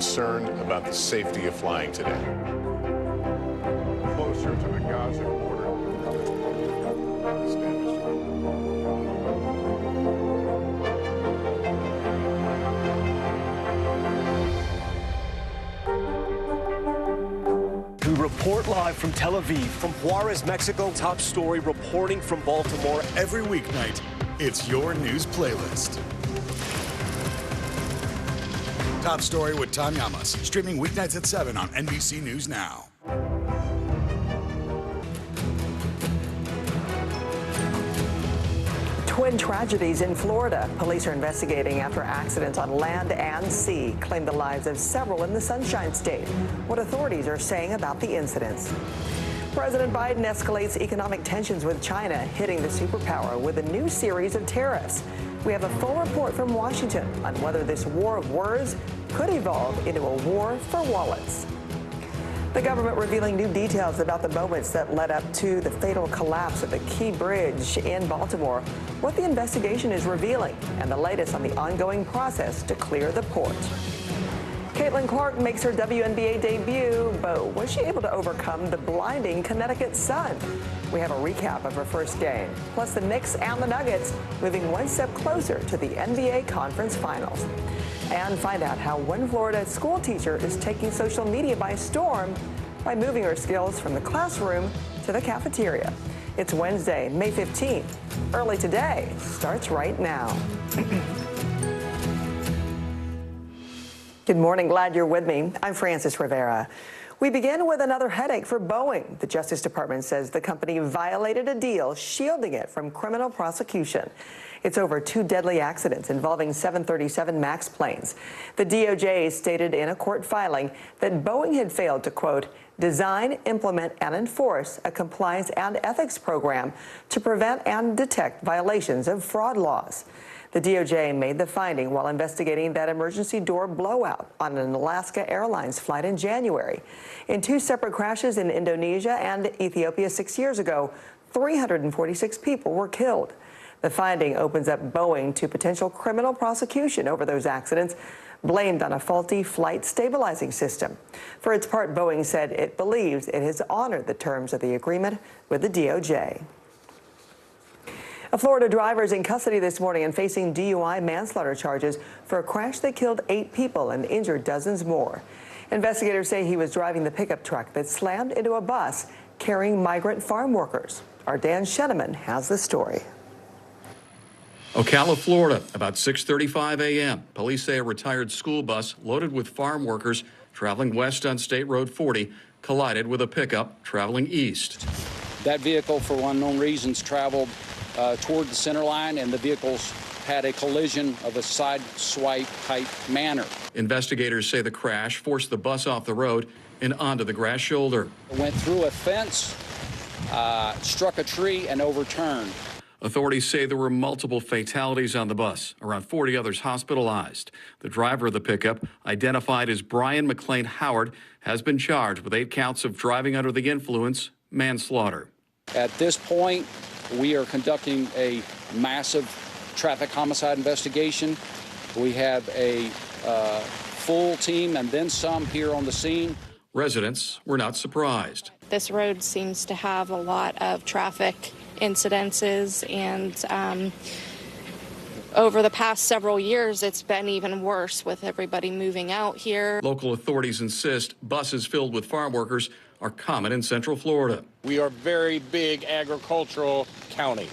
concerned about the safety of flying today. Closer to the Gaza border. We report live from Tel Aviv, from Juarez, Mexico. Top story reporting from Baltimore. Every weeknight, it's your news playlist. Top Story with Tom Llamas, streaming weeknights at 7 on NBC News Now. Twin tragedies in Florida. Police are investigating after accidents on land and sea claimed the lives of several in the Sunshine State. What authorities are saying about the incidents. President Biden escalates economic tensions with China, hitting the superpower with a new series of tariffs. We have a full report from Washington on whether this war of words could evolve into a war for wallets. The government revealing new details about the moments that led up to the fatal collapse of the Key Bridge in Baltimore, what the investigation is revealing, and the latest on the ongoing process to clear the port. Caitlin Clark makes her WNBA debut, but was she able to overcome the blinding Connecticut sun? We have a recap of her first game, plus the Knicks and the Nuggets moving one step closer to the NBA Conference Finals. And find out how one Florida school teacher is taking social media by storm by moving her skills from the classroom to the cafeteria. It's Wednesday, May 15th. Early Today starts right now. Good morning. Glad you're with me. I'm Frances Rivera. We begin with another headache for Boeing. The Justice Department says the company violated a deal shielding it from criminal prosecution. It's over 2 deadly accidents involving 737 MAX planes. The DOJ stated in a court filing that Boeing had failed to, quote, design, implement, and enforce a compliance and ethics program to prevent and detect violations of fraud laws. The DOJ made the finding while investigating that emergency door blowout on an Alaska Airlines flight in January. In 2 separate crashes in Indonesia and Ethiopia 6 years ago, 346 people were killed. The finding opens up Boeing to potential criminal prosecution over those accidents, blamed on a faulty flight stabilizing system. For its part, Boeing said it believes it has honored the terms of the agreement with the DOJ. A Florida driver is in custody this morning and facing DUI manslaughter charges for a crash that killed 8 people and injured dozens more. Investigators say he was driving the pickup truck that slammed into a bus carrying migrant farm workers. Our Dan Sheneman has the story. Ocala, Florida, about 6:35 a.m. Police say a retired school bus loaded with farm workers traveling west on State Road 40 collided with a pickup traveling east. That vehicle, for unknown reasons, traveled toward the center line, and the vehicles had a collision of a side swipe type manner. Investigators say the crash forced the bus off the road and onto the grass shoulder. It went through a fence, struck a tree, and overturned. Authorities say there were multiple fatalities on the bus, around 40 others hospitalized. The driver of the pickup, identified as Brian McLean Howard, has been charged with 8 counts of driving under the influence, manslaughter. At this point, we are conducting a massive traffic homicide investigation. We have a full team and then some here on the scene. Residents were not surprised. This road seems to have a lot of traffic incidences, and over the past several years, it's been even worse with everybody moving out here. Local authorities insist buses filled with farm workers are common in Central Florida. We are a very big agricultural county.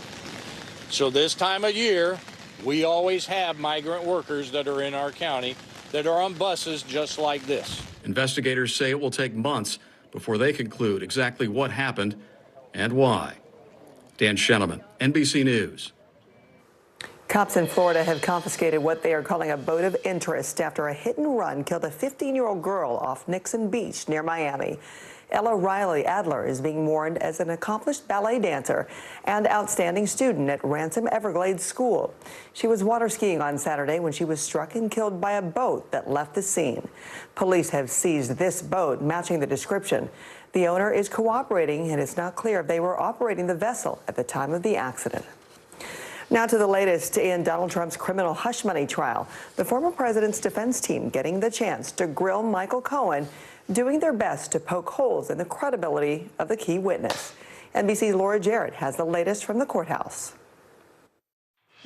So this time of year, we always have migrant workers that are in our county that are on buses just like this. Investigators say it will take months before they conclude exactly what happened and why. Dan Sheneman, NBC News. Cops in Florida have confiscated what they are calling a boat of interest after a hit and run killed a 15-year-old girl off Nixon Beach near Miami. Ella Riley Adler is being mourned as an accomplished ballet dancer and outstanding student at Ransom Everglades School. She was water skiing on Saturday when she was struck and killed by a boat that left the scene. Police have seized this boat, matching the description. The owner is cooperating, and it's not clear if they were operating the vessel at the time of the accident. Now to the latest in Donald Trump's criminal hush money trial. The former president's defense team getting the chance to grill Michael Cohen, doing their best to poke holes in the credibility of the key witness. NBC's Laura Jarrett has the latest from the courthouse.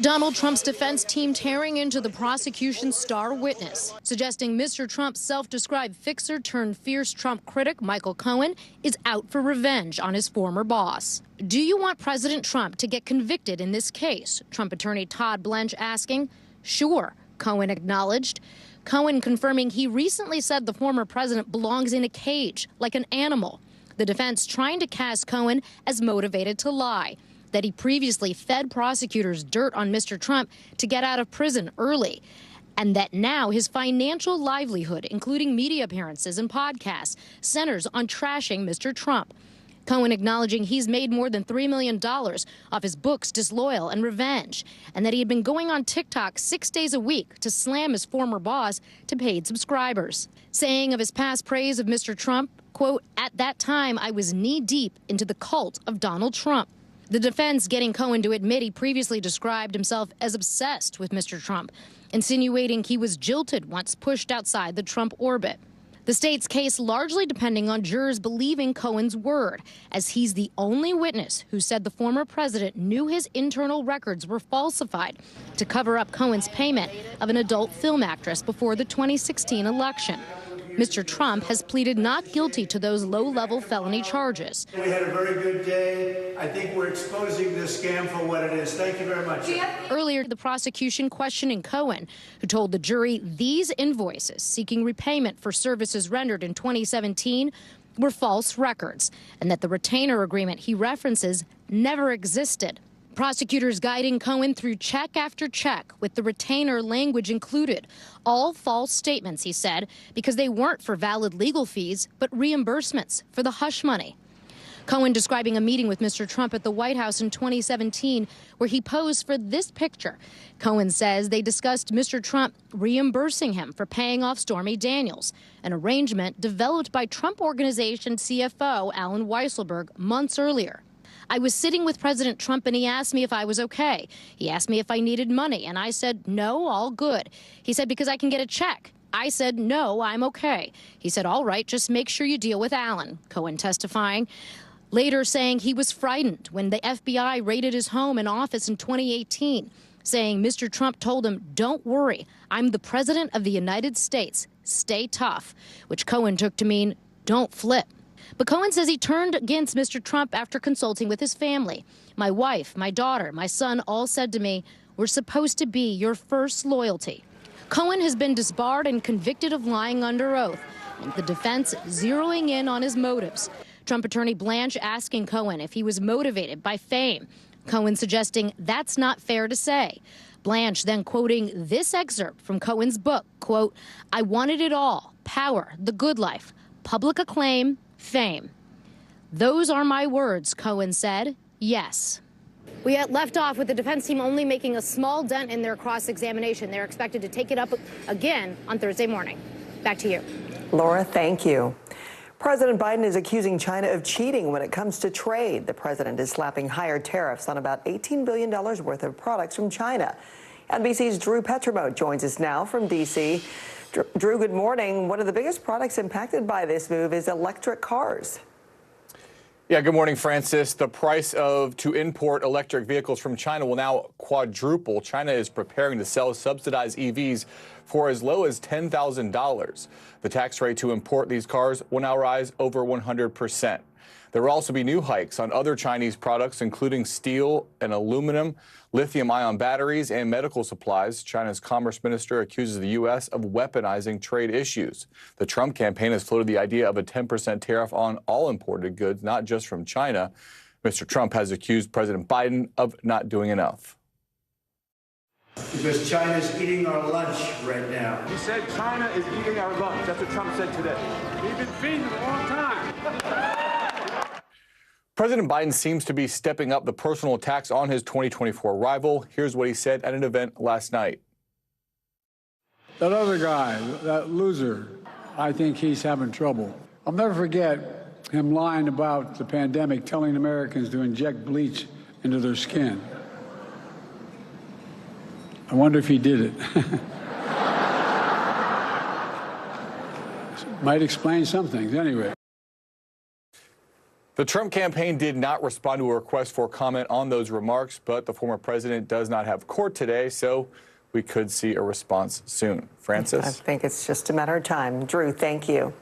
Donald Trump's defense team tearing into the prosecution's star witness, suggesting Mr. Trump's self-described fixer turned fierce Trump critic Michael Cohen is out for revenge on his former boss. Do you want President Trump to get convicted in this case? Trump attorney Todd Blanche asking. Sure, Cohen acknowledged. Cohen confirming he recently said the former president belongs in a cage like an animal. The defense trying to cast Cohen as motivated to lie, that he previously fed prosecutors dirt on Mr. Trump to get out of prison early, and that now his financial livelihood, including media appearances and podcasts, centers on trashing Mr. Trump. Cohen acknowledging he's made more than $3 million off his books Disloyal and Revenge, and that he had been going on TikTok 6 days a week to slam his former boss to paid subscribers. Saying of his past praise of Mr. Trump, quote, "At that time, I was knee-deep into the cult of Donald Trump." The defense getting Cohen to admit he previously described himself as obsessed with Mr. Trump, insinuating he was jilted once pushed outside the Trump orbit. The state's case largely depending on jurors believing Cohen's word, as he's the only witness who said the former president knew his internal records were falsified to cover up Cohen's payment of an adult film actress before the 2016 election. Mr. Trump has pleaded not guilty to those low-level felony charges. We had a very good day. I think we're exposing this scam for what it is. Thank you very much. Earlier, the prosecution questioning Cohen, who told the jury these invoices seeking repayment for services rendered in 2017 were false records, and that the retainer agreement he references never existed. Prosecutors guiding Cohen through check after check with the retainer language included. All false statements, he said, because they weren't for valid legal fees, but reimbursements for the hush money. Cohen describing a meeting with Mr. Trump at the White House in 2017 where he posed for this picture. Cohen says they discussed Mr. Trump reimbursing him for paying off Stormy Daniels, an arrangement developed by Trump Organization CFO Alan Weisselberg months earlier. I was sitting with President Trump and he asked me if I was okay. He asked me if I needed money and I said, no, all good. He said, because I can get a check. I said, no, I'm okay. He said, all right, just make sure you deal with Alan, Cohen testifying. Later saying he was frightened when the FBI raided his home and office in 2018, saying Mr. Trump told him, don't worry, I'm the president of the United States. Stay tough, which Cohen took to mean don't flip. But Cohen says he turned against Mr. Trump after consulting with his family. My wife, my daughter, my son all said to me, we're supposed to be your first loyalty. Cohen has been disbarred and convicted of lying under oath, and the defense zeroing in on his motives. Trump attorney Blanche asking Cohen if he was motivated by fame. Cohen suggesting that's not fair to say. Blanche then quoting this excerpt from Cohen's book, quote, I wanted it all, power, the good life, public acclaim, fame. Those are my words, Cohen said. Yes. We had left off with the defense team only making a small dent in their cross-examination. They're expected to take it up again on Thursday morning. Back to you. Laura, thank you. President Biden is accusing China of cheating when it comes to trade. The president is slapping higher tariffs on about $18 billion worth of products from China. NBC's Drew Petrimo joins us now from D.C. Drew, good morning. One of the biggest products impacted by this move is electric cars. Yeah, good morning, Francis. The price to import electric vehicles from China will now quadruple. China is preparing to sell subsidized EVs for as low as $10,000. The tax rate to import these cars will now rise over 100%. There will also be new hikes on other Chinese products, including steel and aluminum, lithium-ion batteries, and medical supplies. China's Commerce Minister accuses the U.S. of weaponizing trade issues. The Trump campaign has floated the idea of a 10% tariff on all imported goods, not just from China. Mr. Trump has accused President Biden of not doing enough. Because China's eating our lunch right now. He said China is eating our lunch. That's what Trump said today. We've been feeding them a long time. President Biden seems to be stepping up the personal attacks on his 2024 rival. Here's what he said at an event last night. That other guy, that loser, I think he's having trouble. I'll never forget him lying about the pandemic, telling Americans to inject bleach into their skin. I wonder if he did it. Might explain some things. Anyway. The Trump campaign did not respond to a request for comment on those remarks, but the former president does not have court today, so we could see a response soon. Francis? I think it's just a matter of time. Drew, thank you.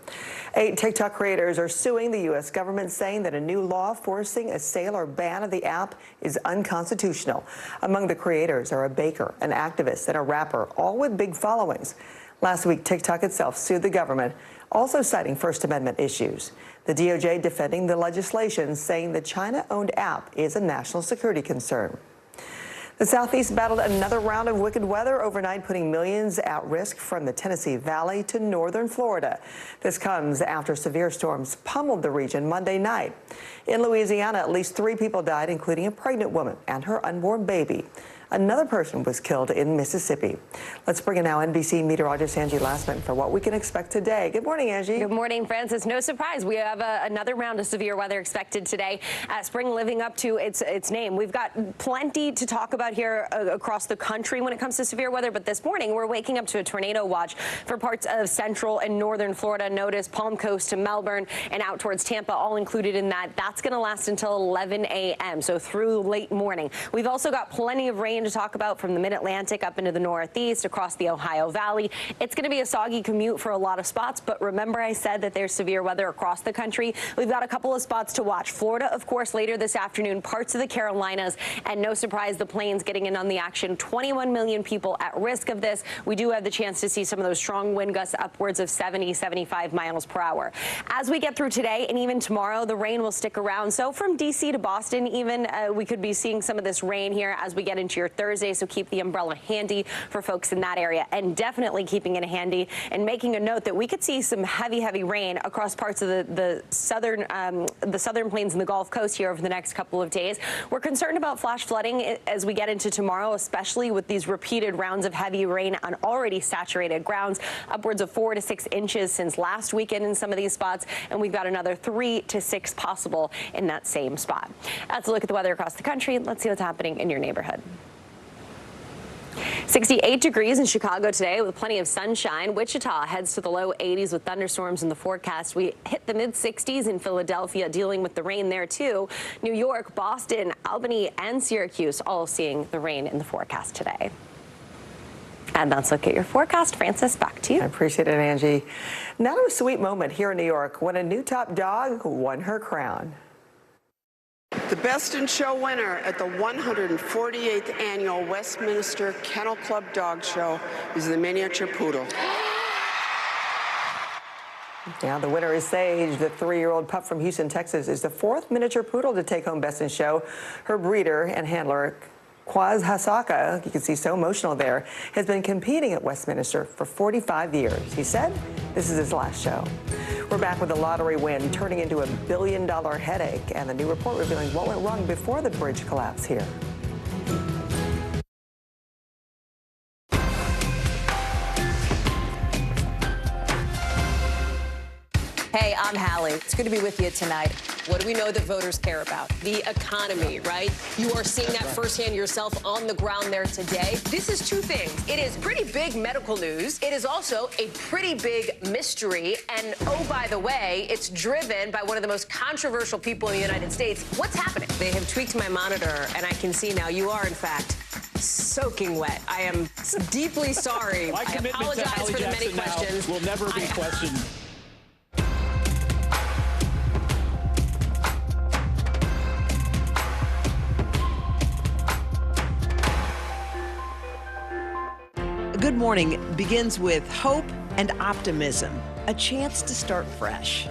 8 TikTok creators are suing the U.S. government, saying that a new law forcing a sale or ban of the app is unconstitutional. Among the creators are a baker, an activist, and a rapper, all with big followings. Last week, TikTok itself sued the government, also citing First Amendment issues. The DOJ defending the legislation, saying the China-owned app is a national security concern. The Southeast battled another round of wicked weather overnight, putting millions at risk from the Tennessee Valley to northern Florida. This comes after severe storms pummeled the region Monday night. In Louisiana, at least 3 people died, including a pregnant woman and her unborn baby. Another person was killed in Mississippi. Let's bring in now NBC meteorologist Angie Lastman for what we can expect today. Good morning, Angie. Good morning, Francis. No surprise, we have another round of severe weather expected today. Spring living up to its name. We've got plenty to talk about here across the country when it comes to severe weather, but this morning we're waking up to a tornado watch for parts of central and northern Florida. Notice Palm Coast to Melbourne and out towards Tampa, all included in that. That's going to last until 11 a.m., so through late morning. We've also got plenty of rain to talk about from the mid-Atlantic up into the northeast, across the Ohio Valley. It's going to be a soggy commute for a lot of spots, but remember I said that there's severe weather across the country. We've got a couple of spots to watch. Florida, of course, later this afternoon, parts of the Carolinas, and no surprise, the plains getting in on the action. 21 million people at risk of this. We do have the chance to see some of those strong wind gusts upwards of 70, 75 miles per hour. As we get through today and even tomorrow, the rain will stick around. So from D.C. to Boston, even we could be seeing some of this rain here as we get into your Thursday, so keep the umbrella handy for folks in that area, and definitely keeping it handy and making a note that we could see some heavy rain across parts of the southern plains and the Gulf Coast here over the next couple of days. We're concerned about flash flooding as we get into tomorrow, especially with these repeated rounds of heavy rain on already saturated grounds, upwards of 4 to 6 inches since last weekend in some of these spots, and we've got another 3 to 6 possible in that same spot. That's a look at the weather across the country. Let's see what's happening in your neighborhood. 68 degrees in Chicago today with plenty of sunshine. Wichita heads to the low 80s with thunderstorms in the forecast. We hit the mid-60s in Philadelphia, dealing with the rain there too. New York, Boston, Albany, and Syracuse all seeing the rain in the forecast today. And that's a look at your forecast. Francis, back to you. I appreciate it, Angie. Now to a sweet moment here in New York when a new top dog won her crown. The Best in Show winner at the 148th Annual Westminster Kennel Club Dog Show is the miniature poodle. Now the winner is Sage. The 3-year-old pup from Houston, Texas, is the 4th miniature poodle to take home Best in Show. Her breeder and handler, Kwaz Hasaka, you can see so emotional there, has been competing at Westminster for 45 years. He said this is his last show. We're back with a lottery win turning into a $1 billion headache, and the new report revealing what went wrong before the bridge collapse here. Hey, I'm Hallie. It's good to be with you tonight. What do we know that voters care about? The economy, right? You are seeing that firsthand yourself on the ground there today. This is 2 things. It is pretty big medical news. It is also a pretty big mystery. And oh, by the way, it's driven by one of the most controversial people in the United States. What's happening? They have tweaked my monitor, and I can see now you are, in fact, soaking wet. I am deeply sorry. My I apologize for the many questions. Will never be questioned. Good Morning begins with hope and optimism, a chance to start fresh.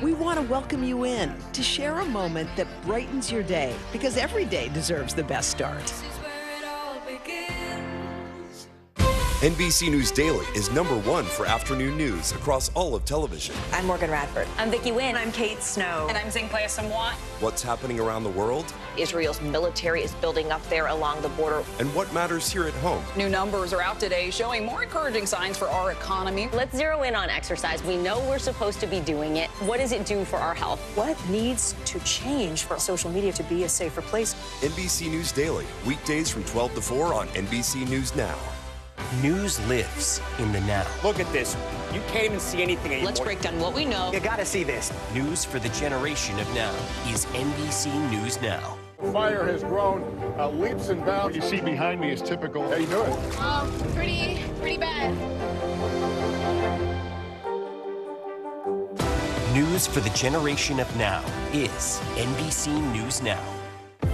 We want to welcome you in to share a moment that brightens your day, because every day deserves the best start. NBC News Daily is #1 for afternoon news across all of television. I'm Morgan Radford. I'm Vicki Wynn. I'm Kate Snow. And I'm Zinklea Samwat. What's happening around the world? Israel's military is building up there along the border. And what matters here at home? New numbers are out today showing more encouraging signs for our economy. Let's zero in on exercise. We know we're supposed to be doing it. What does it do for our health? What needs to change for social media to be a safer place? NBC News Daily, weekdays from 12 to 4 on NBC News Now. News lives in the now. Look at this. You can't even see anything anymore. Let's break down what we know. You gotta see this. News for the generation of now is NBC News Now. Fire has grown leaps and bounds. You see behind me is typical. How you doing? Pretty bad. News for the generation of now is NBC News Now.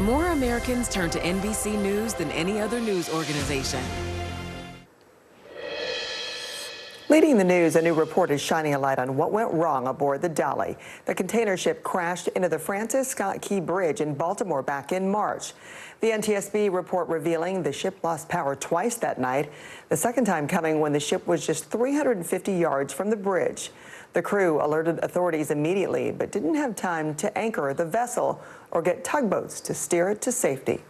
More Americans turn to NBC News than any other news organization. Leading the news, a new report is shining a light on what went wrong aboard the Dolly. The container ship crashed into the Francis Scott Key Bridge in Baltimore back in March. The NTSB report revealing the ship lost power twice that night, the second time coming when the ship was just 350 yards from the bridge. The crew alerted authorities immediately, but didn't have time to anchor the vessel or get tugboats to steer it to safety.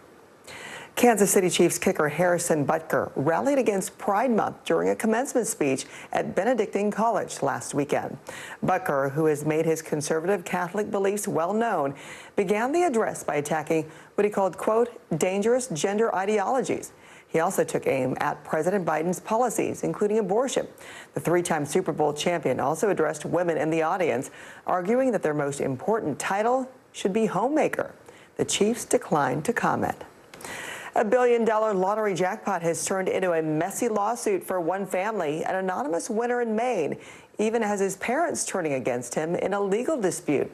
Kansas City Chiefs kicker Harrison Butker rallied against Pride Month during a commencement speech at Benedictine College last weekend. Butker, who has made his conservative Catholic beliefs well known, began the address by attacking what he called, quote, dangerous gender ideologies. He also took aim at President Biden's policies, including abortion. The three-time Super Bowl champion also addressed women in the audience, arguing that their most important title should be homemaker. The Chiefs declined to comment. A $1 billion lottery jackpot has turned into a messy lawsuit for one family, an anonymous winner in Maine, even has his parents turning against him in a legal dispute.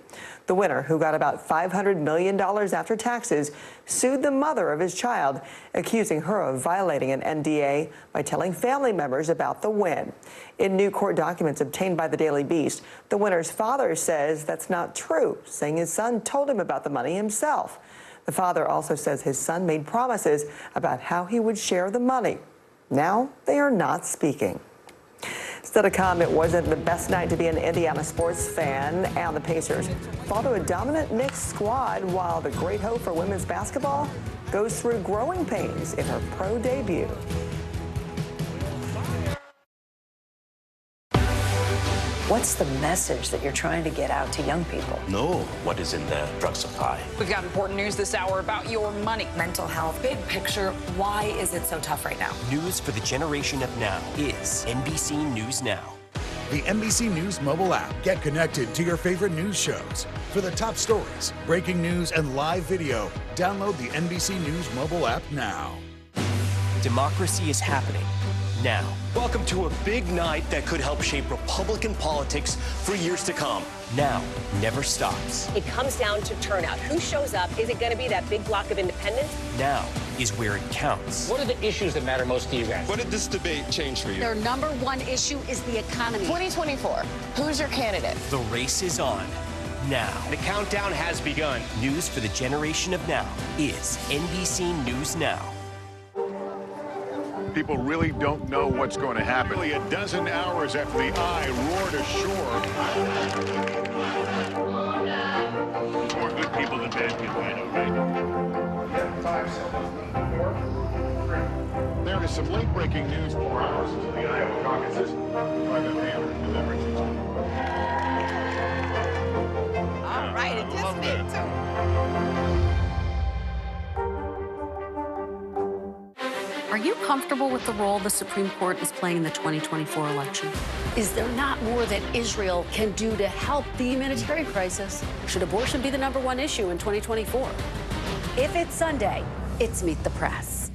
The winner, who got about $500 million after taxes, sued the mother of his child, accusing her of violating an NDA by telling family members about the win. In new court documents obtained by the Daily Beast, the winner's father says that's not true, saying his son told him about the money himself. The father also says his son made promises about how he would share the money. Now they are not speaking. Still to come, it wasn't the best night to be an Indiana sports fan, and the Pacers fall to a dominant Knicks squad while the great hope for women's basketball goes through growing pains in her pro debut. What's the message that you're trying to get out to young people? Know what is in the drug supply. We've got important news this hour about your money. Mental health, big picture, why is it so tough right now? News for the generation of now is NBC News Now. The NBC News mobile app. Get connected to your favorite news shows. For the top stories, breaking news, and live video, download the NBC News mobile app now. Democracy is happening now. Welcome to a big night that could help shape Republican politics for years to come. Now never stops. It comes down to turnout. Who shows up? Is it going to be that big block of independents? Now is where it counts. What are the issues that matter most to you guys? What did this debate change for you? Their number one issue is the economy. 2024, who's your candidate? The race is on now. The countdown has begun. News for the generation of now is NBC News Now. People really don't know what's going to happen. Nearly a dozen hours after the eye roared ashore. More good people than bad people, I know, right? There is some late-breaking news 4 hours into the Iowa caucuses. All right, it just me too. Are you comfortable with the role the Supreme Court is playing in the 2024 election? Is there not more that Israel can do to help the humanitarian crisis? Should abortion be the number one issue in 2024? If it's Sunday, it's Meet the Press.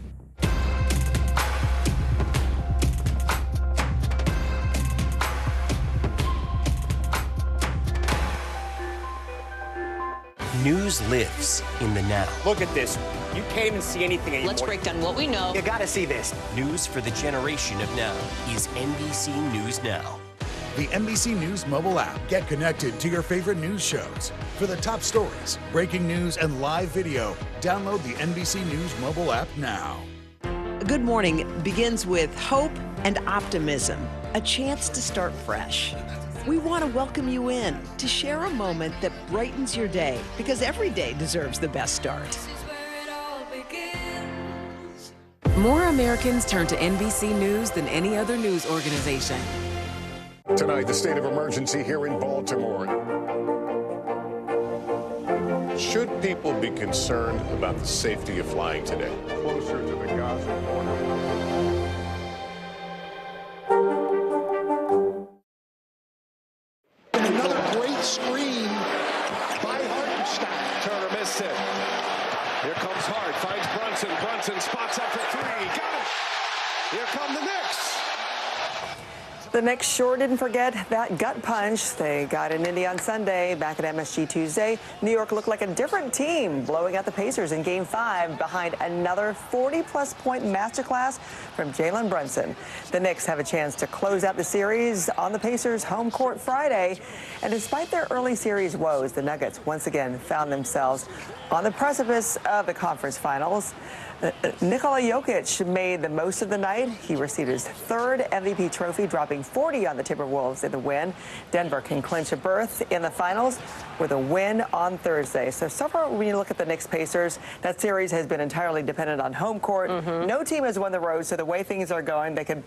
News lives in the now. Look at this. You can't even see anything anymore. Let's break down what we know. You gotta see this. News for the generation of now is NBC News Now. The NBC News mobile app. Get connected to your favorite news shows. For the top stories, breaking news, and live video, download the NBC News mobile app now. Good Morning begins with hope and optimism, a chance to start fresh. We want to welcome you in to share a moment that brightens your day, because every day deserves the best start. More Americans turn to NBC News than any other news organization. Tonight, the state of emergency here in Baltimore. Should people be concerned about the safety of flying today? Closer to the Gaza border. Another great screen by Hartenstein. Turner missed it. Here comes Hart, finds Brunson. Brunson spots up for three. Got it. Here come the Knicks. The Knicks sure didn't forget that gut punch. They got in Indy on Sunday. Back at MSG Tuesday, New York looked like a different team, blowing out the Pacers in Game 5 behind another 40-plus point masterclass from Jalen Brunson. The Knicks have a chance to close out the series on the Pacers' home court Friday. And despite their early series woes, the Nuggets once again found themselves on the precipice of the conference finals. Nikola Jokic made the most of the night. He received his third MVP trophy, dropping 40 on the Timberwolves in the win. Denver can clinch a berth in the finals with a win on Thursday. So far, when you look at the Knicks-Pacers, that series has been entirely dependent on home court. No team has won the road, so the way things are going, they could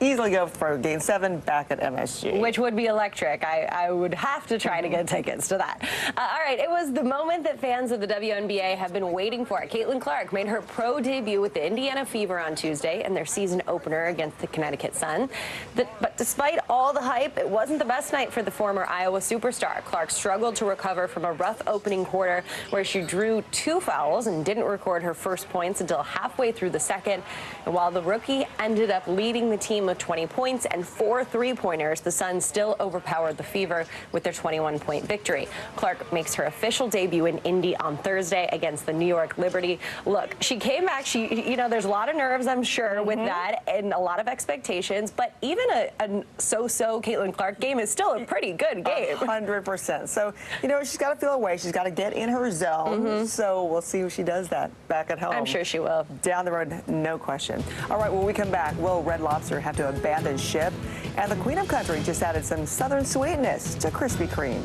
easily go for Game 7 back at MSG. Which would be electric. I would have to try to get tickets to that. All right, it was the moment that fans of the WNBA have been waiting for. Caitlin Clark made her pro debut with the Indiana Fever on Tuesday in their season opener against the Connecticut Sun. But despite all the hype, it wasn't the best night for the former Iowa superstar. Clark struggled to recover from a rough opening quarter where she drew 2 fouls and didn't record her first points until halfway through the second. And while the rookie ended up leading the team with 20 points and 4 3-pointers, the Suns still overpowered the Fever with their 21-point victory. Clark makes her official debut in Indy on Thursday against the New York Liberty. Look, she came back. There's a lot of nerves, I'm sure, with that, and a lot of expectations. But even a so-so Caitlin Clark game is still a pretty good game. 100%. So, she's got to feel her way. She's got to get in her zone. So we'll see if she does that back at home. I'm sure she will. Down the road, no question. All right, when we come back, will Red Lobster have to abandon ship? And the Queen of Country just added some Southern sweetness to Krispy Kreme.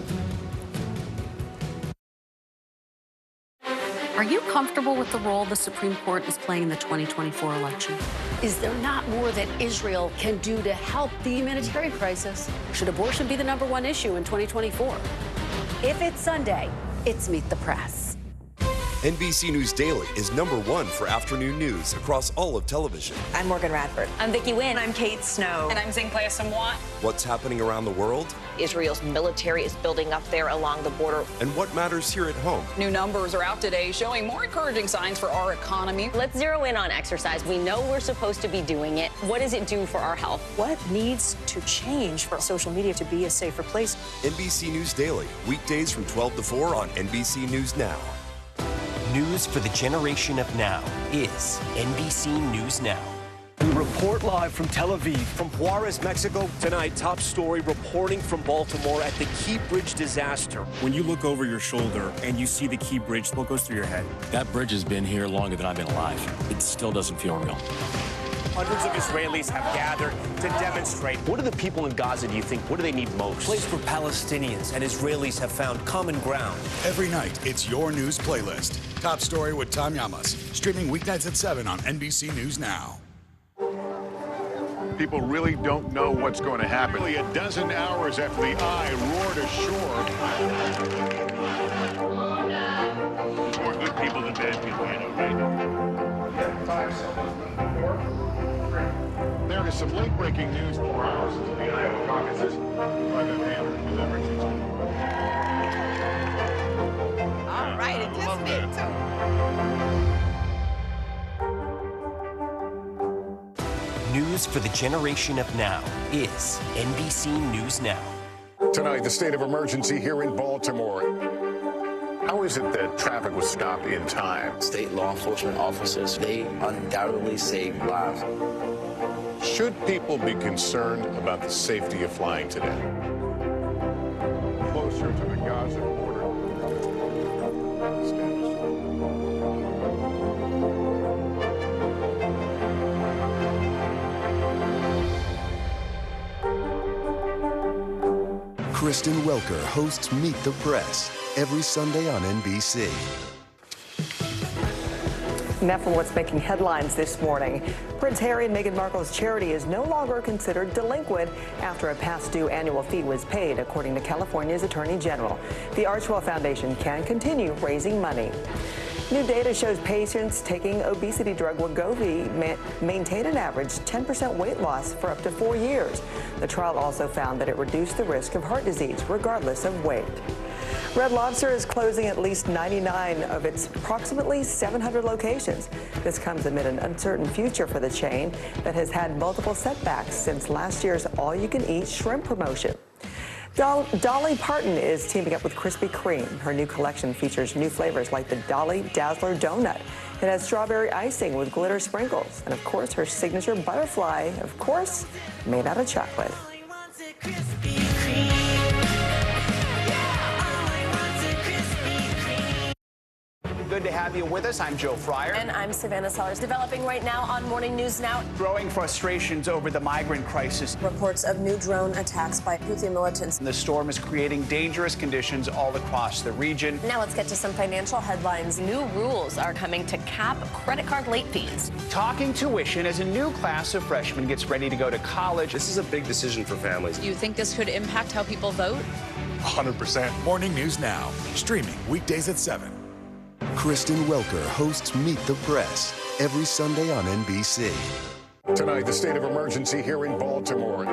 Are you comfortable with the role the Supreme Court is playing in the 2024 election? Is there not more that Israel can do to help the humanitarian crisis? Should abortion be the #1 issue in 2024? If it's Sunday, it's Meet the Press. NBC News Daily is #1 for afternoon news across all of television. I'm Morgan Radford. I'm Vicki Wynn. I'm Kate Snow. And I'm Zinklea Samwat. What's happening around the world? Israel's military is building up there along the border. And what matters here at home? New numbers are out today showing more encouraging signs for our economy. Let's zero in on exercise. We know we're supposed to be doing it. What does it do for our health? What needs to change for social media to be a safer place? NBC News Daily, weekdays from 12 to 4 on NBC News Now. News for the generation of now is NBC News Now. We report live from Tel Aviv, from Juarez, Mexico. Tonight, top story reporting from Baltimore at the Key Bridge disaster. When you look over your shoulder and you see the Key Bridge, what goes through your head? That bridge has been here longer than I've been alive. It still doesn't feel real. Hundreds of Israelis have gathered to demonstrate. What do the people in Gaza, do you think, what do they need most? A place where Palestinians and Israelis have found common ground. Every night, it's your news playlist. Top Story with Tom Llamas, streaming weeknights at 7 on NBC News Now. People really don't know what's going to happen. Nearly a dozen hours after the eye roared ashore. More good people than bad people, right? 5 seconds. 4, 3. There is some late-breaking news 4 hours into the Iowa caucuses by the man who delivers. All right, it just did too. News for the generation of now is NBC News Now. Tonight, the state of emergency here in Baltimore. How is it that traffic was stopped in time? State law enforcement officers, they undoubtedly saved lives. Should people be concerned about the safety of flying today? Closer to the Gaza border. Kristen Welker hosts Meet the Press every Sunday on NBC. Now from what's making headlines this morning. Prince Harry and Meghan Markle's charity is no longer considered delinquent after a past due annual fee was paid, according to California's Attorney General. The Archwell Foundation can continue raising money. New data shows patients taking obesity drug Wegovy maintain an average 10% weight loss for up to 4 years. The trial also found that it reduced the risk of heart disease regardless of weight. Red Lobster is closing at least 99 of its approximately 700 locations. This comes amid an uncertain future for the chain that has had multiple setbacks since last year's all-you-can-eat shrimp promotion. Dolly Parton is teaming up with Krispy Kreme. Her new collection features new flavors like the Dolly Dazzler Donut. It has strawberry icing with glitter sprinkles. And of course, her signature butterfly, of course, made out of chocolate. Good to have you with us. I'm Joe Fryer. And I'm Savannah Sellers. Developing right now on Morning News Now. Growing frustrations over the migrant crisis. Reports of new drone attacks by Houthi militants. The storm is creating dangerous conditions all across the region. Now let's get to some financial headlines. New rules are coming to cap credit card late fees. Talking tuition as a new class of freshmen gets ready to go to college. This is a big decision for families. Do you think this could impact how people vote? 100%. Morning News Now, streaming weekdays at 7. Kristen Welker hosts Meet the Press every Sunday on NBC. Tonight, the state of emergency here in Baltimore.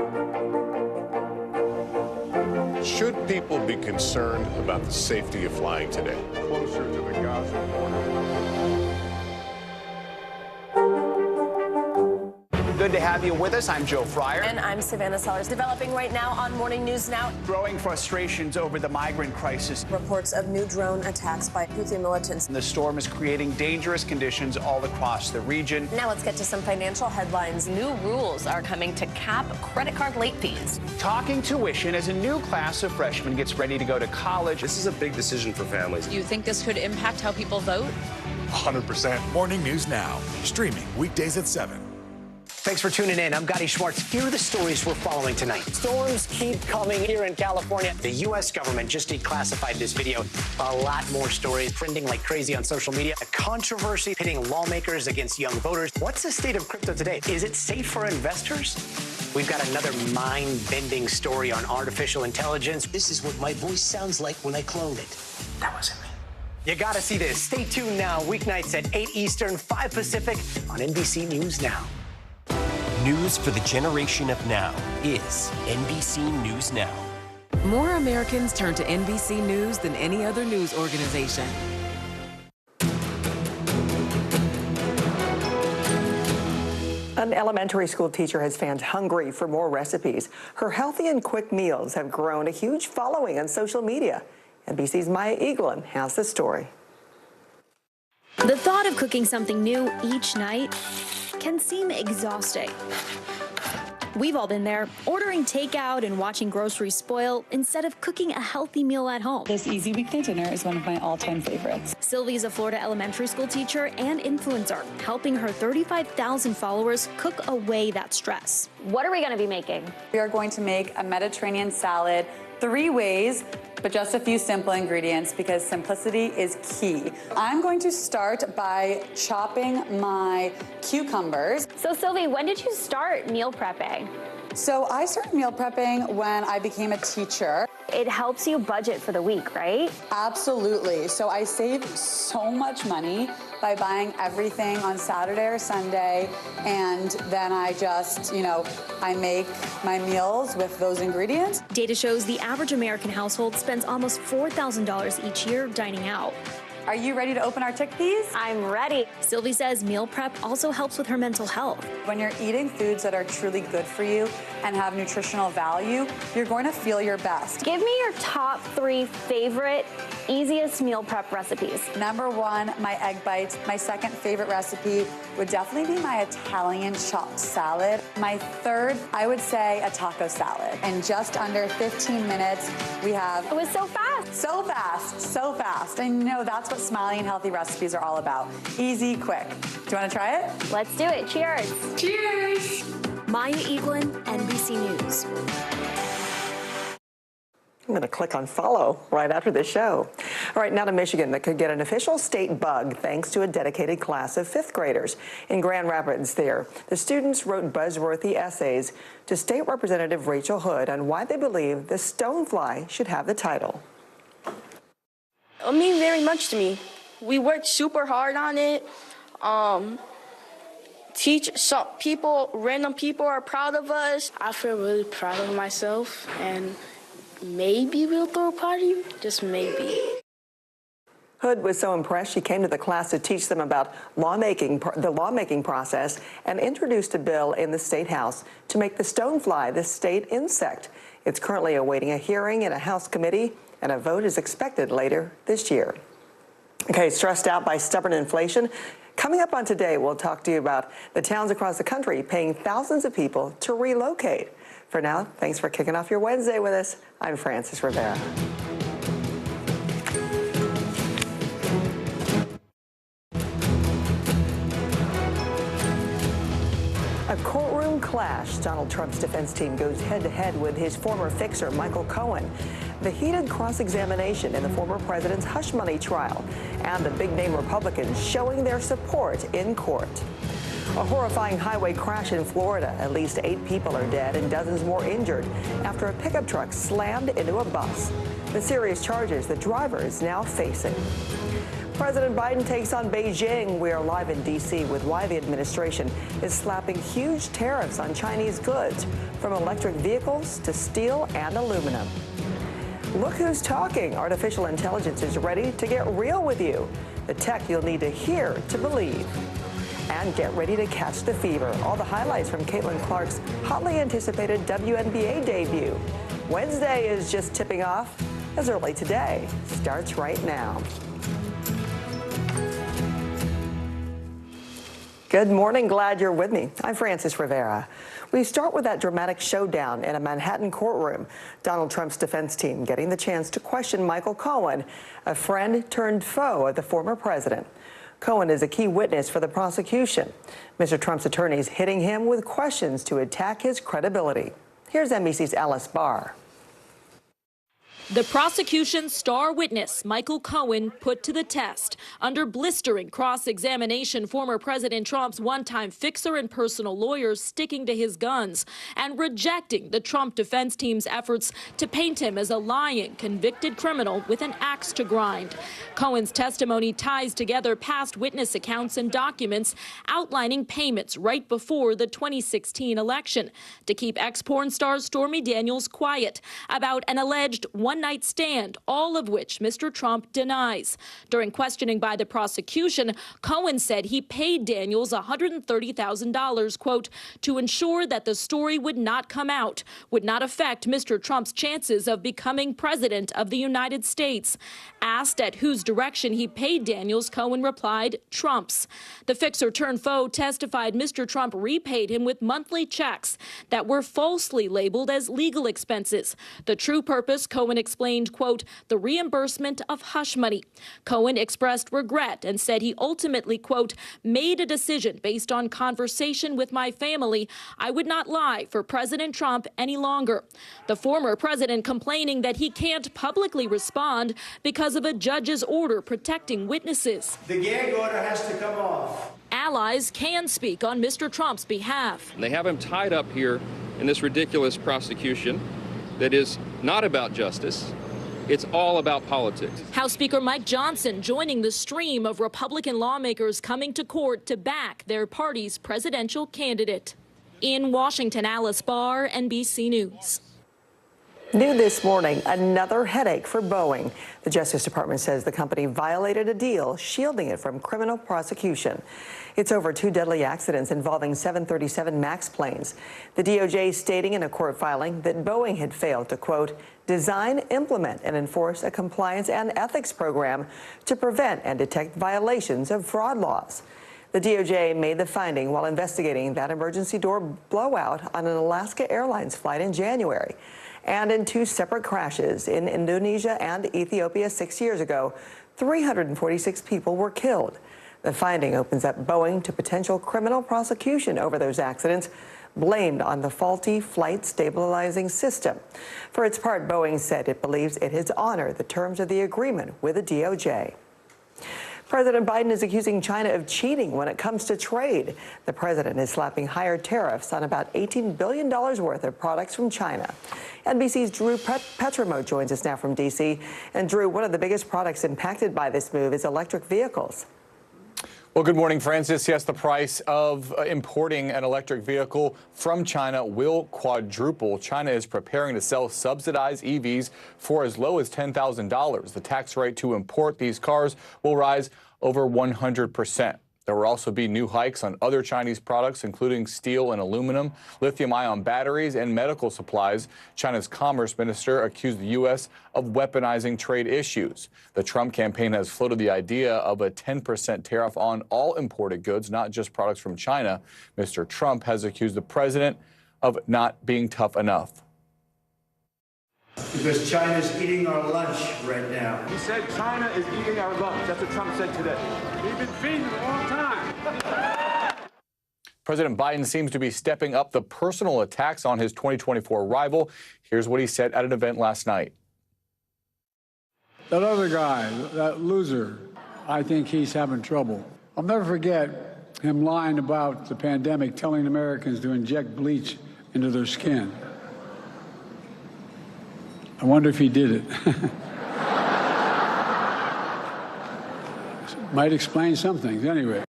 Should people be concerned about the safety of flying today? Closer to the Gaza border. Good to have you with us. I'm Joe Fryer. And I'm Savannah Sellers. Developing right now on Morning News Now. Growing frustrations over the migrant crisis. Reports of new drone attacks by Houthi militants. The storm is creating dangerous conditions all across the region. Now let's get to some financial headlines. New rules are coming to cap credit card late fees. Talking tuition as a new class of freshmen gets ready to go to college. This is a big decision for families. Do you think this could impact how people vote? 100%. Morning News Now, streaming weekdays at 7. Thanks for tuning in. I'm Gotti Schwartz. Here are the stories we're following tonight. Storms keep coming here in California. The U.S. government just declassified this video. A lot more stories trending like crazy on social media. A controversy pitting lawmakers against young voters. What's the state of crypto today? Is it safe for investors? We've got another mind-bending story on artificial intelligence. This is what my voice sounds like when I clone it. That wasn't me. You gotta see this. Stay tuned now. Weeknights at 8 Eastern, 5 Pacific on NBC News Now. News for the generation of now is NBC News Now. More Americans turn to NBC News than any other news organization. An elementary school teacher has fans hungry for more recipes. Her healthy and quick meals have grown a huge following on social media. NBC's Maya Eaglin has the story. The thought of cooking something new each night can seem exhausting. We've all been there, ordering takeout and watching groceries spoil instead of cooking a healthy meal at home. This easy weekday dinner is one of my all-time favorites. Sylvie's a Florida elementary school teacher and influencer, helping her 35,000 followers cook away that stress. What are we going to be making? We are going to make a Mediterranean salad 3 ways, but just a few simple ingredients because simplicity is key. I'm going to start by chopping my cucumbers. So Sylvie, when did you start meal prepping? So I started meal prepping when I became a teacher. It helps you budget for the week, right? Absolutely. So I save so much money by buying everything on Saturday or Sunday, and then I just, I make my meals with those ingredients. Data shows the average American household spends almost $4,000 each year dining out. Are you ready to open our chickpeas? I'm ready. Sylvie says meal prep also helps with her mental health. When you're eating foods that are truly good for you and have nutritional value, you're going to feel your best. Give me your top 3 favorite, easiest meal prep recipes. Number 1, my egg bites. My second favorite recipe would definitely be my Italian chopped salad. My third, I would say a taco salad. In just under 15 minutes, we have... It was so fast. So fast, so fast. And that's what smiling and healthy recipes are all about. Easy, quick. Do you want to try it? Let's do it. Cheers. Cheers. Maya Eaglin, NBC News. I'm going to click on follow right after this show. All right, now to Michigan, that could get an official state bug thanks to a dedicated class of fifth graders. In Grand Rapids there, the students wrote buzzworthy essays to State Representative Rachel Hood on why they believe the stonefly should have the title. It means very much to me. We worked super hard on it. Some people, random people are proud of us. I feel really proud of myself, and maybe we'll throw a party, just maybe. Hood was so impressed she came to the class to teach them about the lawmaking process and introduced a bill in the State House to make the stonefly the state insect. It's currently awaiting a hearing in a House committee, and a vote is expected later this year. Okay, stressed out by stubborn inflation? Coming up on Today, we'll talk to you about the towns across the country paying thousands of people to relocate. For now, thanks for kicking off your Wednesday with us. I'm Frances Rivera. A courtroom clash. Donald Trump's defense team goes head-to-head with his former fixer, Michael Cohen. The heated cross-examination in the former president's hush money trial, and the big-name Republicans showing their support in court. A horrifying highway crash in Florida. At least 8 people are dead and dozens more injured after a pickup truck slammed into a bus. The serious charges the driver is now facing. President Biden takes on Beijing. We are live in D.C. with why the administration is slapping huge tariffs on Chinese goods, from electric vehicles to steel and aluminum. Look who's talking. Artificial intelligence is ready to get real with you. The tech you'll need to hear to believe. And get ready to catch the fever. All the highlights from Caitlin Clark's hotly anticipated WNBA debut. Wednesday is just tipping off as early today. Starts right now. Good morning. Glad you're with me. I'm Frances Rivera. We start with that dramatic showdown in a Manhattan courtroom. Donald Trump's defense team getting the chance to question Michael Cohen, a friend turned foe of the former president. Cohen is a key witness for the prosecution. Mr. Trump's attorneys hitting him with questions to attack his credibility. Here's NBC's Alice Barr. The prosecution's star witness, Michael Cohen, put to the test. Under blistering cross-examination, former President Trump's one-time fixer and personal lawyer sticking to his guns and rejecting the Trump defense team's efforts to paint him as a lying, convicted criminal with an axe to grind. Cohen's testimony ties together past witness accounts and documents outlining payments right before the 2016 election to keep ex-porn star Stormy Daniels quiet about an alleged one-night stand, all of which Mr. Trump denies. During questioning by the prosecution, Cohen said he paid Daniels $130,000, quote, to ensure that the story would not come out, would not affect Mr. Trump's chances of becoming president of the United States. Asked at whose direction he paid Daniels, Cohen replied, Trump's. The fixer turned foe testified Mr. Trump repaid him with monthly checks that were falsely labeled as legal expenses. The true purpose, Cohen explained, quote, the reimbursement of hush money. Cohen expressed regret and said he ultimately, quote, made a decision based on conversation with my family. I would not lie for President Trump any longer. The former president complaining that he can't publicly respond because of a judge's order protecting witnesses. The gag order has to come off. Allies can speak on Mr. Trump's behalf. They have him tied up here in this ridiculous prosecution that is not about justice. It's all about politics. House Speaker Mike Johnson joining the stream of Republican lawmakers coming to court to back their party's presidential candidate. In Washington, Alice Barr, NBC News. New this morning, another headache for Boeing. The Justice Department says the company violated a deal shielding it from criminal prosecution. It's over 2 deadly accidents involving 737 MAX planes. The DOJ stating in a court filing that Boeing had failed to, quote, design, implement, and enforce a compliance and ethics program to prevent and detect violations of fraud laws. The DOJ made the finding while investigating that emergency door blowout on an Alaska Airlines flight in January. And in 2 separate crashes in Indonesia and Ethiopia 6 years ago, 346 people were killed. The finding opens up Boeing to potential criminal prosecution over those accidents. blamed on the faulty flight stabilizing system. For its part, Boeing said it believes it has honored the terms of the agreement with the DOJ. President Biden is accusing China of cheating when it comes to trade. The president is slapping higher tariffs on about $18 billion worth of products from China. NBC's Drew Petrimo joins us now from D.C. And Drew, one of the biggest products impacted by this move is electric vehicles. Well, good morning, Francis. Yes, the price of importing an electric vehicle from China will quadruple. China is preparing to sell subsidized EVs for as low as $10,000. The tax rate to import these cars will rise over 100%. There will also be new hikes on other Chinese products, including steel and aluminum, lithium-ion batteries, and medical supplies. China's commerce minister accused the U.S. of weaponizing trade issues. The Trump campaign has floated the idea of a 10% tariff on all imported goods, not just products from China. Mr. Trump has accused the president of not being tough enough. Because China's eating our lunch right now. He said China is eating our lunch. That's what Trump said today. We've been feeding it a long time. President Biden seems to be stepping up the personal attacks on his 2024 rival. Here's what he said at an event last night. That other guy, that loser, I think he's having trouble. I'll never forget him lying about the pandemic, telling Americans to inject bleach into their skin. I wonder if he did it. Might explain some things. Anyway.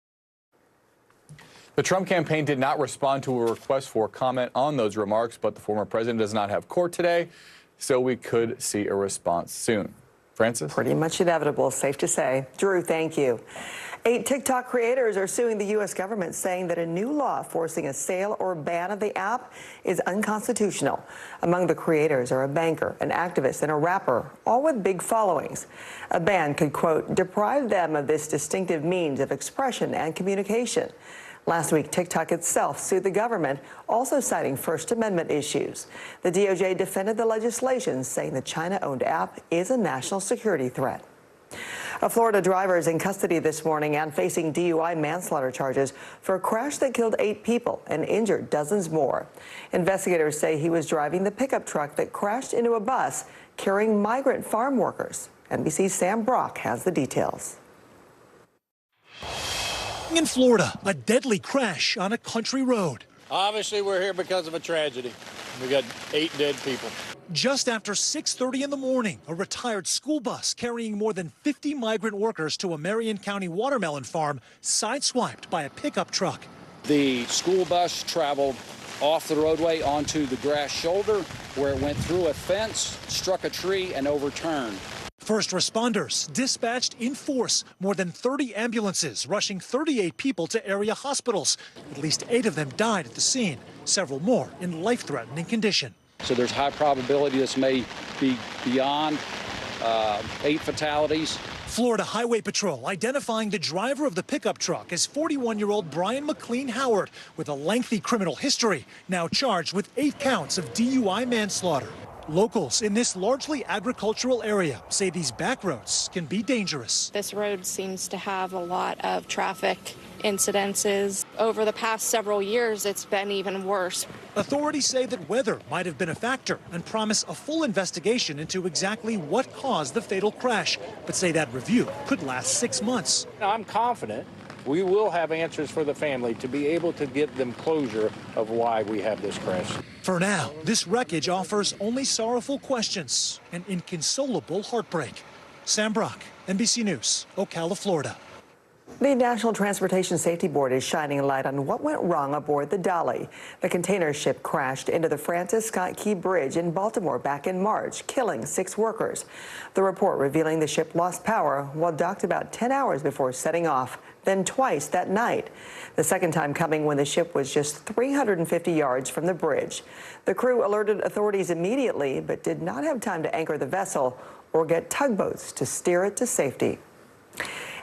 The Trump campaign did not respond to a request for comment on those remarks, but the former president does not have court today, so we could see a response soon. Francis? Pretty much inevitable, safe to say. Drew, thank you. 8 TikTok creators are suing the U.S. government, saying that a new law forcing a sale or ban of the app is unconstitutional. Among the creators are a banker, an activist, and a rapper, all with big followings. A ban could, quote, deprive them of this distinctive means of expression and communication. Last week, TikTok itself sued the government, also citing First Amendment issues. The DOJ defended the legislation, saying the China-owned app is a national security threat. A Florida driver is in custody this morning and facing DUI manslaughter charges for a crash that killed 8 people and injured dozens more. Investigators say he was driving the pickup truck that crashed into a bus carrying migrant farm workers. NBC's Sam Brock has the details. In Florida, a deadly crash on a country road. Obviously, we're here because of a tragedy. We got 8 dead people. Just after 6:30 in the morning, a retired school bus carrying more than 50 migrant workers to a Marion County watermelon farm sideswiped by a pickup truck. The school bus traveled off the roadway onto the grass shoulder, where it went through a fence, struck a tree, and overturned. First responders dispatched in force, more than 30 ambulances rushing 38 people to area hospitals. At least 8 of them died at the scene, several more in life-threatening condition. So there's high probability this may be beyond 8 fatalities. Florida Highway Patrol identifying the driver of the pickup truck as 41-year-old Brian McLean Howard with a lengthy criminal history, now charged with 8 counts of DUI manslaughter. Locals in this largely agricultural area say these back roads can be dangerous. This road seems to have a lot of traffic incidences. Over the past several years, it's been even worse. Authorities say that weather might have been a factor and promise a full investigation into exactly what caused the fatal crash, but say that review could last 6 months. I'm confident we will have answers for the family to be able to get them closure of why we have this crash. For now, this wreckage offers only sorrowful questions and inconsolable heartbreak. Sam Brock, NBC News, Ocala, Florida. The National Transportation Safety Board is shining a light on what went wrong aboard the Dolly. The container ship crashed into the Francis Scott Key Bridge in Baltimore back in March, killing 6 workers. The report revealing the ship lost power while docked about 10 hours before setting off, then twice that night. The second time coming when the ship was just 350 yards from the bridge. The crew alerted authorities immediately, but did not have time to anchor the vessel or get tugboats to steer it to safety.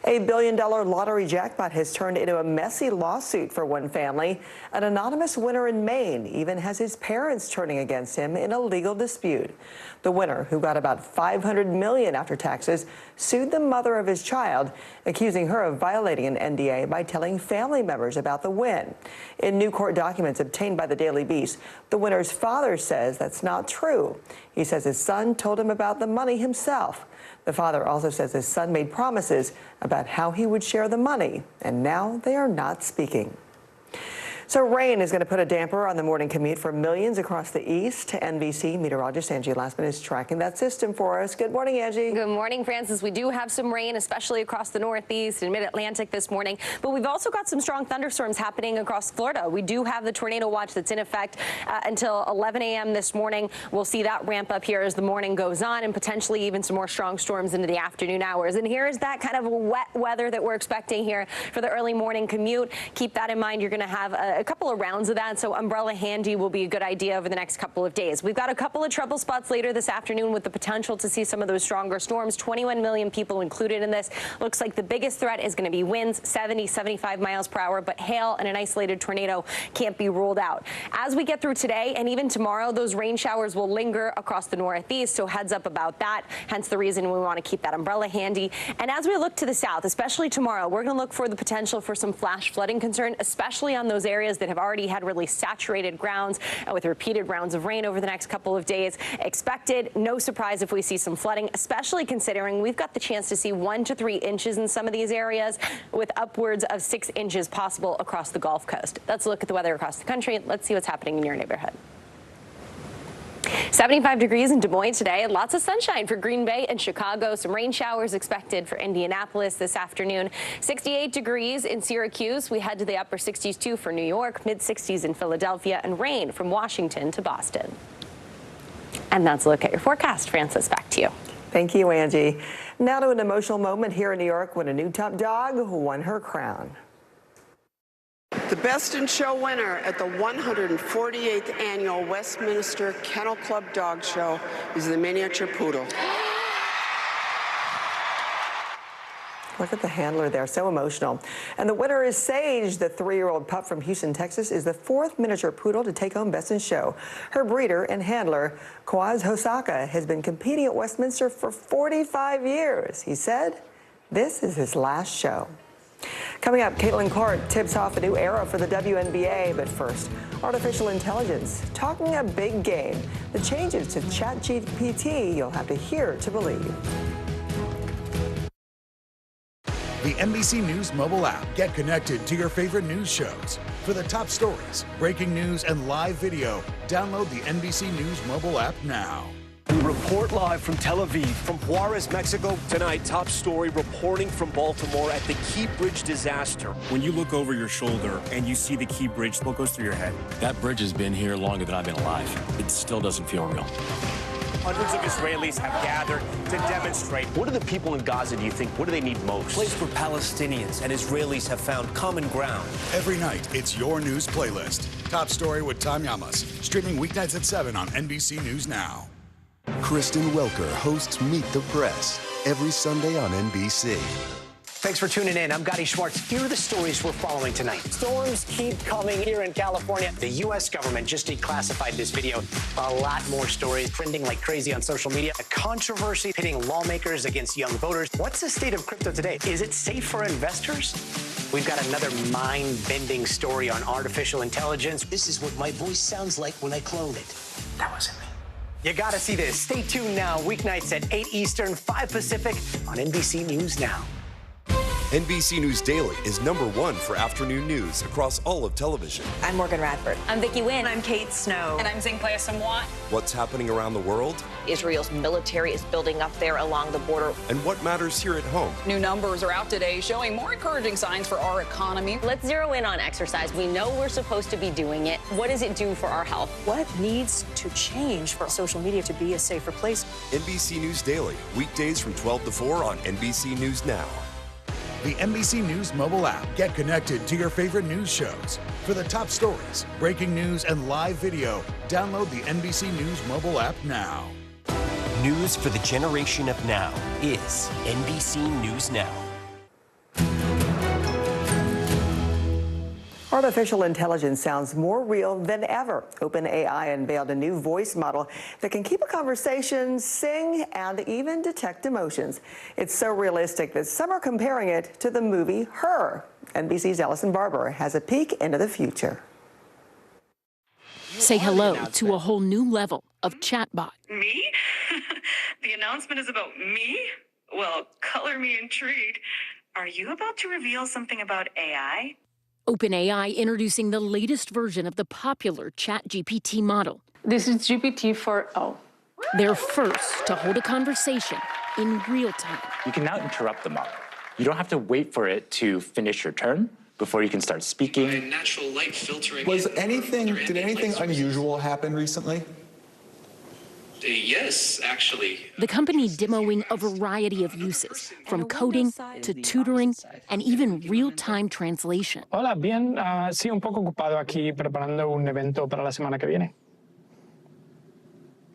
A billion-dollar lottery jackpot has turned into a messy lawsuit for one family. An anonymous winner in Maine even has his parents turning against him in a legal dispute. The winner, who got about $500 million after taxes, sued the mother of his child, accusing her of violating an NDA by telling family members about the win. In new court documents obtained by the Daily Beast, the winner's father says that's not true. He says his son told him about the money himself. The father also says his son made promises about how he would share the money, and now they are not speaking. So rain is going to put a damper on the morning commute for millions across the east. NBC meteorologist Angie Lastman is tracking that system for us. Good morning, Angie. Good morning, Francis. We do have some rain, especially across the Northeast and Mid-Atlantic this morning, but we've also got some strong thunderstorms happening across Florida. We do have the tornado watch that's in effect until 11 a.m. this morning. We'll see that ramp up here as the morning goes on, and potentially even some more strong storms into the afternoon hours. And here's that kind of wet weather that we're expecting here for the early morning commute. Keep that in mind. You're going to have a couple of rounds of that, so umbrella handy will be a good idea over the next couple of days. We've got a couple of trouble spots later this afternoon with the potential to see some of those stronger storms. 21 million people included in this. Looks like the biggest threat is going to be winds 70, 75 miles per hour, but hail and an isolated tornado can't be ruled out. As we get through today and even tomorrow, those rain showers will linger across the Northeast, so heads up about that. Hence the reason we want to keep that umbrella handy. And as we look to the south, especially tomorrow, we're going to look for the potential for some flash flooding concern, especially on those areas that have already had really saturated grounds with repeated rounds of rain over the next couple of days expected. No surprise if we see some flooding, especially considering we've got the chance to see 1 to 3 inches in some of these areas, with upwards of 6 inches possible across the Gulf Coast. Let's look at the weather across the country. Let's see what's happening in your neighborhood. 75 degrees in Des Moines today. Lots of sunshine for Green Bay and Chicago. Some rain showers expected for Indianapolis this afternoon. 68 degrees in Syracuse. We head to the upper 60s too for New York, mid 60s in Philadelphia, and rain from Washington to Boston. And that's a look at your forecast. Francis, back to you. Thank you, Angie. Now to an emotional moment here in New York when a new top dog won her crown. The Best in Show winner at the 148th Annual Westminster Kennel Club Dog Show is the miniature poodle. Look at the handler there, so emotional. And the winner is Sage. The 3-year-old pup from Houston, Texas, is the 4th miniature poodle to take home Best in Show. Her breeder and handler, Kwaz Hosaka, has been competing at Westminster for 45 years. He said this is his last show. Coming up, Caitlin Clark tips off a new era for the WNBA. But first, artificial intelligence talking a big game. The changes to ChatGPT you'll have to hear to believe. The NBC News mobile app. Get connected to your favorite news shows. For the top stories, breaking news, and live video, download the NBC News mobile app now. We report live from Tel Aviv, from Juarez, Mexico. Tonight, top story reporting from Baltimore at the Key Bridge disaster. When you look over your shoulder and you see the Key Bridge, what goes through your head? That bridge has been here longer than I've been alive. It still doesn't feel real. Hundreds of Israelis have gathered to demonstrate. What do the people in Gaza, do you think, what do they need most? A place where Palestinians and Israelis have found common ground. Every night, it's your news playlist. Top Story with Tom Yamas. Streaming weeknights at 7 on NBC News Now. Kristen Welker hosts Meet the Press every Sunday on NBC. Thanks for tuning in. I'm Gotti Schwartz. Here are the stories we're following tonight. Storms keep coming here in California. The U.S. government just declassified this video. A lot more stories trending like crazy on social media. A controversy pitting lawmakers against young voters. What's the state of crypto today? Is it safe for investors? We've got another mind-bending story on artificial intelligence. This is what my voice sounds like when I clone it. That wasn't me. You gotta see this. Stay tuned now. Weeknights at 8 Eastern, 5 Pacific on NBC News Now. NBC News Daily is #1 for afternoon news across all of television. I'm Morgan Radford. I'm Vicki Wynn. I'm Kate Snow. And I'm Zinklea Samwat. What's happening around the world? Israel's military is building up there along the border. And what matters here at home? New numbers are out today showing more encouraging signs for our economy. Let's zero in on exercise. We know we're supposed to be doing it. What does it do for our health? What needs to change for social media to be a safer place? NBC News Daily, weekdays from 12 to 4 on NBC News Now. The NBC News mobile app. Get connected to your favorite news shows. For the top stories, breaking news, and live video, download the NBC News mobile app now. News for the generation of now is NBC News Now. Artificial intelligence sounds more real than ever. OpenAI unveiled a new voice model that can keep a conversation, sing, and even detect emotions. It's so realistic that some are comparing it to the movie Her. NBC's Allison Barber has a peek into the future. Say hello to a whole new level of chatbot. Me? The announcement is about me? Well, color me intrigued. Are you about to reveal something about AI? OpenAI introducing the latest version of the popular ChatGPT model. This is GPT-4o. They're first to hold a conversation in real time. You can now interrupt the model. You don't have to wait for it to finish your turn before you can start speaking. Natural light filtering. Did anything unusual happen recently? Yes, actually. The company demoing a variety of uses, from coding to tutoring and even real-time translation. Hola, bien. Sí, un poco ocupado aquí preparando un evento para la semana que viene.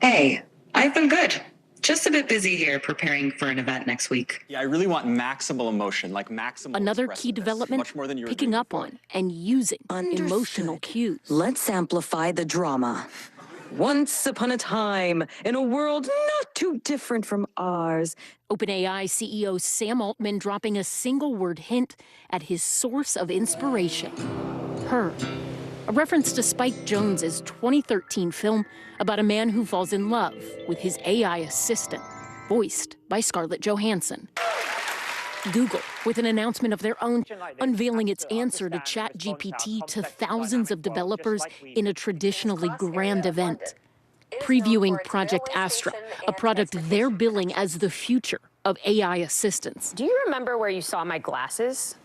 Hey, I've been good. Just a bit busy here preparing for an event next week. Yeah, I really want maximal emotion, like maximal Another key development, picking up on and using emotional cues. Let's amplify the drama. Once upon a time, in a world not too different from ours. OpenAI CEO Sam Altman dropping a single-word hint at his source of inspiration, Her. A reference to Spike Jonze's 2013 film about a man who falls in love with his AI assistant, voiced by Scarlett Johansson. Google, with an announcement of their own, unveiling its answer to ChatGPT to thousands of developers in a traditionally grand event. Previewing Project Astra, a product they're billing as the future of AI assistants. Do you remember where you saw my glasses?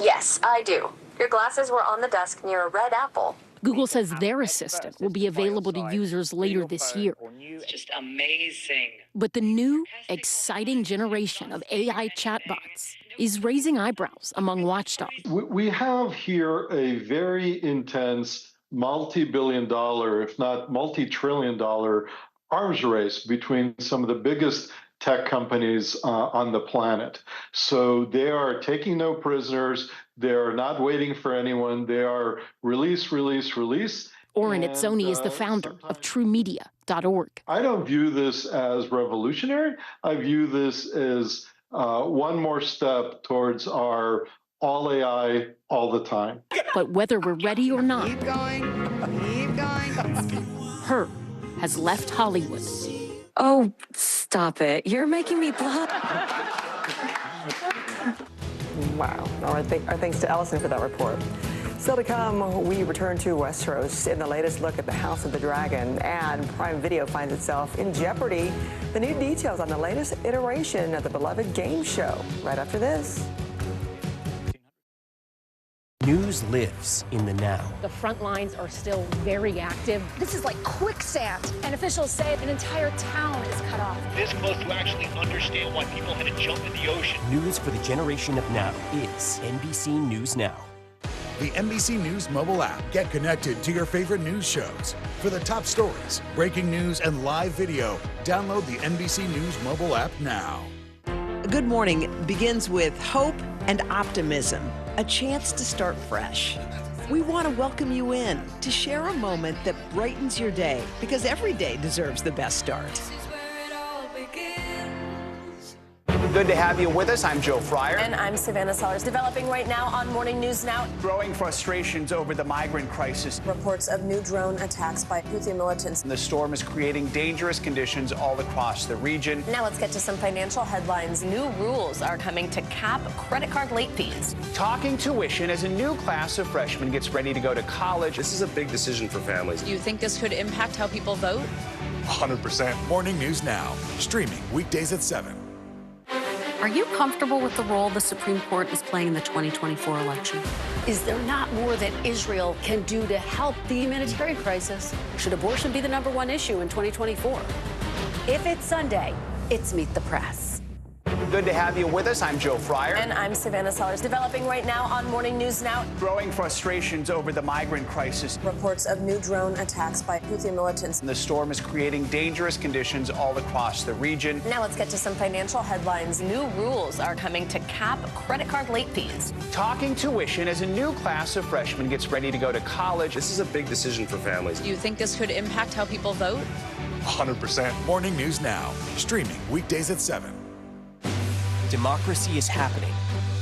Yes, I do. Your glasses were on the desk near a red apple. Google says their assistant will be available to users later this year. It's just amazing. But the new, exciting generation of AI chatbots is raising eyebrows among watchdogs. We have here a very intense multi-billion-dollar, if not multi-trillion-dollar arms race between some of the biggest tech companies on the planet. So they are taking no prisoners. They're not waiting for anyone. They are release. Oren Itzoni is the founder of TrueMedia.org. I don't view this as revolutionary. I view this as one more step towards our all AI all the time. But whether we're ready or not, Keep going. Her has left Hollywood. Oh, stop it. You're making me blush. Wow. Our thanks to Allison for that report. Still to come, we return to Westeros in the latest look at the House of the Dragon, and Prime Video finds itself in jeopardy. The new details on the latest iteration of the beloved game show right after this. News lives in the now. The front lines are still very active. This is like quicksand, and officials say an entire town is cut off. This close to actually understand why people had to jump in the ocean. News for the generation of now is NBC News Now. The NBC News mobile app. Get connected to your favorite news shows. For the top stories, breaking news, and live video, download the NBC News mobile app now. Good morning begins with hope and optimism, a chance to start fresh. We want to welcome you in to share a moment that brightens your day, because every day deserves the best start. Good to have you with us. I'm Joe Fryer. And I'm Savannah Sellers. Developing right now on Morning News Now. Growing frustrations over the migrant crisis. Reports of new drone attacks by Houthi militants. The storm is creating dangerous conditions all across the region. Now let's get to some financial headlines. New rules are coming to cap credit card late fees. Talking tuition as a new class of freshmen gets ready to go to college. This is a big decision for families. Do you think this could impact how people vote? 100%. Morning News Now, streaming weekdays at 7. Are you comfortable with the role the Supreme Court is playing in the 2024 election? Is there not more that Israel can do to help the humanitarian crisis? Should abortion be the #1 issue in 2024? If it's Sunday, it's Meet the Press. good to have you with us. I'm Joe Fryer. And I'm Savannah Sellers. Developing right now on Morning News Now. Growing frustrations over the migrant crisis. Reports of new drone attacks by Houthi militants. The storm is creating dangerous conditions all across the region. Now let's get to some financial headlines. New rules are coming to cap credit card late fees. Talking tuition as a new class of freshmen gets ready to go to college. This is a big decision for families. Do you think this could impact how people vote? 100%. Morning News Now, streaming weekdays at 7. Democracy is happening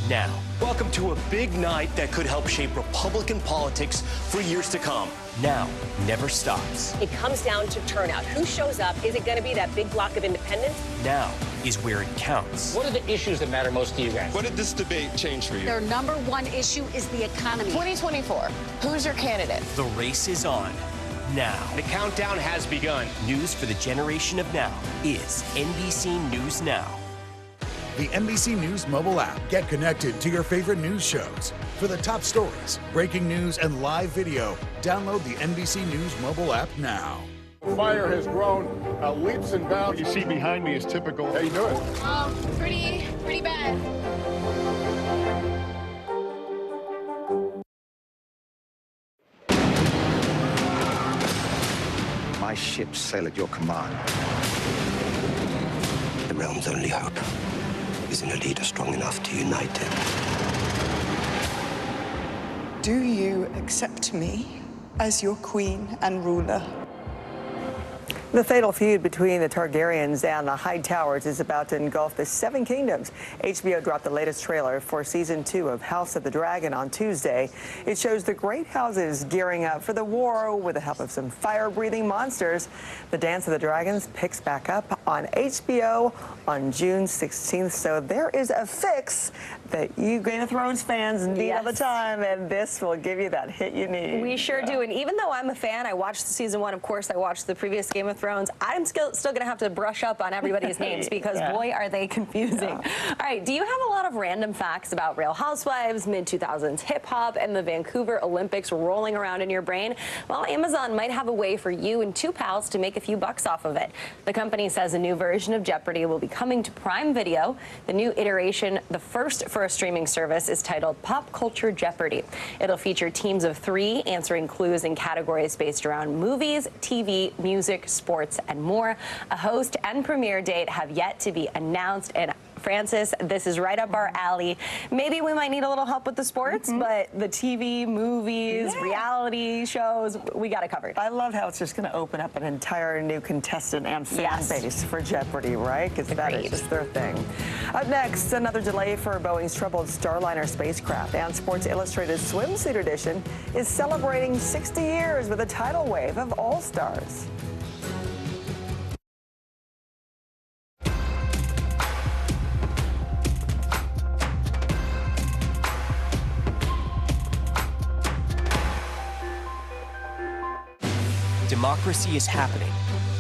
now. Welcome to a big night that could help shape Republican politics for years to come. Now never stops. It comes down to turnout. Who shows up? Is it going to be that big block of independents? Now is where it counts. What are the issues that matter most to you guys? What did this debate change for you? Their number one issue is the economy. 2024. Who's your candidate? The race is on now. The countdown has begun. News for the generation of now is NBC News Now. The NBC News mobile app. Get connected to your favorite news shows. For the top stories, breaking news, and live video, download the NBC News mobile app now. Fire has grown leaps and bounds. What you see behind me is typical. How you doing? Pretty bad. My ships sail at your command. The realm's only hope is in a leader strong enough to unite it. Do you accept me as your queen and ruler? The fatal feud between the Targaryens and the High Towers is about to engulf the Seven Kingdoms. HBO dropped the latest trailer for Season 2 of House of the Dragon on Tuesday. It shows the great houses gearing up for the war with the help of some fire-breathing monsters. The Dance of the Dragons picks back up on HBO on June 16th, so there is a fix that you Game of Thrones fans need all the time, and this will give you that hit you need. We sure do, and even though I'm a fan, I watched Season 1, of course, I watched the previous Game of Thrones, I'm still going to have to brush up on everybody's names because, boy, are they confusing. All right, do you have a lot of random facts about Real Housewives, mid-2000s hip-hop, and the Vancouver Olympics rolling around in your brain? Well, Amazon might have a way for you and two pals to make a few bucks off of it. The company says a new version of Jeopardy will be coming to Prime Video. The new iteration, the first for a streaming service, is titled Pop Culture Jeopardy. It'll feature teams of 3 answering clues in categories based around movies, TV, music, sports, and more. A host and premiere date have yet to be announced, and Francis, this is right up our alley. Maybe we might need a little help with the sports, but the TV, movies, reality shows, we got it covered. I love how it's just going to open up an entire new contestant and fan base for Jeopardy, right? Because that is just their thing. Up next, another delay for Boeing's troubled Starliner spacecraft, and Sports Illustrated's swimsuit edition is celebrating 60 years with a tidal wave of all-stars. Democracy is happening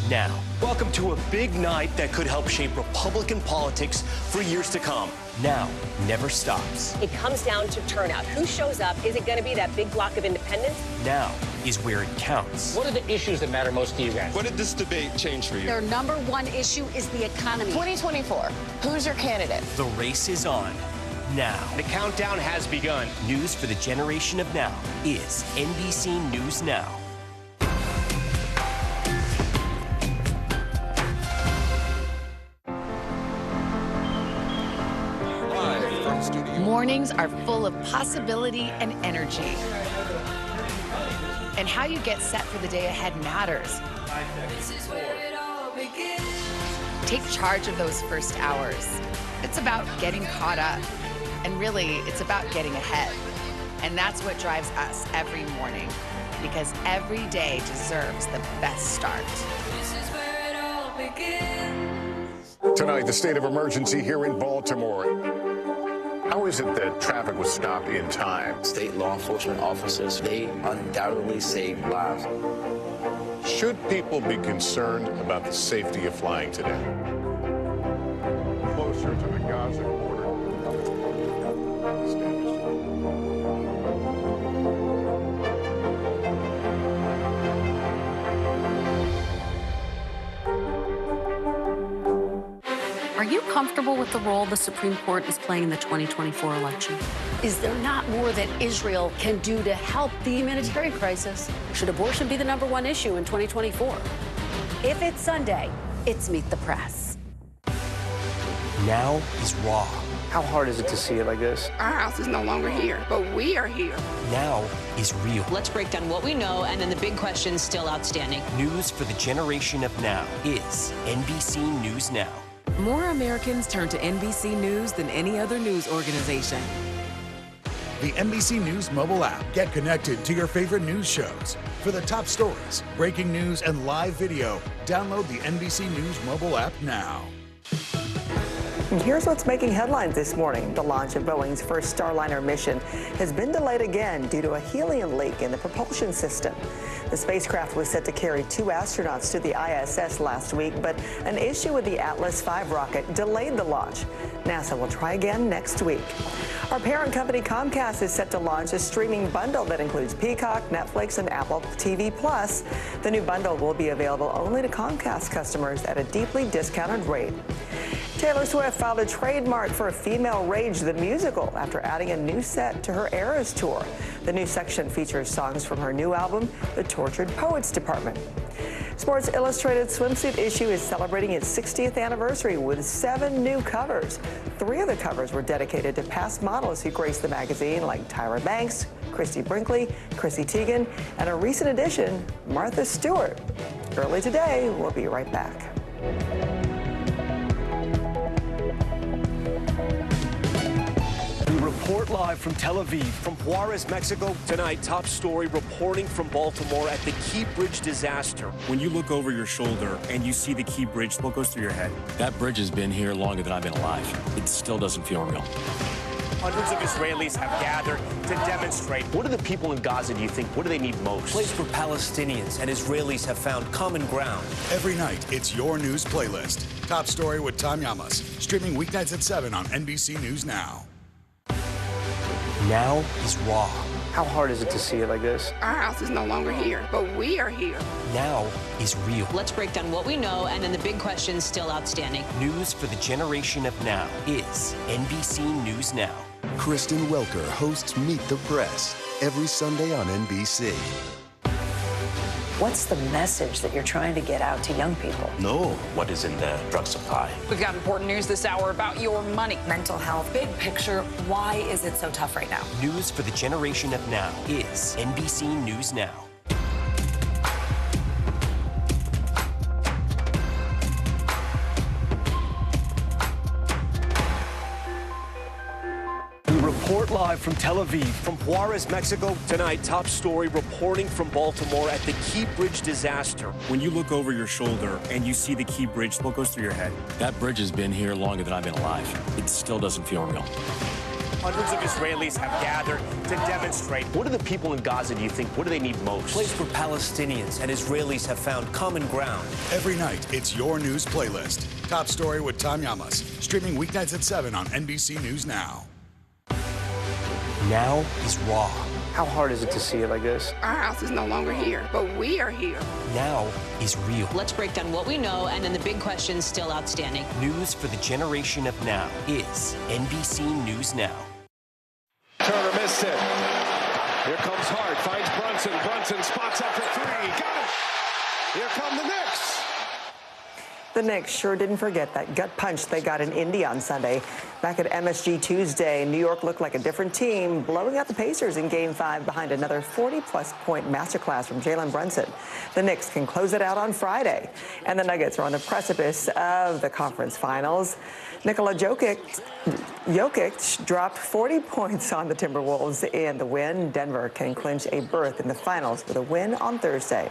now. Welcome to a big night that could help shape Republican politics for years to come. Now never stops. It comes down to turnout. Who shows up? Is it going to be that big block of independents? Now is where it counts. What are the issues that matter most to you guys? What did this debate change for you? Their number one issue is the economy. 2024. Who's your candidate? The race is on now. The countdown has begun. News for the generation of now is NBC News Now. Mornings are full of possibility and energy. And how you get set for the day ahead matters. Take charge of those first hours. It's about getting caught up. And really, it's about getting ahead. And that's what drives us every morning. Because every day deserves the best start. Tonight, the state of emergency here in Baltimore. How is it that traffic was stopped in time? State law enforcement officers, they undoubtedly saved lives. Should people be concerned about the safety of flying today? Closer to the Gaza border. Are you comfortable with the role the Supreme Court is playing in the 2024 election? Is there not more that Israel can do to help the humanitarian crisis? Should abortion be the #1 issue in 2024? If it's Sunday, it's Meet the Press. Now is raw. How hard is it to see it like this? Our house is no longer here, but we are here. Now is real. Let's break down what we know and then the big questions still outstanding. News for the generation of now is NBC News Now. More Americans turn to NBC News than any other news organization. The NBC News mobile app. Get connected to your favorite news shows. For the top stories, breaking news, and live video, download the NBC News mobile app now. And here's what's making headlines this morning. The launch of Boeing's first Starliner mission has been delayed again due to a helium leak in the propulsion system. The spacecraft was set to carry 2 astronauts to the ISS last week, but an issue with the Atlas V rocket delayed the launch. NASA will try again next week. Our parent company Comcast is set to launch a streaming bundle that includes Peacock, Netflix, and Apple TV+. The new bundle will be available only to Comcast customers at a deeply discounted rate. Taylor Swift filed a trademark for Female Rage the musical after adding a new set to her Eras tour. The new section features songs from her new album, The Tortured Poets Department. Sports Illustrated swimsuit issue is celebrating its 60th anniversary with 7 new covers. 3 of the covers were dedicated to past models who graced the magazine, like Tyra Banks, Christy Brinkley, Chrissy Teigen, and a recent addition, Martha Stewart. Early today, we'll be right back. Report live from Tel Aviv, from Juarez, Mexico. Tonight, top story reporting from Baltimore at the Key Bridge disaster. When you look over your shoulder and you see the Key Bridge, what goes through your head? That bridge has been here longer than I've been alive. It still doesn't feel real. Hundreds of Israelis have gathered to demonstrate. What do the people in Gaza, do you think, what do they need most? A place where Palestinians and Israelis have found common ground. Every night, it's your news playlist. Top Story with Tom Yamas. Streaming weeknights at 7 on NBC News Now. Now is raw. How hard is it to see it like this? Our house is no longer here, but we are here. Now is real. Let's break down what we know and then the big questions still outstanding. News for the generation of now is NBC News Now. Kristen Welker hosts Meet the Press every Sunday on NBC. What's the message that you're trying to get out to young people? Know what is in the drug supply. We've got important news this hour about your money. Mental health, big picture, why is it so tough right now? News for the generation of now is NBC News Now. Report live from Tel Aviv, from Juarez, Mexico. Tonight, top story reporting from Baltimore at the Key Bridge disaster. When you look over your shoulder and you see the Key Bridge, what goes through your head? That bridge has been here longer than I've been alive. It still doesn't feel real. Hundreds of Israelis have gathered to demonstrate. What do the people in Gaza, do you think, what do they need most? A place where Palestinians and Israelis have found common ground. Every night, it's your news playlist. Top Story with Tom Yamas. Streaming weeknights at 7 on NBC News Now. Now is raw. How hard is it to see it like this? Our house is no longer here, but we are here. Now is real. Let's break down what we know and then the big questions still outstanding. News for the generation of now is NBC News Now. Turner missed it. Here comes Hart, finds Brunson. Brunson spots up for 3. Got it. Here come the Knicks. The Knicks sure didn't forget that gut punch they got in Indy on Sunday. Back at MSG Tuesday, New York looked like a different team, blowing out the Pacers in Game 5 behind another 40-plus point masterclass from Jalen Brunson. The Knicks can close it out on Friday, and the Nuggets are on the precipice of the conference finals. Nikola Jokic dropped 40 points on the Timberwolves in the win. Denver can clinch a berth in the finals with a win on Thursday.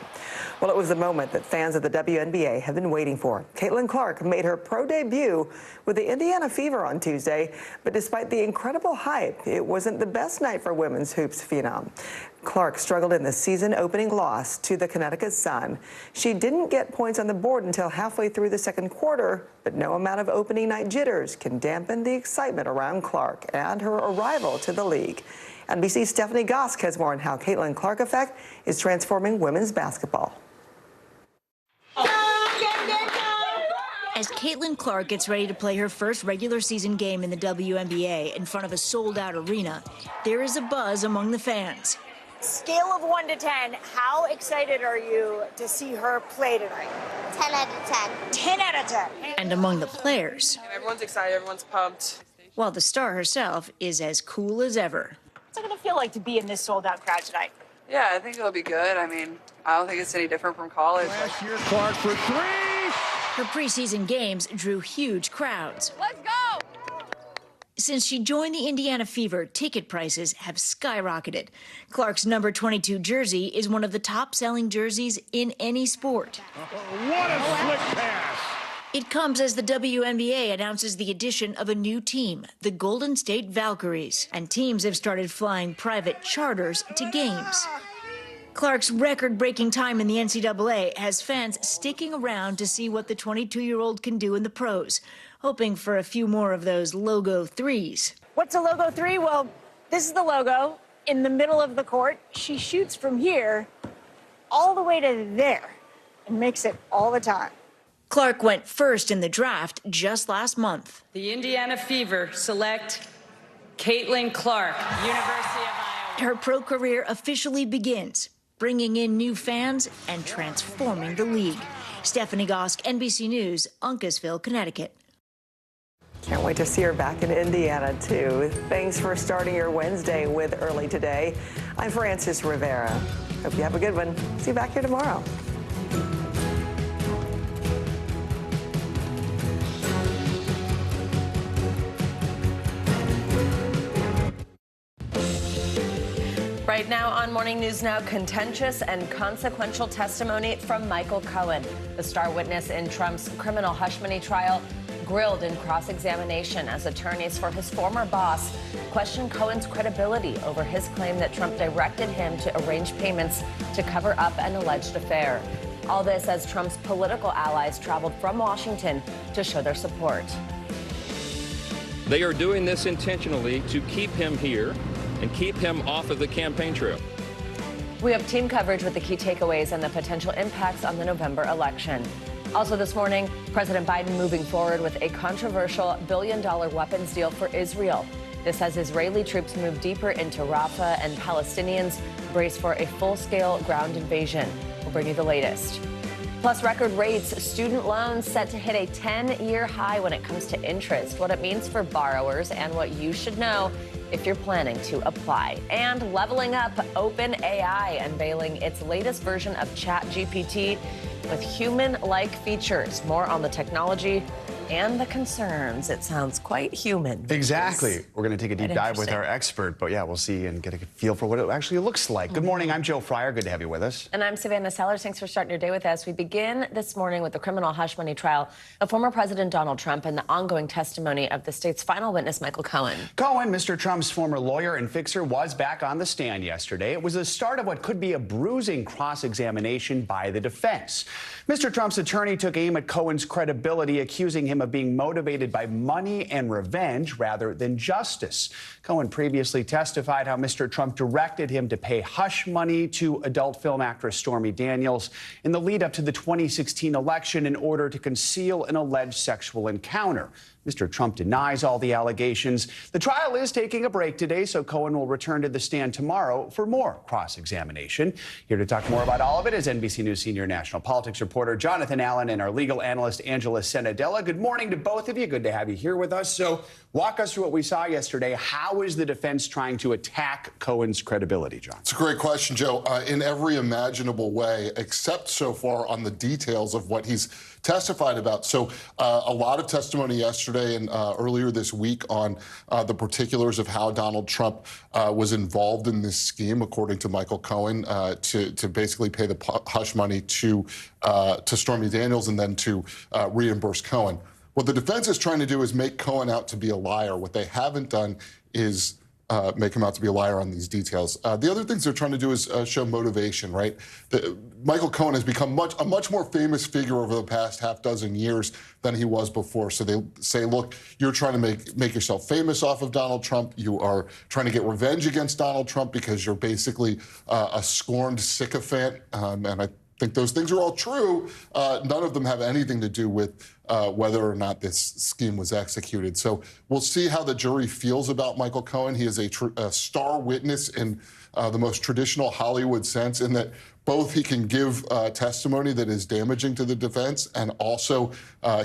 Well, it was the moment that fans of the WNBA have been waiting for. Caitlin Clark made her pro debut with the Indiana Fever on Tuesday, but despite the incredible hype, it wasn't the best night for women's hoops phenom. Clark struggled in the season-opening loss to the Connecticut Sun. She didn't get points on the board until halfway through the second quarter, but no amount of opening night jitters can dampen the excitement around Clark and her arrival to the league. NBC's Stephanie Gosk has more on how Caitlin Clark effect is transforming women's basketball. As Caitlin Clark gets ready to play her first regular season game in the WNBA in front of a sold-out arena, there is a buzz among the fans. Scale of 1 to 10, how excited are you to see her play tonight? 10 out of 10. 10 out of 10. And among the players, everyone's excited, everyone's pumped. While the star herself is as cool as ever. What's it going to feel like to be in this sold-out crowd tonight? Yeah, I think it'll be good. I mean, I don't think it's any different from college. Last year, Clark for 3. Her preseason games drew huge crowds. Let's go! Since she joined the Indiana Fever, ticket prices have skyrocketed. Clark's number 22 jersey is one of the top-selling jerseys in any sport. What a slick pass! It comes as the WNBA announces the addition of a new team, the Golden State Valkyries, and teams have started flying private charters to games. Clark's record-breaking time in the NCAA has fans sticking around to see what the 22-year-old can do in the pros, hoping for a few more of those logo threes. What's a logo 3? Well, this is the logo in the middle of the court. She shoots from here all the way to there and makes it all the time. Clark went first in the draft just last month. The Indiana Fever select Caitlin Clark, University of Iowa. Her pro career officially begins, bringing in new fans and transforming the league. Stephanie Gosk, NBC News, Uncasville, Connecticut. Can't wait to see her back in Indiana, too. Thanks for starting your Wednesday with Early Today. I'm Frances Rivera. Hope you have a good one. See you back here tomorrow. Right now on Morning News Now, contentious and consequential testimony from Michael Cohen, the star witness in Trump's criminal hush money trial, grilled in cross-examination as attorneys for his former boss questioned Cohen's credibility over his claim that Trump directed him to arrange payments to cover up an alleged affair. All this as Trump's political allies traveled from Washington to show their support. They are doing this intentionally to keep him here and keep him off of the campaign trail. We have team coverage with the key takeaways and the potential impacts on the November election. Also this morning, President Biden moving forward with a controversial billion-dollar weapons deal for Israel. This as Israeli troops move deeper into Rafah and Palestinians brace for a full-scale ground invasion. We'll bring you the latest. Plus, record rates, student loans set to hit a 10-year high when it comes to interest, what it means for borrowers, and what you should know if you're planning to apply. And leveling up, OpenAI unveiling its latest version of ChatGPT with human-like features. More on the technology and the concerns. It sounds quite human. Exactly. We're going to take a deep dive with our expert, but yeah, we'll see and get a feel for what it actually looks like. Good morning. I'm Joe Fryer. Good to have you with us. And I'm Savannah Sellers. Thanks for starting your day with us. We begin this morning with the criminal hush money trial of former President Donald Trump and the ongoing testimony of the state's final witness, Michael Cohen. Cohen, Mr. Trump's former lawyer and fixer, was back on the stand yesterday. It was the start of what could be a bruising cross-examination by the defense. Mr. Trump's attorney took aim at Cohen's credibility, accusing him of being motivated by money and revenge rather than justice. Cohen previously testified how Mr. Trump directed him to pay hush money to adult film actress Stormy Daniels in the lead up to the 2016 election in order to conceal an alleged sexual encounter. Mr. Trump denies all the allegations. The trial is taking a break today, so Cohen will return to the stand tomorrow for more cross-examination. Here to talk more about all of it is NBC News senior national politics reporter Jonathan Allen and our legal analyst Angela Senadella. Good morning to both of you. Good to have you here with us. So walk us through what we saw yesterday. How is the defense trying to attack Cohen's credibility, John? It's a great question, Joe. In every imaginable way, except so far on the details of what he's testified about. So a lot of testimony yesterday and earlier this week on the particulars of how Donald Trump was involved in this scheme, according to Michael Cohen, to basically pay the hush money to Stormy Daniels and then to reimburse Cohen. What the defense is trying to do is make Cohen out to be a liar. What they haven't done is make him out to be a liar on these details. The other things they're trying to do is show motivation, right? Michael Cohen has become a much more famous figure over the past half dozen years than he was before. So they say, look, you're trying to make yourself famous off of Donald Trump. You are trying to get revenge against Donald Trump because you're basically a scorned sycophant. And I think those things are all true. None of them have anything to do with whether or not this scheme was executed. So we'll see how the jury feels about Michael Cohen. He is a star witness in the most traditional Hollywood sense, in that both he can give testimony that is damaging to the defense, and also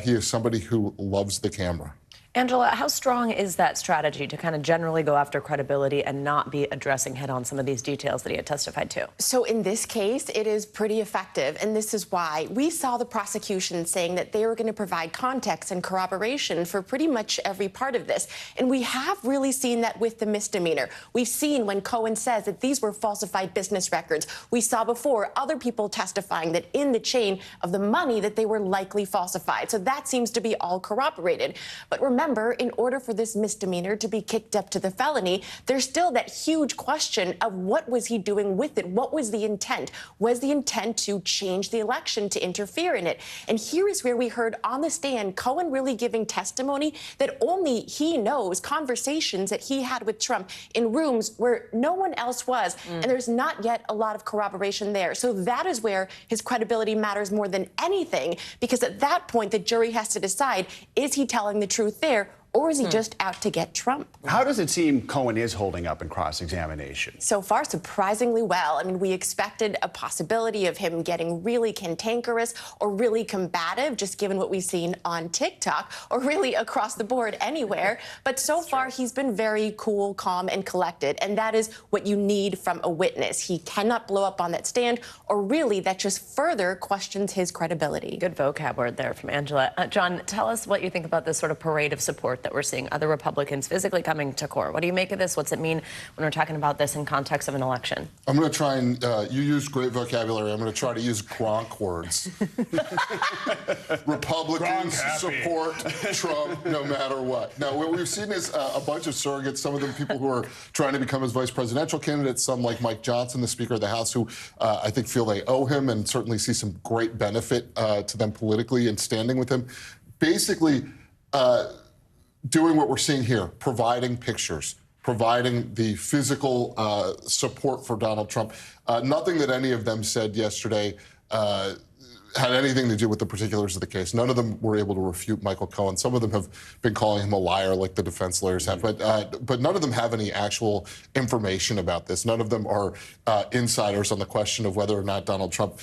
he is somebody who loves the camera. Angela, how strong is that strategy to kind of generally go after credibility and not be addressing head-on some of these details that he had testified to? So in this case, it is pretty effective, and this is why we saw the prosecution saying that they were going to provide context and corroboration for pretty much every part of this. And we have really seen that with the misdemeanor. We've seen when Cohen says that these were falsified business records. We saw before other people testifying that in the chain of the money that they were likely falsified. So that seems to be all corroborated. But remember, in order for this misdemeanor to be kicked up to the felony, there's still that huge question of what was he doing with it? What was the intent? Was the intent to change the election, to interfere in it? And here is where we heard on the stand Cohen really giving testimony that only he knows, conversations that he had with Trump in rooms where no one else was. And there's not yet a lot of corroboration there. So that is where his credibility matters more than anything, because at that point, the jury has to decide, is he telling the truth there? Or is he just out to get Trump? How does it seem Cohen is holding up in cross-examination? So far, surprisingly well. I mean, we expected a possibility of him getting really cantankerous or really combative, just given what we've seen on TikTok, or really across the board anywhere. But so far, he's been very cool, calm, and collected. And that is what you need from a witness. He cannot blow up on that stand, or really that just further questions his credibility. Good vocab word there from Angela. John, tell us what you think about this sort of parade of support that we're seeing, other Republicans physically coming to court. What do you make of this? What's it mean when we're talking about this in context of an election? I'm going to try and, you use great vocabulary, I'm going to try to use Gronk words. Republicans support Trump no matter what. Now, what we've seen is a bunch of surrogates, some of them people who are trying to become his vice presidential candidates, some like Mike Johnson, the Speaker of the House, who I think feel they owe him and certainly see some great benefit to them politically and standing with him. Basically, doing what we're seeing here, providing pictures, providing the physical support for Donald Trump. Nothing that any of them said yesterday had anything to do with the particulars of the case. None of them were able to refute Michael Cohen. Some of them have been calling him a liar, like the defense lawyers have, but none of them have any actual information about this. None of them are insiders on the question of whether or not Donald Trump,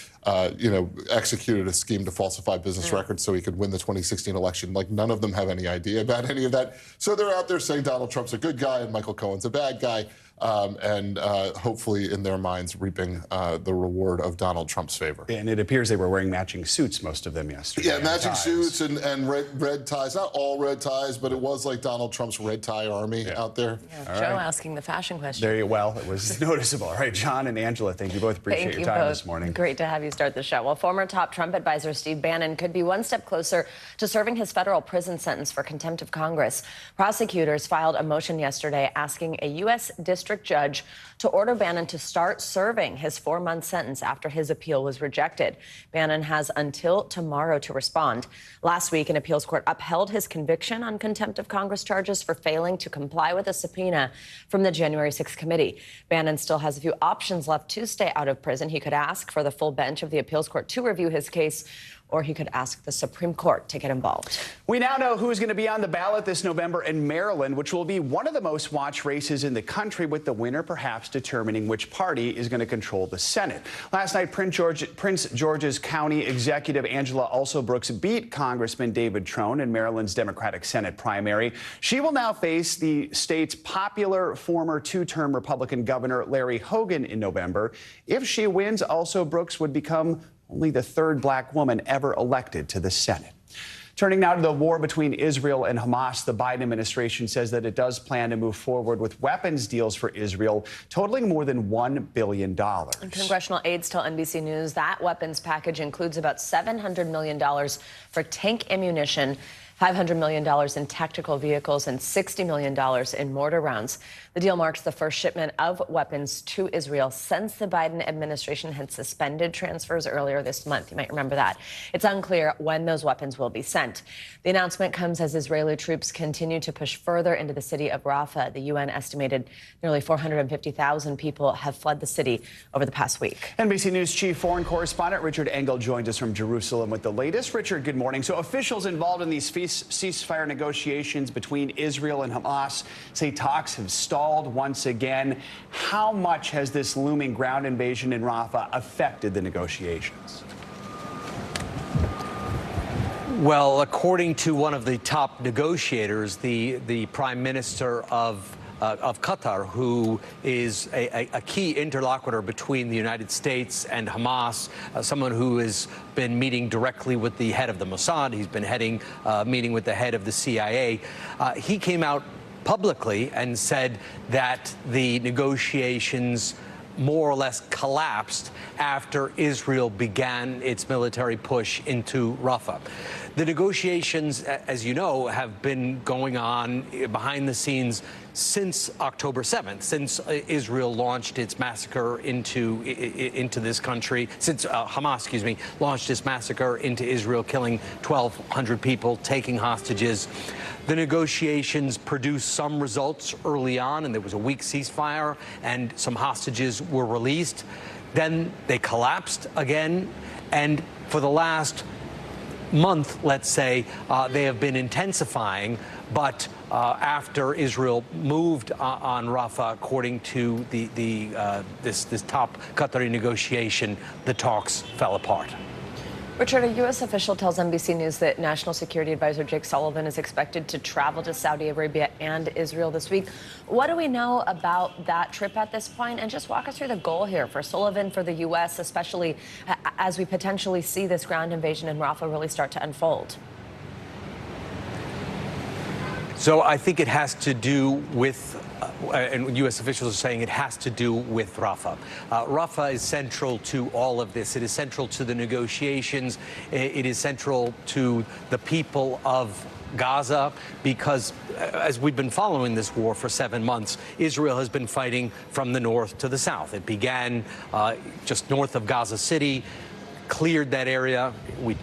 executed a scheme to falsify business records so he could win the 2016 election. Like, none of them have any idea about any of that. So they're out there saying Donald Trump's a good guy and Michael Cohen's a bad guy. And hopefully in their minds reaping the reward of Donald Trump's favor. And it appears they were wearing matching suits, most of them, yesterday. Yeah, matching suits and red ties. Not all red ties, but it was like Donald Trump's red tie army out there. Yeah, Joe asking the fashion question. There you well, it was noticeable. All right, John and Angela, thank you both. Appreciate your time this morning. Great to have you start the show. Well, former top Trump advisor Steve Bannon could be one step closer to serving his federal prison sentence for contempt of Congress. Prosecutors filed a motion yesterday asking a U.S. district judge to order Bannon to start serving his 4-month sentence after his appeal was rejected. Bannon has until tomorrow to respond. Last week, an appeals court upheld his conviction on contempt of Congress charges for failing to comply with a subpoena from the January 6th committee. Bannon still has a few options left to stay out of prison. He could ask for the full bench of the appeals court to review his case, or he could ask the Supreme Court to get involved. We now know who's going to be on the ballot this November in Maryland, which will be one of the most watched races in the country, with the winner perhaps determining which party is going to control the Senate. Last night, Prince George's County Executive Angela Alsobrooks beat Congressman David Trone in Maryland's Democratic Senate primary. She will now face the state's popular former 2-term Republican Governor Larry Hogan in November. If she wins, Alsobrooks would become only the 3rd black woman ever elected to the Senate. Turning now to the war between Israel and Hamas, the Biden administration says that it does plan to move forward with weapons deals for Israel, totaling more than $1 billion. And congressional aides tell NBC News that weapons package includes about $700 million for tank ammunition, $500 million in tactical vehicles and $60 million in mortar rounds. The deal marks the first shipment of weapons to Israel since the Biden administration had suspended transfers earlier this month. You might remember that. It's unclear when those weapons will be sent. The announcement comes as Israeli troops continue to push further into the city of Rafah. The UN estimated nearly 450,000 people have fled the city over the past week. NBC News chief foreign correspondent Richard Engel joins us from Jerusalem with the latest. Richard, good morning. So officials involved in these ceasefire negotiations between Israel and Hamas say talks have stalled once again. How much has this looming ground invasion in Rafah affected the negotiations? Well, according to one of the top negotiators, the prime minister of Qatar, who is a key interlocutor between the United States and Hamas, someone who has been meeting directly with the head of the Mossad. He's been meeting with the head of the CIA. He came out publicly and said that the negotiations more or less collapsed after Israel began its military push into Rafah. The negotiations, as you know, have been going on behind the scenes since October 7th, since Israel launched its massacre into this country, since Hamas, launched its massacre into Israel, killing 1,200 people, taking hostages. The negotiations produced some results early on, and there was a weak ceasefire, and some hostages were released. Then they collapsed again, and for the last month, let's say, they have been intensifying. But after Israel moved on Rafah, according to this top Qatari negotiation, the talks fell apart. Richard, a U.S. official tells NBC News that National Security Advisor Jake Sullivan is expected to travel to Saudi Arabia and Israel this week. What do we know about that trip at this point? And just walk us through the goal here for Sullivan, for the U.S., especially as we potentially see this ground invasion in Rafah really start to unfold. So I think it has to do with, and U.S. officials are saying it has to do with Rafah. Rafah is central to all of this. It is central to the negotiations. It is central to the people of Gaza, because as we've been following this war for 7 months, Israel has been fighting from the north to the south. It began just north of Gaza City, cleared that area.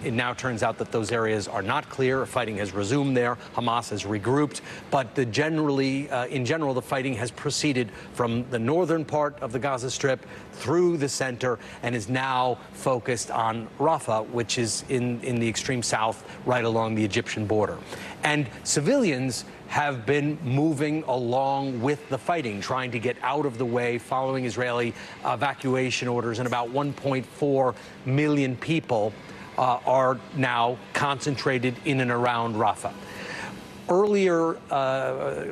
It now turns out that those areas are not clear. Fighting has resumed there. Hamas has regrouped. But in general, the fighting has proceeded from the northern part of the Gaza Strip through the center and is now focused on Rafah, which is in the extreme south, right along the Egyptian border. And civilians have been moving along with the fighting, trying to get out of the way following Israeli evacuation orders, and about 1.4 million people are now concentrated in and around Rafah. Earlier,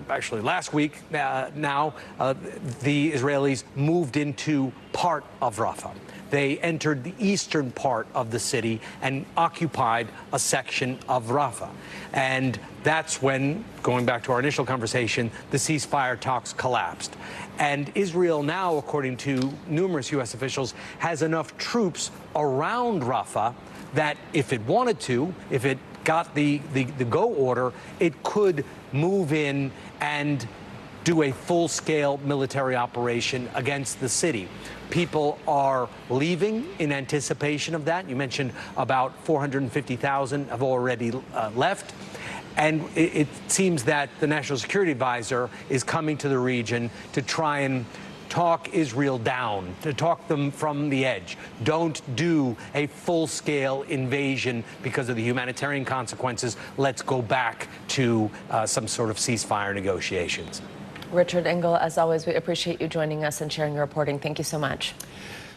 actually last week now, the Israelis moved into part of Rafah. They entered the eastern part of the city and occupied a section of Rafah. And that's when, going back to our initial conversation, the ceasefire talks collapsed. And Israel now, according to numerous U.S. officials, has enough troops around Rafah that if it wanted to, if it got the go order, it could move in and do a full-scale military operation against the city. People are leaving in anticipation of that. You mentioned about 450,000 have already left. And it seems that the National Security Advisor is coming to the region to try and talk Israel down, to talk them from the edge. Don't do a full-scale invasion because of the humanitarian consequences. Let's go back to some sort of ceasefire negotiations. Richard Engel, as always, we appreciate you joining us and sharing your reporting. Thank you so much.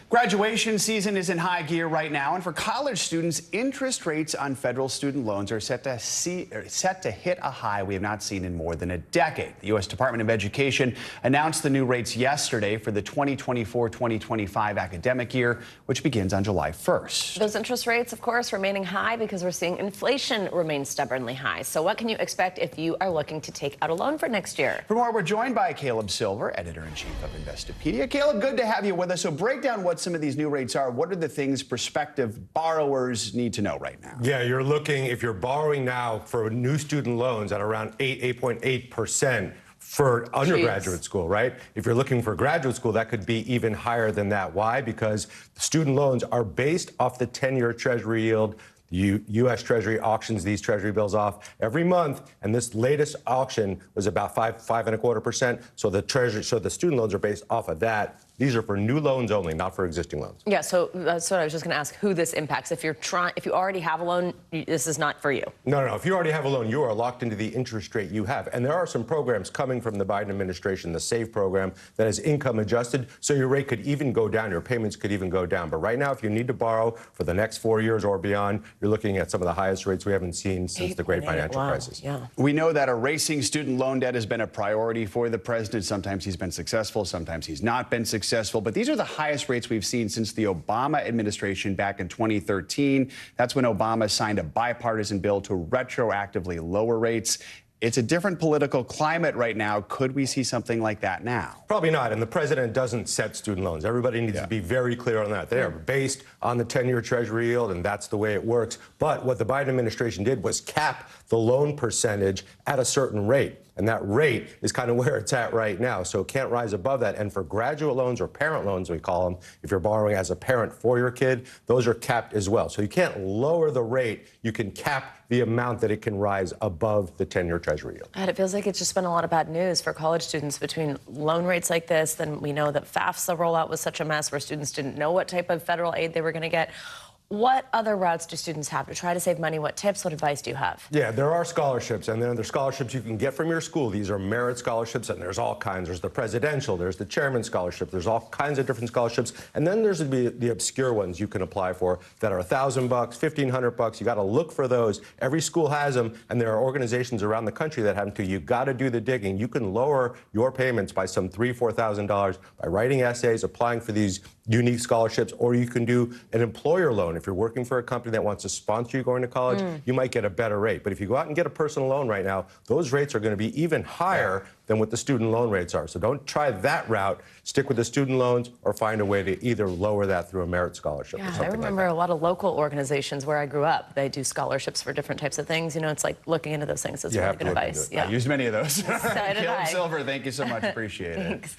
Graduation season is in high gear right now, and for college students, interest rates on federal student loans are set to hit a high we have not seen in more than a decade. The U.S. Department of Education announced the new rates yesterday for the 2024-2025 academic year, which begins on July 1st. Those interest rates, of course, remaining high because we're seeing inflation remain stubbornly high. So what can you expect if you are looking to take out a loan for next year? For more, we're joined by Caleb Silver, editor-in-chief of Investopedia. Caleb, good to have you with us. So break down what's what some of these new rates are. What are the things prospective borrowers need to know right now? Yeah, you're looking, if you're borrowing now for new student loans at around 8.8% for undergraduate school, right? If you're looking for graduate school, that could be even higher than that. Why? Because student loans are based off the 10-year Treasury yield. U.S. Treasury auctions these Treasury bills off every month, and this latest auction was about 5.25%. So the student loans are based off of that. These are for new loans only, not for existing loans. Yeah, so that's what I was just going to ask, who this impacts. If you already have a loan, this is not for you. No. If you already have a loan, you are locked into the interest rate you have. And there are some programs coming from the Biden administration, the SAVE program, that is income adjusted, so your rate could even go down, your payments could even go down. But right now, if you need to borrow for the next 4 years or beyond, you're looking at some of the highest rates we haven't seen since the great financial crisis. Yeah. We know that erasing student loan debt has been a priority for the president. Sometimes he's been successful, sometimes he's not been successful. But these are the highest rates we've seen since the Obama administration back in 2013. That's when Obama signed a bipartisan bill to retroactively lower rates. It's a different political climate right now. Could we see something like that now? Probably not. And the president doesn't set student loans. Everybody needs to be very clear on that. They are based on the 10-year Treasury yield, and that's the way it works. But what the Biden administration did was cap the loan percentage at a certain rate. And that rate is kind of where it's at right now. So it can't rise above that. And for graduate loans, or parent loans, we call them, if you're borrowing as a parent for your kid, those are capped as well. So you can't lower the rate. You can cap the amount that it can rise above the 10-year Treasury yield. God, it feels like it's just been a lot of bad news for college students between loan rates like this. Then we know that FAFSA rollout was such a mess where students didn't know what type of federal aid they were going to get. What other routes do students have to try to save money? What tips, what advice do you have? Yeah, there are scholarships, and then there's scholarships you can get from your school. These are merit scholarships, and there's all kinds. There's the presidential, there's the chairman scholarship, there's all kinds of different scholarships. And then there's the obscure ones you can apply for that are $1,000, $1,500. You got to look for those. Every school has them, and there are organizations around the country that have them too. You got to do the digging. You can lower your payments by some $3,000, $4,000 by writing essays, applying for these unique scholarships, or you can do an employer loan. If you're working for a company that wants to sponsor you going to college, you might get a better rate. But if you go out and get a personal loan right now, those rates are going to be even higher than what the student loan rates are. So don't try that route. Stick with the student loans or find a way to either lower that through a merit scholarship or something I remember like a lot of local organizations where I grew up. They do scholarships for different types of things. You know, it's like looking into those things. It's really good advice. I used many of those. So did Caleb I. Silver, thank you so much. Appreciate it. Thanks.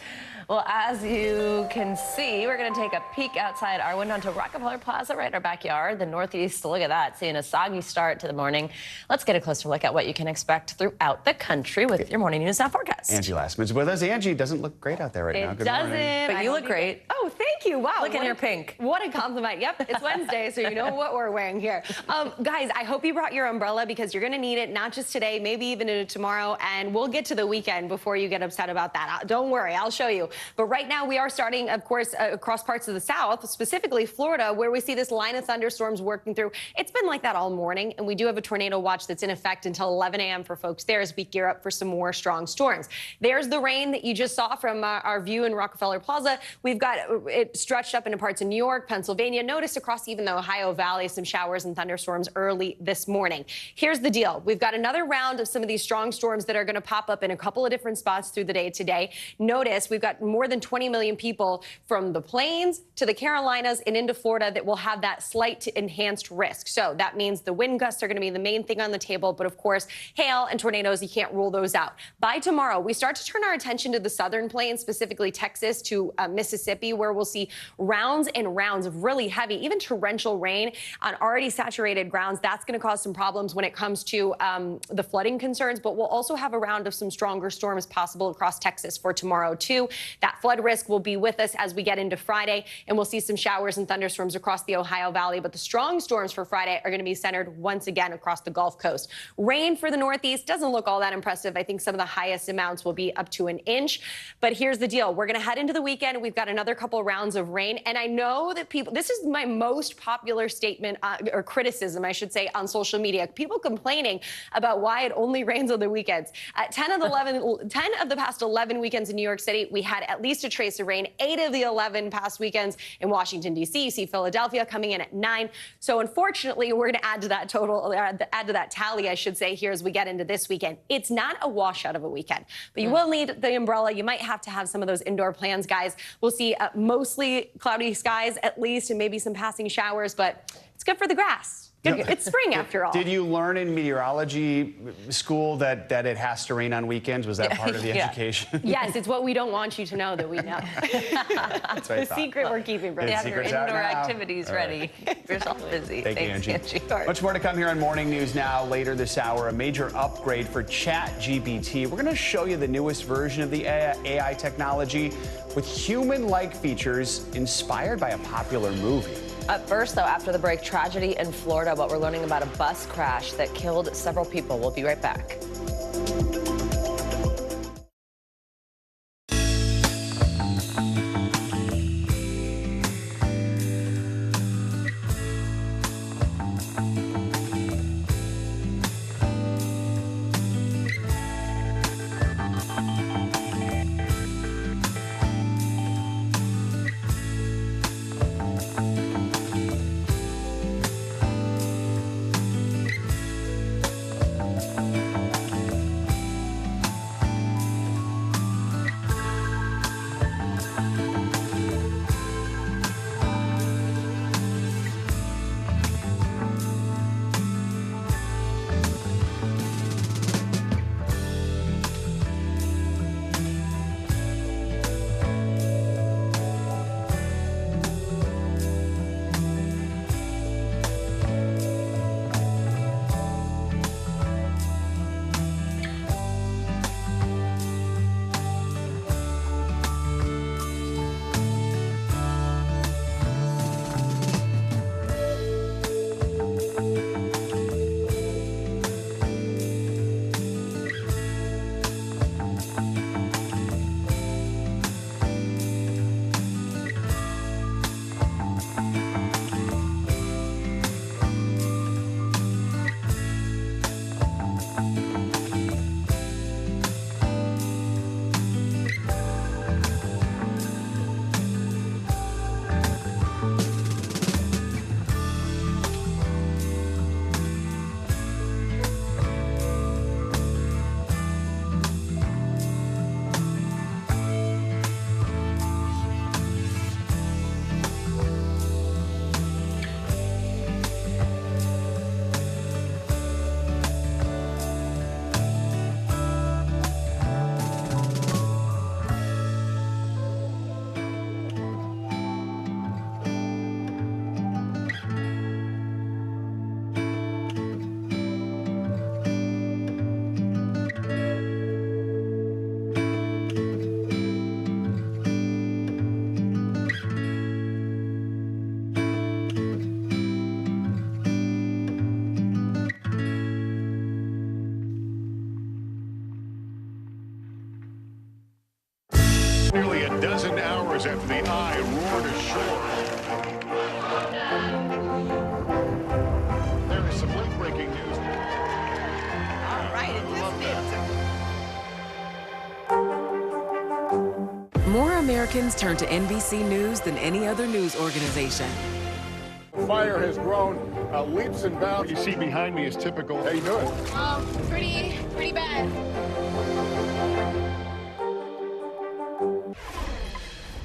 Well, as you can see, we're going to take a peek outside our window onto Rockefeller Plaza, right in our backyard, the Northeast. Look at that, seeing a soggy start to the morning. Let's get a closer look at what you can expect throughout the country with your Morning News Now forecast. Angie Lastman's with us. Angie, doesn't look great out there right now. It Good doesn't. morning. But you look great. Oh, thank you. Wow. Look in your pink. What a compliment. Yep, it's Wednesday, so you know what we're wearing here. Guys, I hope you brought your umbrella because you're going to need it, not just today, maybe even into tomorrow, and we'll get to the weekend before you get upset about that. Don't worry, I'll show you. But right now, we are starting, of course, across parts of the South, specifically Florida, where we see this line of thunderstorms working through. It's been like that all morning, and we do have a tornado watch that's in effect until 11 a.m. for folks there as we gear up for some more strong storms. There's the rain that you just saw from our view in Rockefeller Plaza. We've got it stretched up into parts of New York, Pennsylvania. Notice across even the Ohio Valley, some showers and thunderstorms early this morning. Here's the deal. We've got another round of some of these strong storms that are going to pop up in a couple of different spots through the day today. Notice we've got more than 20 million people from the plains to the Carolinas and into Florida that will have that slight enhanced risk. So that means the wind gusts are going to be the main thing on the table. But of course, hail and tornadoes, you can't rule those out. By tomorrow, we start to turn our attention to the southern plains, specifically Texas to Mississippi, where we'll see rounds and rounds of really heavy, even torrential rain on already saturated grounds. That's going to cause some problems when it comes to the flooding concerns. But we'll also have a round of some stronger storms possible across Texas for tomorrow, too. That flood risk will be with us as we get into Friday, and we'll see some showers and thunderstorms across the Ohio Valley. But the strong storms for Friday are going to be centered once again across the Gulf Coast. Rain for the Northeast doesn't look all that impressive. I think some of the highest amounts will be up to an inch. But here's the deal. We're going to head into the weekend. We've got another couple rounds of rain. And I know that people, this is my most popular statement or criticism, I should say, on social media. People complaining about why it only rains on the weekends. 10 of the past 11 weekends in New York City, we had at least a trace of rain. 8 of the 11 past weekends in Washington, D.C. You see Philadelphia coming in at 9. So unfortunately, we're going to add to that total, add to that tally, I should say, here as we get into this weekend. It's not a washout of a weekend, but you will need the umbrella. You might have to have some of those indoor plans, guys. We'll see mostly mostly cloudy skies at least, and maybe some passing showers, but it's good for the grass. It's spring after all. Did you learn in meteorology school that it has to rain on weekends? Was that part of the education? Yes, it's what we don't want you to know that we know. That's what I The thought. secret we're keeping, bro. Good Have your secret's out indoor now. activities All ready. right. Keep yourself busy. Thank you, Angie. Much more to come here on Morning News Now. Later this hour, a major upgrade for ChatGPT. We're going to show you the newest version of the AI technology with human-like features inspired by a popular movie. Up first, though, after the break, tragedy in Florida, but we're learning about a bus crash that killed several people. We'll be right back. Nearly a dozen hours after the eye roared ashore. There is some late-breaking news. All right, More Americans turn to NBC News than any other news organization. The fire has grown leaps and bounds. What you see behind me is typical. How you doing? Pretty bad.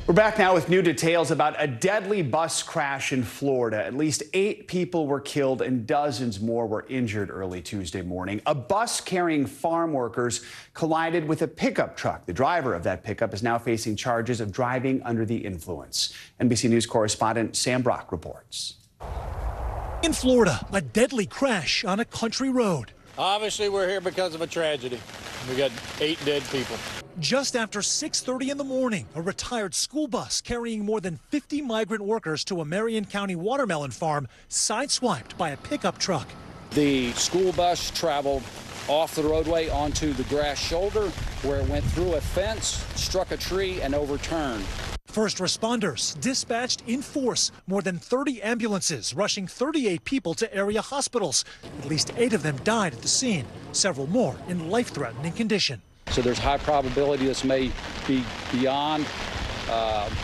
We're back now with new details about a deadly bus crash in Florida. At least 8 people were killed and dozens more were injured early Tuesday morning. A bus carrying farm workers collided with a pickup truck. The driver of that pickup is now facing charges of driving under the influence. NBC News correspondent Sam Brock reports. In Florida, a deadly crash on a country road. Obviously, we're here because of a tragedy. We got 8 dead people. Just after 6:30 in the morning, a retired school bus carrying more than 50 migrant workers to a Marion County watermelon farm sideswiped by a pickup truck. The school bus traveled off the roadway onto the grass shoulder where it went through a fence, struck a tree, and overturned. First responders dispatched in force, more than 30 ambulances rushing 38 people to area hospitals. At least 8 of them died at the scene, several more in life-threatening condition. So there's high probability this may be beyond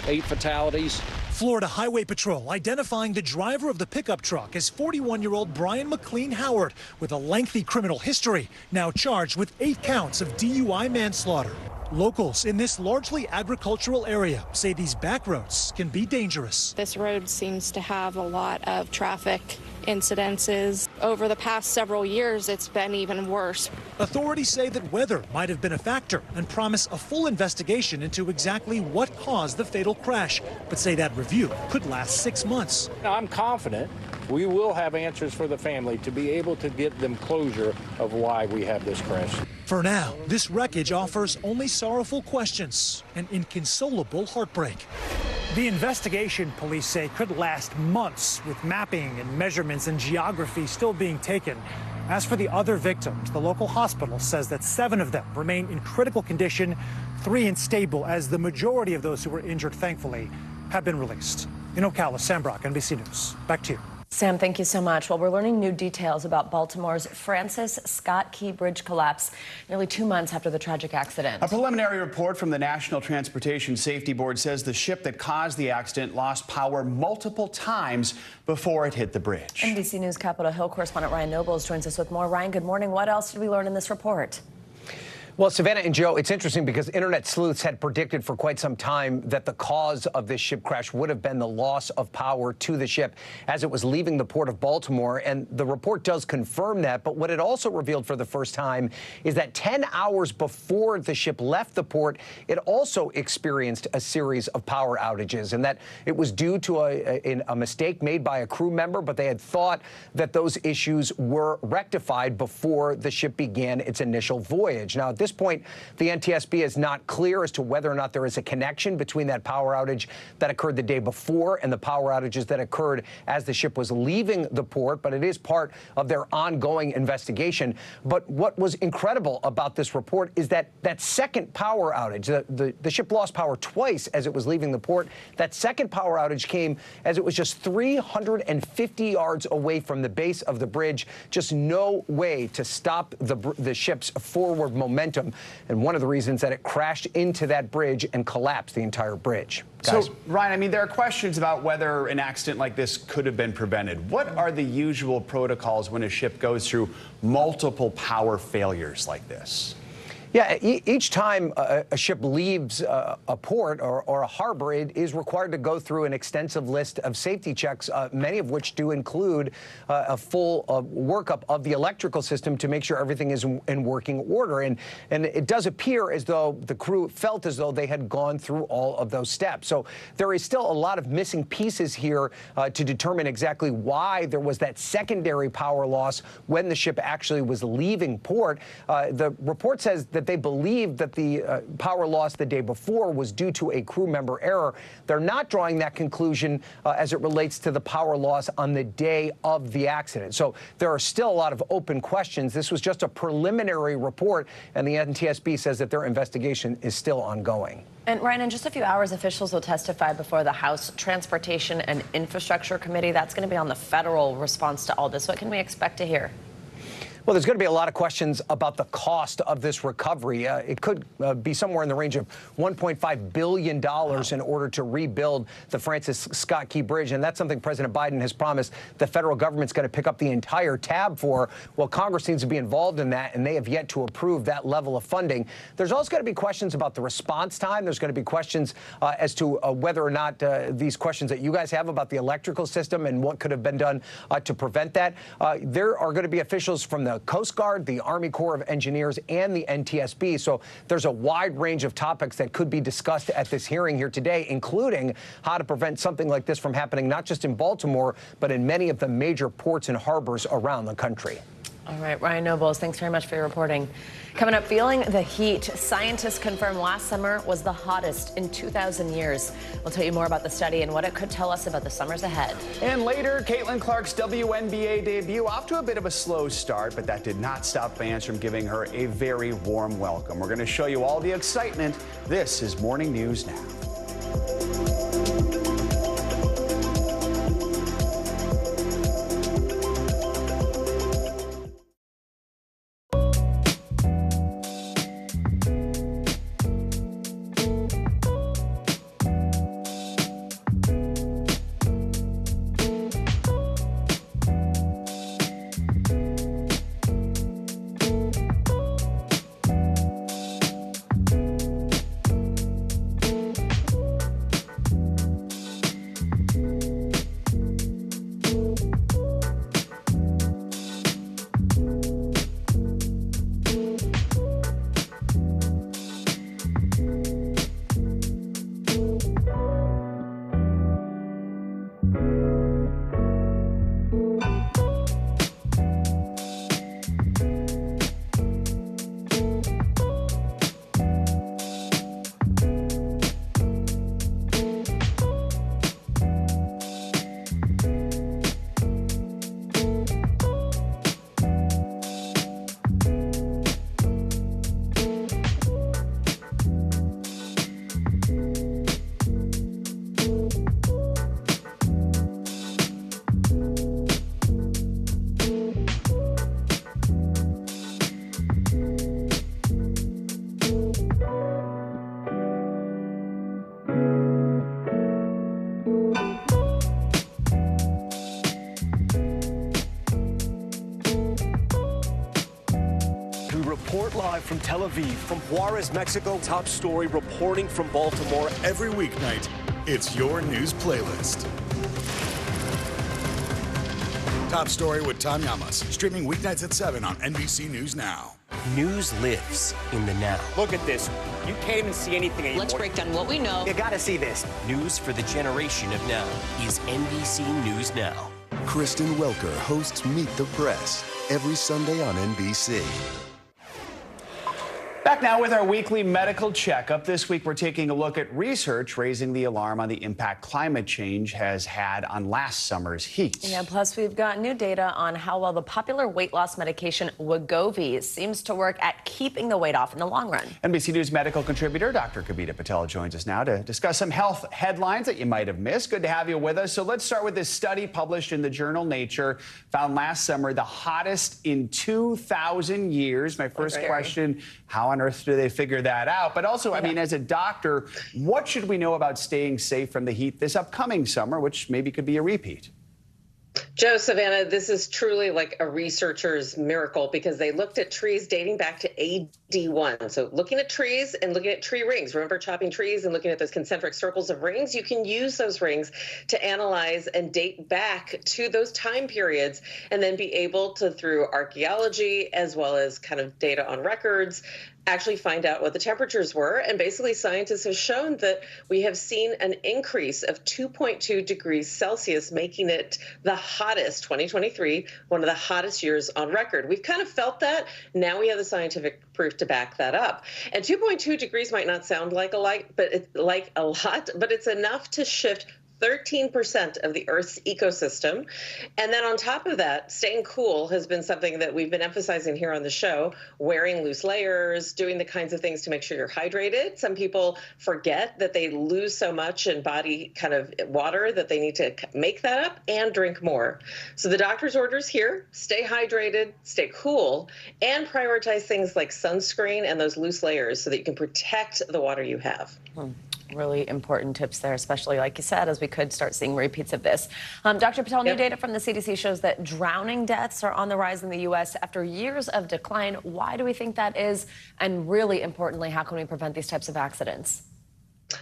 8 fatalities. Florida Highway Patrol identifying the driver of the pickup truck as 41-year-old Brian McLean Howard with a lengthy criminal history, now charged with 8 counts of DUI manslaughter. Locals in this largely agricultural area say these back roads can be dangerous. This road seems to have a lot of traffic incidences. Over the past several years, it's been even worse. Authorities say that weather might have been a factor and promise a full investigation into exactly what caused the fatal crash, but say that review could last 6 months. I'm confident we will have answers for the family to be able to get them closure of why we have this crash. For now, this wreckage offers only sorrowful questions and inconsolable heartbreak. The investigation, police say, could last months, with mapping and measurements and geography still being taken. As for the other victims, the local hospital says that 7 of them remain in critical condition, 3 unstable, as the majority of those who were injured, thankfully, have been released. In Ocala, Sam Brock, NBC News. Back to you. Sam, thank you so much. Well, we're learning new details about Baltimore's Francis Scott Key Bridge collapse nearly 2 months after the tragic accident. A preliminary report from the National Transportation Safety Board says the ship that caused the accident lost power multiple times before it hit the bridge. NBC News Capitol Hill correspondent Ryan Nobles joins us with more. Ryan, good morning. What else did we learn in this report? Well, Savannah and Joe, it's interesting because internet sleuths had predicted for quite some time that the cause of this ship crash would have been the loss of power to the ship as it was leaving the port of Baltimore. And the report does confirm that. But what it also revealed for the first time is that 10 hours before the ship left the port, it also experienced a series of power outages, and that it was due to a mistake made by a crew member. But they had thought that those issues were rectified before the ship began its initial voyage. Now, at this point, the NTSB is not clear as to whether or not there is a connection between that power outage that occurred the day before and the power outages that occurred as the ship was leaving the port, but it is part of their ongoing investigation. But what was incredible about this report is that that second power outage, the ship lost power twice as it was leaving the port. That second power outage came as it was just 350 yards away from the base of the bridge. Just no way to stop the ship's forward momentum. And one of the reasons that it crashed into that bridge and collapsed the entire bridge. Guys. So, Ryan, I mean, there are questions about whether an accident like this could have been prevented. What are the usual protocols when a ship goes through multiple power failures like this? Yeah, each time a ship leaves a port or a harbor, it is required to go through an extensive list of safety checks, many of which do include a full workup of the electrical system to make sure everything is in working order. And it does appear as though the crew felt as though they had gone through all of those steps. So there is still a lot of missing pieces here to determine exactly why there was that secondary power loss when the ship actually was leaving port. The report says that they believe that the power loss the day before was due to a crew member error. They're not drawing that conclusion as it relates to the power loss on the day of the accident. So there are still a lot of open questions. This was just a preliminary report, and the NTSB says that their investigation is still ongoing. And Ryan, in just a few hours, officials will testify before the House Transportation and Infrastructure Committee. That's going to be on the federal response to all this. What can we expect to hear? Well, there's going to be a lot of questions about the cost of this recovery. It could be somewhere in the range of $1.5 billion in order to rebuild the Francis Scott Key Bridge. And that's something President Biden has promised the federal government's going to pick up the entire tab for. Well, Congress needs to be involved in that, and they have yet to approve that level of funding. There's also going to be questions about the response time. There's going to be questions as to whether or not these questions that you guys have about the electrical system and what could have been done to prevent that. There are going to be officials from the Coast Guard, the Army Corps of Engineers, and the NTSB. So there's a wide range of topics that could be discussed at this hearing here today, including how to prevent something like this from happening, not just in Baltimore, but in many of the major ports and harbors around the country. All right, Ryan Nobles, thanks very much for your reporting. Coming up, feeling the heat. Scientists confirm last summer was the hottest in 2,000 years. We'll tell you more about the study and what it could tell us about the summers ahead. And later, Caitlin Clark's WNBA debut off to a bit of a slow start, but that did not stop fans from giving her a very warm welcome. We're going to show you all the excitement. This is Morning News Now. report live from Tel Aviv, from Juarez, Mexico. Top story reporting from Baltimore. Every weeknight, it's your news playlist. Top Story with Tom Llamas, streaming weeknights at 7 on NBC News Now. News lives in the now. Look at this. You can't even see anything anymore. Let's break down what we know. You gotta see this. News for the generation of now is NBC News Now. Kristen Welker hosts Meet the Press every Sunday on NBC. Back now with our weekly medical checkup. This week, we're taking a look at research raising the alarm on the impact climate change has had on last summer's heat. Yeah, plus we've got new data on how well the popular weight loss medication Wegovy seems to work at keeping the weight off in the long run. NBC News medical contributor Dr. Kavita Patel joins us now to discuss some health headlines that you might have missed. Good to have you with us. So let's start with this study published in the journal Nature, found last summer the hottest in 2,000 years. My first question, how on earth do they figure that out? But also, I mean, as a doctor, what should we know about staying safe from the heat this upcoming summer, which maybe could be a repeat? Joe, Savannah, this is truly like a researcher's miracle because they looked at trees dating back to AD1. So looking at trees and looking at tree rings. Remember chopping trees and looking at those concentric circles of rings? You can use those rings to analyze and date back to those time periods and then be able to, through archaeology as well as kind of data on records, actually find out what the temperatures were. And basically scientists have shown that we have seen an increase of 2.2 degrees Celsius, making it the hottest, 2023, one of the hottest years on record. We've kind of felt that. Now we have the scientific proof to back that up. And 2.2 degrees might not sound like a lot, but it's enough to shift 13% of the Earth's ecosystem. And then on top of that, staying cool has been something that we've been emphasizing here on the show, wearing loose layers, doing the kinds of things to make sure you're hydrated. Some people forget that they lose so much in body kind of water that they need to make that up and drink more. So the doctor's orders here, stay hydrated, stay cool, and prioritize things like sunscreen and those loose layers so that you can protect the water you have. Really important tips there, especially, like you said, as we could start seeing repeats of this. Dr. Patel, new data from the CDC shows that drowning deaths are on the rise in the U.S. after years of decline. Why do we think that is? And really importantly, how can we prevent these types of accidents?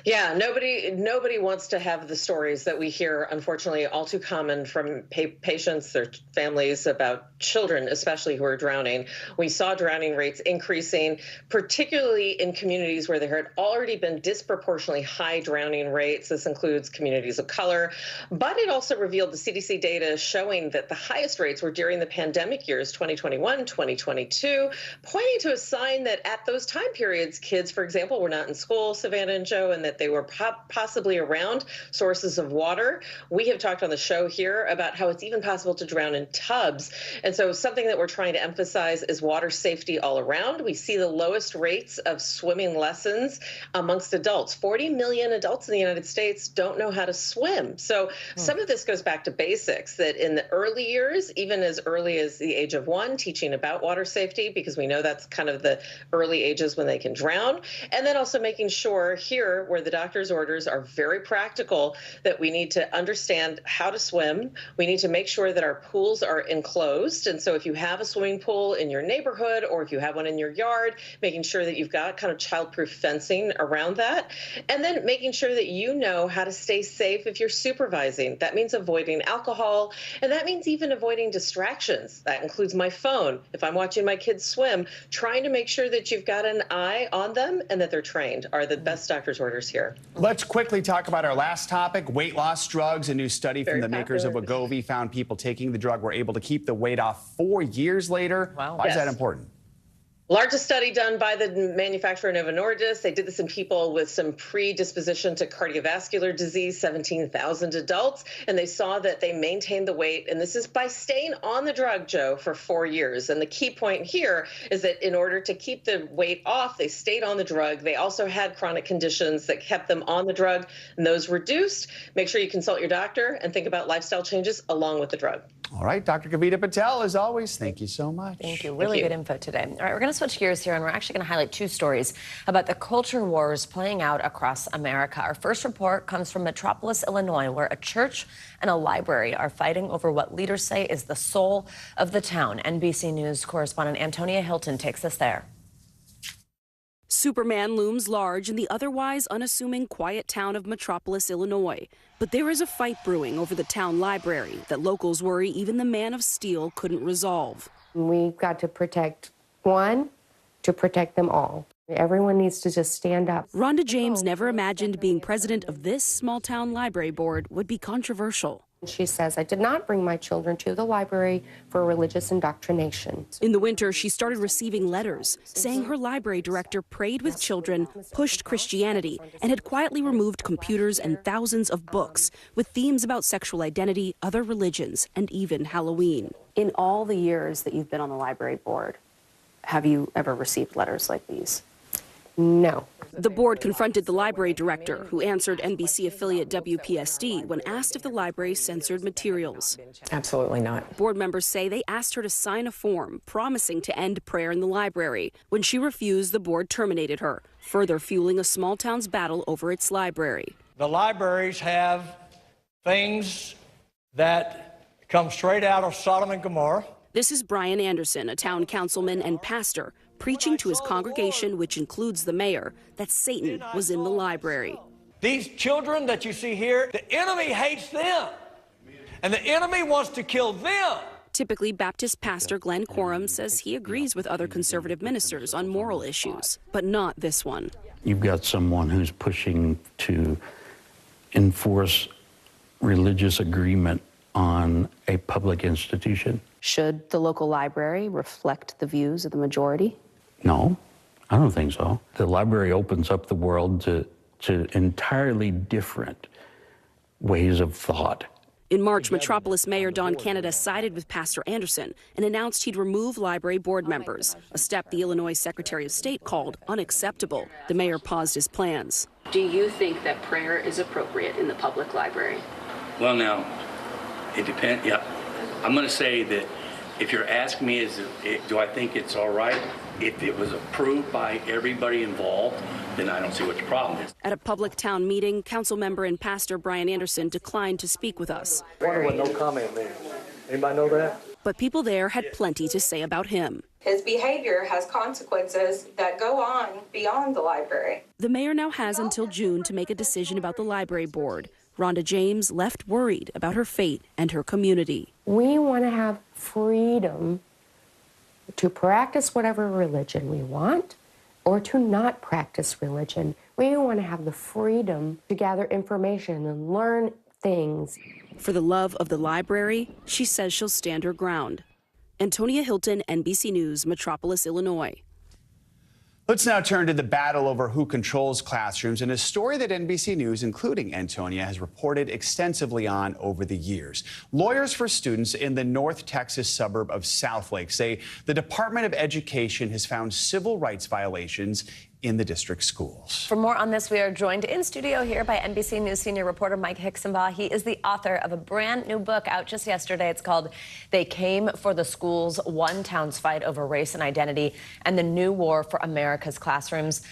Yeah, nobody wants to have the stories that we hear, unfortunately, all too common from patients, their families, about children, especially who are drowning. We saw drowning rates increasing, particularly in communities where there had already been disproportionately high drowning rates. This includes communities of color, but it also revealed the CDC data showing that the highest rates were during the pandemic years, 2021, 2022, pointing to a sign that at those time periods, kids, for example, were not in school, Savannah and Joe, and that they were possibly around sources of water. We have talked on the show here about how it's even possible to drown in tubs. And so something that we're trying to emphasize is water safety all around. We see the lowest rates of swimming lessons amongst adults. 40 million adults in the United States don't know how to swim. So some of this goes back to basics, that in the early years, even as early as the age of 1, teaching about water safety, because we know that's kind of the early ages when they can drown. And then also making sure here, where the doctor's orders are very practical, that we need to understand how to swim. We need to make sure that our pools are enclosed. And so if you have a swimming pool in your neighborhood or if you have one in your yard, making sure that you've got kind of childproof fencing around that. And then making sure that you know how to stay safe if you're supervising. That means avoiding alcohol, and that means even avoiding distractions. That includes my phone. If I'm watching my kids swim, trying to make sure that you've got an eye on them and that they're trained are the best doctor's orders here. Let's quickly talk about our last topic, weight loss drugs. A new study from the makers of Wegovy found people taking the drug were able to keep the weight off 4 years later. Wow. Why is that important? Largest study done by the manufacturer Novo Nordisk. They did this in people with some predisposition to cardiovascular disease, 17,000 adults, and they saw that they maintained the weight, and this is by staying on the drug, Joe, for 4 years. And the key point here is that in order to keep the weight off, they stayed on the drug. They also had chronic conditions that kept them on the drug, and those reduced. Make sure you consult your doctor and think about lifestyle changes along with the drug. All right, Dr. Kavita Patel, as always, thank you so much. Thank you. Really good info today. All right, we're going to switch gears here, and we're actually going to highlight 2 stories about the culture wars playing out across America. Our first report comes from Metropolis, Illinois, where a church and a library are fighting over what leaders say is the soul of the town. NBC News correspondent Antonia Hilton takes us there. Superman looms large in the otherwise unassuming quiet town of Metropolis, Illinois. But there is a fight brewing over the town library that locals worry even the Man of Steel couldn't resolve. We've got to protect one, to protect them all. Everyone needs to just stand up. Rhonda James never imagined being president of this small-town library board would be controversial. She says, I did not bring my children to the library for religious indoctrination. In the winter, she started receiving letters saying her library director prayed with children, pushed Christianity, and had quietly removed computers and thousands of books with themes about sexual identity, other religions, and even Halloween. In all the years that you've been on the library board, have you ever received letters like these? No. The board confronted the library director, who answered NBC affiliate WPSD when asked if the library censored materials. Absolutely not. Board members say they asked her to sign a form promising to end prayer in the library. When she refused, the board terminated her, further fueling a small town's battle over its library. The libraries have things that come straight out of Sodom and Gomorrah. This is Brian Anderson, a town councilman and pastor, preaching to his congregation, which includes the mayor, that Satan was in the library. These children that you see here, the enemy hates them, and the enemy wants to kill them. Typically, Baptist pastor Glenn Quorum says he agrees with other conservative ministers on moral issues, but not this one. You've got someone who's pushing to enforce religious agreement on a public institution. Should the local library reflect the views of the majority? No, I don't think so. The library opens up the world to entirely different ways of thought. In March, Metropolis Mayor Don Canada sided with Pastor Anderson and announced he'd remove library board members, a step the Illinois Secretary of State called unacceptable. The mayor paused his plans. Do you think that prayer is appropriate in the public library? Well, now, it depends. Yeah, I'm going to say that if you're asking me, do I think it's all right? If it was approved by everybody involved, then I don't see what the problem is. At a public town meeting, council member and pastor Brian Anderson declined to speak with us. Wonder what no comment means. Anybody know that? But people there had plenty to say about him. His behavior has consequences that go on beyond the library. The mayor now has until June to make a decision about the library board. Rhonda James left worried about her fate and her community. We want to have freedom to practice whatever religion we want or to not practice religion. We want to have the freedom to gather information and learn things. For the love of the library, she says she'll stand her ground. Antonia Hilton, NBC News, Metropolis, Illinois. Let's now turn to the battle over who controls classrooms and a story that NBC News, including Antonia, has reported extensively on over the years. Lawyers for students in the North Texas suburb of Southlake say the Department of Education has found civil rights violations in the district schools. For more on this, we are joined in studio here by NBC News senior reporter Mike Hixenbaugh. He is the author of a brand new book out just yesterday. It's called They Came for the Schools, One Town's Fight Over Race and Identity and the New War for America's Classrooms.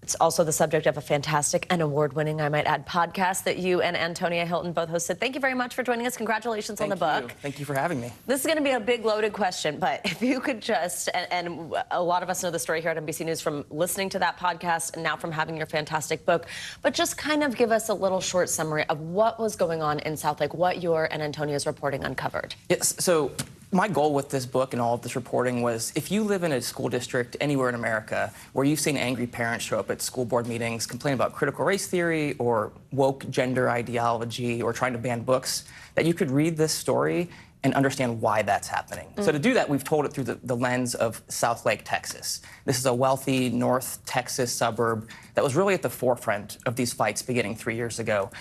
It's also the subject of a fantastic and award-winning, I might add, podcast that you and Antonia Hilton both hosted. Thank you very much for joining us. Congratulations on the book. Thank you for having me. This is going to be a big, loaded question, but if you could just, and a lot of us know the story here at NBC News from listening to that podcast and now from having your fantastic book, but just kind of give us a little short summary of what was going on in Southlake, what your and Antonia's reporting uncovered. Yes, so my goal with this book and all of this reporting was if you live in a school district anywhere in America where you've seen angry parents show up at school board meetings complaining about critical race theory or woke gender ideology or trying to ban books, that you could read this story and understand why that's happening. So to do that, we've told it through the lens of Southlake, Texas. This is a wealthy North Texas suburb that was really at the forefront of these fights beginning 3 years ago.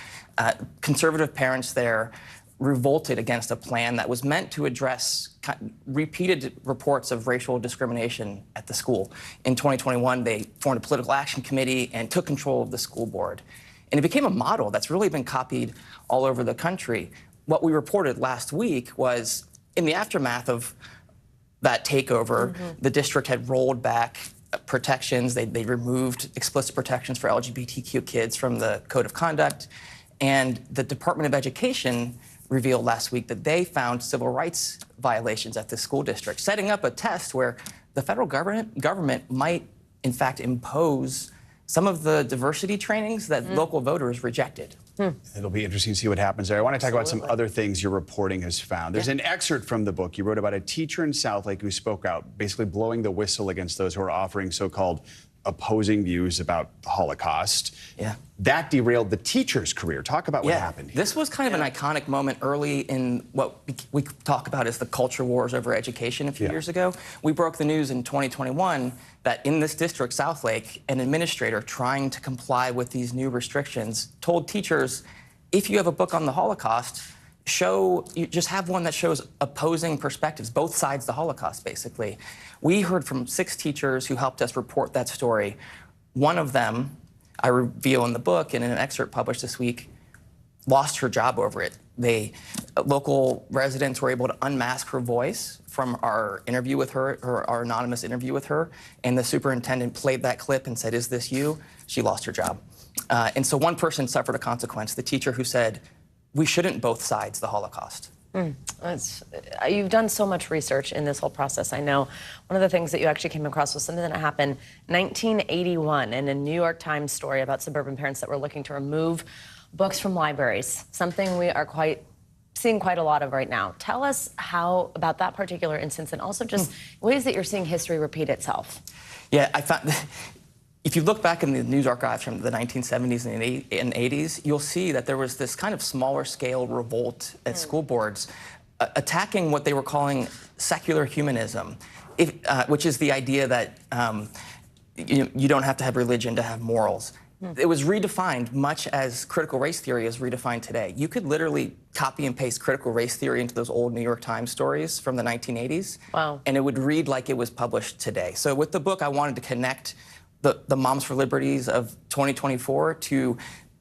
Conservative parents there revolted against a plan that was meant to address repeated reports of racial discrimination at the school. In 2021, they formed a political action committee and took control of the school board. And it became a model that's really been copied all over the country. What we reported last week was in the aftermath of that takeover, the district had rolled back protections. They removed explicit protections for LGBTQ kids from the code of conduct. And the Department of Education revealed last week that they found civil rights violations at the school district, setting up a test where the federal government might in fact, impose some of the diversity trainings that local voters rejected. It'll be interesting to see what happens there. I want to talk about some other things your reporting has found. There's an excerpt from the book you wrote about a teacher in Southlake who spoke out, basically blowing the whistle against those who are offering so-called opposing views about the Holocaust. Yeah. That derailed the teacher's career. Talk about what happened here. This was kind of an iconic moment early in what we talk about as the culture wars over education a few years ago. We broke the news in 2021 that in this district, Southlake, an administrator trying to comply with these new restrictions told teachers, if you have a book on the Holocaust, you just have one that shows opposing perspectives, both sides of the Holocaust, basically. We heard from 6 teachers who helped us report that story. One of them, I reveal in the book and in an excerpt published this week, lost her job over it. Local residents were able to unmask her voice from our interview with her, our anonymous interview with her, and the superintendent played that clip and said, "Is this you?" She lost her job. And so one person suffered a consequence, the teacher who said, "We shouldn't both sides the Holocaust." You've done so much research in this whole process. I know one of the things that you actually came across was something that happened 1981 in a New York Times story about suburban parents that were looking to remove books from libraries, something we are seeing quite a lot of right now. Tell us how about that particular instance and also just ways that you're seeing history repeat itself. Yeah, I found if you look back in the news archives from the 1970s and 80s, you'll see that there was this kind of smaller scale revolt at school boards attacking what they were calling secular humanism, which is the idea that you don't have to have religion to have morals. It was redefined much as critical race theory is redefined today. You could literally copy and paste critical race theory into those old New York Times stories from the 1980s, and it would read like it was published today. So with the book, I wanted to connect the Moms for Liberties of 2024 to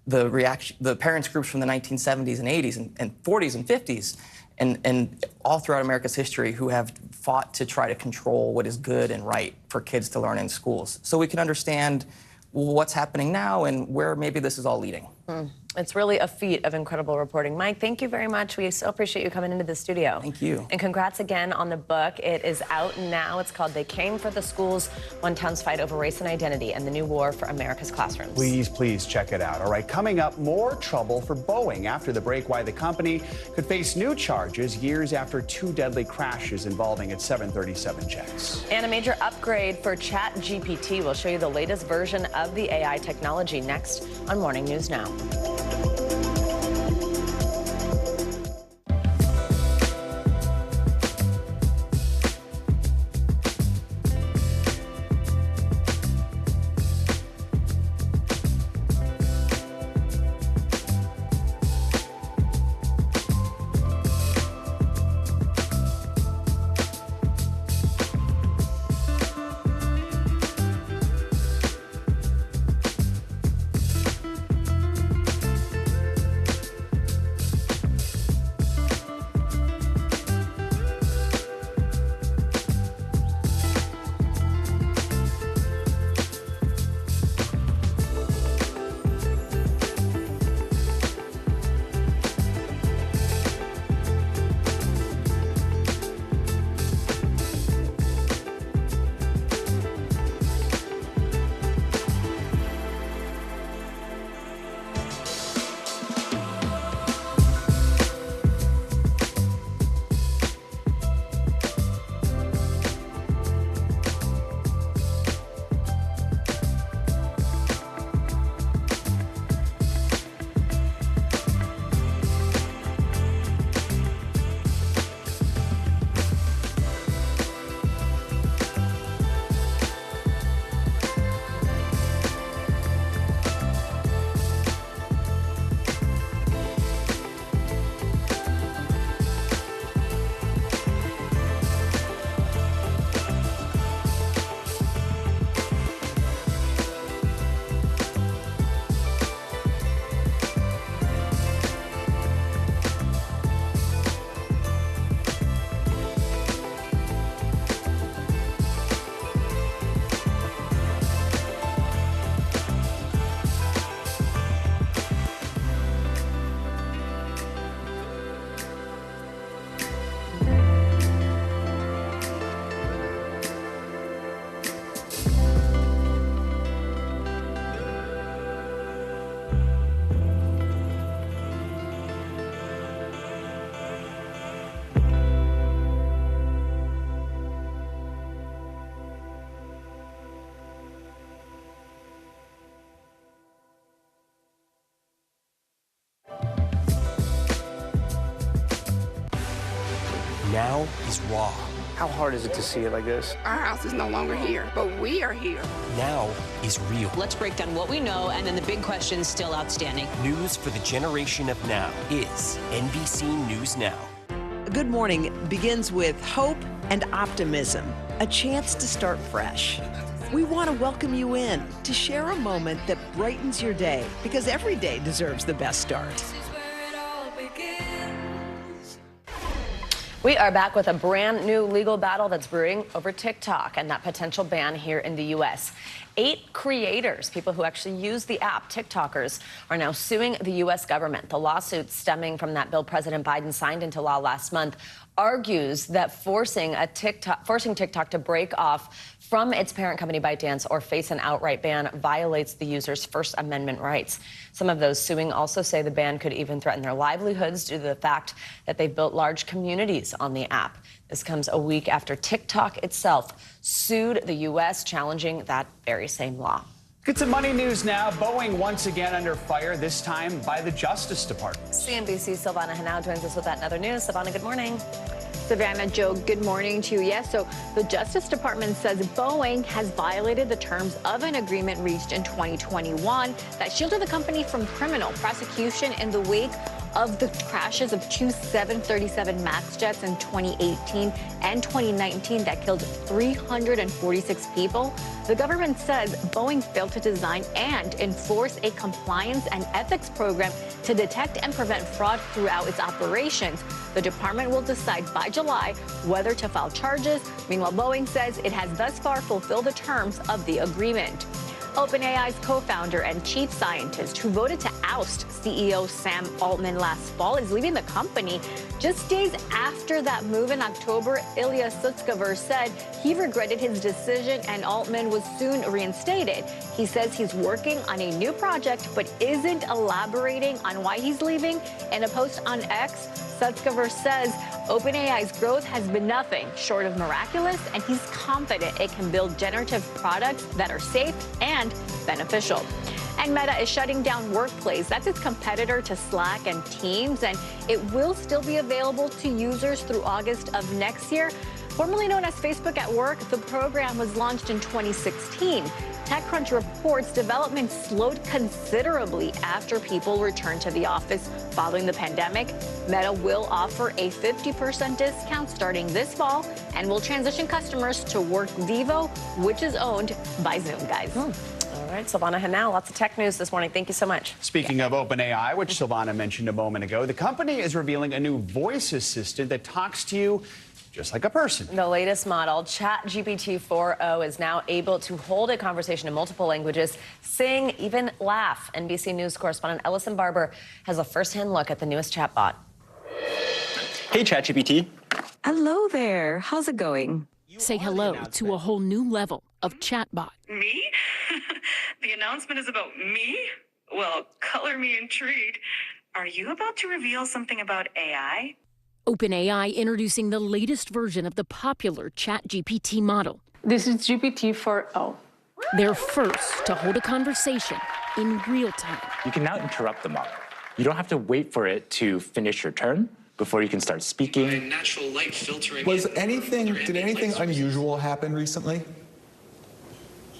the parents groups from the 1970s and 80s and 40s and 50s and all throughout America's history who have fought to try to control what is good and right for kids to learn in schools. So we can understand what's happening now and where maybe this is all leading. It's really a feat of incredible reporting. Mike, thank you very much. We so appreciate you coming into the studio. Thank you. And congrats again on the book. It is out now. It's called They Came for the Schools, One Town's Fight Over Race and Identity and the New War for America's Classrooms. Please check it out. All right, coming up, more trouble for Boeing. After the break, why the company could face new charges years after 2 deadly crashes involving its 737 jets. And a major upgrade for ChatGPT. We'll show you the latest version of the AI technology next on Morning News Now. now is raw. How hard is it to see it like this? Our house is no longer here, but we are here. Now is real. Let's break down what we know and then the big questions still outstanding. News for the generation of now is NBC News Now. Good morning begins with hope and optimism, a chance to start fresh. We want to welcome you in to share a moment that brightens your day, because every day deserves the best start. We are back with a brand new legal battle that's brewing over TikTok and that potential ban here in the U.S. 8 creators, people who actually use the app, TikTokers, are now suing the U.S. government. The lawsuit stemming from that bill President Biden signed into law last month argues that forcing TikTok to break off from its parent company ByteDance or face an outright ban violates the user's First Amendment rights. Some of those suing also say the ban could even threaten their livelihoods due to the fact that they've built large communities on the app. This comes a week after TikTok itself sued the U.S., challenging that very same law. Get some money news now. Boeing once again under fire, this time by the Justice Department. CNBC's Silvana Henao joins us with that and other news. Silvana, good morning. Savannah, Joe, good morning to you. Yes, so the Justice Department says Boeing has violated the terms of an agreement reached in 2021 that shielded the company from criminal prosecution in the wake of the crashes of 2 737 MAX jets in 2018 and 2019 that killed 346 people. The government says Boeing failed to design and enforce a compliance and ethics program to detect and prevent fraud throughout its operations. The department will decide by July whether to file charges. Meanwhile, Boeing says it has thus far fulfilled the terms of the agreement. OpenAI's co-founder and chief scientist, who voted to oust CEO Sam Altman last fall, is leaving the company. Just days after that move in October, Ilya Sutskever said he regretted his decision and Altman was soon reinstated. He says he's working on a new project but isn't elaborating on why he's leaving. In a post on X, Sutskever says OpenAI's growth has been nothing short of miraculous, and he's confident it can build generative products that are safe and beneficial. And Meta is shutting down Workplace. That's its competitor to Slack and Teams, and it will still be available to users through August of next year. Formerly known as Facebook at Work, the program was launched in 2016. TechCrunch reports development slowed considerably after people returned to the office following the pandemic. Meta will offer a 50% discount starting this fall and will transition customers to WorkVivo, which is owned by Zoom, guys. All right, Silvana Henao, lots of tech news this morning. Thank you so much. Speaking of OpenAI, which Silvana mentioned a moment ago, the company is revealing a new voice assistant that talks to you just like a person. The latest model, ChatGPT 4o, is now able to hold a conversation in multiple languages, sing, even laugh. NBC News correspondent Ellison Barber has a first-hand look at the newest chatbot. Hey, ChatGPT. Hello there. How's it going? Say hello to a whole new level of chatbot. Me? The announcement is about me? Well, color me intrigued. Are you about to reveal something about AI? OpenAI introducing the latest version of the popular ChatGPT model. This is GPT 4o. They're first to hold a conversation in real time. You can now interrupt the model. You don't have to wait for it to finish your turn before you can start speaking. Natural light filtering. Did anything unusual happen recently?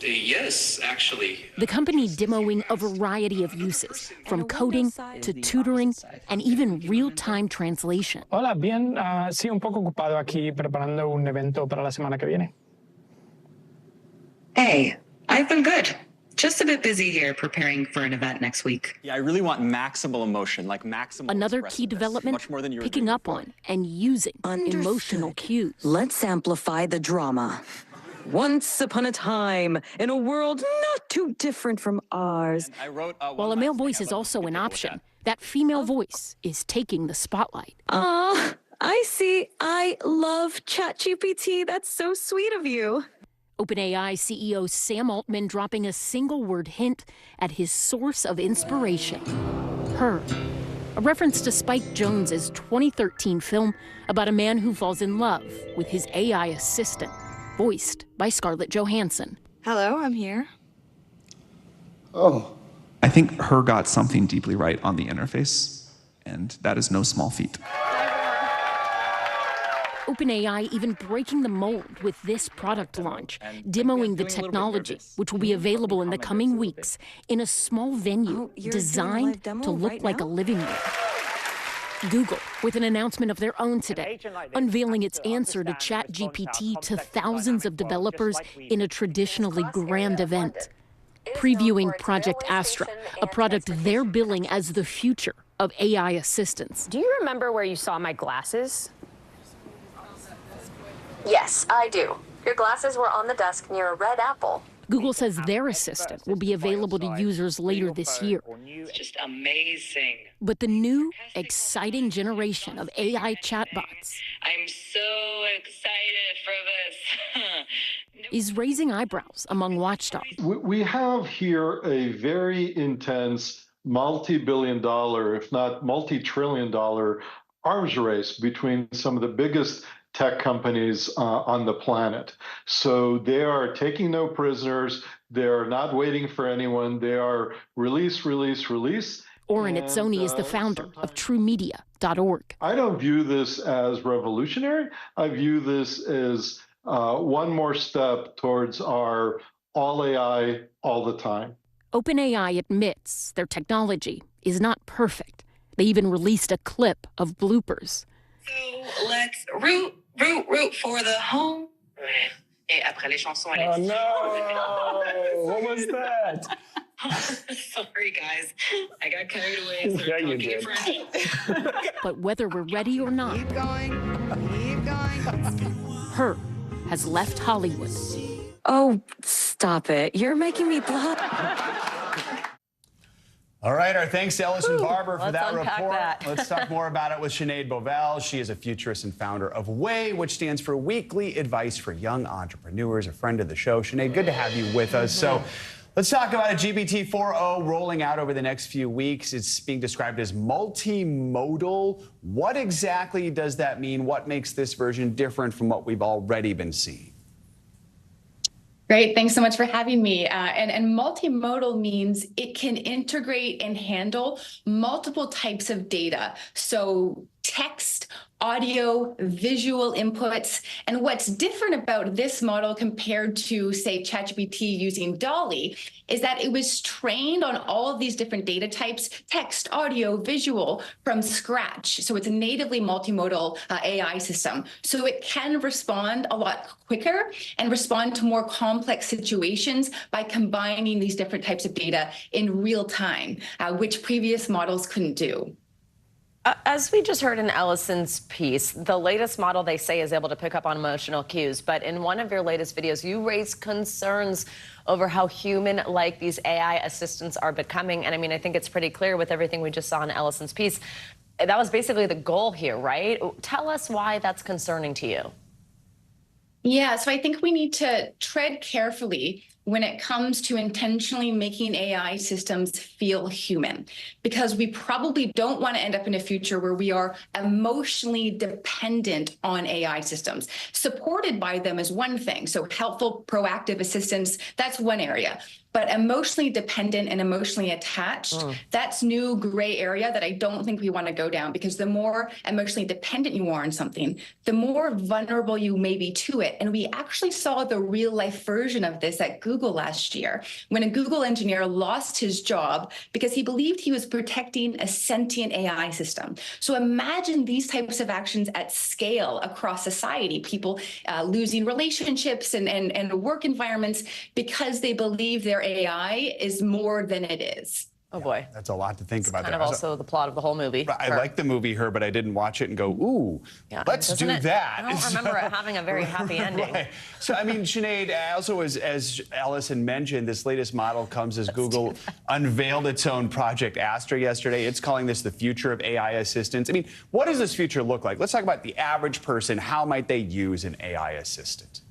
Yes, actually. The company demoing a variety of uses, from coding to tutoring and even real-time translation. Hola, bien. Sí, un poco ocupado aquí preparando un evento para la semana que viene. Hey, I've been good. Just a bit busy here preparing for an event next week. Yeah, I really want maximal emotion, like maximal Another key development, picking up on and using emotional cues. Let's amplify the drama. Once upon a time, in a world not too different from ours. While a male voice is also an option, that female voice is taking the spotlight. I see. I love ChatGPT. That's so sweet of you. OpenAI CEO Sam Altman dropping a single-word hint at his source of inspiration, her. A reference to Spike Jonze's 2013 film about a man who falls in love with his AI assistant, voiced by Scarlett Johansson. Hello, I'm here. Oh. I think her got something deeply right on the interface, and that is no small feat. OpenAI even breaking the mold with this product launch, demoing the technology, which will be available in the coming weeks in a small venue designed to look like a living room. Google, with an announcement of their own today, unveiling its answer to ChatGPT to thousands of developers in a traditionally grand event. Previewing Project Astra, a product they're billing as the future of AI assistants. Do you remember where you saw my glasses? Yes, I do. Your glasses were on the desk near a red apple. Google says their assistant will be so to users later this year. It's just amazing. But the new, exciting generation of AI chatbots I'm so excited for this. is raising eyebrows among watchdogs. We have here a very intense multi-billion-dollar, if not multi-trillion-dollar arms race between some of the biggest tech companies on the planet. So they are taking no prisoners. They're not waiting for anyone. They are release, release, release. Oren Itzoni is the founder of TrueMedia.org. I don't view this as revolutionary. I view this as one more step towards our all AI all the time. OpenAI admits their technology is not perfect. They even released a clip of bloopers. So let's root for the home. Et après les chansons, oh no! What was that? Sorry, guys. I got carried away. So yeah, you did. But whether we're ready or not, Keep going. Her has left Hollywood. Oh, stop it. You're making me blush. All right, our thanks to Ellison Barber for that report. That. Let's talk more about it with Sinead Bovell. She is a futurist and founder of WAY, which stands for Weekly Advice for Young Entrepreneurs, a friend of the show. Sinead, good to have you with us. So let's talk about a GPT 4.0 rolling out over the next few weeks. It's being described as multimodal. What exactly does that mean? What makes this version different from what we've already been seeing? Great, thanks so much for having me. And multimodal means it can integrate and handle multiple types of data. So text, audio, visual inputs. And what's different about this model compared to, say, ChatGPT using DALL-E is that it was trained on all of these different data types, text, audio, visual, from scratch. So it's a natively multimodal AI system. So it can respond a lot quicker and respond to more complex situations by combining these different types of data in real time, which previous models couldn't do. As we just heard in Ellison's piece, the latest model, they say, is able to pick up on emotional cues. But in one of your latest videos, you raised concerns over how human-like these AI assistants are becoming. And I mean, I think it's pretty clear with everything we just saw in Ellison's piece. That was basically the goal here, right? Tell us why that's concerning to you. Yeah, so I think we need to tread carefully when it comes to intentionally making AI systems feel human, because we probably don't want to end up in a future where we are emotionally dependent on AI systems. Supported by them is one thing, so helpful, proactive assistance, that's one area. But emotionally dependent and emotionally attached, that's new gray area that I don't think we want to go down, because the more emotionally dependent you are on something, the more vulnerable you may be to it. And we actually saw the real life version of this at Google last year, when a Google engineer lost his job because he believed he was protecting a sentient AI system. So imagine these types of actions at scale across society, people losing relationships and work environments because they believe their AI is more than it is. Oh boy. That's a lot to think about. Kind of also the plot of the whole movie. I like the movie Her, but I didn't watch it and go, ooh, let's do that. I don't remember it having a very happy ending. Right. So, I mean, Sinead, also as Ellison mentioned, this latest model comes as Google unveiled its own Project Astra yesterday. It's calling this the future of AI assistants. I mean, what does this future look like? Let's talk about the average person. How might they use an AI assistant?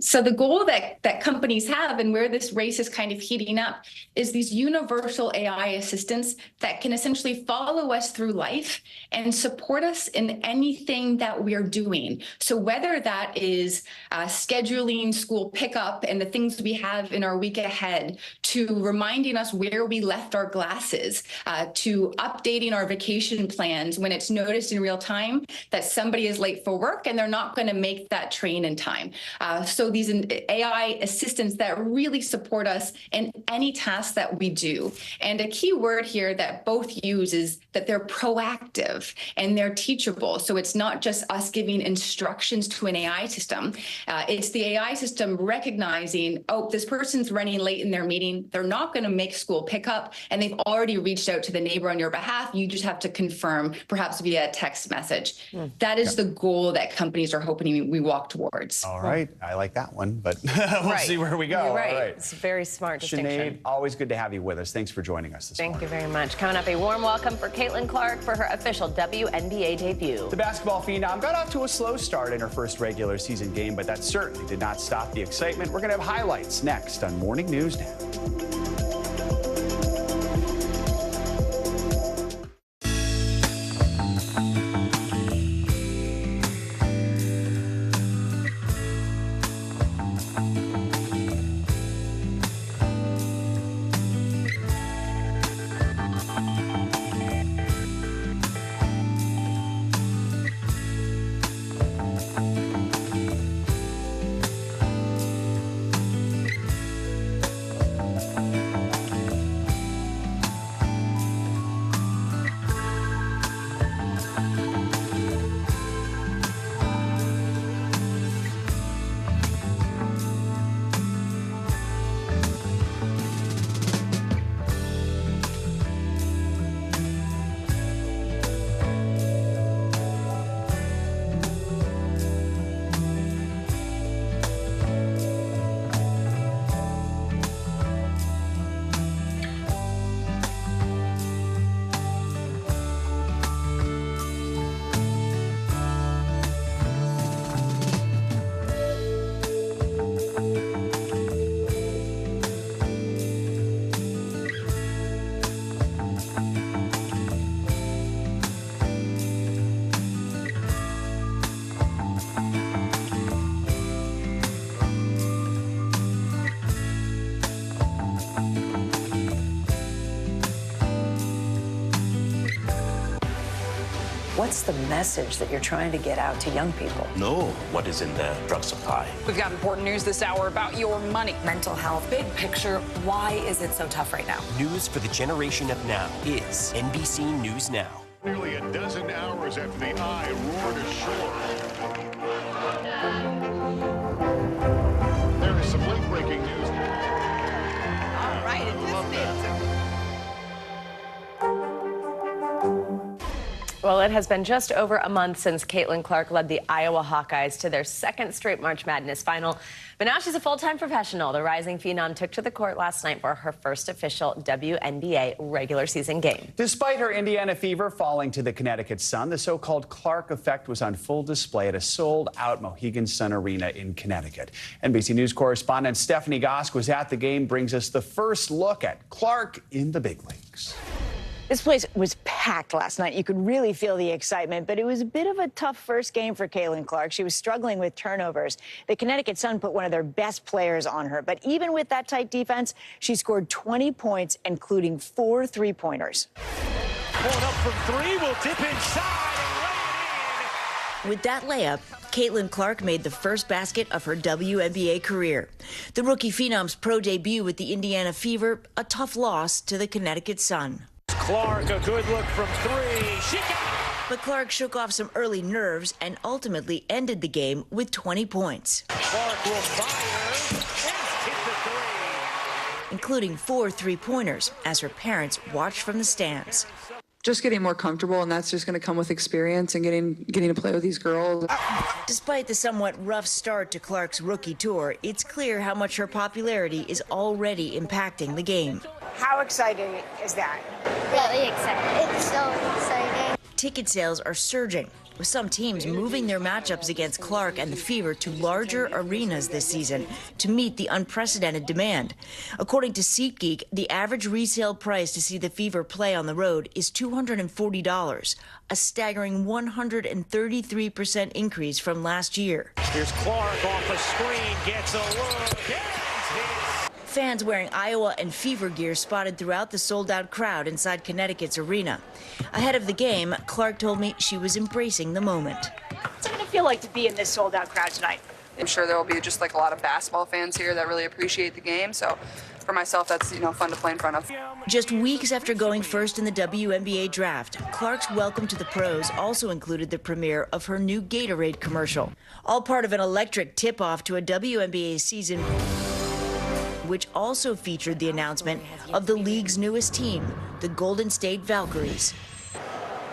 So the goal that companies have, and where this race is kind of heating up, is these universal AI assistants that can essentially follow us through life and support us in anything that we're doing. So whether that is scheduling school pickup and the things we have in our week ahead, to reminding us where we left our glasses, to updating our vacation plans when it's noticed in real time that somebody is late for work and they're not going to make that train in time. So these AI assistants that really support us in any task that we do. And a key word here that both use is that they're proactive and they're teachable. So it's not just us giving instructions to an AI system. It's the AI system recognizing, oh, this person's running late in their meeting. They're not going to make school pickup, and they've already reached out to the neighbor on your behalf. You just have to confirm, perhaps via a text message. That is the goal that companies are hoping we walk towards. All right. I like that one, but we'll see where we go. You're right. All right. It's a very smart Sinead, distinction. always good to have you with us. Thanks for joining us this morning. Thank you very much. Coming up, a warm welcome for Caitlin Clark for her official WNBA debut. The basketball phenom got off to a slow start in her first regular season game, but that certainly did not stop the excitement. We're going to have highlights next on Morning News Now. What's the message that you're trying to get out to young people? Know what is in the drug supply. We've got important news this hour about your money. Mental health, big picture, why is it so tough right now? News for the generation of now is NBC News Now. Nearly a dozen hours after the eye roared ashore. There is some late-breaking news. All right, Well, it has been just over a month since Caitlin Clark led the Iowa Hawkeyes to their second straight March Madness final. But now she's a full-time professional. The rising phenom took to the court last night for her first official WNBA regular season game. Despite her Indiana fever falling to the Connecticut Sun, the so-called Clark effect was on full display at a sold-out Mohegan Sun Arena in Connecticut. NBC News correspondent Stephanie Gosk was at the game, brings us the first look at Clark in the big leagues. This place was packed last night. You could really feel the excitement, but it was a bit of a tough first game for Caitlin Clark. She was struggling with turnovers. The Connecticut Sun put one of their best players on her, but even with that tight defense, she scored 20 points, including 4 3-pointers. Pulling up from 3, will dip inside and lay it in. With that layup, Caitlin Clark made the first basket of her WNBA career. The rookie phenom's pro debut with the Indiana Fever, a tough loss to the Connecticut Sun. Clark, a good look from 3. She got it. But Clark shook off some early nerves and ultimately ended the game with 20 points. Clark will fire and hit the 3. Including 4 3-pointers as her parents watched from the stands. Just getting more comfortable, and that's just going to come with experience and getting to play with these girls. Despite the somewhat rough start to Clark's rookie tour, it's clear how much her popularity is already impacting the game. How exciting is that? Really excited. It's so exciting. ticket sales are surging, with some teams moving their matchups against Clark and the Fever to larger arenas this season to meet the unprecedented demand. According to SeatGeek, the average resale price to see the Fever play on the road is $240, a staggering 133% increase from last year. Here's Clark off the screen, gets a look. Fans wearing Iowa and Fever gear spotted throughout the sold-out crowd inside Connecticut's arena. Ahead of the game, Clark told me she was embracing the moment. What's it going to feel like to be in this sold-out crowd tonight? I'm sure there will be just like a lot of basketball fans here that really appreciate the game. So for myself, that's, fun to play in front of. Just weeks after going first in the WNBA draft, Clark's welcome to the pros also included the premiere of her new Gatorade commercial. All part of an electric tip-off to a WNBA season which also featured the announcement of the league's newest team, the Golden State Valkyries.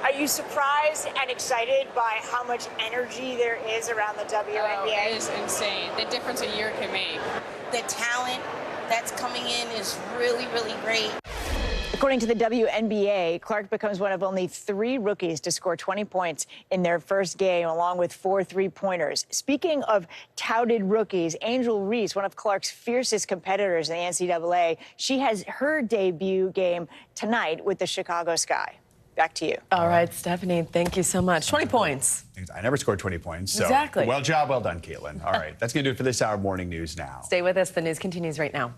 Are you surprised and excited by how much energy there is around the WNBA? Oh, it is insane. The difference a year can make. The talent that's coming in is really, really great. According to the WNBA, Clark becomes one of only 3 rookies to score 20 points in their first game, along with 4 3-pointers. Speaking of touted rookies, Angel Reese, one of Clark's fiercest competitors in the NCAA, she has her debut game tonight with the Chicago Sky. Back to you. All right, Stephanie, thank you so much. 20 points. I never scored 20 points. So exactly. Well done, Caitlin. All right, that's going to do it for this hour of Morning News Now. Stay with us. The news continues right now.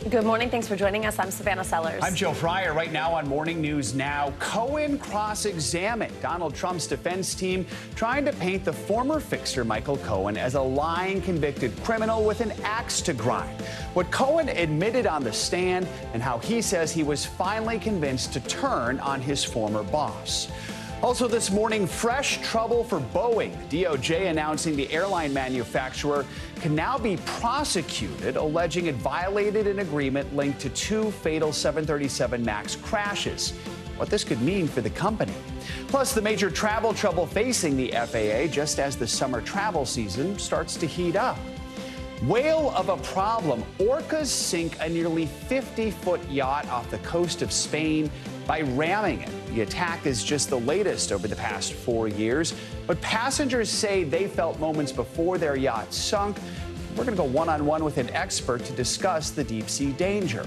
Good morning. Thanks for joining us. I'm Savannah Sellers. I'm Joe Fryer. Right now on Morning News Now, Cohen cross-examined Donald Trump's defense team trying to paint the former fixer Michael Cohen as a lying convicted criminal with an axe to grind. What Cohen admitted on the stand and how he says he was finally convinced to turn on his former boss. Also this morning, fresh trouble for Boeing. DOJ announcing the airline manufacturer can now be prosecuted, alleging it violated an agreement linked to 2 fatal 737 MAX crashes. What this could mean for the company. Plus, the major travel trouble facing the FAA just as the summer travel season starts to heat up. Whale of a problem. Orcas sink a nearly 50-foot yacht off the coast of Spain by ramming it. The attack is just the latest over the past 4 years, but passengers say they felt moments before their yacht sunk. We're going to go one-on-one with an expert to discuss the deep-sea danger.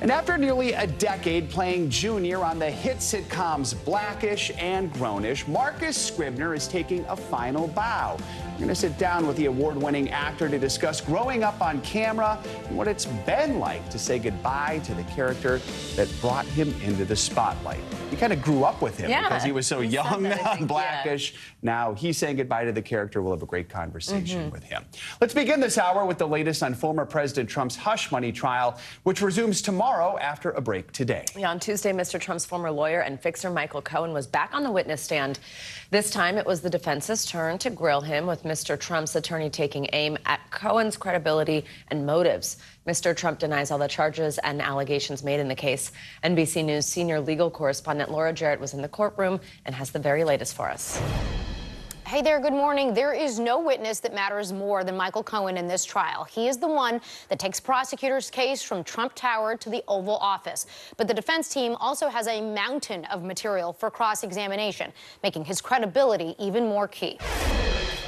And after nearly a decade playing junior on the hit sitcoms Blackish and Grownish, Marcus Scribner is taking a final bow. We're going to sit down with the award-winning actor to discuss growing up on camera and what it's been like to say goodbye to the character that brought him into the spotlight. You kind of grew up with him because he was so young on Blackish. Now he's saying goodbye to the character. We'll have a great conversation with him. Let's begin this hour with the latest on former President Trump's hush money trial, which resumes tomorrow after a break today. Yeah, on Tuesday, Mr. Trump's former lawyer and fixer Michael Cohen was back on the witness stand. This time it was the defense's turn to grill him, with Mr. Trump's attorney taking aim at Cohen's credibility and motives. Mr. Trump denies all the charges and allegations made in the case. NBC News senior legal correspondent Laura Jarrett was in the courtroom and has the very latest for us. Hey there, good morning. There is no witness that matters more than Michael Cohen in this trial. He is the one that takes prosecutors' case from Trump Tower to the Oval Office. But the defense team also has a mountain of material for cross-examination, making his credibility even more key.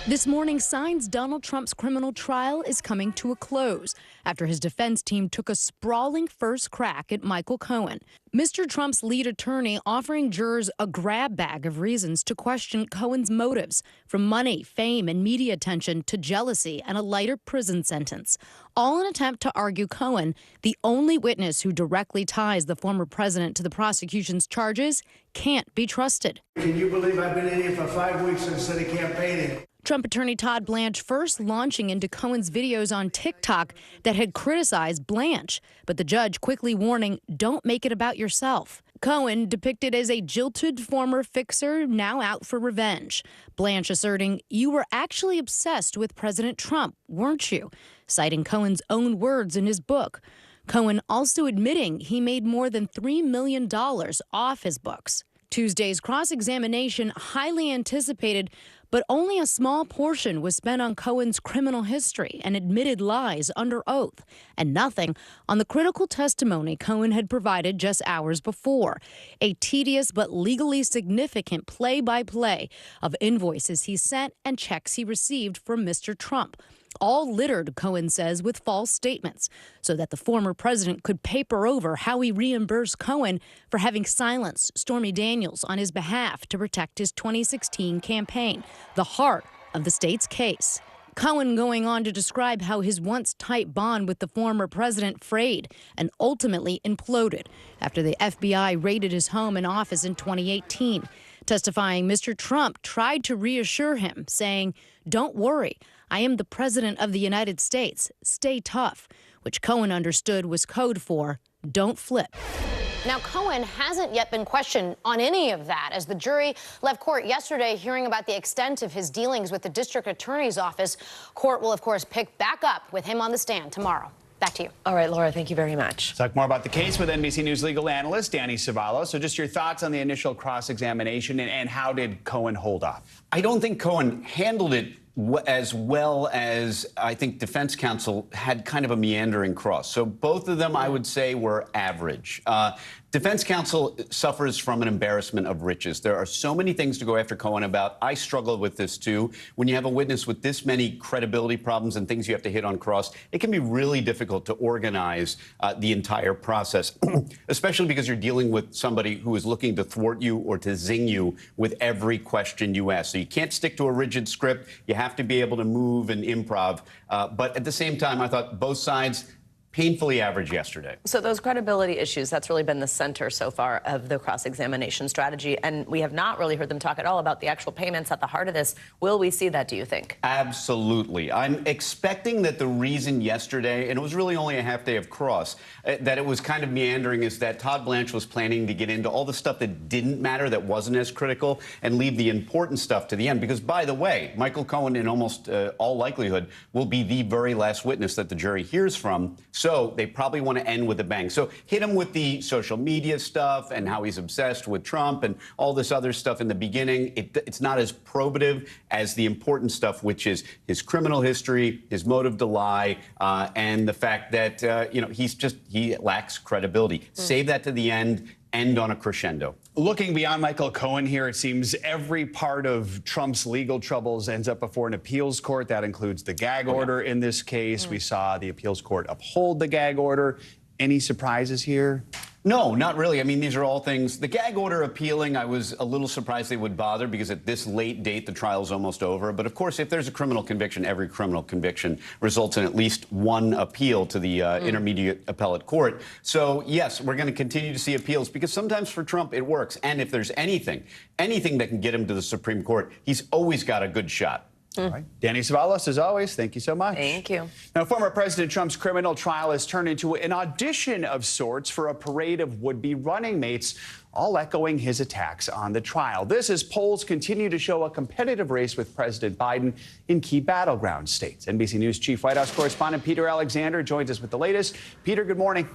This morning, signs Donald Trump's criminal trial is coming to a close after his defense team took a sprawling first crack at Michael Cohen. Mr. Trump's lead attorney offering jurors a grab bag of reasons to question Cohen's motives, from money, fame, and media attention to jealousy and a lighter prison sentence, all in an attempt to argue Cohen, the only witness who directly ties the former president to the prosecution's charges, can't be trusted. Can you believe I've been in here for 5 weeks instead of campaigning? Trump attorney Todd Blanche first launching into Cohen's videos on TikTok that had criticized Blanche, but the judge quickly warning, don't make it about yourself. Cohen depicted as a jilted former fixer now out for revenge. Blanche asserting, you were actually obsessed with President Trump, weren't you? Citing Cohen's own words in his book. Cohen also admitting he made more than $3 million off his books. Tuesday's cross-examination, highly anticipated, but only a small portion was spent on Cohen's criminal history and admitted lies under oath, and nothing on the critical testimony Cohen had provided just hours before, a tedious but legally significant play-by-play of invoices he sent and checks he received from Mr. Trump, all littered, Cohen says, with false statements, so that the former president could paper over how he reimbursed Cohen for having silenced Stormy Daniels on his behalf to protect his 2016 campaign, the heart of the state's case. Cohen going on to describe how his once tight bond with the former president frayed and ultimately imploded after the FBI raided his home and office in 2018. Testifying, Mr. Trump tried to reassure him, saying, "Don't worry, I am the president of the United States. Stay tough," which Cohen understood was code for "don't flip." Now, Cohen hasn't yet been questioned on any of that, as the jury left court yesterday hearing about the extent of his dealings with the district attorney's office. Court will, of course, pick back up with him on the stand tomorrow. Back to you. All right, Laura, thank you very much. Let's talk more about the case with NBC News legal analyst Danny Savallo. So just your thoughts on the initial cross-examination and how did Cohen hold up? I don't think Cohen handled it as well as I think defense counsel had kind of a meandering cross. So both of them, I would say, were average. Defense counsel suffers from an embarrassment of riches. There are so many things to go after Cohen about. I struggle with this, too. When you have a witness with this many credibility problems and things you have to hit on cross, it can be really difficult to organize the entire process, especially because you're dealing with somebody who is looking to thwart you or to zing you with every question you ask. So you can't stick to a rigid script. You have to be able to move and improv. But at the same time, I thought both sides painfully average yesterday. So those credibility issues, that's really been the center so far of the cross-examination strategy. And we have not really heard them talk at all about the actual payments at the heart of this. Will we see that, do you think? Absolutely. I'm expecting that the reason yesterday, and it was really only a half day of cross, that it was kind of meandering is that Todd Blanche was planning to get into all the stuff that didn't matter, that wasn't as critical, and leave the important stuff to the end. Because, by the way, Michael Cohen, in almost all likelihood, will be the very last witness that the jury hears from. So they probably want to end with a bang. So hit him with the social media stuff and how he's obsessed with Trump and all this other stuff in the beginning. It's not as probative as the important stuff, which is his criminal history, his motive to lie, and the fact that, he lacks credibility. Save that to the end on a crescendo. Looking beyond Michael Cohen here, it seems every part of Trump's legal troubles ends up before an appeals court. That includes the gag order in this case. We saw the appeals court uphold the gag order. Any surprises here? No, not really. I mean, these are all things. The gag order appealing, I was a little surprised they would bother because at this late date, the trial's almost over. But of course, if there's a criminal conviction, every criminal conviction results in at least one appeal to the intermediate appellate court. So, yes, we're going to continue to see appeals because sometimes for Trump, it works. And if there's anything that can get him to the Supreme Court, he's always got a good shot. All right. Danny Savallo, as always, thank you so much. Thank you. Now, former President Trump's criminal trial has turned into an audition of sorts for a parade of would-be running mates, all echoing his attacks on the trial. This as polls continue to show a competitive race with President Biden in key battleground states. NBC News Chief White House correspondent Peter Alexander joins us with the latest. Peter, good morning.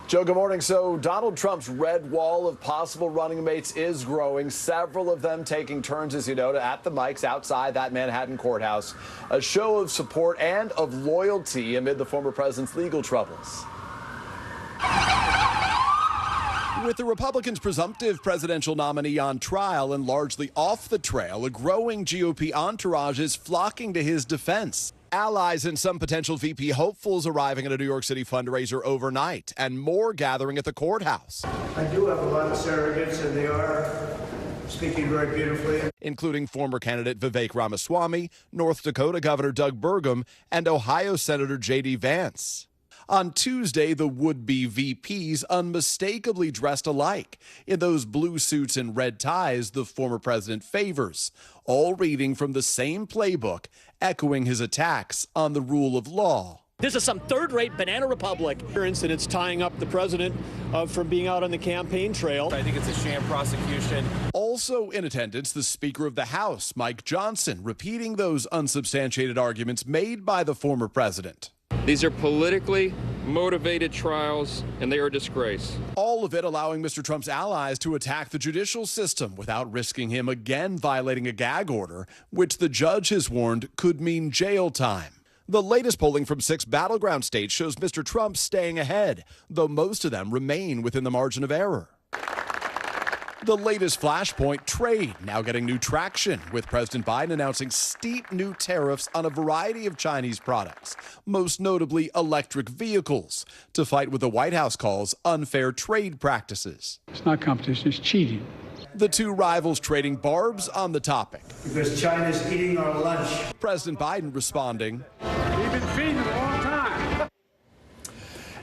Joe, good morning. So Donald Trump's red wall of possible running mates is growing, several of them taking turns, as you know, at the mics outside that Manhattan courthouse. A show of support and of loyalty amid the former president's legal troubles. With the Republicans' presumptive presidential nominee on trial and largely off the trail, a growing GOP entourage is flocking to his defense. Allies and some potential VP hopefuls arriving at a New York City fundraiser overnight, and more gathering at the courthouse. I do have a lot of surrogates, and they are speaking very beautifully. Including former candidate Vivek Ramaswamy, North Dakota Governor Doug Burgum, and Ohio Senator J.D. Vance. On Tuesday, the would-be VPs unmistakably dressed alike in those blue suits and red ties the former president favors, all reading from the same playbook, echoing his attacks on the rule of law. This is some third-rate banana republic. For instance, tying up the president from being out on the campaign trail. I think it's a sham prosecution. Also in attendance, the Speaker of the House, Mike Johnson, repeating those unsubstantiated arguments made by the former president. These are politically motivated trials, and they are a disgrace. All of it allowing Mr. Trump's allies to attack the judicial system without risking him again violating a gag order, which the judge has warned could mean jail time. The latest polling from 6 battleground states shows Mr. Trump staying ahead, though most of them remain within the margin of error. The latest flashpoint, trade, now getting new traction, with President Biden announcing steep new tariffs on a variety of Chinese products, most notably electric vehicles, to fight what the White House calls unfair trade practices. It's not competition, it's cheating. The two rivals trading barbs on the topic. Because China's eating our lunch. President Biden responding, We've been feeding them a long time.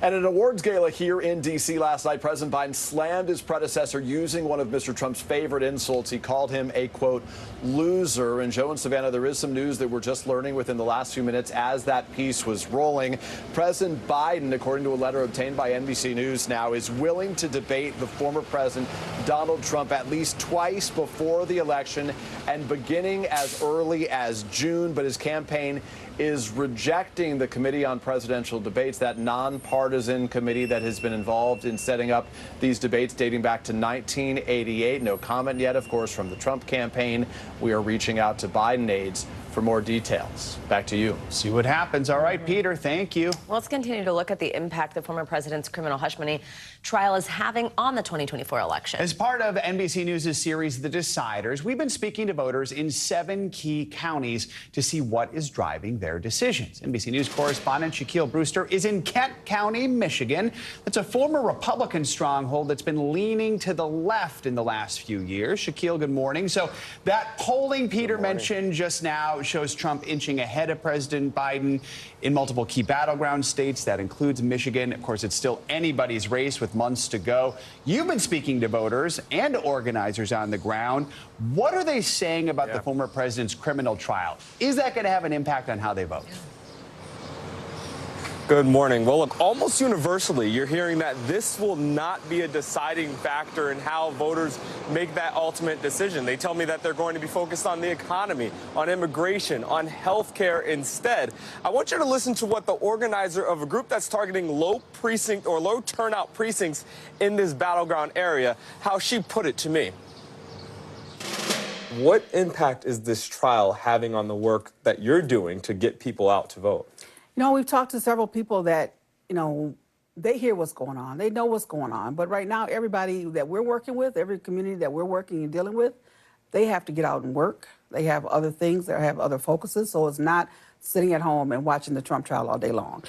At an awards gala here in D.C. last night, President Biden slammed his predecessor using one of Mr. Trump's favorite insults. He called him a, quote, loser. And Joe and Savannah, there is some news that we're just learning within the last few minutes as that piece was rolling. President Biden, according to a letter obtained by NBC News Now, is willing to debate the former president, Donald Trump, at least twice before the election and beginning as early as June. But his campaign is rejecting the Committee on Presidential Debates, that nonpartisan committee that has been involved in setting up these debates dating back to 1988. No comment yet, of course, from the Trump campaign. We are reaching out to Biden aides for more details. Back to you. See what happens. All right, Peter, thank you. Well, let's continue to look at the impact the former president's criminal hush money trial is having on the 2024 election. As part of NBC News' series, The Deciders, we've been speaking to voters in 7 key counties to see what is driving their decisions. NBC News correspondent Shaquille Brewster is in Kent County, Michigan. That's a former Republican stronghold that's been leaning to the left in the last few years. Shaquille, good morning. So that polling Peter mentioned just now shows Trump inching ahead of President Biden in multiple key battleground states. That includes Michigan. Of course, it's still anybody's race with months to go. You've been speaking to voters and organizers on the ground. What are they saying about the former president's criminal trial? Is that going to have an impact on how they vote? Good morning. Well, look, almost universally, you're hearing that this will not be a deciding factor in how voters make that ultimate decision. They tell me that they're going to be focused on the economy, on immigration, on health care instead. I want you to listen to what the organizer of a group that's targeting low turnout precincts in this battleground area, how she put it to me. What impact is this trial having on the work that you're doing to get people out to vote? You know, we've talked to several people that, you know, they hear what's going on. They know what's going on. But right now, everybody that we're working with, every community that we're working and dealing with, they have to get out and work. They have other things. They have other focuses. So it's not sitting at home and watching the Trump trial all day long.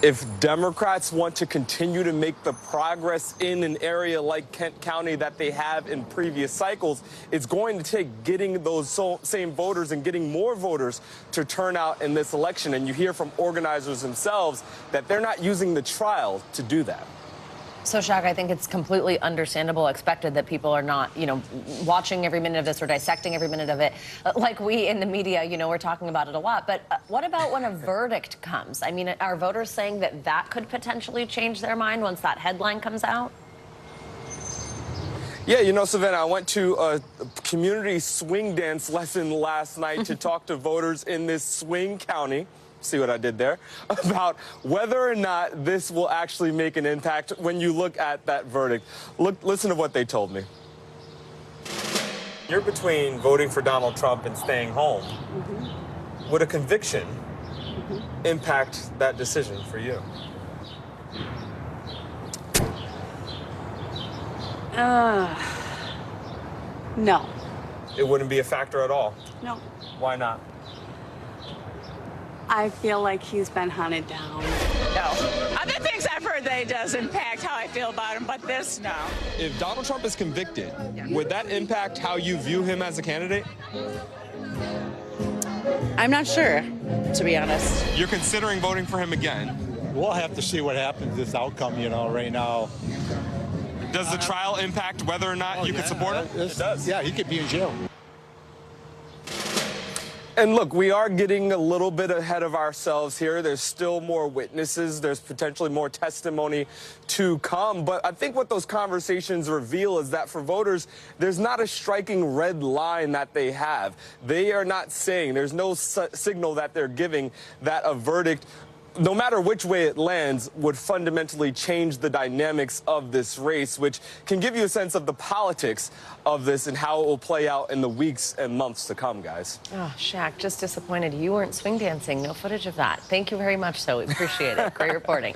If Democrats want to continue to make the progress in an area like Kent County that they have in previous cycles, it's going to take getting those same voters and getting more voters to turn out in this election. And you hear from organizers themselves that they're not using the trial to do that. So, Shaq, I think it's completely understandable, expected that people are not, you know, watching every minute of this or dissecting every minute of it. Like we in the media, you know, we're talking about it a lot. But what about when a verdict comes? I mean, are voters saying that that could potentially change their mind once that headline comes out? Yeah, you know, Savannah, I went to a community swing dance lesson last night to talk to voters in this swing county. See what I did there? About whether or not this will actually make an impact when you look at that verdict. Listen to what they told me. You're between voting for Donald Trump and staying home. Mm-hmm. Would a conviction impact that decision for you? No. It wouldn't be a factor at all? No. Why not? I feel like he's been hunted down. No. Other things I've heard that it does impact how I feel about him, but this, no. If Donald Trump is convicted, would that impact how you view him as a candidate? I'm not sure, to be honest. You're considering voting for him again? We'll have to see what happens, this outcome, you know, right now. Does the trial impact whether or not you could support him? It does. Yeah, he could be in jail. And look, we are getting a little bit ahead of ourselves here. There's still more witnesses. There's potentially more testimony to come. But I think what those conversations reveal is that for voters, there's not a striking red line that they have. They are not saying, there's no signal that they're giving that a verdict no matter which way it lands, would fundamentally change the dynamics of this race, which can give you a sense of the politics of this and how it will play out in the weeks and months to come, guys. Oh, Shaq, just disappointed you weren't swing dancing. No footage of that. Thank you very much, so we appreciate it. Great reporting.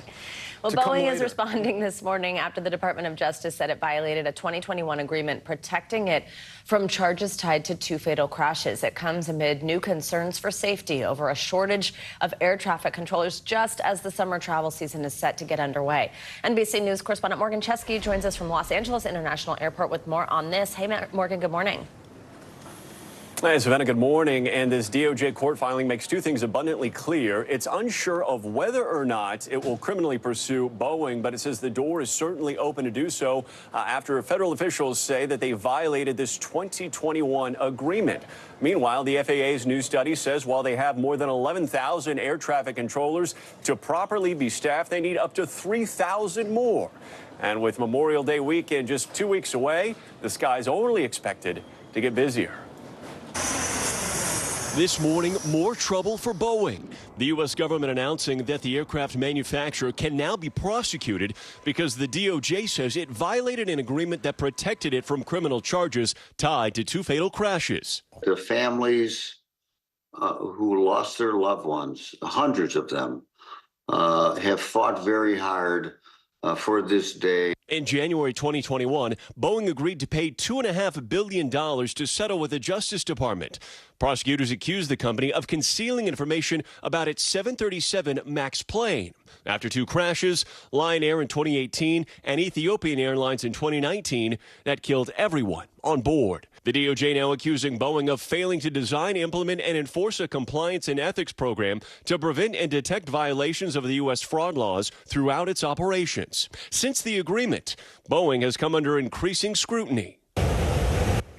Well, Boeing is responding this morning after the Department of Justice said it violated a 2021 agreement protecting it from charges tied to 2 fatal crashes. It comes amid new concerns for safety over a shortage of air traffic controllers just as the summer travel season is set to get underway. NBC News correspondent Morgan Chesky joins us from Los Angeles International Airport with more on this. Hey, Morgan, good morning. Hey, Savannah, good morning. And this DOJ court filing makes 2 things abundantly clear. It's unsure of whether or not it will criminally pursue Boeing, but it says the door is certainly open to do so after federal officials say that they violated this 2021 agreement. Meanwhile, the FAA's new study says while they have more than 11,000 air traffic controllers to properly be staffed, they need up to 3,000 more. And with Memorial Day weekend just 2 weeks away, the sky's only expected to get busier. This morning, more trouble for Boeing. The U.S. government announcing that the aircraft manufacturer can now be prosecuted because the DOJ says it violated an agreement that protected it from criminal charges tied to 2 fatal crashes. The families who lost their loved ones, hundreds of them, have fought very hard for this day. In January 2021, Boeing agreed to pay $2.5 billion to settle with the Justice Department. Prosecutors accused the company of concealing information about its 737 MAX plane. After 2 crashes, Lion Air in 2018 and Ethiopian Airlines in 2019, that killed everyone on board. The DOJ now accusing Boeing of failing to design, implement, and enforce a compliance and ethics program to prevent and detect violations of the U.S. fraud laws throughout its operations. Since the agreement, Boeing has come under increasing scrutiny.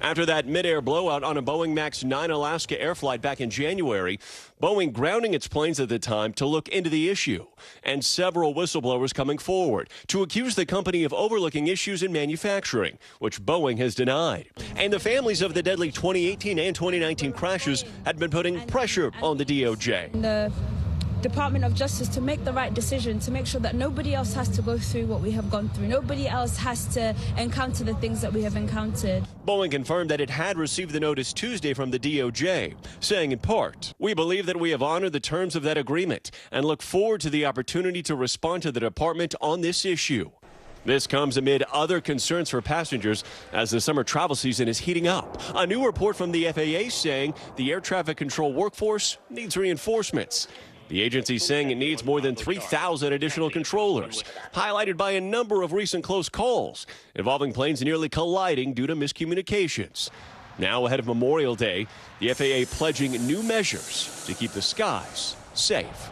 After that mid-air blowout on a Boeing MAX 9 Alaska air flight back in January, Boeing grounding its planes at the time to look into the issue, and several whistleblowers coming forward to accuse the company of overlooking issues in manufacturing, which Boeing has denied. And the families of the deadly 2018 and 2019 crashes had been putting pressure on the DOJ. The Department of Justice to make the right decision, to make sure that nobody else has to go through what we have gone through. Nobody else has to encounter the things that we have encountered. Boeing confirmed that it had received the notice Tuesday from the DOJ, saying in part, "We believe that we have honored the terms of that agreement and look forward to the opportunity to respond to the department on this issue." This comes amid other concerns for passengers as the summer travel season is heating up. A new report from the FAA saying the air traffic control workforce needs reinforcements. The agency saying it needs more than 3,000 additional controllers, highlighted by a number of recent close calls involving planes nearly colliding due to miscommunications. Now ahead of Memorial Day, the FAA pledging new measures to keep the skies safe.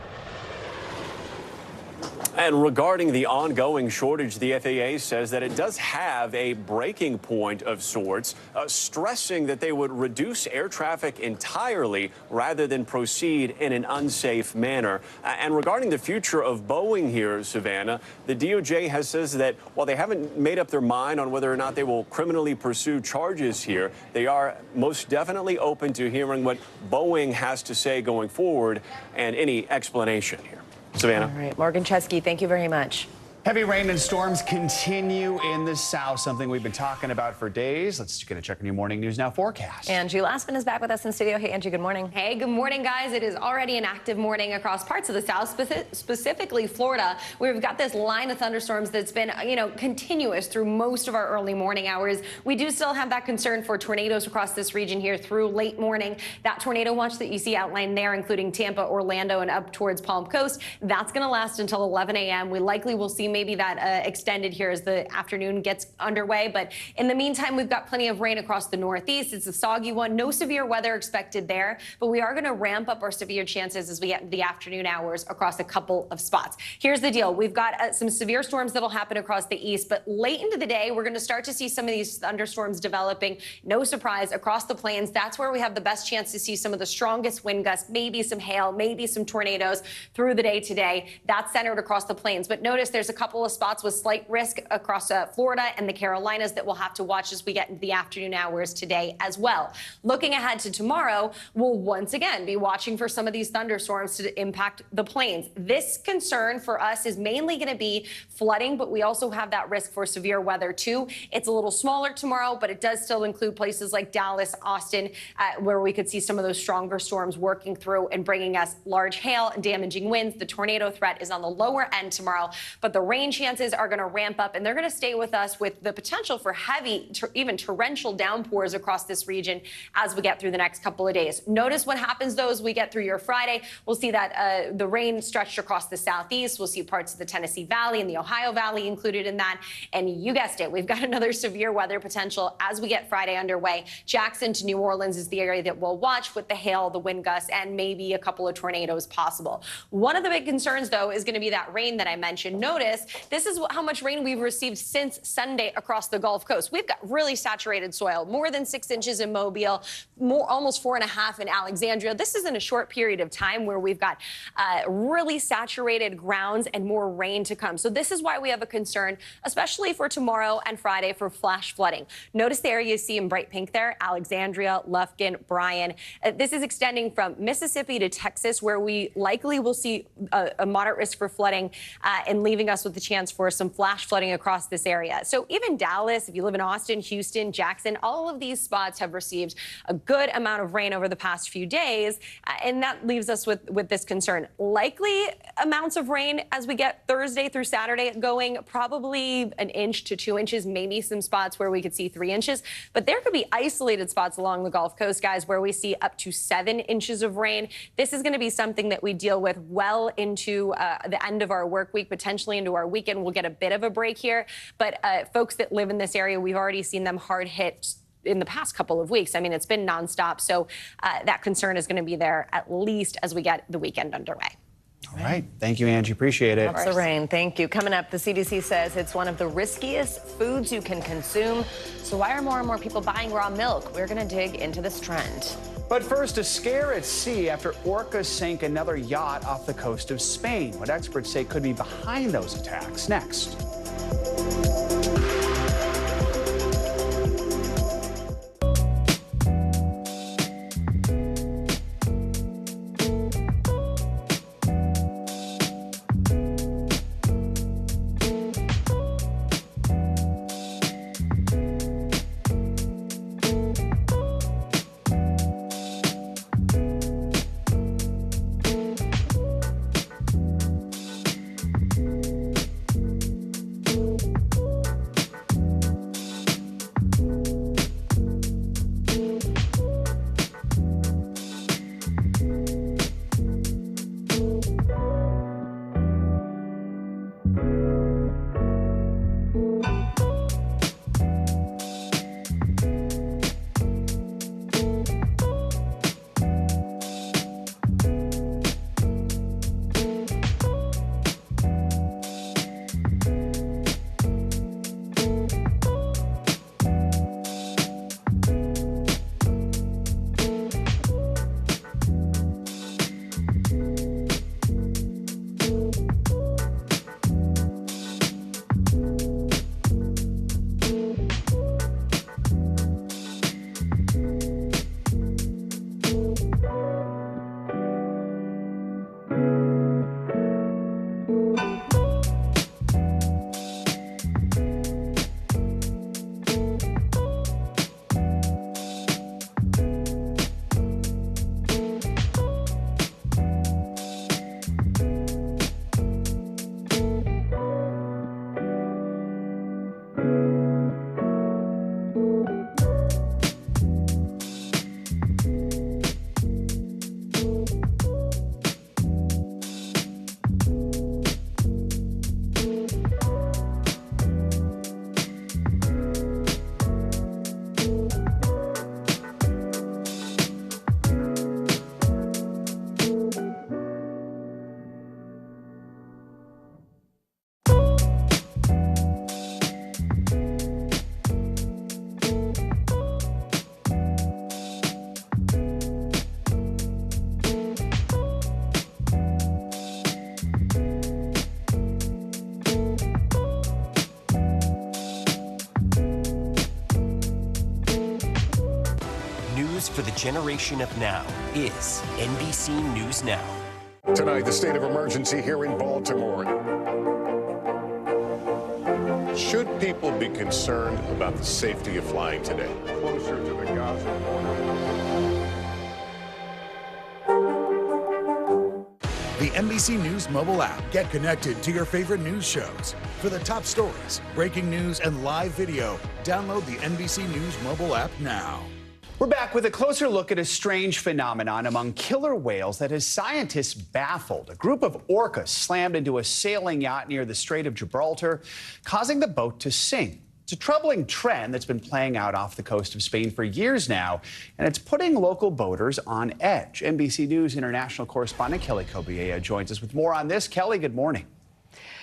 And regarding the ongoing shortage, the FAA says that it does have a breaking point of sorts, stressing that they would reduce air traffic entirely rather than proceed in an unsafe manner. And regarding the future of Boeing here, Savannah, the DOJ says that while they haven't made up their mind on whether or not they will criminally pursue charges here, they are most definitely open to hearing what Boeing has to say going forward and any explanation here. Savannah. All right, Morgan Chesky, thank you very much. Heavy rain and storms continue in the south, something we've been talking about for days. Let's get a check on your morning news now forecast. Angie Lassman is back with us in studio. Hey, Angie, good morning. Hey, good morning, guys. It is already an active morning across parts of the south, specifically Florida. We've got this line of thunderstorms that's been, continuous through most of our early morning hours. We do still have that concern for tornadoes across this region here through late morning. That tornado watch that you see outlined there, including Tampa, Orlando, and up towards Palm Coast, that's going to last until 11 a.m. We likely will see maybe that extended here as the afternoon gets underway. But in the meantime, we've got plenty of rain across the Northeast. It's a soggy one. No severe weather expected there, but we are going to ramp up our severe chances as we get the afternoon hours across a couple of spots. Here's the deal. We've got some severe storms that'll happen across the east, but late into the day, we're going to start to see some of these thunderstorms developing. No surprise, across the plains. That's where we have the best chance to see some of the strongest wind gusts, maybe some hail, maybe some tornadoes through the day today. That's centered across the plains. But notice there's a couple of spots with slight risk across Florida and the Carolinas that we'll have to watch as we get into the afternoon hours today as well. Looking ahead to tomorrow, we'll once again be watching for some of these thunderstorms to impact the plains. This concern for us is mainly going to be flooding, but we also have that risk for severe weather too. It's a little smaller tomorrow, but it does still include places like Dallas, Austin, where we could see some of those stronger storms working through and bringing us large hail and damaging winds. The tornado threat is on the lower end tomorrow, but the rain chances are going to ramp up, and they're going to stay with us with the potential for heavy, even torrential downpours across this region as we get through the next couple of days. Notice what happens, though, as we get through your Friday. We'll see that the rain stretched across the southeast. We'll see parts of the Tennessee Valley and the Ohio Valley included in that. And you guessed it, we've got another severe weather potential as we get Friday underway. Jackson to New Orleans is the area that we'll watch with the hail, the wind gusts, and maybe a couple of tornadoes possible. One of the big concerns, though, is going to be that rain that I mentioned. Notice this is how much rain we've received since Sunday across the Gulf Coast. We've got really saturated soil, more than 6 inches in Mobile, almost 4.5 in Alexandria. This is in a short period of time where we've got really saturated grounds and more rain to come. So this is why we have a concern, especially for tomorrow and Friday, for flash flooding. Notice the area you see in bright pink there, Alexandria, Lufkin, Bryan. This is extending from Mississippi to Texas, where we likely will see a moderate risk for flooding and leaving us with the chance for some flash flooding across this area. So even Dallas, if you live in Austin, Houston, Jackson, all of these spots have received a good amount of rain over the past few days, and that leaves us with this concern. Likely amounts of rain as we get Thursday through Saturday going, probably 1 inch to 2 inches, maybe some spots where we could see 3 inches, but there could be isolated spots along the Gulf Coast, guys, where we see up to 7 inches of rain. This is going to be something that we deal with well into the end of our work week, potentially into our weekend. We'll get a bit of a break here, but folks that live in this area, we've already seen them hard hit in the past couple of weeks. I mean, it's been nonstop, so that concern is going to be there at least as we get the weekend underway. All right. Thank you, Angie. Appreciate it. Lots of rain. Thank you. Coming up, the CDC says it's one of the riskiest foods you can consume. So why are more and more people buying raw milk? We're going to dig into this trend. But first, a scare at sea after orcas sank another yacht off the coast of Spain. What experts say could be behind those attacks. Next. news for the generation of now is NBC News Now. Tonight, the state of emergency here in Baltimore. Should people be concerned about the safety of flying today? Closer to the Gaza border. The NBC News mobile app. Get connected to your favorite news shows. For the top stories, breaking news, and live video, download the NBC News mobile app now. We're back with a closer look at a strange phenomenon among killer whales that has scientists baffled. A group of orcas slammed into a sailing yacht near the Strait of Gibraltar, causing the boat to sink. It's a troubling trend that's been playing out off the coast of Spain for years now, and it's putting local boaters on edge. NBC News international correspondent Kelly Kobiea joins us with more on this. Kelly, good morning.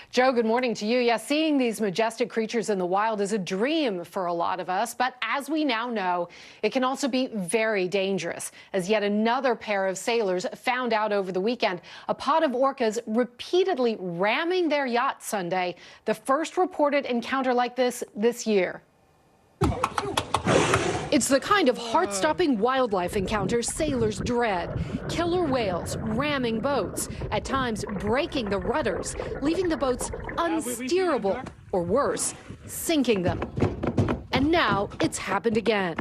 Joe, good morning to you. Yeah, seeing these majestic creatures in the wild is a dream for a lot of us, but as we now know, it can also be very dangerous. As yet another pair of sailors found out over the weekend, a pod of orcas repeatedly ramming their yacht Sunday, the first reported encounter like this year. It's the kind of heart-stopping wildlife encounter sailors dread. Killer whales ramming boats, at times breaking the rudders, leaving the boats unsteerable, or worse, sinking them. And now it's happened again.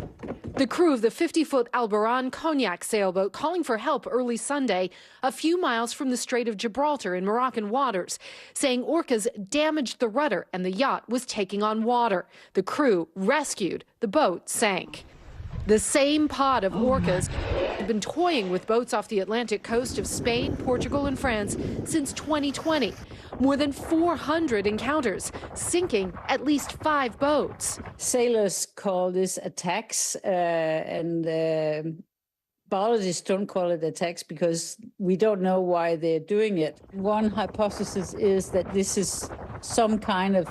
The crew of the 50-foot Albaran Cognac sailboat calling for help early Sunday, a few miles from the Strait of Gibraltar in Moroccan waters, saying orcas damaged the rudder and the yacht was taking on water. The crew rescued, the boat sank. The same pod of orcas have been toying with boats off the Atlantic coast of Spain, Portugal, and France since 2020. More than 400 encounters, sinking at least 5 boats. Sailors call this attacks, and biologists don't call it attacks because we don't know why they're doing it. One hypothesis is that this is some kind of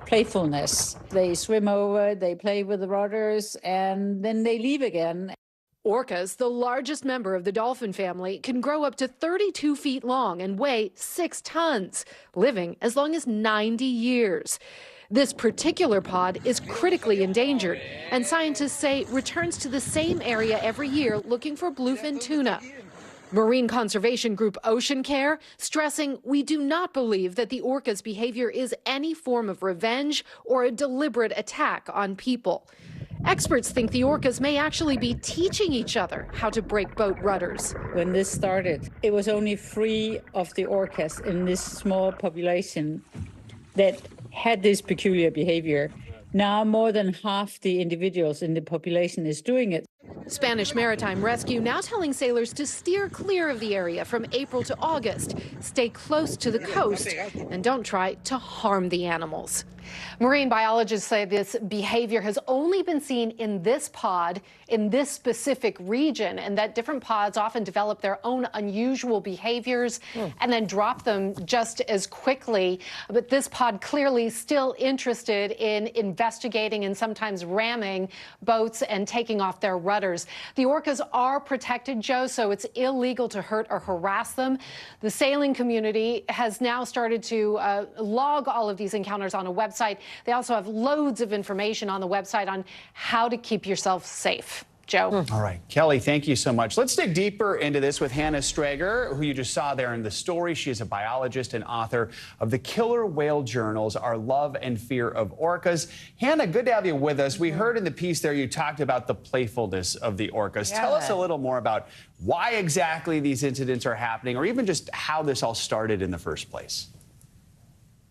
playfulness. They swim over, they play with the rudders, and then they leave again. Orcas, the largest member of the dolphin family, can grow up to 32 feet long and weigh 6 tons, living as long as 90 years. This particular pod is critically endangered, and scientists say returns to the same area every year looking for bluefin tuna. Marine conservation group Ocean Care stressing we do not believe that the orca's behavior is any form of revenge or a deliberate attack on people. Experts think the orcas may actually be teaching each other how to break boat rudders. When this started, it was only 3 of the orcas in this small population that had this peculiar behavior. Now more than half the individuals in the population is doing it. Spanish Maritime Rescue now telling sailors to steer clear of the area from April to August, stay close to the coast, and don't try to harm the animals. Marine biologists say this behavior has only been seen in this pod, in this specific region, and that different pods often develop their own unusual behaviors and then drop them just as quickly. But this pod clearly still interested in investigating and sometimes ramming boats and taking off their rudders. The orcas are protected, Joe, so it's illegal to hurt or harass them. The sailing community has now started to log all of these encounters on a website. They also have loads of information on the website on how to keep yourself safe. Joe. All right, Kelly, thank you so much. Let's dig deeper into this with Hannah Strager, who you just saw there in the story. She is a biologist and author of the Killer Whale Journals, Our Love and Fear of Orcas. Hannah, good to have you with us. We heard in the piece there you talked about the playfulness of the orcas. Yeah. Tell us a little more about why exactly these incidents are happening, or even just how this all started in the first place.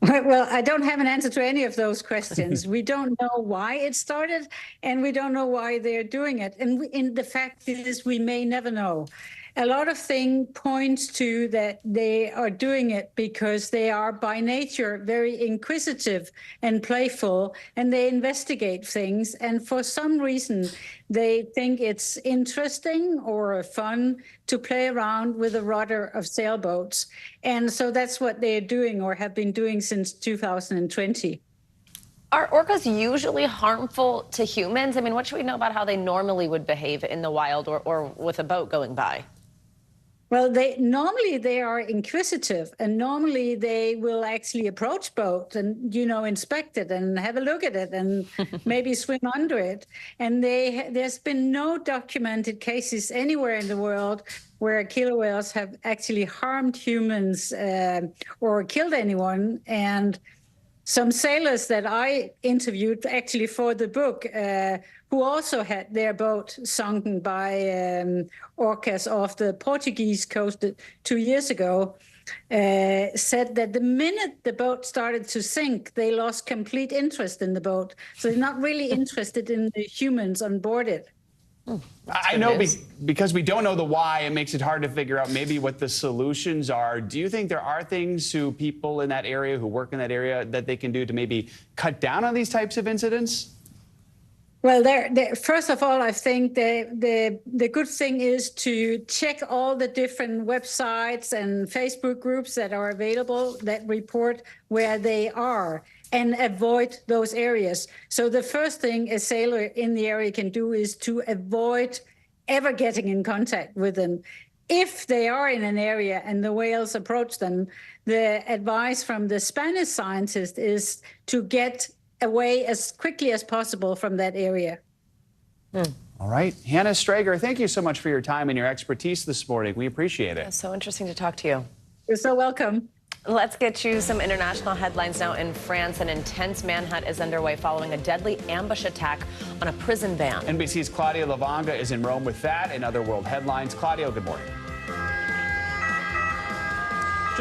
Well, I don't have an answer to any of those questions. We don't know why it started, and we don't know why they're doing it. And the fact is, we may never know. A lot of things points to that they are doing it because they are by nature very inquisitive and playful, and they investigate things. And for some reason, they think it's interesting or fun to play around with a rudder of sailboats. And so that's what they're doing or have been doing since 2020. Are orcas usually harmful to humans? I mean, what should we know about how they normally would behave in the wild or with a boat going by? Well, normally they are inquisitive, and normally they will actually approach boats and, inspect it and have a look at it and maybe swim under it. And there's been no documented cases anywhere in the world where killer whales have actually harmed humans or killed anyone. And some sailors that I interviewed actually for the book, who also had their boat sunken by orcas off the Portuguese coast 2 years ago, said that the minute the boat started to sink, they lost complete interest in the boat. So they're not really interested in the humans on board it. I know because we don't know the why, it makes it hard to figure out maybe what the solutions are. Do you think there are things people in that area who work in that area that they can do to maybe cut down on these types of incidents? Well, first of all, I think the good thing is to check all the different websites and Facebook groups that are available that report where they are and avoid those areas. So the first thing a sailor in the area can do is to avoid ever getting in contact with them. If they are in an area and the whales approach them, the advice from the Spanish scientist is to get away as quickly as possible from that area. All right. Hannah Strager, thank you so much for your time and your expertise this morning. We appreciate it. It's so interesting to talk to you. You're so welcome. Let's get you some international headlines now. In France, an intense manhunt is underway following a deadly ambush attack on a prison van. NBC's Claudia Lavanga is in Rome with that and other world headlines. Claudio, good morning.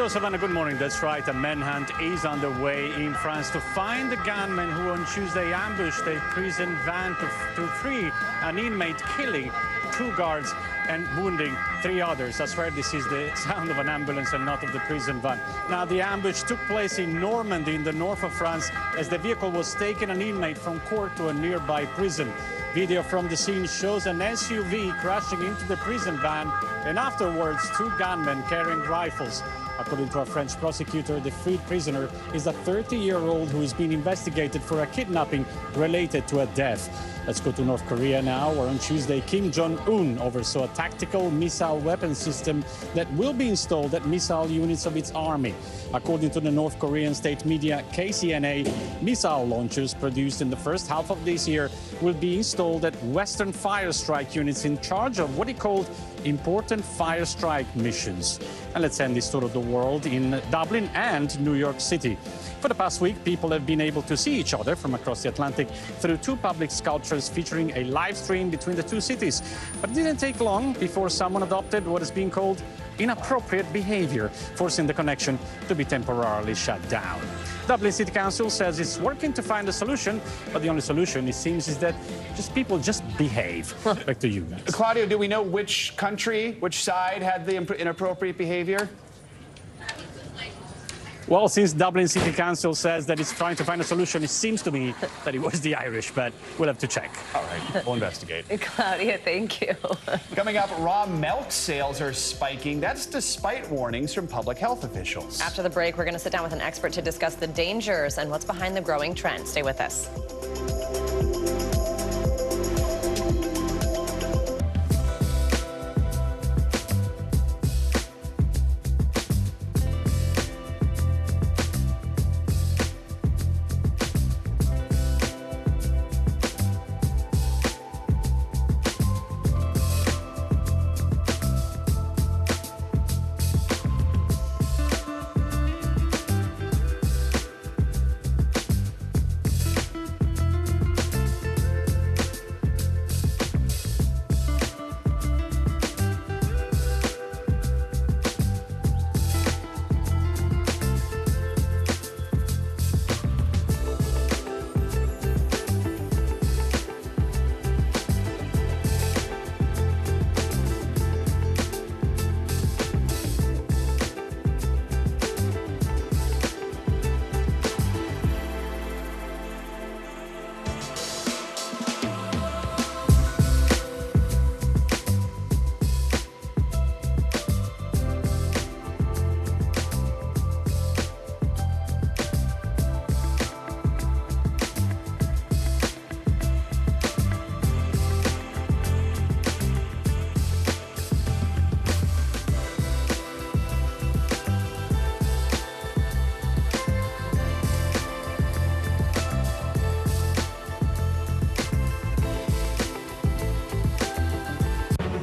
Savannah, good morning. That's right. A manhunt is underway in France to find the gunman who on Tuesday ambushed a prison van to free an inmate, killing 2 guards and wounding 3 others. I swear this is the sound of an ambulance and not of the prison van. Now, the ambush took place in Normandy in the north of France as the vehicle was taking an inmate from court to a nearby prison. Video from the scene shows an SUV crashing into the prison van and afterwards 2 gunmen carrying rifles. According to a French prosecutor, the freed prisoner is a 30-year-old who is being investigated for a kidnapping related to a death. Let's go to North Korea now, where on Tuesday, Kim Jong-un oversaw a tactical missile weapon system that will be installed at missile units of its army. According to the North Korean state media KCNA, missile launchers produced in the first half of this year will be installed at Western fire strike units in charge of what he called important fire strike missions. And let's end this tour of the world in Dublin and New York City. For the past week, people have been able to see each other from across the Atlantic through 2 public sculptures featuring a live stream between the 2 cities. But it didn't take long before someone adopted what is being called inappropriate behavior, forcing the connection to be temporarily shut down. Dublin City Council says it's working to find a solution, but the only solution, it seems, is that people just behave. Back to you guys. Claudio, do we know which country, which side had the inappropriate behavior? Well, since Dublin City Council says that it's trying to find a solution, it seems to me that it was the Irish, but we'll have to check. All right, we'll investigate. Claudia, thank you. Coming up, raw milk sales are spiking. That's despite warnings from public health officials. After the break, we're going to sit down with an expert to discuss the dangers and what's behind the growing trend. Stay with us.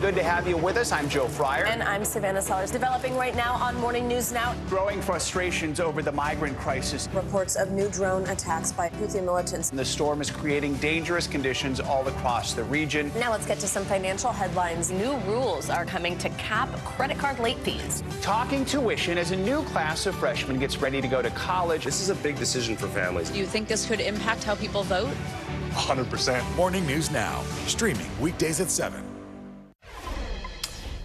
Good to have you with us. I'm Joe Fryer. And I'm Savannah Sellers. Developing right now on Morning News Now. Growing frustrations over the migrant crisis. Reports of new drone attacks by Houthi militants. The storm is creating dangerous conditions all across the region. Now let's get to some financial headlines. New rules are coming to cap credit card late fees. Talking tuition as a new class of freshmen gets ready to go to college. This is a big decision for families. Do you think this could impact how people vote? 100%. Morning News Now, streaming weekdays at 7.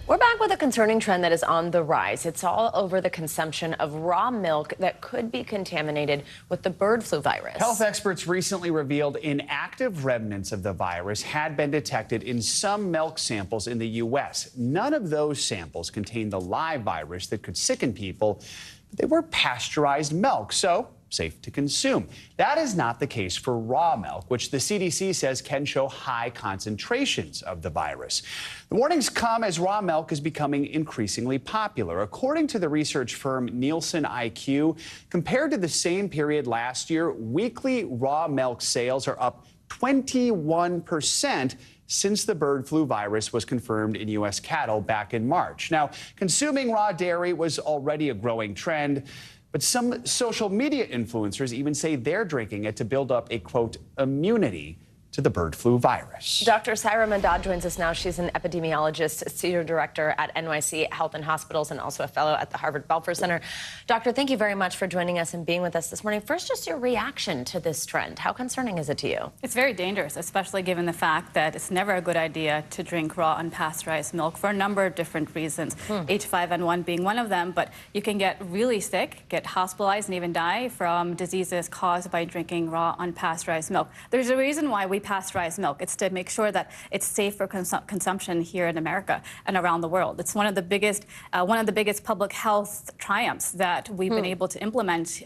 We're back with a concerning trend that is on the rise. It's all over the consumption of raw milk that could be contaminated with the bird flu virus. Health experts recently revealed inactive remnants of the virus had been detected in some milk samples in the U.S. None of those samples contained the live virus that could sicken people, but they were pasteurized milk, so safe to consume. That is not the case for raw milk, which the CDC says can show high concentrations of the virus. The warnings come as raw milk is becoming increasingly popular. According to the research firm Nielsen IQ, compared to the same period last year, weekly raw milk sales are up 21% since the bird flu virus was confirmed in U.S. cattle back in March. Now, consuming raw dairy was already a growing trend, but some social media influencers even say they're drinking it to build up a, quote, immunity to the bird flu virus. Dr. Saira Madad joins us now. She's an epidemiologist, senior director at NYC Health and Hospitals, and also a fellow at the Harvard Belfer Center. Doctor, thank you very much for joining us and being with us this morning. First, just your reaction to this trend. How concerning is it to you? It's very dangerous, especially given the fact that it's never a good idea to drink raw unpasteurized milk for a number of different reasons, H5N1 being one of them. But you can get really sick, get hospitalized, and even die from diseases caused by drinking raw unpasteurized milk. There's a reason why we pasteurize milk. It's to make sure that it's safe for consumption here in America and around the world. It's one of the biggest public health triumphs that we've been able to implement,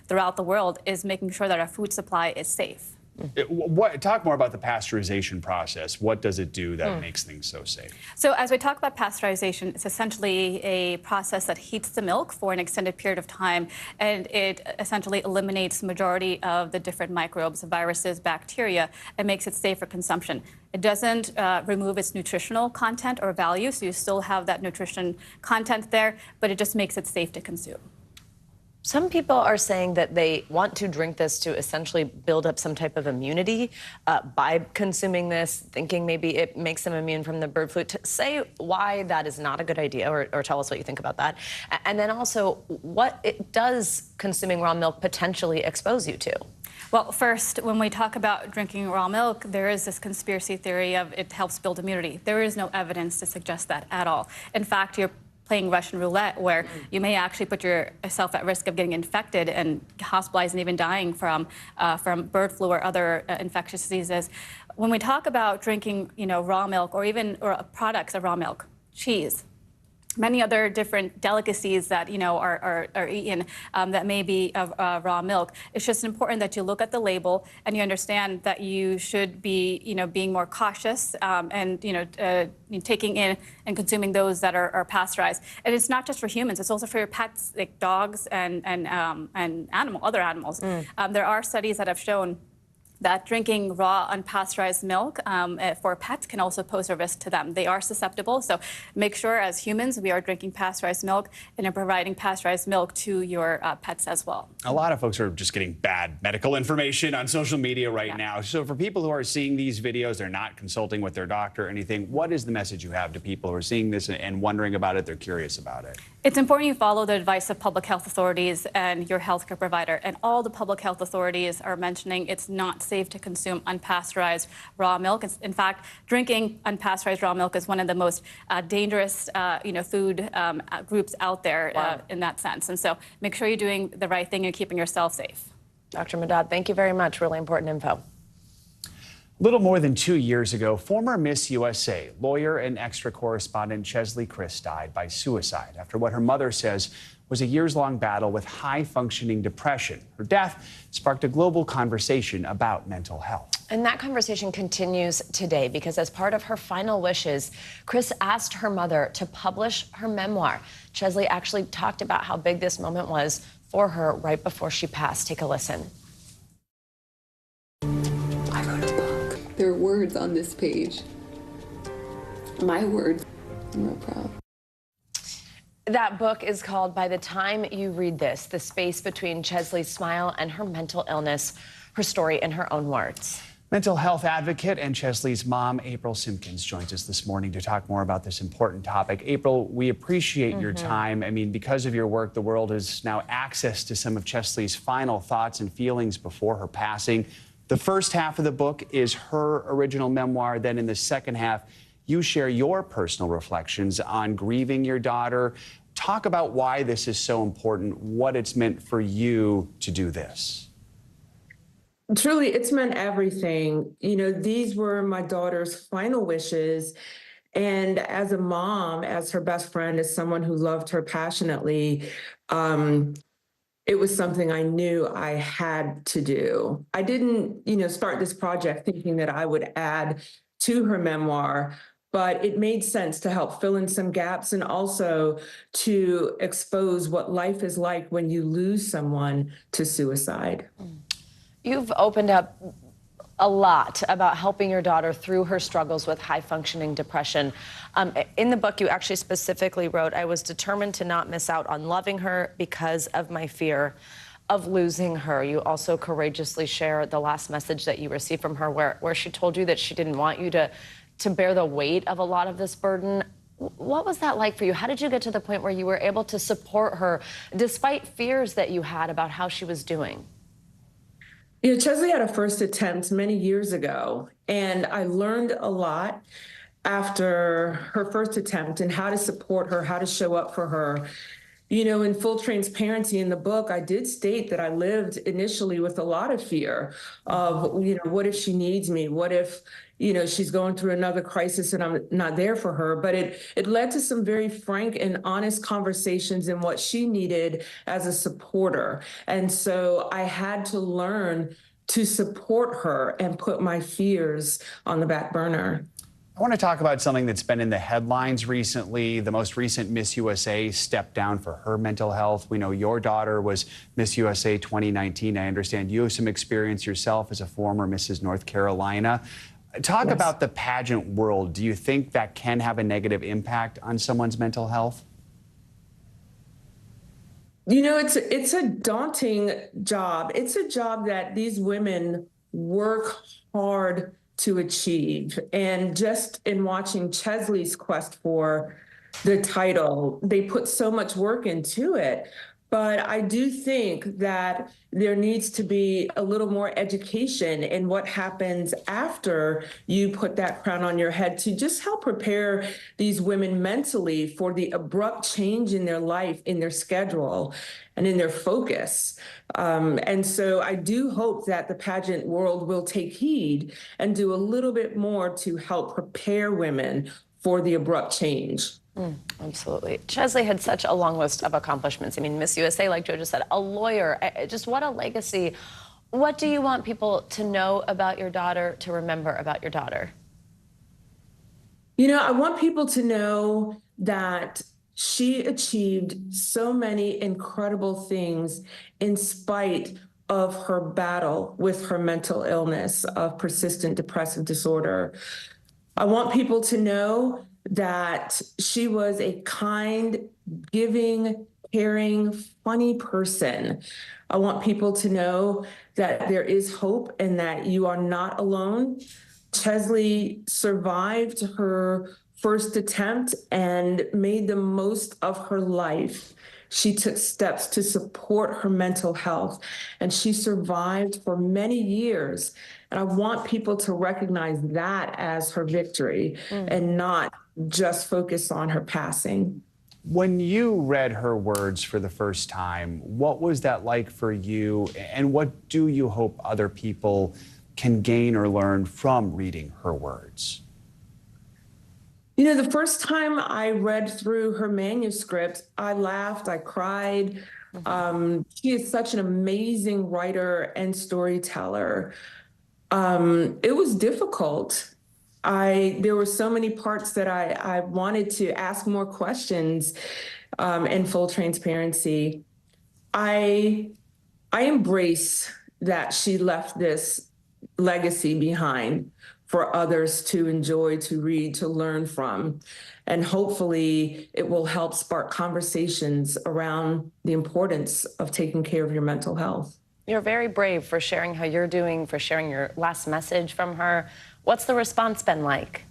throughout the world, is making sure that our food supply is safe. Talk more about the pasteurization process. What does it do that makes things so safe? So as we talk about pasteurization, it's essentially a process that heats the milk for an extended period of time, and it essentially eliminates the majority of the different microbes, viruses, bacteria, and makes it safe for consumption. It doesn't remove its nutritional content or value, so you still have that nutrition content there, but it just makes it safe to consume. Some people are saying that they want to drink this to essentially build up some type of immunity by consuming this, thinking maybe it makes them immune from the bird flu. Say why that is not a good idea, or tell us what you think about that. And then also, what does consuming raw milk potentially expose you to? Well, first, when we talk about drinking raw milk, there is this conspiracy theory of it helps build immunity. There is no evidence to suggest that at all. In fact, you're playing Russian roulette, where you may actually put yourself at risk of getting infected and hospitalized and even dying from bird flu or other infectious diseases. When we talk about drinking, raw milk or products of raw milk, cheese, many other different delicacies that are eaten that may be of raw milk. It's just important that you look at the label and you understand that you should be being more cautious and taking in and consuming those that are pasteurized. And it's not just for humans; it's also for your pets, like dogs and other animals. There are studies that have shown that drinking raw unpasteurized milk for pets can also pose a risk to them. They are susceptible, so make sure as humans we are drinking pasteurized milk and are providing pasteurized milk to your pets as well. A lot of folks are just getting bad medical information on social media right now. So for people who are seeing these videos, they're not consulting with their doctor or anything, what is the message you have to people who are seeing this and wondering about it, they're curious about it? It's important you follow the advice of public health authorities and your healthcare provider. And all the public health authorities are mentioning it's not safe to consume unpasteurized raw milk. In fact, drinking unpasteurized raw milk is one of the most dangerous, food groups out there in that sense. And so make sure you're doing the right thing and keeping yourself safe. Dr. Madad, thank you very much. Really important info. Little more than 2 years ago, former Miss USA, lawyer and extra correspondent Chesley Chris died by suicide after what her mother says was a years-long battle with high-functioning depression. Her death sparked a global conversation about mental health. And that conversation continues today because as part of her final wishes, Chris asked her mother to publish her memoir. Chesley actually talked about how big this moment was for her right before she passed. Take a listen. I wrote a book. There are words on this page my word. I'm real proud. That book is called By the Time You Read This, The Space Between Chesley's Smile and Her Mental Illness, her story in her own words. Mental health advocate and Chesley's mom, April Simpkins, joins us this morning to talk more about this important topic. April, we appreciate your time. I mean, because of your work, the world has now access to some of Chesley's final thoughts and feelings before her passing. The first half of the book is her original memoir. Then in the second half, you share your personal reflections on grieving your daughter. Talk about why this is so important, what it's meant for you to do this. Truly, it's meant everything. You know, these were my daughter's final wishes. And as a mom, as her best friend, as someone who loved her passionately, it was something I knew I had to do. I didn't, start this project thinking that I would add to her memoir, but it made sense to help fill in some gaps and also to expose what life is like when you lose someone to suicide. You've opened up a lot about helping your daughter through her struggles with high-functioning depression. In the book, you actually specifically wrote, "I was determined to not miss out on loving her because of my fear of losing her." You also courageously share the last message that you received from her where she told you that she didn't want you to bear the weight of a lot of this burden. What was that like for you? How did you get to the point where you were able to support her despite fears that you had about how she was doing? Chesley had a first attempt many years ago, and I learned a lot after her first attempt and how to support her, how to show up for her. In full transparency in the book, I did state that I lived initially with a lot of fear of, what if she needs me? What if, she's going through another crisis and I'm not there for her? But it led to some very frank and honest conversations in what she needed as a supporter. And so I had to learn to support her and put my fears on the back burner. I want to talk about something that's been in the headlines recently. The most recent Miss USA stepped down for her mental health. We know your daughter was Miss USA 2019. I understand you have some experience yourself as a former Mrs. North Carolina. Talk about the pageant world. Do you think that can have a negative impact on someone's mental health? It's a daunting job. It's a job that these women work hard to achieve. And just in watching Chesley's quest for the title, they put so much work into it. But I do think that there needs to be a little more education in what happens after you put that crown on your head to just help prepare these women mentally for the abrupt change in their life, in their schedule, and in their focus. And so I do hope that the pageant world will take heed and do a little bit more to help prepare women for the abrupt change. Absolutely. Chesley had such a long list of accomplishments. I mean, Miss USA, like Joe just said, a lawyer, just what a legacy. What do you want people to know about your daughter, to remember about your daughter? I want people to know that she achieved so many incredible things in spite of her battle with her mental illness of persistent depressive disorder. I want people to know that she was a kind, giving, caring, funny person. I want people to know that there is hope and that you are not alone. Chesley survived her first attempt and made the most of her life. She took steps to support her mental health, and she survived for many years. And I want people to recognize that as her victory and not just focus on her passing. When you read her words for the first time, what was that like for you? And what do you hope other people can gain or learn from reading her words? The first time I read through her manuscript, I laughed, I cried. She is such an amazing writer and storyteller. It was difficult. There were so many parts that I wanted to ask more questions in full transparency. I embrace that she left this legacy behind for others to enjoy, to read, to learn from. And hopefully it will help spark conversations around the importance of taking care of your mental health. You're very brave for sharing how you're doing, for sharing your last message from her. What's the response been like?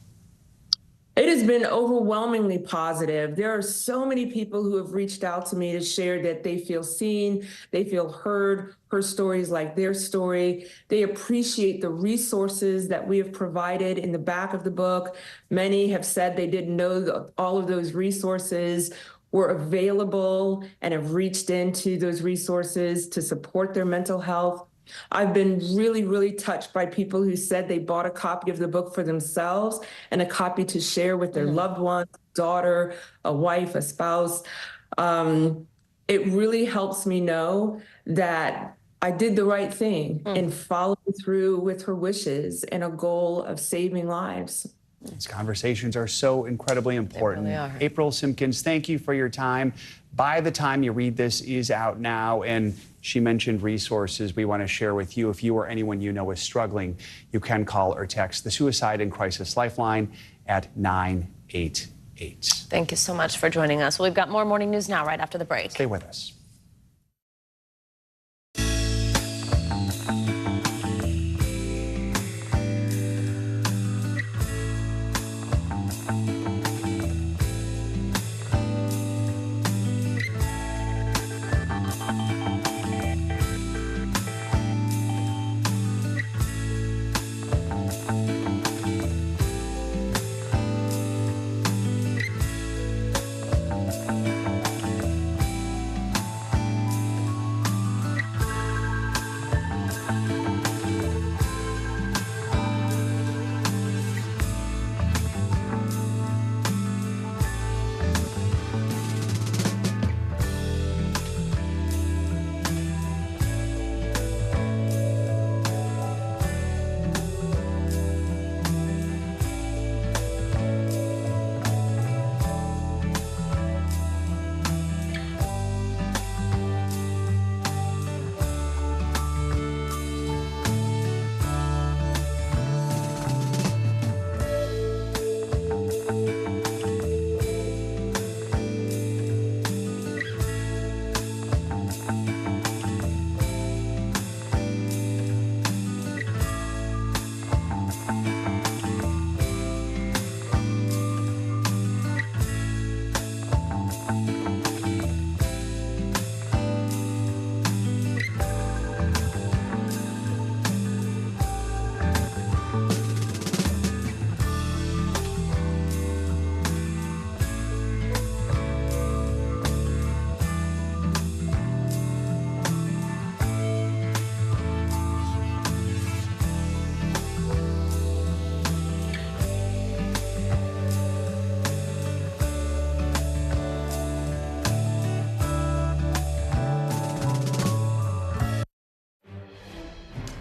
It has been overwhelmingly positive. There are so many people who have reached out to me to share that they feel seen, they feel heard, her story is like their story. They appreciate the resources that we have provided in the back of the book. Many have said they didn't know that all of those resources were available and have reached into those resources to support their mental health. I've been really, really touched by people who said they bought a copy of the book for themselves and a copy to share with their loved one, daughter, a wife, a spouse. It really helps me know that I did the right thing in following through with her wishes and a goal of saving lives. These conversations are so incredibly important. They really are. April Simpkins, thank you for your time. By the time you read this is out now, and she mentioned resources we want to share with you. If you or anyone you know is struggling, you can call or text the Suicide and Crisis Lifeline at 988. Thank you so much for joining us. Well, we've got more Morning News Now right after the break. Stay with us.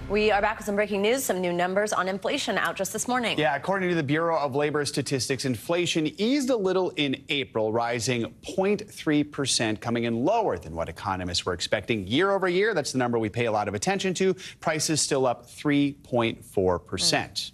We are back with some breaking news, some new numbers on inflation out just this morning. Yeah, according to the Bureau of Labor Statistics, inflation eased a little in April, rising 0.3%, coming in lower than what economists were expecting. Year over year, that's the number we pay a lot of attention to. Prices still up 3.4%.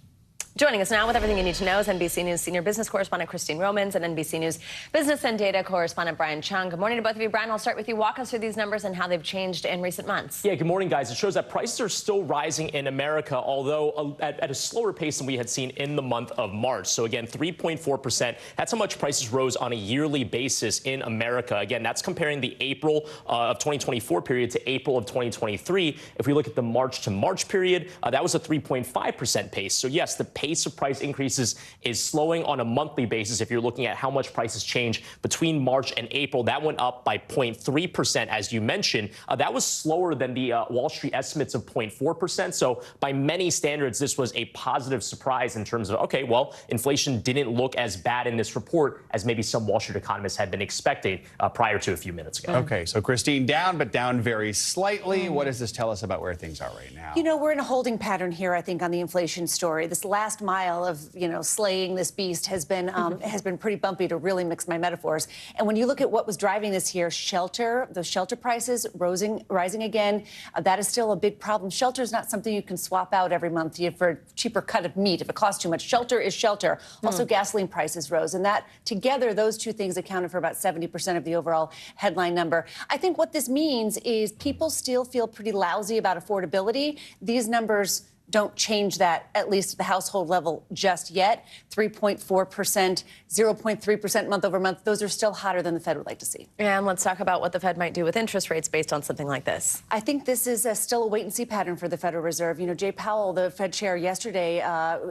Joining us now with everything you need to know is NBC News senior business correspondent Christine Romans and NBC News business and data correspondent Brian Chung. Good morning to both of you. Brian, I'll start with you. Walk us through these numbers and how they've changed in recent months. Yeah, good morning, guys. It shows that prices are still rising in America, although at a slower pace than we had seen in the month of March. So again, 3.4%. That's how much prices rose on a yearly basis in America. Again, that's comparing the April of 2024 period to April of 2023. If we look at the March to March period, that was a 3.5% pace. So yes, the pace of price increases is slowing on a monthly basis. If you're looking at how much prices change between March and April, that went up by 0.3%, as you mentioned. That was slower than the Wall Street estimates of 0.4%. So by many standards, this was a positive surprise in terms of, okay, well, inflation didn't look as bad in this report as maybe some Wall Street economists had been expecting prior to a few minutes ago. Okay, so Christine, down, but down very slightly. What does this tell us about where things are right now? You know, we're in a holding pattern here, I think, on the inflation story. This last last mile of, slaying this beast has been pretty bumpy, to really mix my metaphors. And when you look at what was driving this here, those shelter prices rising again, that is still a big problem. Shelter is not something you can swap out every month for a cheaper cut of meat if it costs too much. Shelter is shelter. Also, gasoline prices rose, and that together, those two things accounted for about 70% of the overall headline number. I think what this means is people still feel pretty lousy about affordability. These numbers don't change that, at least at the household level, just yet. 3.4%, 0.3% month over month. Those are still hotter than the Fed would like to see. And let's talk about what the Fed might do with interest rates based on something like this. I think this is still a wait-and-see pattern for the Federal Reserve. Jay Powell, the Fed chair, yesterday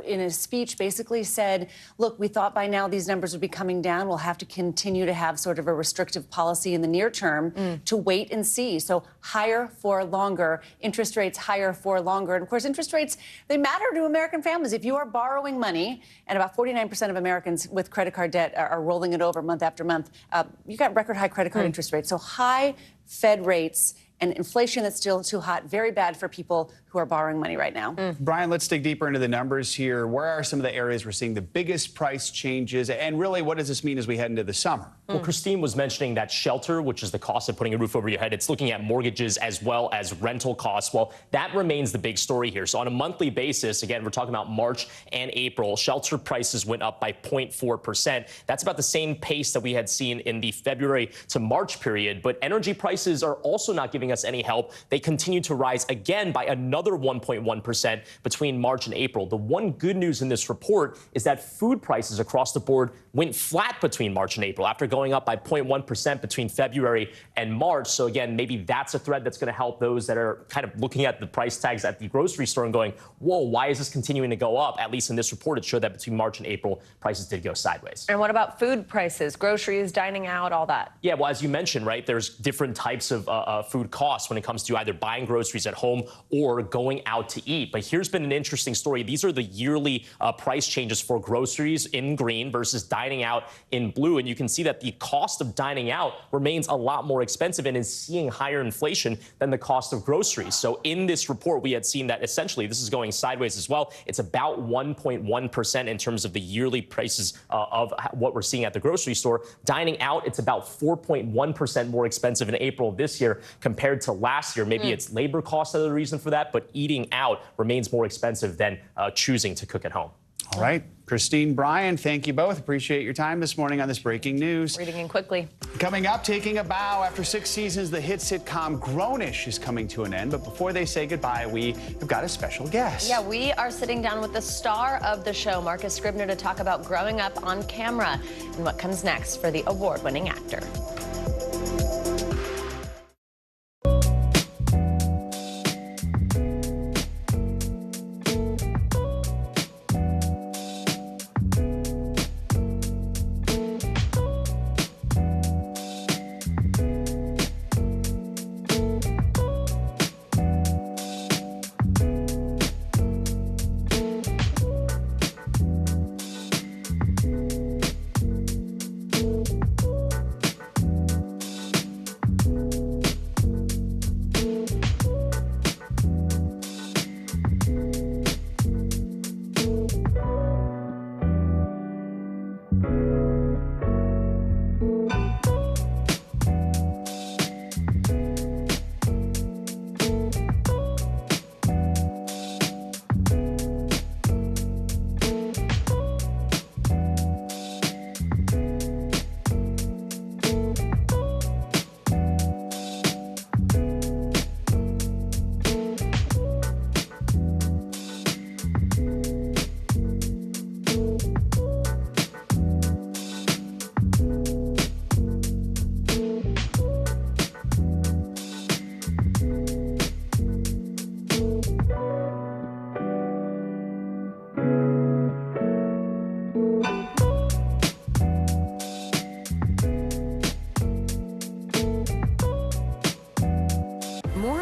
in his speech basically said, look, we thought by now these numbers would be coming down. We'll have to continue to have sort of a restrictive policy in the near term to wait and see. So higher for longer, interest rates higher for longer. And, of course, interest rates, they matter to American families. If you are borrowing money, and about 49% of Americans with credit card debt are rolling it over month after month, you got record high credit card interest rates. So high Fed rates and inflation that's still too hot, very bad for people who are borrowing money right now. Brian, let's dig deeper into the numbers here. Where are some of the areas we're seeing the biggest price changes? And really, what does this mean as we head into the summer? Well, Christine was mentioning that shelter, which is the cost of putting a roof over your head. It's looking at mortgages as well as rental costs. Well, that remains the big story here. So on a monthly basis, again, we're talking about March and April, shelter prices went up by 0.4%. That's about the same pace that we had seen in the February to March period. But energy prices are also not giving us any help. They continue to rise again by another 1.1% between March and April. The one good news in this report is that food prices across the board went flat between March and April after going up by 0.1% between February and March. So again, maybe that's a thread that's going to help those that are kind of looking at the price tags at the grocery store and going, whoa, why is this continuing to go up? At least in this report, it showed that between March and April, prices did go sideways. And what about food prices, groceries, dining out, all that? Yeah, well, as you mentioned, right, there's different types of food costs when it comes to either buying groceries at home or going out to eat. But here's been an interesting story. These are the yearly price changes for groceries in green versus dining out in blue. And you can see that the cost of dining out remains a lot more expensive and is seeing higher inflation than the cost of groceries. So in this report, we had seen that essentially this is going sideways as well. It's about 1.1% in terms of the yearly prices of what we're seeing at the grocery store. Dining out, it's about 4.1% more expensive in April of this year compared to last year. Maybe it's labor costs are the reason for that, but eating out remains more expensive than choosing to cook at home. All right. Christine, Brian, thank you both. Appreciate your time this morning on this breaking news. Reading in quickly. Coming up, taking a bow. After 6 seasons, the hit sitcom Grownish is coming to an end. But before they say goodbye, we have got a special guest. Yeah, we are sitting down with the star of the show, Marcus Scribner, to talk about growing up on camera and what comes next for the award-winning actor.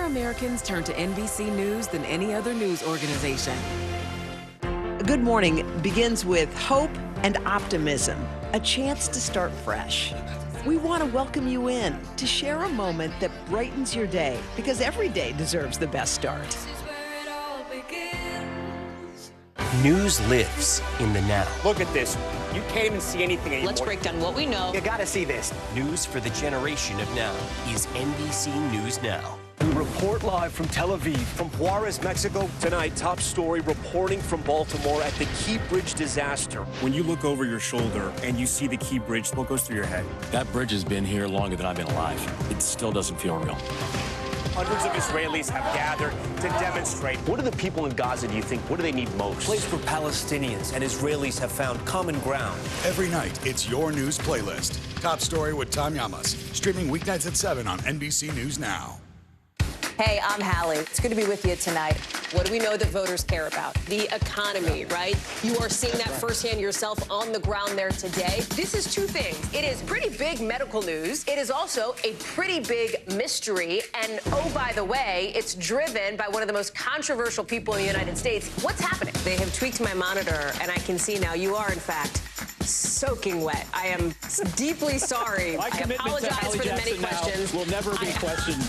Americans turn to NBC News than any other news organization. Good Morning begins with hope and optimism, a chance to start fresh. We want to welcome you in to share a moment that brightens your day, because every day deserves the best start. News lives in the now. Look at this. You can't even see anything anymore. Let's break down what we know. You gotta see this. News for the generation of now is NBC News Now. We report live from Tel Aviv, from Juarez, Mexico. Tonight, top story reporting from Baltimore at the Key Bridge disaster. When you look over your shoulder and you see the Key Bridge, what goes through your head? That bridge has been here longer than I've been alive. It still doesn't feel real. Hundreds of Israelis have gathered to demonstrate. What do the people in Gaza, do you think, what do they need most? A place where Palestinians and Israelis have found common ground. Every night, it's your news playlist. Top Story with Tom Llamas, streaming weeknights at 7 on NBC News Now. Hey, I'm Hallie. It's good to be with you tonight. What do we know that voters care about? The economy, right? You are seeing that firsthand yourself on the ground there today. This is two things. It is pretty big medical news. It is also a pretty big mystery. And oh, by the way, it's driven by one of the most controversial people in the United States. What's happening? They have tweaked my monitor, and I can see now you are, in fact, soaking wet. I am deeply sorry. I apologize for the many questions. Will never be questioned.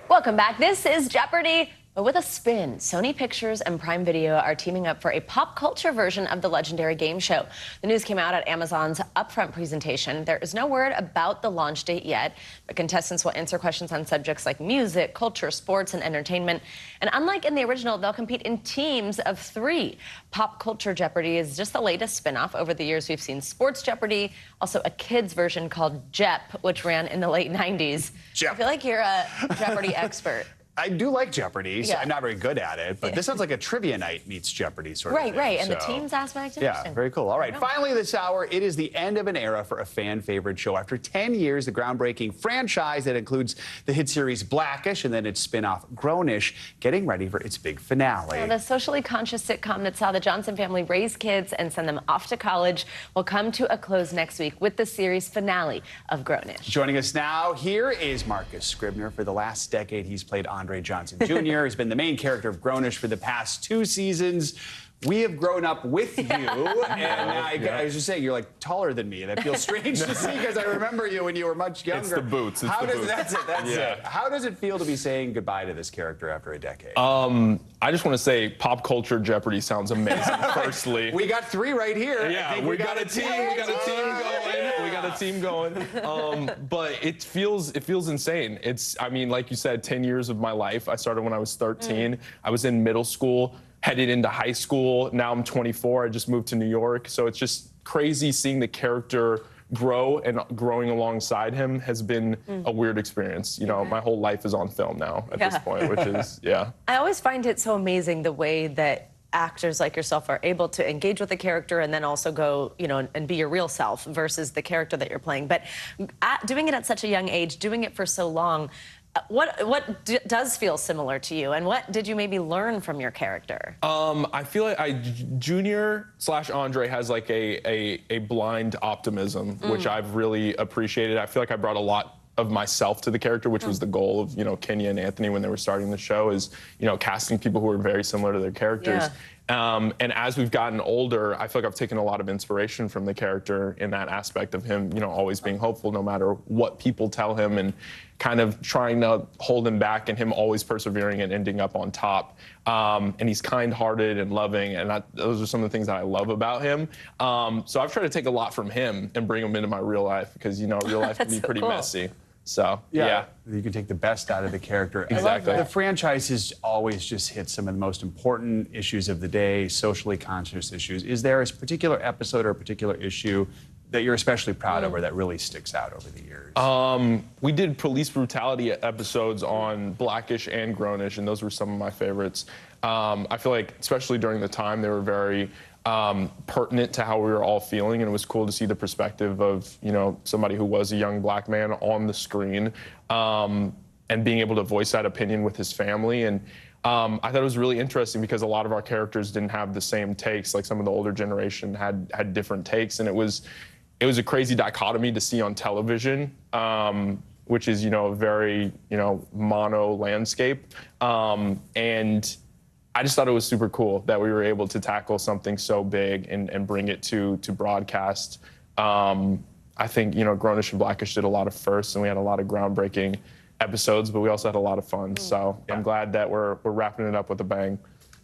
Welcome back. This is Jeopardy! But with a spin, Sony Pictures and Prime Video are teaming up for a pop culture version of the legendary game show. The news came out at Amazon's upfront presentation. There is no word about the launch date yet, but contestants will answer questions on subjects like music, culture, sports, and entertainment. And unlike in the original, they'll compete in teams of 3. Pop Culture Jeopardy is just the latest spinoff. Over the years, we've seen Sports Jeopardy, also a kids version called Jep, which ran in the late 90s. I feel like you're a Jeopardy expert. I do like Jeopardy, so Yeah. I'm not very good at it, but this sounds like a trivia night meets Jeopardy sort of thing. Right, and the so- teams aspect. Yeah, very cool. All right, finally this hour, it is the end of an era for a fan-favorite show. After 10 years, the groundbreaking franchise that includes the hit series Blackish and then its spin-off Grownish, getting ready for its big finale. So the socially conscious sitcom that saw the Johnson family raise kids and send them off to college will come to a close next week with the series finale of Grownish. Joining us now, here is Marcus Scribner. For the last decade, he's played Andre Johnson Jr. He's been the main character of Grownish for the past 2 seasons. We have grown up with you, and I was just saying, you're like taller than me. That feels strange to see because I remember you when you were much younger. It's the boots. It's the boots. That's it. How does it feel to be saying goodbye to this character after a decade? I just want to say Pop Culture Jeopardy sounds amazing, firstly. We got 3 right here. Yeah, we got a team. We got a team going. We got a team going. But it feels insane. I mean, like you said, 10 years of my life. I started when I was 13. I was in middle school, headed into high school. Now I'm 24. I just moved to New York. So it's just crazy seeing the character grow, and growing alongside him has been a weird experience. You know, my whole life is on film now at this point, which is, I always find it so amazing the way that actors like yourself are able to engage with the character and then also go, you know, and be your real self versus the character that you're playing. But doing it at such a young age, doing it for so long, what does feel similar to you, and what did you maybe learn from your character? I feel like Junior/Andre has like a blind optimism, which I've really appreciated. I feel like I brought a lot of myself to the character, which was the goal of, you know, Kenya and Anthony when they were starting the show, is, you know, casting people who are very similar to their characters. And as we've gotten older, I feel like I've taken a lot of inspiration from the character in that aspect of him, you know, always being hopeful no matter what people tell him, and kind of trying to hold him back, and him always persevering and ending up on top. And he's kind-hearted and loving, and those are some of the things that I love about him. So I've tried to take a lot from him and bring him into my real life, because, you know, real life can be pretty messy. So, yeah. You can take the best out of the character. Exactly. The franchise has always just hit some of the most important issues of the day, socially conscious issues. Is there a particular episode or a particular issue that you're especially proud of, or that really sticks out over the years? We did police brutality episodes on Blackish and Grownish, and those were some of my favorites. I feel like, especially during the time, they were very pertinent to how we were all feeling, and it was cool to see the perspective of, you know, somebody who was a young black man on the screen, and being able to voice that opinion with his family. And I thought it was really interesting because a lot of our characters didn't have the same takes. Like, some of the older generation had different takes, and it was a crazy dichotomy to see on television, which is, you know, a very, you know, mono landscape. And I just thought it was super cool that we were able to tackle something so big and bring it to broadcast. I think, you know, Grownish and Blackish did a lot of firsts, and we had a lot of groundbreaking episodes, but we also had a lot of fun. So I'm glad that we're wrapping it up with a bang.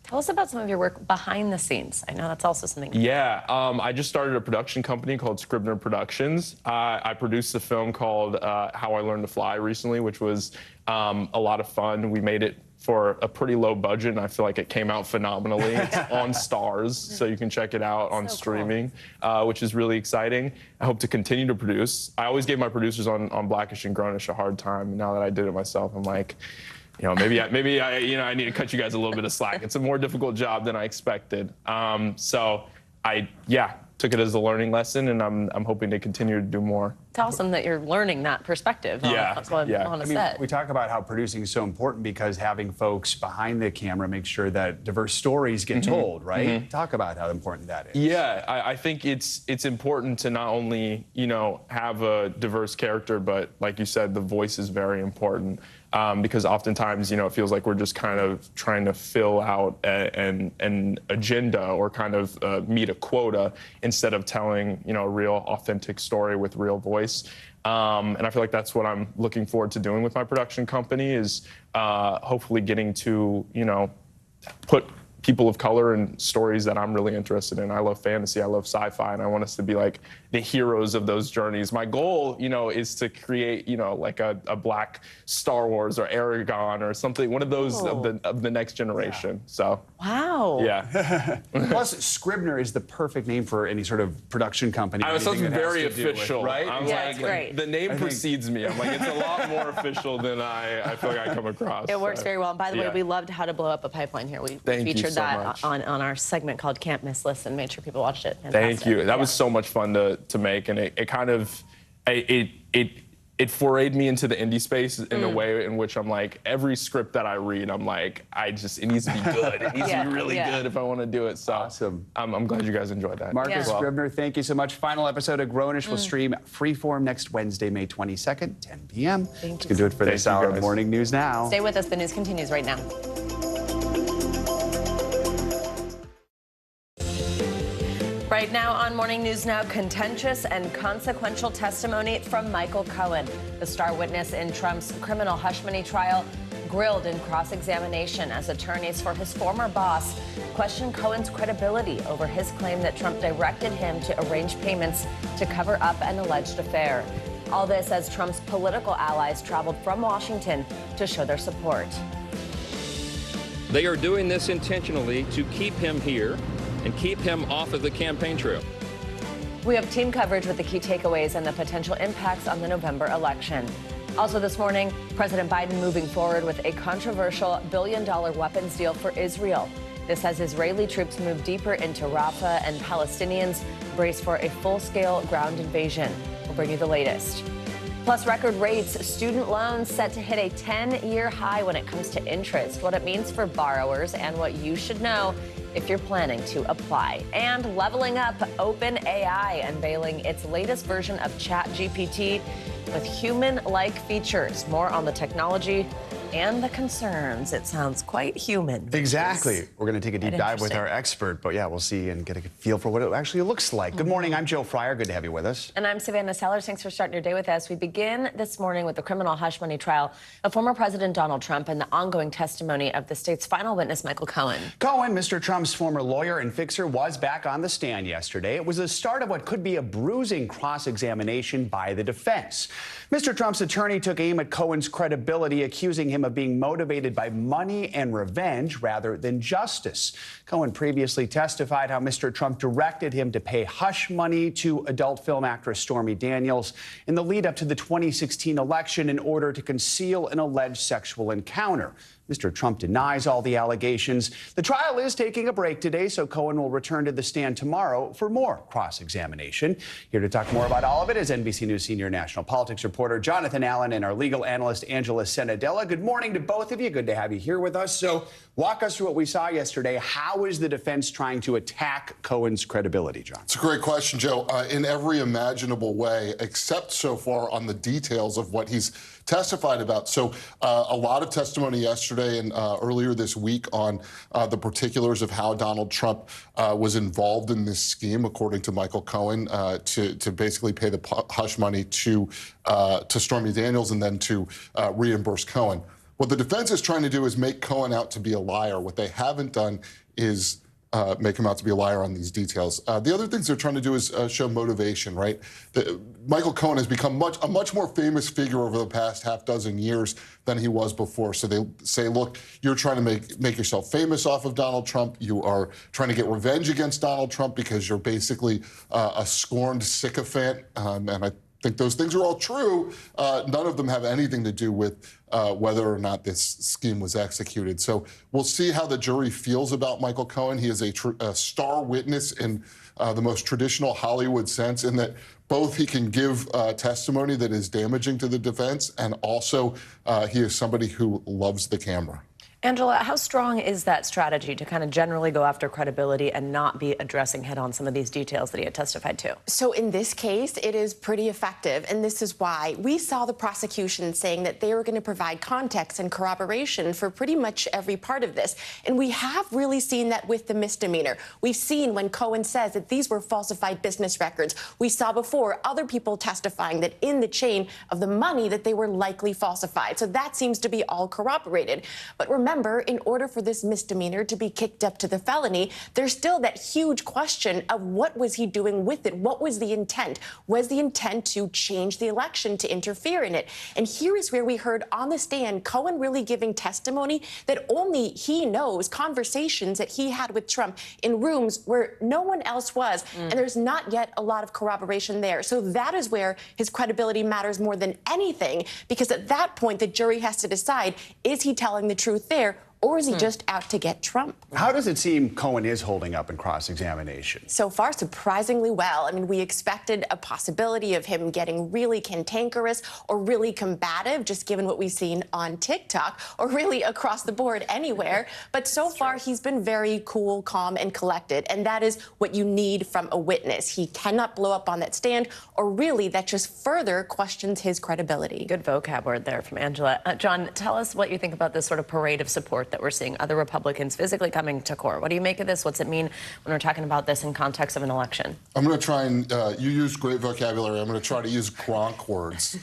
Tell us about some of your work behind the scenes. I know that's also something. Yeah, I just started a production company called Scribner Productions. I produced a film called How I Learned to Fly recently, which was a lot of fun. We made it for a pretty low budget, and I feel like it came out phenomenally. It's on Stars, so you can check it out on streaming, which is really exciting. I hope to continue to produce. I always gave my producers on Blackish and Grownish a hard time, and now that I did it myself, I'm like, you know, maybe I need to cut you guys a little bit of slack. It's a more difficult job than I expected. So I took it as a learning lesson, and I'm hoping to continue to do more. It's awesome that you're learning that perspective on a set. We talk about how producing is so important because having folks behind the camera make sure that diverse stories get told, right? Talk about how important that is. Yeah, I think it's important to not only, you know, have a diverse character, but like you said, the voice is very important. Because oftentimes, you know, it feels like we're just kind of trying to fill out an agenda or kind of meet a quota instead of telling, you know, a real authentic story with real voice. And I feel like that's what I'm looking forward to doing with my production company is hopefully getting to, you know, put people of color in stories that I'm really interested in. I love fantasy, I love sci-fi, and I want us to be like the heroes of those journeys. My goal, you know, is to create, you know, like a black Star Wars or Aragon or something, one of those of the next generation. So. Wow. Yeah. Plus, Scribner is the perfect name for any sort of production company. I was very official, right? It's great. The name precedes me. I'm like, it's a lot more official than I feel like I come across. It works very well. And by the way, we loved How to Blow Up a Pipeline here. We featured that on our segment called Can't Miss Listen. Made sure people watched it. Fantastic. Thank you. That was so much fun to make, and it kind of it forayed me into the indie space in a way in which I'm like, every script that I read, I'm like, it needs to be good. It needs to be really good if I want to do it. So awesome. I'm glad you guys enjoyed that. Marcus Scribner, thank you so much. Final episode of Grownish will stream freeform next Wednesday, May 22nd, 10 p.m. That's going to do it for this hour of Morning News Now. Stay with us. The news continues right now. Right now on Morning News Now, contentious and consequential testimony from Michael Cohen, the star witness in Trump's criminal hush money trial, grilled in cross-examination as attorneys for his former boss questioned Cohen's credibility over his claim that Trump directed him to arrange payments to cover up an alleged affair. All this as Trump's political allies traveled from Washington to show their support. They are doing this intentionally to keep him here and keep him off of the campaign trail. We have team coverage with the key takeaways and the potential impacts on the November election. Also this morning, President Biden moving forward with a controversial billion-dollar weapons deal for Israel. This as Israeli troops move deeper into Rafah and Palestinians brace for a full-scale ground invasion. We'll bring you the latest. Plus, record rates, student loans set to hit a 10-year high when it comes to interest, what it means for borrowers, and what you should know if you're planning to apply. And leveling up, OpenAI unveiling its latest version of ChatGPT with human-like features. More on the technology and the concerns. It sounds quite human. Exactly. We're going to take a deep dive with our expert, but yeah, we'll see and get a feel for what it actually looks like. Good morning. I'm Joe Fryer. Good to have you with us. And I'm Savannah Sellers. Thanks for starting your day with us. We begin this morning with the criminal hush money trial of former President Donald Trump and the ongoing testimony of the state's final witness, Michael Cohen. Cohen, Mr. Trump's former lawyer and fixer, was back on the stand yesterday. It was the start of what could be a bruising cross-examination by the defense. Mr. Trump's attorney took aim at Cohen's credibility, accusing him of being motivated by money and revenge rather than justice. Cohen previously testified how Mr. Trump directed him to pay hush money to adult film actress Stormy Daniels in the lead up to the 2016 election in order to conceal an alleged sexual encounter. Mr. Trump denies all the allegations. The trial is taking a break today, so Cohen will return to the stand tomorrow for more cross-examination. Here to talk more about all of it is NBC News senior national politics reporter Jonathan Allen and our legal analyst Angela Senadella. Good morning to both of you. Good to have you here with us. So walk us through what we saw yesterday. How is the defense trying to attack Cohen's credibility, John? It's a great question, Joe. In every imaginable way, except so far on the details of what he's testified about. So a lot of testimony yesterday and earlier this week on the particulars of how Donald Trump was involved in this scheme, according to Michael Cohen, to basically pay the hush money to Stormy Daniels and then to reimburse Cohen. What the defense is trying to do is make Cohen out to be a liar. What they haven't done is make him out to be a liar on these details. The other things they're trying to do is show motivation, right? Michael Cohen has become a much more famous figure over the past half dozen years than he was before. So they say, look, you're trying to make yourself famous off of Donald Trump. You are trying to get revenge against Donald Trump because you're basically a scorned sycophant. And I think those things are all true. None of them have anything to do with whether or not this scheme was executed. So we'll see how the jury feels about Michael Cohen. He is a star witness in the most traditional Hollywood sense, in that both he can give testimony that is damaging to the defense, and also he is somebody who loves the camera. Angela, how strong is that strategy to kind of generally go after credibility and not be addressing head-on some of these details that he had testified to? So in this case, it is pretty effective, and this is why we saw the prosecution saying that they were going to provide context and corroboration for pretty much every part of this. And we have really seen that with the misdemeanor. We've seen when Cohen says that these were falsified business records. We saw before other people testifying that in the chain of the money that they were likely falsified. So that seems to be all corroborated. But remember, in order for this misdemeanor to be kicked up to the felony, there's still that huge question of what was he doing with it? What was the intent? Was the intent to change the election, to interfere in it? And here is where we heard on the stand Cohen really giving testimony that only he knows, conversations that he had with Trump in rooms where no one else was. And there's not yet a lot of corroboration there. So that is where his credibility matters more than anything, because at that point, the jury has to decide, is he telling the truth there? Or is he just out to get Trump? How does it seem Cohen is holding up in cross-examination? So far, surprisingly well. I mean, we expected a possibility of him getting really cantankerous or really combative, just given what we've seen on TikTok, or really across the board anywhere. But so far, he's been very cool, calm, and collected. And that is what you need from a witness. He cannot blow up on that stand, or really that just further questions his credibility. Good vocab word there from Angela. John, tell us what you think about this sort of parade of support that we're seeing, other Republicans physically coming to court. What do you make of this? What's it mean when we're talking about this in context of an election? I'm going to try and, you use great vocabulary, I'm going to try to use Gronk words.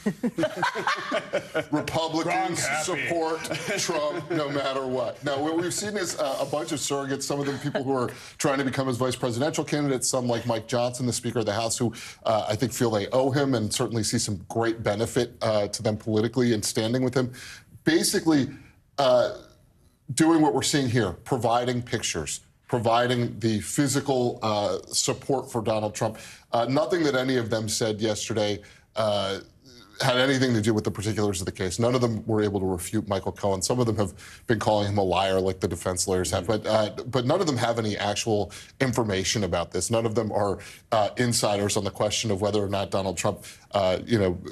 Republicans support Trump no matter what. Now, what we've seen is a bunch of surrogates, some of them people who are trying to become his vice presidential candidates, some like Mike Johnson, the Speaker of the House, who I think feel they owe him and certainly see some great benefit to them politically and standing with him. Basically, doing what we're seeing here, providing pictures, providing the physical support for Donald Trump. Nothing that any of them said yesterday had anything to do with the particulars of the case. None of them were able to refute Michael Cohen. Some of them have been calling him a liar, like the defense lawyers have, but none of them have any actual information about this. None of them are insiders on the question of whether or not Donald Trump,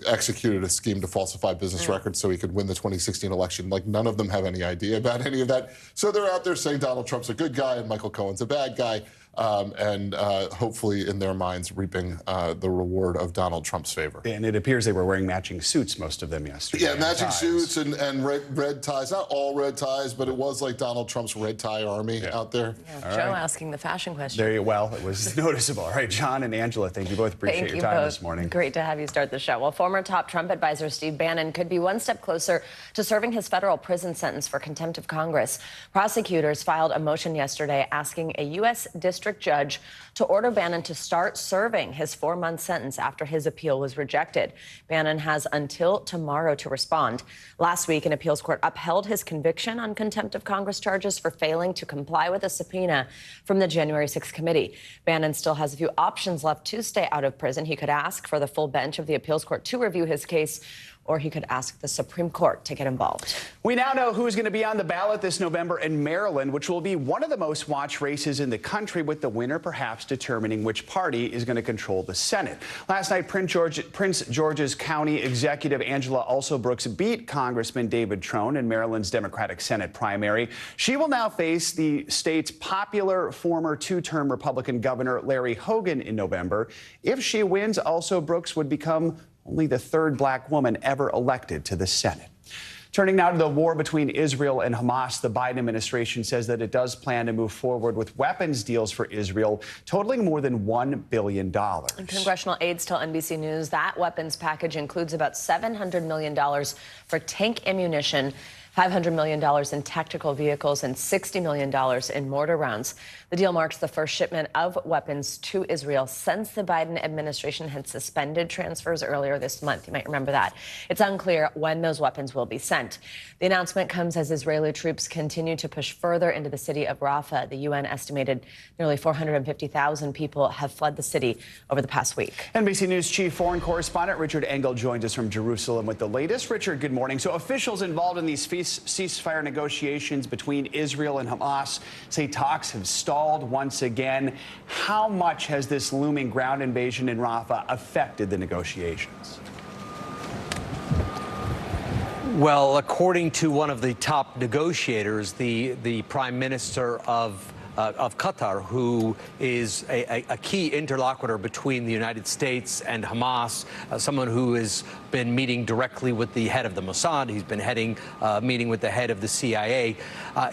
executed a scheme to falsify business records so he could win the 2016 election. Like, none of them have any idea about any of that. So they're out there saying Donald Trump's a good guy and Michael Cohen's a bad guy. And hopefully in their minds reaping the reward of Donald Trump's favor. And it appears they were wearing matching suits, most of them yesterday. Yeah, matching suits and red ties. Not all red ties, but it was like Donald Trump's red tie army out there. Yeah, Joe asking the fashion question. There you well, it was noticeable. All right, John and Angela, thank you both. Appreciate your time this morning. Great to have you start the show. Well, former top Trump advisor Steve Bannon could be one step closer to serving his federal prison sentence for contempt of Congress. Prosecutors filed a motion yesterday asking a U.S. district judge to order Bannon to start serving his 4-month sentence after his appeal was rejected. Bannon has until tomorrow to respond. Last week, an appeals court upheld his conviction on contempt of Congress charges for failing to comply with a subpoena from the January 6th committee. Bannon still has a few options left to stay out of prison. He could ask for the full bench of the appeals court to review his case, or he could ask the Supreme Court to get involved. We now know who's going to be on the ballot this November in Maryland, which will be one of the most watched races in the country, with the winner perhaps determining which party is going to control the Senate. Last night, Prince George's County Executive Angela Alsobrooks beat Congressman David Trone in Maryland's Democratic Senate primary. She will now face the state's popular former 2-term Republican Governor Larry Hogan in November. If she wins, Alsobrooks would become only the 3rd black woman ever elected to the Senate. Turning now to the war between Israel and Hamas, the Biden administration says that it does plan to move forward with weapons deals for Israel, totaling more than $1 billion. And congressional aides tell NBC News that weapons package includes about $700 million for tank ammunition, $500 million in tactical vehicles and $60 million in mortar rounds. The deal marks the first shipment of weapons to Israel since the Biden administration had suspended transfers earlier this month. You might remember that. It's unclear when those weapons will be sent. The announcement comes as Israeli troops continue to push further into the city of Rafah. The UN estimated nearly 450,000 people have fled the city over the past week. NBC News chief foreign correspondent Richard Engel joins us from Jerusalem with the latest. Richard, good morning. So officials involved in these ceasefire negotiations between Israel and Hamas say talks have stalled once again. How much has this looming ground invasion in Rafah affected the negotiations? Well, according to one of the top negotiators, the prime minister of Qatar, who is a key interlocutor between the United States and Hamas, someone who has been meeting directly with the head of the Mossad. He's been meeting with the head of the CIA.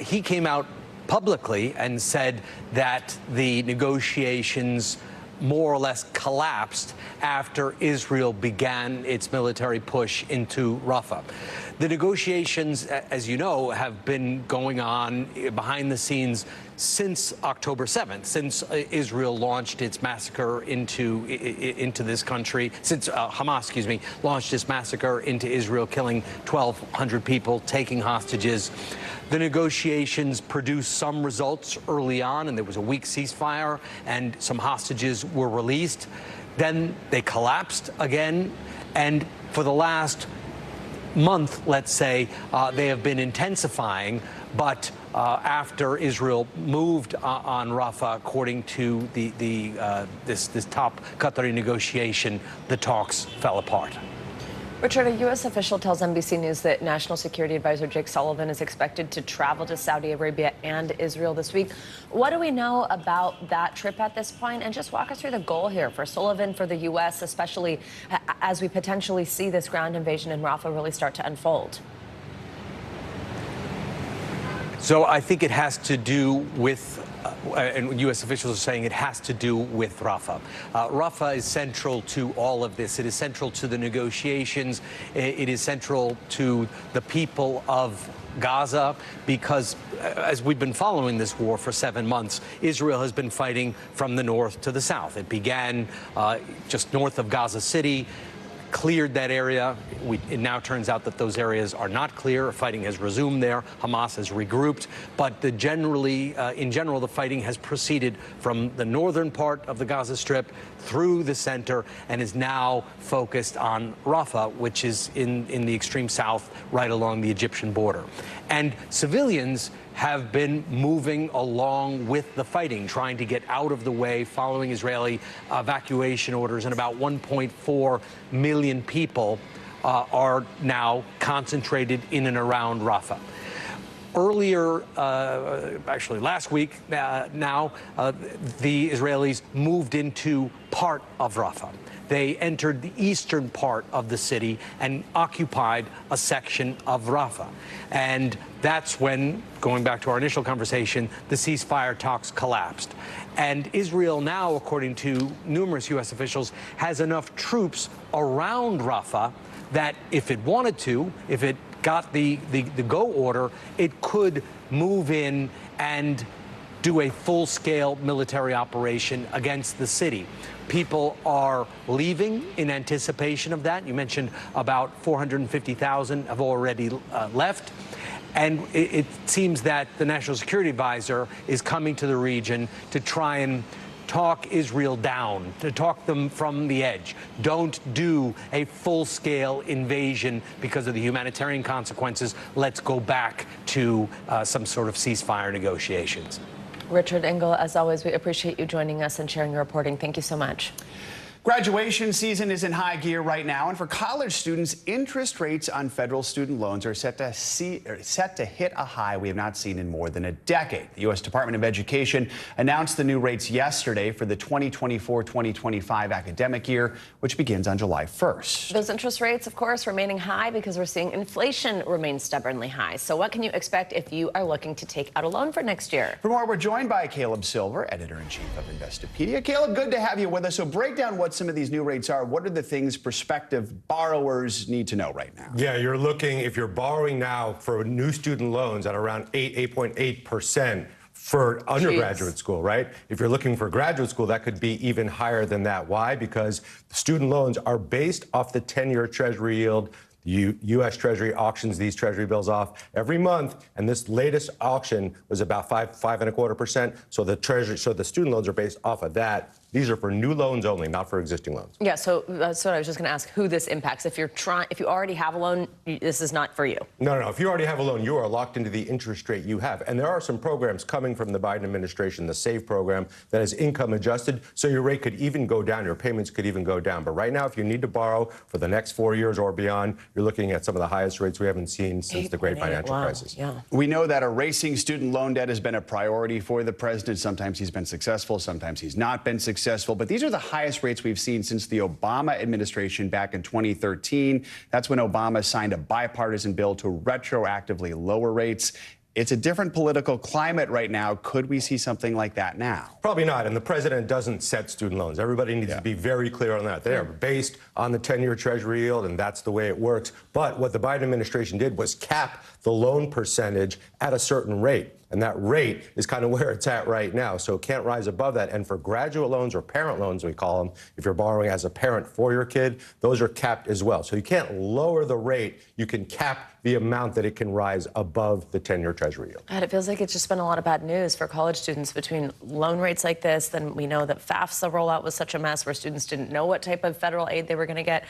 He came out publicly and said that the negotiations more or less collapsed after Israel began its military push into Rafah. The negotiations, as you know, have been going on behind the scenes since October 7th, since Israel launched its massacre into this country, since Hamas, launched its massacre into Israel, killing 1,200 people, taking hostages. The negotiations produced some results early on, and there was a weak ceasefire, and some hostages were released. Then they collapsed again, and for the last month, let's say, they have been intensifying. But after Israel moved on Rafah, according to this top Qatari negotiation, the talks fell apart. Richard, a U.S. official tells NBC News that National Security Advisor Jake Sullivan is expected to travel to Saudi Arabia and Israel this week. What do we know about that trip at this point? And just walk us through the goal here for Sullivan, for the U.S., especially as we potentially see this ground invasion in Rafah really start to unfold. So I think it has to do with, and U.S. officials are saying it has to do with Rafah. Rafah is central to all of this. It is central to the negotiations. It is central to the people of Gaza, because as we've been following this war for 7 months, Israel has been fighting from the north to the south. It began just north of Gaza City, cleared that area. It now turns out that those areas are not clear. Fighting has resumed there. Hamas has regrouped. But in general, the fighting has proceeded from the northern part of the Gaza Strip through the center and is now focused on Rafah, which is in the extreme south, right along the Egyptian border. And civilians have been moving along with the fighting, trying to get out of the way following Israeli evacuation orders, and about 1.4 million people are now concentrated in and around Rafah. Earlier, actually last week now, the Israelis moved into part of Rafah. They entered the eastern part of the city and occupied a section of Rafah. And that's when, going back to our initial conversation, the ceasefire talks collapsed. And Israel now, according to numerous U.S. officials, has enough troops around Rafah that if it wanted to, if it got the go order, it could move in and do a full-scale military operation against the city. People are leaving in anticipation of that. You mentioned about 450,000 have already left. And it seems that the National Security Advisor is coming to the region to try and talk Israel down, to talk them from the edge. Don't do a full-scale invasion because of the humanitarian consequences. Let's go back to some sort of ceasefire negotiations. Richard Engel, as always, we appreciate you joining us and sharing your reporting. Thank you so much. Graduation season is in high gear right now, and for college students, interest rates on federal student loans are set to hit a high we have not seen in more than a decade. The U.S. Department of Education announced the new rates yesterday for the 2024-2025 academic year, which begins on July 1st. Those interest rates, of course, remaining high because we're seeing inflation remain stubbornly high. So what can you expect if you are looking to take out a loan for next year? For more, we're joined by Caleb Silver, editor-in-chief of Investopedia. Caleb, good to have you with us. So break down what's what some of these new rates are. What are the things prospective borrowers need to know right now? Yeah, you're looking, if you're borrowing now for new student loans at around 8.8% for undergraduate school, right? If you're looking for graduate school, that could be even higher than that. Why? Because student loans are based off the 10-year Treasury yield. U.S. Treasury auctions these Treasury bills off every month, and this latest auction was about 5.25%. So the student loans are based off of that. These are for new loans only, not for existing loans. Yeah, so that's what I was just going to ask, who this impacts. If you already have a loan, this is not for you. No. If you already have a loan, you are locked into the interest rate you have. And there are some programs coming from the Biden administration, the SAVE program, that is income adjusted, so your rate could even go down, your payments could even go down. But right now, if you need to borrow for the next 4 years or beyond, you're looking at some of the highest rates we haven't seen since the great financial crisis. Yeah. We know that erasing student loan debt has been a priority for the president. Sometimes he's been successful, sometimes he's not been successful. But these are the highest rates we've seen since the Obama administration back in 2013. That's when Obama signed a bipartisan bill to retroactively lower rates. It's a different political climate right now. Could we see something like that now? Probably not. And the president doesn't set student loans. Everybody needs to be very clear on that. They are based on the 10-year Treasury yield, and that's the way it works. But what the Biden administration did was cap the loan percentage at a certain rate. And that rate is kind of where it's at right now. So it can't rise above that. And for graduate loans, or parent loans, we call them, if you're borrowing as a parent for your kid, those are capped as well. So you can't lower the rate. You can cap the amount that it can rise above the 10-year Treasury yield. God, it feels like it's just been a lot of bad news for college students between loan rates like this. Then we know that FAFSA rollout was such a mess where students didn't know what type of federal aid they were going to get.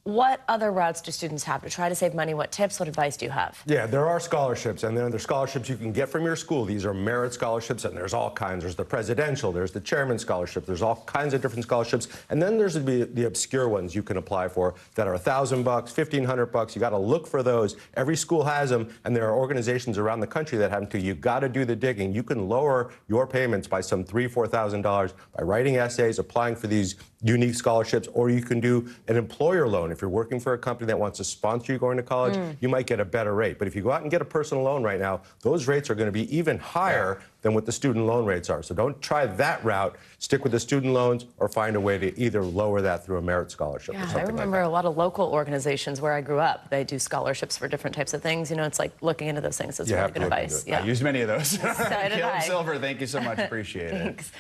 What other routes do students have to try to save money? What tips, what advice do you have? Yeah, there are scholarships, and then there's scholarships you can get from your school. These are merit scholarships, and there's all kinds. There's the presidential, there's the chairman scholarship, there's all kinds of different scholarships. And then there's the obscure ones you can apply for that are $1,000, $1,500. You got to look for those. Every school has them, and there are organizations around the country that have them too. You got to do the digging. You can lower your payments by some $3,000, $4,000 by writing essays, applying for these unique scholarships, or you can do an employer loan. If you're working for a company that wants to sponsor you going to college, you might get a better rate. But if you go out and get a personal loan right now, those rates are going to be even higher than what the student loan rates are. So don't try that route. Stick with the student loans or find a way to either lower that through a merit scholarship or something I remember a lot of local organizations where I grew up. They do scholarships for different types of things. You know, it's like looking into those things. It's really good advice. I used many of those. So did I. Silver, thank you so much. Appreciate it. Thanks.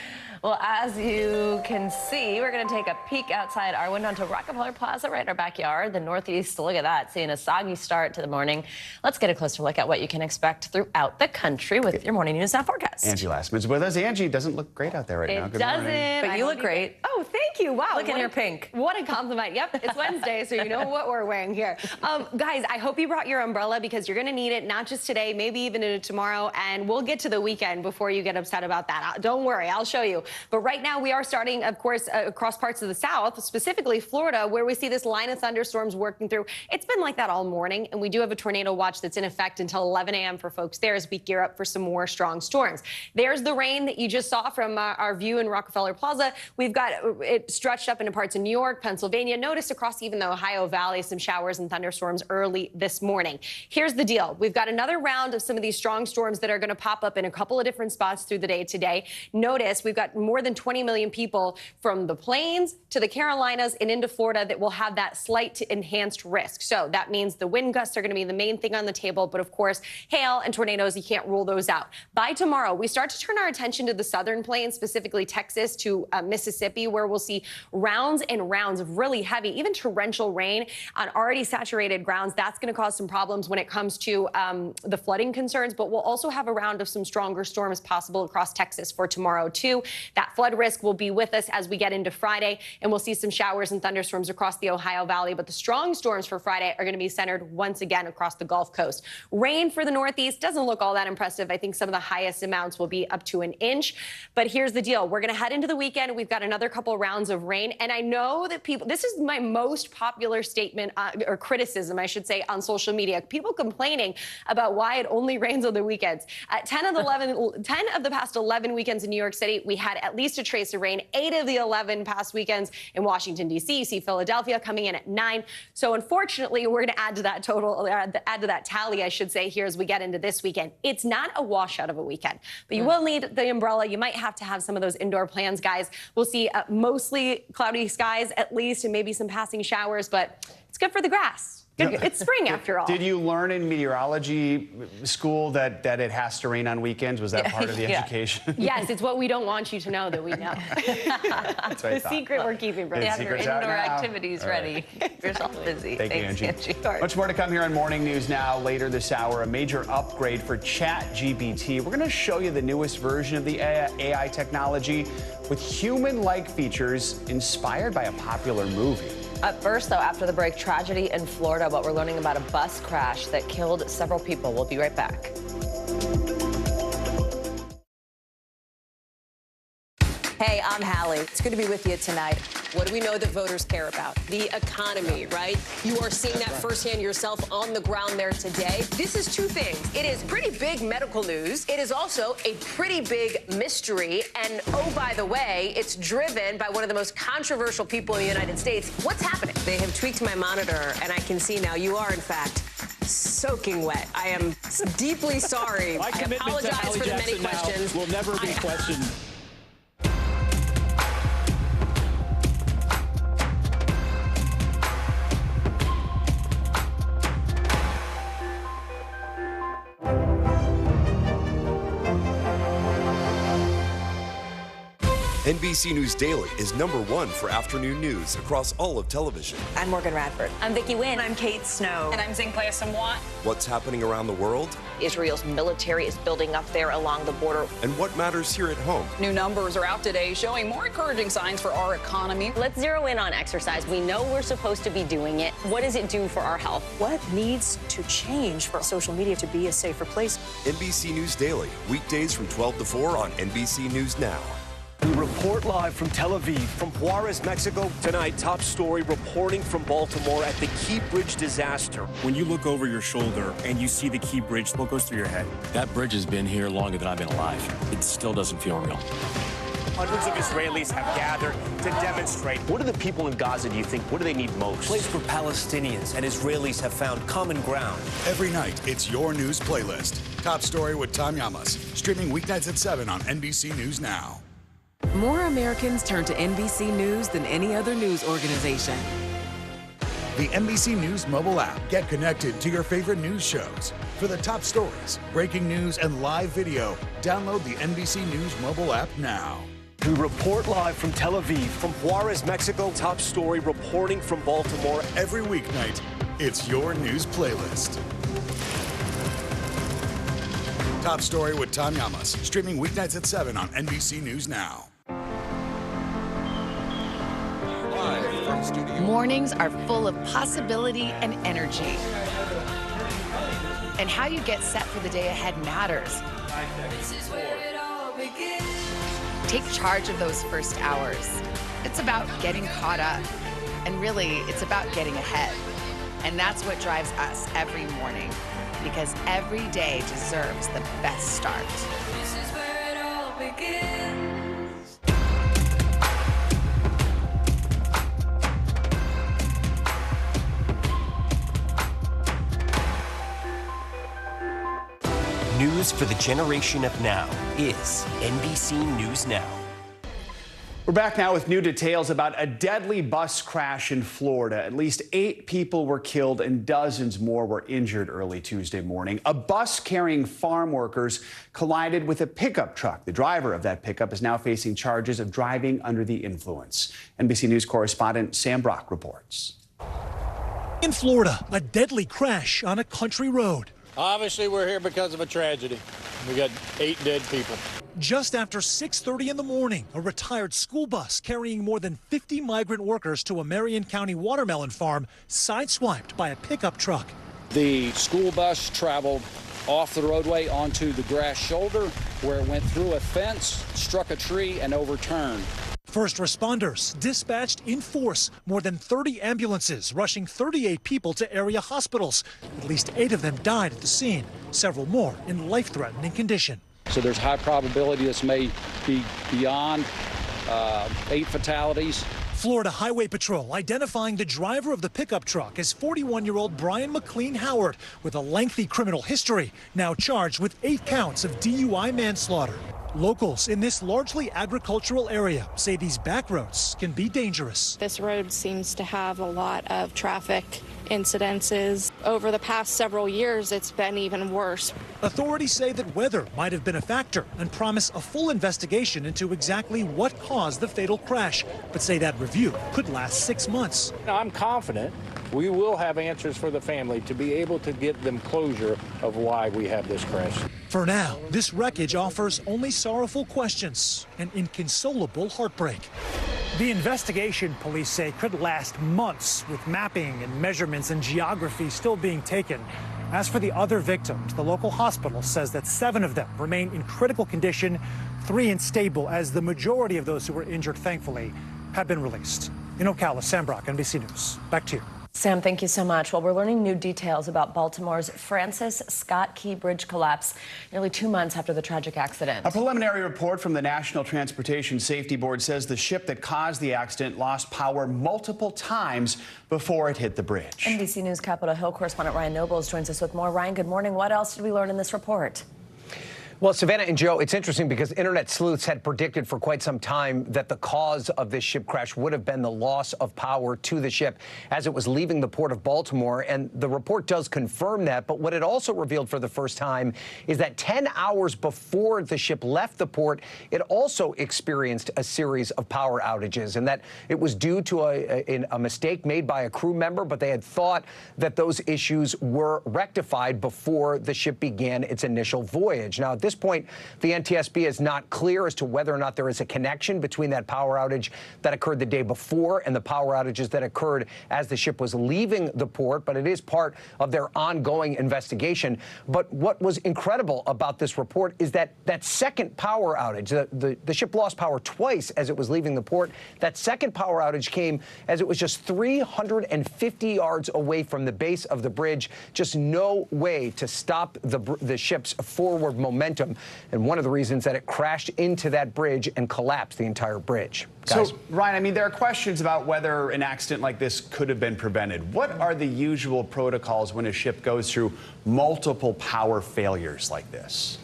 Well, as you can see, we're going to take a peek outside our window onto Rockefeller Plaza, right in our backyard. The Northeast, look at that, seeing a soggy start to the morning. Let's get a closer look at what you can expect throughout the country with your Morning News Now forecast. Angie Lastman's with us. Angie, doesn't look great out there right now. It Good doesn't. morning. But you look great. Oh, thank you. Wow. Look in your pink. What a compliment. Yep, it's Wednesday, so you know what we're wearing here. Guys, I hope you brought your umbrella because you're going to need it, not just today, maybe even into tomorrow, and we'll get to the weekend before you get upset about that. Don't worry, I'll show you. But right now, we are starting, of course, across parts of the South, specifically Florida, where we see this line of thunderstorms working through. It's been like that all morning, and we do have a tornado watch that's in effect until 11 a.m. for folks there as we gear up for some more strong storms. There's the rain that you just saw from our view in Rockefeller Plaza. We've got it stretched up into parts of New York, Pennsylvania. Notice across even the Ohio Valley, some showers and thunderstorms early this morning. Here's the deal. We've got another round of some of these strong storms that are going to pop up in a couple of different spots through the day today. Notice we've got more than 20 million people from the plains to the Carolinas and into Florida that will have that slight enhanced risk. So that means the wind gusts are going to be the main thing on the table. But of course, hail and tornadoes, you can't rule those out. By tomorrow, we start to turn our attention to the southern plains, specifically Texas to Mississippi, where we'll see rounds and rounds of really heavy, even torrential rain on already saturated grounds. That's going to cause some problems when it comes to the flooding concerns. But we'll also have a round of some stronger storms possible across Texas for tomorrow, too. That flood risk will be with us as we get into Friday, and we'll see some showers and thunderstorms across the Ohio Valley. But the strong storms for Friday are going to be centered once again across the Gulf Coast. Rain for the Northeast doesn't look all that impressive. I think some of the highest amounts will be up to an inch. But here's the deal. We're going to head into the weekend. We've got another couple rounds of rain. And I know that people, this is my most popular statement or criticism, I should say, on social media. People complaining about why it only rains on the weekends. 10 of the past 11 weekends in New York City, we had at least a trace of rain. 8 of the 11 past weekends in Washington, D.C. You see Philadelphia coming in at 9. So unfortunately, we're going to add to that total, add to that tally, I should say, here as we get into this weekend. It's not a washout of a weekend, but you will need the umbrella. You might have to have some of those indoor plans, guys. We'll see mostly mostly cloudy skies at least, and maybe some passing showers, but it's good for the grass. It's spring after all. Did you learn in meteorology school that it has to rain on weekends? Was that part of the education? Yes, it's what we don't want you to know that we know. That's what I The thought. secret we're keeping from The you. have your indoor activities ready. Keep yourself busy. Thank you, Angie. Much more to come here on Morning News Now. Later this hour, a major upgrade for ChatGPT. We're going to show you the newest version of the AI technology with human-like features inspired by a popular movie. Up first, though, after the break, tragedy in Florida, but we're learning about a bus crash that killed several people. We'll be right back. Hey, I'm Hallie. It's good to be with you tonight. What do we know that voters care about? The economy, right? You are seeing that firsthand yourself on the ground there today. This is two things. It is pretty big medical news. It is also a pretty big mystery. And oh, by the way, it's driven by one of the most controversial people in the United States. What's happening? They have tweaked my monitor, and I can see now you are, in fact, soaking wet. I am deeply sorry. My I commitment to apologize Hallie for the Jackson many questions. will never be questioned. NBC News Daily is #1 for afternoon news across all of television. I'm Morgan Radford. I'm Vicki Wynn. I'm Kate Snow. And I'm Zinklea Samwat. What's happening around the world? Israel's military is building up there along the border. And what matters here at home? New numbers are out today showing more encouraging signs for our economy. Let's zero in on exercise. We know we're supposed to be doing it. What does it do for our health? What needs to change for social media to be a safer place? NBC News Daily, weekdays from 12 to 4 on NBC News Now. We report live from Tel Aviv, from Juarez, Mexico. Tonight, top story reporting from Baltimore at the Key Bridge disaster. When you look over your shoulder and you see the Key Bridge, what goes through your head? That bridge has been here longer than I've been alive. It still doesn't feel real. Hundreds of Israelis have gathered to demonstrate. What do the people in Gaza, do you think, what do they need most? A place where Palestinians and Israelis have found common ground. Every night, it's your news playlist. Top Story with Tom Llamas, streaming weeknights at 7 on NBC News Now. More Americans turn to NBC News than any other news organization. The NBC News mobile app. Get connected to your favorite news shows. For the top stories, breaking news, and live video, download the NBC News mobile app now. We report live from Tel Aviv, from Juarez, Mexico. Top story reporting from Baltimore. Every weeknight, it's your news playlist. Top Story with Tom Llamas, streaming weeknights at 7 on NBC News Now. Mornings are full of possibility and energy. And how you get set for the day ahead matters. Take charge of those first hours. It's about getting caught up. And really, it's about getting ahead. And that's what drives us every morning. Because every day deserves the best start. This is where it all begins. News for the generation of now is NBC News Now. We're back now with new details about a deadly bus crash in Florida. At least 8 people were killed and dozens more were injured early Tuesday morning. A bus carrying farm workers collided with a pickup truck. The driver of that pickup is now facing charges of driving under the influence. NBC News correspondent Sam Brock reports. In Florida, a deadly crash on a country road. Obviously, we're here because of a tragedy. We got 8 dead people. Just after 6:30 in the morning, a retired school bus carrying more than 50 migrant workers to a Marion County watermelon farm sideswiped by a pickup truck. The school bus traveled off the roadway onto the grass shoulder where it went through a fence, struck a tree, and overturned. First responders dispatched in force, more than 30 ambulances rushing 38 people to area hospitals. At least 8 of them died at the scene, several more in life-threatening condition. So there's high probability this may be beyond 8 fatalities. Florida Highway Patrol identifying the driver of the pickup truck as 41-year-old Brian McLean Howard with a lengthy criminal history, now charged with 8 counts of DUI manslaughter. Locals in this largely agricultural area say these back roads can be dangerous. This road seems to have a lot of traffic incidences. Over the past several years, it's been even worse. Authorities say that weather might have been a factor and promise a full investigation into exactly what caused the fatal crash, but say that review could last 6 months. I'm confident we will have answers for the family to be able to get them closure of why we have this crash. For now, this wreckage offers only sorrowful questions and inconsolable heartbreak. The investigation, police say, could last months, with mapping and measurements and geography still being taken. As for the other victims, the local hospital says that 7 of them remain in critical condition, 3 unstable, as the majority of those who were injured, thankfully, have been released. In Ocala, Sam Brock, NBC News. Back to you. Sam, thank you so much. Well, we're learning new details about Baltimore's Francis Scott Key Bridge collapse nearly 2 months after the tragic accident. A preliminary report from the National Transportation Safety Board says the ship that caused the accident lost power multiple times before it hit the bridge. NBC News Capitol Hill correspondent Ryan Nobles joins us with more. Ryan, good morning. What else did we learn in this report? Well, Savannah and Joe, it's interesting because internet sleuths had predicted for quite some time that the cause of this ship crash would have been the loss of power to the ship as it was leaving the port of Baltimore. And the report does confirm that. But what it also revealed for the first time is that 10 hours before the ship left the port, it also experienced a series of power outages, and that it was due to a mistake made by a crew member. But they had thought that those issues were rectified before the ship began its initial voyage. Now, at this point, the NTSB is not clear as to whether or not there is a connection between that power outage that occurred the day before and the power outages that occurred as the ship was leaving the port, but it is part of their ongoing investigation. But what was incredible about this report is that that second power outage, the ship lost power twice as it was leaving the port. That second power outage came as it was just 350 yards away from the base of the bridge. Just no way to stop the ship's forward momentum. And one of the reasons that it crashed into that bridge and collapsed the entire bridge. Guys. So, Ryan, I mean, there are questions about whether an accident like this could have been prevented. What are the usual protocols when a ship goes through multiple power failures like this?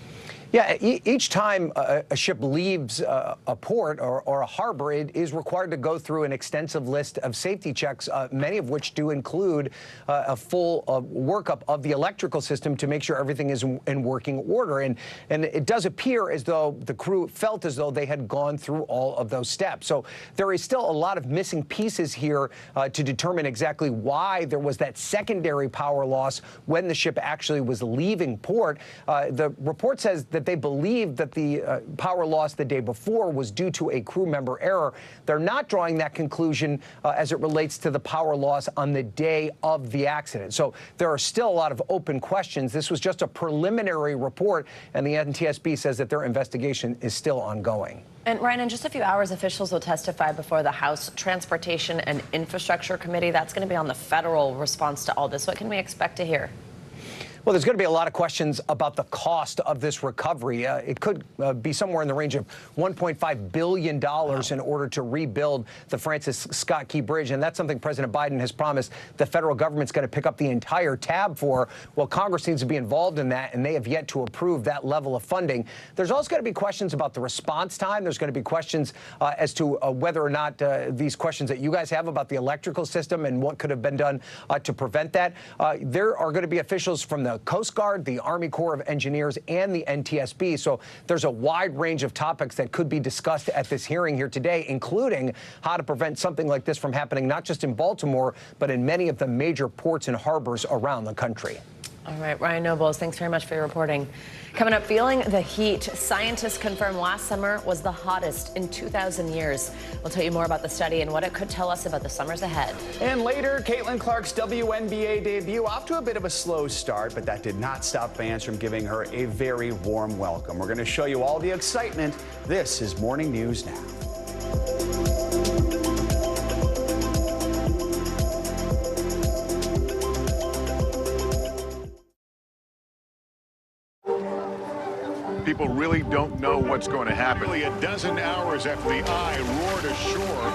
Yeah, each time a ship leaves a port or a harbor, it is required to go through an extensive list of safety checks, many of which do include a full workup of the electrical system to make sure everything is in working order. And it does appear as though the crew felt as though they had gone through all of those steps. So there is still a lot of missing pieces here to determine exactly why there was that secondary power loss when the ship actually was leaving port. The report says that they believe that the power loss the day before was due to a crew member error. They're not drawing that conclusion as it relates to the power loss on the day of the accident. So there are still a lot of open questions. This was just a preliminary report, and the NTSB says that their investigation is still ongoing. And Ryan, in just a few hours, officials will testify before the House Transportation and Infrastructure Committee. That's going to be on the federal response to all this. What can we expect to hear? Well, there's going to be a lot of questions about the cost of this recovery. It could be somewhere in the range of $1.5 billion in order to rebuild the Francis Scott Key Bridge. And that's something President Biden has promised the federal government's going to pick up the entire tab for. Well, Congress needs to be involved in that, and they have yet to approve that level of funding. There's also going to be questions about the response time. There's going to be questions as to whether or not these questions that you guys have about the electrical system and what could have been done to prevent that. There are going to be officials from the Coast Guard, the Army Corps of Engineers, and the NTSB. So there's a wide range of topics that could be discussed at this hearing here today, including how to prevent something like this from happening, not just in Baltimore, but in many of the major ports and harbors around the country. All right, Ryan Nobles, thanks very much for your reporting. Coming up, feeling the heat. Scientists confirm last summer was the hottest in 2,000 years. We'll tell you more about the study and what it could tell us about the summers ahead. And later, Caitlin Clark's WNBA debut off to a bit of a slow start, but that did not stop fans from giving her a very warm welcome. We're going to show you all the excitement. This is Morning News Now. People really don't know what's going to happen. Nearly a dozen hours after the eye roared ashore.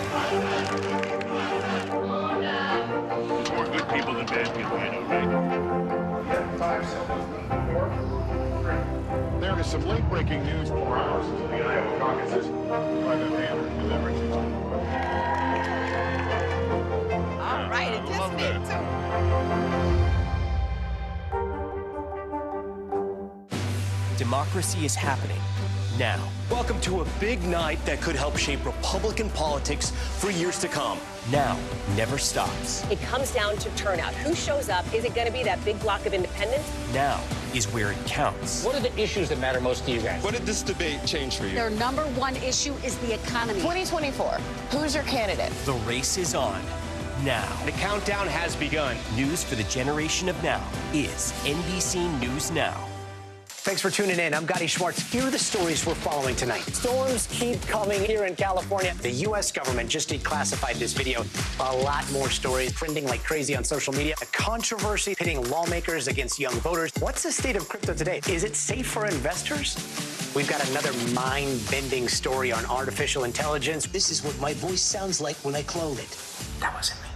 More good people than bad people, I know, right? 5, 7, 4, 3. There to some late-breaking news 4 hours into the Iowa caucuses. Private Banner delivers it. All right, it just me too. Democracy is happening now. Welcome to a big night that could help shape Republican politics for years to come. Now never stops. It comes down to turnout. Who shows up? Is it going to be that big block of independents? Now is where it counts. What are the issues that matter most to you guys? What did this debate change for you? Their number one issue is the economy. 2024. Who's your candidate? The race is on now. The countdown has begun. News for the generation of now is NBC News Now. Thanks for tuning in. I'm Gotti Schwartz. Here are the stories we're following tonight. Storms keep coming here in California. The U.S. government just declassified this video. A lot more stories trending like crazy on social media. A controversy pitting lawmakers against young voters. What's the state of crypto today? Is it safe for investors? We've got another mind-bending story on artificial intelligence. This is what my voice sounds like when I clone it. That wasn't me.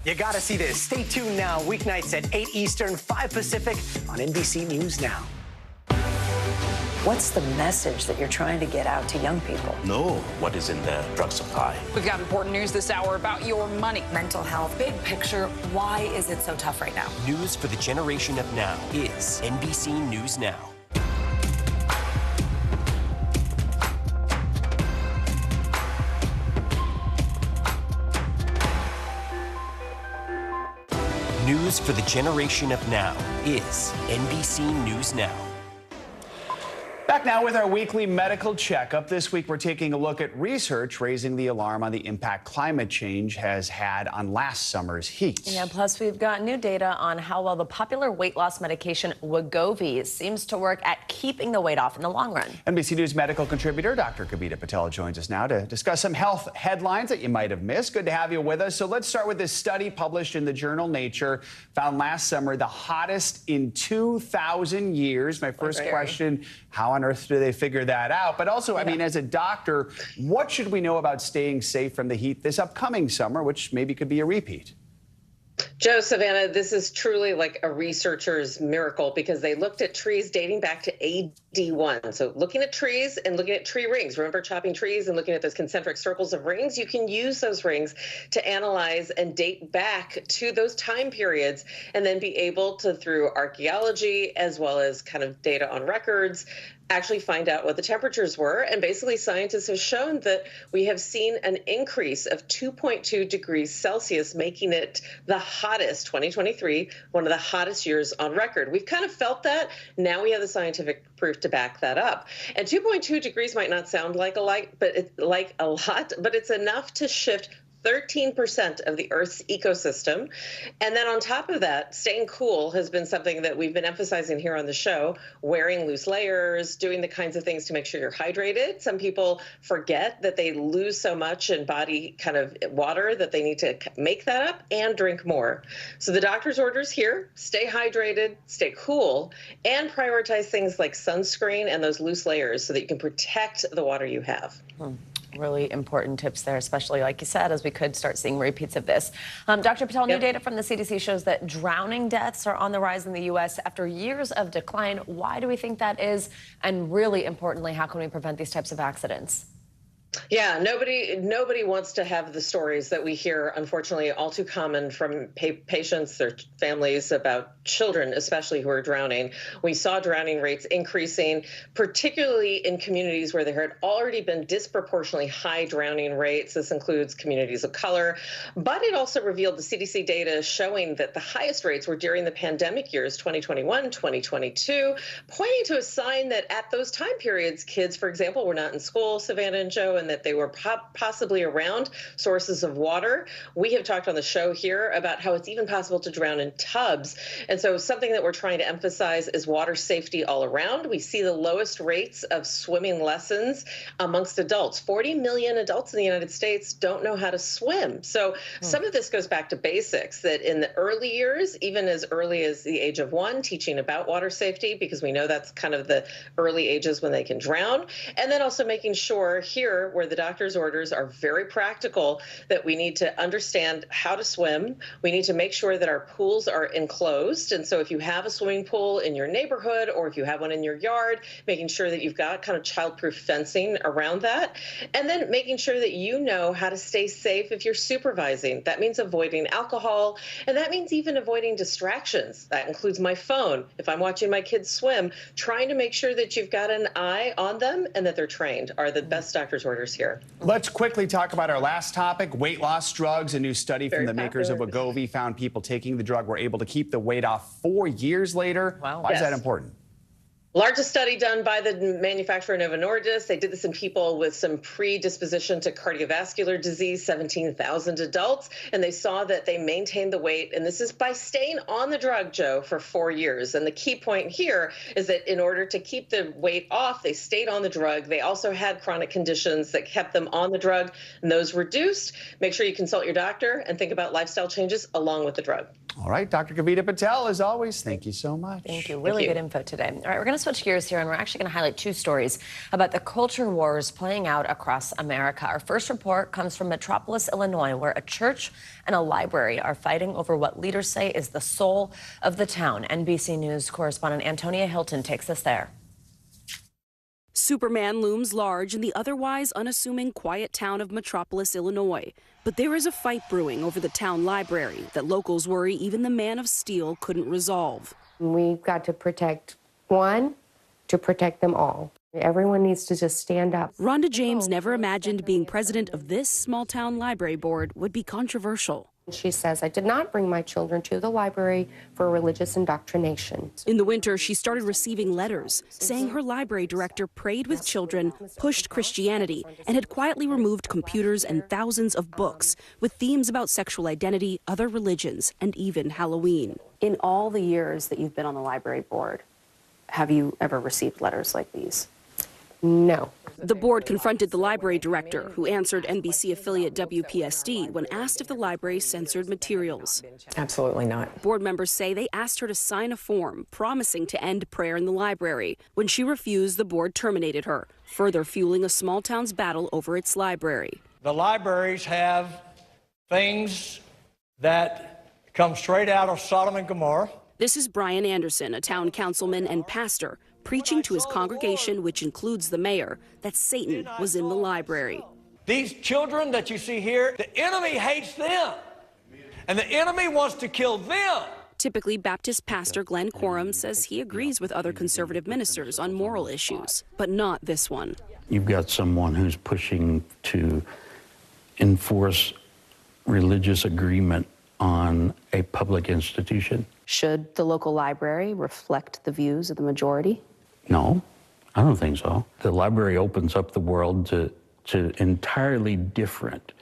You gotta see this. Stay tuned now. Weeknights at 8 Eastern, 5 Pacific on NBC News Now. What's the message that you're trying to get out to young people? Know what is in the drug supply. We've got important news this hour about your money. Mental health, big picture, why is it so tough right now? News for the generation of now is NBC News Now. News for the generation of now is NBC News Now. Back now with our weekly medical checkup. This week, we're taking a look at research raising the alarm on the impact climate change has had on last summer's heat. Yeah, plus we've got new data on how well the popular weight loss medication Wegovy seems to work at keeping the weight off in the long run. NBC News medical contributor Dr. Kavita Patel joins us now to discuss some health headlines that you might have missed. Good to have you with us. So let's start with this study published in the journal Nature, found last summer the hottest in 2,000 years. My first question, how on earth do they figure that out? But also, I mean, as a doctor, what should we know about staying safe from the heat this upcoming summer, which maybe could be a repeat? Joe, Savannah, this is truly like a researcher's miracle because they looked at trees dating back to AD1. So looking at trees and looking at tree rings. Remember chopping trees and looking at those concentric circles of rings? You can use those rings to analyze and date back to those time periods and then be able to, through archaeology as well as kind of data on records, actually find out what the temperatures were. And basically scientists have shown that we have seen an increase of 2.2 degrees Celsius, making it the hottest, 2023, one of the hottest years on record. We've kind of felt that. Now we have the scientific proof to back that up. And 2.2 degrees might not sound like a lot, but it's enough to shift 13% of the Earth's ecosystem. And then on top of that, staying cool has been something that we've been emphasizing here on the show, wearing loose layers, doing the kinds of things to make sure you're hydrated. Some people forget that they lose so much in body kind of water that they need to make that up and drink more. So the doctor's orders here, stay hydrated, stay cool, and prioritize things like sunscreen and those loose layers so that you can protect the water you have. Really important tips there, especially, like you said, as we could start seeing repeats of this. Dr. Patel, new data from the CDC shows that drowning deaths are on the rise in the U.S. after years of decline. Why do we think that is? And really importantly, how can we prevent these types of accidents? Yeah, nobody wants to have the stories that we hear, unfortunately, all too common from patients, their families, about children, especially who are drowning. We saw drowning rates increasing, particularly in communities where there had already been disproportionately high drowning rates. This includes communities of color, but it also revealed the CDC data showing that the highest rates were during the pandemic years, 2021, 2022, pointing to a sign that at those time periods, kids, for example, were not in school, Savannah and Joe, and that they were possibly around sources of water. We have talked on the show here about how it's even possible to drown in tubs. And so something that we're trying to emphasize is water safety all around. We see the lowest rates of swimming lessons amongst adults. 40 million adults in the United States don't know how to swim. So some of this goes back to basics, that in the early years, even as early as the age of 1, teaching about water safety, because we know that's kind of the early ages when they can drown. And then also making sure here here where the doctor's orders are very practical, that we need to understand how to swim. We need to make sure that our pools are enclosed. And so if you have a swimming pool in your neighborhood or if you have one in your yard, making sure that you've got kind of childproof fencing around that. And then making sure that you know how to stay safe if you're supervising. That means avoiding alcohol, and that means even avoiding distractions. That includes my phone. If I'm watching my kids swim, trying to make sure that you've got an eye on them and that they're trained are the best doctor's orders here. Let's quickly talk about our last topic, weight loss drugs. A new study from the makers of Wegovy found people taking the drug were able to keep the weight off 4 years later. Wow. Why is that important? Largest study done by the manufacturer Novo Nordisk. They did this in people with some predisposition to cardiovascular disease, 17,000 adults, and they saw that they maintained the weight. And this is by staying on the drug, Joe, for 4 years. And the key point here is that in order to keep the weight off, they stayed on the drug. They also had chronic conditions that kept them on the drug, and those reduced. Make sure you consult your doctor and think about lifestyle changes along with the drug. All right, Dr. Kavita Patel, as always, thank you so much. Thank you. Really good info today. All right, we're going to switch gears here, and we're actually going to highlight 2 stories about the culture wars playing out across America. Our first report comes from Metropolis, Illinois, where a church and a library are fighting over what leaders say is the soul of the town. NBC News correspondent Antonia Hilton takes us there. Superman looms large in the otherwise unassuming quiet town of Metropolis, Illinois. But there is a fight brewing over the town library that locals worry even the Man of Steel couldn't resolve. We've got to protect one to protect them all. Everyone needs to just stand up. Rhonda James never imagined being president of this small town library board would be controversial. She says, I did not bring my children to the library for religious indoctrination. In the winter, she started receiving letters saying her library director prayed with children, pushed Christianity, and had quietly removed computers and thousands of books with themes about sexual identity, other religions, and even Halloween. In all the years that you've been on the library board, have you ever received letters like these? No. The board confronted the library director, who answered NBC affiliate WPSD when asked if the library censored materials. Absolutely not. Board members say they asked her to sign a form promising to end prayer in the library. When she refused, the board terminated her, further fueling a small town's battle over its library. The libraries have things that come straight out of Sodom and Gomorrah. This is Brian Anderson, a town councilman and pastor, preaching to his congregation, which includes the mayor, that Satan was in the library. These children that you see here, the enemy hates them, and the enemy wants to kill them. Typically, Baptist pastor Glenn Quorum says he agrees with other conservative ministers on moral issues, but not this one. You've got someone who's pushing to enforce religious agreement on a public institution. Should the local library reflect the views of the majority? No, I don't think so. The library opens up the world to entirely different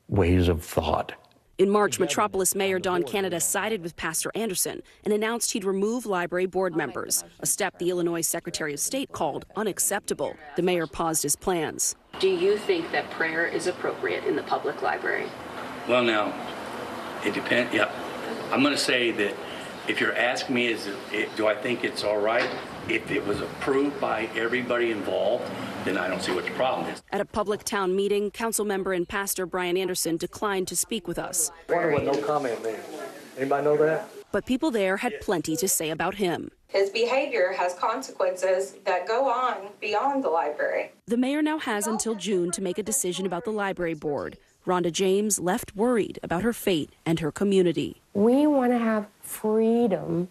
ways of thought. In March, Metropolis Mayor Don Canada sided with Pastor Anderson and announced he'd remove library board members, a step the Illinois Secretary of State called unacceptable. The mayor paused his plans. Do you think that prayer is appropriate in the public library? Well, now, it depends. Yeah, I'm going to say that if you're asking me, do I think it's all right? If it was approved by everybody involved, then I don't see what the problem is. At a public town meeting, council member and pastor Brian Anderson declined to speak with us. Wonder what no comment means. Anybody know that? But people there had plenty to say about him. His behavior has consequences that go on beyond the library. The mayor now has until June to make a decision about the library board. Rhonda James left worried about her fate and her community. We want to have freedom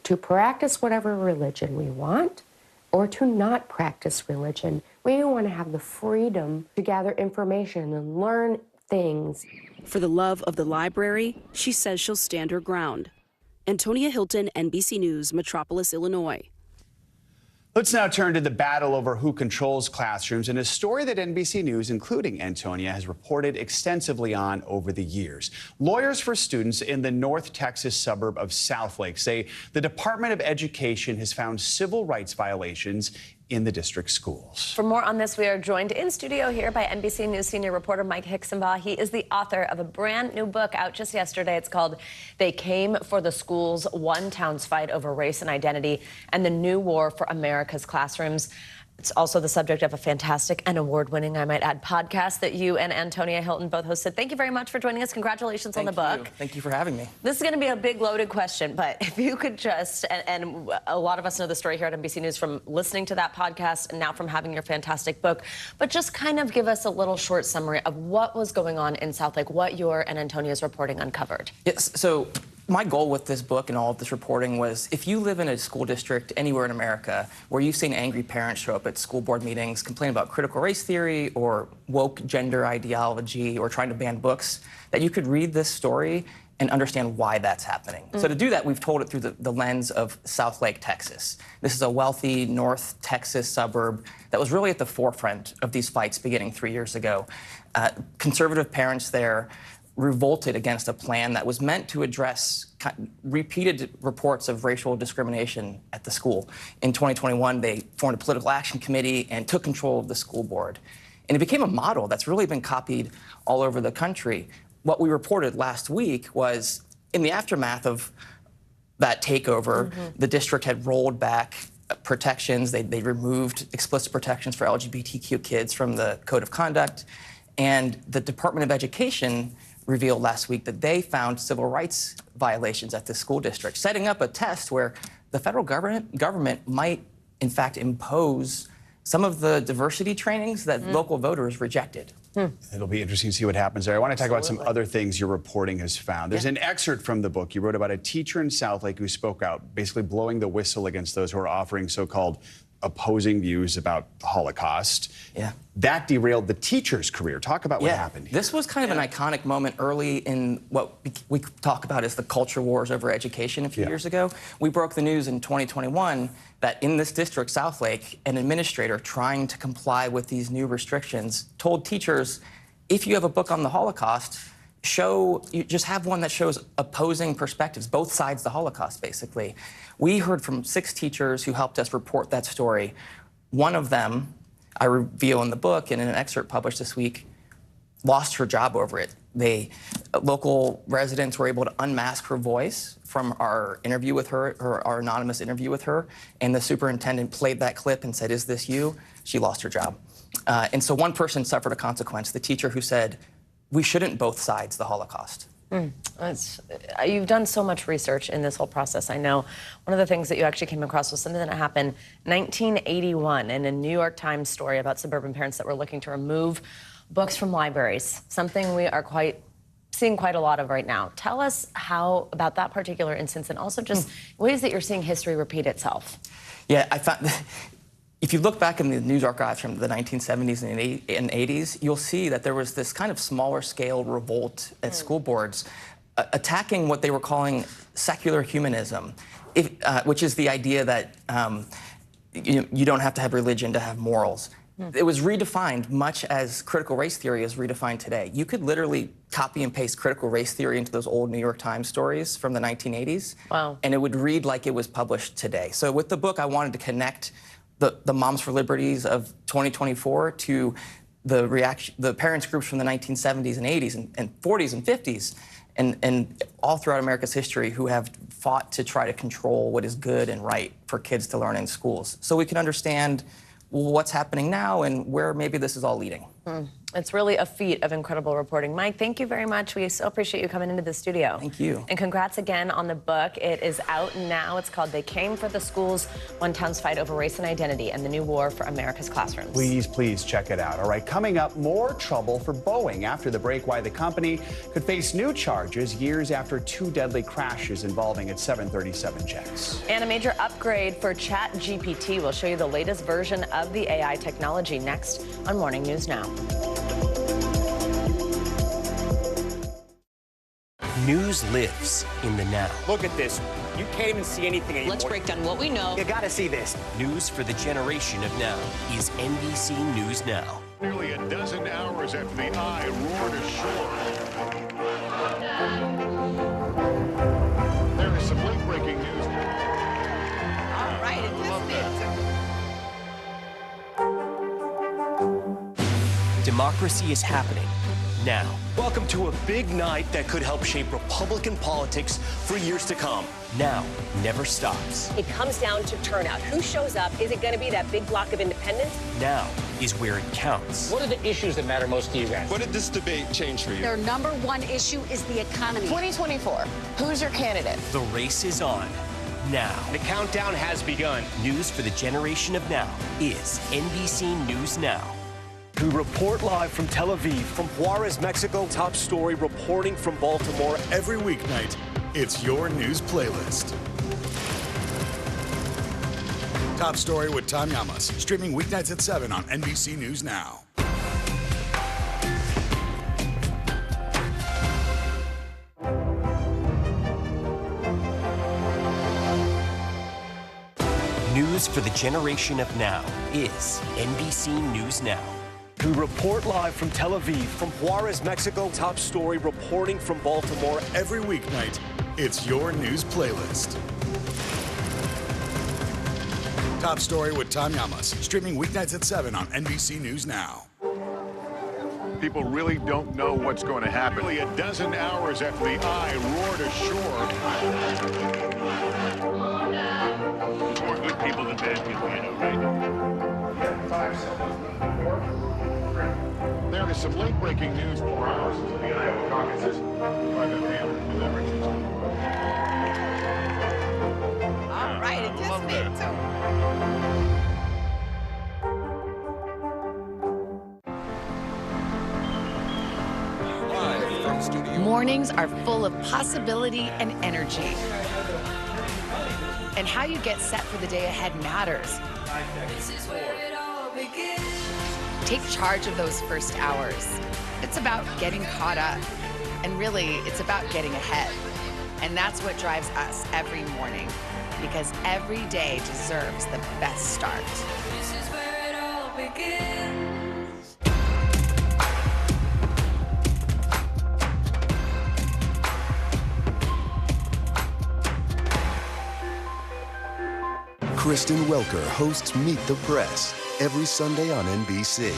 to practice whatever religion we want or to not practice religion. We want to have the freedom to gather information and learn things. For the love of the library, she says she'll stand her ground. Antonia Hilton, NBC News, Metropolis, Illinois. Let's now turn to the battle over who controls classrooms and a story that NBC News, including Antonia, has reported extensively on over the years. Lawyers for students in the North Texas suburb of Southlake say the Department of Education has found civil rights violations in the district schools. For more on this, we are joined in studio here by NBC News senior reporter Mike Hixenbaugh. He is the author of a brand new book out just yesterday. It's called They Came for the Schools, One Town's Fight Over Race and Identity and the New War for America's Classrooms. It's also the subject of a fantastic and award-winning, I might add, podcast that you and Antonia Hilton both hosted. Thank you very much for joining us. Congratulations on the book. Thank you for having me. This is going to be a big, loaded question, but if you could just, and a lot of us know the story here at NBC News from listening to that podcast and now from having your fantastic book, but just kind of give us a little short summary of what was going on in Southlake, what your and Antonia's reporting uncovered. Yes, so my goal with this book and all of this reporting was, if you live in a school district anywhere in America where you've seen angry parents show up at school board meetings, complain about critical race theory or woke gender ideology or trying to ban books, that you could read this story and understand why that's happening. So to do that, we've told it through the lens of Southlake, Texas. This is a wealthy North Texas suburb that was really at the forefront of these fights beginning 3 years ago. Conservative parents there revolted against a plan that was meant to address repeated reports of racial discrimination at the school. In 2021, they formed a political action committee and took control of the school board. And it became a model that's really been copied all over the country. What we reported last week was, in the aftermath of that takeover, the district had rolled back protections. They removed explicit protections for LGBTQ kids from the code of conduct. And the Department of Education revealed last week that they found civil rights violations at the school district, setting up a test where the federal government might, in fact, impose some of the diversity trainings that local voters rejected. It'll be interesting to see what happens there. I want to talk about some other things your reporting has found. There's an excerpt from the book. You wrote about a teacher in Southlake who spoke out, basically blowing the whistle against those who are offering so-called opposing views about the Holocaust. Yeah. That derailed the teacher's career. Talk about what happened here. This was kind of an iconic moment early in what we talk about as the culture wars over education a few years ago. We broke the news in 2021 that in this district, Southlake, an administrator trying to comply with these new restrictions told teachers, if you have a book on the Holocaust, you just have one that shows opposing perspectives, both sides of the Holocaust, basically. We heard from 6 teachers who helped us report that story. One of them, I reveal in the book and in an excerpt published this week, lost her job over it. Local residents were able to unmask her voice from our interview with her, our anonymous interview with her, and the superintendent played that clip and said, "Is this you?" She lost her job. And so one person suffered a consequence, the teacher who said, "We shouldn't both sides the Holocaust." You've done so much research in this whole process. I know one of the things that you actually came across was something that happened 1981 in a New York Times story about suburban parents that were looking to remove books from libraries, something we are seeing quite a lot of right now. Tell us how about that particular instance and also just ways that you're seeing history repeat itself. Yeah, I found if you look back in the news archives from the 1970s and 80s, you'll see that there was this kind of smaller scale revolt at school boards attacking what they were calling secular humanism, which is the idea that you don't have to have religion to have morals. It was redefined much as critical race theory is redefined today. You could literally copy and paste critical race theory into those old New York Times stories from the 1980s, and it would read like it was published today. So with the book, I wanted to connect the Moms for Liberties of 2024 to the parents groups from the 1970s and 80s and 40s and 50s and all throughout America's history who have fought to try to control what is good and right for kids to learn in schools. So we can understand what's happening now and where maybe this is all leading. It's really a feat of incredible reporting. Mike, thank you very much. We so appreciate you coming into the studio. Thank you. And congrats again on the book. It is out now. It's called They Came for the Schools, One Town's Fight Over Race and Identity and the New War for America's Classrooms. Please check it out. All right, coming up, more trouble for Boeing. After the break, why the company could face new charges years after 2 deadly crashes involving its 737 jets. And a major upgrade for ChatGPT. We'll show you the latest version of the AI technology next on Morning News Now. News lives in the now. Look at this. You can't even see anything anymore. Let's break down what we know. You gotta see this. News for the generation of now is NBC News Now. Nearly a dozen hours after the eye roared ashore. There is some late-breaking news. All right, it Democracy is happening now. Welcome to a big night that could help shape Republican politics for years to come. Now never stops. It comes down to turnout. Who shows up? Is it going to be that big block of independents? Now is where it counts. What are the issues that matter most to you guys? What did this debate change for you? Their number one issue is the economy. 2024, who's your candidate? The race is on now. The countdown has begun. News for the generation of now is NBC News Now. We report live from Tel Aviv, from Juarez, Mexico. Top story reporting from Baltimore. Every weeknight, it's your news playlist. Top Story with Tom Llamas, streaming weeknights at 7 on NBC News Now. News for the generation of now is NBC News Now. We report live from Tel Aviv, from Juarez, Mexico. Top story reporting from Baltimore. Every weeknight, it's your news playlist. Top Story with Tom Llamas, streaming weeknights at 7 on NBC News Now. People really don't know what's going to happen. Nearly a dozen hours after the eye roared ashore. More good people than bad people, you know, right? There is some late-breaking news 4 hours into the Iowa caucuses. All right, it just made too. Mornings are full of possibility and energy. And how you get set for the day ahead matters. Take charge of those first hours. It's about getting caught up. And really, it's about getting ahead. And that's what drives us every morning. Because every day deserves the best start. This is where it all begins. Kristen Welker hosts Meet the Press every Sunday on NBC.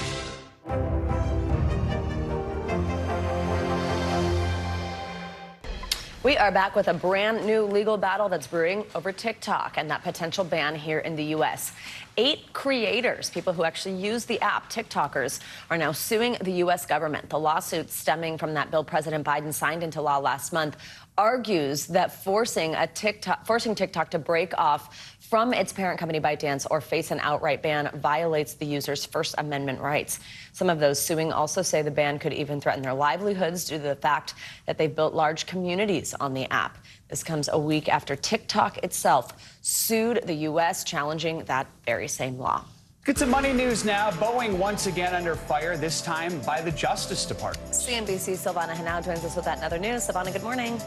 We are back with a brand new legal battle that's brewing over TikTok and that potential ban here in the U.S. 8 creators, people who actually use the app, TikTokers, are now suing the U.S. government. The lawsuit stemming from that bill President Biden signed into law last month argues that forcing TikTok to break off from its parent company ByteDance or face an outright ban violates the user's First Amendment rights. Some of those suing also say the ban could even threaten their livelihoods due to the fact that they've built large communities on the app. This comes a week after TikTok itself sued the U.S., challenging that very same law. Get to money news now. Boeing once again under fire, this time by the Justice Department. CNBC's Silvana Henao joins us with that and other news. Silvana, good morning.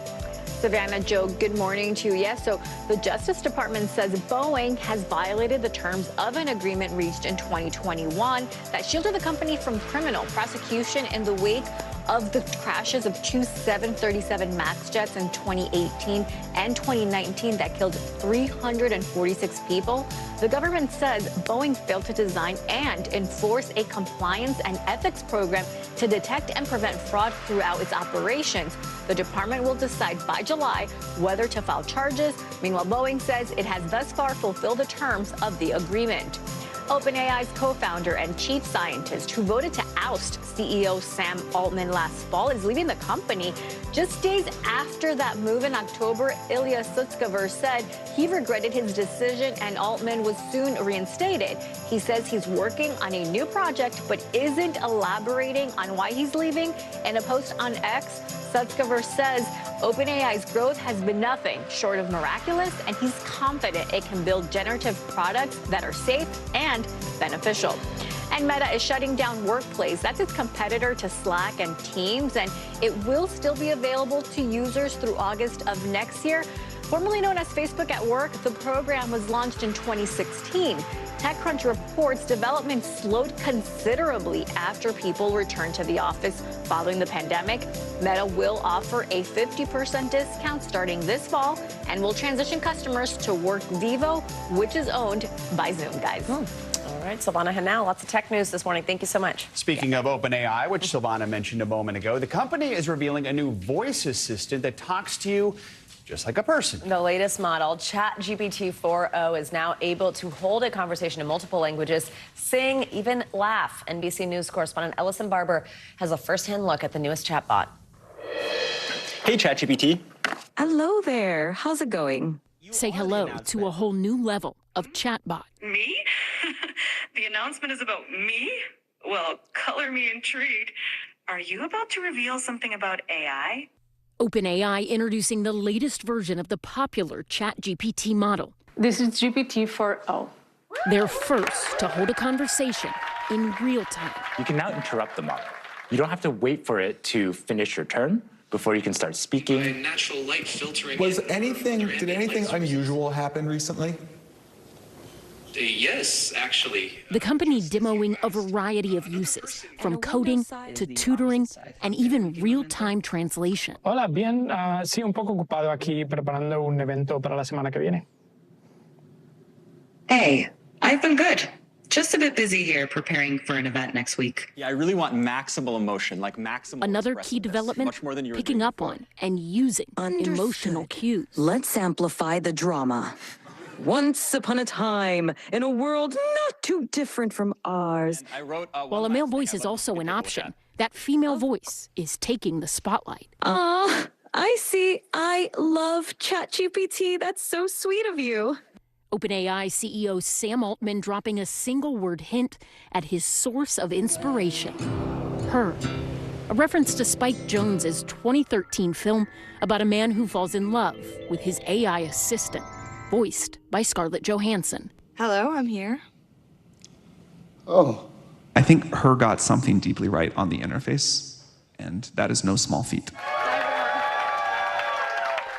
Savannah, Joe, good morning to you. Yes, so the Justice Department says Boeing has violated the terms of an agreement reached in 2021 that shielded the company from criminal prosecution in the wake of the crashes of 2 737 MAX jets in 2018 and 2019 that killed 346 people. The government says Boeing failed to design and enforce a compliance and ethics program to detect and prevent fraud throughout its operations. The department will decide by July whether to file charges. Meanwhile, Boeing says it has thus far fulfilled the terms of the agreement. OpenAI's co-founder and chief scientist who voted to oust CEO Sam Altman last fall is leaving the company. Just days after that move in October, Ilya Sutskever said he regretted his decision and Altman was soon reinstated. He says he's working on a new project but isn't elaborating on why he's leaving. In a post on X, Sutskever says OpenAI's growth has been nothing short of miraculous, and he's confident it can build generative products that are safe and beneficial. And Meta is shutting down Workplace. That's its competitor to Slack and Teams, and it will still be available to users through August of next year. Formerly known as Facebook at Work, the program was launched in 2016. TechCrunch reports development slowed considerably after people returned to the office following the pandemic. Meta will offer a 50% discount starting this fall and will transition customers to Work Vivo, which is owned by Zoom, guys. All right, Silvana Henao, lots of tech news this morning. Thank you so much. Speaking of OpenAI, which Silvana mentioned a moment ago, the company is revealing a new voice assistant that talks to you just like a person. The latest model, ChatGPT 4o, is now able to hold a conversation in multiple languages, sing, even laugh. NBC News correspondent Ellison Barber has a first-hand look at the newest chatbot. Hey, ChatGPT. Hello there. How's it going? Say hello to a whole new level of chatbot. Me? The announcement is about me? Well, color me intrigued. Are you about to reveal something about AI? OpenAI introducing the latest version of the popular ChatGPT model. This is GPT 4o. They're first to hold a conversation in real time. You can now interrupt the model. You don't have to wait for it to finish your turn before you can start speaking. Natural light filtering. Did anything unusual happen recently? Yes, actually. The company demoing a variety of uses, from coding to tutoring and even real-time translation. Hola, bien. Sí, un poco ocupado aquí preparando un evento para la semana que viene. Hey, I've been good. Just a bit busy here preparing for an event next week. Yeah, I really want maximal emotion, like maximal. Another key development, picking up on and using emotional cues. Let's amplify the drama. Once upon a time, in a world not too different from ours. While a male voice is also an option, that female voice is taking the spotlight. I see. I love ChatGPT. That's so sweet of you. OpenAI CEO Sam Altman dropping a single-word hint at his source of inspiration, her. A reference to Spike Jonze's 2013 film about a man who falls in love with his AI assistant, voiced by Scarlett Johansson. Hello, I'm here. Oh. I think her got something deeply right on the interface, and that is no small feat.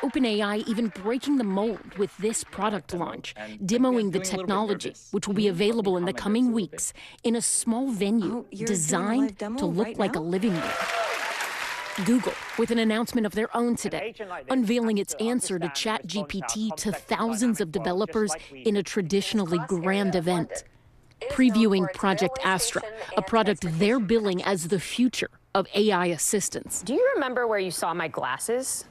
OpenAI even breaking the mold with this product launch, demoing the technology, which will be available in the coming weeks in a small venue designed to look like a living room. Google, with an announcement of their own today, unveiling its answer to ChatGPT to thousands of developers in a traditionally grand event. Previewing Project Astra, a product they're billing as the future of AI assistants. Do you remember where you saw my glasses?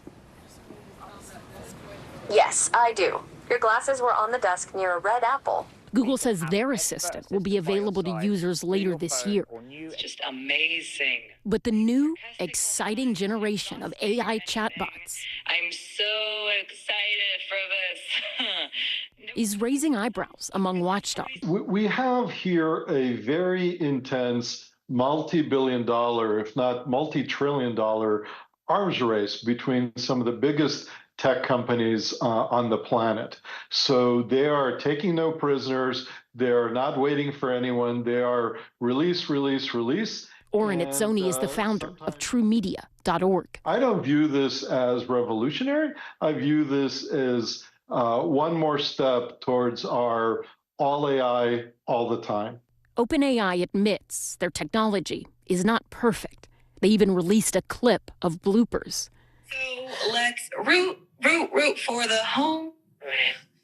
Yes, I do. Your glasses were on the desk near a red apple. Google says their assistant will be available to users later this year. It's just amazing. But the new, exciting generation of AI chatbots I'm so excited for this. is raising eyebrows among watchdogs. We have here a very intense multi-billion-dollar, if not multi-trillion-dollar arms race between some of the biggest tech companies on the planet. So they are taking no prisoners. They're not waiting for anyone. They are release. Oren Itzoni is the founder of TrueMedia.org. I don't view this as revolutionary. I view this as one more step towards our all AI all the time. OpenAI admits their technology is not perfect. They even released a clip of bloopers. So let's root for the home.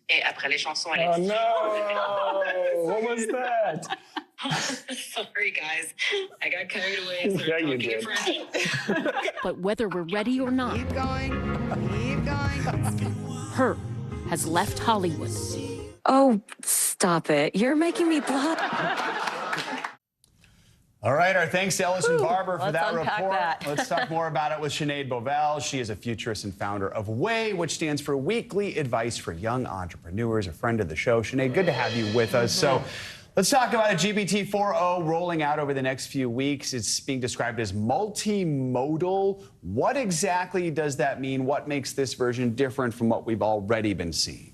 Et après les chansons, Oh no! What was that? Sorry, guys. I got carried away. Yeah, you did. But whether we're ready or not, Keep going. her has left Hollywood. Oh, stop it. You're making me blush. All right, our thanks to Ellison Barber for that report. That. Let's talk more about it with Sinead Bovell. She is a futurist and founder of WAY, which stands for Weekly Advice for Young Entrepreneurs, a friend of the show. Sinead, good to have you with us. So let's talk about a GPT 4o rolling out over the next few weeks. It's being described as multimodal. What exactly does that mean? What makes this version different from what we've already been seeing?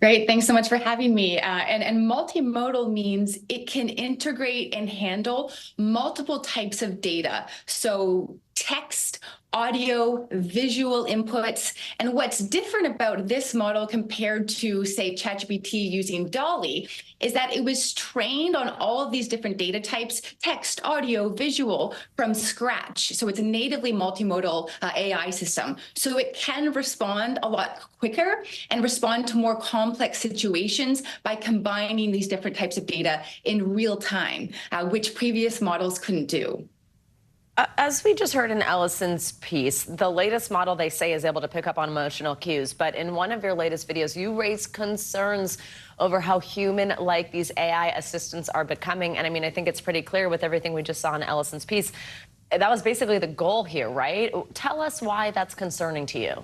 Great. Thanks so much for having me. And multimodal means it can integrate and handle multiple types of data. So text, audio, visual inputs. And what's different about this model compared to, say, ChatGPT using DALL-E is that it was trained on all of these different data types, text, audio, visual, from scratch. So it's a natively multimodal AI system. So it can respond a lot quicker and respond to more complex situations by combining these different types of data in real time, which previous models couldn't do. As we just heard in Ellison's piece, the latest model, they say, is able to pick up on emotional cues. But in one of your latest videos, you raised concerns over how human-like these AI assistants are becoming. And I mean, I think it's pretty clear with everything we just saw in Ellison's piece. That was basically the goal here, right? Tell us why that's concerning to you.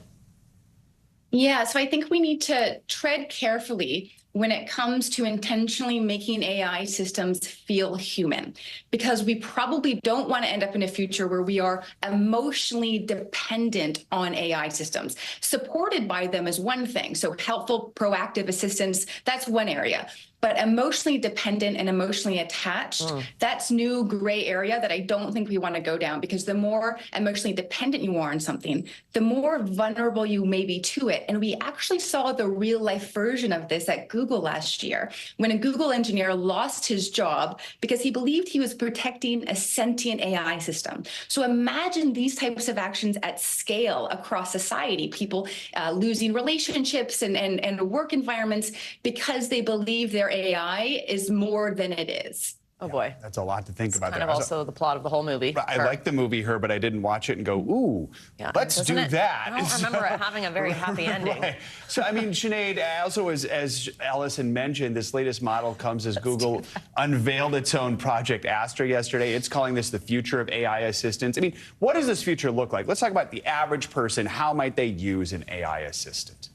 Yeah, so I think we need to tread carefully when it comes to intentionally making AI systems feel human, because we probably don't want to end up in a future where we are emotionally dependent on AI systems. Supported by them is one thing, so helpful, proactive assistance, that's one area. But emotionally dependent and emotionally attached, that's new gray area that I don't think we want to go down, because the more emotionally dependent you are on something, the more vulnerable you may be to it. And we actually saw the real life version of this at Google last year, when a Google engineer lost his job because he believed he was protecting a sentient AI system. So imagine these types of actions at scale across society, people losing relationships and work environments because they believe their AI is more than it is. Oh boy. That's a lot to think about. Kind of also the plot of the whole movie. I like the movie Her, but I didn't watch it and go, ooh, let's do that. I don't remember it having a very happy ending. Right. So, I mean, Sinead, also as Ellison mentioned, this latest model comes as Google unveiled its own Project Astra yesterday. It's calling this the future of AI assistants. I mean, what does this future look like? Let's talk about the average person. How might they use an AI assistant?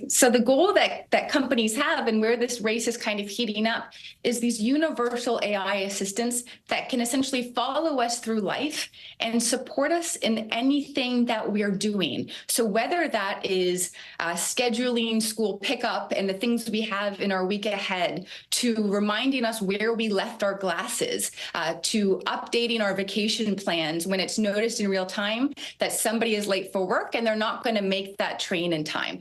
So the goal that companies have, and where this race is kind of heating up, is these universal AI assistants that can essentially follow us through life and support us in anything that we're doing. So whether that is scheduling school pickup and the things we have in our week ahead, to reminding us where we left our glasses, to updating our vacation plans when it's noticed in real time that somebody is late for work and they're not going to make that train in time.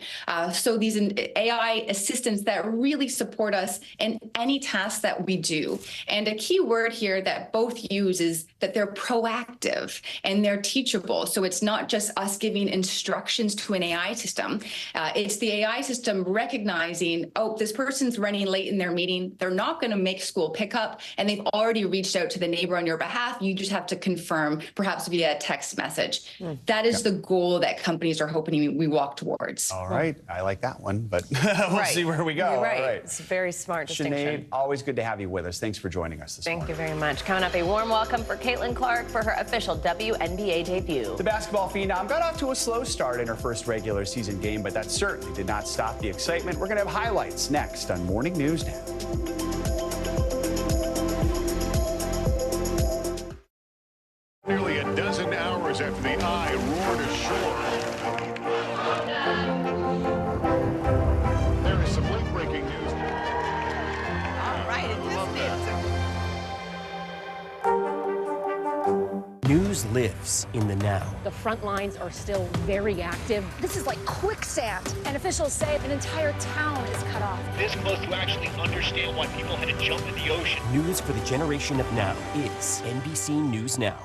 So these AI assistants that really support us in any task that we do. And a key word here that both use is that they're proactive and they're teachable. So it's not just us giving instructions to an AI system. It's the AI system recognizing, oh, this person's running late in their meeting. They're not going to make school pickup, and they've already reached out to the neighbor on your behalf. You just have to confirm, perhaps via a text message. That is the goal that companies are hoping we walk towards. All right. I like that one, but we'll see where we go. You're right. All right. It's a very smart distinction. Sinead, always good to have you with us. Thanks for joining us this morning. Thank you very much. Coming up, a warm welcome for Caitlin Clark for her official WNBA debut. The basketball phenom got off to a slow start in her first regular season game, but that certainly did not stop the excitement. We're going to have highlights next on Morning News Now. Nearly a dozen hours after the eye roared ashore. There is some late-breaking news. All right, News lives in the now. The front lines are still very active. This is like quicksand, and officials say an entire town is cut off. This close to actually understand why people had to jump in the ocean. News for the generation of now is NBC News Now.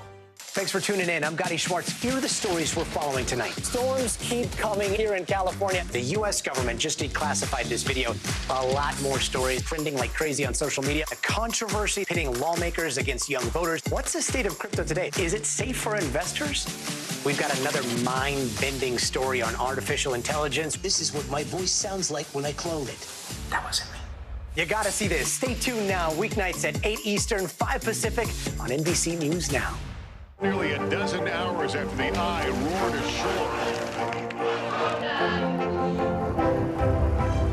Thanks for tuning in. I'm Gotti Schwartz. Here are the stories we're following tonight. Storms keep coming here in California. The U.S. government just declassified this video. A lot more stories trending like crazy on social media. A controversy pitting lawmakers against young voters. What's the state of crypto today? Is it safe for investors? We've got another mind-bending story on artificial intelligence. This is what my voice sounds like when I clone it. That wasn't me. You gotta see this. Stay tuned now. Weeknights at 8 Eastern, 5 Pacific on NBC News Now. Nearly a dozen hours after the eye roared ashore.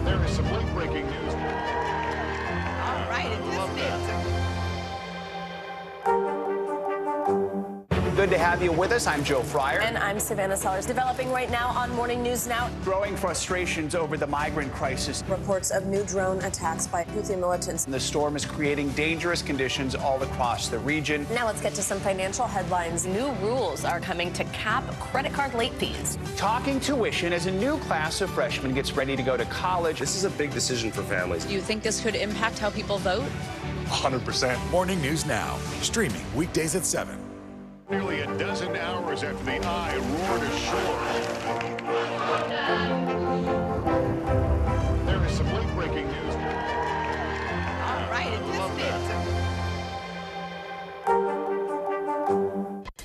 There is some late-breaking news. All right, good to have you with us. I'm Joe Fryer. And I'm Savannah Sellers. Developing right now on Morning News Now. Growing frustrations over the migrant crisis. Reports of new drone attacks by Houthi militants. The storm is creating dangerous conditions all across the region. Now let's get to some financial headlines. New rules are coming to cap credit card late fees. Talking tuition as a new class of freshmen gets ready to go to college. This is a big decision for families. Do you think this could impact how people vote? 100%. Morning News Now, streaming weekdays at 7. Nearly a dozen hours after the eye roared ashore. There is some late-breaking news. All right,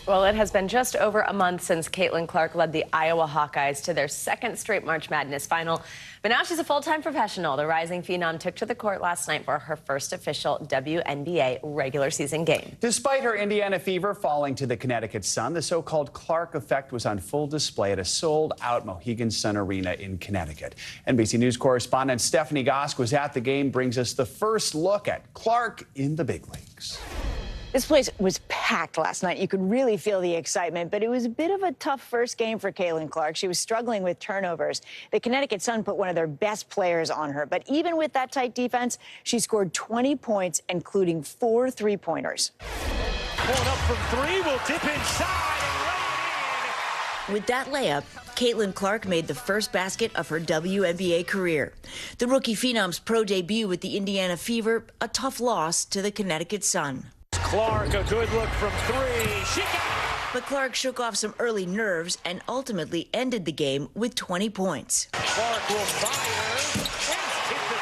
Well, it has been just over a month since Caitlin Clark led the Iowa Hawkeyes to their second straight March Madness final. But now she's a full-time professional. The rising phenom took to the court last night for her first official WNBA regular season game. Despite her Indiana fever falling to the Connecticut Sun, the so-called Clark effect was on full display at a sold-out Mohegan Sun Arena in Connecticut. NBC News correspondent Stephanie Gosk was at the game, brings us the first look at Clark in the big leagues. This place was packed last night. You could really feel the excitement, but it was a bit of a tough first game for Caitlin Clark. She was struggling with turnovers. The Connecticut Sun put one of their best players on her, but even with that tight defense, she scored 20 points, including 4 3-pointers. Pulling up from 3, will dip inside and lay it in. With that layup, Caitlin Clark made the first basket of her WNBA career. The rookie phenom's pro debut with the Indiana Fever, a tough loss to the Connecticut Sun. Clark, a good look from 3. She got it. But Clark shook off some early nerves and ultimately ended the game with 20 points. Clark will fire and hit the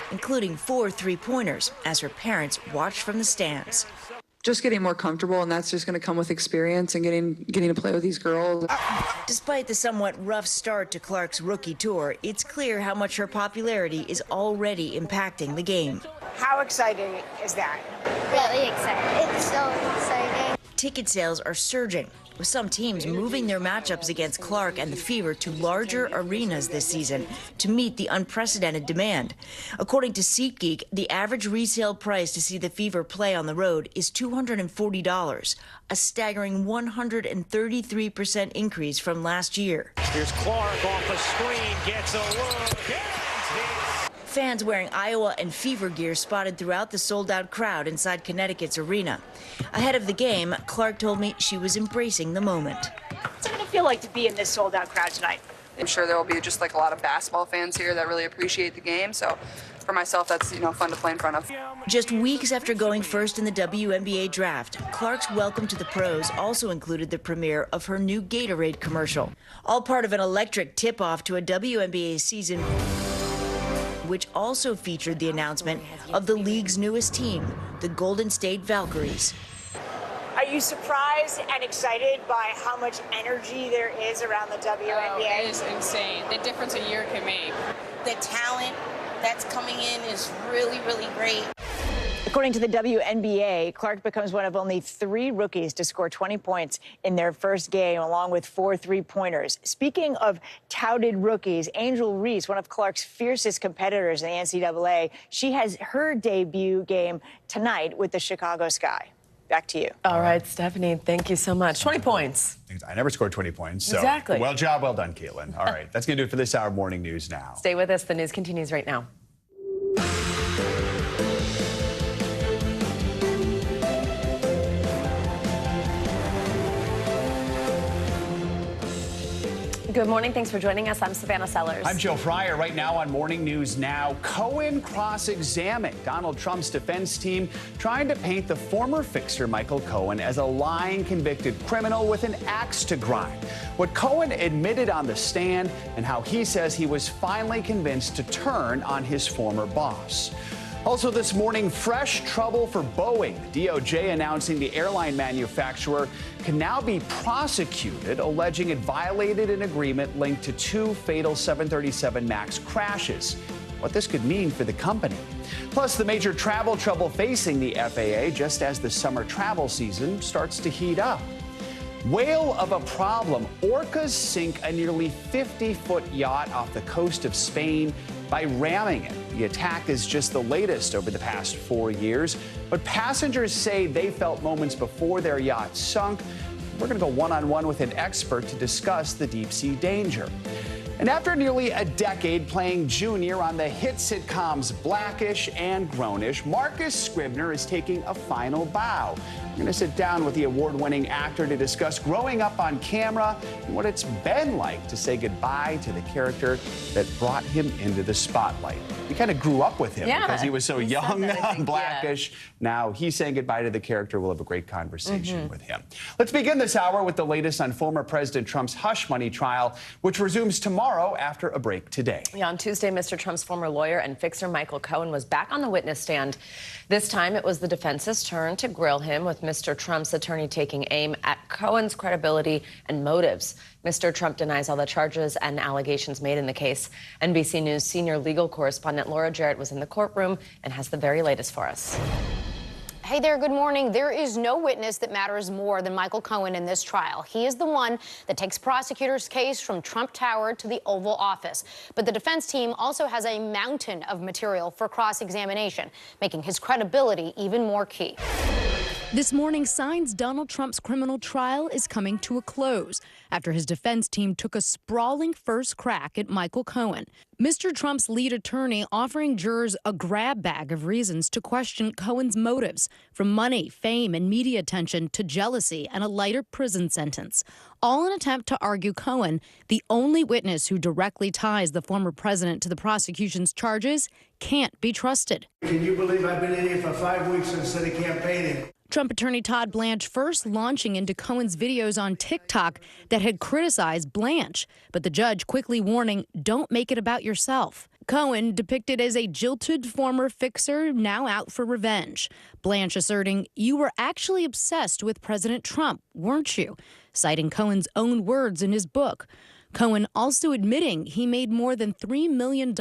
3. Including 4 3-pointers as her parents watched from the stands. Just getting more comfortable, and that's just going to come with experience and getting to play with these girls. Despite the somewhat rough start to Clark's rookie tour, it's clear how much her popularity is already impacting the game. How exciting is that? Really excited. It's so exciting. Ticket sales are surging, with some teams moving their matchups against Clark and the Fever to larger arenas this season to meet the unprecedented demand. According to SeatGeek, the average resale price to see the Fever play on the road is $240, a staggering 133% increase from last year. Here's Clark off a screen, gets a look, and Fans wearing Iowa and Fever gear spotted throughout the sold-out crowd inside Connecticut's arena. Ahead of the game, Clark told me she was embracing the moment. What's it going to feel like to be in this sold-out crowd tonight? I'm sure there will be just like a lot of basketball fans here that really appreciate the game. So for myself, that's, fun to play in front of. Just weeks after going first in the WNBA draft, Clark's welcome to the pros also included the premiere of her new Gatorade commercial. All part of an electric tip-off to a WNBA season which also featured the announcement of the league's newest team, the Golden State Valkyries. Are you surprised and excited by how much energy there is around the WNBA? Oh, it is insane. The difference a year can make. The talent that's coming in is really, really great. According to the WNBA, Clark becomes one of only 3 rookies to score 20 points in their first game, along with 4 3-pointers. Speaking of touted rookies, Angel Reese, one of Clark's fiercest competitors in the NCAA, she has her debut game tonight with the Chicago Sky. Back to you. All right, Stephanie, thank you so much. 20 points. I never scored 20 points. So exactly. Well done, Caitlin. All right, that's going to do it for this hour of Morning News Now. Stay with us. The news continues right now. Good morning. Thanks for joining us. I'm Savannah Sellers. I'm Joe Fryer. Right now on Morning News Now, Cohen cross-examined Donald Trump's defense team trying to paint the former fixer Michael Cohen as a lying convicted criminal with an axe to grind. What Cohen admitted on the stand and how he says he was finally convinced to turn on his former boss. Also this morning, fresh trouble for Boeing. DOJ announcing the airline manufacturer can now be prosecuted, alleging it violated an agreement linked to 2 fatal 737 MAX crashes. What this could mean for the company. Plus, the major travel trouble facing the FAA just as the summer travel season starts to heat up. Whale of a problem. Orcas sink a nearly 50-foot yacht off the coast of Spain by ramming it. The attack is just the latest over the past 4 years, but passengers say they felt moments before their yacht sunk. We're going to go one-on-one with an expert to discuss the deep-sea danger. And after nearly a decade playing Junior on the hit sitcoms Blackish and Grownish, Marcus Scribner is taking a final bow. We're going to sit down with the award-winning actor to discuss growing up on camera and what it's been like to say goodbye to the character that brought him into the spotlight. We kind of grew up with him because he was so young on Blackish. Now he's saying goodbye to the character. We'll have a great conversation with him. Let's begin this hour with the latest on former President Trump's hush money trial, which resumes tomorrow after a break today. Yeah, on Tuesday, Mr. Trump's former lawyer and fixer Michael Cohen was back on the witness stand. This time, it was the defense's turn to grill him, with Mr. Trump's attorney taking aim at Cohen's credibility and motives. Mr. Trump denies all the charges and allegations made in the case. NBC News senior legal correspondent Laura Jarrett was in the courtroom and has the very latest for us. Hey there, good morning. There is no witness that matters more than Michael Cohen in this trial. He is the one that takes prosecutors' case from Trump Tower to the Oval Office. But the defense team also has a mountain of material for cross-examination, making his credibility even more key. This morning, signs Donald Trump's criminal trial is coming to a close after his defense team took a sprawling first crack at Michael Cohen. Mr. Trump's lead attorney offering jurors a grab bag of reasons to question Cohen's motives, from money, fame, and media attention to jealousy and a lighter prison sentence, all in an attempt to argue Cohen, the only witness who directly ties the former president to the prosecution's charges, can't be trusted. Can you believe I've been in here for 5 weeks instead of campaigning? Trump attorney Todd Blanche first launching into Cohen's videos on TikTok that had criticized Blanche, but the judge quickly warning, don't make it about yourself. Cohen depicted as a jilted former fixer now out for revenge. Blanche asserting, you were actually obsessed with President Trump, weren't you? Citing Cohen's own words in his book. Cohen also admitting he made more than $3 million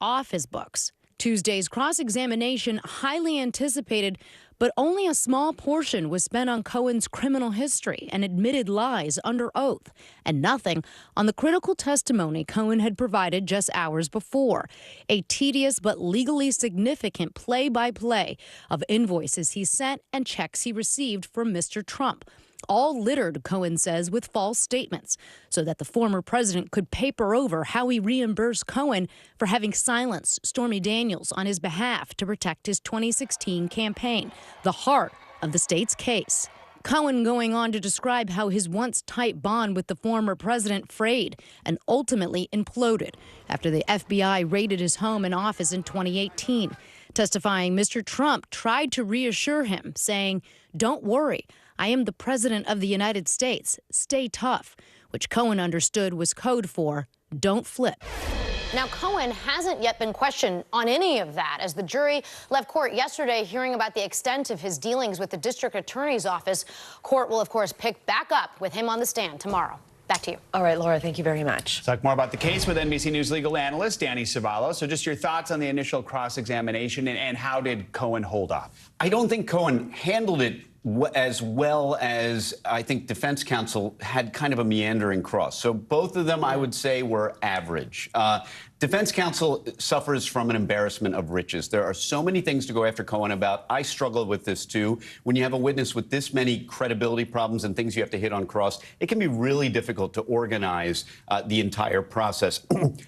off his books. Tuesday's cross-examination highly anticipated, but only a small portion was spent on Cohen's criminal history and admitted lies under oath, and nothing on the critical testimony Cohen had provided just hours before, a tedious but legally significant play-by-play of invoices he sent and checks he received from Mr. Trump, all littered, Cohen says, with false statements, so that the former president could paper over how he reimbursed Cohen for having silenced Stormy Daniels on his behalf to protect his 2016 campaign, the heart of the state's case. Cohen going on to describe how his once tight bond with the former president frayed and ultimately imploded after the FBI raided his home and office in 2018. Testifying, Mr. Trump tried to reassure him, saying, don't worry, I am the president of the United States. Stay tough, which Cohen understood was code for don't flip. Now, Cohen hasn't yet been questioned on any of that, as the jury left court yesterday hearing about the extent of his dealings with the district attorney's office. Court will, of course, pick back up with him on the stand tomorrow. Back to you. All right, Laura, thank you very much. Let's talk more about the case with NBC News legal analyst Danny Savallo. So just your thoughts on the initial cross-examination and how did Cohen hold up? I don't think Cohen handled it as well as I think defense counsel had kind of a meandering cross. So both of them, I would say, were average. Defense counsel suffers from an embarrassment of riches. There are so many things to go after Cohen about. I struggle with this, too. When you have a witness with this many credibility problems and things you have to hit on cross, it can be really difficult to organize the entire process,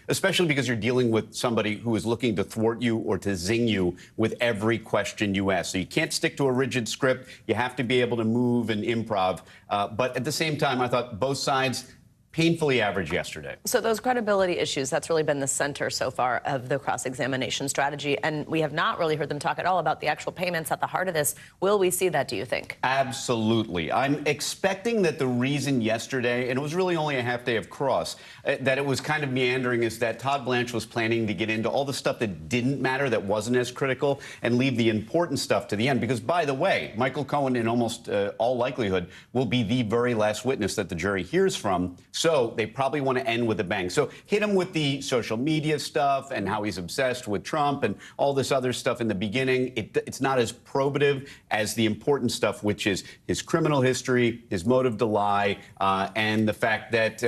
especially because you're dealing with somebody who is looking to thwart you or to zing you with every question you ask. So you can't stick to a rigid script. You have to be able to move and improv. But at the same time, I thought both sides painfully average yesterday. So those credibility issues, that's really been the center so far of the cross-examination strategy. And we have not really heard them talk at all about the actual payments at the heart of this. Will we see that, do you think? Absolutely. I'm expecting that the reason yesterday, and it was really only a half day of cross, that it was kind of meandering is that Todd Blanche was planning to get into all the stuff that didn't matter, that wasn't as critical, and leave the important stuff to the end. Because, by the way, Michael Cohen, in almost all likelihood, will be the very last witness that the jury hears from. So they probably want to end with a bang. So hit him with the social media stuff and how he's obsessed with Trump and all this other stuff in the beginning. It's not as probative as the important stuff, which is his criminal history, his motive to lie, and the fact that,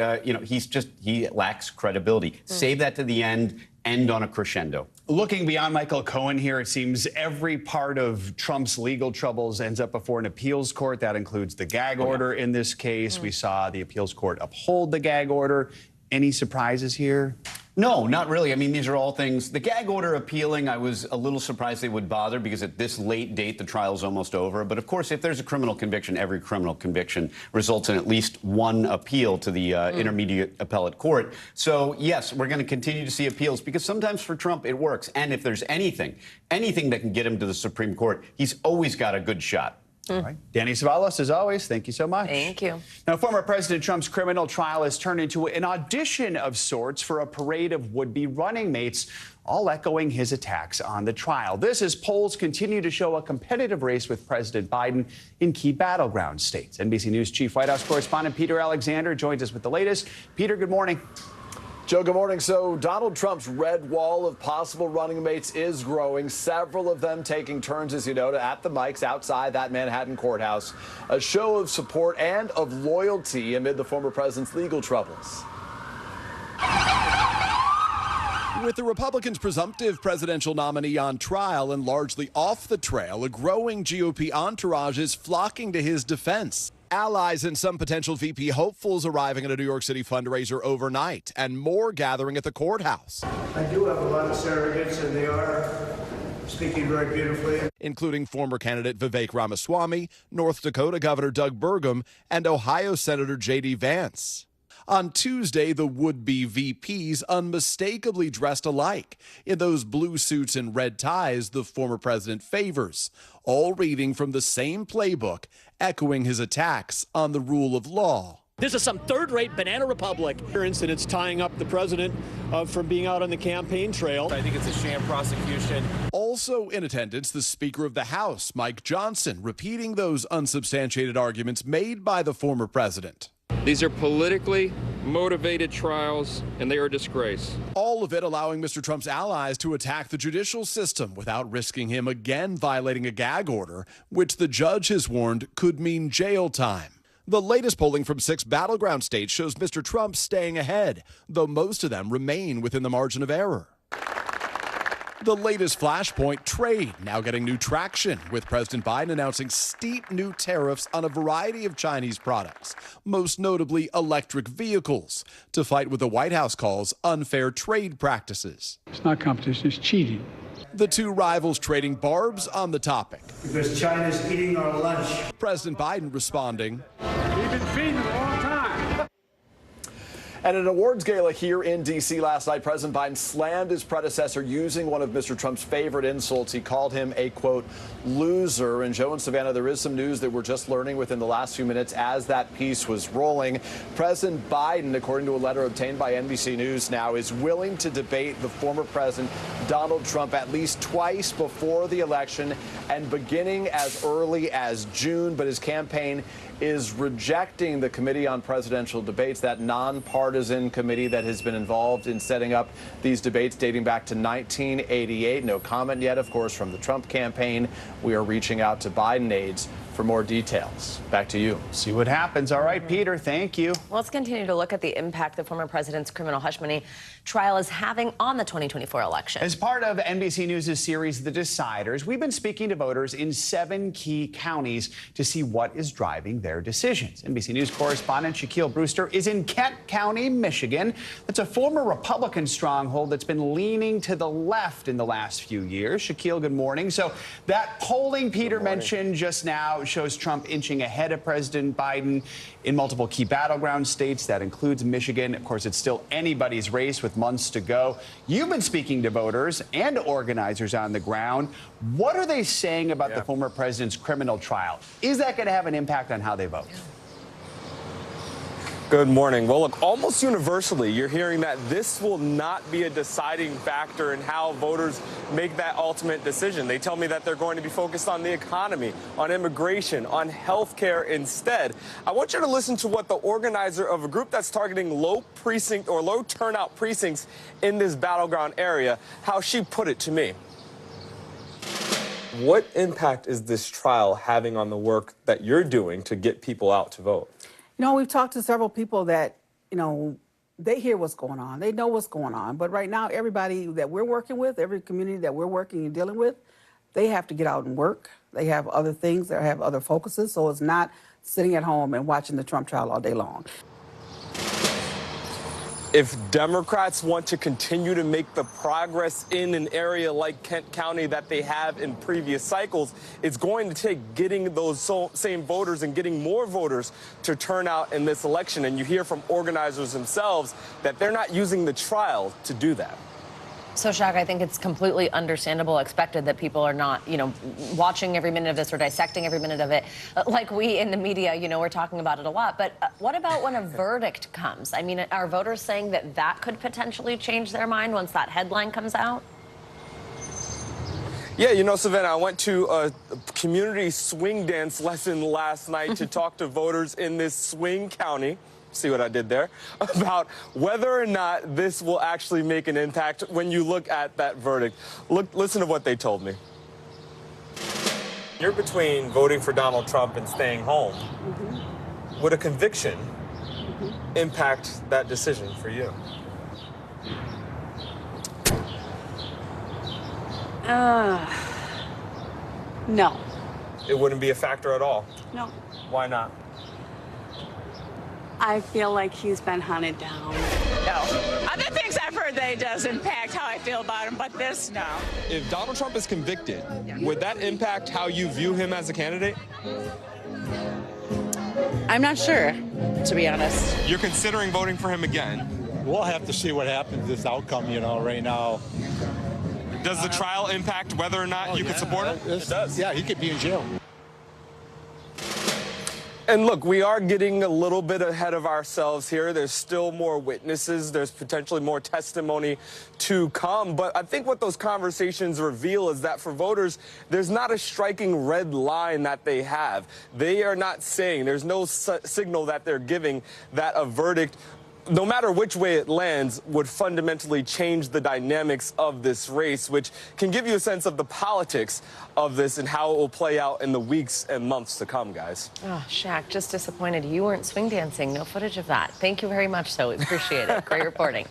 he lacks credibility. Save that to the end on a crescendo. Looking beyond Michael Cohen here, it seems every part of Trump's legal troubles ends up before an appeals court. That includes the gag order in this case. We saw the appeals court uphold the gag order. Any surprises here? No, not really. I mean, these are all things. The gag order appealing, I was a little surprised they would bother because at this late date, the trial's almost over. But of course, if there's a criminal conviction, every criminal conviction results in at least one appeal to the intermediate appellate court. So, yes, we're going to continue to see appeals because sometimes for Trump, it works. And if there's anything that can get him to the Supreme Court, he's always got a good shot. All right. Danny Savalas, as always, thank you so much. Thank you. Now, former President Trump's criminal trial has turned into an audition of sorts for a parade of would-be running mates, all echoing his attacks on the trial. This as polls continue to show a competitive race with President Biden in key battleground states. NBC News Chief White House correspondent Peter Alexander joins us with the latest. Peter, good morning. Joe, good morning. So Donald Trump's red wall of possible running mates is growing, several of them taking turns, as you know, at the mics outside that Manhattan courthouse. A show of support and of loyalty amid the former president's legal troubles. With the Republicans' presumptive presidential nominee on trial and largely off the trail, a growing GOP entourage is flocking to his defense. Allies and some potential VP hopefuls arriving at a New York City fundraiser overnight, and more gathering at the courthouse. I do have a lot of surrogates, and they are speaking very beautifully. Including former candidate Vivek Ramaswamy, North Dakota Governor Doug Burgum, and Ohio Senator J.D. Vance. On Tuesday, the would-be VPs unmistakably dressed alike in those blue suits and red ties the former president favors, all reading from the same playbook, echoing his attacks on the rule of law. This is some third-rate banana republic. Incidents tying up the president from being out on the campaign trail. I think it's a sham prosecution. Also in attendance, the Speaker of the House, Mike Johnson, repeating those unsubstantiated arguments made by the former president. These are politically motivated trials, and they are a disgrace. All of it allowing Mr. Trump's allies to attack the judicial system without risking him again violating a gag order, which the judge has warned could mean jail time. The latest polling from 6 battleground states shows Mr. Trump staying ahead, though most of them remain within the margin of error. The latest flashpoint, trade, now getting new traction, with President Biden announcing steep new tariffs on a variety of Chinese products, most notably electric vehicles, to fight what the White House calls unfair trade practices. It's not competition, it's cheating. The two rivals trading barbs on the topic. Because China's eating our lunch. President Biden responding, "We've been feeding them a long time." At an awards gala here in D.C. last night, President Biden slammed his predecessor using one of Mr. Trump's favorite insults. He called him a, quote, loser. And Joe and Savannah, there is some news that we're just learning within the last few minutes as that piece was rolling. President Biden, according to a letter obtained by NBC News Now, is willing to debate the former president, Donald Trump, at least twice before the election and beginning as early as June. But his campaign is rejecting the Committee on Presidential Debates, that nonpartisan committee that has been involved in setting up these debates dating back to 1988. No comment yet, of course, from the Trump campaign. We are reaching out to Biden aides for more details. Back to you. See what happens. All right, Peter, thank you. Well, let's continue to look at the impact the former president's criminal hush money trial is having on the 2024 election. As part of NBC News' series, The Deciders, we've been speaking to voters in 7 key counties to see what is driving their decisions. NBC News correspondent Shaquille Brewster is in Kent County, Michigan. That's a former Republican stronghold that's been leaning to the left in the last few years. Shaquille, good morning. So that polling Peter mentioned just now shows Trump inching ahead of President Biden in multiple key battleground states. That includes Michigan. Of course, it's still anybody's race with months to go. You've been speaking to voters and organizers on the ground. What are they saying about the former president's criminal trial? Is that going to have an impact on how they vote? Good morning. Well, look, almost universally, you're hearing that this will not be a deciding factor in how voters make that ultimate decision. They tell me that they're going to be focused on the economy, on immigration, on health care instead. I want you to listen to what the organizer of a group that's targeting low turnout precincts in this battleground area, how she put it to me. What impact is this trial having on the work that you're doing to get people out to vote? You know, we've talked to several people that, you know, they hear what's going on. They know what's going on. But right now, everybody that we're working with, every community that we're working and dealing with, they have to get out and work. They have other things. They have other focuses. So it's not sitting at home and watching the Trump trial all day long. If Democrats want to continue to make the progress in an area like Kent County that they have in previous cycles, it's going to take getting those same voters and getting more voters to turn out in this election. And you hear from organizers themselves that they're not using the trial to do that. So, Shaq, I think it's completely understandable, expected that people are not, you know, watching every minute of this or dissecting every minute of it. Like we in the media, you know, we're talking about it a lot. But what about when a verdict comes? I mean, are voters saying that that could potentially change their mind once that headline comes out? Yeah, you know, Savannah, I went to a community swing dance lesson last night to talk to voters in this swing county. See what I did there? About whether or not this will actually make an impact when you look at that verdict. Listen to what they told me. You're between voting for Donald Trump and staying home. Mm-hmm. Would a conviction impact that decision for you? No. It wouldn't be a factor at all? No. Why not? I feel like he's been hunted down. No. Other things I've heard that it does impact how I feel about him, but this, no. If Donald Trump is convicted, would that impact how you view him as a candidate? I'm not sure, to be honest. You're considering voting for him again? We'll have to see what happens, this outcome, you know, right now. Does the trial impact whether or not you could support him? It does. Yeah, he could be in jail. And look, we are getting a little bit ahead of ourselves here. There's still more witnesses. There's potentially more testimony to come. But I think what those conversations reveal is that for voters, there's not a striking red line that they have. They are not saying, there's no signal that they're giving that a verdict, no matter which way it lands, would fundamentally change the dynamics of this race, which can give you a sense of the politics of this and how it will play out in the weeks and months to come, guys. Oh, Shaq, just disappointed you weren't swing dancing. No footage of that. Thank you very much, so appreciate it. Great reporting.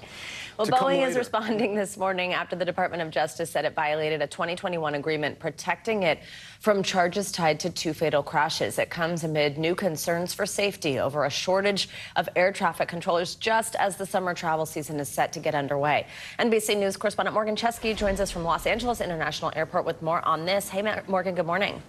Well, Boeing is responding this morning after the Department of Justice said it violated a 2021 agreement protecting it from charges tied to 2 fatal crashes. It comes amid new concerns for safety over a shortage of air traffic controllers just as the summer travel season is set to get underway. NBC News correspondent Morgan Chesky joins us from Los Angeles International Airport with more on this. Hey, Morgan, good morning.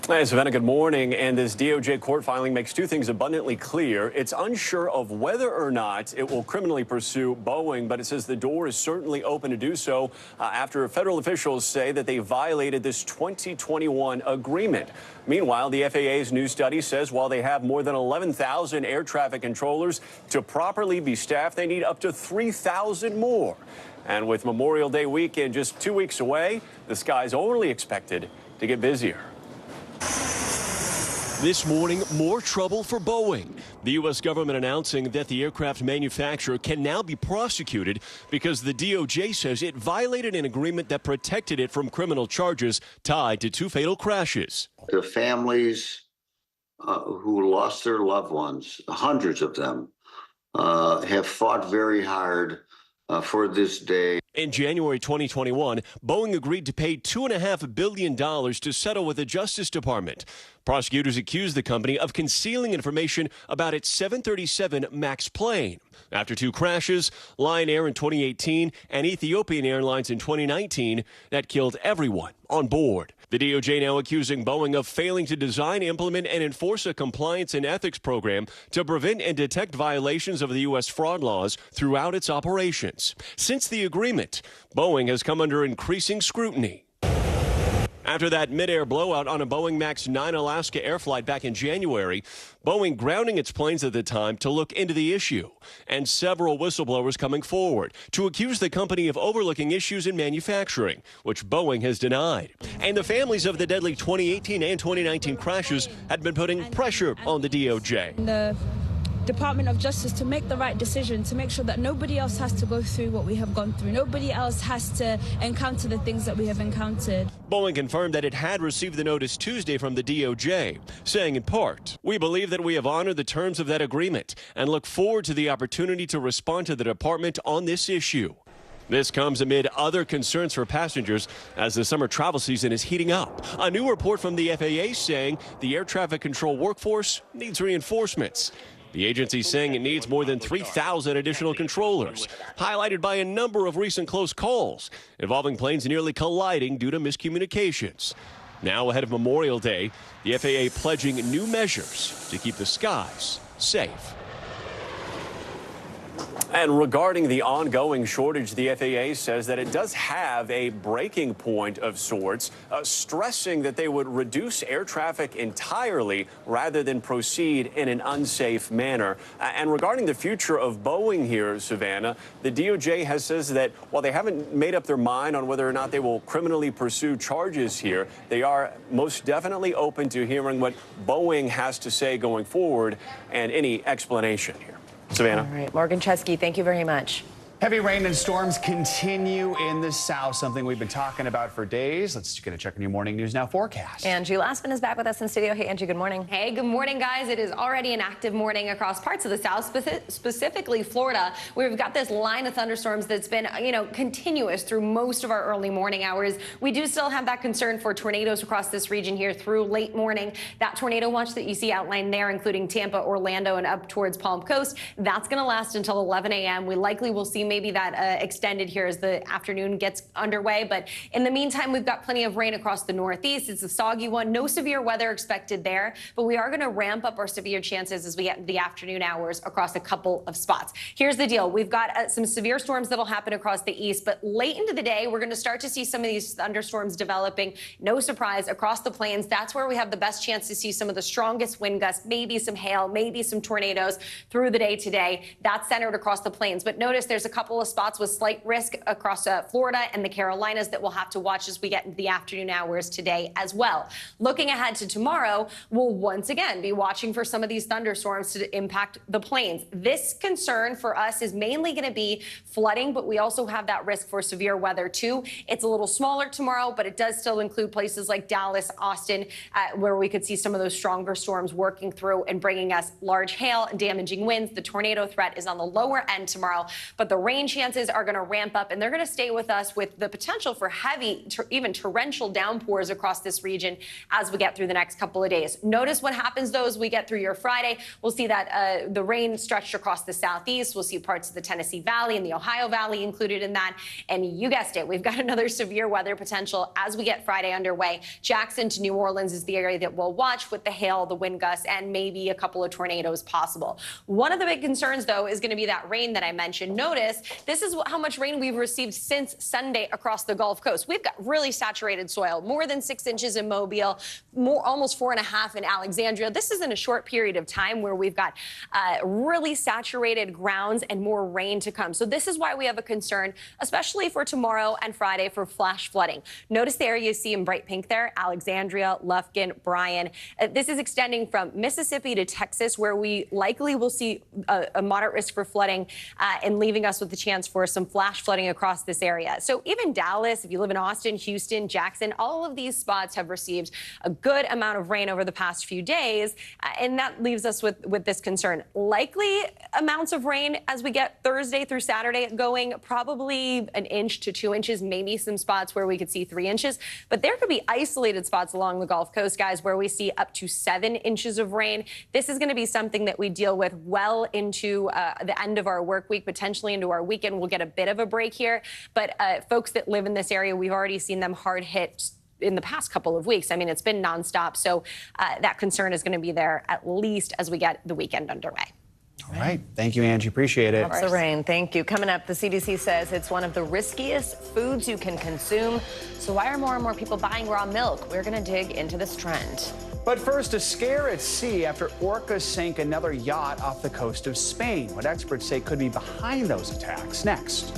Hey, Savannah, good morning. And this DOJ court filing makes two things abundantly clear. It's unsure of whether or not it will criminally pursue Boeing, but it says the door is certainly open to do so after federal officials say that they violated this 2021 agreement. Meanwhile, the FAA's new study says while they have more than 11,000 air traffic controllers to properly be staffed, they need up to 3,000 more. And with Memorial Day weekend just 2 weeks away, the sky's only expected to get busier. This morning, more trouble for Boeing. The U.S. government announcing that the aircraft manufacturer can now be prosecuted because the DOJ says it violated an agreement that protected it from criminal charges tied to 2 fatal crashes. The families who lost their loved ones, hundreds of them, have fought very hard for this day. In January 2021, Boeing agreed to pay $2.5 billion to settle with the Justice Department. Prosecutors accused the company of concealing information about its 737 MAX plane. After 2 crashes, Lion Air in 2018 and Ethiopian Airlines in 2019, that killed everyone on board. The DOJ now accusing Boeing of failing to design, implement, and enforce a compliance and ethics program to prevent and detect violations of the U.S. fraud laws throughout its operations. Since the agreement, Boeing has come under increasing scrutiny. After that mid-air blowout on a Boeing MAX 9 Alaska air flight back in January, Boeing grounding its planes at the time to look into the issue, and several whistleblowers coming forward to accuse the company of overlooking issues in manufacturing, which Boeing has denied. And the families of the deadly 2018 and 2019 crashes had been putting pressure on the DOJ. The Department of Justice to make the right decision, to make sure that nobody else has to go through what we have gone through. Nobody else has to encounter the things that we have encountered. Boeing confirmed that it had received the notice Tuesday from the DOJ, saying in part, "We believe that we have honored the terms of that agreement and look forward to the opportunity to respond to the department on this issue." This comes amid other concerns for passengers as the summer travel season is heating up. A new report from the FAA saying the air traffic control workforce needs reinforcements. The agency saying it needs more than 3,000 additional controllers, highlighted by a number of recent close calls involving planes nearly colliding due to miscommunications. Now, ahead of Memorial Day, the FAA pledging new measures to keep the skies safe. And regarding the ongoing shortage, the FAA says that it does have a breaking point of sorts, stressing that they would reduce air traffic entirely rather than proceed in an unsafe manner. And regarding the future of Boeing here, Savannah, the DOJ says that while they haven't made up their mind on whether or not they will criminally pursue charges here, they are most definitely open to hearing what Boeing has to say going forward and any explanation here. Savannah. All right, Morgan Chesky, thank you very much. Heavy rain and storms continue in the south, something we've been talking about for days. Let's get a check on your morning news now forecast. Angie Lassman is back with us in studio. Hey, Angie, good morning. Hey, good morning, guys. It is already an active morning across parts of the south, specifically Florida, where we've got this line of thunderstorms that's been, continuous through most of our early morning hours. We do still have that concern for tornadoes across this region here through late morning. That tornado watch that you see outlined there, including Tampa, Orlando, and up towards Palm Coast, that's going to last until 11 a.m. We likely will see maybe that extended here as the afternoon gets underway. But in the meantime, we've got plenty of rain across the Northeast. It's a soggy one. No severe weather expected there, but we are going to ramp up our severe chances as we get into the afternoon hours across a couple of spots. Here's the deal. We've got some severe storms that'll happen across the east, but late into the day, we're going to start to see some of these thunderstorms developing. No surprise, across the plains. That's where we have the best chance to see some of the strongest wind gusts, maybe some hail, maybe some tornadoes through the day today. That's centered across the plains. But notice there's a couple of spots with slight risk across Florida and the Carolinas that we'll have to watch as we get into the afternoon hours today as well. Looking ahead to tomorrow, we'll once again be watching for some of these thunderstorms to impact the plains. This concern for us is mainly going to be flooding, but we also have that risk for severe weather too. It's a little smaller tomorrow, but it does still include places like Dallas, Austin, where we could see some of those stronger storms working through and bringing us large hail and damaging winds. The tornado threat is on the lower end tomorrow, but the rain chances are going to ramp up, and they're going to stay with us with the potential for heavy, even torrential downpours across this region as we get through the next couple of days. Notice what happens, though, as we get through your Friday. We'll see that the rain stretched across the southeast. We'll see parts of the Tennessee Valley and the Ohio Valley included in that. And you guessed it, we've got another severe weather potential as we get Friday underway. Jackson to New Orleans is the area that we'll watch with the hail, the wind gusts, and maybe a couple of tornadoes possible. One of the big concerns, though, is going to be that rain that I mentioned. Notice this is how much rain we've received since Sunday across the Gulf Coast. We've got really saturated soil, more than 6 inches in Mobile, almost 4.5 in Alexandria. This is in a short period of time where we've got really saturated grounds and more rain to come. So this is why we have a concern, especially for tomorrow and Friday, for flash flooding. Notice the area you see in bright pink there, Alexandria, Lufkin, Bryan. This is extending from Mississippi to Texas, where we likely will see a moderate risk for flooding and leaving us with the chance for some flash flooding across this area. So even Dallas, if you live in Austin, Houston, Jackson, all of these spots have received a good amount of rain over the past few days, and that leaves us with this concern. Likely amounts of rain as we get Thursday through Saturday going, probably 1 inch to 2 inches, maybe some spots where we could see 3 inches, but there could be isolated spots along the Gulf Coast, guys, where we see up to 7 inches of rain. This is going to be something that we deal with well into the end of our work week, potentially into our weekend. We'll get a bit of a break here, but folks that live in this area, we've already seen them hard hit in the past couple of weeks. I mean, it's been nonstop, so that concern is going to be there at least as we get the weekend underway. All right. Thank you, Angie. Appreciate it. That's the rain. Thank you. Coming up, the CDC says it's one of the riskiest foods you can consume. So why are more and more people buying raw milk? We're going to dig into this trend. But first, a scare at sea after orcas sank another yacht off the coast of Spain. What experts say could be behind those attacks. Next.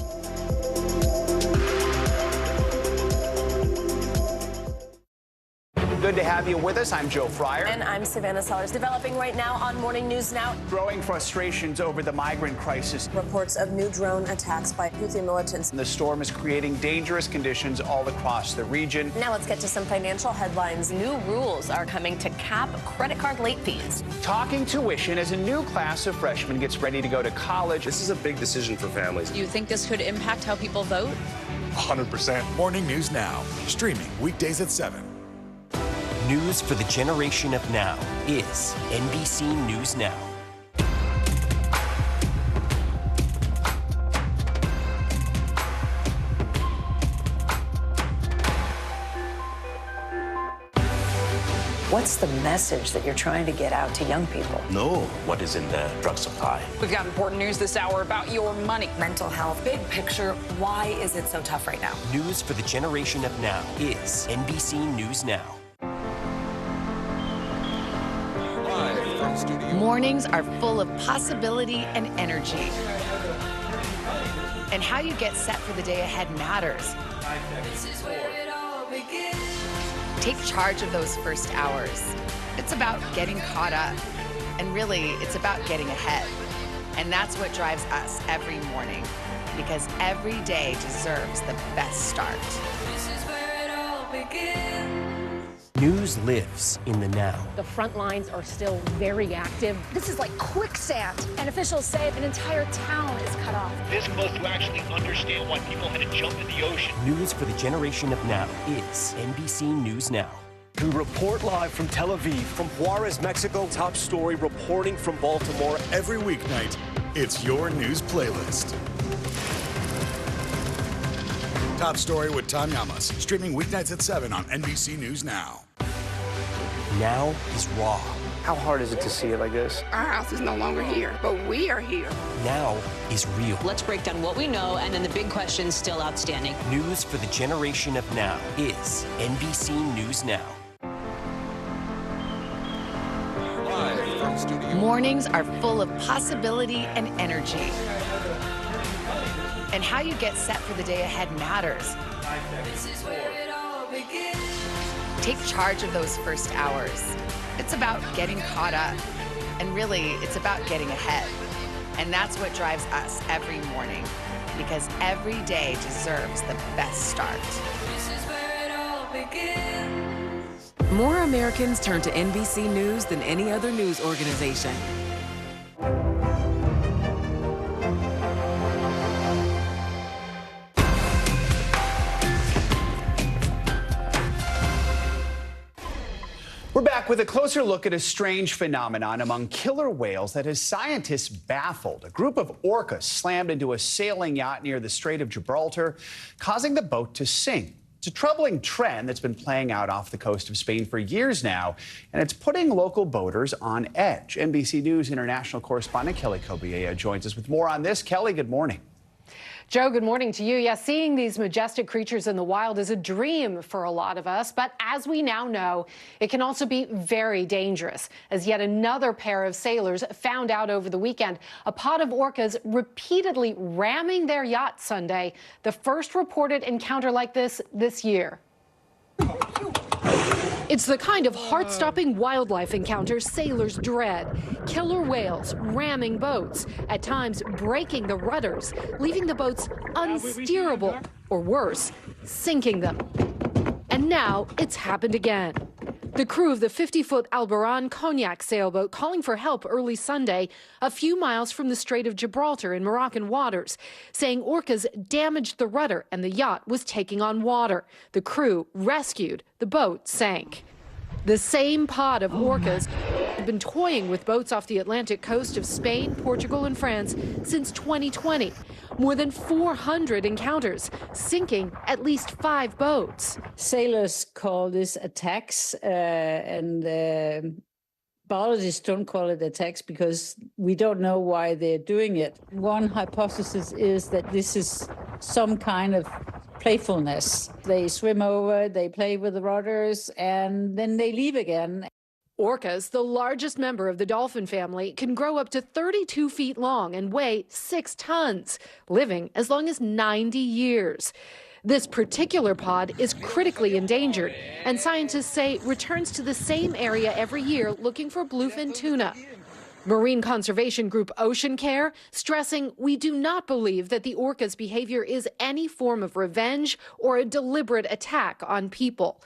Good to have you with us. I'm Joe Fryer. And I'm Savannah Sellers. Developing right now on Morning News Now. Growing frustrations over the migrant crisis. Reports of new drone attacks by Houthi militants. The storm is creating dangerous conditions all across the region. Now let's get to some financial headlines. New rules are coming to cap credit card late fees. Talking tuition as a new class of freshmen gets ready to go to college. This is a big decision for families. Do you think this could impact how people vote? 100%. Morning News Now, streaming weekdays at 7. News for the generation of now is NBC News Now. What's the message that you're trying to get out to young people? Know what is in the drug supply. We've got important news this hour about your money. Mental health, big picture, why is it so tough right now? News for the generation of now is NBC News Now. Mornings are full of possibility and energy. And how you get set for the day ahead matters. Take charge of those first hours. It's about getting caught up. And really, it's about getting ahead. And that's what drives us every morning. Because every day deserves the best start. This is where it all begins. News lives in the now. The front lines are still very active. This is like quicksand, and officials say an entire town is cut off. This close to actually understand why people had to jump in the ocean. News for the generation of now is NBC News Now. We report live from Tel Aviv, from Juarez, Mexico. Top story reporting from Baltimore. Every weeknight, it's your news playlist. Top story with Tom Yamas, streaming weeknights at 7 on NBC News Now. Now is raw. How hard is it to see it like this? Our house is no longer here, but we are here. Now is real. Let's break down what we know and then the big questions still outstanding. News for the generation of now is NBC News Now. Live from studio. Mornings are full of possibility and energy. And how you get set for the day ahead matters. This is where it all begins. Take charge of those first hours. It's about getting caught up. And really, it's about getting ahead. And that's what drives us every morning. Because every day deserves the best start. This is where it all begins. More Americans turn to NBC News than any other news organization. We're back with a closer look at a strange phenomenon among killer whales that has scientists baffled. A group of orcas slammed into a sailing yacht near the Strait of Gibraltar, causing the boat to sink. It's a troubling trend that's been playing out off the coast of Spain for years now, and it's putting local boaters on edge. NBC News international correspondent Kelly Kobiella joins us with more on this. Kelly, good morning. Joe, good morning to you. Yeah, seeing these majestic creatures in the wild is a dream for a lot of us, but as we now know, it can also be very dangerous, as yet another pair of sailors found out over the weekend a pod of orcas repeatedly ramming their yacht Sunday, the first reported encounter like this year. It's the kind of heart-stopping wildlife encounter sailors dread. Killer whales ramming boats, at times breaking the rudders, leaving the boats unsteerable, or worse, sinking them. And now it's happened again. The crew of the 50-foot Alboran Cognac sailboat calling for help early Sunday, a few miles from the Strait of Gibraltar in Moroccan waters, saying orcas damaged the rudder and the yacht was taking on water. The crew rescued. The boat sank. The same pod of orcas have been toying with boats off the Atlantic coast of Spain, Portugal, and France since 2020. More than 400 encounters, sinking at least 5 boats. Sailors call this attacks, and Biologists don't call it attacks because we don't know why they're doing it. One hypothesis is that this is some kind of playfulness. They swim over, they play with the rudders, and then they leave again. Orcas, the largest member of the dolphin family, can grow up to 32 feet long and weigh 6 tons, living as long as 90 years. This particular pod is critically endangered, and scientists say returns to the same area every year looking for bluefin tuna. Marine conservation group Ocean Care stressing we do not believe that the orca's behavior is any form of revenge or a deliberate attack on people.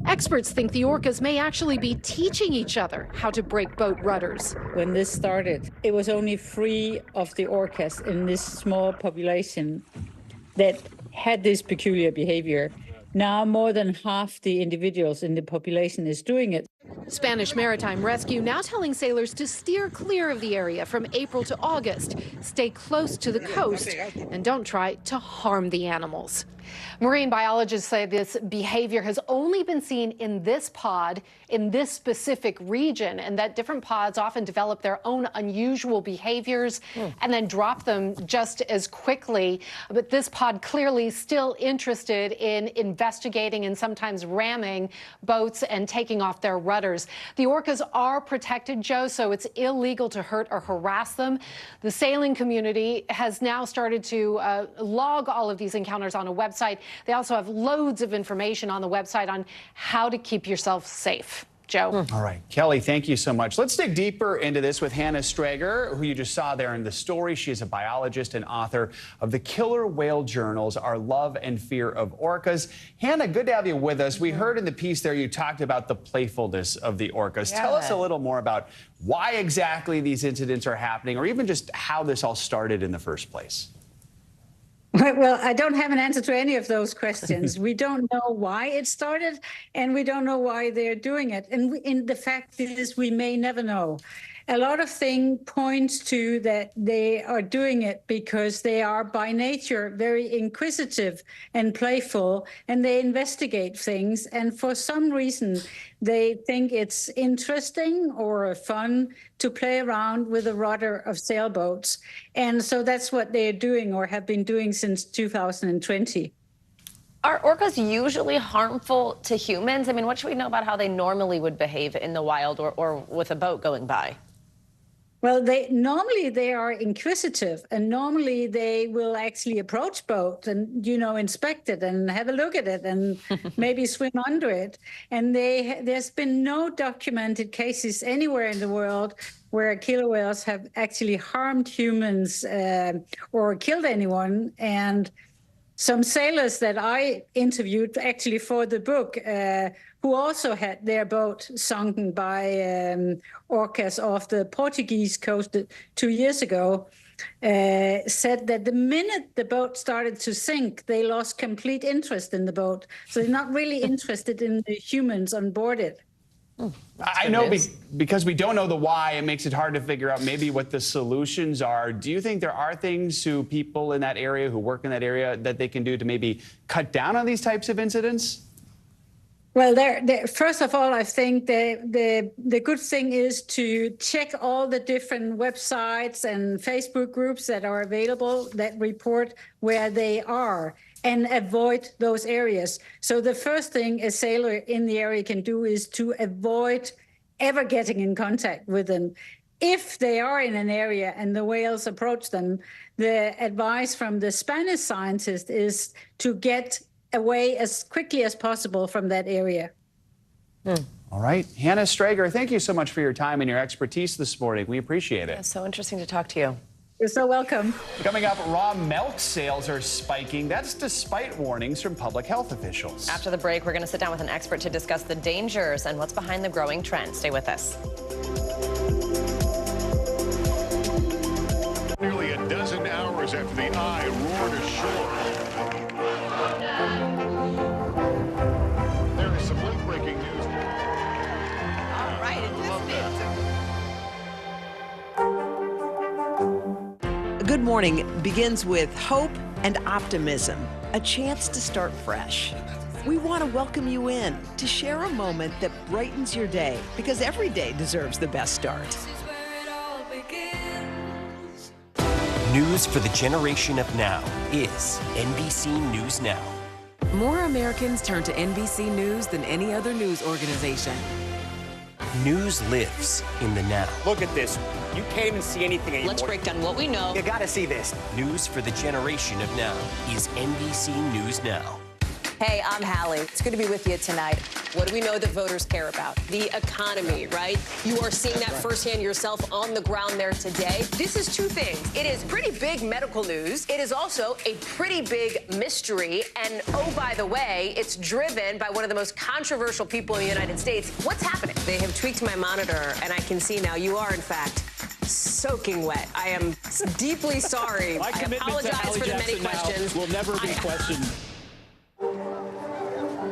Experts think the orcas may actually be teaching each other how to break boat rudders. When this started, it was only 3 of the orcas in this small population that had this peculiar behavior. Now more than half the individuals in the population is doing it. Spanish Maritime Rescue now telling sailors to steer clear of the area from April to August, stay close to the coast, and don't try to harm the animals. Marine biologists say this behavior has only been seen in this pod, in this specific region, and that different pods often develop their own unusual behaviors and then drop them just as quickly. But this pod clearly still interested in investigating and sometimes ramming boats and taking off their rudders. The orcas are protected, Joe, so it's illegal to hurt or harass them. The sailing community has now started to log all of these encounters on a website. They also have loads of information on the website on how to keep yourself safe. Joe. All right, Kelly, thank you so much. Let's dig deeper into this with Hannah Strager, who you just saw there in the story. She is a biologist and author of the Killer Whale Journals, Our Love and Fear of Orcas. Hannah, good to have you with us. We heard in the piece there you talked about the playfulness of the orcas. Yeah. Tell us a little more about why exactly these incidents are happening, or even just how this all started in the first place. Well, I don't have an answer to any of those questions. We don't know why it started, and we don't know why they're doing it. And the fact is, we may never know. A lot of things points to that they are doing it because they are by nature very inquisitive and playful, and they investigate things. And for some reason, they think it's interesting or fun to play around with the rudder of sailboats. And so that's what they're doing or have been doing since 2020. Are orcas usually harmful to humans? I mean, what should we know about how they normally would behave in the wild or with a boat going by? Well, normally they are inquisitive, and normally they will actually approach boats and, inspect it and have a look at it and maybe swim under it. And there's been no documented cases anywhere in the world where killer whales have actually harmed humans or killed anyone. And some sailors that I interviewed actually for the book who also had their boat sunken by orcas off the Portuguese coast 2 years ago, said that the minute the boat started to sink, they lost complete interest in the boat. So they're not really interested in the humans on board it. I know because we don't know the why, it makes it hard to figure out maybe what the solutions are. Do you think there are things people in that area who work in that area that they can do to maybe cut down on these types of incidents? Well, first of all, I think the good thing is to check all the different websites and Facebook groups that are available that report where they are and avoid those areas. So the first thing a sailor in the area can do is to avoid ever getting in contact with them. If they are in an area and the whales approach them, the advice from the Spanish scientist is to get away as quickly as possible from that area. All right. Hannah Strager, thank you so much for your time and your expertise this morning. We appreciate it. It's so interesting to talk to you. You're so welcome. Coming up, raw milk sales are spiking. That's despite warnings from public health officials. After the break, we're going to sit down with an expert to discuss the dangers and what's behind the growing trend. Stay with us. Nearly a dozen hours after the eye roared ashore. There is some late-breaking news. All right, Good morning begins with hope and optimism, a chance to start fresh. We want to welcome you in to share a moment that brightens your day, because every day deserves the best start. News for the generation of now is NBC News Now. More Americans turn to NBC News than any other news organization. News lives in the now. Look at this. You can't even see anything anymore. Let's break down what we know. You gotta see this. News for the generation of now is NBC News Now. Hey, I'm Hallie. It's good to be with you tonight. What do we know that voters care about? The economy, right? You are seeing that firsthand yourself on the ground there today. This is two things. It is pretty big medical news. It is also a pretty big mystery. And oh, by the way, it's driven by one of the most controversial people in the United States. What's happening? They have tweaked my monitor, and I can see now you are, in fact, soaking wet. I am deeply sorry. My I commitment to apologize Hallie for the many Jackson questions. will never be questioned.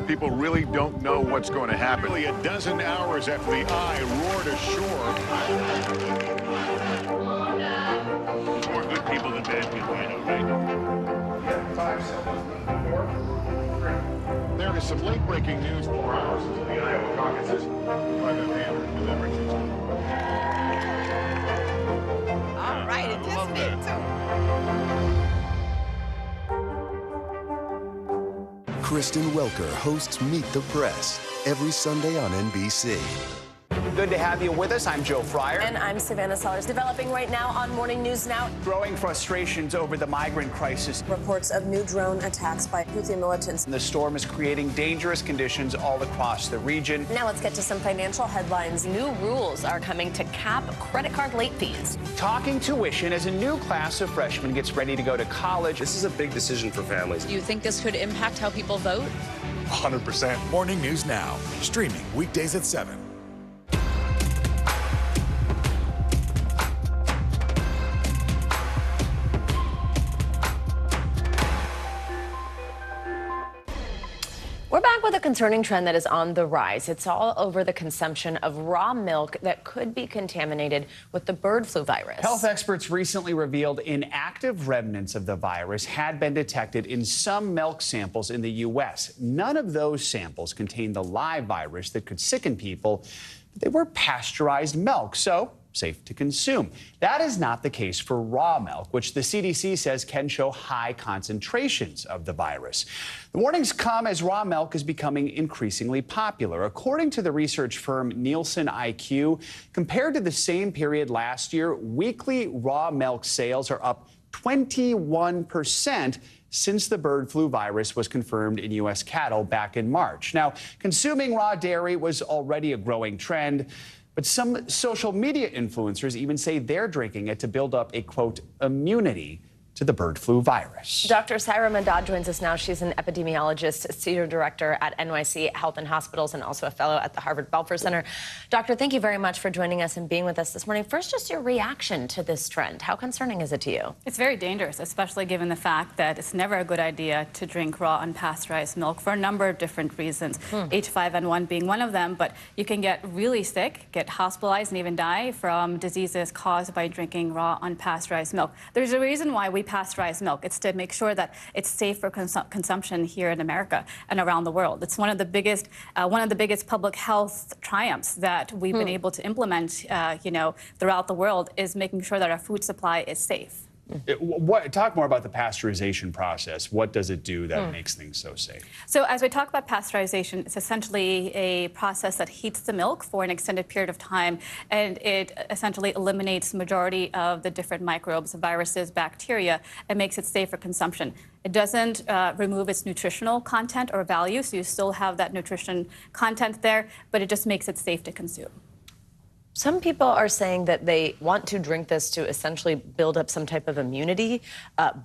People really don't know what's going to happen. Nearly a dozen hours after the eye roared ashore. More good people than bad people, I know, right? There is some late-breaking news 4 hours into the Iowa caucuses. Private Banner delivering some. All right, it just did too. Kristen Welker hosts Meet the Press every Sunday on NBC. Good to have you with us. I'm Joe Fryer. And I'm Savannah Sellers. Developing right now on Morning News Now. Growing frustrations over the migrant crisis. Reports of new drone attacks by Houthi militants. The storm is creating dangerous conditions all across the region. Now let's get to some financial headlines. New rules are coming to cap credit card late fees. Talking tuition as a new class of freshmen gets ready to go to college. This is a big decision for families. Do you think this could impact how people vote? 100%. Morning News Now, streaming weekdays at 7. We're back with a concerning trend that is on the rise. It's all over the consumption of raw milk that could be contaminated with the bird flu virus. Health experts recently revealed inactive remnants of the virus had been detected in some milk samples in the U.S. None of those samples contained the live virus that could sicken people. They were pasteurized milk, so safe to consume. That is not the case for raw milk, which the CDC says can show high concentrations of the virus. The warnings come as raw milk is becoming increasingly popular. According to the research firm Nielsen IQ, compared to the same period last year, weekly raw milk sales are up 21% since the bird flu virus was confirmed in U.S. cattle back in March. Now, consuming raw dairy was already a growing trend, but some social media influencers even say they're drinking it to build up a, quote, immunity to the bird flu virus. Dr. Saira Madad joins us now. She's an epidemiologist, senior director at NYC Health and Hospitals, and also a fellow at the Harvard Belfer Center. Doctor, thank you very much for joining us and being with us this morning. First, just your reaction to this trend. How concerning is it to you? It's very dangerous, especially given the fact that it's never a good idea to drink raw unpasteurized milk for a number of different reasons, H5N1 being one of them. But you can get really sick, get hospitalized, and even die from diseases caused by drinking raw unpasteurized milk. There's a reason why we pasteurize milk. It's to make sure that it's safe for consumption here in America and around the world. It's one of the biggest public health triumphs that we've been able to implement, throughout the world, is making sure that our food supply is safe. Talk more about the pasteurization process. What does it do that makes things so safe? So as we talk about pasteurization, it's essentially a process that heats the milk for an extended period of time, and it essentially eliminates the majority of the different microbes, viruses, bacteria, and makes it safe for consumption. It doesn't remove its nutritional content or value, so you still have that nutrition content there, but it just makes it safe to consume. Some people are saying that they want to drink this to essentially build up some type of immunity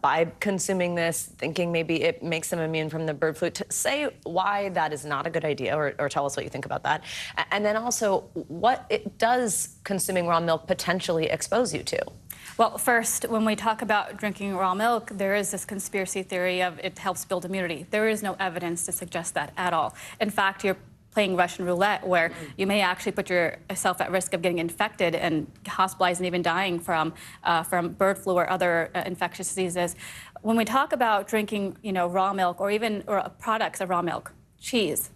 by consuming this, thinking maybe it makes them immune from the bird flu. To say why that is not a good idea, or tell us what you think about that. And then also, what it does consuming raw milk potentially expose you to? Well, first, when we talk about drinking raw milk, there is this conspiracy theory of it helps build immunity. There is no evidence to suggest that at all. In fact, you're playing Russian roulette, where you may actually put yourself at risk of getting infected and hospitalized and even dying from bird flu or other infectious diseases. When we talk about drinking, raw milk or even products of raw milk, cheese,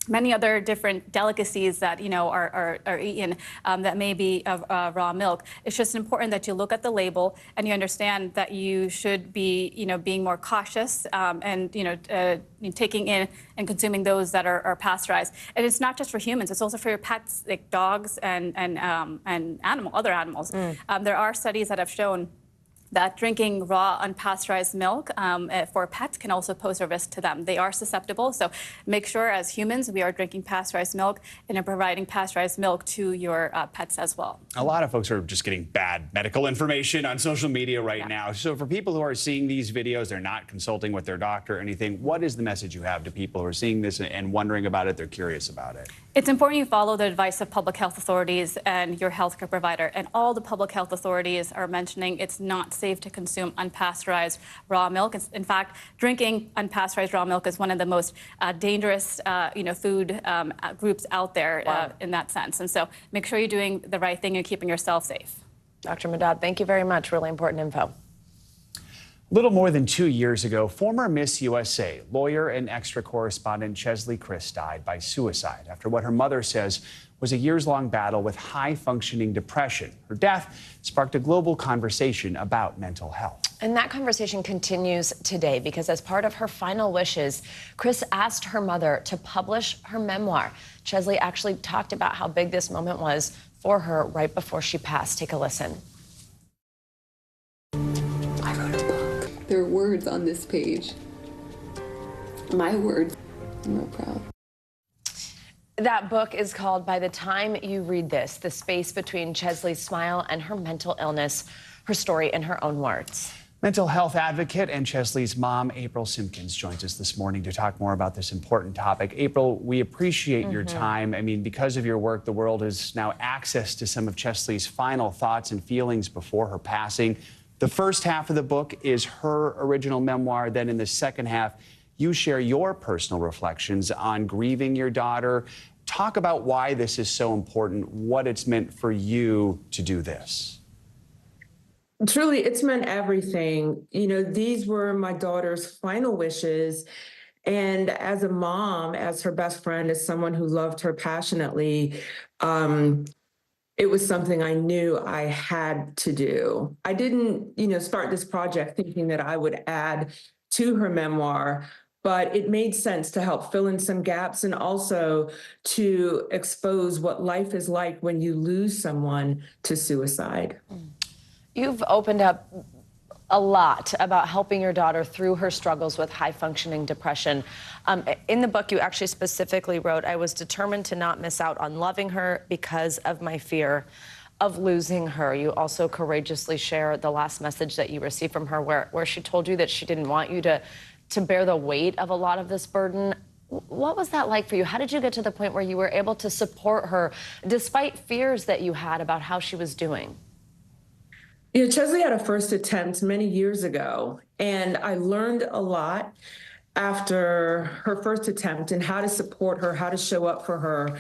many other different delicacies that are eaten that may be of raw milk. It's just important that you look at the label and you understand that you should be being more cautious and taking in and consuming those that are pasteurized. And it's not just for humans; it's also for your pets, like dogs and other animals. There are studies that have shown that drinking raw, unpasteurized milk for pets can also pose a risk to them. They are susceptible, so make sure as humans we are drinking pasteurized milk and are providing pasteurized milk to your pets as well. A lot of folks are just getting bad medical information on social media right now. So for people who are seeing these videos, they're not consulting with their doctor or anything, what is the message you have to people who are seeing this and wondering about it, they're curious about it? It's important you follow the advice of public health authorities and your healthcare provider. And all the public health authorities are mentioning it's not safe to consume unpasteurized raw milk. In fact, drinking unpasteurized raw milk is one of the most dangerous, food groups out there in that sense. And so make sure you're doing the right thing and keeping yourself safe. Dr. Madad, thank you very much. Really important info. Little more than 2 years ago, former Miss USA, lawyer and extra correspondent Chesley Chris died by suicide after what her mother says was a years-long battle with high-functioning depression. Her death sparked a global conversation about mental health. And that conversation continues today because as part of her final wishes, Chris asked her mother to publish her memoir. Chesley actually talked about how big this moment was for her right before she passed. Take a listen. There are words on this page. My words. I'm real proud. That book is called By the Time You Read This, the space between Chesley's smile and her mental illness, her story in her own words. Mental health advocate and Chesley's mom, April Simpkins, joins us this morning to talk more about this important topic. April, we appreciate your time. I mean, because of your work, the world has now access to some of Chesley's final thoughts and feelings before her passing. The first half of the book is her original memoir. Then in the second half, you share your personal reflections on grieving your daughter. Talk about why this is so important, what it's meant for you to do this. Truly, it's meant everything. You know, these were my daughter's final wishes. And as a mom, as her best friend, as someone who loved her passionately, it was something I knew I had to do. I didn't, start this project thinking that I would add to her memoir, but it made sense to help fill in some gaps and also to expose what life is like when you lose someone to suicide. You've opened up a lot about helping your daughter through her struggles with high-functioning depression. In the book, you actually specifically wrote, I was determined to not miss out on loving her because of my fear of losing her. You also courageously share the last message that you received from her where she told you that she didn't want you to bear the weight of a lot of this burden. What was that like for you? How did you get to the point where you were able to support her despite fears that you had about how she was doing? Chesley had a first attempt many years ago, and I learned a lot after her first attempt and how to support her, how to show up for her.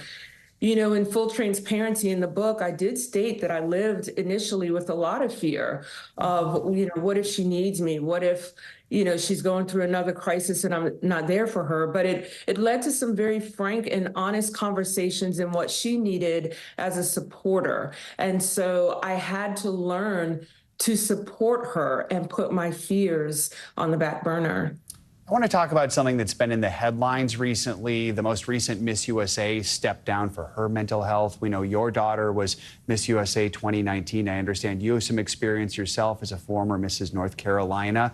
In full transparency in the book, I did state that I lived initially with a lot of fear of, what if she needs me? What if, she's going through another crisis and I'm not there for her? But it led to some very frank and honest conversations in what she needed as a supporter. And so I had to learn to support her and put my fears on the back burner. I want to talk about something that's been in the headlines recently. The most recent Miss USA stepped down for her mental health. We know your daughter was Miss USA 2019. I understand you have some experience yourself as a former Mrs. North Carolina.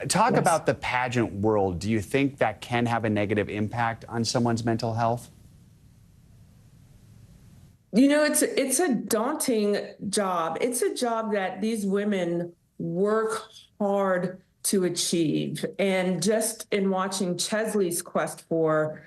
Talk about the pageant world. Do you think that can have a negative impact on someone's mental health? It's a daunting job. It's a job that these women work hard to achieve. And just in watching Chesley's quest for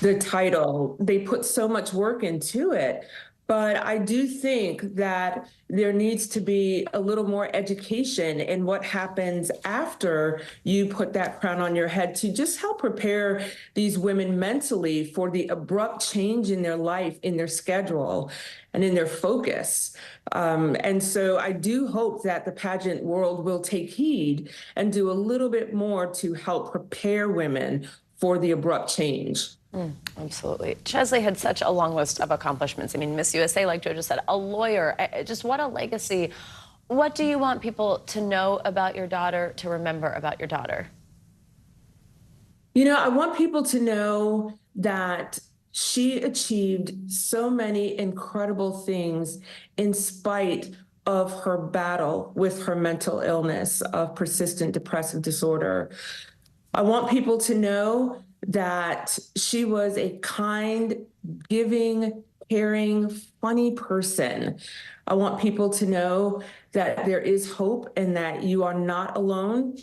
the title, they put so much work into it. But I do think that there needs to be a little more education in what happens after you put that crown on your head to just help prepare these women mentally for the abrupt change in their life, in their schedule, and in their focus. And so I do hope that the pageant world will take heed and do a little bit more to help prepare women for the abrupt change. Absolutely. Chesley had such a long list of accomplishments. I mean, Miss USA, like Joe just said, a lawyer, just what a legacy. What do you want people to know about your daughter, to remember about your daughter? You know, I want people to know that she achieved so many incredible things in spite of her battle with her mental illness of persistent depressive disorder. I want people to know that she was a kind, giving, caring, funny person. I want people to know that there is hope and that you are not alone.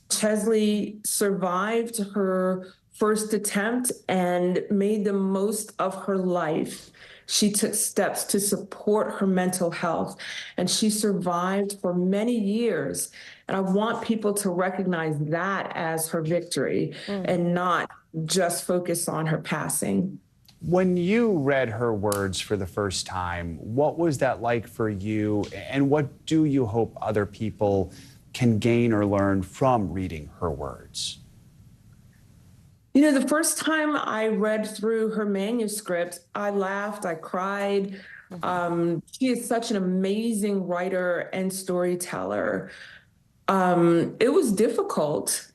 Chesley survived her first attempt and made the most of her life. She took steps to support her mental health, and she survived for many years. And I want people to recognize that as her victory and not just focus on her passing. When you read her words for the first time, what was that like for you? And what do you hope other people can gain or learn from reading her words? You know, the first time I read through her manuscript, I laughed, I cried. She is such an amazing writer and storyteller. It was difficult.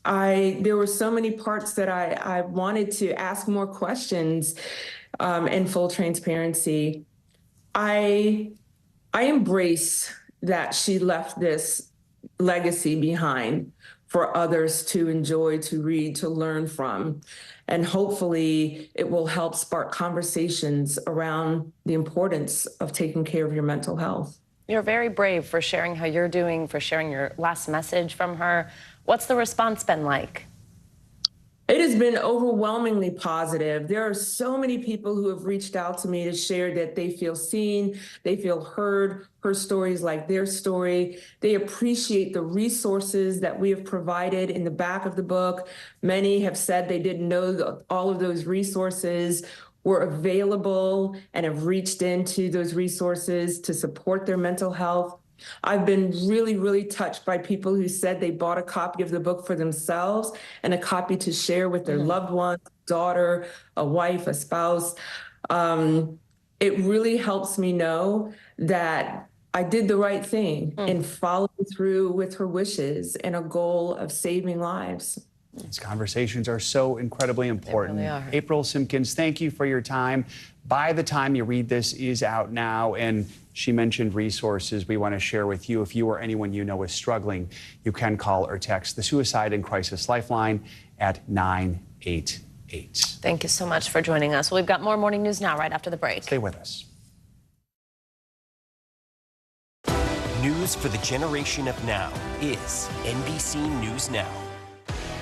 There were so many parts that I wanted to ask more questions in full transparency. I embrace that she left this legacy behind for others to enjoy, to read, to learn from. And hopefully it will help spark conversations around the importance of taking care of your mental health. You're very brave for sharing how you're doing, for sharing your last message from her. What's the response been like? It has been overwhelmingly positive. There are so many people who have reached out to me to share that they feel seen, they feel heard, her stories like their story. They appreciate the resources that we have provided in the back of the book. Many have said they didn't know that all of those resources were available and have reached into those resources to support their mental health. I've been really, really touched by people who said they bought a copy of the book for themselves and a copy to share with their loved one, daughter, a wife, a spouse. It really helps me know that I did the right thing in following through with her wishes and a goal of saving lives. These conversations are so incredibly important. They really are. April Simpkins, thank you for your time. By the time you read this is out now, and she mentioned resources we want to share with you. If you or anyone you know is struggling, you can call or text the Suicide and Crisis Lifeline at 988. Thank you so much for joining us. Well, we've got more Morning News Now right after the break. Stay with us. News for the generation of now is NBC News Now.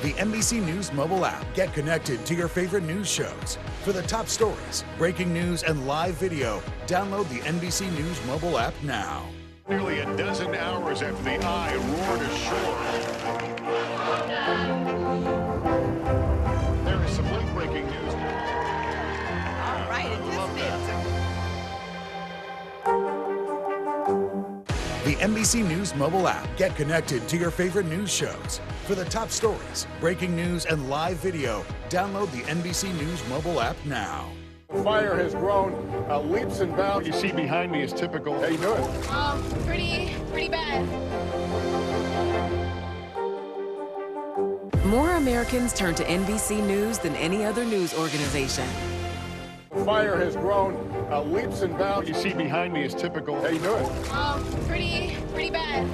The NBC News mobile app. Get connected to your favorite news shows. For the top stories, breaking news, and live video, download the NBC News mobile app now. Nearly a dozen hours after the eye roared ashore. There is some late-breaking news. All right, The NBC News mobile app. Get connected to your favorite news shows. For the top stories, breaking news, and live video, download the NBC News mobile app now. Fire has grown leaps and bounds. What you see behind me is typical. How you doing? Pretty bad. More Americans turn to NBC News than any other news organization. Fire has grown leaps and bounds. What you see behind me is typical. How you doing? Pretty bad.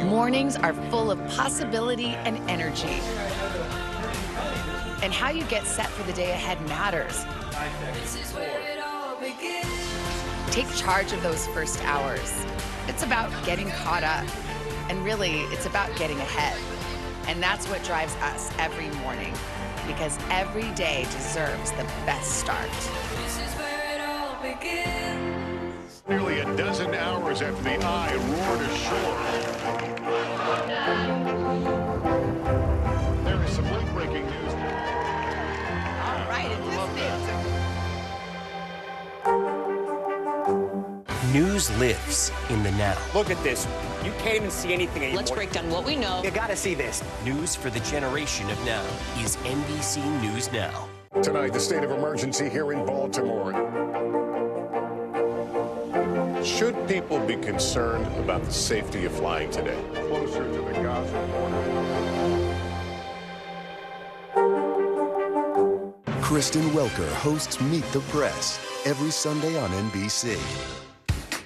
Mornings are full of possibility and energy. And how you get set for the day ahead matters. Take charge of those first hours. It's about getting caught up. And really, it's about getting ahead. And that's what drives us every morning. Because every day deserves the best start. This is where it all begins. Nearly a dozen hours after the eye roared ashore. There is some late-breaking news. All right, News lives in the now. Look at this. You can't even see anything anymore. Let's break down what we know. You gotta see this. News for the generation of now is NBC News Now. Tonight, the state of emergency here in Baltimore. Should people be concerned about the safety of flying today? Closer to the Gaza border. Kristen Welker hosts Meet the Press every Sunday on NBC.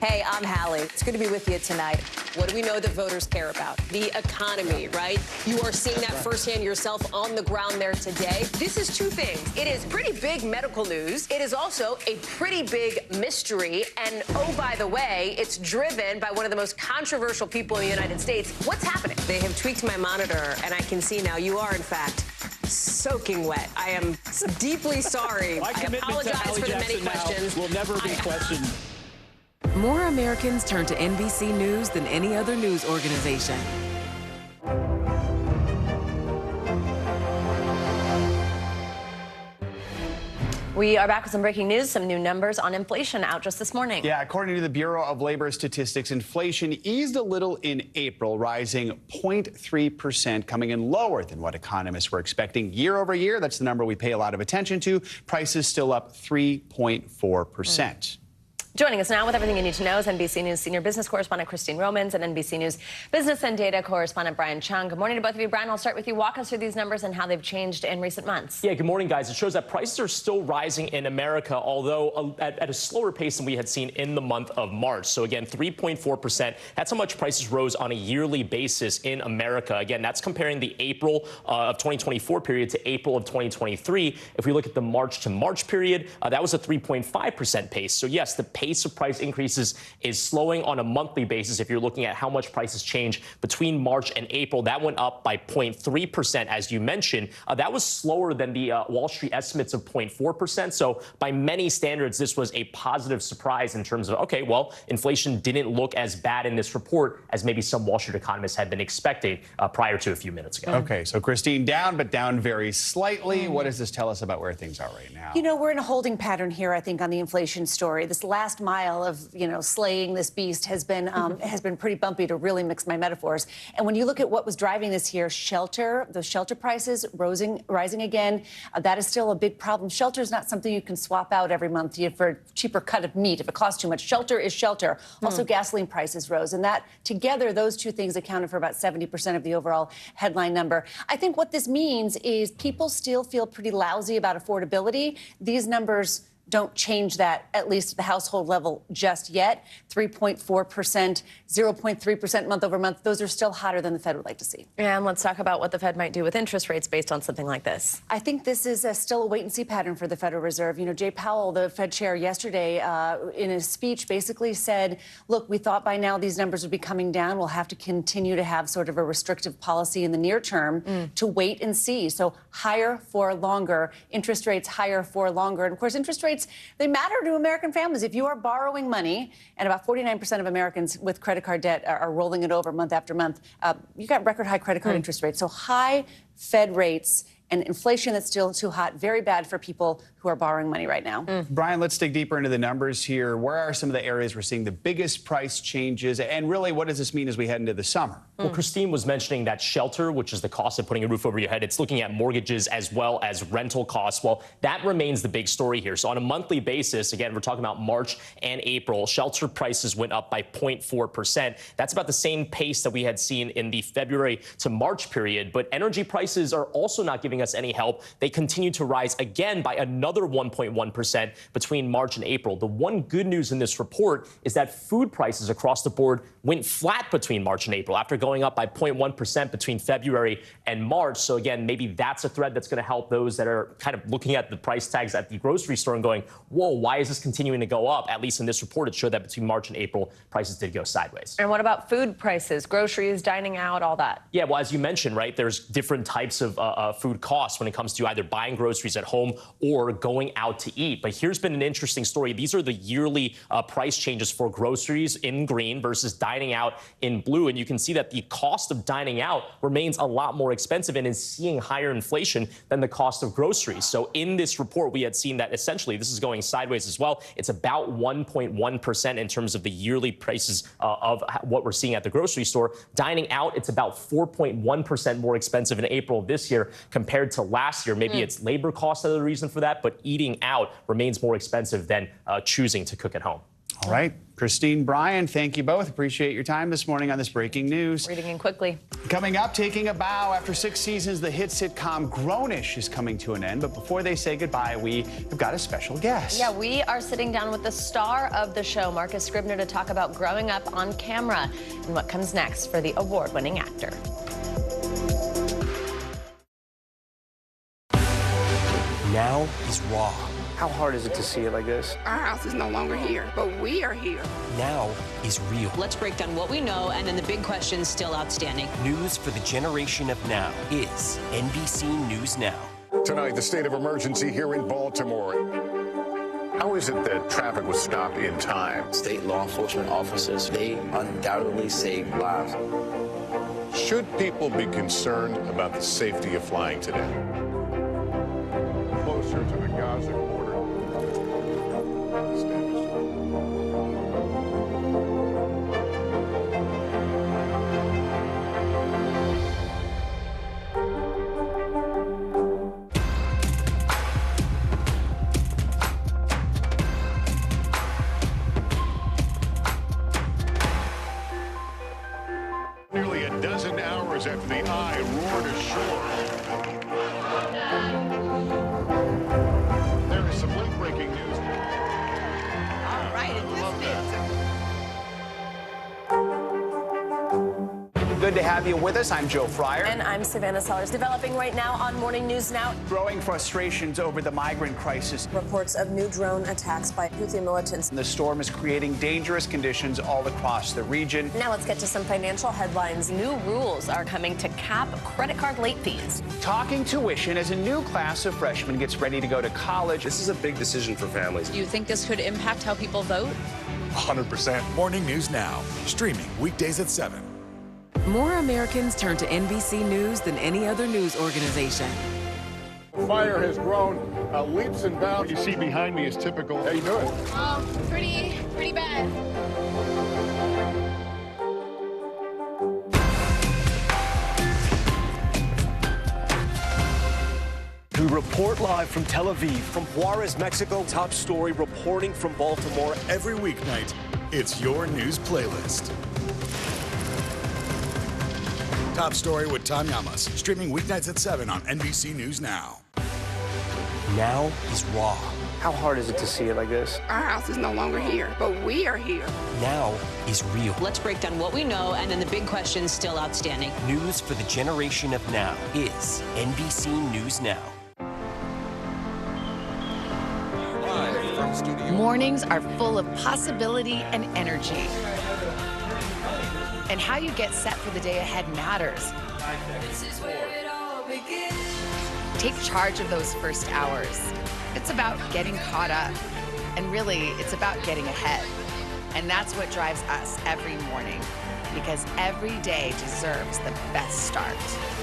Hey, I'm Hallie. It's good to be with you tonight. What do we know that voters care about? The economy, right? You are seeing that firsthand yourself on the ground there today. This is two things. It is pretty big medical news. It is also a pretty big mystery. And oh, by the way, it's driven by one of the most controversial people in the United States. What's happening? They have tweaked my monitor, and I can see now you are, in fact, soaking wet. I am deeply sorry. I apologize for the many questions. Will never be questioned. More Americans turn to NBC News than any other news organization. We are back with some breaking news, some new numbers on inflation out just this morning. Yeah, according to the Bureau of Labor Statistics, inflation eased a little in April, rising 0.3%, coming in lower than what economists were expecting year over year. That's the number we pay a lot of attention to. Prices still up 3.4%. Joining us now with everything you need to know is NBC News senior business correspondent Christine Romans and NBC News business and data correspondent Brian Chung. Good morning to both of you. Brian, I'll start with you. Walk us through these numbers and how they've changed in recent months. Yeah, good morning, guys. It shows that prices are still rising in America, although at a slower pace than we had seen in the month of March. So again, 3.4%. That's how much prices rose on a yearly basis in America. Again, that's comparing the April of 2024 period to April of 2023. If we look at the March to March period, that was a 3.5% pace. So yes, the pace of price increases is slowing on a monthly basis. If you're looking at how much prices change between March and April, that went up by 0.3%, as you mentioned. That was slower than the Wall Street estimates of 0.4%. So by many standards, this was a positive surprise in terms of, okay, well, inflation didn't look as bad in this report as maybe some Wall Street economists had been expecting prior to a few minutes ago. Okay, so Christine, down, but down very slightly. What does this tell us about where things are right now? You know, we're in a holding pattern here, I think, on the inflation story. This last mile of, slaying this beast has been pretty bumpy, to really mix my metaphors. And when you look at what was driving this here, those shelter prices rising again, that is still a big problem. Shelter is not something you can swap out every month for a cheaper cut of meat if it costs too much. Shelter is shelter. Also, gasoline prices rose. And that together, those two things accounted for about 70% of the overall headline number. I think what this means is people still feel pretty lousy about affordability. These numbers don't change that, at least at the household level, just yet. 3.4%, 0.3% month over month. Those are still hotter than the Fed would like to see. And let's talk about what the Fed might do with interest rates based on something like this. I think this is still a wait-and-see pattern for the Federal Reserve. Jay Powell, the Fed chair, yesterday in his speech basically said, look, we thought by now these numbers would be coming down. We'll have to continue to have sort of a restrictive policy in the near term to wait and see. So higher for longer, interest rates higher for longer. And of course, interest rates, they matter to American families. If you are borrowing money, and about 49% of Americans with credit card debt are rolling it over month after month, you got record high credit card interest rates. So high Fed rates and inflation that's still too hot, very bad for people who are borrowing money right now. Brian, let's dig deeper into the numbers here. Where are some of the areas we're seeing the biggest price changes? And really, what does this mean as we head into the summer? Well, Christine was mentioning that shelter, which is the cost of putting a roof over your head. It's looking at mortgages as well as rental costs. Well, that remains the big story here. So on a monthly basis, again, we're talking about March and April, shelter prices went up by 0.4%. That's about the same pace that we had seen in the February to March period. But energy prices are also not giving us any help. They continue to rise again by another 1.1% between March and April. The one good news in this report is that food prices across the board went flat between March and April after going up by 0.1% between February and March. So again, maybe that's a thread that's going to help those that are kind of looking at the price tags at the grocery store and going, whoa, why is this continuing to go up? At least in this report, it showed that between March and April, prices did go sideways. And what about food prices, groceries, dining out, all that? Yeah, well, as you mentioned, right, there's different types of food costs when it comes to either buying groceries at home or going out to eat. But here's been an interesting story. These are the yearly price changes for groceries in green versus dining out in blue. And you can see that the cost of dining out remains a lot more expensive and is seeing higher inflation than the cost of groceries. So in this report, we had seen that essentially this is going sideways as well. It's about 1.1% in terms of the yearly prices of what we're seeing at the grocery store. Dining out, it's about 4.1% more expensive in April of this year compared to last year. Maybe it's labor costs are the reason for that, but eating out remains more expensive than choosing to cook at home. All right, Christine, Brian, thank you both. Appreciate your time this morning on this breaking news. Reading in quickly. Coming up, taking a bow. After 6 seasons, the hit sitcom Grownish is coming to an end. But before they say goodbye, we have got a special guest. Yeah, we are sitting down with the star of the show, Marcus Scribner, to talk about growing up on camera and what comes next for the award-winning actor. Now is Raw. How hard is it to see it like this? Our house is no longer here, but we are here. Now is Real. Let's break down what we know and then the big questions still outstanding. News for the generation of now is NBC News Now. Tonight, the state of emergency here in Baltimore. How is it that traffic was stopped in time? State law enforcement officers, they undoubtedly saved lives. Should people be concerned about the safety of flying today? Closer to the Gaza border. Nearly a dozen hours after the eye roared ashore. There is some late-breaking news. All right, Good to have you with us. I'm Joe Fryer. And I'm Savannah Sellers. Developing right now on Morning News Now. Growing frustrations over the migrant crisis. Reports of new drone attacks by Houthi militants. The storm is creating dangerous conditions all across the region. Now let's get to some financial headlines. New rules are coming to cap credit card late fees. Talking tuition as a new class of freshmen gets ready to go to college. This is a big decision for families. Do you think this could impact how people vote? 100%. Morning News Now, streaming weekdays at 7. More Americans turn to NBC News than any other news organization. Fire has grown leaps and bounds. You see behind me is typical. How you doing? Pretty bad. We report live from Tel Aviv, from Juarez, Mexico. Top story reporting from Baltimore. Every weeknight, it's your news playlist. Top Story with Tom Llamas, streaming weeknights at 7 on NBC News Now. Now is Raw. How hard is it to see it like this? Our house is no longer here, but we are here. Now is Real. Let's break down what we know and then the big questions still outstanding. News for the generation of now is NBC News Now. Mornings are full of possibility and energy. And how you get set for the day ahead matters. Take charge of those first hours. It's about getting caught up. And really, it's about getting ahead. And that's what drives us every morning. Because every day deserves the best start.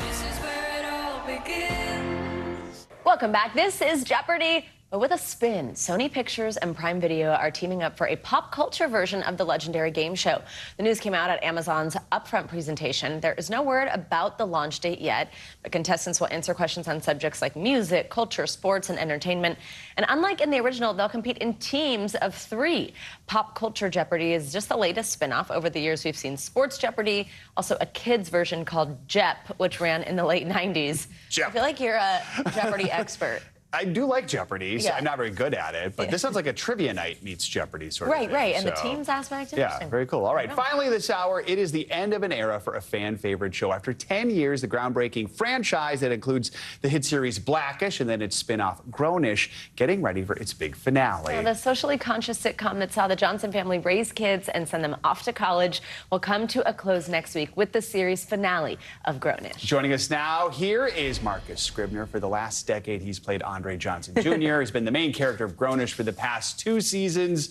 This is where it all begins. Welcome back. This is Jeopardy! But with a spin, Sony Pictures and Prime Video are teaming up for a pop culture version of the legendary game show. The news came out at Amazon's upfront presentation. There is no word about the launch date yet, but contestants will answer questions on subjects like music, culture, sports, and entertainment. And unlike in the original, they'll compete in teams of 3. Pop Culture Jeopardy is just the latest spin-off. Over the years, we've seen Sports Jeopardy, also a kids version called Jep, which ran in the late 90s. I feel like you're a Jeopardy expert. I do like Jeopardy. So Yeah. I'm not very good at it, but this sounds like a trivia night meets Jeopardy sort of thing. Right. And the So, teams aspect, yeah, interesting. very cool. All right, finally this hour, it is the end of an era for a fan-favorite show. After 10 years, the groundbreaking franchise that includes the hit series Blackish and then its spin-off Grownish, getting ready for its big finale. Well, the socially conscious sitcom that saw the Johnson family raise kids and send them off to college will come to a close next week with the series finale of Grownish. Joining us now, here is Marcus Scribner. For the last decade, he's played on Andre Johnson Jr. He's been the main character of Grownish for the past 2 seasons.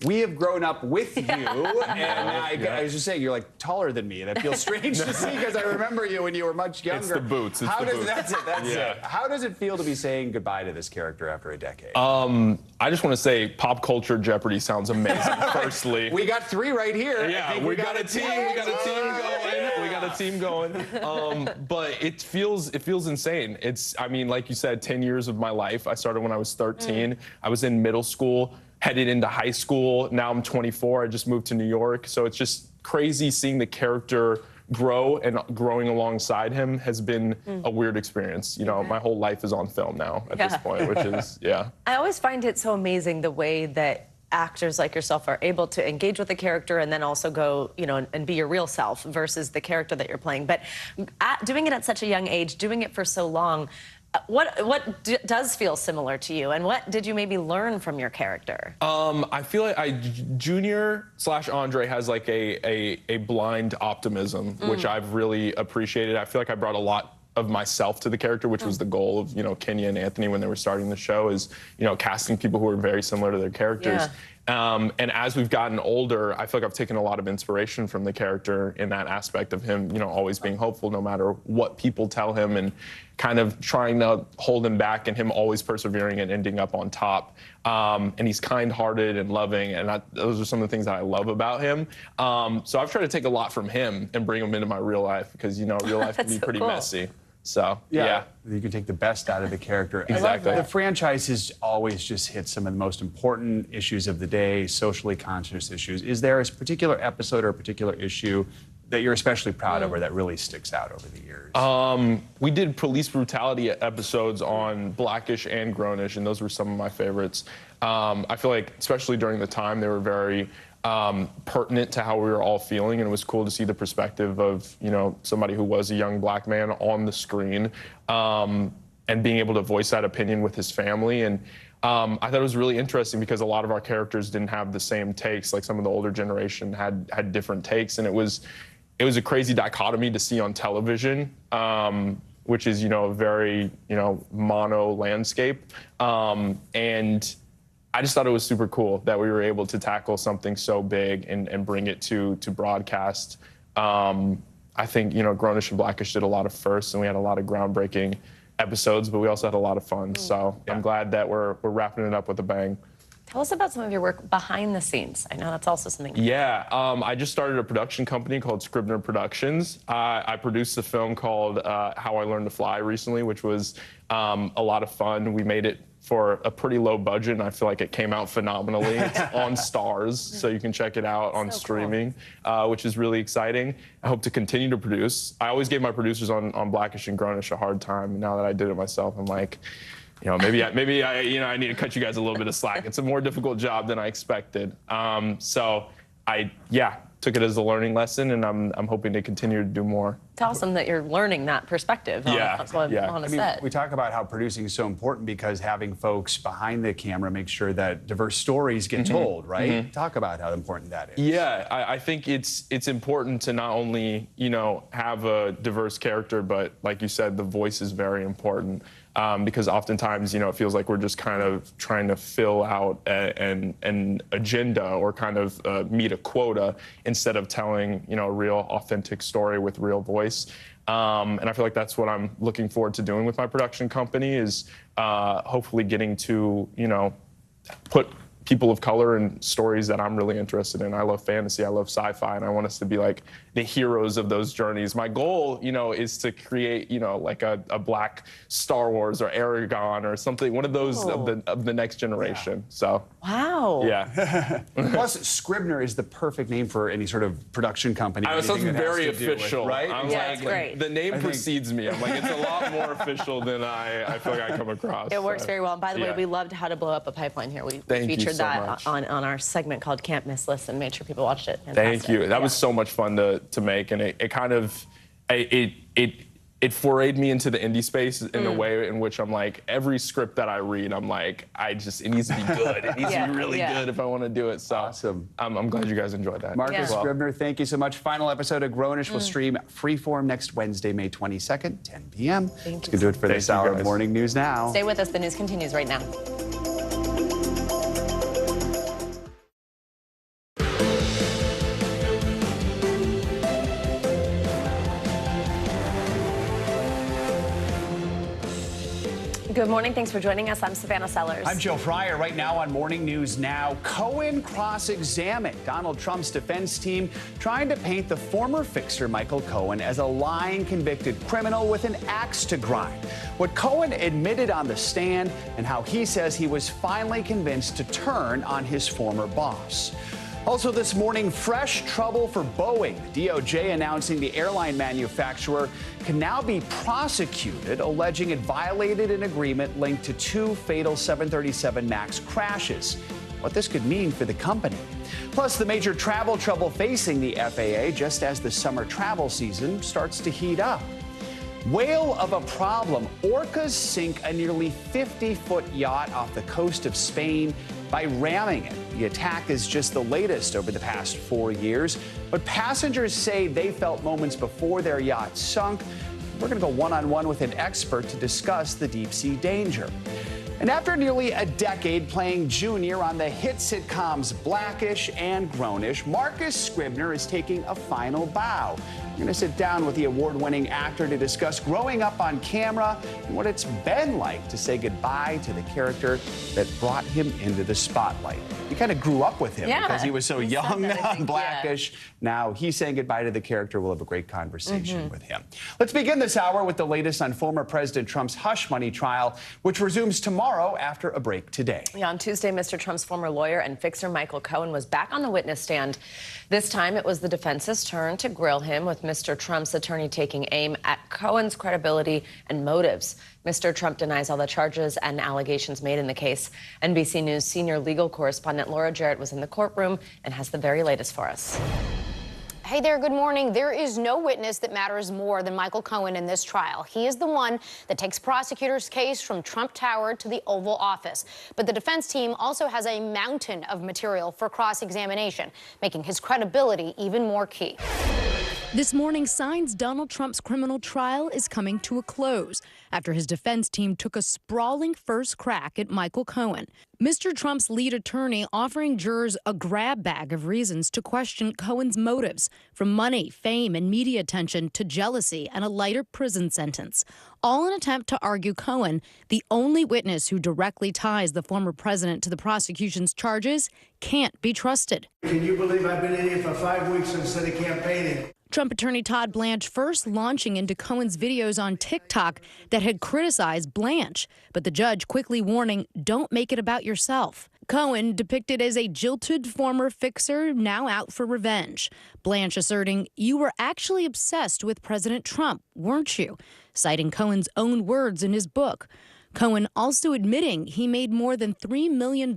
We have grown up with you, and I was just saying, you're like taller than me. That feels strange to see because I remember you when you were much younger. It's the boots. It's the boots. That's it. How does it feel to be saying goodbye to this character after a decade? I just want to say pop culture Jeopardy sounds amazing, firstly. We got 3 right here. Yeah, we got a team. We got a team going. We got a team going. But it feels insane. I mean, like you said, 10 years of my life. I started when I was 13. I was in middle school, headed into high school. Now I'm 24. I just moved to New York. So it's just crazy seeing the character grow, and growing alongside him has been a weird experience. You know, my whole life is on film now at this point, which is, I always find it so amazing the way that actors like yourself are able to engage with the character and then also go, you know, and be your real self versus the character that you're playing. But doing it at such a young age, doing it for so long, what does feel similar to you, and what did you maybe learn from your character? I feel like Junior/Andre has like a blind optimism, which I've really appreciated. I feel like I brought a lot of myself to the character, which was the goal of, you know, Kenya and Anthony when they were starting the show, is, you know, casting people who are very similar to their characters. And as we've gotten older, I feel like I've taken a lot of inspiration from the character in that aspect of him, you know, always being hopeful no matter what people tell him, and kind of trying to hold him back, and him always persevering and ending up on top. And he's kind-hearted and loving, and those are some of the things that I love about him. So I've tried to take a lot from him and bring him into my real life, because, you know, real life can be pretty messy. So, yeah. You can take the best out of the character. Exactly. The franchise has always just hit some of the most important issues of the day, socially conscious issues. Is there a particular episode or a particular issue that you're especially proud of, or that really sticks out over the years? We did police brutality episodes on Blackish and Grownish, and those were some of my favorites. I feel like, especially during the time, they were very pertinent to how we were all feeling, and it was cool to see the perspective of, you know, somebody who was a young black man on the screen, and being able to voice that opinion with his family. And I thought it was really interesting because a lot of our characters didn't have the same takes. Like, some of the older generation had different takes, and it was a crazy dichotomy to see on television, which is, you know, a very, you know, mono landscape. And I just thought it was super cool that we were able to tackle something so big and bring it to broadcast. I think, you know, Grownish and Blackish did a lot of firsts, and we had a lot of groundbreaking episodes, but we also had a lot of fun. So I'm glad that we're wrapping it up with a bang. Tell us about some of your work behind the scenes. I know that's also something. Yeah, I just started a production company called Scribner Productions. I produced a film called How I Learned to Fly recently, which was a lot of fun. We made it for a pretty low budget, and I feel like it came out phenomenally. It's on Stars, so you can check it out on streaming, which is really exciting. I hope to continue to produce. I always gave my producers on Blackish and Grownish a hard time, and now that I did it myself, I'm like, you know, maybe I you know, I need to cut you guys a little bit of slack. It's a more difficult job than I expected. So I took it as a learning lesson, and I'm hoping to continue to do more. Tell them that you're learning that perspective on a set. We talk about how producing is so important because having folks behind the camera make sure that diverse stories get told, right? Talk about how important that is. Yeah, I think it's important to not only, you know, have a diverse character, but like you said, the voice is very important. Because oftentimes, you know, it feels like we're just kind of trying to fill out an agenda or kind of meet a quota instead of telling, you know, a real authentic story with real voice. And I feel like that's what I'm looking forward to doing with my production company, is hopefully getting to, you know, put people of color in stories that I'm really interested in. I love fantasy, I love sci-fi, and I want us to be like the heroes of those journeys. My goal, you know, is to create, you know, like a black Star Wars or Aragon or something, one of those of the next generation. So. Wow. Yeah. Plus, Scribner is the perfect name for any sort of production company. I was something very official, right? I'm it's great. The name precedes me. I'm like, it's a lot more official than I feel like I come across. It works very well. And by the way, we loved How to Blow Up a Pipeline here. We featured that on our segment called Can't Miss Listen. Made sure people watched it. Fantastic. Thank you. That was so much fun to make, and it kind of it it forayed me into the indie space in a way in which I'm like, every script that I read, I'm like, it needs to be good. It needs to be really good if I want to do it. So awesome. I'm glad you guys enjoyed that. Marcus Scribner, thank you so much. Final episode of Grownish will stream freeform next Wednesday, May 22nd, 10 p.m. That's going to do it for this hour of Morning News Now. Stay with us. The news continues right now. Good morning. Thanks for joining us. I'm Savannah Sellers. I'm Joe Fryer. Right now on Morning News Now, Cohen cross-examined Donald Trump's defense team trying to paint the former fixer Michael Cohen as a lying convicted criminal with an axe to grind. What Cohen admitted on the stand and how he says he was finally convinced to turn on his former boss. Also this morning, fresh trouble for Boeing. DOJ announcing the airline manufacturer can now be prosecuted, alleging it violated an agreement linked to 2 fatal 737 MAX crashes. What this could mean for the company. Plus, the major travel trouble facing the FAA just as the summer travel season starts to heat up. Whale of a problem. Orcas sink a nearly 50-foot yacht off the coast of Spain by ramming it. The attack is just the latest over the past 4 years, but passengers say they felt moments before their yacht sunk. We're going to go one-on-one with an expert to discuss the deep-sea danger. And after nearly a decade playing junior on the hit sitcoms Blackish and Grownish, Marcus Scribner is taking a final bow. We're going to sit down with the award-winning actor to discuss growing up on camera and what it's been like to say goodbye to the character that brought him into the spotlight. You kind of grew up with him because he was so young on Blackish. Now he's saying goodbye to the character. We'll have a great conversation with him. Let's begin this hour with the latest on former President Trump's hush money trial, which resumes tomorrow after a break today. On Tuesday, Mr. Trump's former lawyer and fixer Michael Cohen was back on the witness stand. This time it was the defense's turn to grill him, with Mr. Trump's attorney taking aim at Cohen's credibility and motives. Mr. Trump denies all the charges and allegations made in the case. NBC News senior legal correspondent Laura Jarrett was in the courtroom and has the very latest for us. Hey there, good morning. There is no witness that matters more than Michael Cohen in this trial. He is the one that takes prosecutors' case from Trump Tower to the Oval Office. But the defense team also has a mountain of material for cross-examination, making his credibility even more key. This morning, signs Donald Trump's criminal trial is coming to a close after his defense team took a sprawling first crack at Michael Cohen. Mr. Trump's lead attorney offering jurors a grab bag of reasons to question Cohen's motives, from money, fame, and media attention to jealousy and a lighter prison sentence, all in an attempt to argue Cohen, the only witness who directly ties the former president to the prosecution's charges, can't be trusted. Can you believe I've been in here for 5 weeks instead of campaigning? Trump attorney Todd Blanche first launching into Cohen's videos on TikTok that had criticized Blanche, but the judge quickly warning, don't make it about yourself. Cohen depicted as a jilted former fixer now out for revenge. Blanche asserting, you were actually obsessed with President Trump, weren't you? Citing Cohen's own words in his book. Cohen also admitting he made more than $3 million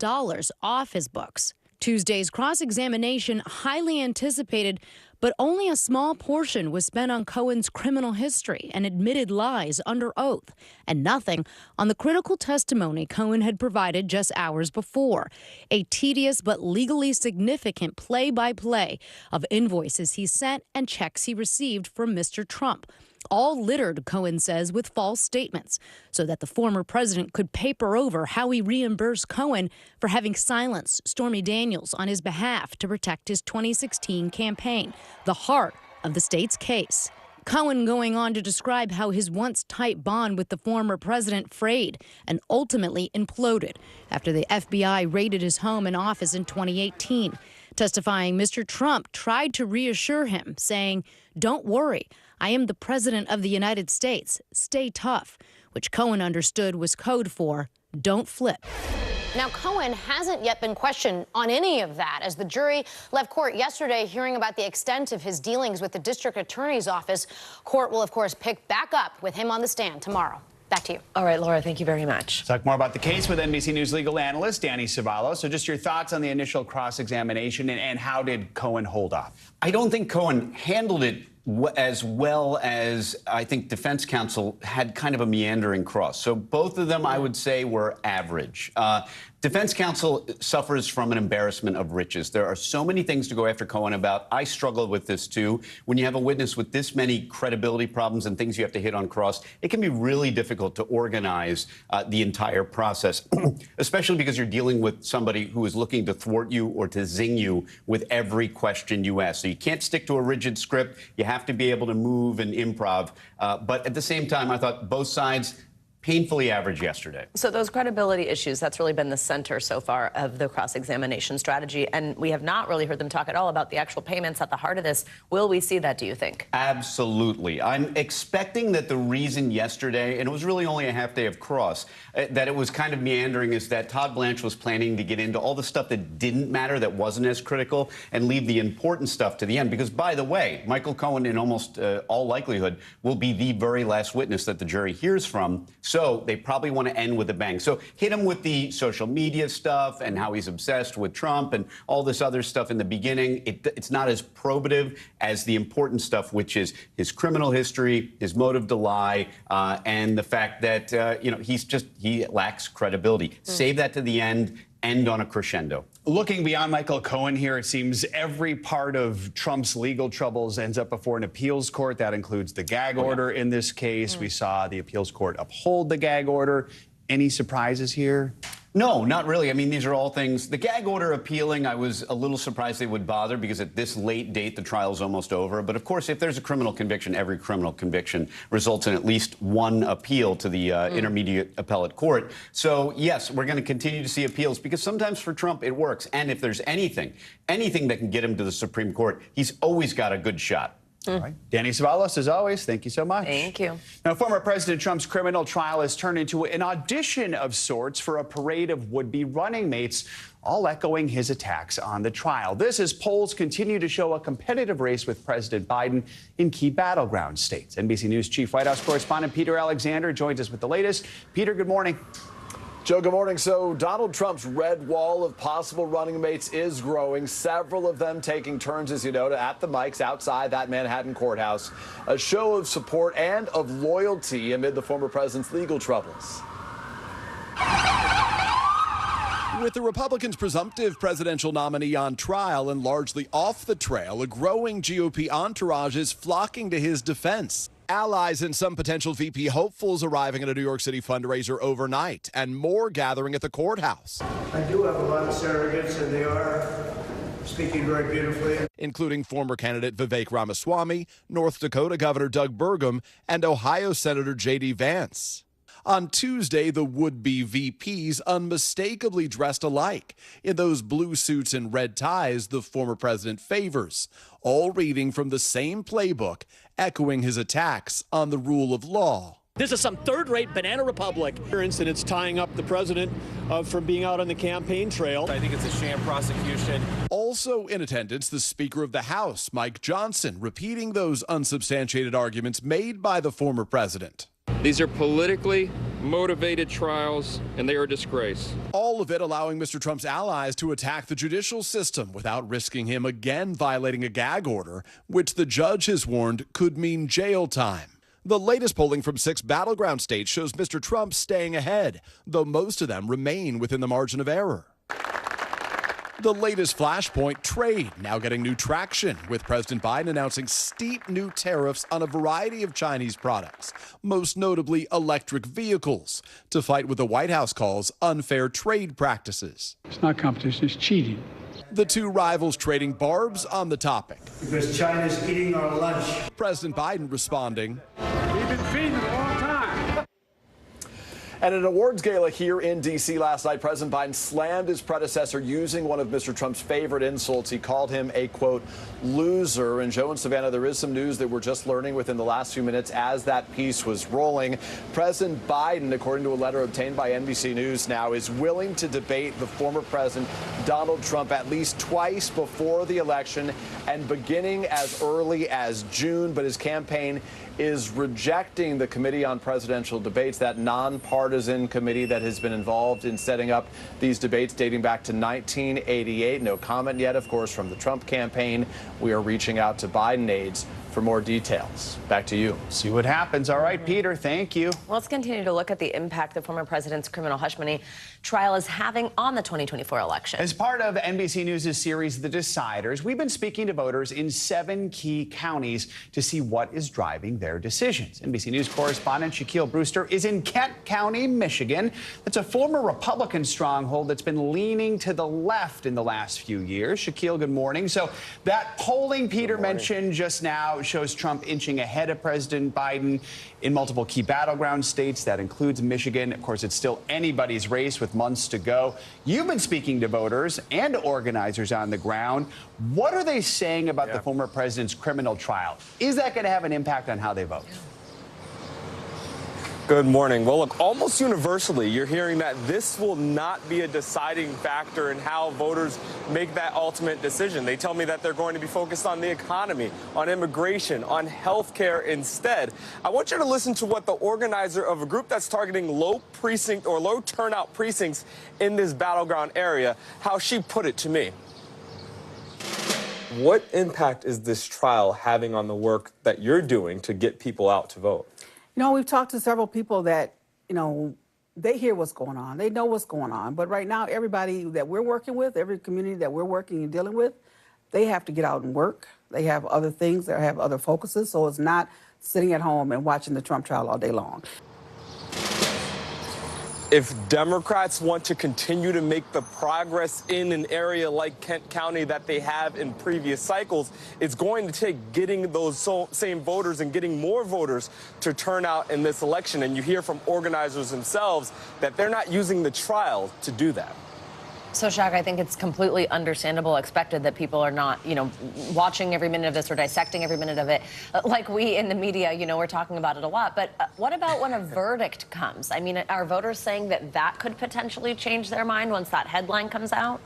off his books. Tuesday's cross-examination highly anticipated, but only a small portion was spent on Cohen's criminal history and admitted lies under oath, and nothing on the critical testimony Cohen had provided just hours before, a tedious but legally significant play-by-play of invoices he sent and checks he received from Mr. Trump, all littered, Cohen says, with false statements, so that the former president could paper over how he reimbursed Cohen for having silenced Stormy Daniels on his behalf to protect his 2016 campaign, the heart of the state's case. Cohen going on to describe how his once tight bond with the former president frayed and ultimately imploded after the FBI raided his home and office in 2018. Testifying, Mr. Trump tried to reassure him, saying, don't worry, I am the president of the United States. Stay tough, which Cohen understood was code for don't flip. Now, Cohen hasn't yet been questioned on any of that, as the jury left court yesterday hearing about the extent of his dealings with the district attorney's office. Court will, of course, pick back up with him on the stand tomorrow. Back to you. All right, Laura, thank you very much. Let's talk more about the case with NBC News legal analyst Danny Savallo. So just your thoughts on the initial cross-examination and how did Cohen hold up? I don't think Cohen handled it as well as I think defense counsel had kind of a meandering cross. So both of them, I would say, were average. Defense counsel suffers from an embarrassment of riches. There are so many things to go after Cohen about. I struggled with this, too. When you have a witness with this many credibility problems and things you have to hit on cross, it can be really difficult to organize the entire process, especially because you're dealing with somebody who is looking to thwart you or to zing you with every question you ask. So you can't stick to a rigid script. You have to be able to move and improv. But at the same time, I thought both sides painfully average yesterday. So those credibility issues, that's really been the center so far of the cross-examination strategy. And we have not really heard them talk at all about the actual payments at the heart of this. Will we see that, do you think? Absolutely. I'm expecting that the reason yesterday, and it was really only a half day of cross, that it was kind of meandering, is that Todd Blanche was planning to get into all the stuff that didn't matter, that wasn't as critical, and leave the important stuff to the end. Because, by the way, Michael Cohen, in almost all likelihood, will be the very last witness that the jury hears from. So they probably want to end with a bang. So hit him with the social media stuff and how he's obsessed with Trump and all this other stuff in the beginning. It's not as probative as the important stuff, which is his criminal history, his motive to lie, and the fact that, he lacks credibility. Save that to the end on a crescendo. Looking beyond Michael Cohen here, it seems every part of Trump's legal troubles ends up before an appeals court. That includes the gag order in this case. We saw the appeals court uphold the gag order. Any surprises here? No, not really. I mean, these are all things. The gag order appealing, I was a little surprised they would bother because at this late date, the trial's almost over. But of course, if there's a criminal conviction, every criminal conviction results in at least one appeal to the intermediate appellate court. So, yes, we're going to continue to see appeals because sometimes for Trump, it works. And if there's anything that can get him to the Supreme Court, he's always got a good shot. All right. Danny Savalos, as always, thank you so much. Thank you. Now, former President Trump's criminal trial has turned into an audition of sorts for a parade of would-be running mates, all echoing his attacks on the trial. This as polls continue to show a competitive race with President Biden in key battleground states. NBC News Chief White House correspondent Peter Alexander joins us with the latest. Peter, good morning. Joe, good morning. So Donald Trump's red wall of possible running mates is growing, several of them taking turns, as you know, at the mics outside that Manhattan courthouse, a show of support and of loyalty amid the former president's legal troubles. With the Republicans' presumptive presidential nominee on trial and largely off the trail, a growing GOP entourage is flocking to his defense. Allies and some potential VP hopefuls arriving at a New York City fundraiser overnight, and more gathering at the courthouse. I do have a lot of surrogates, and they are speaking very beautifully. Including former candidate Vivek Ramaswamy, North Dakota Governor Doug Burgum, and Ohio Senator J.D. Vance. On Tuesday, the would-be VPs unmistakably dressed alike in those blue suits and red ties the former president favors, all reading from the same playbook, echoing his attacks on the rule of law. This is some third-rate banana republic. Incidents tying up the president from being out on the campaign trail. I think it's a sham prosecution. Also in attendance, the Speaker of the House, Mike Johnson, repeating those unsubstantiated arguments made by the former president. These are politically motivated trials, and they are a disgrace. All of it allowing Mr. Trump's allies to attack the judicial system without risking him again violating a gag order, which the judge has warned could mean jail time. The latest polling from 6 battleground states shows Mr. Trump staying ahead, though most of them remain within the margin of error. The latest flashpoint, trade, now getting new traction, with President Biden announcing steep new tariffs on a variety of Chinese products, most notably electric vehicles, to fight what the White House calls unfair trade practices. It's not competition, it's cheating. The two rivals trading barbs on the topic. Because China's eating our lunch. President Biden responding, We've been feeding it a long time. At an awards gala here in D.C. last night, President Biden slammed his predecessor using one of Mr. Trump's favorite insults. He called him a, quote, loser. And Joe and Savannah, there is some news that we're just learning within the last few minutes as that piece was rolling. President Biden, according to a letter obtained by NBC News Now, is willing to debate the former president, Donald Trump, at least twice before the election and beginning as early as June. But his campaign is rejecting the Committee on Presidential Debates, that nonpartisan committee that has been involved in setting up these debates dating back to 1988. No comment yet, of course, from the Trump campaign. We are reaching out to Biden aides for more details. Back to you. See what happens. All right, Peter, thank you. Well, let's continue to look at the impact the former president's criminal hush money trial is having on the 2024 election. As part of NBC News' series, The Deciders, we've been speaking to voters in 7 key counties to see what is driving their decisions. NBC News correspondent Shaquille Brewster is in Kent County, Michigan. It's a former Republican stronghold that's been leaning to the left in the last few years. Shaquille, good morning. So that polling Peter mentioned just now shows Trump inching ahead of President Biden in multiple key battleground states. That includes Michigan. Of course, it's still anybody's race with months to go. You've been speaking to voters and organizers on the ground. What are they saying about the former president's criminal trial? Is that going to have an impact on how they vote? Good morning. Well, look, almost universally, you're hearing that this will not be a deciding factor in how voters make that ultimate decision. They tell me that they're going to be focused on the economy, on immigration, on health care instead. I want you to listen to what the organizer of a group that's targeting low turnout precincts in this battleground area, how she put it to me. What impact is this trial having on the work that you're doing to get people out to vote? You know, we've talked to several people that, you know, they hear what's going on. They know what's going on. But right now, everybody that we're working with, every community that we're working and dealing with, they have to get out and work. They have other things. They have other focuses. So it's not sitting at home and watching the Trump trial all day long. If Democrats want to continue to make the progress in an area like Kent County that they have in previous cycles, it's going to take getting those same voters and getting more voters to turn out in this election. And you hear from organizers themselves that they're not using the trial to do that. So, Shaq, I think it's completely understandable, expected that people are not, you know, watching every minute of this or dissecting every minute of it. Like we in the media, you know, we're talking about it a lot. But what about when a verdict comes? I mean, are voters saying that that could potentially change their mind once that headline comes out?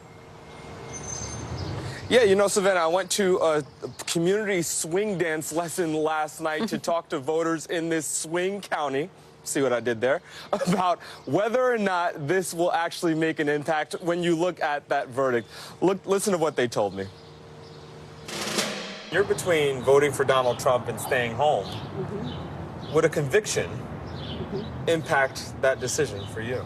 Yeah, you know, Savannah, I went to a community swing dance lesson last night to talk to voters in this swing county. See what I did there? About whether or not this will actually make an impact when you look at that verdict. Listen to what they told me. You're between voting for Donald Trump and staying home. Mm-hmm. Would a conviction impact that decision for you?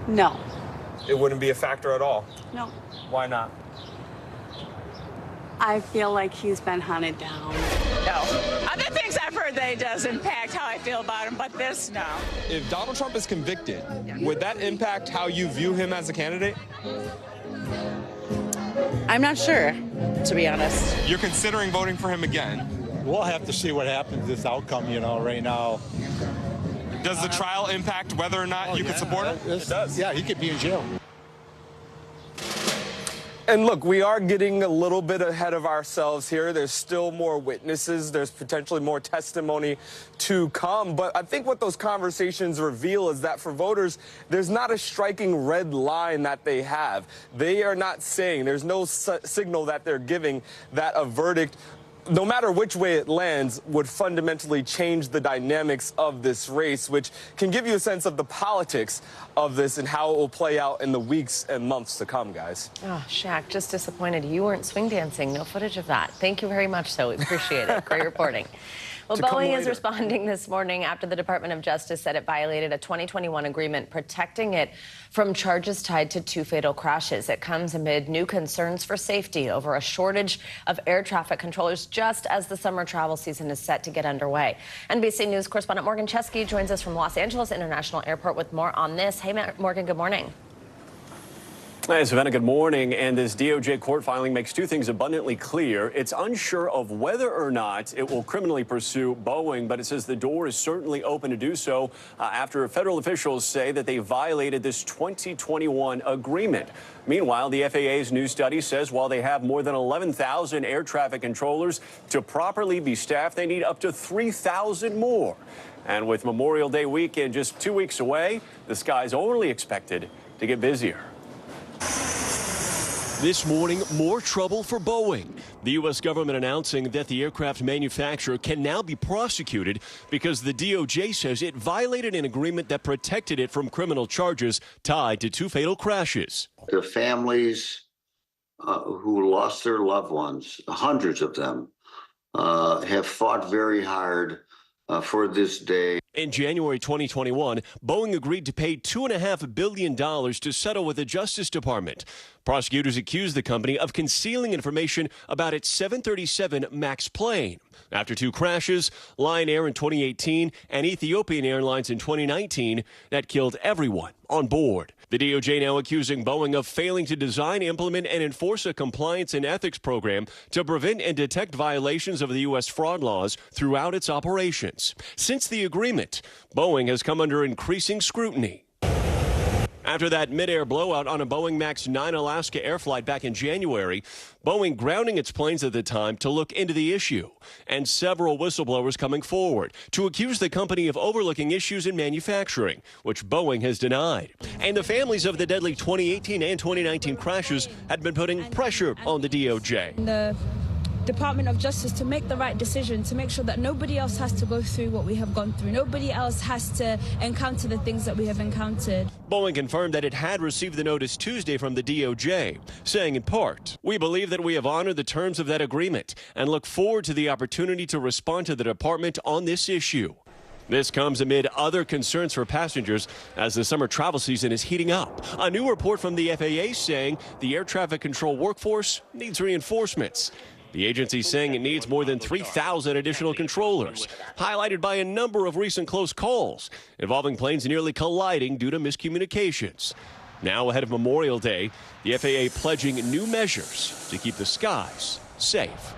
No. It wouldn't be a factor at all? No. Why not? I feel like he's been hunted down. No. Other things I've heard that it does impact how I feel about him, but this, no. If Donald Trump is convicted, would that impact how you view him as a candidate? I'm not sure, to be honest. You're considering voting for him again? We'll have to see what happens, this outcome, you know, right now. Does the trial impact whether or not you could support him? It does. Yeah, he could be in jail. And look, we are getting a little bit ahead of ourselves here. There's still more witnesses. There's potentially more testimony to come. But I think what those conversations reveal is that for voters, there's not a striking red line that they have. They are not saying, there's no signal that they're giving that a verdict, no matter which way it lands, would fundamentally change the dynamics of this race, which can give you a sense of the politics of this and how it will play out in the weeks and months to come, guys. Oh, Shaq, just disappointed you weren't swing dancing. No footage of that. Thank you very much, so we appreciate it. Great reporting. Well, Boeing is responding this morning after the Department of Justice said it violated a 2021 agreement protecting it from charges tied to 2 fatal crashes. It comes amid new concerns for safety over a shortage of air traffic controllers just as the summer travel season is set to get underway. NBC News correspondent Morgan Chesky joins us from Los Angeles International Airport with more on this. Hey, Morgan, good morning. Hey, Savannah, good morning. And this DOJ court filing makes 2 things abundantly clear. It's unsure of whether or not it will criminally pursue Boeing, but it says the door is certainly open to do so after federal officials say that they violated this 2021 agreement. Meanwhile, the FAA's new study says while they have more than 11,000 air traffic controllers to properly be staffed, they need up to 3,000 more. And with Memorial Day weekend just 2 weeks away, the sky's only expected to get busier. This morning, more trouble for Boeing. The U.S. government announcing that the aircraft manufacturer can now be prosecuted because the DOJ says it violated an agreement that protected it from criminal charges tied to 2 fatal crashes. The families who lost their loved ones, hundreds of them, have fought very hard for this day. In January 2021, Boeing agreed to pay $2.5 billion to settle with the Justice Department. Prosecutors accused the company of concealing information about its 737 MAX plane. After 2 crashes, Lion Air in 2018 and Ethiopian Airlines in 2019, that killed everyone on board. The DOJ now accusing Boeing of failing to design, implement, and enforce a compliance and ethics program to prevent and detect violations of the U.S. fraud laws throughout its operations. Since the agreement, Boeing has come under increasing scrutiny. After that mid-air blowout on a Boeing MAX 9 Alaska Air flight back in January, Boeing grounding its planes at the time to look into the issue, and several whistleblowers coming forward to accuse the company of overlooking issues in manufacturing, which Boeing has denied. And the families of the deadly 2018 and 2019 crashes had been putting pressure on the DOJ. The Department of Justice to make the right decision, to make sure that nobody else has to go through what we have gone through. Nobody else has to encounter the things that we have encountered. Boeing confirmed that it had received the notice Tuesday from the DOJ, saying in part, "We believe that we have honored the terms of that agreement and look forward to the opportunity to respond to the department on this issue." This comes amid other concerns for passengers as the summer travel season is heating up. A new report from the FAA saying the air traffic control workforce needs reinforcements. The agency saying it needs more than 3,000 additional controllers, highlighted by a number of recent close calls involving planes nearly colliding due to miscommunications. Now, ahead of Memorial Day, the FAA pledging new measures to keep the skies safe.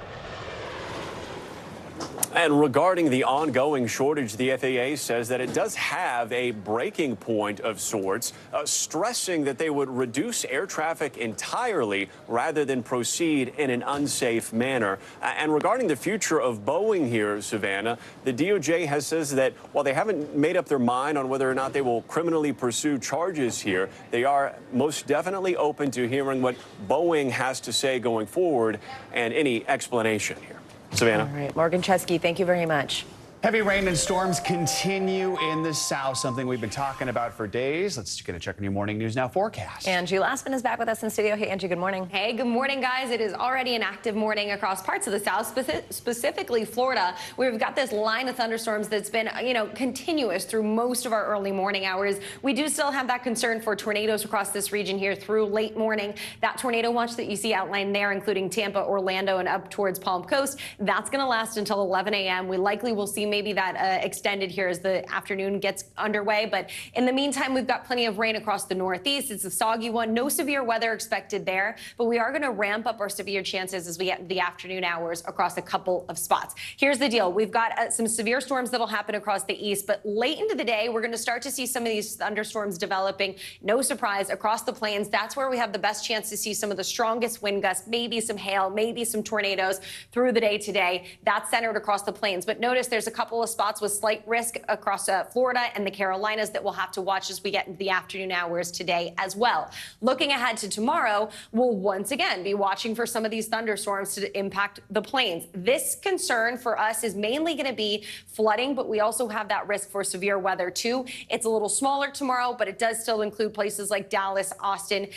And regarding the ongoing shortage, the FAA says that it does have a breaking point of sorts, stressing that they would reduce air traffic entirely rather than proceed in an unsafe manner. And regarding the future of Boeing here, Savannah, the DOJ says that while they haven't made up their mind on whether or not they will criminally pursue charges here, they are most definitely open to hearing what Boeing has to say going forward and any explanation here. Savannah. All right, Morgan Chesky, thank you very much. Heavy rain and storms continue in the south, something we've been talking about for days. Let's get a check on your morning news now forecast. Angie Lassman is back with us in studio. Hey, Angie, good morning. Hey, good morning, guys. It is already an active morning across parts of the south, specifically Florida. We've got this line of thunderstorms that's been, continuous through most of our early morning hours. We do still have that concern for tornadoes across this region here through late morning. That tornado watch that you see outlined there, including Tampa, Orlando, and up towards Palm Coast, that's going to last until 11 a.m. We likely will see maybe that extended here as the afternoon gets underway. But in the meantime, we've got plenty of rain across the Northeast. It's a soggy one. No severe weather expected there, but we are going to ramp up our severe chances as we get into the afternoon hours across a couple of spots. Here's the deal. We've got some severe storms that'll happen across the east, but late into the day, we're going to start to see some of these thunderstorms developing. No surprise, across the plains. That's where we have the best chance to see some of the strongest wind gusts, maybe some hail, maybe some tornadoes through the day today. That's centered across the plains. But notice there's a couple of spots with slight risk across Florida and the Carolinas that we'll have to watch as we get into the afternoon hours today as well. Looking ahead to tomorrow, we'll once again be watching for some of these thunderstorms to impact the plains. This concern for us is mainly going to be flooding, but we also have that risk for severe weather too. It's a little smaller tomorrow, but it does still include places like Dallas, Austin,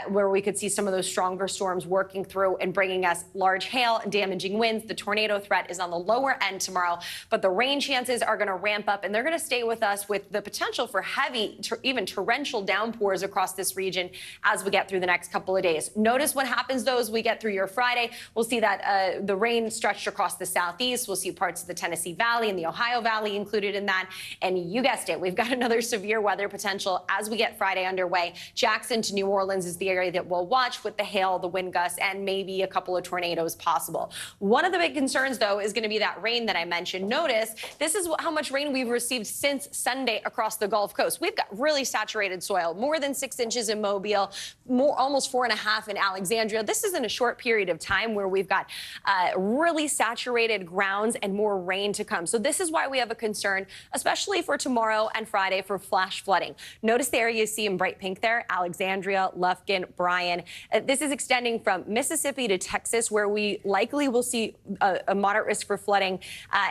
where we could see some of those stronger storms working through and bringing us large hail and damaging winds. The tornado threat is on the lower end tomorrow, but the rain chances are going to ramp up, and they're going to stay with us with the potential for heavy, even torrential downpours across this region as we get through the next couple of days. Notice what happens, though, as we get through your Friday. We'll see that the rain stretched across the southeast. We'll see parts of the Tennessee Valley and the Ohio Valley included in that. And you guessed it, we've got another severe weather potential as we get Friday underway. Jackson to New Orleans is the area that we'll watch with the hail, the wind gusts, and maybe a couple of tornadoes possible. One of the big concerns, though, is going to be that rain that I mentioned. Notice this. This is how much rain we've received since Sunday across the Gulf Coast. We've got really saturated soil, more than 6 inches in Mobile, almost 4.5 in Alexandria. This is in a short period of time where we've got really saturated grounds and more rain to come. So this is why we have a concern, especially for tomorrow and Friday, for flash flooding. Notice the area you see in bright pink there, Alexandria, Lufkin, Bryan. This is extending from Mississippi to Texas, where we likely will see a moderate risk for flooding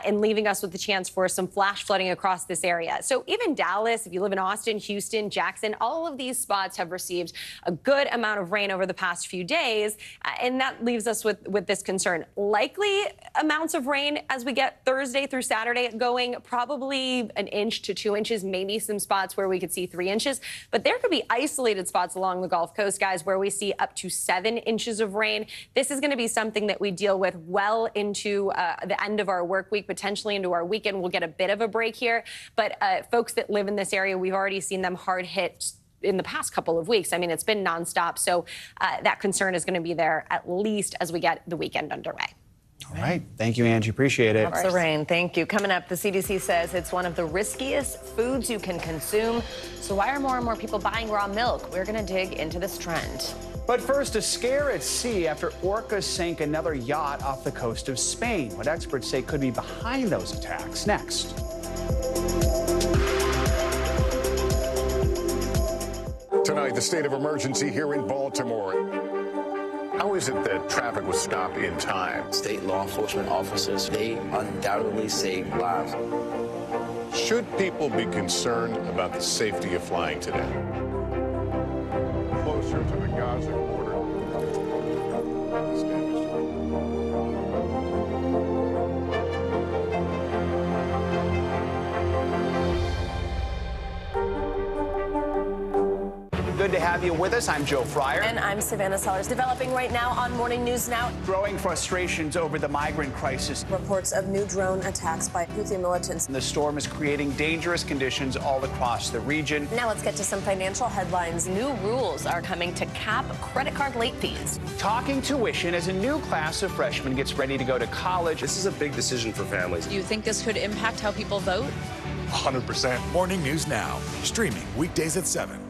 and leaving us with the chance for some flash flooding across this area. So even Dallas, if you live in Austin, Houston, Jackson, all of these spots have received a good amount of rain over the past few days, and that leaves us with this concern. Likely amounts of rain as we get Thursday through Saturday going, probably 1 inch to 2 inches, maybe some spots where we could see 3 inches, but there could be isolated spots along the Gulf Coast, guys, where we see up to 7 inches of rain. This is going to be something that we deal with well into the end of our work week, potentially into our weekend. We'll get a bit of a break here, but folks that live in this area, we've already seen them hard hit in the past couple of weeks. I mean, it's been nonstop, so that concern is going to be there at least as we get the weekend underway. All right. Thank you, Angie. Appreciate it. Lots of rain. Thank you. Coming up, the CDC says it's one of the riskiest foods you can consume. So why are more and more people buying raw milk? We're going to dig into this trend. But first, a scare at sea after orcas sank another yacht off the coast of Spain. What experts say could be behind those attacks. Next. Tonight, the state of emergency here in Baltimore. How is it that traffic was stopped in time? State law enforcement officers, they undoubtedly saved lives. Should people be concerned about the safety of flying today? Closer to the Gaza border. Good to have you with us. I'm Joe Fryer. And I'm Savannah Sellers. Developing right now on Morning News Now. Growing frustrations over the migrant crisis. Reports of new drone attacks by Houthi militants. The storm is creating dangerous conditions all across the region. Now let's get to some financial headlines. New rules are coming to cap credit card late fees. Talking tuition as a new class of freshmen gets ready to go to college. This is a big decision for families. Do you think this could impact how people vote? 100%. Morning News Now, streaming weekdays at 7.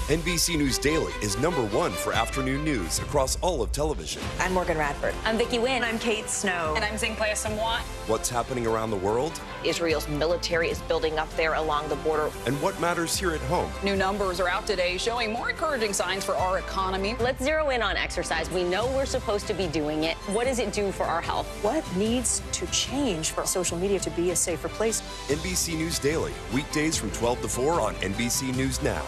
NBC News Daily is #1 for afternoon news across all of television. I'm Morgan Radford. I'm Vicki Wynn. I'm Kate Snow. And I'm Zinklaya Samwat. What's happening around the world? Israel's military is building up there along the border. And what matters here at home? New numbers are out today showing more encouraging signs for our economy. Let's zero in on exercise. We know we're supposed to be doing it. What does it do for our health? What needs to change for social media to be a safer place? NBC News Daily, weekdays from 12 to 4 on NBC News Now.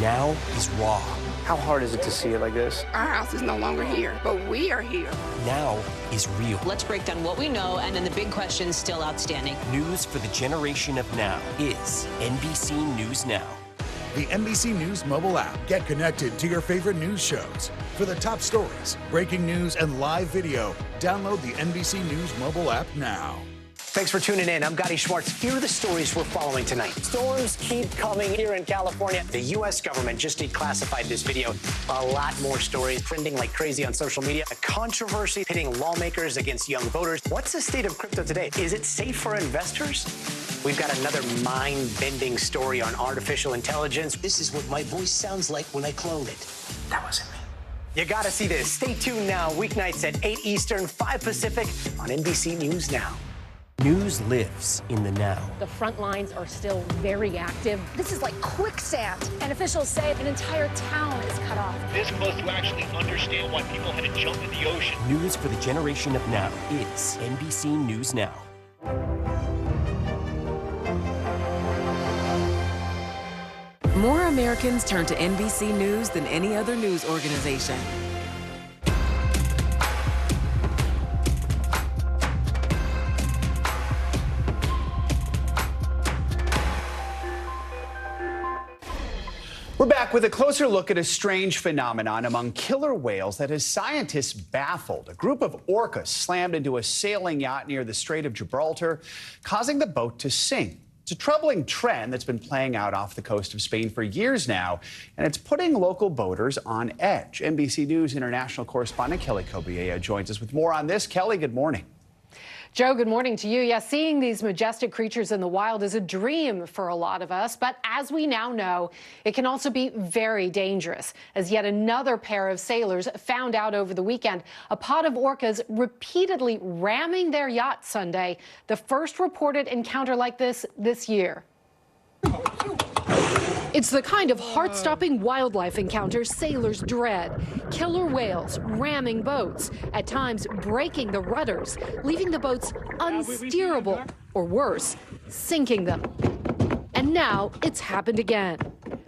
Now is raw. How hard is it to see it like this? Our house is no longer here, but we are here. Now is real. Let's break down what we know and then the big questions still outstanding. News for the generation of now is NBC News Now. The NBC News mobile app. Get connected to your favorite news shows. For the top stories, breaking news, and live video, download the NBC News mobile app now. Thanks for tuning in. I'm Gotti Schwartz. Here are the stories we're following tonight. Storms keep coming here in California. The U.S. government just declassified this video. A lot more stories trending like crazy on social media. A controversy pitting lawmakers against young voters. What's the state of crypto today? Is it safe for investors? We've got another mind-bending story on artificial intelligence. This is what my voice sounds like when I clone it. That wasn't me. You gotta see this. Stay tuned now. Weeknights at 8 Eastern, 5 Pacific on NBC News Now. News lives in the now. The front lines are still very active. This is like quicksand, and officials say an entire town is cut off. This close to actually understand why people had to jump in the ocean. News for the generation of now is NBC News Now. More Americans turn to NBC News than any other news organization. We're back with a closer look at a strange phenomenon among killer whales that has scientists baffled. A group of orcas slammed into a sailing yacht near the Strait of Gibraltar, causing the boat to sink. It's a troubling trend that's been playing out off the coast of Spain for years now, and it's putting local boaters on edge. NBC News international correspondent Kelly Kobiella joins us with more on this. Kelly, good morning. Joe, good morning to you. Yeah, seeing these majestic creatures in the wild is a dream for a lot of us, but as we now know, it can also be very dangerous. As yet another pair of sailors found out over the weekend, a pod of orcas repeatedly ramming their yacht Sunday, the first reported encounter like this year. It's the kind of heart-stopping wildlife encounter sailors dread. Killer whales ramming boats, at times breaking the rudders, leaving the boats unsteerable, or worse, sinking them. And now it's happened again.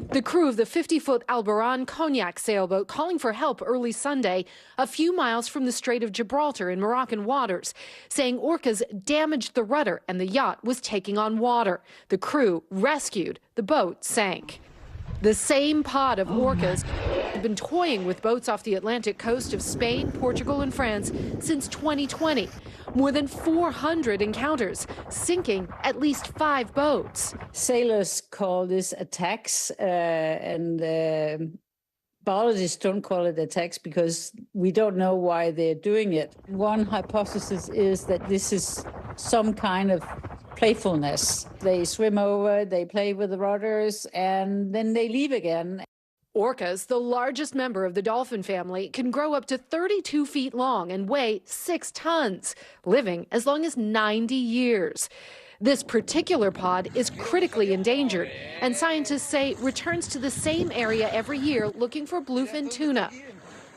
The crew of the 50-foot Alboran Cognac sailboat calling for help early Sunday, a few miles from the Strait of Gibraltar in Moroccan waters, saying orcas damaged the rudder and the yacht was taking on water. The crew rescued, the boat sank. The same pod of orcas have been toying with boats off the Atlantic coast of Spain, Portugal, and France since 2020. More than 400 encounters, sinking at least 5 boats. Sailors call this attacks, and biologists don't call it attacks because we don't know why they're doing it. One hypothesis is that this is some kind of playfulness. They swim over, they play with the rudders, and then they leave again. Orcas, the largest member of the dolphin family, can grow up to 32 feet long and weigh 6 tons, living as long as 90 years. This particular pod is critically endangered, and scientists say returns to the same area every year looking for bluefin tuna.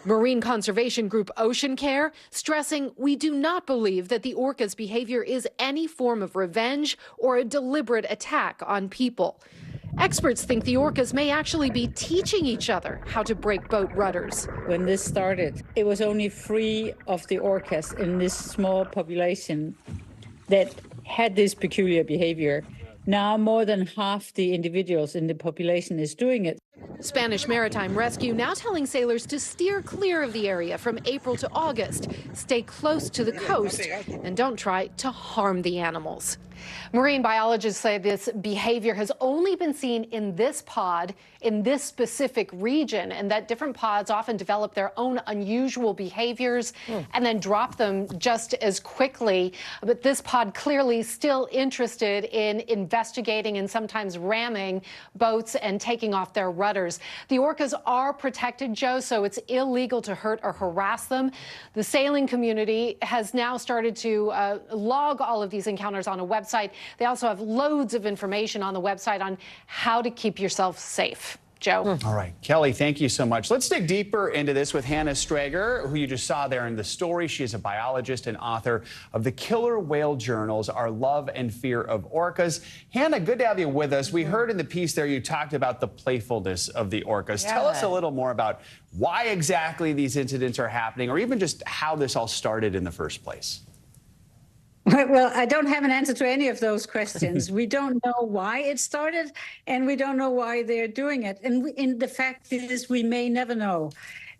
Marine conservation group Ocean Care stressing we do not believe that the orca's behavior is any form of revenge or a deliberate attack on people. Experts think the orcas may actually be teaching each other how to break boat rudders. When this started, it was only 3 of the orcas in this small population that had this peculiar behavior. Now more than half the individuals in the population is doing it. Spanish Maritime Rescue now telling sailors to steer clear of the area from April to August, stay close to the coast, and don't try to harm the animals. Marine biologists say this behavior has only been seen in this pod, in this specific region, and that different pods often develop their own unusual behaviors and then drop them just as quickly. But this pod clearly still interested in investigating and sometimes ramming boats and taking off their rudders. The orcas are protected, Joe, so it's illegal to hurt or harass them. The sailing community has now started to log all of these encounters on a website. They also have loads of information on the website on how to keep yourself safe. Joe. All right, Kelly, thank you so much. Let's dig deeper into this with Hannah Strager, who you just saw there in the story. She is a biologist and author of the Killer Whale Journals, Our Love and Fear of Orcas. Hannah, good to have you with us. We heard in the piece there you talked about the playfulness of the orcas. Yeah. Tell us a little more about why exactly these incidents are happening, or even just how this all started in the first place. Well, I don't have an answer to any of those questions. We don't know why it started, and we don't know why they're doing it. And the fact is, we may never know.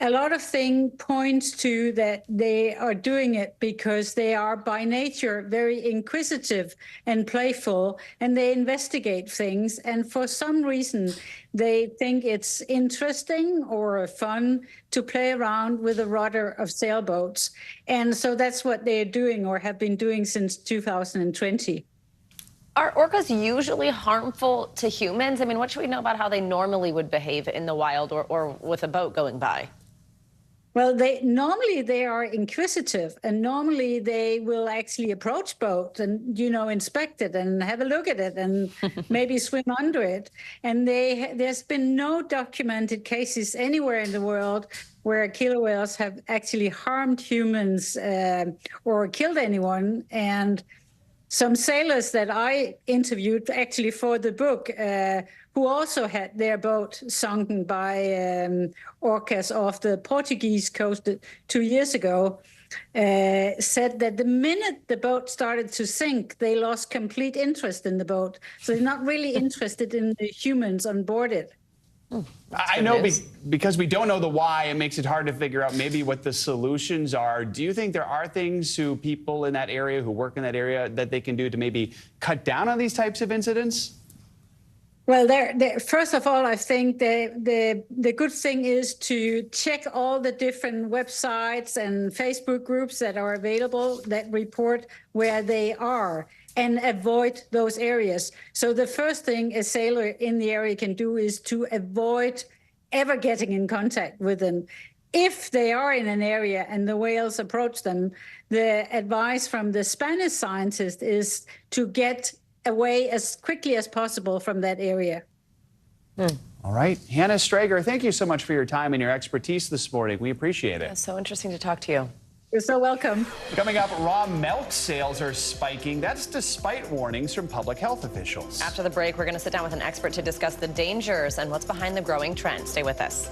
A lot of things point to that they are doing it because they are by nature very inquisitive and playful, and they investigate things. And for some reason, they think it's interesting or fun to play around with a rudder of sailboats. And so that's what they're doing or have been doing since 2020. Are orcas usually harmful to humans? I mean, what should we know about how they normally would behave in the wild or with a boat going by? Well, normally they are inquisitive, and normally they will actually approach boats and, inspect it and have a look at it and maybe swim under it. And there's been no documented cases anywhere in the world where killer whales have actually harmed humans or killed anyone. And some sailors that I interviewed actually for the book who also had their boat sunken by orcas off the Portuguese coast 2 years ago, said that the minute the boat started to sink, they lost complete interest in the boat. So they're not really interested in the humans on board it. I know because we don't know the why, it makes it hard to figure out maybe what the solutions are. Do you think there are things people in that area who work in that area that they can do to maybe cut down on these types of incidents? Well, first of all, I think the good thing is to check all the different websites and Facebook groups that are available that report where they are and avoid those areas. So the first thing a sailor in the area can do is to avoid ever getting in contact with them. If they are in an area and the whales approach them, the advice from the Spanish scientist is to get away as quickly as possible from that area. All right. Hannah Strager, thank you so much for your time and your expertise this morning. We appreciate it. It's so interesting to talk to you. You're so welcome. Coming up, raw milk sales are spiking. That's despite warnings from public health officials. After the break, we're going to sit down with an expert to discuss the dangers and what's behind the growing trend. Stay with us.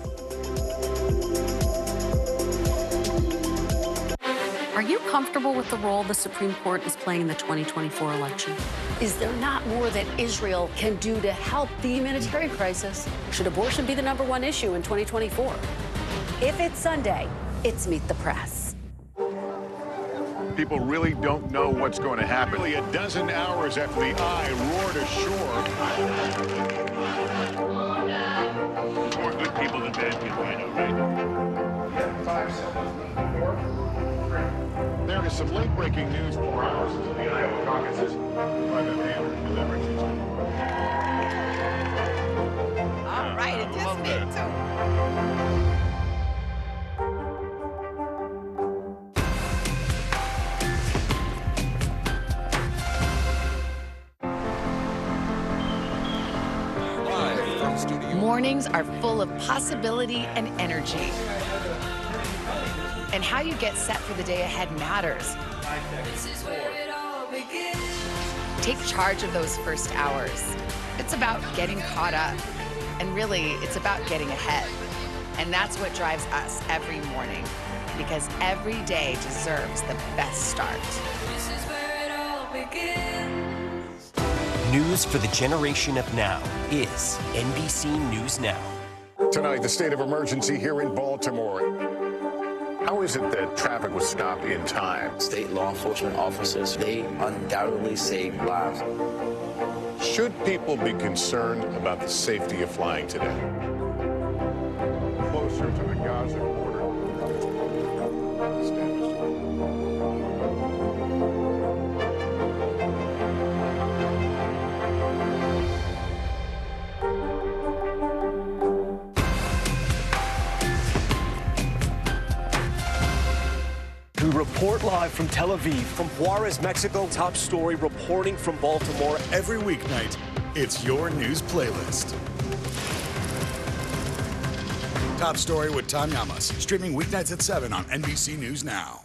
Are you comfortable with the role the Supreme Court is playing in the 2024 election? Is there not more that Israel can do to help the humanitarian crisis? Should abortion be the #1 issue in 2024? If it's Sunday, it's Meet the Press. People really don't know what's going to happen. Nearly a dozen hours after the eye roared ashore. More good people than bad people, I know, right? Yeah, 5 seconds. 4, 3. There is some late-breaking news 4 hours into the Iowa caucuses by the mail delivery system. All right, it just me too. Mornings are full of possibility and energy. And how you get set for the day ahead matters. Take charge of those first hours. It's about getting caught up. And really, it's about getting ahead. And that's what drives us every morning. Because every day deserves the best start. This is where it all begins. News for the generation of now is NBC News Now. Tonight, the state of emergency here in Baltimore. How is it that traffic was stopped in time? State law enforcement officers, they undoubtedly saved lives. Should people be concerned about the safety of flying today? Closer to the Gaza border. We report live from Tel Aviv, from Juarez, Mexico. Top story reporting from Baltimore. Every weeknight, it's your news playlist. Top Story with Tom Llamas, streaming weeknights at 7 on NBC News Now.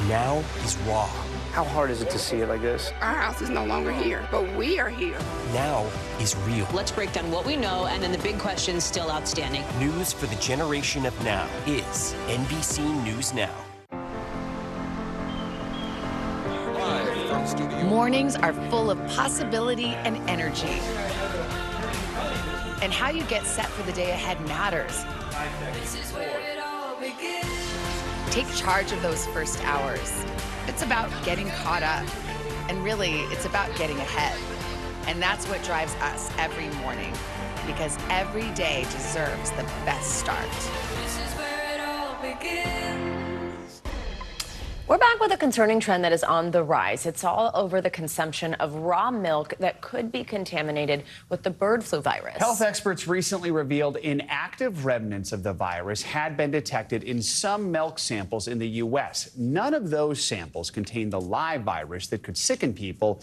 Now is raw. How hard is it to see it like this? Our house is no longer here, but we are here. Now is real. Let's break down what we know and then the big questions still outstanding. News for the generation of now is NBC News Now. Mornings are full of possibility and energy. And how you get set for the day ahead matters. This is where it all begins. Take charge of those first hours. It's about getting caught up. And really, it's about getting ahead. And that's what drives us every morning. Because every day deserves the best start. This is where it all begins. We're back with a concerning trend that is on the rise. It's all over the consumption of raw milk that could be contaminated with the bird flu virus. Health experts recently revealed inactive remnants of the virus had been detected in some milk samples in the U.S. None of those samples contained the live virus that could sicken people.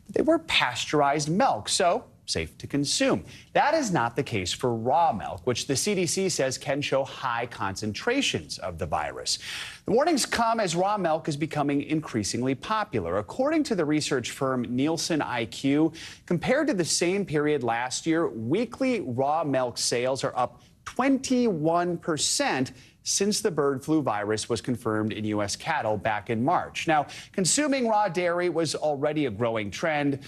They were pasteurized milk, so safe to consume. That is not the case for raw milk, which the CDC says can show high concentrations of the virus. The warnings come as raw milk is becoming increasingly popular. According to the research firm Nielsen IQ, compared to the same period last year, weekly raw milk sales are up 21% since the bird flu virus was confirmed in U.S. cattle back in March. Now, consuming raw dairy was already a growing trend,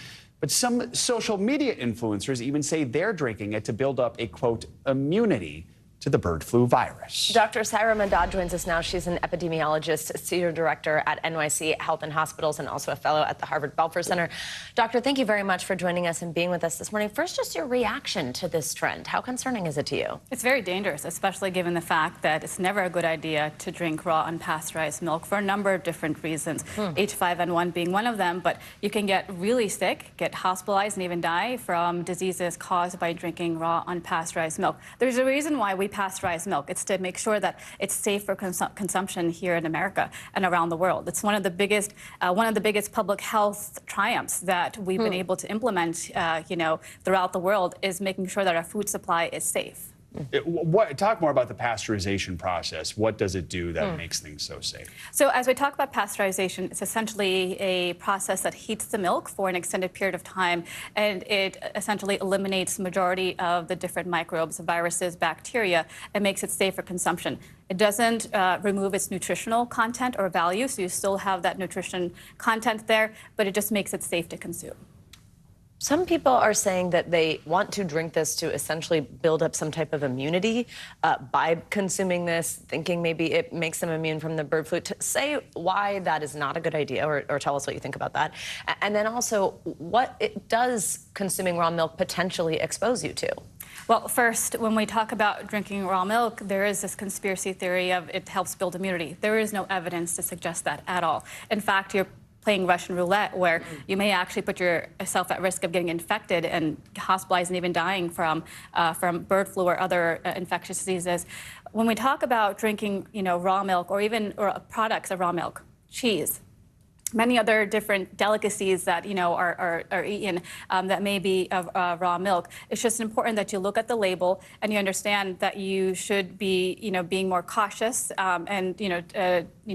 but some social media influencers even say they're drinking it to build up a, quote, immunity to the bird flu virus. Dr. Saira Madad joins us now. She's an epidemiologist, senior director at NYC Health and Hospitals, and also a fellow at the Harvard Belfer Center. Doctor, thank you very much for joining us and being with us this morning. First, just your reaction to this trend. How concerning is it to you? It's very dangerous, especially given the fact that it's never a good idea to drink raw, unpasteurized milk for a number of different reasons, H5N1 being one of them. But you can get really sick, get hospitalized, and even die from diseases caused by drinking raw, unpasteurized milk. There's a reason why we pasteurize milk. It's to make sure that it's safe for consumption here in America and around the world. It's one of the biggest public health triumphs that we've been able to implement, throughout the world, is making sure that our food supply is safe. Talk more about the pasteurization process. What does it do that makes things so safe? So as we talk about pasteurization, it's essentially a process that heats the milk for an extended period of time, and it essentially eliminates the majority of the different microbes, viruses, bacteria, and makes it safe for consumption. It doesn't remove its nutritional content or value, so you still have that nutrition content there, but it just makes it safe to consume. Some people are saying that they want to drink this to essentially build up some type of immunity by consuming this, thinking maybe it makes them immune from the bird flu. Say why that is not a good idea, or tell us what you think about that. And then also, what it does consuming raw milk potentially expose you to? Well, first, when we talk about drinking raw milk, there is this conspiracy theory of it helps build immunity. There is no evidence to suggest that at all. In fact, you're playing Russian roulette, where you may actually put yourself at risk of getting infected and hospitalized and even dying from bird flu or other infectious diseases. When we talk about drinking, raw milk or even products of raw milk, cheese, many other different delicacies that are eaten that may be of raw milk. It's just important that you look at the label and you understand that you should be being more cautious and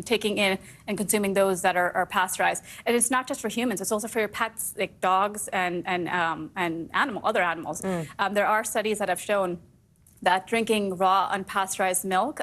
taking in and consuming those that are pasteurized. And it's not just for humans; it's also for your pets, like dogs and other animals. There are studies that have shown that drinking raw, unpasteurized milk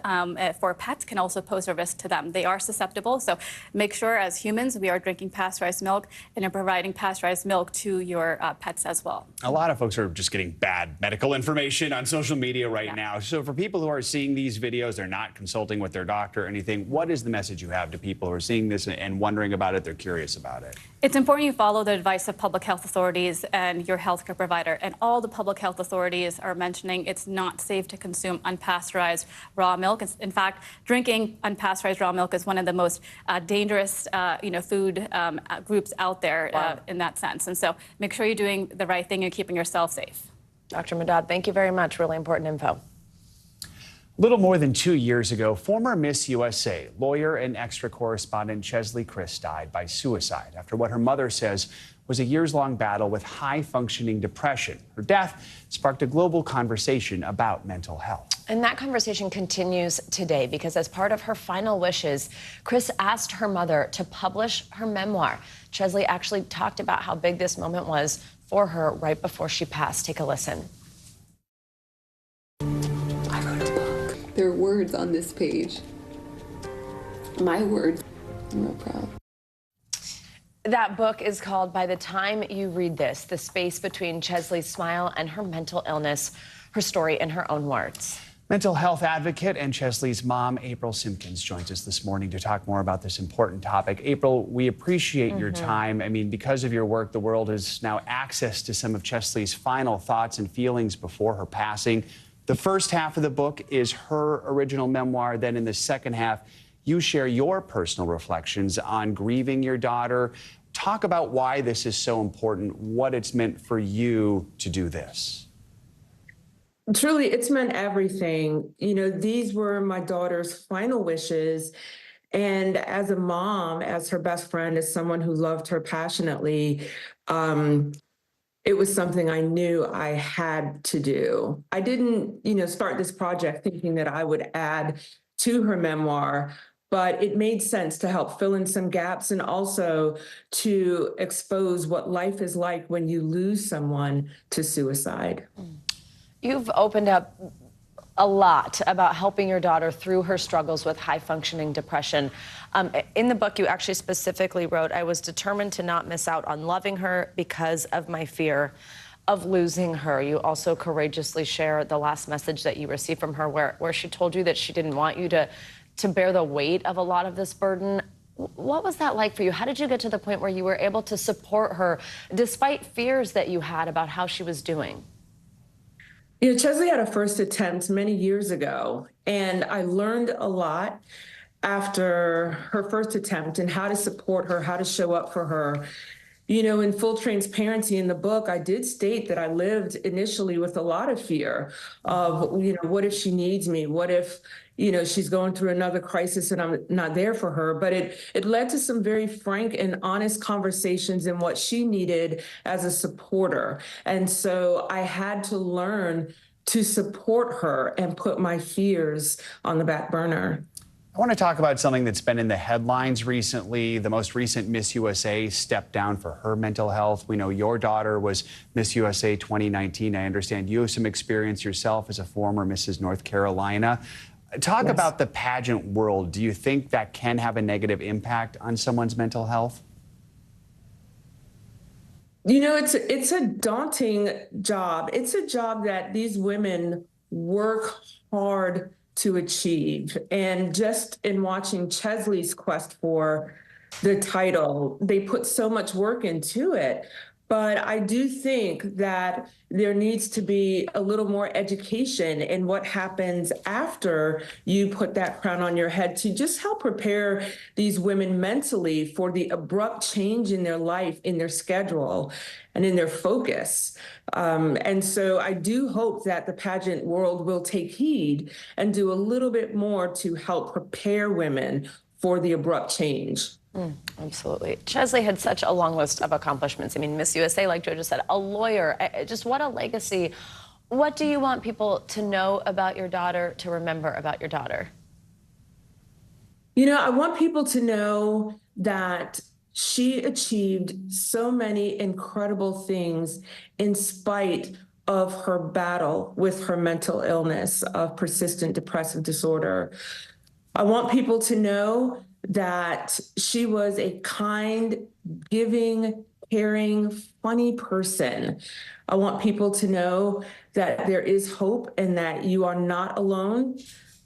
for pets can also pose a risk to them. They are susceptible, so make sure as humans we are drinking pasteurized milk and are providing pasteurized milk to your pets as well. A lot of folks are just getting bad medical information on social media right now. So for people who are seeing these videos, they're not consulting with their doctor or anything, what is the message you have to people who are seeing this and wondering about it, they're curious about it? It's important you follow the advice of public health authorities and your healthcare provider. And all the public health authorities are mentioning it's not safe to consume unpasteurized raw milk. In fact, drinking unpasteurized raw milk is one of the most dangerous, food groups out there in that sense. And so make sure you're doing the right thing and keeping yourself safe. Dr. Madad, thank you very much. Really important info. Little more than 2 years ago, former Miss USA, lawyer and extra correspondent Chesley Chris died by suicide after what her mother says was a years-long battle with high-functioning depression. Her death sparked a global conversation about mental health. And that conversation continues today because as part of her final wishes, Chris asked her mother to publish her memoir. Chesley actually talked about how big this moment was for her right before she passed. Take a listen. There are words on this page. My words. I'm real proud. That book is called By the Time You Read This, the space between Chesley's smile and her mental illness, her story in her own words. Mental health advocate and Chesley's mom, April Simpkins, joins us this morning to talk more about this important topic. April, we appreciate your time. I mean, because of your work, the world has now access to some of Chesley's final thoughts and feelings before her passing. The first half of the book is her original memoir. Then in the second half, you share your personal reflections on grieving your daughter. Talk about why this is so important, what it's meant for you to do this. Truly, it's meant everything. These were my daughter's final wishes. And as a mom, as her best friend, as someone who loved her passionately, it was something I knew I had to do. I didn't, start this project thinking that I would add to her memoir, but it made sense to help fill in some gaps and also to expose what life is like when you lose someone to suicide. You've opened up a lot about helping your daughter through her struggles with high-functioning depression. In the book, you actually specifically wrote, I was determined to not miss out on loving her because of my fear of losing her. You also courageously share the last message that you received from her where she told you that she didn't want you to bear the weight of a lot of this burden. What was that like for you? How did you get to the point where you were able to support her despite fears that you had about how she was doing? You know, Chesley had a first attempt many years ago, and I learned a lot after her first attempt and how to support her, how to show up for her. You know, in full transparency in the book, I did state that I lived initially with a lot of fear of, you know, what if she needs me? What if, you know, she's going through another crisis and I'm not there for her? But it led to some very frank and honest conversations in what she needed as a supporter. And so I had to learn to support her and put my fears on the back burner. I want to talk about something that's been in the headlines recently. The most recent Miss USA stepped down for her mental health. We know your daughter was Miss USA 2019. I understand you have some experience yourself as a former Mrs. North Carolina. Talk about the pageant world. Do you think that can have a negative impact on someone's mental health? You know, it's a daunting job. It's a job that these women work hard to achieve. And just in watching Chesley's quest for the title, they put so much work into it. But I do think that there needs to be a little more education in what happens after you put that crown on your head to just help prepare these women mentally for the abrupt change in their life, in their schedule, and in their focus. And so I do hope that the pageant world will take heed and do a little bit more to help prepare women for the abrupt change. Absolutely. Chesley had such a long list of accomplishments. I mean, Miss USA, like Joe just said, a lawyer, just what a legacy. What do you want people to know about your daughter, to remember about your daughter? You know, I want people to know that she achieved so many incredible things in spite of her battle with her mental illness of persistent depressive disorder. I want people to know that she was a kind, giving, caring, funny person. I want people to know that there is hope and that you are not alone.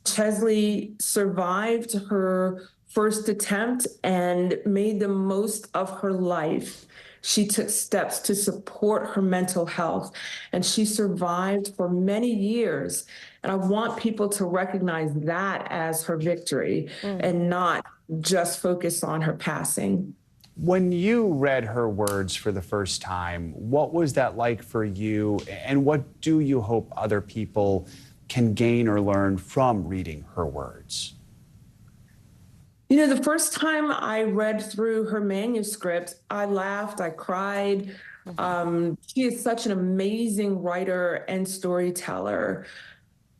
Chesley survived her first attempt and made the most of her life. She took steps to support her mental health, and she survived for many years. And I want people to recognize that as her victory and not just focus on her passing. When you read her words for the first time, what was that like for you? And what do you hope other people can gain or learn from reading her words? You know, the first time I read through her manuscript, I laughed, I cried. She is such an amazing writer and storyteller.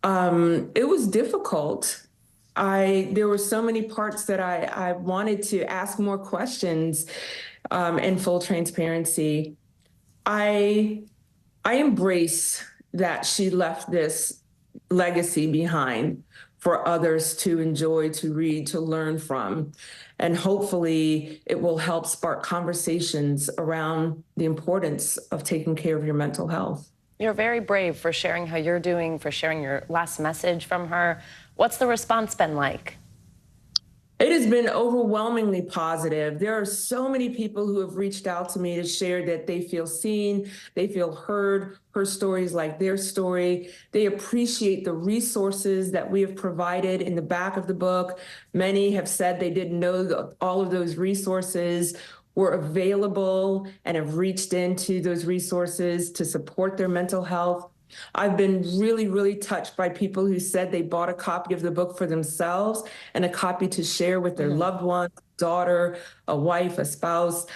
It was difficult. There were so many parts that I wanted to ask more questions in full transparency. I embrace that she left this legacy behind for others to enjoy, to read, to learn from. And hopefully it will help spark conversations around the importance of taking care of your mental health. You're very brave for sharing how you're doing, for sharing your last message from her. What's the response been like? It has been overwhelmingly positive. There are so many people who have reached out to me to share that they feel seen, they feel heard, her story is like their story. They appreciate the resources that we have provided in the back of the book. Many have said they didn't know that all of those resources were available and have reached into those resources to support their mental health. I've been really, really touched by people who said they bought a copy of the book for themselves and a copy to share with their loved one, daughter, a wife, a spouse.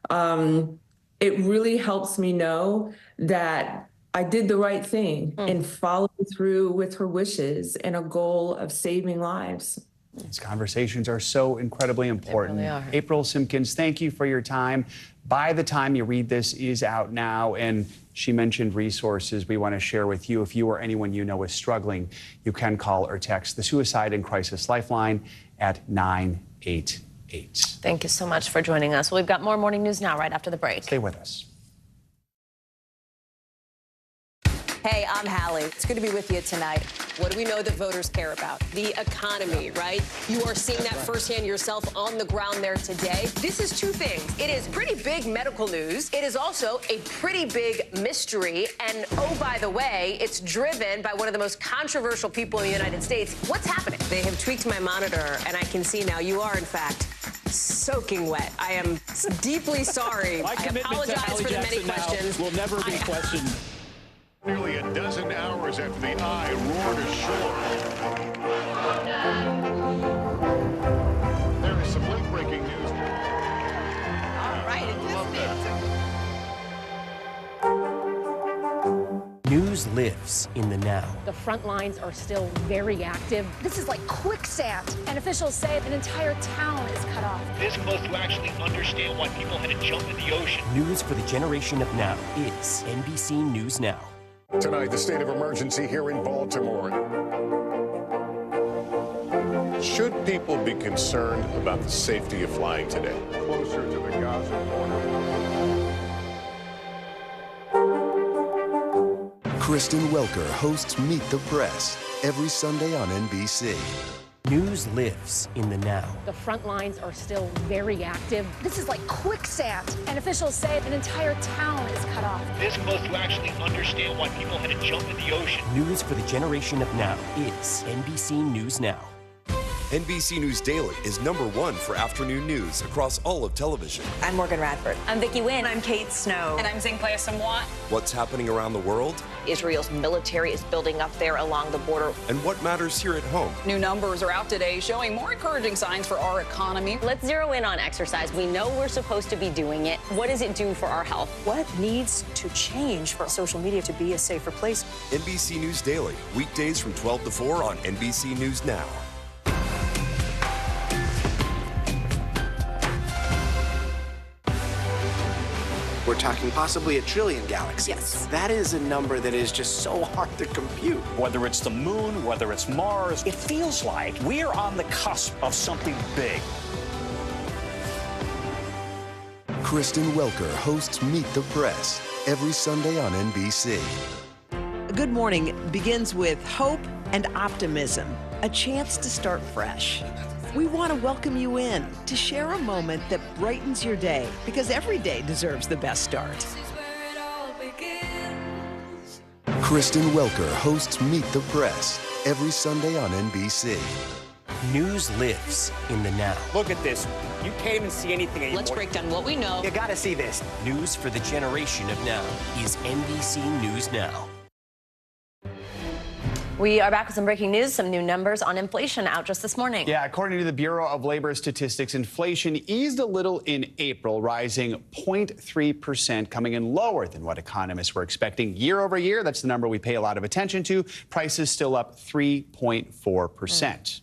It really helps me know that I did the right thing in following through with her wishes and a goal of saving lives. These conversations are so incredibly important. They really are. April Simpkins, thank you for your time. By the time you read this is out now, and she mentioned resources we want to share with you. If you or anyone you know is struggling, you can call or text the Suicide and Crisis Lifeline at 988. Thank you so much for joining us. Well, we've got more Morning News Now right after the break. Stay with us. Hey, I'm Hallie. It's good to be with you tonight. What do we know that voters care about? The economy, right? You are seeing that firsthand yourself on the ground there today. This is two things. It is pretty big medical news. It is also a pretty big mystery. And oh, by the way, it's driven by one of the most controversial people in the United States. What's happening? They have tweaked my monitor, and I can see now you are, in fact, soaking wet. I am deeply sorry. My commitment to Hallie Jackson now will never be questioned. Nearly a dozen hours after the eye roared ashore. There is some late-breaking news. All right, News lives in the now. The front lines are still very active. This is like quicksand, and officials say an entire town is cut off. This close to actually understand why people had to jump in the ocean. News for the generation of now is NBC News Now. Tonight, the state of emergency here in Baltimore. Should people be concerned about the safety of flying today? Closer to the Gaza border. Kristen Welker hosts Meet the Press every Sunday on NBC. News lives in the now. The front lines are still very active. This is like quicksand, and officials say an entire town is cut off. This close to actually understand why people had to jump in the ocean. News for the generation of now is NBC News Now. NBC News Daily is #1 for afternoon news across all of television. I'm Morgan Radford. I'm Vicki Wynn. I'm Kate Snow. And I'm Zinklea Samwat. What's happening around the world? Israel's military is building up there along the border. And what matters here at home? New numbers are out today showing more encouraging signs for our economy. Let's zero in on exercise. We know we're supposed to be doing it. What does it do for our health? What needs to change for social media to be a safer place? NBC News Daily, weekdays from 12 to 4 on NBC News Now. We're talking possibly a trillion galaxies. Yes. That is a number that is just so hard to compute. Whether it's the moon, whether it's Mars, it feels like we're on the cusp of something big. Kristen Welker hosts Meet the Press every Sunday on NBC. Good morning begins with hope and optimism, a chance to start fresh. We want to welcome you in to share a moment that brightens your day, because every day deserves the best start. Kristen Welker hosts Meet the Press every Sunday on NBC. News lives in the now. Look at this. You can't even see anything anymore. Let's break down what we know. You gotta see this. News for the generation of now is NBC News Now. We are back with some breaking news, some new numbers on inflation out just this morning. Yeah, according to the Bureau of Labor Statistics, inflation eased a little in April, rising 0.3%, coming in lower than what economists were expecting. Year over year, that's the number we pay a lot of attention to. Prices still up 3.4%.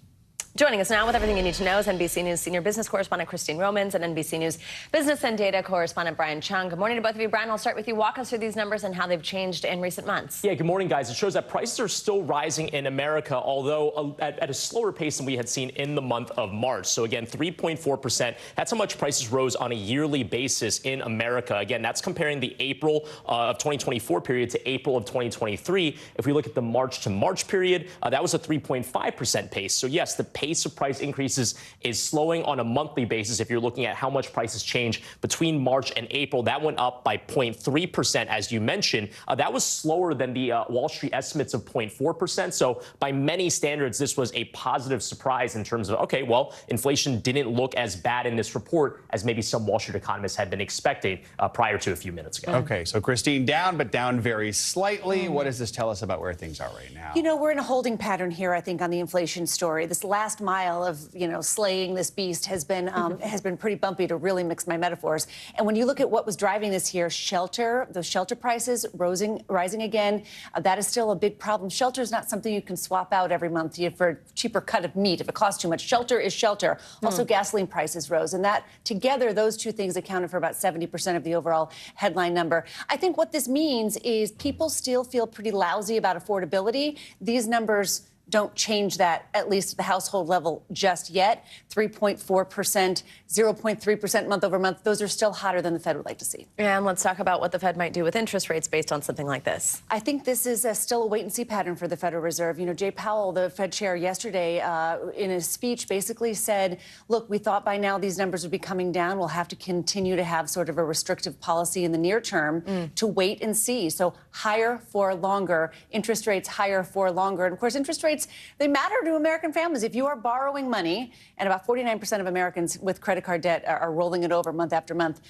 Joining us now with everything you need to know is NBC News senior business correspondent Christine Romans and NBC News business and data correspondent Brian Chung. Good morning to both of you. Brian, I'll start with you. Walk us through these numbers and how they've changed in recent months. Yeah, good morning, guys. It shows that prices are still rising in America, although at a slower pace than we had seen in the month of March. So again, 3.4%. That's how much prices rose on a yearly basis in America. Again, that's comparing the April of 2024 period to April of 2023. If we look at the March to March period, that was a 3.5% pace. So yes, the pace of price increases is slowing on a monthly basis. If you're looking at how much prices change between March and April, that went up by 0.3%, as you mentioned. That was slower than the Wall Street estimates of 0.4%. So by many standards, this was a positive surprise in terms of, okay, well, inflation didn't look as bad in this report as maybe some Wall Street economists had been expecting prior to a few minutes ago. Okay, so Christine, down, but down very slightly. What does this tell us about where things are right now? You know, we're in a holding pattern here, I think, on the inflation story. This last mile of, slaying this beast has been pretty bumpy, to really mix my metaphors. And when you look at what was driving this here, those shelter prices rising again, that is still a big problem. Shelter is not something you can swap out every month for a cheaper cut of meat if it costs too much. Shelter is shelter. Also, gasoline prices rose, and that together, those two things accounted for about 70% of the overall headline number. I think what this means is people still feel pretty lousy about affordability. These numbers don't change that, at least at the household level, just yet. 3.4%, 0.3% month over month. Those are still hotter than the Fed would like to see. And let's talk about what the Fed might do with interest rates based on something like this. I think this is still a wait-and-see pattern for the Federal Reserve. You know, Jay Powell, the Fed chair, yesterday in his speech basically said, look, we thought by now these numbers would be coming down. We'll have to continue to have sort of a restrictive policy in the near term to wait and see. So higher for longer, interest rates higher for longer. And of course, interest rates, they matter to American families. If you are borrowing money, and about 49% of Americans with credit card debt are rolling it over month after month,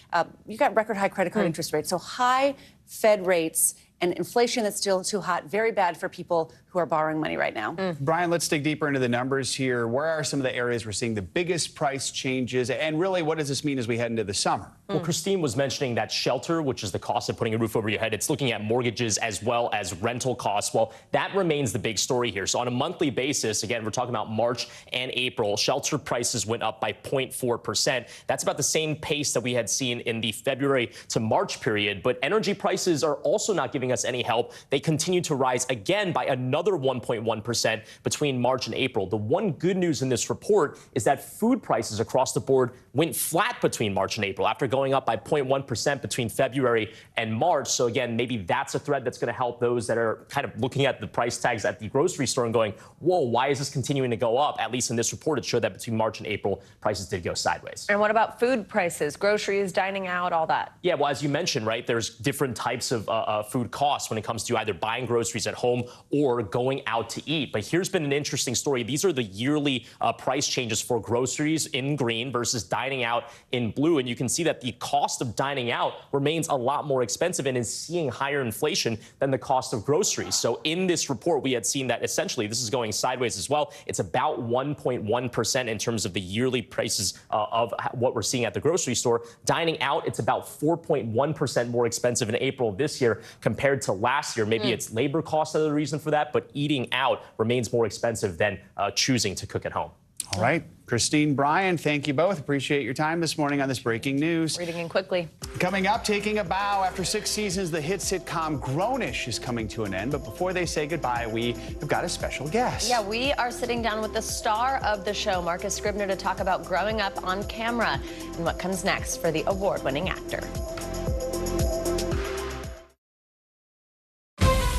you got record high credit card interest rates. So high Fed rates and inflation that's still too hot, very bad for people who are borrowing money right now. Brian, let's dig deeper into the numbers here. Where are some of the areas we're seeing the biggest price changes? And really, what does this mean as we head into the summer? Well, Christine was mentioning that shelter, which is the cost of putting a roof over your head. It's looking at mortgages as well as rental costs. Well, that remains the big story here. So on a monthly basis, again, we're talking about March and April, shelter prices went up by 0.4%. That's about the same pace that we had seen in the February to March period. But energy prices are also not giving us any help. They continue to rise again by another 1.1% between March and April. The one good news in this report is that food prices across the board went flat between March and April after going up by 0.1% between February and March. So again, maybe that's a thread that's going to help those that are kind of looking at the price tags at the grocery store and going, whoa, why is this continuing to go up? At least in this report, it showed that between March and April, prices did go sideways. And what about food prices, groceries, dining out, all that? Yeah, well, as you mentioned, right, there's different types of food costs when it comes to either buying groceries at home or going out to eat. But here's been an interesting story. These are the yearly price changes for groceries in green versus dining out in blue. And you can see that the cost of dining out remains a lot more expensive and is seeing higher inflation than the cost of groceries. So in this report, we had seen that essentially this is going sideways as well. It's about 1.1% in terms of the yearly prices of what we're seeing at the grocery store. Dining out, it's about 4.1% more expensive in April of this year compared to last year. Maybe it's labor costs are the reason for that, but eating out remains more expensive than choosing to cook at home. All right. Christine, Brian, thank you both. Appreciate your time this morning on this breaking news. Reading in quickly. Coming up, taking a bow. After 6 seasons, the hit sitcom Grownish is coming to an end. But before they say goodbye, we have got a special guest. Yeah, we are sitting down with the star of the show, Marcus Scribner, to talk about growing up on camera and what comes next for the award-winning actor.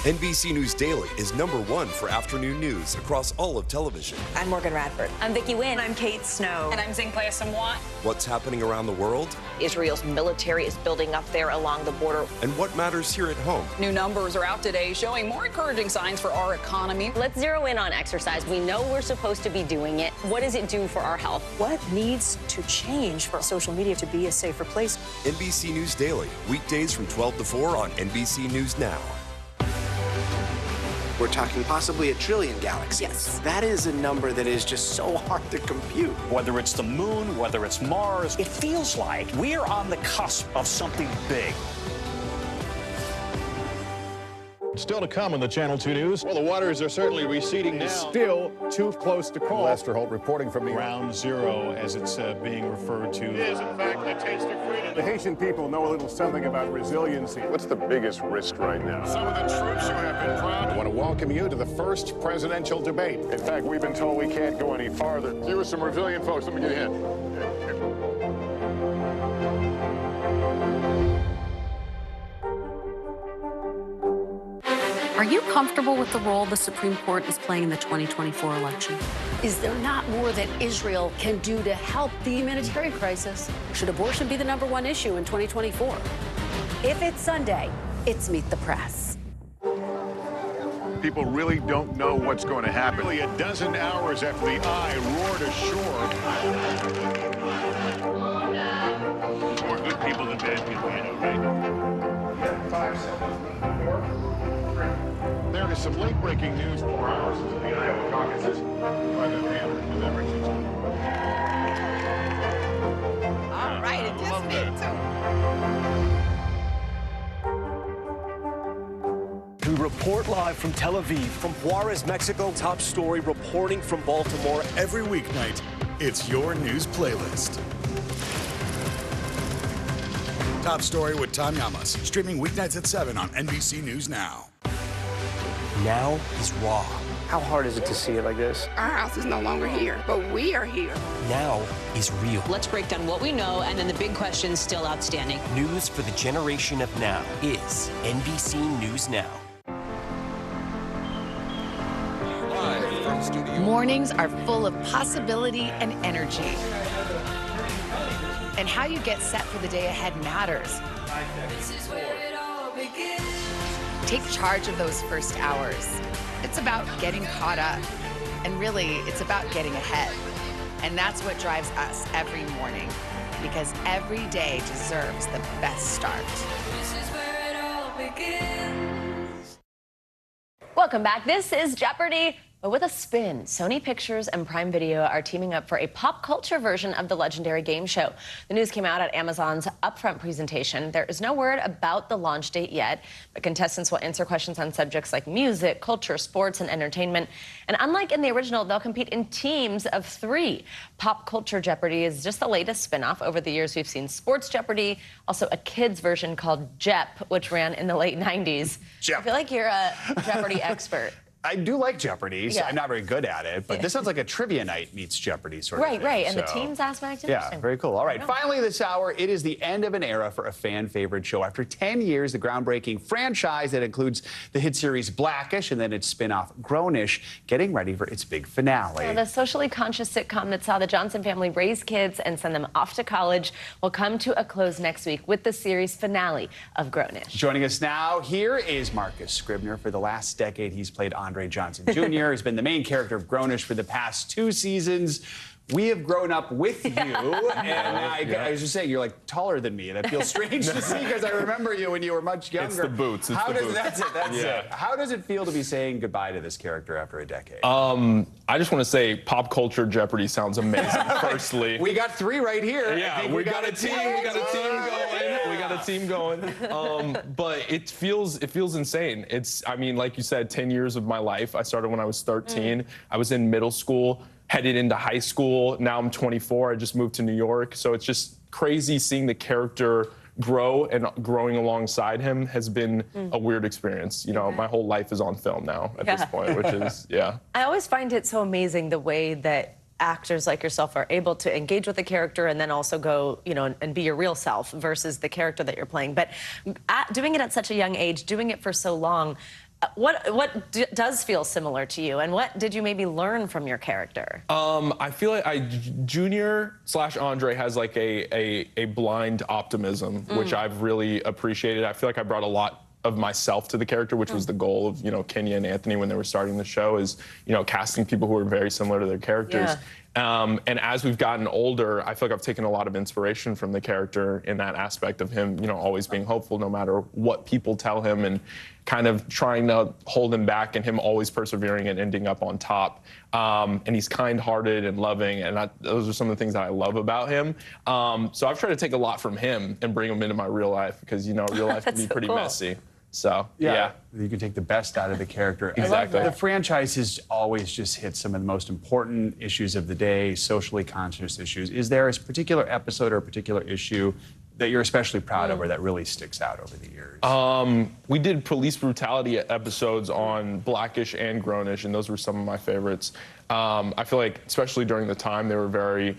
NBC News Daily is #1 for afternoon news across all of television. I'm Morgan Radford. I'm Vicki Wynn. I'm Kate Snow. And I'm Zinklea Samwat. What's happening around the world? Israel's military is building up there along the border. And what matters here at home? New numbers are out today showing more encouraging signs for our economy. Let's zero in on exercise. We know we're supposed to be doing it. What does it do for our health? What needs to change for social media to be a safer place? NBC News Daily, weekdays from 12 to 4 on NBC News Now. We're talking possibly 1 trillion galaxies. Yes. That is a number that is just so hard to compute. Whether it's the moon, whether it's Mars, it feels like we're on the cusp of something big. Still to come on the Channel 2 News. Well, the waters are certainly receding now. Still too close to call. Lester Holt reporting from the Ground Zero, as it's being referred to. It is, in fact, the taste of freedom. The Haitian people know a little something about resiliency. What's the biggest risk right now? Some of the troops who have been proud. I want to welcome you to the first presidential debate. In fact, we've been told we can't go any farther. You are some resilient folks. Let me get a hint. Are you comfortable with the role the Supreme Court is playing in the 2024 election? Is there not more that Israel can do to help the humanitarian crisis? Should abortion be the #1 issue in 2024? If it's Sunday, it's Meet the Press. People really don't know what's going to happen. Only a dozen hours after the eye roared ashore. More good people than bad people, you know, right? 5 seconds. 4, 3. There is some late-breaking news 4 hours into the Iowa caucuses by the hand with everything. All right, it just fit too. We report live from Tel Aviv, from Juarez, Mexico. Top story reporting from Baltimore. Every weeknight, it's your news playlist. Top Story with Tom Llamas, streaming weeknights at 7 on NBC News Now. now is raw. How hard is it to see it like this? Our house is no longer here, but we are here. Now is real. Let's break down what we know and then the big questions still outstanding. News for the generation of now is NBC News Now. Mornings are full of possibility and energy. And how you get set for the day ahead matters. Take charge of those first hours. It's about getting caught up. And really, it's about getting ahead. And that's what drives us every morning. Because every day deserves the best start. This is where it all begins. Welcome back. This is Jeopardy! But with a spin, Sony Pictures and Prime Video are teaming up for a pop culture version of the legendary game show. The news came out at Amazon's upfront presentation. There is no word about the launch date yet, but contestants will answer questions on subjects like music, culture, sports, and entertainment. And unlike in the original, they'll compete in teams of 3. Pop Culture Jeopardy is just the latest spin-off. Over the years, we've seen Sports Jeopardy, also a kids version called Jep, which ran in the late 90s. I feel like you're a Jeopardy expert. I do like Jeopardy, so Yeah. I'm not very good at it, but this sounds like a trivia night meets Jeopardy sort of thing. Right, and the so- teams aspect, Yeah, interesting. very cool. All right, finally this hour, it is the end of an era for a fan-favorite show. After 10 years, the groundbreaking franchise that includes the hit series Blackish and then its spin-off Grownish, getting ready for its big finale. Well, the socially conscious sitcom that saw the Johnson family raise kids and send them off to college will come to a close next week with the series finale of Grownish. Joining us now, here is Marcus Scribner. For the last decade, he's played Andre Johnson Jr. He's been the main character of Grownish for the past 2 seasons. We have grown up with you, and I was just saying, you're like taller than me. That feels strange to see because I remember you when you were much younger. It's the boots. It's How the does boots. that's it? That's Yeah. it. How does it feel to be saying goodbye to this character after a decade? I just want to say Pop Culture Jeopardy sounds amazing, firstly. We got 3 right here. I Yeah, think we got a team. We got a team going. We got a team going. But it feels insane. I mean, like you said, 10 years of my life. I started when I was 13. I was in middle school, headed into high school. Now I'm 24. I just moved to New York. So it's just crazy seeing the character grow, and growing alongside him has been a weird experience. You know, my whole life is on film now at this point, which is, I always find it so amazing the way that actors like yourself are able to engage with the character and then also go, you know, and be your real self versus the character that you're playing. But doing it at such a young age, doing it for so long, what does feel similar to you, and what did you maybe learn from your character? I feel like Junior/Andre has like a blind optimism, which I've really appreciated. I feel like I brought a lot of myself to the character, which was the goal of, you know, Kenya and Anthony when they were starting the show, is, you know, casting people who are very similar to their characters. And as we've gotten older, I feel like I've taken a lot of inspiration from the character in that aspect of him, you know, always being hopeful no matter what people tell him, and kind of trying to hold him back, and him always persevering and ending up on top. And he's kind-hearted and loving, and those are some of the things that I love about him. So I've tried to take a lot from him and bring him into my real life, because, you know, real life can be pretty messy. So, yeah. You can take the best out of the character. Exactly. The franchise has always just hit some of the most important issues of the day, socially conscious issues. Is there a particular episode or a particular issue that you're especially proud of or that really sticks out over the years? We did police brutality episodes on Blackish and Grownish, and those were some of my favorites. I feel like, especially during the time, they were very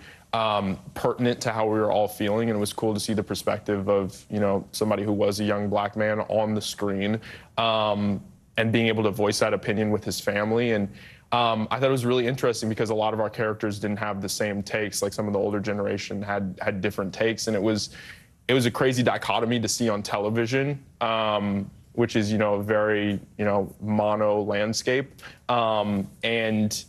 pertinent to how we were all feeling, and it was cool to see the perspective of, you know, somebody who was a young black man on the screen, and being able to voice that opinion with his family. And I thought it was really interesting because a lot of our characters didn't have the same takes. Like, some of the older generation had different takes, and it was a crazy dichotomy to see on television, which is, you know, a very, you know, mono landscape. And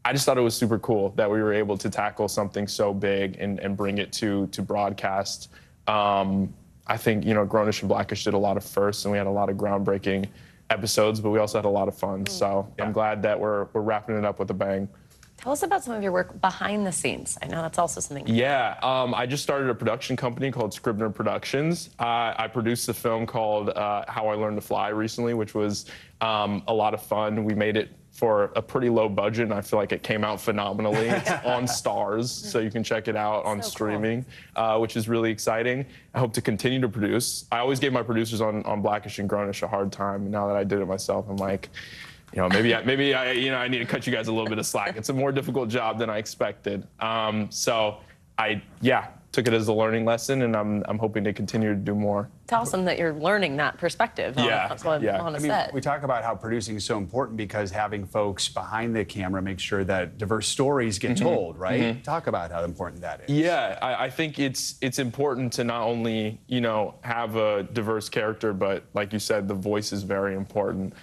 I just thought it was super cool that we were able to tackle something so big and bring it to broadcast. I think, you know, Grownish and Blackish did a lot of firsts, and we had a lot of groundbreaking episodes, but we also had a lot of fun. So I'm glad that we're wrapping it up with a bang. Tell us about some of your work behind the scenes. I know that's also something. Yeah, I just started a production company called Scribner Productions. I produced a film called How I Learned to Fly recently, which was a lot of fun. We made it for a pretty low budget, and I feel like it came out phenomenally. It's on Stars, so you can check it out on streaming, which is really exciting. I hope to continue to produce. I always gave my producers on Blackish and Grownish a hard time, and now that I did it myself, I'm like, maybe I need to cut you guys a little bit of slack. It's a more difficult job than I expected. So I took it as a learning lesson, and I'm hoping to continue to do more. It's awesome that you're learning that perspective on a set. We talk about how producing is so important because having folks behind the camera make sure that diverse stories get told, right? Talk about how important that is. Yeah, I think it's important to not only, have a diverse character, but like you said, the voice is very important.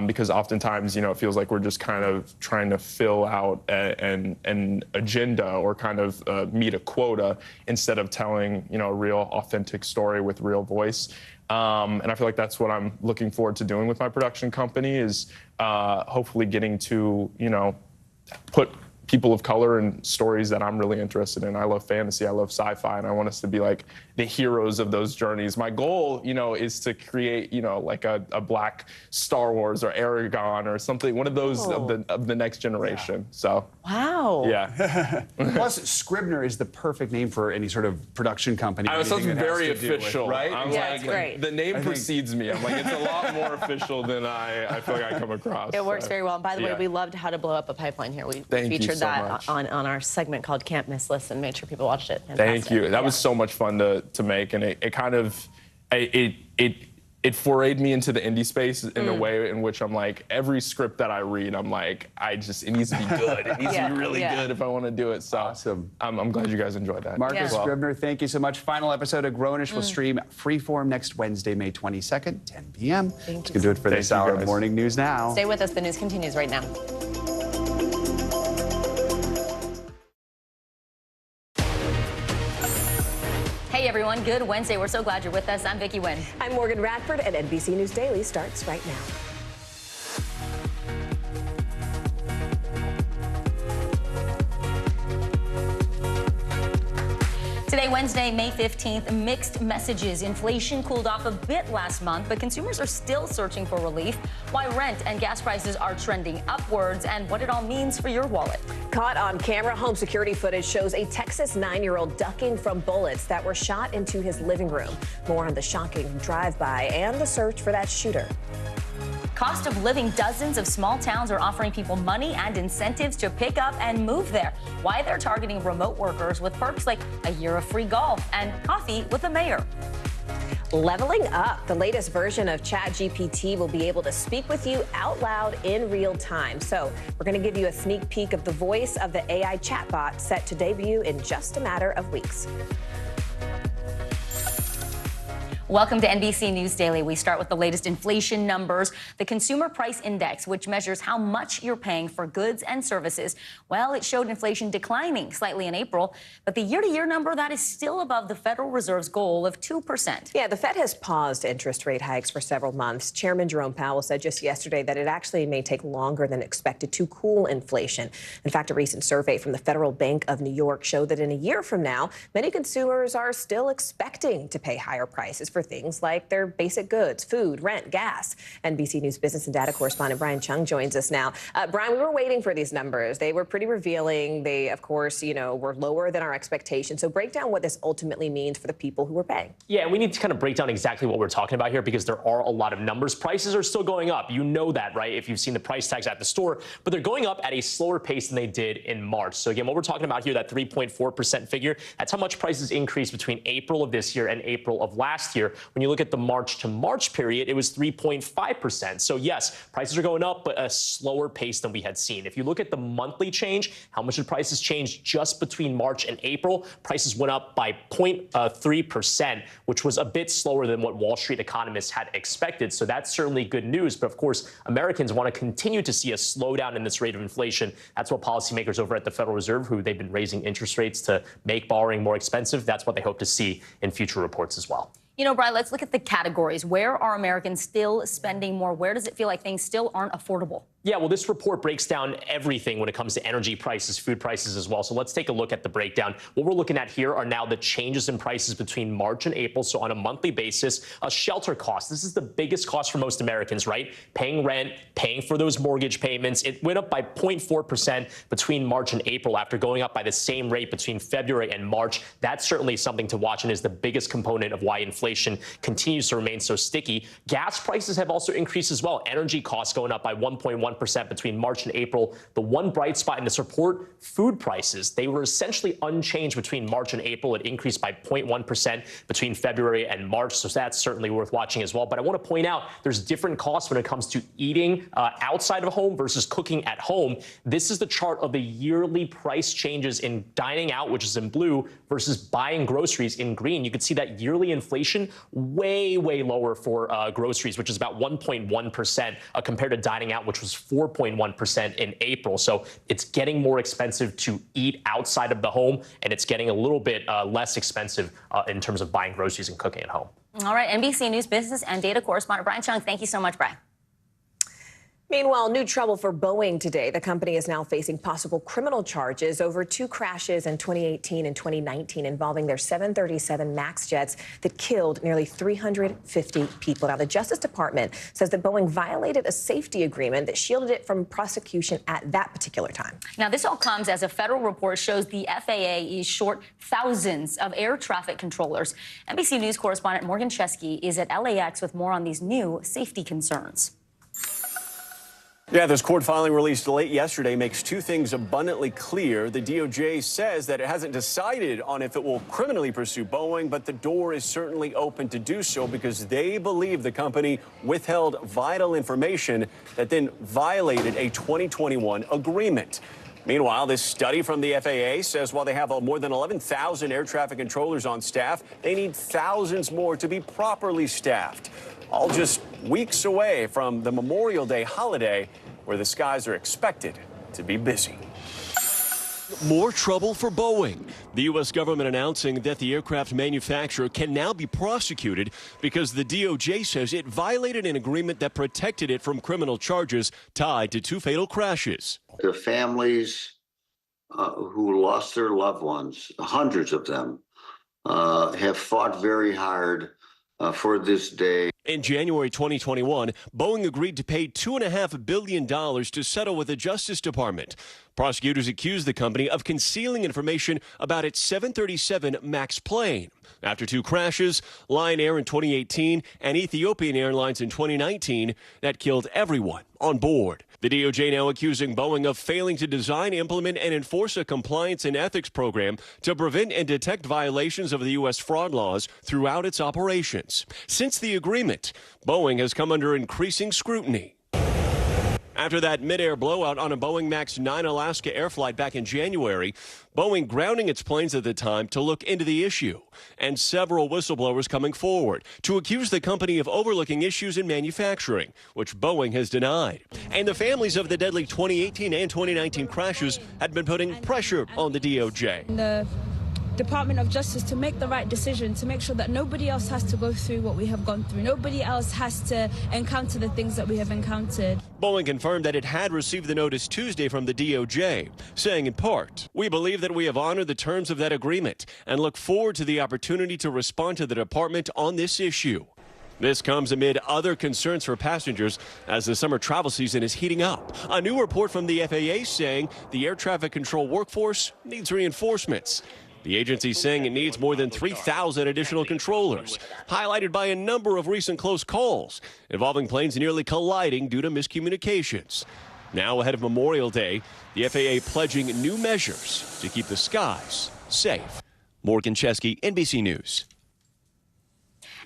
Because oftentimes, it feels like we're just kind of trying to fill out an agenda or kind of meet a quota instead of telling, a real authentic story with real voice. And I feel like that's what I'm looking forward to doing with my production company is hopefully getting to, put people of color in stories that I'm really interested in. I love fantasy, I love sci-fi, and I want us to be like the heroes of those journeys. My goal, is to create, like a Black Star Wars or Aragon or something, one of those of the next generation. So. Wow. Yeah. Plus, Scribner is the perfect name for any sort of production company. I was something very official, right? I'm it's great. The name precedes me. I'm like, it's a lot more official than I feel like I come across. It works very well. And by the way, we loved How to Blow Up a Pipeline here. We featured that on our segment called Can't Miss Listen. Made sure people watched it. Fantastic. Thank you. That was so much fun to make, and it kind of it forayed me into the indie space in a way in which I'm like, every script that I read, I'm like, it needs to be good. It needs to be really good if I want to do it. So awesome. I'm glad you guys enjoyed that. Marcus Scribner, thank you so much. Final episode of Grownish will stream freeform next Wednesday, May 22nd, 10 p.m. That's going to do it for this hour of Morning News Now. Stay with us. The news continues right now. Hey everyone, good Wednesday. We're so glad you're with us. I'm Vicki Wynn. I'm Morgan Radford, and NBC News Daily starts right now. Today, Wednesday, May 15th, mixed messages. Inflation cooled off a bit last month, but consumers are still searching for relief. Why rent and gas prices are trending upwards and what it all means for your wallet. Caught on camera, home security footage shows a Texas 9-year-old ducking from bullets that were shot into his living room. More on the shocking drive-by and the search for that shooter. Cost of living. Dozens of small towns are offering people money and incentives to pick up and move there. Why they're targeting remote workers with perks like a year of free golf and coffee with the mayor. Leveling up. The latest version of ChatGPT will be able to speak with you out loud in real time. So we're going to give you a sneak peek of the voice of the AI chatbot set to debut in just a matter of weeks. Welcome to NBC News Daily. We start with the latest inflation numbers. The Consumer Price Index, which measures how much you're paying for goods and services, well, it showed inflation declining slightly in April, but the year-to-year number, that is still above the Federal Reserve's goal of 2%. Yeah, the Fed has paused interest rate hikes for several months. Chairman Jerome Powell said just yesterday that it actually may take longer than expected to cool inflation. In fact, a recent survey from the Federal Bank of New York showed that in a year from now, many consumers are still expecting to pay higher prices for things like their basic goods, food, rent, gas. NBC News business and data correspondent Brian Chung joins us now. Brian, we were waiting for these numbers. They were pretty revealing. They, of course, were lower than our expectations. So break down what this ultimately means for the people who are paying. Yeah, and we need to kind of break down exactly what we're talking about here because there are a lot of numbers. Prices are still going up. You know that, right? If you've seen the price tags at the store, but they're going up at a slower pace than they did in March. So again, what we're talking about here, that 3.4% figure, that's how much prices increased between April of this year and April of last year. When you look at the March to March period, it was 3.5%. So yes, prices are going up, but a slower pace than we had seen. If you look at the monthly change, how much did prices change just between March and April? Prices went up by 0.3%, which was a bit slower than what Wall Street economists had expected. So that's certainly good news. But of course, Americans want to continue to see a slowdown in this rate of inflation. That's what policymakers over at the Federal Reserve, who they've been raising interest rates to make borrowing more expensive, that's what they hope to see in future reports as well. Brian, let's look at the categories. Where are Americans still spending more? Where does it feel like things still aren't affordable? Yeah, well, this report breaks down everything when it comes to energy prices, food prices as well. So let's take a look at the breakdown. What we're looking at here are now the changes in prices between March and April. So on a monthly basis, a shelter cost. This is the biggest cost for most Americans, right? Paying rent, paying for those mortgage payments. It went up by 0.4% between March and April after going up by the same rate between February and March. That's certainly something to watch and is the biggest component of why inflation continues to remain so sticky. Gas prices have also increased as well. Energy costs going up by 1.1%. 4.1% between March and April. The one bright spot in this report, food prices. They were essentially unchanged between March and April. It increased by 0.1% between February and March, so that's certainly worth watching as well. But I want to point out there's different costs when it comes to eating outside of home versus cooking at home. This is the chart of the yearly price changes in dining out, which is in blue, versus buying groceries in green. You can see that yearly inflation way lower for groceries, which is about 1.1% compared to dining out, which was 4.1% in April. So it's getting more expensive to eat outside of the home, and it's getting a little bit less expensive in terms of buying groceries and cooking at home. All right, NBC News business and data correspondent Brian Chung, thank you so much, Brian. Meanwhile, new trouble for Boeing today. The company is now facing possible criminal charges over two crashes in 2018 and 2019 involving their 737 MAX jets that killed nearly 350 people. Now, the Justice Department says that Boeing violated a safety agreement that shielded it from prosecution at that particular time. Now, this all comes as a federal report shows the FAA is short thousands of air traffic controllers. NBC News correspondent Morgan Chesky is at LAX with more on these new safety concerns. Yeah, this court filing released late yesterday makes two things abundantly clear. The DOJ says that it hasn't decided on if it will criminally pursue Boeing, but the door is certainly open to do so because they believe the company withheld vital information that then violated a 2021 agreement. Meanwhile, this study from the FAA says while they have more than 11,000 air traffic controllers on staff, they need thousands more to be properly staffed. All just weeks away from the Memorial Day holiday, where the skies are expected to be busy. More trouble for Boeing. The U.S. government announcing that the aircraft manufacturer can now be prosecuted because the DOJ says it violated an agreement that protected it from criminal charges tied to two fatal crashes. The families who lost their loved ones, hundreds of them, have fought very hard for this day. In January 2021, Boeing agreed to pay $2.5 billion to settle with the Justice Department. Prosecutors accused the company of concealing information about its 737 MAX plane. After two crashes, Lion Air in 2018 and Ethiopian Airlines in 2019, that killed everyone on board. The DOJ now accusing Boeing of failing to design, implement, and enforce a compliance and ethics program to prevent and detect violations of the U.S. fraud laws throughout its operations. Since the agreement, Boeing has come under increasing scrutiny. After that mid-air blowout on a Boeing MAX 9 Alaska air flight back in January, Boeing grounding its planes at the time to look into the issue, and several whistleblowers coming forward to accuse the company of overlooking issues in manufacturing, which Boeing has denied. And the families of the deadly 2018 and 2019 crashes had been putting pressure on the DOJ. The Department of Justice to make the right decision, to make sure that nobody else has to go through what we have gone through. Nobody else has to encounter the things that we have encountered. Boeing confirmed that it had received the notice Tuesday from the DOJ, saying in part, "We believe that we have honored the terms of that agreement and look forward to the opportunity to respond to the department on this issue." This comes amid other concerns for passengers as the summer travel season is heating up. A new report from the FAA saying the air traffic control workforce needs reinforcements. The agency saying it needs more than 3,000 additional controllers, highlighted by a number of recent close calls involving planes nearly colliding due to miscommunications. Now ahead of Memorial Day, the FAA pledging new measures to keep the skies safe. Morgan Chesky, NBC News.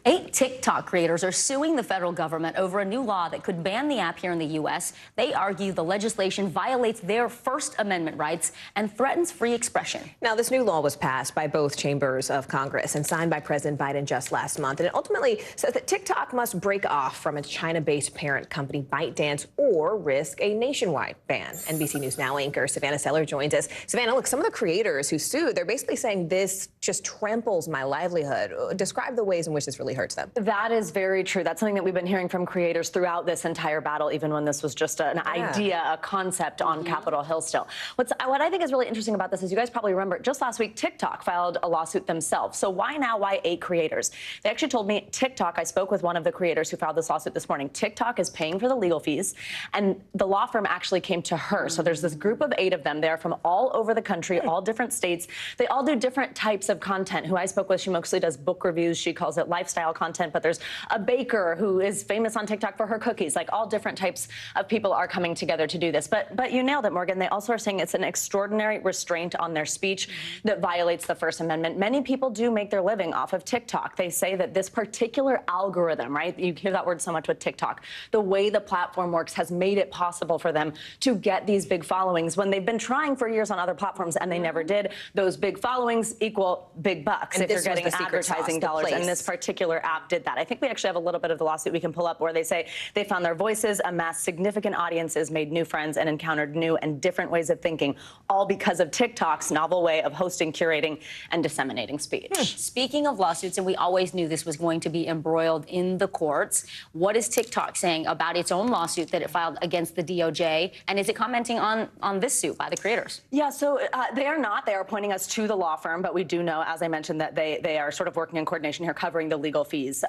8 TikTok creators are suing the federal government over a new law that could ban the app here in the U.S. They argue the legislation violates their First Amendment rights and threatens free expression. Now, this new law was passed by both chambers of Congress and signed by President Biden just last month. And it ultimately says that TikTok must break off from its China-based parent company ByteDance or risk a nationwide ban. NBC News Now anchor Savannah Seller joins us. Savannah, look, some of the creators who sued, they're basically saying this just tramples my livelihood. Describe the ways in which this really hurts them. That is very true. That's something that we've been hearing from creators throughout this entire battle, even when this was just an idea, a concept on Capitol Hill still. What I think is really interesting about this is you guys probably remember just last week, TikTok filed a lawsuit themselves. So why now? Why 8 creators? They actually told me TikTok, I spoke with one of the creators who filed this lawsuit this morning. TikTok is paying for the legal fees, and the law firm actually came to her. So there's this group of 8 of them. They're from all over the country, all different states. They all do different types of of content who I spoke with. She mostly does book reviews. She calls it lifestyle content. But there's a baker who is famous on TikTok for her cookies. Like, all different types of people are coming together to do this. But you nailed it, Morgan. They also are saying it's an extraordinary restraint on their speech that violates the First Amendment. Many people do make their living off of TikTok. They say that this particular algorithm, right? You hear that word so much with TikTok. The way the platform works has made it possible for them to get these big followings when they've been trying for years on other platforms and they never did. Those big followings equal big bucks if you're getting advertising dollars. And this particular app did that. I think we actually have a little bit of the lawsuit we can pull up where they say they found their voices, amassed significant audiences, made new friends, and encountered new and different ways of thinking, all because of TikTok's novel way of hosting, curating, and disseminating speech. Speaking of lawsuits, and we always knew this was going to be embroiled in the courts, what is TikTok saying about its own lawsuit that it filed against the DOJ? And is it commenting on this suit by the creators? Yeah, so they are not. They are pointing us to the law firm, but we do know, as I mentioned, that they are sort of working in coordination here, covering the legal fees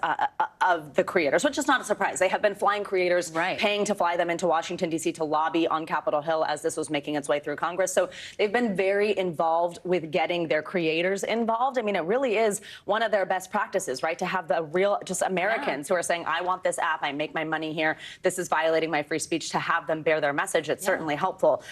of the creators, which is not a surprise. They have been flying creators, paying to fly them into Washington, D.C. to lobby on Capitol Hill as this was making its way through Congress. So they've been very involved with getting their creators involved. I mean, it really is one of their best practices, right, to have the real, just Americans who are saying, I want this app, I make my money here, this is violating my free speech, to have them bear their message. It's certainly helpful.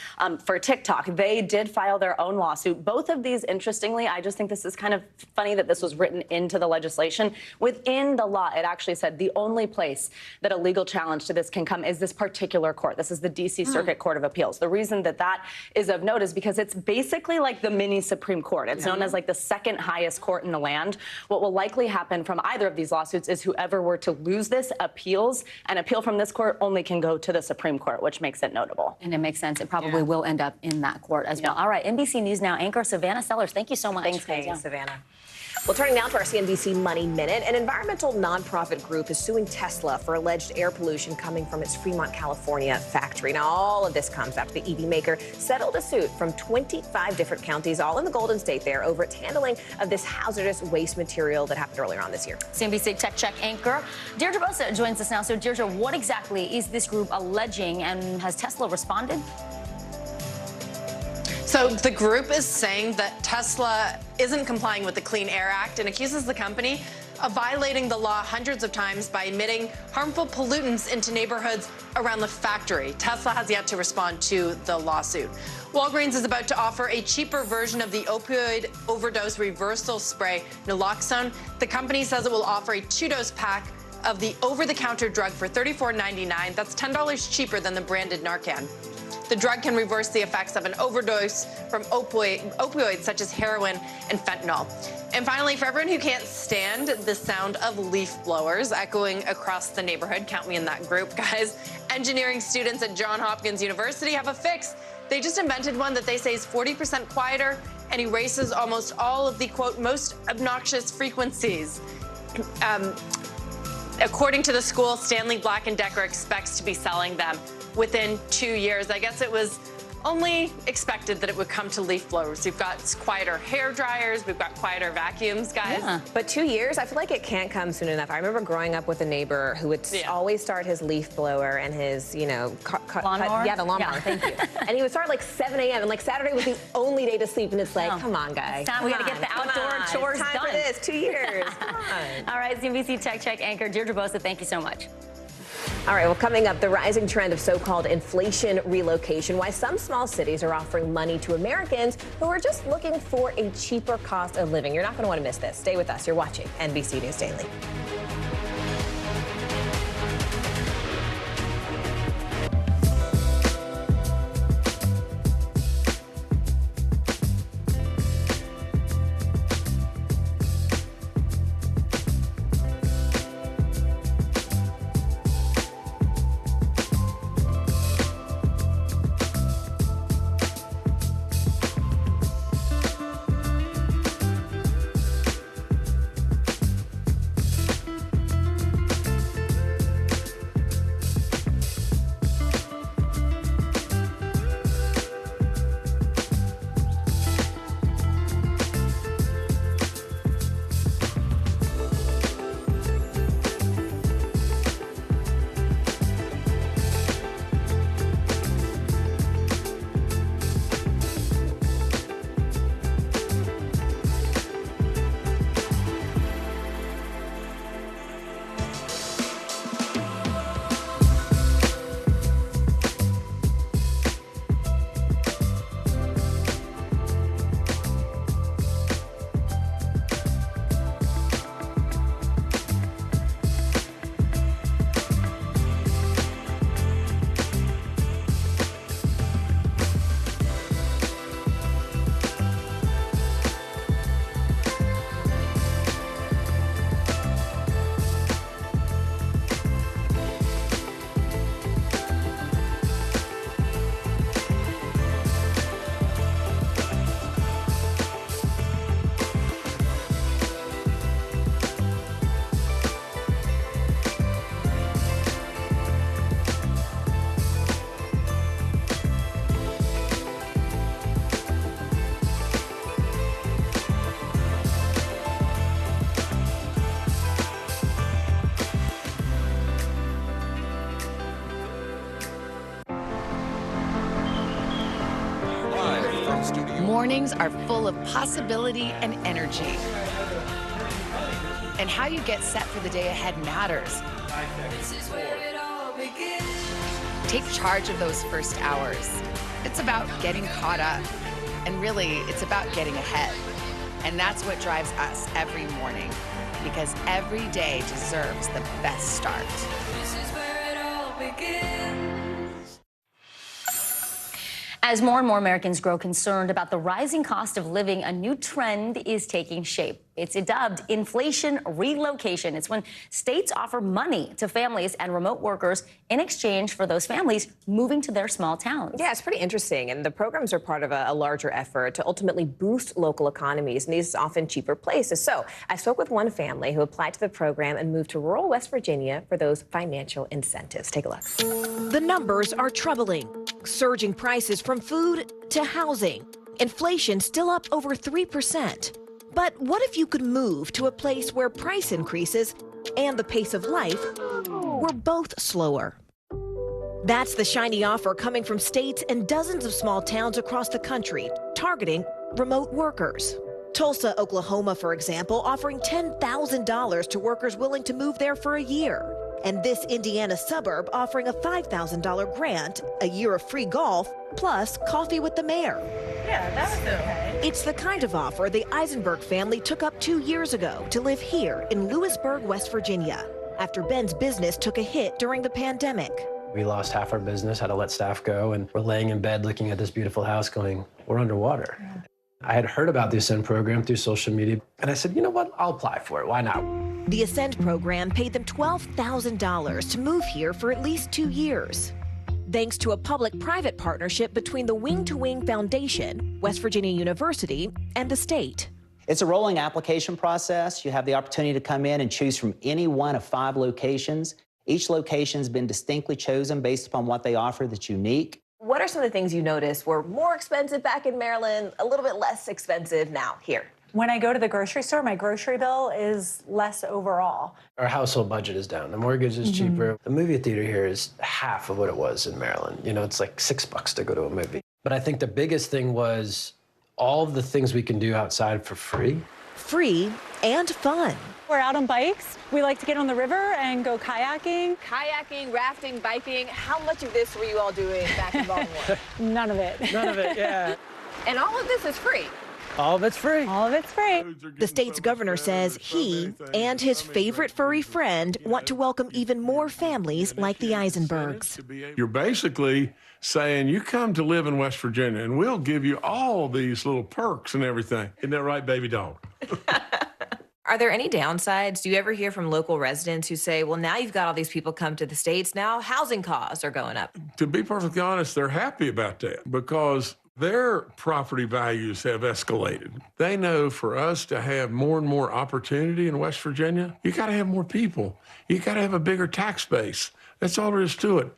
For TikTok, they did file their own lawsuit. Both of these, interestingly, I just think this is kind of funny that this was written into the legislation. Within the law, it actually said the only place that a legal challenge to this can come is this particular court. This is the D.C. Circuit Court of Appeals. The reason that that is of note is because it's basically like the mini Supreme Court. It's known as like the second highest court in the land. What will likely happen from either of these lawsuits is whoever were to lose this appeals, and appeal from this court only can go to the Supreme Court, which makes it notable. And it makes sense. It probably will end up in that court as well. All right, NBC News Now anchor Savannah Sellers, thank you so much. Thanks, Savannah. Well, turning now to our CNBC Money Minute, an environmental nonprofit group is suing Tesla for alleged air pollution coming from its Fremont, California factory. Now, all of this comes after the EV maker settled a suit from 25 different counties, all in the Golden State there, over its handling of this hazardous waste material that happened earlier on this year. CNBC Tech Check anchor Deirdre Bosa joins us now. So, Deirdre, what exactly is this group alleging, and has Tesla responded? So the group is saying that Tesla isn't complying with the Clean Air Act and accuses the company of violating the law hundreds of times by emitting harmful pollutants into neighborhoods around the factory. Tesla has yet to respond to the lawsuit. Walgreens is about to offer a cheaper version of the opioid overdose reversal spray, naloxone. The company says it will offer a 2-dose pack of the over-the-counter drug for $34.99. That's $10 cheaper than the branded Narcan. The drug can reverse the effects of an overdose from opioids such as heroin and fentanyl. And finally, for everyone who can't stand the sound of leaf blowers echoing across the neighborhood, count me in that group, guys, engineering students at Johns Hopkins University have a fix. They just invented one that they say is 40% quieter and erases almost all of the, quote, most obnoxious frequencies. According to the school, Stanley Black & Decker expects to be selling them within 2 years. I guess it was only expected that it would come to leaf blowers. We've got quieter hair dryers. We've got quieter vacuums, guys. Yeah. But 2 years, I feel like it can't come soon enough. I remember growing up with a neighbor who would always start his leaf blower and his, you know, lawnmower? Yeah, the lawnmower, thank you. And he would start like 7 a.m. and like Saturday was the only day to sleep. And it's like, come on, guys. We got to get the outdoor chores it's time done. for this, 2 years. Come on. All right, CNBC Tech Check anchor Deirdre Bosa, thank you so much. All right, well, coming up, the rising trend of so-called inflation relocation, why some small cities are offering money to Americans who are just looking for a cheaper cost of living. You're not going to want to miss this. Stay with us. You're watching NBC News Daily. Mornings are full of possibility and energy. And how you get set for the day ahead matters. Take charge of those first hours. It's about getting caught up. And really, it's about getting ahead. And that's what drives us every morning. Because every day deserves the best start. This is where it all begins. As more and more Americans grow concerned about the rising cost of living, a new trend is taking shape. It's dubbed inflation relocation. It's when states offer money to families and remote workers in exchange for those families moving to their small towns. Yeah, it's pretty interesting. And the programs are part of a larger effort to ultimately boost local economies in these often cheaper places. So I spoke with one family who applied to the program and moved to rural West Virginia for those financial incentives. Take a look. The numbers are troubling. Surging prices from food to housing. Inflation still up over 3%. But what if you could move to a place where price increases and the pace of life were both slower? That's the shiny offer coming from states and dozens of small towns across the country, targeting remote workers. Tulsa, Oklahoma, for example, offering $10,000 to workers willing to move there for a year. And this Indiana suburb offering a $5,000 grant, a year of free golf, plus coffee with the mayor. Yeah, that was okay. It's the kind of offer the Eisenberg family took up 2 years ago to live here in Lewisburg, West Virginia, after Ben's business took a hit during the pandemic. We lost half our business, had to let staff go, and we're laying in bed looking at this beautiful house going, we're underwater. Yeah. I had heard about the Ascend program through social media, and I said, you know what, I'll apply for it, why not? The Ascend program paid them $12,000 to move here for at least 2 years. Thanks to a public-private partnership between the Wing to Wing Foundation, West Virginia University, and the state. It's a rolling application process. You have the opportunity to come in and choose from any one of 5 locations. Each location has been distinctly chosen based upon what they offer that's unique. What are some of the things you noticed were more expensive back in Maryland, a little bit less expensive now here? When I go to the grocery store, my grocery bill is less overall. Our household budget is down. The mortgage is cheaper. The movie theater here is half of what it was in Maryland. You know, it's like $6 to go to a movie. But I think the biggest thing was all of the things we can do outside for free. Free and fun. We're out on bikes. We like to get on the river and go kayaking. Kayaking, rafting, biking. How much of this were you all doing back in Baltimore? None of it. None of it, yeah. And all of this is free. All of it's free. All of it's free. The state's governor says he and his favorite furry friend want to welcome even more families like the Eisenbergs. You're basically saying you come to live in West Virginia and we'll give you all these little perks and everything. Isn't that right, baby dog? Are there any downsides? Do you ever hear from local residents who say, well, now you've got all these people come to the States, now housing costs are going up? To be perfectly honest, they're happy about that because their property values have escalated. They know for us to have more and more opportunity in West Virginia, you got to have more people. You got to have a bigger tax base. That's all there is to it.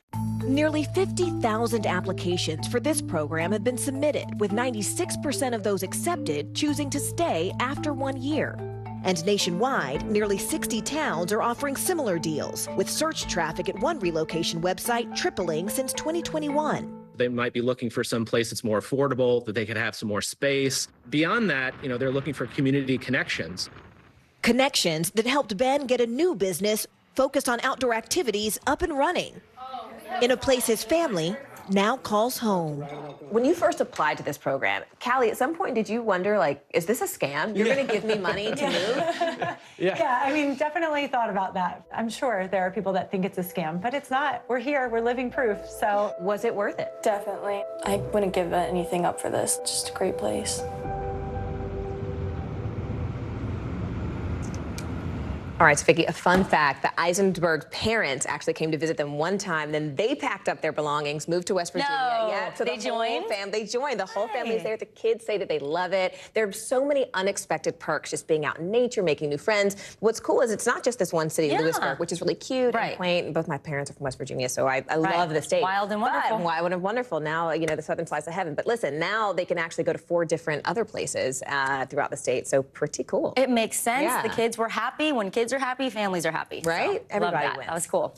Nearly 50,000 applications for this program have been submitted, with 96% of those accepted choosing to stay after 1 year. And nationwide, nearly 60 towns are offering similar deals, with search traffic at one relocation website tripling since 2021. They might be looking for some place that's more affordable, that they could have some more space. Beyond that, you know, they're looking for community connections. Connections that helped Ben get a new business focused on outdoor activities up and running in a place his family now calls home. When you first applied to this program, Callie, at some point did you wonder, like, is this a scam? You're going to give me money to move? Yeah, I mean, definitely thought about that. I'm sure there are people that think it's a scam, but it's not. We're here, we're living proof, so. Was it worth it? Definitely. I wouldn't give anything up for this. It's just a great place. All right, so Vicki, a fun fact, the Eisenberg parents actually came to visit them one time, then they packed up their belongings, moved to West Virginia. No, yeah, so they joined? They joined. The whole family's there. The kids say that they love it. There are so many unexpected perks just being out in nature, making new friends. What's cool is it's not just this one city, Lewisburg, which is really cute and quaint. And both my parents are from West Virginia, so I love the state. Wild and wonderful. Wild and wonderful. Now, you know, the southern slice of heaven. But listen, now they can actually go to 4 different other places throughout the state, so pretty cool. It makes sense. Yeah. The kids were happy. When kids Kids are happy, families are happy. Right? So, love Everybody that. wins. That was cool.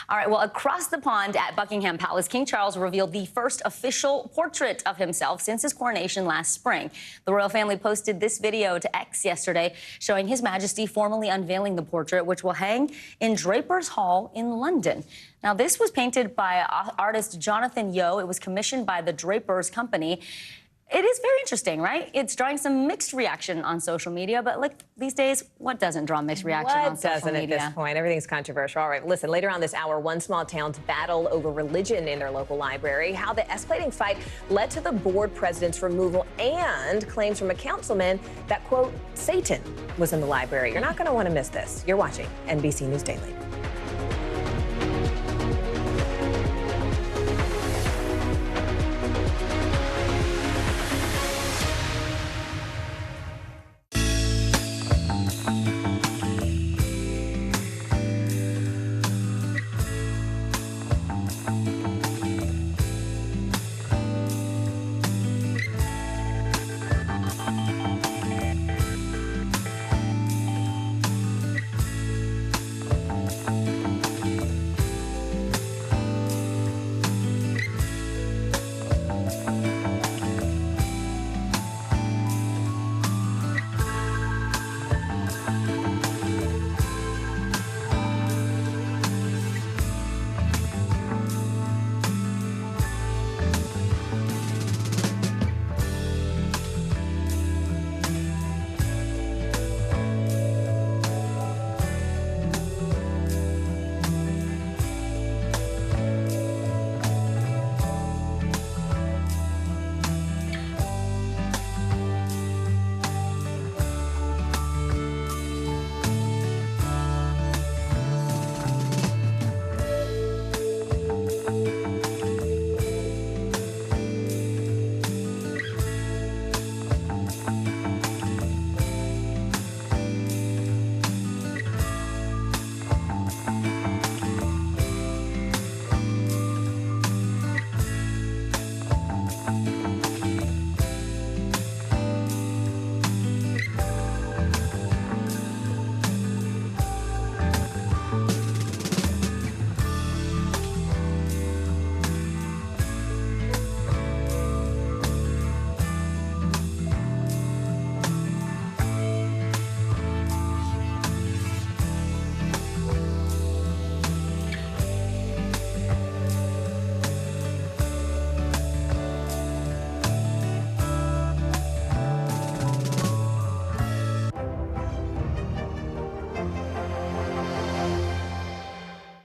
All right, well, across the pond at Buckingham Palace, King Charles revealed the first official portrait of himself since his coronation last spring. The royal family posted this video to X yesterday showing His Majesty formally unveiling the portrait, which will hang in Draper's Hall in London. Now, this was painted by artist Jonathan Yeo. It was commissioned by the Draper's Company. It is very interesting, right? It's drawing some mixed reaction on social media, but like these days, what doesn't draw mixed reaction on social media? At this point? Everything's controversial. All right, listen, later on this hour, one small town's battle over religion in their local library, how the escalating fight led to the board president's removal, and claims from a councilman that, quote, Satan was in the library. You're not going to want to miss this. You're watching NBC News Daily.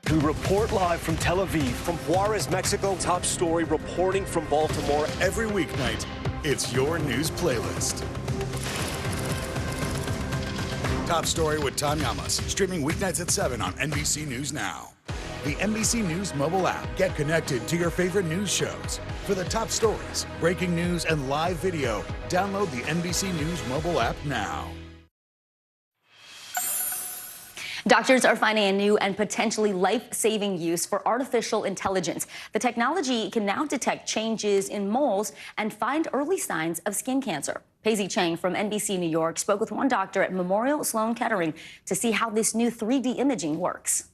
We report live from Tel Aviv, from Juarez, Mexico. Top story reporting from Baltimore. Every weeknight, it's your news playlist. Top Story with Tom Yamas, streaming weeknights at 7 on NBC News Now. The NBC News mobile app. Get connected to your favorite news shows. For the top stories, breaking news, and live video, download the NBC News mobile app now. Doctors are finding a new and potentially life-saving use for artificial intelligence. The technology can now detect changes in moles and find early signs of skin cancer. Paisley Chang from NBC New York spoke with one doctor at Memorial Sloan Kettering to see how this new 3D imaging works.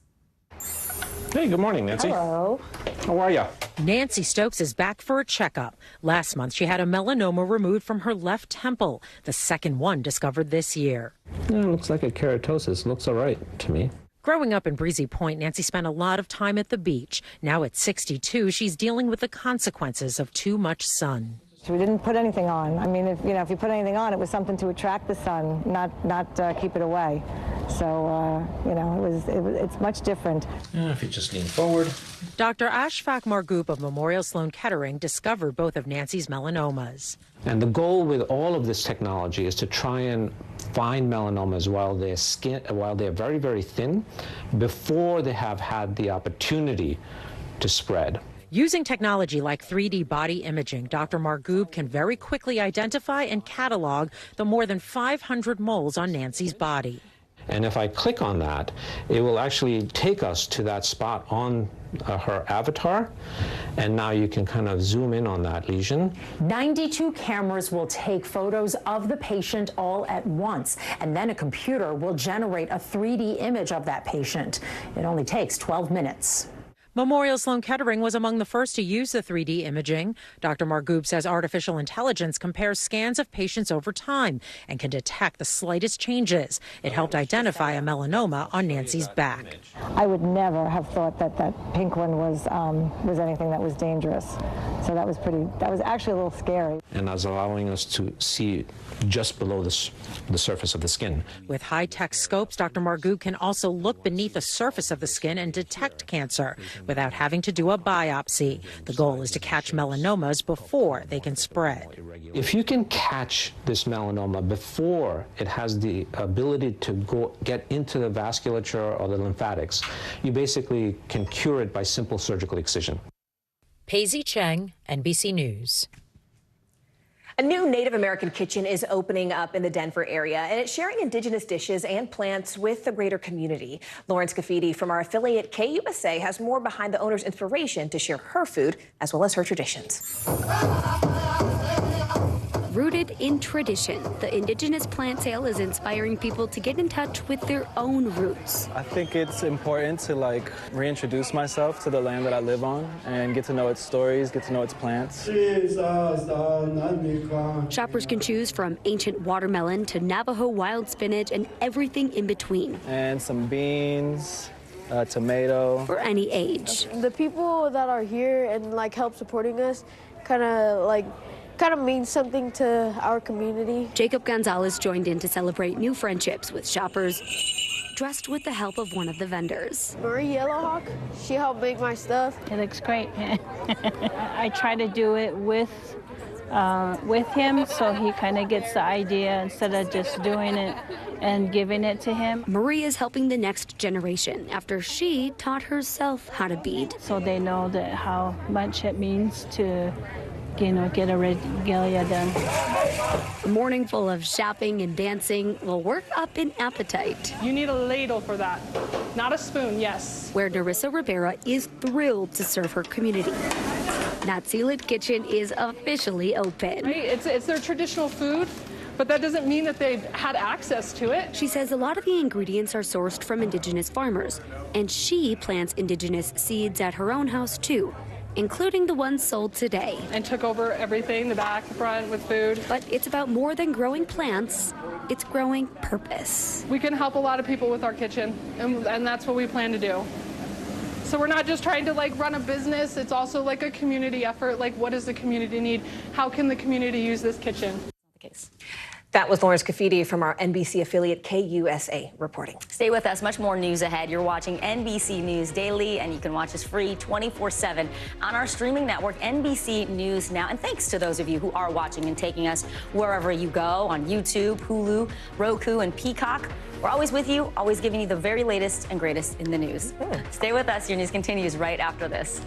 Hey, good morning, Nancy. Hello. How are you? Nancy Stokes is back for a checkup. Last month, she had a melanoma removed from her left temple, the second one discovered this year. Yeah, it looks like a keratosis. Looks all right to me. Growing up in Breezy Point, Nancy spent a lot of time at the beach. Now at 62, she's dealing with the consequences of too much sun. We didn't put anything on. I mean, if you put anything on, it was something to attract the sun, not keep it away. So, it's much different. Yeah, if you just lean forward. Dr. Ashfaq Margoop of Memorial Sloan Kettering discovered both of Nancy's melanomas. And the goal with all of this technology is to try and find melanomas while they're very, very thin, before they have had the opportunity to spread. Using technology like 3D body imaging, Dr. Margoop can very quickly identify and catalog the more than 500 moles on Nancy's body. And if I click on that, it will actually take us to that spot on her avatar. And now you can kind of zoom in on that lesion. 92 cameras will take photos of the patient all at once, and then a computer will generate a 3D image of that patient. It only takes 12 minutes. Memorial Sloan Kettering was among the first to use the 3D imaging. Dr. Margoub says artificial intelligence compares scans of patients over time and can detect the slightest changes. It helped identify a melanoma on Nancy's back. I would never have thought that that pink one was anything that was dangerous. So that was actually a little scary. And that's allowing us to see just below the surface of the skin. With high-tech scopes, Dr. Margoub can also look beneath the surface of the skin and detect cancer without having to do a biopsy. The goal is to catch melanomas before they can spread. If you can catch this melanoma before it has the ability to get into the vasculature or the lymphatics, you basically can cure it by simple surgical excision. Paisley Cheng, NBC News. A new Native American kitchen is opening up in the Denver area, and it's sharing indigenous dishes and plants with the greater community. Lawrence Cafidi from our affiliate KUSA has more behind the owner's inspiration to share her food as well as her traditions. Rooted in tradition, the Indigenous plant sale is inspiring people to get in touch with their own roots. I think it's important to reintroduce myself to the land that I live on and get to know its stories, get to know its plants. Shoppers can choose from ancient watermelon to Navajo wild spinach and everything in between. And some beans, tomato. For any age. The people that are here and help supporting us kind of means something to our community. Jacob Gonzalez joined in to celebrate new friendships with shoppers dressed with the help of one of the vendors. Marie Yellowhawk, she helped make my stuff. It looks great. I try to do it with him so he kind of gets the idea instead of just doing it and giving it to him. Marie is helping the next generation after she taught herself how to bead. So they know that how much it means to get a regalia done. A morning full of shopping and dancing will work up an appetite. You need a ladle for that, not a spoon, yes. Where Narissa Rivera is thrilled to serve her community. Natzilit Kitchen is officially open. Right? It's their traditional food, but that doesn't mean that they've had access to it. She says a lot of the ingredients are sourced from Indigenous farmers, and she plants Indigenous seeds at her own house too, including the ones sold today. And took over everything, the back, the front, with food. But it's about more than growing plants. It's growing purpose. We can help a lot of people with our kitchen, and that's what we plan to do. So we're not just trying to run a business, it's also a community effort. What does the community need? How can the community use this kitchen? That was Lawrence Cafidi from our NBC affiliate KUSA reporting. Stay with us. Much more news ahead. You're watching NBC News Daily, and you can watch us free 24/7 on our streaming network, NBC News Now. And thanks to those of you who are watching and taking us wherever you go on YouTube, Hulu, Roku, and Peacock. We're always with you, always giving you the very latest and greatest in the news. Stay with us. Your news continues right after this.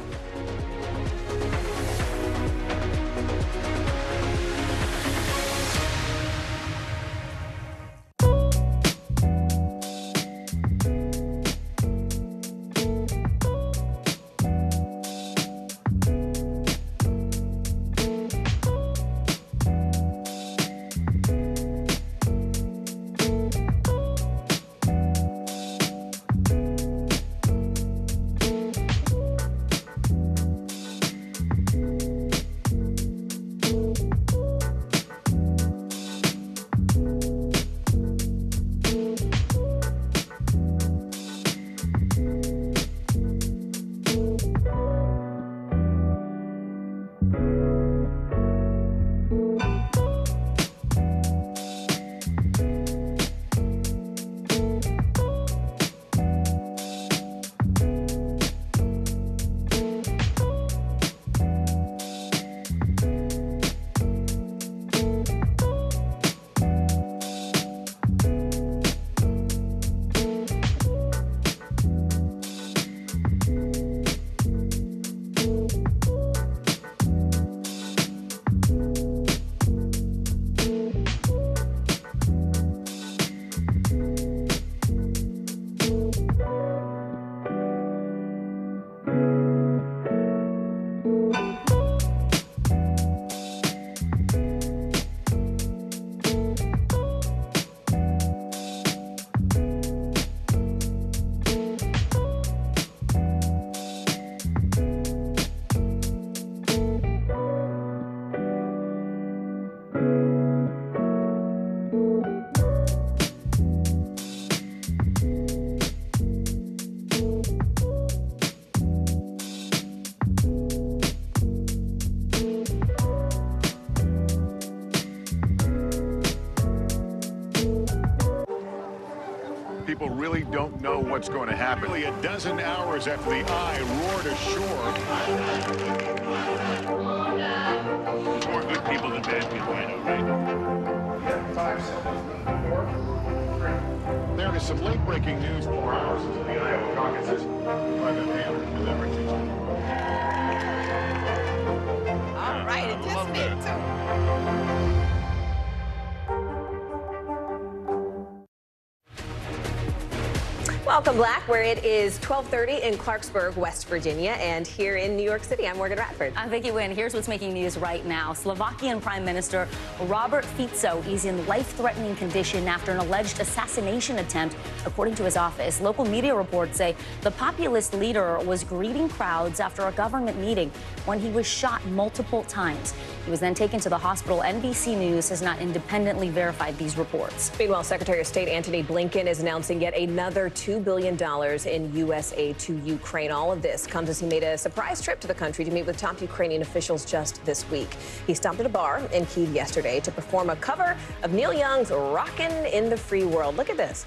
people really don't know what's going to happen. Nearly a dozen hours after the eye roared ashore. More good people than bad people, I know, right? Yeah, 5 seconds. 4, 3. There is some late-breaking news 4 hours into the Iowa caucuses by the hand delivered. All right, it just fit too. Welcome back, where it is 12:30 in Clarksburg, West Virginia, and here in New York City, I'm Morgan Radford. I'm Vicki Wynn. Here's what's making news right now. Slovakian Prime Minister Robert Fico is in life-threatening condition after an alleged assassination attempt, according to his office. Local media reports say the populist leader was greeting crowds after a government meeting when he was shot multiple times. He was then taken to the hospital. NBC News has not independently verified these reports. Meanwhile, Secretary of State Antony Blinken is announcing yet another $2 billion in U.S. aid to Ukraine. All of this comes as he made a surprise trip to the country to meet with top Ukrainian officials just this week. He stopped at a bar in Kyiv yesterday to perform a cover of Neil Young's Rockin' in the Free World. Look at this.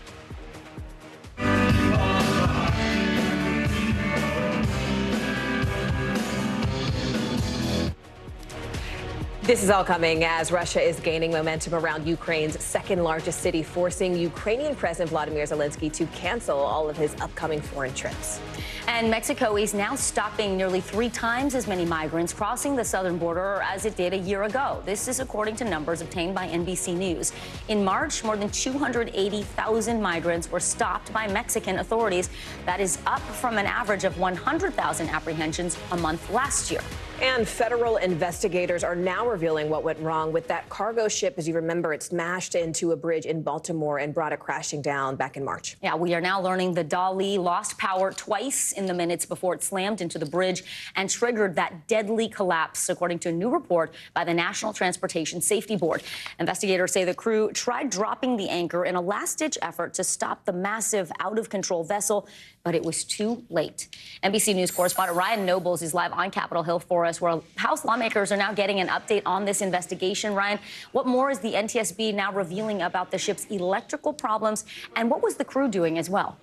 This is all coming as Russia is gaining momentum around Ukraine's second largest city, forcing Ukrainian President Vladimir Zelensky to cancel all of his upcoming foreign trips. And Mexico is now stopping nearly 3 times as many migrants crossing the southern border as it did a year ago. This is according to numbers obtained by NBC News. In March, more than 280,000 migrants were stopped by Mexican authorities. That is up from an average of 100,000 apprehensions a month last year. And federal investigators are now revealing what went wrong with that cargo ship. As you remember, it smashed into a bridge in Baltimore and brought it crashing down back in March. Yeah, we are now learning the Dali lost power twice in the minutes before it slammed into the bridge and triggered that deadly collapse, according to a new report by the National Transportation Safety Board. Investigators say the crew tried dropping the anchor in a last-ditch effort to stop the massive, out-of-control vessel, but it was too late. NBC News correspondent Ryan Nobles is live on Capitol Hill for us, where House lawmakers are now getting an update on this investigation. Ryan, what more is the NTSB now revealing about the ship's electrical problems, and what was the crew doing as well?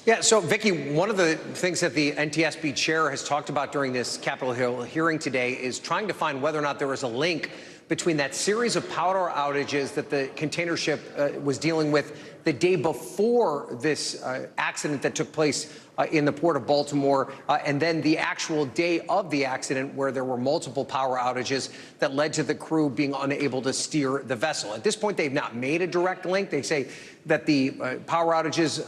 Yeah, so, Vicki, one of the things that the NTSB chair has talked about during this Capitol Hill hearing today is trying to find whether or not there was a link between that series of power outages that the container ship was dealing with the day before this accident that took place in the port of Baltimore, and then the actual day of the accident where there were multiple power outages that led to the crew being unable to steer the vessel. At this point, they've not made a direct link. They say that the power outages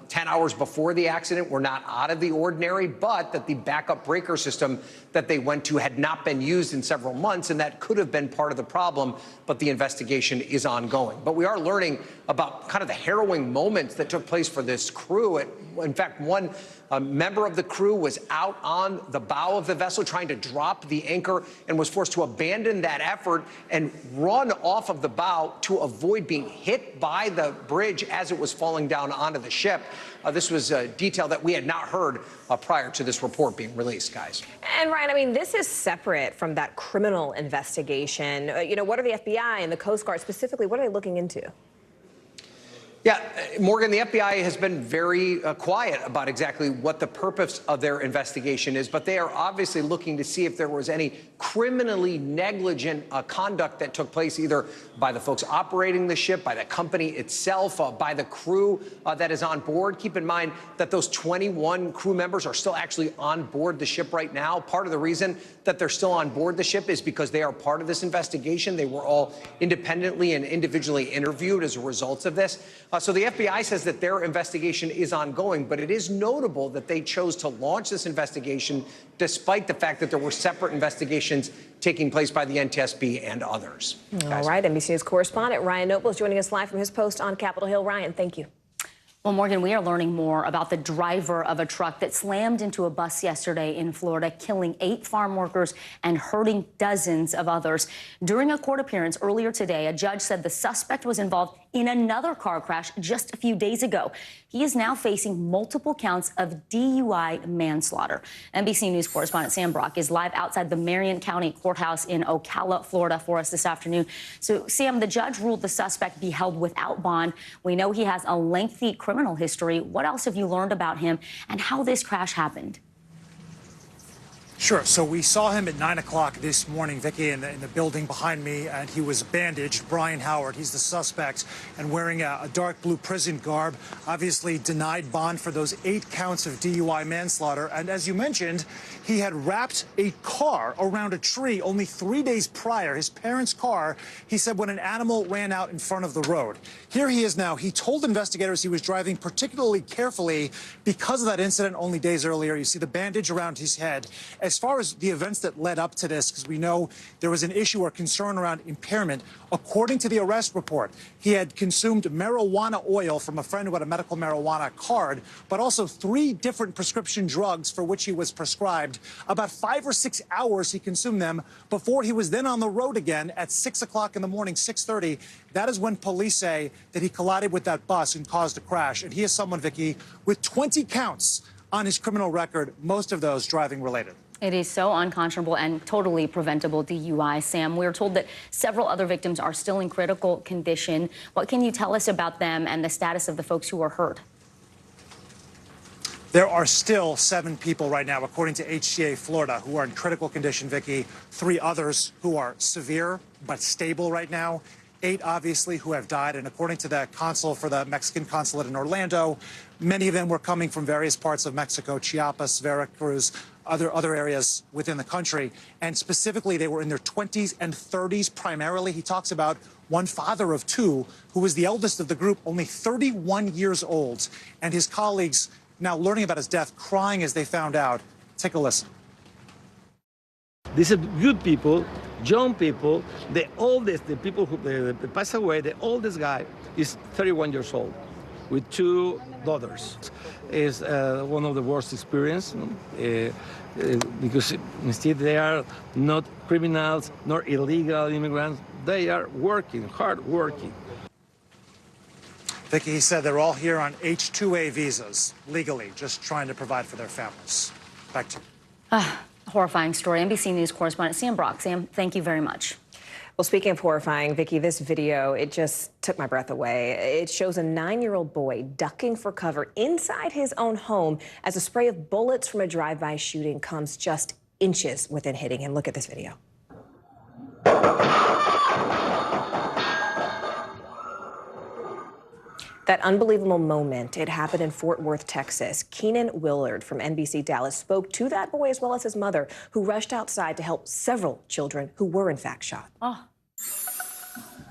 10 hours before the accident were not out of the ordinary, but that the backup breaker system that they went to had not been used in several months, and that could have been part of the problem, but the investigation is ongoing. But we are learning about kind of the harrowing moments that took place for this crew. In fact, one member of the crew was out on the bow of the vessel trying to drop the anchor and was forced to abandon that effort and run off of the bow to avoid being hit by the bridge as it was falling down onto the ship. This was a detail that we had not heard prior to this report being released, guys. And Ryan, I mean, this is separate from that criminal investigation. You know, what are the FBI and the Coast Guard specifically, what are they looking into? Yeah, Morgan, the FBI has been very quiet about exactly what the purpose of their investigation is, but they are obviously looking to see if there was any criminally negligent conduct that took place either by the folks operating the ship, by the company itself, by the crew that is on board. Keep in mind that those 21 crew members are still actually on board the ship right now. Part of the reason that they're still on board the ship is because they are part of this investigation. They were all independently and individually interviewed as a result of this. So the FBI says that their investigation is ongoing, but it is notable that they chose to launch this investigation despite the fact that there were separate investigations taking place by the NTSB and others. All right, NBC News correspondent Ryan Noble is joining us live from his post on Capitol Hill. Ryan, thank you. Well, Morgan, we are learning more about the driver of a truck that slammed into a bus yesterday in Florida, killing 8 farm workers and hurting dozens of others. During a court appearance earlier today, a judge said the suspect was involved in another car crash just a few days ago. He is now facing multiple counts of DUI manslaughter. NBC News correspondent Sam Brock is live outside the Marion County Courthouse in Ocala, Florida for us this afternoon. So, Sam, the judge ruled the suspect be held without bond. We know he has a lengthy criminal history. What else have you learned about him and how this crash happened? Sure. So we saw him at 9 o'clock this morning, Vicki, in the building behind me, and he was bandaged. Brian Howard, he's the suspect, and wearing a dark blue prison garb, obviously denied bond for those 8 counts of DUI manslaughter. And as you mentioned, he had wrapped a car around a tree only 3 days prior, his parents' car, he said, when an animal ran out in front of the road. Here he is now. He told investigators he was driving particularly carefully because of that incident only days earlier. You see the bandage around his head. As far as the events that led up to this, because we know there was an issue or concern around impairment, according to the arrest report, he had consumed marijuana oil from a friend who had a medical marijuana card, but also 3 different prescription drugs for which he was prescribed. About 5 or 6 hours he consumed them before he was then on the road again at 6 o'clock in the morning, 6:30. That is when police say that he collided with that bus and caused a crash. And he is someone, Vicki, with 20 counts on his criminal record, most of those driving related. It is so unconscionable and totally preventable DUI, Sam. We're told that several other victims are still in critical condition. What can you tell us about them and the status of the folks who were hurt? There are still 7 people right now, according to HCA Florida, who are in critical condition, Vicki. 3 others who are severe but stable right now. 8, obviously, who have died. And according to the consul for the Mexican consulate in Orlando, many of them were coming from various parts of Mexico, Chiapas, Veracruz, other areas within the country. And specifically, they were in their 20s and 30s primarily. He talks about one father of 2, who was the eldest of the group, only 31 years old. And his colleagues, now learning about his death, crying as they found out. Take a listen. These are good people, young people. The oldest, the people who they passed away, the oldest guy is 31 years old with 2 daughters. It's one of the worst experiences because instead they are not criminals, nor illegal immigrants. They are working, hard working. Vicki, he said they're all here on H-2A visas, legally, just trying to provide for their families. Back to you. Horrifying story. NBC News correspondent Sam Brock. Sam, thank you very much. Well, speaking of horrifying, Vicki, this video, it just took my breath away. It shows a 9-year-old boy ducking for cover inside his own home as a spray of bullets from a drive-by shooting comes just inches within hitting him. Look at this video. That unbelievable moment, it happened in Fort Worth, Texas. Keenan Willard from NBC Dallas spoke to that boy as well as his mother, who rushed outside to help several children who were in fact shot.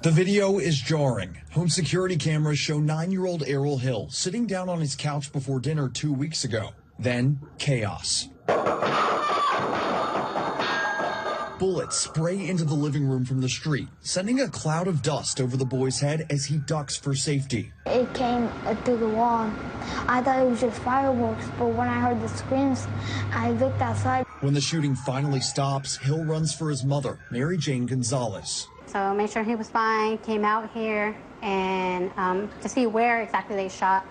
The video is jarring. Home security cameras show 9-year-old Errol Hill sitting down on his couch before dinner 2 weeks ago. Then chaos. Bullets spray into the living room from the street, sending a cloud of dust over the boy's head as he ducks for safety. It came through the wall. I thought it was just fireworks, but when I heard the screams, I looked outside. When the shooting finally stops, Hill runs for his mother, Mary Jane Gonzalez. So made sure he was fine, came out here and to see where exactly they shot.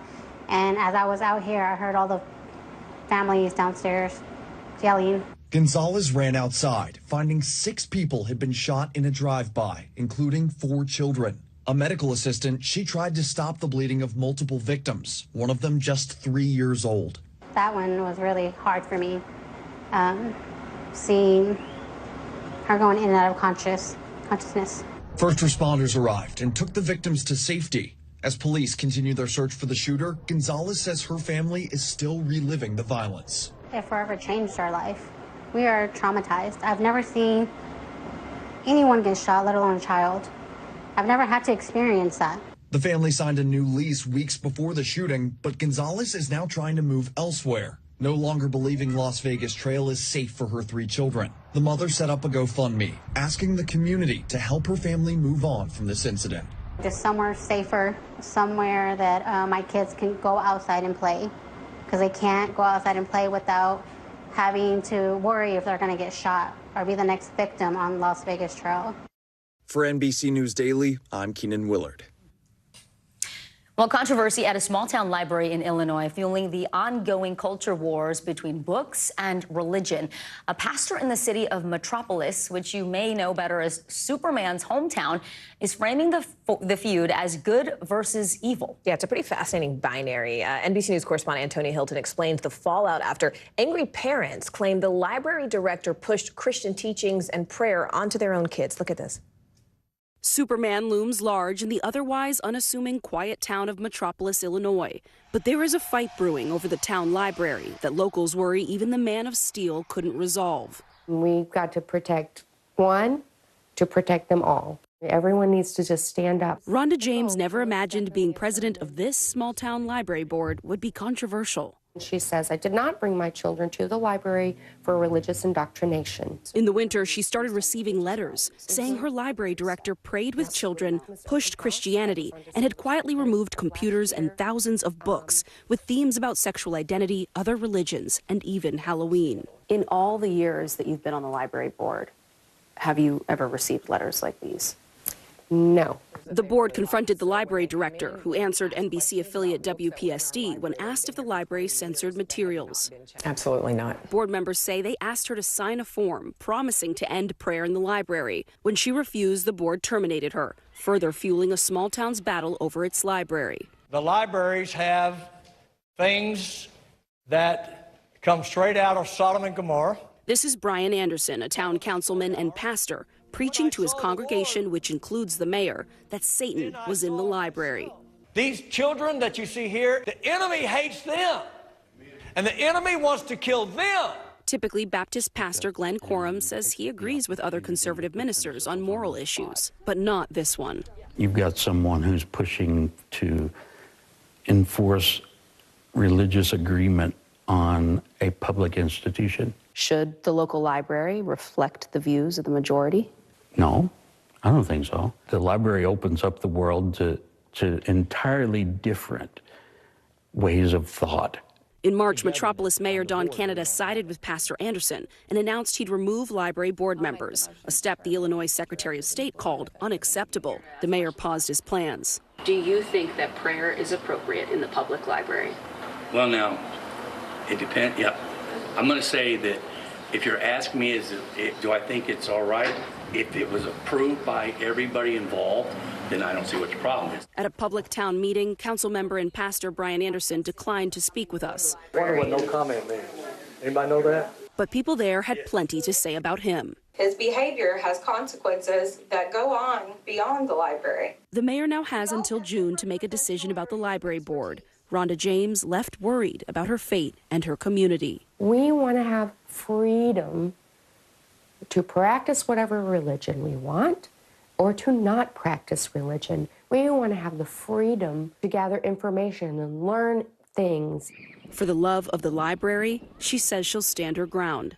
And as I was out here, I heard all the families downstairs yelling. Gonzalez ran outside, finding 6 people had been shot in a drive-by, including 4 children. A medical assistant, she tried to stop the bleeding of multiple victims, one of them just 3 years old. That one was really hard for me, seeing her going in and out of consciousness. First responders arrived and took the victims to safety. As police continue their search for the shooter, Gonzalez says her family is still reliving the violence. It forever changed our life. We are traumatized. I've never seen anyone get shot, let alone a child. I've never had to experience that. The family signed a new lease weeks before the shooting, but Gonzalez is now trying to move elsewhere, no longer believing Las Vegas Trail is safe for her 3 children. The mother set up a GoFundMe, asking the community to help her family move on from this incident. Just somewhere safer, somewhere that my kids can go outside and play, because they can't go outside and play without having to worry if they're going to get shot or be the next victim on Las Vegas Trail. For NBC News Daily, I'm Keenan Willard. Well, controversy at a small-town library in Illinois fueling the ongoing culture wars between books and religion. A pastor in the city of Metropolis, which you may know better as Superman's hometown, is framing the feud as good versus evil. Yeah, it's a pretty fascinating binary. NBC News correspondent Antonia Hilton explains the fallout after angry parents claimed the library director pushed Christian teachings and prayer onto their own kids. Look at this. Superman looms large in the otherwise unassuming quiet town of Metropolis, Illinois. But there is a fight brewing over the town library that locals worry even the Man of Steel couldn't resolve. We've got to protect one to protect them all. Everyone needs to just stand up. Rhonda James never imagined being president of this small-town library board would be controversial. She says, I did not bring my children to the library for religious indoctrination. In the winter, she started receiving letters saying her library director prayed with children, pushed Christianity, and had quietly removed computers and thousands of books with themes about sexual identity, other religions, and even Halloween. In all the years that you've been on the library board, have you ever received letters like these? No. The board confronted the library director, who answered NBC affiliate WPSD when asked if the library censored materials. Absolutely not. Board members say they asked her to sign a form promising to end prayer in the library. When she refused, the board terminated her, further fueling a small town's battle over its library. The libraries have things that come straight out of Sodom and Gomorrah. This is Brian Anderson, a town councilman and pastor, preaching to his congregation, which includes the mayor, that Satan was in the library. These children that you see here, the enemy hates them, and the enemy wants to kill them. Typically, Baptist pastor Glenn Quorum says he agrees with other conservative ministers on moral issues, but not this one. You've got someone who's pushing to enforce religious agreement on a public institution. Should the local library reflect the views of the majority? No, I don't think so. The library opens up the world to entirely different ways of thought. In March, Metropolis Mayor Don Canada sided with Pastor Anderson and announced he'd remove library board members, a step the Illinois Secretary of State called unacceptable. The mayor paused his plans. Do you think that prayer is appropriate in the public library? Well, now, it depends. Yep. I'm going to say that if you're asking me, do I think it's all right? If it was approved by everybody involved, then I don't see what the problem is. At a public town meeting, council member and pastor Brian Anderson declined to speak with us. I wonder what no comment means. Anybody know that? But people there had plenty to say about him. His behavior has consequences that go on beyond the library. The mayor now has until June to make a decision about the library board. Rhonda James left worried about her fate and her community. We want to have freedom to practice whatever religion we want or to not practice religion. We want to have the freedom to gather information and learn things. For the love of the library, she says she'll stand her ground.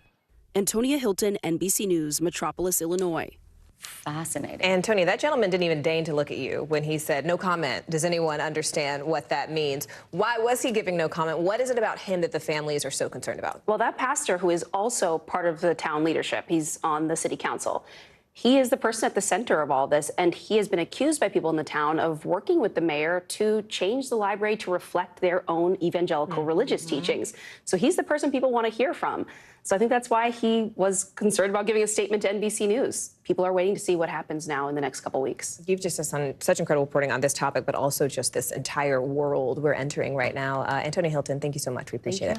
Antonia Hilton, NBC News, Metropolis, Illinois. Fascinating. Antonia, that gentleman didn't even deign to look at you when he said no comment. Does anyone understand what that means? Why was he giving no comment? What is it about him that the families are so concerned about? Well, that pastor, who is also part of the town leadership, he's on the city council. He is the person at the center of all this, and he has been accused by people in the town of working with the mayor to change the library to reflect their own evangelical religious teachings. So he's the person people want to hear from. So I think that's why he was concerned about giving a statement to NBC News. People are waiting to see what happens now in the next couple weeks. You've just done such incredible reporting on this topic, but also just this entire world we're entering right now. Antonia Hilton, thank you so much. We appreciate it.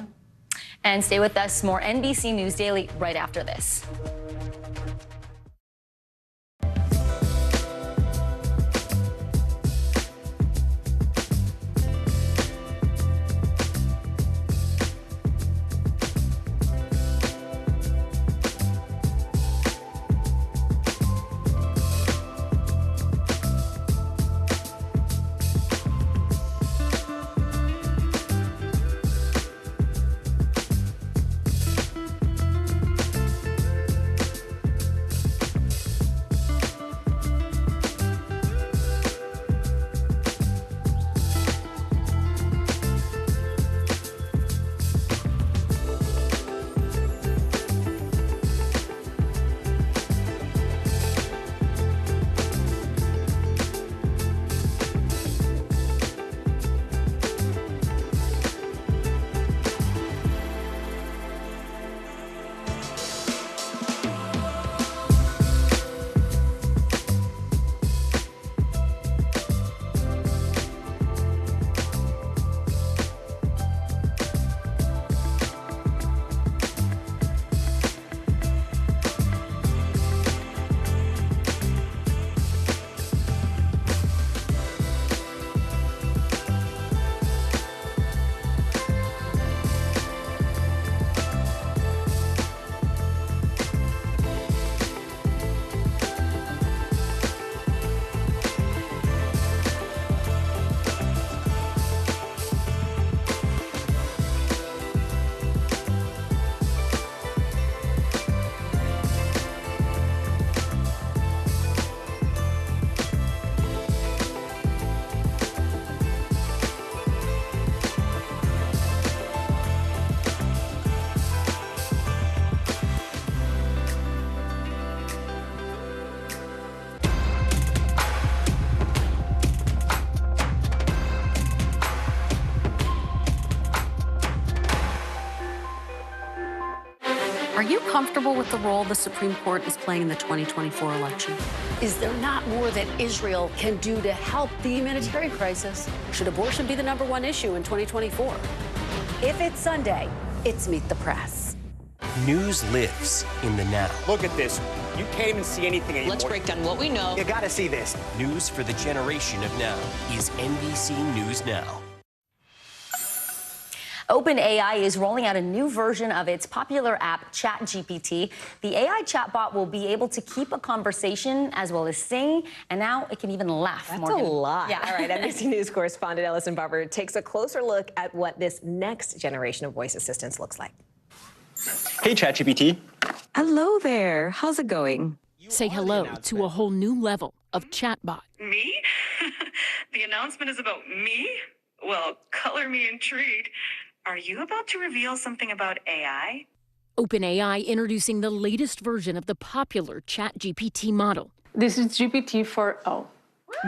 And stay with us. More NBC News Daily right after this. comfortable with the role the Supreme Court is playing in the 2024 election? Is there not more that Israel can do to help the humanitarian crisis? Should abortion be the #1 issue in 2024? If it's Sunday, it's Meet the Press. News lives in the now. Look at this. You can't even see anything anymore. Let's break down what we know. You gotta see this. News for the generation of now is NBC News Now. OpenAI is rolling out a new version of its popular app, ChatGPT. The AI chatbot will be able to keep a conversation as well as sing, and now it can even laugh. That's Morgan. a lot. Yeah. All right, NBC News correspondent Ellison Barber takes a closer look at what this next generation of voice assistants looks like. Hey, ChatGPT. Hello there. How's it going? Say hello to a whole new level of chatbot. Me? The announcement is about me? Well, color me intrigued. Are you about to reveal something about AI? OpenAI introducing the latest version of the popular ChatGPT model. This is GPT-4o.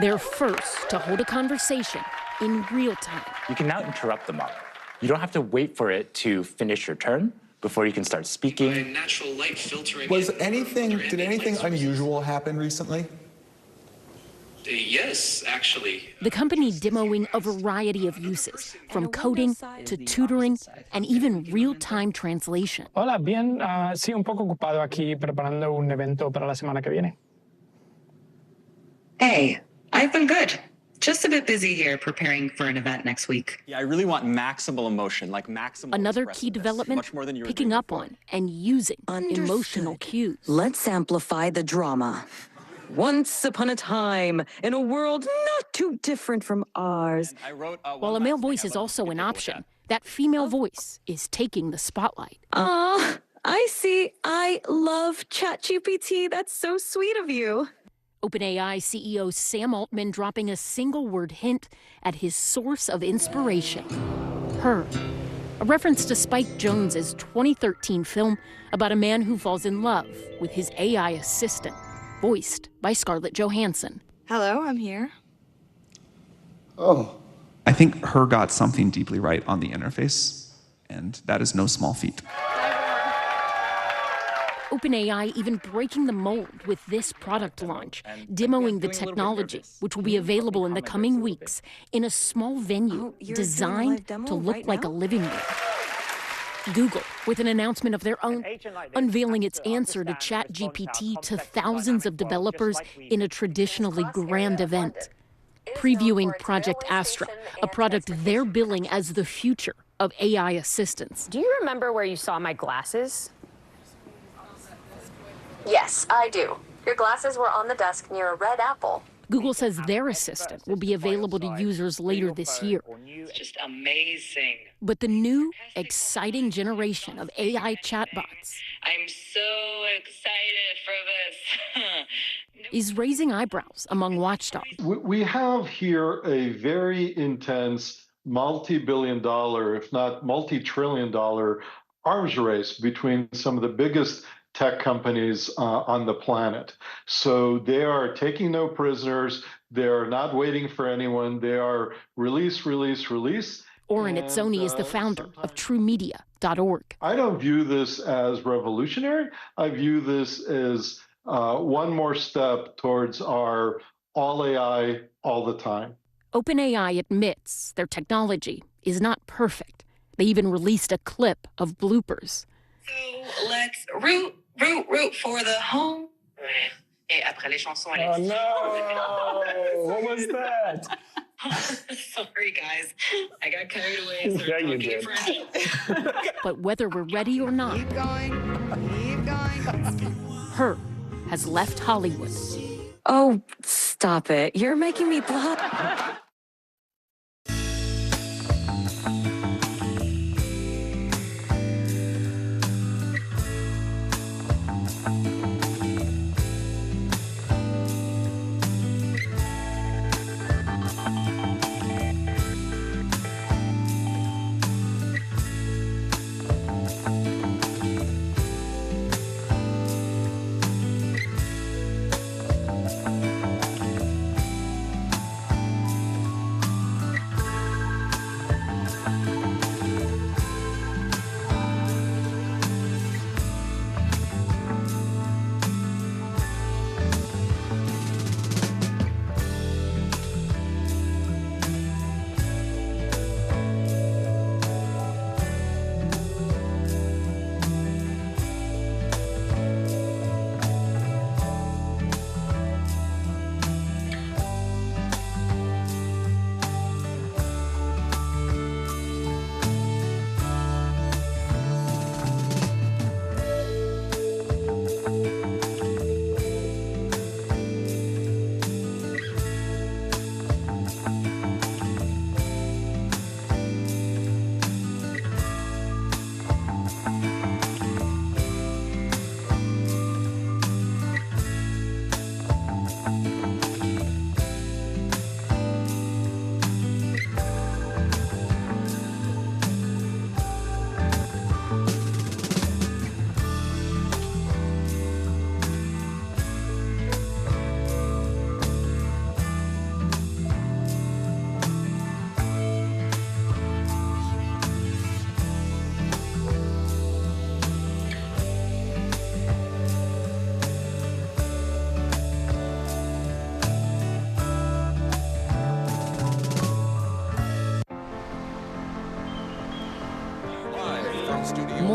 They're first to hold a conversation in real time. You can now interrupt the model. You don't have to wait for it to finish your turn before you can start speaking. Natural light filtering. Did anything unusual happen recently? Yes, actually. The company demoing a variety of uses, from coding to tutoring and even real-time translation. Hola, bien. Sí, un poco ocupado aquí preparando un evento para la semana que viene. Hey, I've been good. Just a bit busy here preparing for an event next week. Yeah, I really want maximal emotion, like maximal. Another key development, picking up on and using emotional cues. Let's amplify the drama. Once upon a time, in a world not too different from ours. While a male voice is also an option, that female voice is taking the spotlight. I see. I love ChatGPT. That's so sweet of you. OpenAI CEO Sam Altman dropping a single-word hint at his source of inspiration, Her. A reference to Spike Jonze's 2013 film about a man who falls in love with his AI assistant, voiced by Scarlett Johansson. Hello, I'm here. Oh. I think Her got something deeply right on the interface, and that is no small feat. OpenAI even breaking the mold with this product launch, demoing the technology, which will be available in the coming weeks in a small venue designed to look like a living room. Google, with an announcement of their own, unveiling its answer to ChatGPT to thousands of developers in a traditionally grand event. Previewing Project Astra, a product they're billing as the future of AI assistants. Do you remember where you saw my glasses? Yes, I do. Your glasses were on the desk near a red apple. Google says their assistant will be available to users later this year. It's just amazing. But the new, exciting generation of AI chatbots I'm so excited for this. is raising eyebrows among watchdogs. We have here a very intense multi-billion-dollar, if not multi-trillion-dollar arms race between some of the biggest tech companies on the planet. So they are taking no prisoners. They are not waiting for anyone. They are release, release, release. Oren Itzoni is the founder of TrueMedia.org. I don't view this as revolutionary. I view this as one more step towards our all AI all the time. OpenAI admits their technology is not perfect. They even released a clip of bloopers. So let's root for the home. Et après les chansons, Oh no! What was that? Sorry, guys. I got carried away. Yeah, you did. But whether we're ready or not, Keep going. Her has left Hollywood. Oh, stop it. You're making me blush.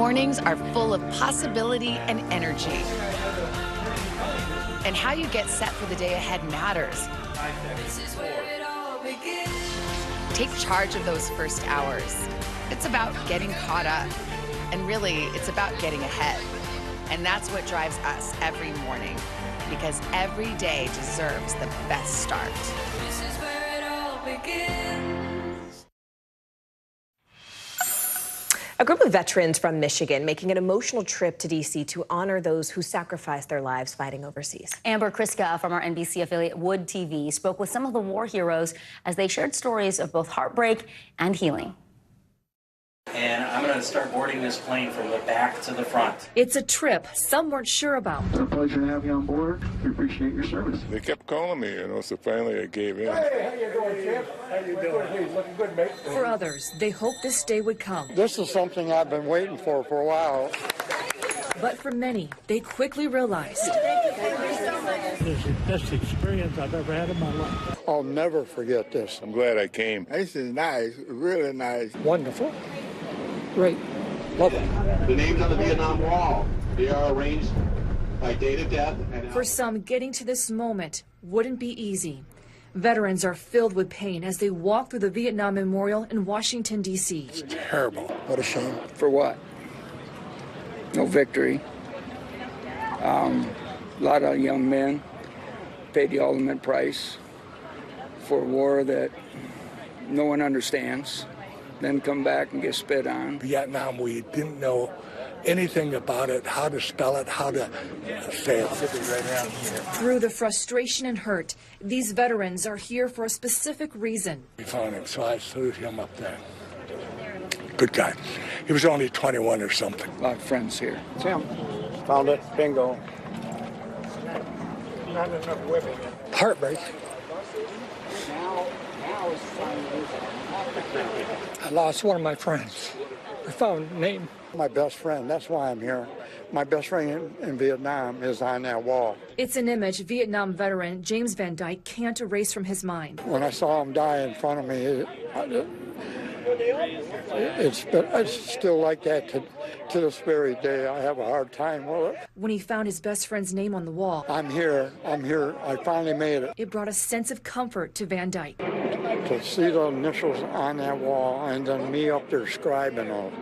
Mornings are full of possibility and energy. And how you get set for the day ahead matters. Take charge of those first hours. It's about getting caught up. And really, it's about getting ahead. And that's what drives us every morning. Because every day deserves the best start. This is where it all begins. A group of veterans from Michigan making an emotional trip to D.C. to honor those who sacrificed their lives fighting overseas. Amber Kriska from our NBC affiliate Wood TV spoke with some of the war heroes as they shared stories of both heartbreak and healing. And I'm going to start boarding this plane from the back to the front. It's a trip some weren't sure about. It's a pleasure to have you on board. We appreciate your service. They kept calling me, so finally I gave in. Hey, how you doing, Chip? How you doing? Looking good, mate. For others, they hoped this day would come. This is something I've been waiting for a while. But for many, they quickly realized. This is the best experience I've ever had in my life. I'll never forget this. I'm glad I came. This is nice, really nice. Wonderful. Great. Love it. The names on the Vietnam Wall, they are arranged by date of death. For some, getting to this moment wouldn't be easy. Veterans are filled with pain as they walk through the Vietnam Memorial in Washington, D.C. It's terrible. What a shame. For what? No victory. A lot of young men paid the ultimate price for a war that no one understands. Then come back and get spit on. Vietnam, we didn't know anything about it, how to spell it, how to say it. Right down here. Through the frustration and hurt, these veterans are here for a specific reason. We found him, so I salute him up there. Good guy. He was only 21 or something. A lot of friends here. It's him. Found it. Bingo. Not enough women. Heartbreak. I lost one of my friends. I found a name. My best friend, that's why I'm here. My best friend in Vietnam is on that wall. It's an image Vietnam veteran James Van Dyke can't erase from his mind. When I saw him die in front of me, it's still like that to this very day. I have a hard time with it. When he found his best friend's name on the wall, I'm here, I finally made it. It brought a sense of comfort to Van Dyke. To see the initials on that wall and then me up there scribing on it.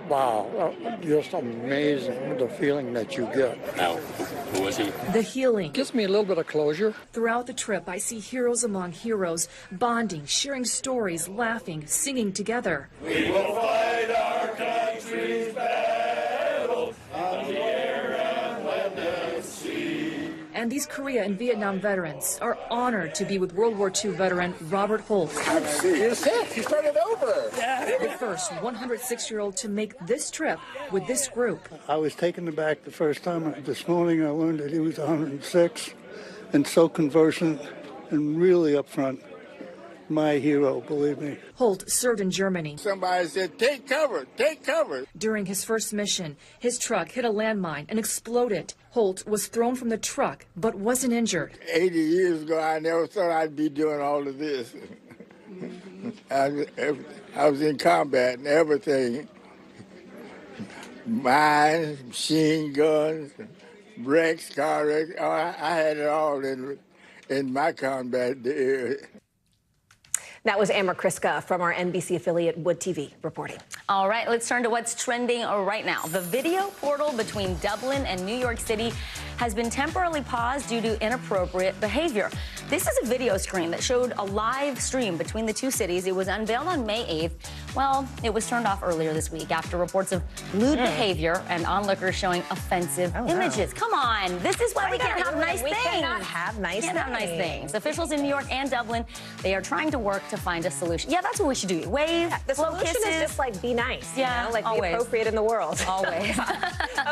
Wow, just amazing, the feeling that you get. Now, who was he? The healing. Gives me a little bit of closure. Throughout the trip, I see heroes among heroes, bonding, sharing stories, laughing, singing together. We will fight our country's battles on the air and land and sea. And these Korea and Vietnam veterans are honored to be with World War II veteran Robert Holt. You're sick. You started over. The first 106-year-old to make this trip with this group. I was taken aback the first time. This morning I learned that he was 106 and so conversant and really upfront. My hero, believe me. Holt served in Germany. Somebody said, take cover, take cover. During his first mission, his truck hit a landmine and exploded. Holt was thrown from the truck, but wasn't injured. 80 years ago, I never thought I'd be doing all of this. I was in combat and everything. Mines, machine guns, wrecks, car wrecks. I had it all in my combat. That was Amber Kriska from our NBC affiliate Wood TV reporting. All right, let's turn to what's trending right now. The video portal between Dublin and New York City has been temporarily paused due to inappropriate behavior. This is a video screen that showed a live stream between the two cities. It was unveiled on May 8th. Well, it was turned off earlier this week after reports of lewd behavior and onlookers showing offensive images. Come on, this is why we can't have nice things. We cannot have nice things. We can't have nice things. Officials in New York and Dublin, they are trying to work to find a solution. Yeah, that's what we should do. Wave, the blow solution kisses. is just like be nice. Yeah, like always. be appropriate in the world. Always.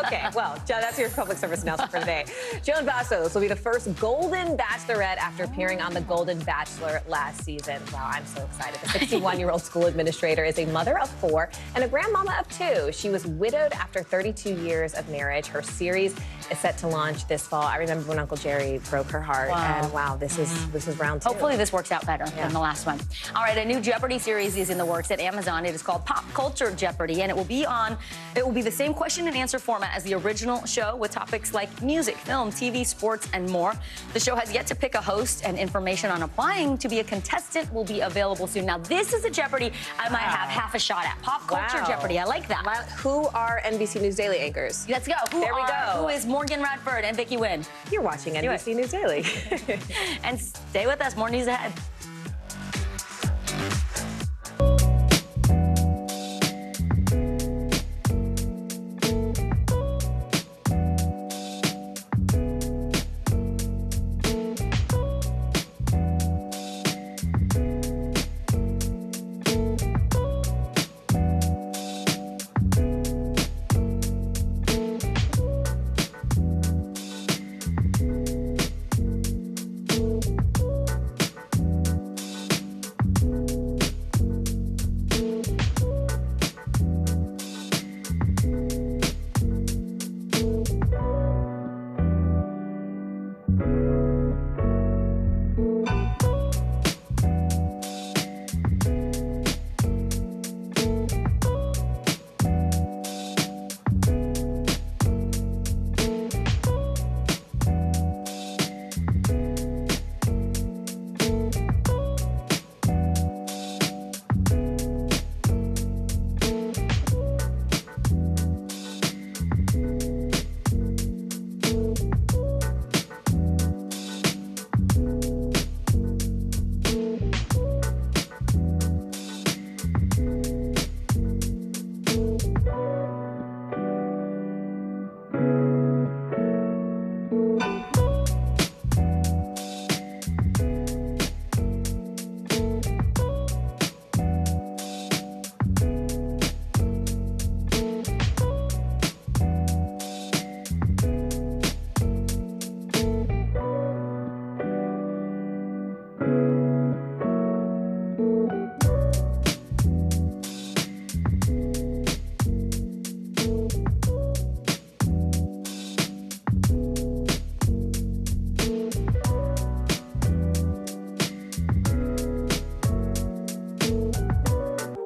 Okay, well, that's your public service announcement for today. Okay. Joan Bastos will be the first Golden Bachelorette after appearing on The Golden Bachelor last season. Wow, I'm so excited. The 61-year-old school administrator is a mother of 4 and a grandmama of 2. She was widowed after 32 years of marriage. Her series is set to launch this fall. I remember when Uncle Jerry broke her heart. Wow. And wow, this is round 2. Hopefully this works out better than the last one. All right, a new Jeopardy series is in the works at Amazon. It is called Pop Culture Jeopardy, and it will be the same question and answer format as the original show, with topics like music, film, TV, sports, and more. The show has yet to pick a host, and information on applying to be a contestant will be available soon. Now, this is a Jeopardy I might have half a shot at. Pop Culture Jeopardy. I like that. Who are NBC News Daily anchors? Let's go. Who is Morgan Radford and Vicky Wynn? You're watching NBC News Daily. And stay with us. More news ahead.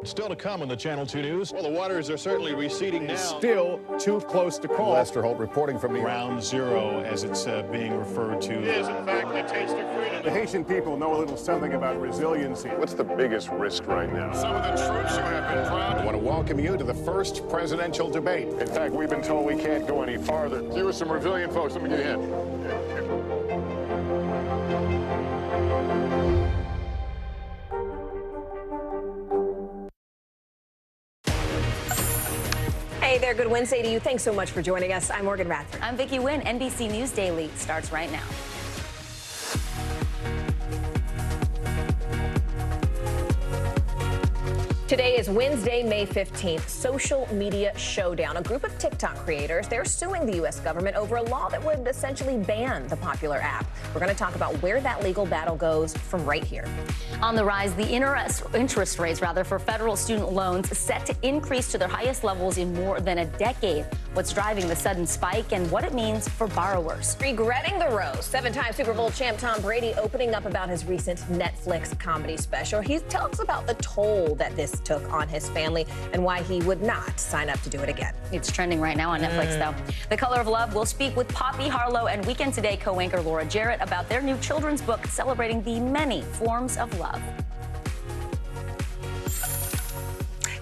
Still to come on the Channel 2 News. Well, the waters are certainly receding now. Still too close to call. Lester Holt reporting from the Ground Zero, as it's being referred to. It is, in fact, the taste of freedom. The Haitian people know a little something about resiliency. What's the biggest risk right now? Some of the troops who have been proud. I want to welcome you to the first presidential debate. In fact, we've been told we can't go any farther. Here are some resilient folks. Let me get in. Hey there, good Wednesday to you. Thanks so much for joining us. I'm Morgan Radford. I'm Vicky Wynn. NBC News Daily starts right now. Today is Wednesday, May 15th, Social Media Showdown. A group of TikTok creators, they're suing the U.S. government over a law that would essentially ban the popular app. We're going to talk about where that legal battle goes from right here. On the rise, the interest rates for federal student loans set to increase to their highest levels in more than a decade. What's driving the sudden spike and what it means for borrowers. Regretting the rose. 7-time Super Bowl champ Tom Brady opening up about his recent Netflix comedy special. He tells about the toll that this took on his family and why he would not sign up to do it again. It's trending right now on Netflix, though. The Color of Love will speak with Poppy Harlow and Weekend Today co-anchor Laura Jarrett about their new children's book celebrating the many forms of love.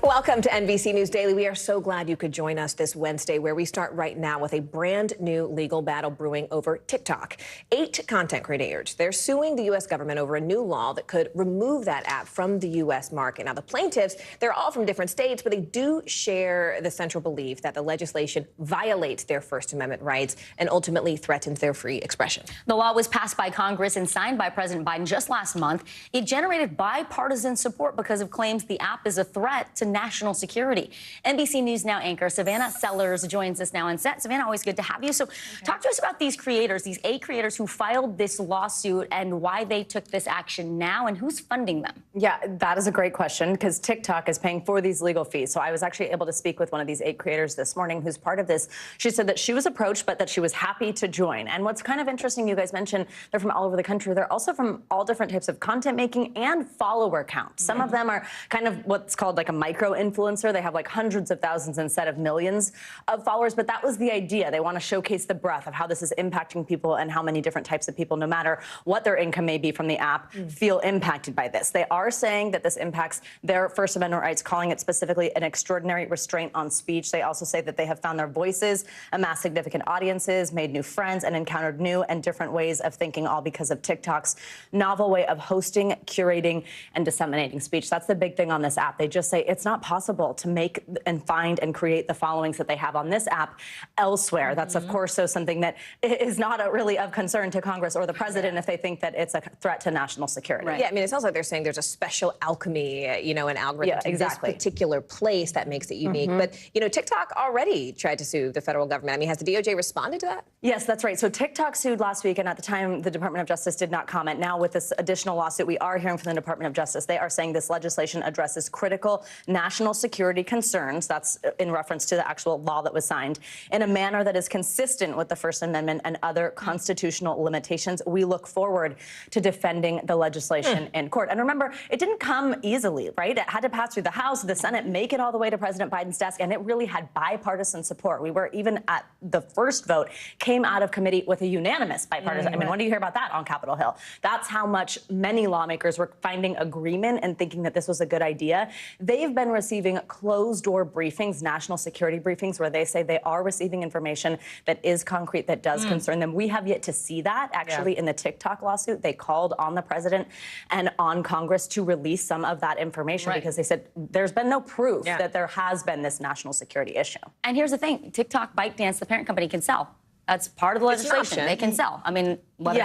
Welcome to NBC News Daily. We are so glad you could join us this Wednesday, where we start right now with a brand new legal battle brewing over TikTok. 8 content creators, they're suing the U.S. government over a new law that could remove that app from the U.S. market. Now, the plaintiffs, they're all from different states, but they do share the central belief that the legislation violates their First Amendment rights and ultimately threatens their free expression. The law was passed by Congress and signed by President Biden just last month. It generated bipartisan support because of claims the app is a threat to national security. NBC News Now anchor Savannah Sellers joins us now on set. Savannah, always good to have you. So talk to us about these creators, these 8 creators who filed this lawsuit and why they took this action now and who's funding them. Yeah, that is a great question because TikTok is paying for these legal fees. So I was actually able to speak with one of these 8 creators this morning who's part of this. She said that she was approached, but that she was happy to join. And what's kind of interesting, you guys mentioned they're from all over the country. They're also from all different types of content making and follower counts. Some of them are kind of what's called like a micro influencer. They have like hundreds of thousands instead of millions of followers. But that was the idea. They want to showcase the breadth of how this is impacting people and how many different types of people, no matter what their income may be from the app, feel impacted by this. They are saying that this impacts their First Amendment rights, calling it specifically an extraordinary restraint on speech. They also say that they have found their voices, amassed significant audiences, made new friends, and encountered new and different ways of thinking, all because of TikTok's novel way of hosting, curating, and disseminating speech. That's the big thing on this app. They just say it's not possible to make and find and create the followings that they have on this app elsewhere. That's, of course, so something that is not really of concern to Congress or the president if they think that it's a threat to national security. Right. Yeah, I mean, it sounds like they're saying there's a special alchemy, you know, an algorithm to this particular place that makes it unique. But, you know, TikTok already tried to sue the federal government. I mean, has the DOJ responded to that? Yes, that's right. So TikTok sued last week, and at the time, the Department of Justice did not comment. Now, with this additional lawsuit, we are hearing from the Department of Justice. They are saying this legislation addresses critical national security concerns, that's in reference to the actual law that was signed, in a manner that is consistent with the First Amendment and other constitutional limitations. We look forward to defending the legislation in court. And remember, it didn't come easily, right? It had to pass through the House, the Senate, make it all the way to President Biden's desk, and it really had bipartisan support. We were even at the first vote, came out of committee with a unanimous bipartisan. I mean, when do you hear about that on Capitol Hill? That's how much many lawmakers were finding agreement and thinking that this was a good idea. They've been receiving closed-door briefings, national security briefings, where they say they are receiving information that is concrete, that does concern them. We have yet to see that. Actually, in the TikTok lawsuit, they called on the president and on Congress to release some of that information because they said there's been no proof that there has been this national security issue. And here's the thing, TikTok, ByteDance, the parent company, can sell. That's part of the legislation. They can sell. I mean,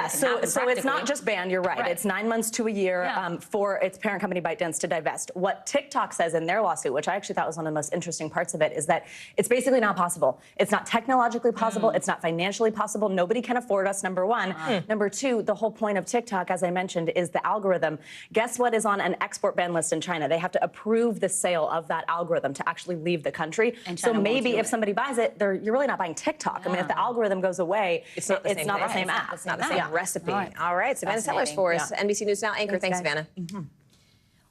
so it's not just banned, you're right. It's 9 months to a year for its parent company ByteDance to divest. What TikTok says in their lawsuit, which I actually thought was one of the most interesting parts of it, is that it's basically not possible. It's not technologically possible. It's not financially possible. Nobody can afford us, number one. Number two, the whole point of TikTok, as I mentioned, is the algorithm. Guess what is on an export ban list in China? They have to approve the sale of that algorithm to actually leave the country. And so maybe if somebody buys it, you're really not buying TikTok. I mean, if the algorithm goes away, it's not the same app. It's not the same recipe. All right, Savannah Sellers for us, NBC News Now anchor. Thanks, Savannah.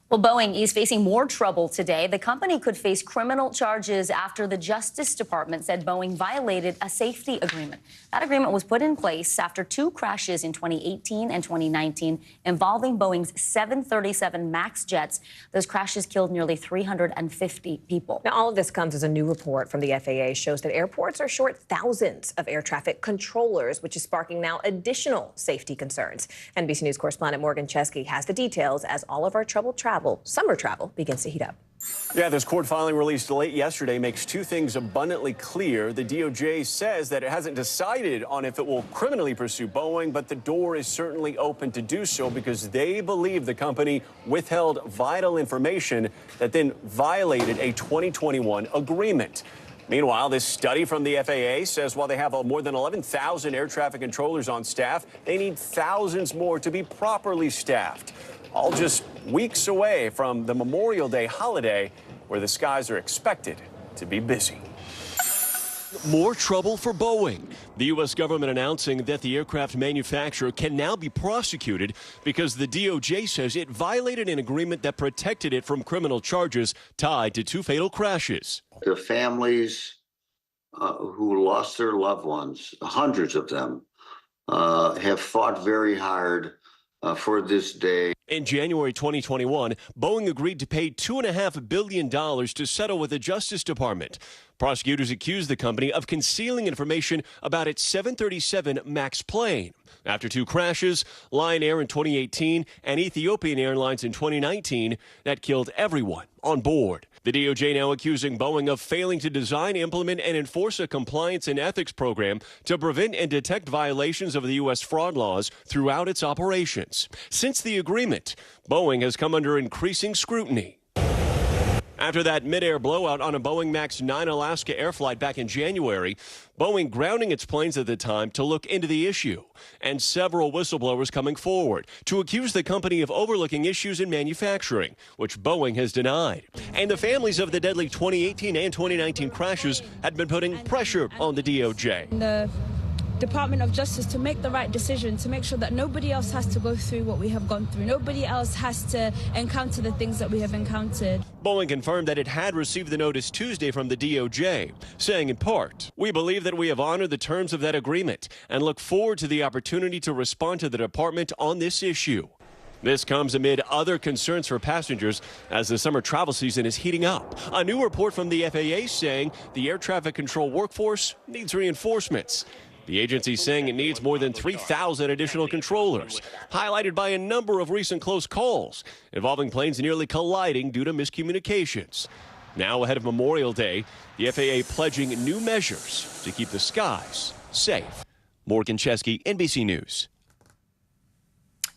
Well, Boeing is facing more trouble today. The company could face criminal charges after the Justice Department said Boeing violated a safety agreement. That agreement was put in place after 2 crashes in 2018 and 2019 involving Boeing's 737 MAX jets. Those crashes killed nearly 350 people. Now, all of this comes as a new report from the FAA shows that airports are short thousands of air traffic controllers, which is sparking now additional safety concerns. NBC News correspondent Morgan Chesky has the details as all of our summer travel begins to heat up. Yeah, this court filing released late yesterday makes 2 things abundantly clear. The DOJ says that it hasn't decided on if it will criminally pursue Boeing, but the door is certainly open to do so because they believe the company withheld vital information that then violated a 2021 agreement. Meanwhile, this study from the FAA says while they have more than 11,000 air traffic controllers on staff, they need thousands more to be properly staffed. All just weeks away from the Memorial Day holiday, where the skies are expected to be busy. More trouble for Boeing. The U.S. government announcing that the aircraft manufacturer can now be prosecuted because the DOJ says it violated an agreement that protected it from criminal charges tied to 2 fatal crashes. The families who lost their loved ones, hundreds of them, have fought very hard for this day. In January 2021, Boeing agreed to pay $2.5 billion to settle with the Justice Department. Prosecutors accused the company of concealing information about its 737 MAX plane. After 2 crashes, Lion Air in 2018 and Ethiopian Airlines in 2019, that killed everyone on board. The DOJ now accusing Boeing of failing to design, implement, and enforce a compliance and ethics program to prevent and detect violations of the U.S. fraud laws throughout its operations. Since the agreement, Boeing has come under increasing scrutiny. After that mid-air blowout on a Boeing MAX 9 Alaska Air flight back in January, Boeing grounding its planes at the time to look into the issue, and several whistleblowers coming forward to accuse the company of overlooking issues in manufacturing, which Boeing has denied. And the families of the deadly 2018 and 2019 crashes had been putting pressure on the DOJ. The Department of Justice to make the right decision, to make sure that nobody else has to go through what we have gone through. Nobody else has to encounter the things that we have encountered. Boeing confirmed that it had received the notice Tuesday from the DOJ, saying in part, "We believe that we have honored the terms of that agreement and look forward to the opportunity to respond to the department on this issue." This comes amid other concerns for passengers as the summer travel season is heating up. A new report from the FAA saying the air traffic control workforce needs reinforcements. The agency saying it needs more than 3,000 additional controllers, highlighted by a number of recent close calls involving planes nearly colliding due to miscommunications. Now ahead of Memorial Day, the FAA pledging new measures to keep the skies safe. Morgan Chesky, NBC News.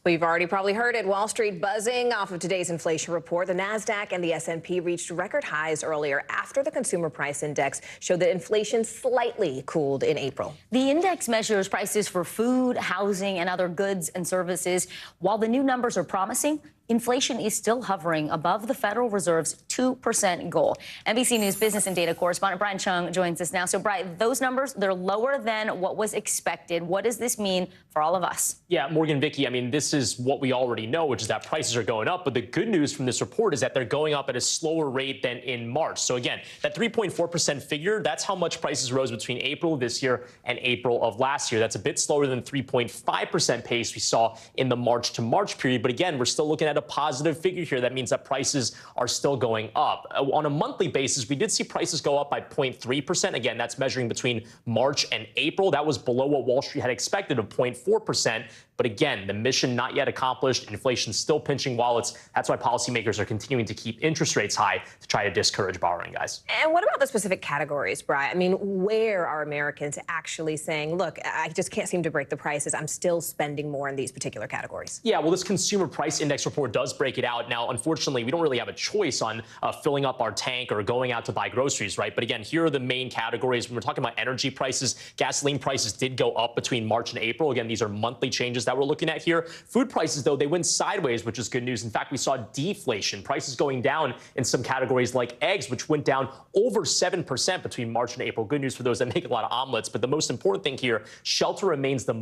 Well, you've already probably heard it. Wall Street buzzing off of today's inflation report. The NASDAQ and the S&P reached record highs earlier after the consumer price index showed that inflation slightly cooled in April. The index measures prices for food, housing, and other goods and services. While the new numbers are promising, inflation is still hovering above the Federal Reserve's 2% goal. NBC News business and data correspondent Brian Chung joins us now. So, Brian, those numbers, they're lower than what was expected. What does this mean for all of us? Yeah, Morgan, Vicky, I mean, this is what we already know, which is that prices are going up. But the good news from this report is that they're going up at a slower rate than in March. So, again, that 3.4% figure, that's how much prices rose between April of this year and April of last year. That's a bit slower than the 3.5% pace we saw in the March to March period. But again, we're still looking at a positive figure here. That means that prices are still going up. On a monthly basis, we did see prices go up by 0.3%. Again, that's measuring between March and April. That was below what Wall Street had expected of 0.4%. But again, the mission not yet accomplished. Inflation still pinching wallets. That's why policymakers are continuing to keep interest rates high to try to discourage borrowing, guys. And what about the specific categories, Brian? I mean, where are Americans actually saying, look, I just can't seem to break the prices. I'm still spending more in these particular categories? Yeah, well, this consumer price index report does break it out. Now, unfortunately, we don't really have a choice on filling up our tank or going out to buy groceries, right? But again, here are the main categories. When we're talking about energy prices, gasoline prices did go up between March and April. Again, these are monthly changes that we're looking at here. Food prices, though, they went sideways, which is good news. In fact, we saw deflation, prices going down in some categories like eggs, which went down over 7% between March and April. Good news for those that make a lot of omelets. But the most important thing here, shelter remains the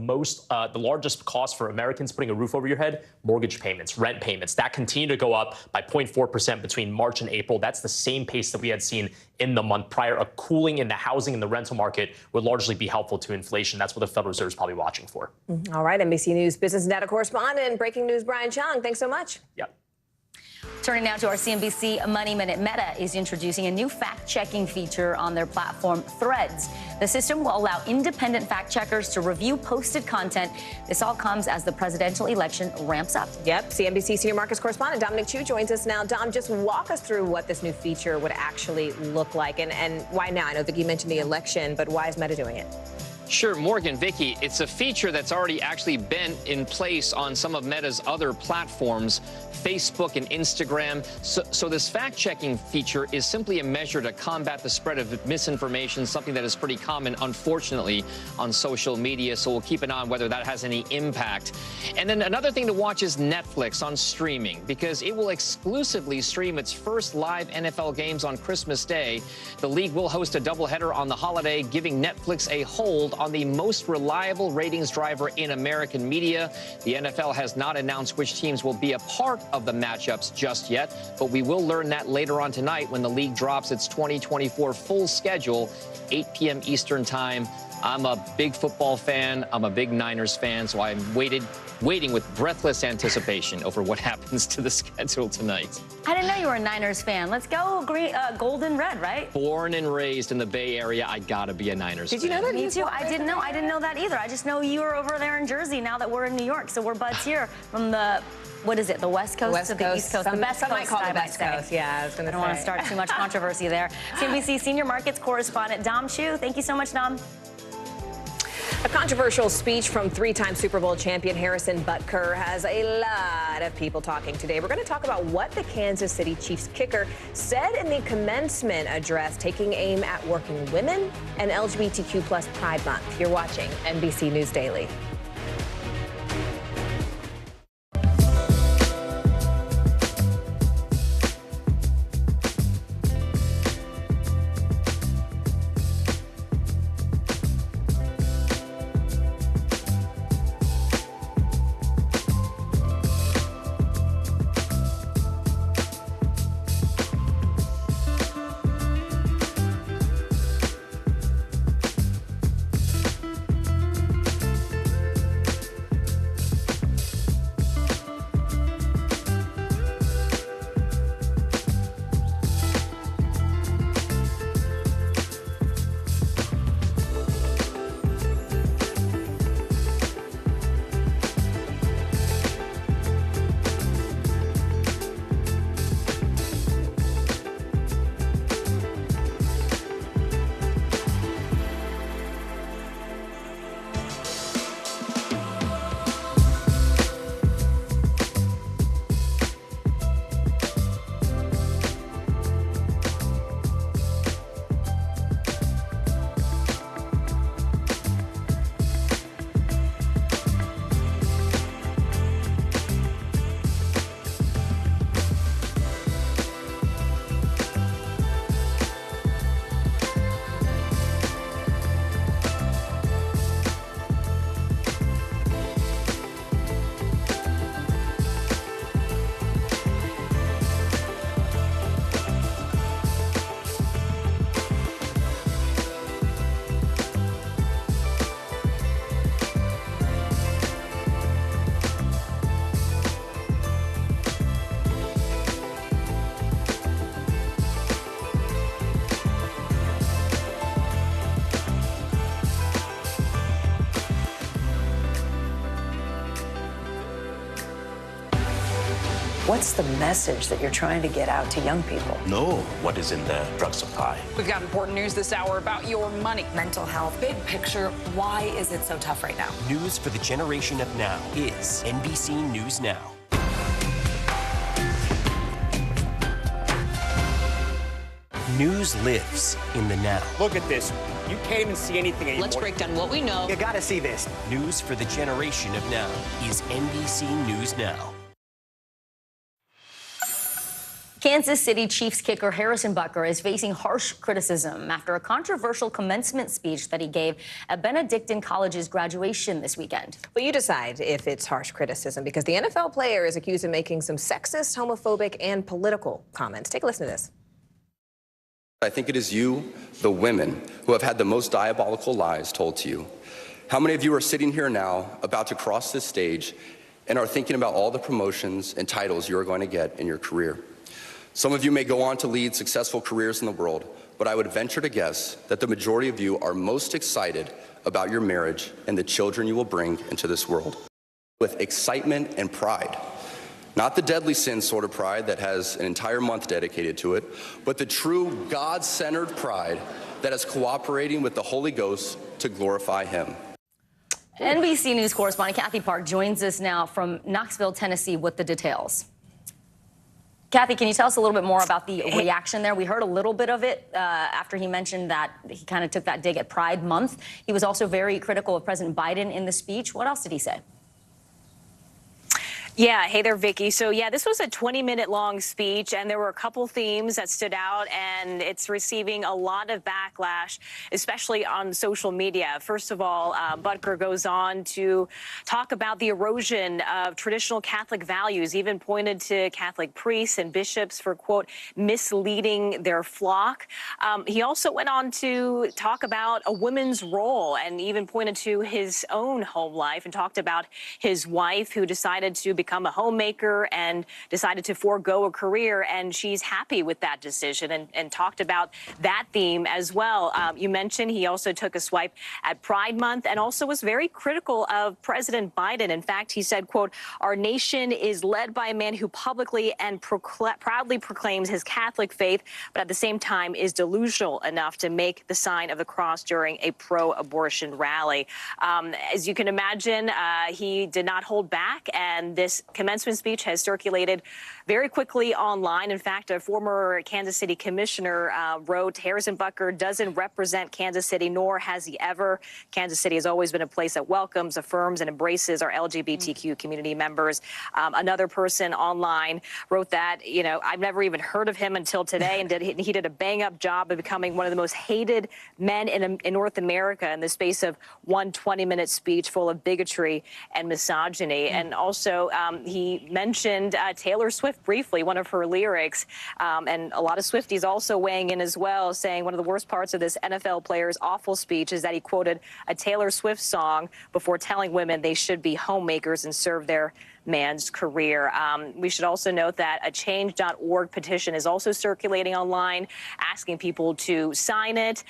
largest cost for Americans putting a roof over your head. Mortgage payments, rent payments, that continue to go up by 0.4% between March and April. That's the same pace that we had seen in the month prior. A cooling in the housing and the rental market would largely be helpful to inflation. That's what the Federal Reserve is probably watching for. All right, NBC News business and data correspondent, breaking news, Brian Chung. Thanks so much. Yep. Turning now to our CNBC Money Minute. Meta is introducing a new fact-checking feature on their platform, Threads. The system will allow independent fact-checkers to review posted content. This all comes as the presidential election ramps up. Yep. CNBC senior markets correspondent Dominic Chu joins us now. Dom, just walk us through what this new feature would actually look like and why now. I know that you mentioned the election, but why is Meta doing it? Sure, Morgan, Vicky, it's a feature that's already actually been in place on some of Meta's other platforms, Facebook and Instagram. So this fact-checking feature is simply a measure to combat the spread of misinformation, something that is pretty common, unfortunately, on social media. So we'll keep an eye on whether that has any impact. And then another thing to watch is Netflix on streaming, because it will exclusively stream its first live NFL games on Christmas Day. The league will host a doubleheader on the holiday, giving Netflix a hold on the most reliable ratings driver in American media. The NFL has not announced which teams will be a part of the matchups just yet, but we will learn that later on tonight when the league drops its 2024 full schedule, 8 p.m. Eastern time. I'm a big football fan. I'm a big Niners fan, so I'm waiting with breathless anticipation over what happens to the schedule tonight. I didn't know you were a Niners fan. Let's go gold and red, right? Born and raised in the Bay Area, I gotta be a Niners fan. Did you know that? Me too. I didn't know. I didn't know that either. I just know you were over there in Jersey now that we're in New York. So we're buds here from the, what is it, the West Coast to the East Coast? The best coast, might call it the best coast. Yeah, I was going to say. I don't want to start too much controversy there. CNBC senior markets correspondent Dom Chu. Thank you so much, Dom. A controversial speech from three-time Super Bowl champion Harrison Butker has a lot of people talking today. We're going to talk about what the Kansas City Chiefs kicker said in the commencement address, taking aim at working women and LGBTQ+ Pride Month. You're watching NBC News Daily. What's the message that you're trying to get out to young people? Know what is in the drug supply. We've got important news this hour about your money. Mental health, big picture, why is it so tough right now? News for the generation of now is NBC News Now. News lives in the now. Look at this. You can't even see anything anymore. Let's break down what we know. You gotta see this. News for the generation of now is NBC News Now. Kansas City Chiefs kicker Harrison Butker is facing harsh criticism after a controversial commencement speech that he gave at Benedictine College's graduation this weekend. Well, you decide if it's harsh criticism, because the NFL player is accused of making some sexist, homophobic, and political comments. Take a listen to this. I think it is you, the women, who have had the most diabolical lies told to you. How many of you are sitting here now, about to cross this stage, and are thinking about all the promotions and titles you are going to get in your career? Some of you may go on to lead successful careers in the world, but I would venture to guess that the majority of you are most excited about your marriage and the children you will bring into this world with excitement and pride. Not the deadly sin sort of pride that has an entire month dedicated to it, but the true God-centered pride that is cooperating with the Holy Ghost to glorify Him. NBC News correspondent Kathy Park joins us now from Knoxville, Tennessee, with the details. Kathy, can you tell us a little bit more about the reaction there? We heard a little bit of it after he mentioned that he kind of took that dig at Pride Month. He was also very critical of President Biden in the speech. What else did he say? Yeah, hey there, Vicky. So, yeah, this was a 20-minute long speech, and there were a couple themes that stood out, and it's receiving a lot of backlash, especially on social media. First of all, Butker goes on to talk about the erosion of traditional Catholic values, even pointed to Catholic priests and bishops for, quote, misleading their flock. He also went on to talk about a woman's role and even pointed to his own home life and talked about his wife who decided to become a homemaker and decided to forego a career, and she's happy with that decision and talked about that theme as well. You mentioned he also took a swipe at Pride Month and also was very critical of President Biden. In fact, he said, quote, "Our nation is led by a man who publicly and proudly proclaims his Catholic faith, but at the same time is delusional enough to make the sign of the cross during a pro-abortion rally." As you can imagine, he did not hold back, and this commencement speech has circulated very quickly online. In fact, a former Kansas City commissioner wrote, "Harrison Butker doesn't represent Kansas City, nor has he ever. Kansas City has always been a place that welcomes, affirms, and embraces our LGBTQ community members." Another person online wrote that, you know, "I've never even heard of him until today," and he did a bang-up job of becoming one of the most hated men in North America in the space of one 20-minute speech full of bigotry and misogyny. And also, he mentioned Taylor Swift briefly, one of her lyrics, and a lot of Swifties also weighing in as well, saying one of the worst parts of this NFL player's awful speech is that he quoted a Taylor Swift song before telling women they should be homemakers and serve their man's career. We should also note that a change.org petition is also circulating online, asking people to sign it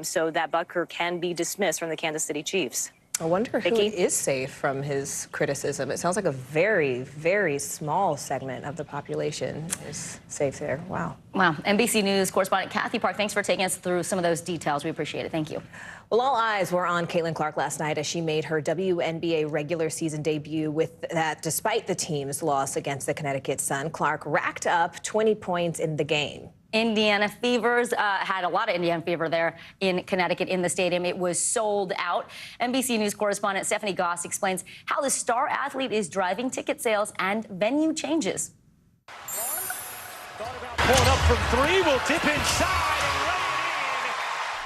so that Butker can be dismissed from the Kansas City Chiefs. I wonder who is safe from his criticism. It sounds like a very, very small segment of the population is safe there. Wow. Wow. NBC News correspondent Kathy Park, thanks for taking us through some of those details. We appreciate it. Thank you. Well, all eyes were on Caitlin Clark last night as she made her WNBA regular season debut. With that, despite the team's loss against the Connecticut Sun, Clark racked up 20 points in the game. Indiana Fevers had a lot of Indiana Fever there in Connecticut in the stadium. It was sold out. NBC News correspondent Stephanie Goss explains how the star athlete is driving ticket sales and venue changes. Pulling up from three, will dip inside and lay it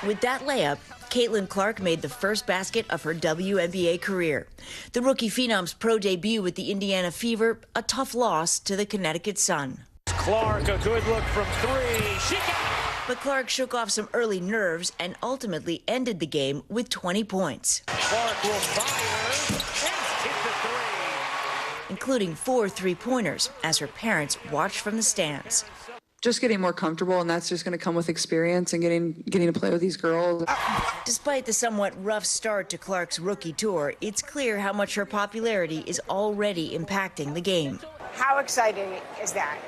in. With that layup, Caitlin Clark made the first basket of her WNBA career. The rookie phenom's pro debut with the Indiana Fever, a tough loss to the Connecticut Sun. Clark, a good look from three. She got it. But Clark shook off some early nerves and ultimately ended the game with 20 points. Clark will fire and hit the three. Including 4 three-pointers as her parents watched from the stands. Just getting more comfortable, and that's just going to come with experience and getting to play with these girls. Despite the somewhat rough start to Clark's rookie tour, it's clear how much her popularity is already impacting the game. How exciting is that?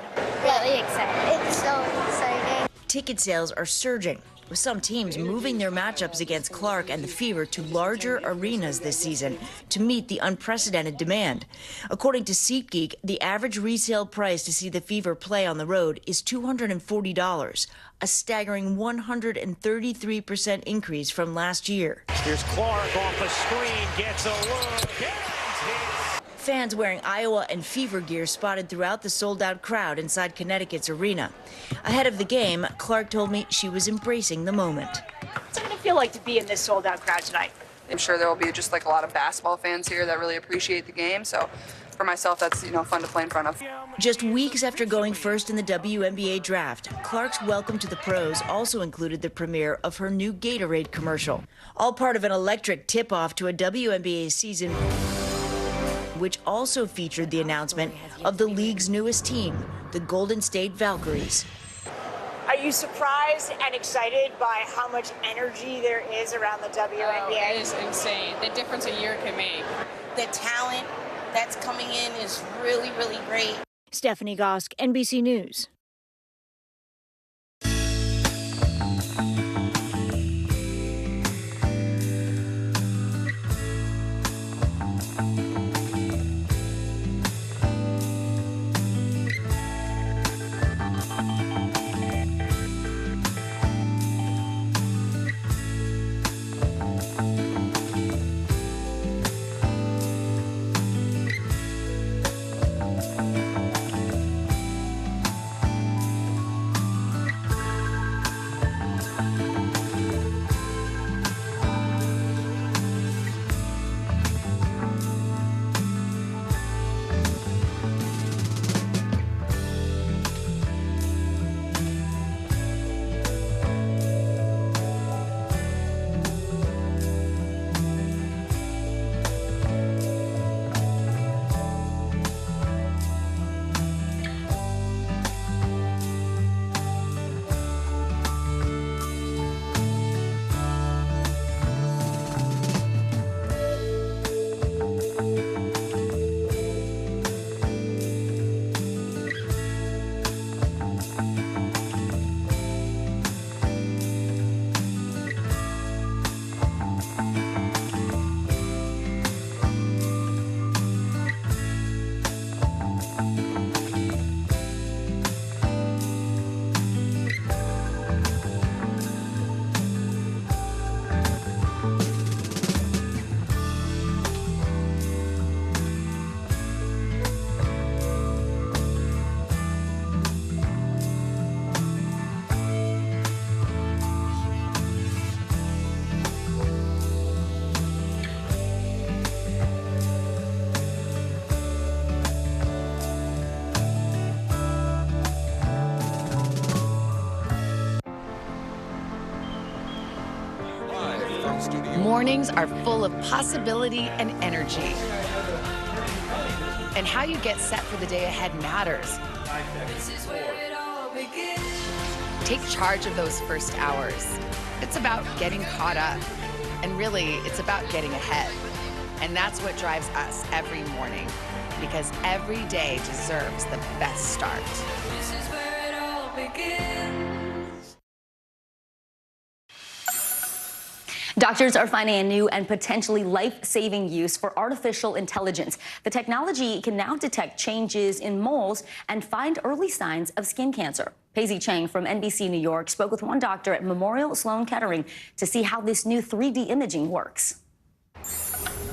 Really excited. It's so exciting. Ticket sales are surging, with some teams moving their matchups against Clark and the Fever to larger arenas this season to meet the unprecedented demand. According to SeatGeek, the average resale price to see the Fever play on the road is $240, a staggering 133% increase from last year. Here's Clark off a screen, gets a look. Fans wearing Iowa and Fever gear spotted throughout the sold-out crowd inside Connecticut's arena. Ahead of the game, Clark told me she was embracing the moment. What's it going to feel like to be in this sold-out crowd tonight? I'm sure there will be just like a lot of basketball fans here that really appreciate the game. So for myself, that's, fun to play in front of. Just weeks after going first in the WNBA draft, Clark's welcome to the pros also included the premiere of her new Gatorade commercial. All part of an electric tip-off to a WNBA season which also featured the announcement of the league's newest team, the Golden State Valkyries. Are you surprised and excited by how much energy there is around the WNBA? Oh, it is insane. The difference a year can make. The talent that's coming in is really, really great. Stephanie Gosk, NBC News. Mornings are full of possibility and energy. And how you get set for the day ahead matters. Take charge of those first hours. It's about getting caught up. And really, it's about getting ahead. And that's what drives us every morning. Because every day deserves the best start. This is where it all begins. Doctors are finding a new and potentially life-saving use for artificial intelligence. The technology can now detect changes in moles and find early signs of skin cancer. Paisley Chang from NBC New York spoke with one doctor at Memorial Sloan Kettering to see how this new 3D imaging works.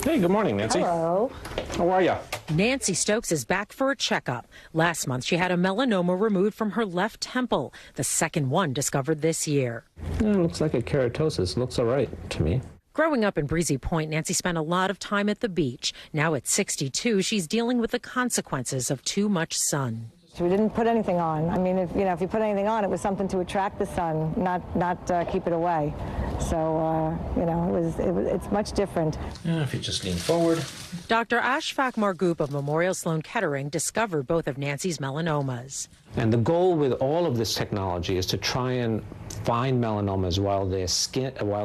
Hey, good morning, Nancy. Hello. How are you? Nancy Stokes is back for a checkup. Last month, she had a melanoma removed from her left temple, the second one discovered this year. Yeah, it looks like a keratosis. Looks all right to me. Growing up in Breezy Point, Nancy spent a lot of time at the beach. Now at 62, she's dealing with the consequences of too much sun. We didn't put anything on. I mean, if you put anything on, it was something to attract the sun, not keep it away. So, it's much different. Yeah, if you just lean forward. Dr. Ashfaq Margoop of Memorial Sloan Kettering discovered both of Nancy's melanomas. And the goal with all of this technology is to try and find melanomas while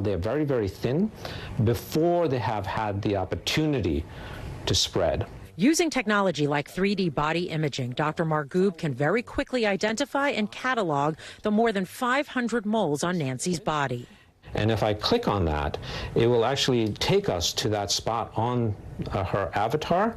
they're very, very thin, before they have had the opportunity to spread. Using technology like 3D body imaging, Dr. Margoop can very quickly identify and catalog the more than 500 moles on Nancy's body. And if I click on that, it will actually take us to that spot on her avatar.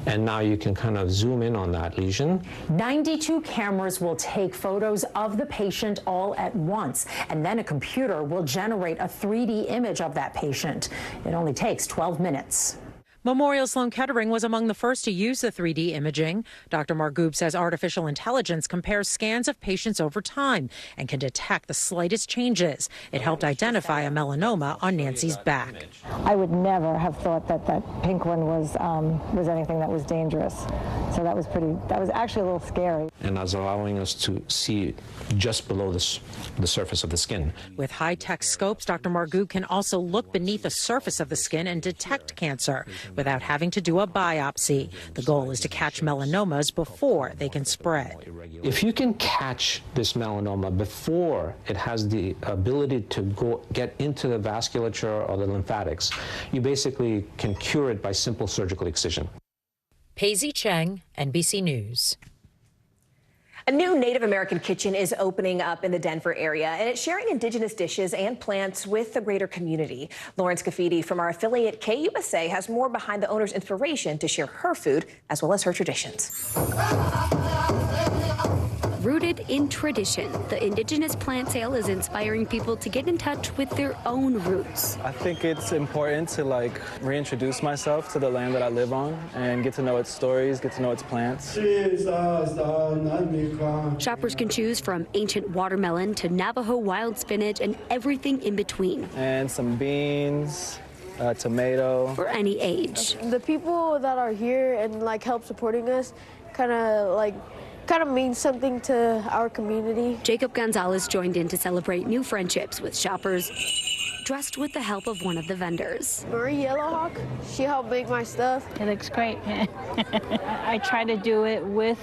And now you can kind of zoom in on that lesion. 92 cameras will take photos of the patient all at once, and then a computer will generate a 3D image of that patient. It only takes 12 minutes. Memorial Sloan Kettering was among the first to use the 3D imaging. Dr. Margoop says artificial intelligence compares scans of patients over time and can detect the slightest changes. It helped identify a melanoma on Nancy's back. I would never have thought that pink one was anything that was dangerous. So that was actually a little scary. And that's allowing us to see just below the surface of the skin. With high-tech scopes, Dr. Margoop can also look beneath the surface of the skin and detect cancer without having to do a biopsy. The goal is to catch melanomas before they can spread. If you can catch this melanoma before it has the ability to get into the vasculature or the lymphatics, you basically can cure it by simple surgical excision. Paisley Chang, NBC News. A new Native American kitchen is opening up in the Denver area, and it's sharing indigenous dishes and plants with the greater community. Lawrence Cafidi from our affiliate KUSA has more behind the owner's inspiration to share her food as well as her traditions. Rooted in tradition, the indigenous plant sale is inspiring people to get in touch with their own roots. I think it's important to reintroduce myself to the land that I live on and get to know its stories, get to know its plants. Shoppers can choose from ancient watermelon to Navajo wild spinach and everything in between. And some beans. Tomato. For any age. The people that are here and help supporting us kind of means something to our community. Jacob Gonzalez joined in to celebrate new friendships with shoppers dressed with the help of one of the vendors. Marie Yellowhawk, she helped make my stuff. It looks great. I try to do it with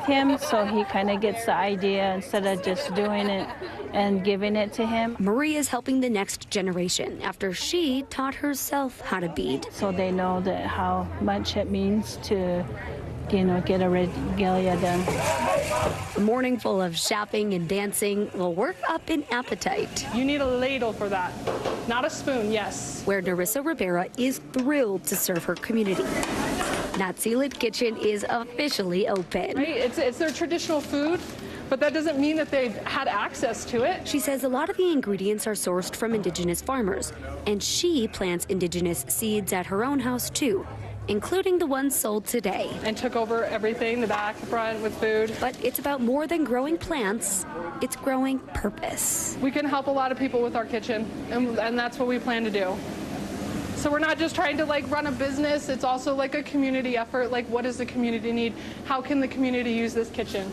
him, so he kind of gets the idea instead of just doing it and giving it to him. Marie is helping the next generation after she taught herself how to bead. So they know that how much it means to get a regalia done. A morning full of shopping and dancing will work up an appetite. You need a ladle for that, not a spoon, yes. Where Narissa Rivera is thrilled to serve her community. Natzilit Kitchen is officially open. Right? It's their traditional food, but that doesn't mean that they've had access to it. She says a lot of the ingredients are sourced from indigenous farmers, and she plants indigenous seeds at her own house too, including the ones sold today. And took over everything, the back, the front, with food. But it's about more than growing plants, it's growing purpose. We can help a lot of people with our kitchen, and that's what we plan to do. So we're not just trying to run a business, it's also a community effort. What does the community need? How can the community use this kitchen?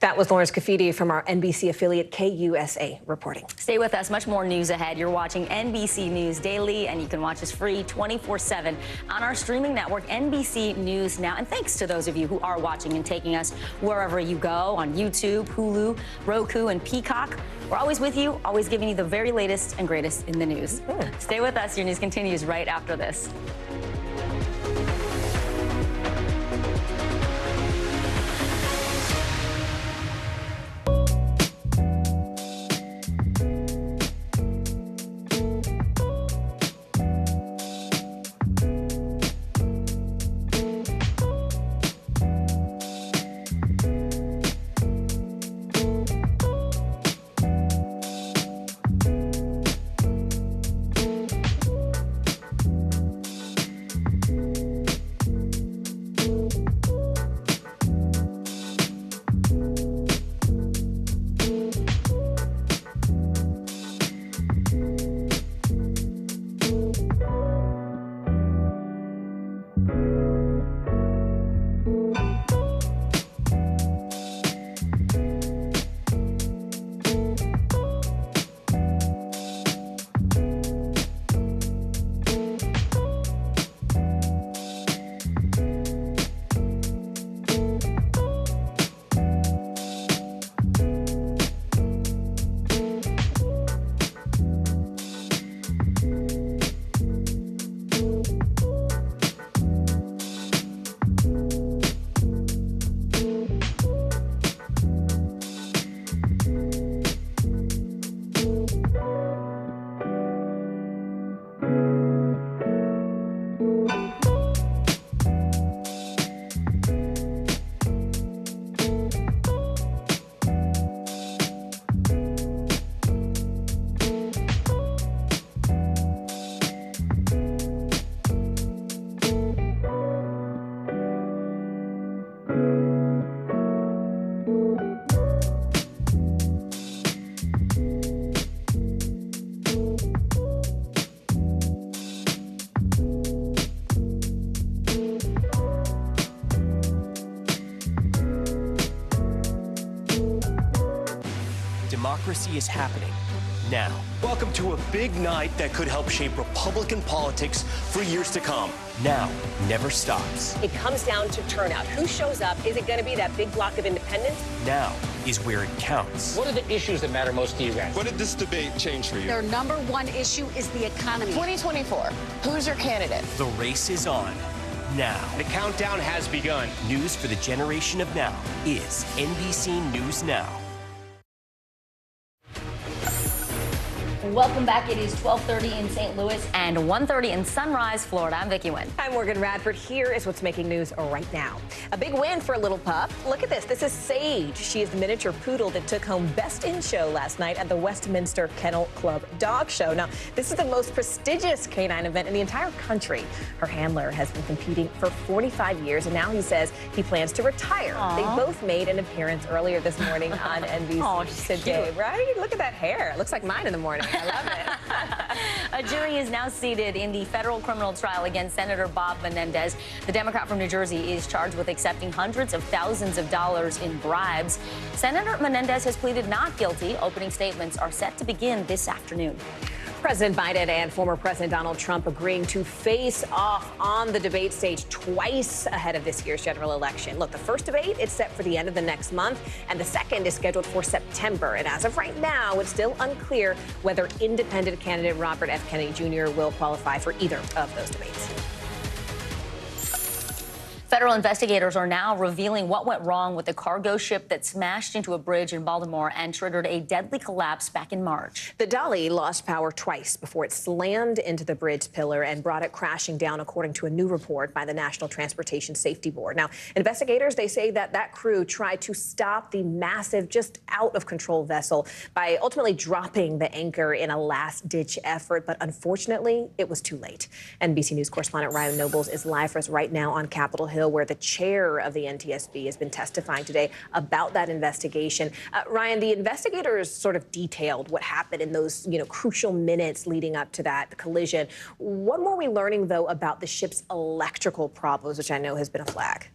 That was Lawrence Kafidi from our NBC affiliate KUSA reporting. Stay with us. Much more news ahead. You're watching NBC News Daily, and you can watch us free 24/7 on our streaming network, NBC News Now. And thanks to those of you who are watching and taking us wherever you go on YouTube, Hulu, Roku, and Peacock. We're always with you, always giving you the very latest and greatest in the news. Stay with us. Your news continues right after this. Democracy is happening now. Welcome to a big night that could help shape Republican politics for years to come. Now never stops. It comes down to turnout. Who shows up? Is it going to be that big block of independents? Now is where it counts. What are the issues that matter most to you guys? What did this debate change for you? Their number one issue is the economy. 2024, who's your candidate? The race is on now. The countdown has begun. News for the generation of now is NBC News Now. Welcome back. It is 12:30 in St. Louis and 1:30 in Sunrise, Florida. I'm Vicki Nguyen. I'm Morgan Radford. Here is what's making news right now. A big win for a little pup. Look at this. This is Sage. She is the miniature poodle that took home Best in Show last night at the Westminster Kennel Club Dog Show. Now, this is the most prestigious canine event in the entire country. Her handler has been competing for 45 years, and now he says he plans to retire. Aww. They both made an appearance earlier this morning on NBC today, right? Look at that hair. It looks like mine in the morning. I love it. A jury is now seated in the federal criminal trial against Senator Bob Menendez. The Democrat from New Jersey is charged with accepting hundreds of thousands of dollars in bribes. Senator Menendez has pleaded not guilty. Opening statements are set to begin this afternoon. President Biden and former President Donald Trump agreeing to face off on the debate stage twice ahead of this year's general election. Look, the first debate is set for the end of the next month, and the second is scheduled for September. And as of right now, it's still unclear whether independent candidate Robert F. Kennedy Jr. will qualify for either of those debates. Federal investigators are now revealing what went wrong with the cargo ship that smashed into a bridge in Baltimore and triggered a deadly collapse back in March. The Dolly lost power twice before it slammed into the bridge pillar and brought it crashing down, according to a new report by the National Transportation Safety Board. Now, investigators, they say that crew tried to stop the massive, just out-of-control vessel by ultimately dropping the anchor in a last-ditch effort. But unfortunately, it was too late. NBC News correspondent Ryan Nobles is live for us right now on Capitol Hill, where the chair of the NTSB has been testifying today about that investigation. Ryan, the investigators sort of detailed what happened in those, crucial minutes leading up to that collision. What more are we learning, though, about the ship's electrical problems, which I know has been a flag?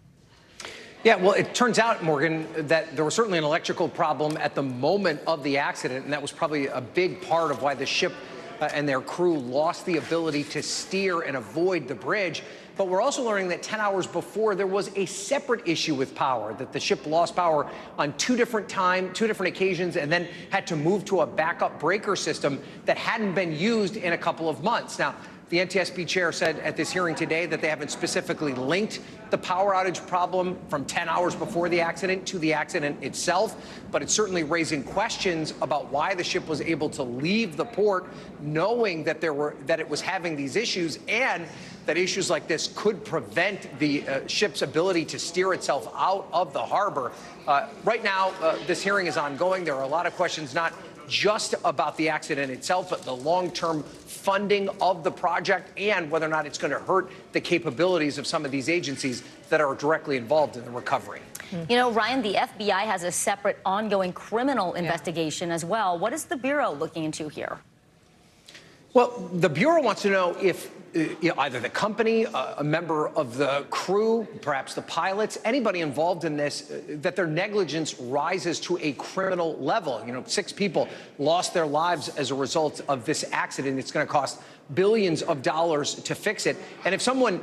Yeah, well, it turns out, Morgan, that there was certainly an electrical problem at the moment of the accident, and that was probably a big part of why the ship and their crew lost the ability to steer and avoid the bridge. But we're also learning that 10 hours before, there was a separate issue with power, that the ship lost power on two different occasions, and then had to move to a backup breaker system that hadn't been used in a couple of months. Now, the NTSB chair said at this hearing today that they haven't specifically linked the power outage problem from 10 hours before the accident to the accident itself, but it's certainly raising questions about why the ship was able to leave the port knowing that it was having these issues, and that issues like this could prevent the ship's ability to steer itself out of the harbor. Right now, this hearing is ongoing. There are a lot of questions, not just about the accident itself, but the long-term funding of the project and whether or not it's going to hurt the capabilities of some of these agencies that are directly involved in the recovery. You know, Ryan, the FBI has a separate ongoing criminal investigation as well. What is the Bureau looking into here? Well, the Bureau wants to know if either the company, a member of the crew, perhaps the pilots, anybody involved in this, that their negligence rises to a criminal level. You know, 6 people lost their lives as a result of this accident. It's going to cost billions of dollars to fix it. And if someone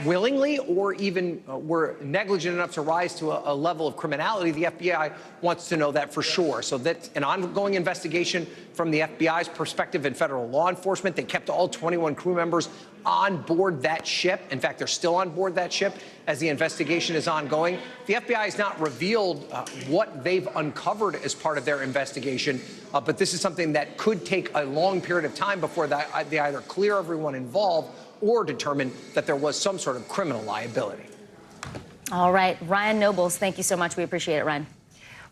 willingly or even were negligent enough to rise to a level of criminality, the FBI wants to know that for sure. So that's an ongoing investigation from the FBI's perspective and federal law enforcement. They kept all 21 crew members on board that ship. In fact, they're still on board that ship as the investigation is ongoing. The FBI has not revealed what they've uncovered as part of their investigation, but this is something that could take a long period of time before they either clear everyone involved or determine that there was some sort of criminal liability. All right, Ryan Nobles, thank you so much. We appreciate it, Ryan.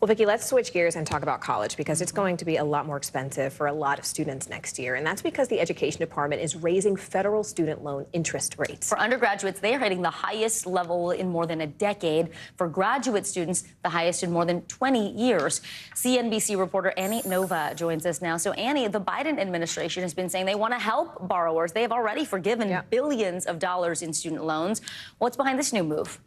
Well, Vicki, let's switch gears and talk about college, because it's going to be a lot more expensive for a lot of students next year. And that's because the Education Department is raising federal student loan interest rates. For undergraduates, they are hitting the highest level in more than a decade. For graduate students, the highest in more than 20 years. CNBC reporter Annie Nova joins us now. So, Annie, the Biden administration has been saying they want to help borrowers. They have already forgiven billions of dollars in student loans. What's behind this new move?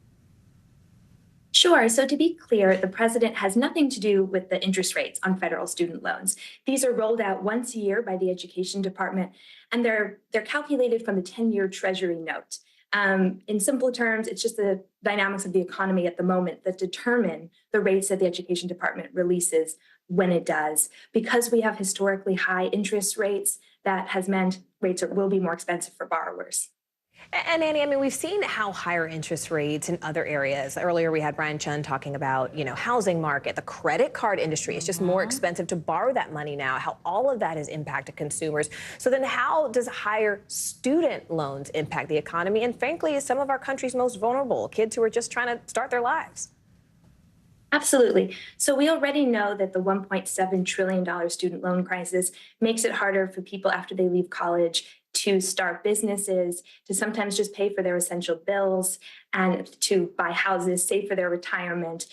Sure. So to be clear, the president has nothing to do with the interest rates on federal student loans. These are rolled out once a year by the Education Department, and they're calculated from the 10-year Treasury note. In simple terms, it's just the dynamics of the economy at the moment that determine the rates that the Education Department releases when it does. Because we have historically high interest rates, that has meant rates will be more expensive for borrowers. And Annie, I mean, we've seen how higher interest rates in other areas. Earlier, we had Brian Chun talking about, housing market, the credit card industry. It's just more expensive to borrow that money now, how all of that has impacted consumers. So then how does higher student loans impact the economy? And frankly, some of our country's most vulnerable, kids who are just trying to start their lives. Absolutely. So we already know that the $1.7 trillion student loan crisis makes it harder for people after they leave college to start businesses, to sometimes just pay for their essential bills, and to buy houses, save for their retirement,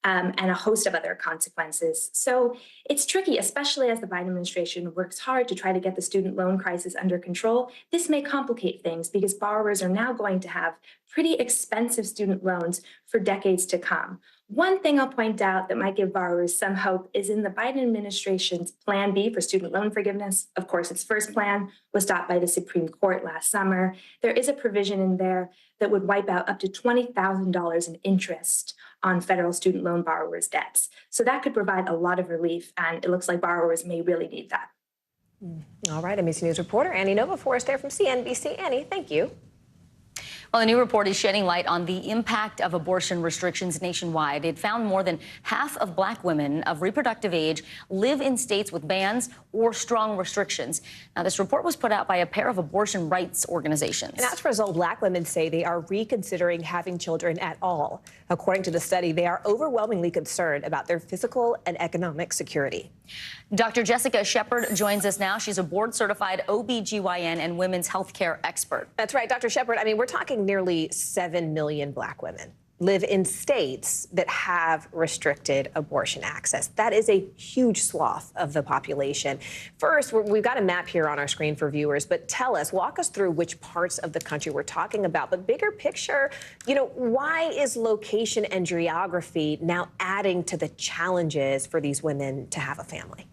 and a host of other consequences. So it's tricky, especially as the Biden administration works hard to try to get the student loan crisis under control. This may complicate things because borrowers are now going to have pretty expensive student loans for decades to come. One thing I'll point out that might give borrowers some hope is in the Biden administration's Plan B for student loan forgiveness. Of course, its first plan was stopped by the Supreme Court last summer. There is a provision in there that would wipe out up to $20,000 in interest on federal student loan borrowers' debts. So that could provide a lot of relief, and it looks like borrowers may really need that. All right, NBC News reporter Annie Nova for us there from CNBC. Annie, thank you. Well, a new report is shedding light on the impact of abortion restrictions nationwide. It found more than half of Black women of reproductive age live in states with bans or strong restrictions. Now, this report was put out by a pair of abortion rights organizations. And as a result, Black women say they are reconsidering having children at all. According to the study, they are overwhelmingly concerned about their physical and economic security. Dr. Jessica Shepard joins us now. She's a board-certified OBGYN and women's health care expert. That's right, Dr. Shepard. I mean, we're talking nearly 7 million Black women. live in states that have restricted abortion access. That is a huge swath of the population. First, we've got a map here on our screen for viewers, but walk us through which parts of the country we're talking about. But bigger picture, why is location and geography now adding to the challenges for these women to have a family?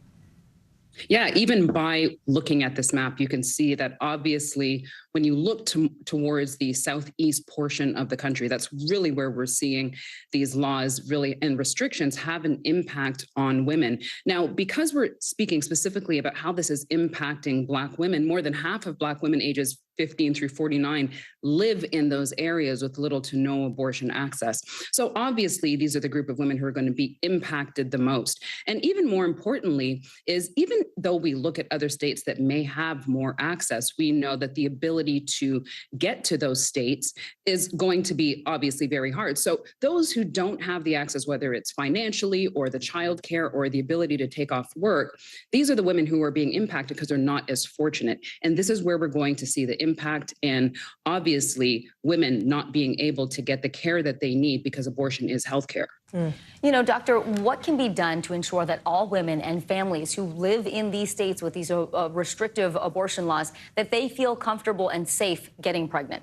Yeah, even by looking at this map, you can see that obviously when you look towards the southeast portion of the country, that's really where we're seeing these laws really and restrictions have an impact on women. Now, because we're speaking specifically about how this is impacting Black women, more than half of Black women ages 15 through 49 live in those areas with little to no abortion access. So obviously, these are the group of women who are going to be impacted the most. And even more importantly is even though we look at other states that may have more access, we know that the ability to get to those states is going to be obviously very hard. So those who don't have the access, whether it's financially or the childcare or the ability to take off work, these are the women who are being impacted because they're not as fortunate. And this is where we're going to see the impact and obviously women not being able to get the care that they need because abortion is healthcare. Doctor, what can be done to ensure that all women and families who live in these states with these restrictive abortion laws, that they feel comfortable and safe getting pregnant?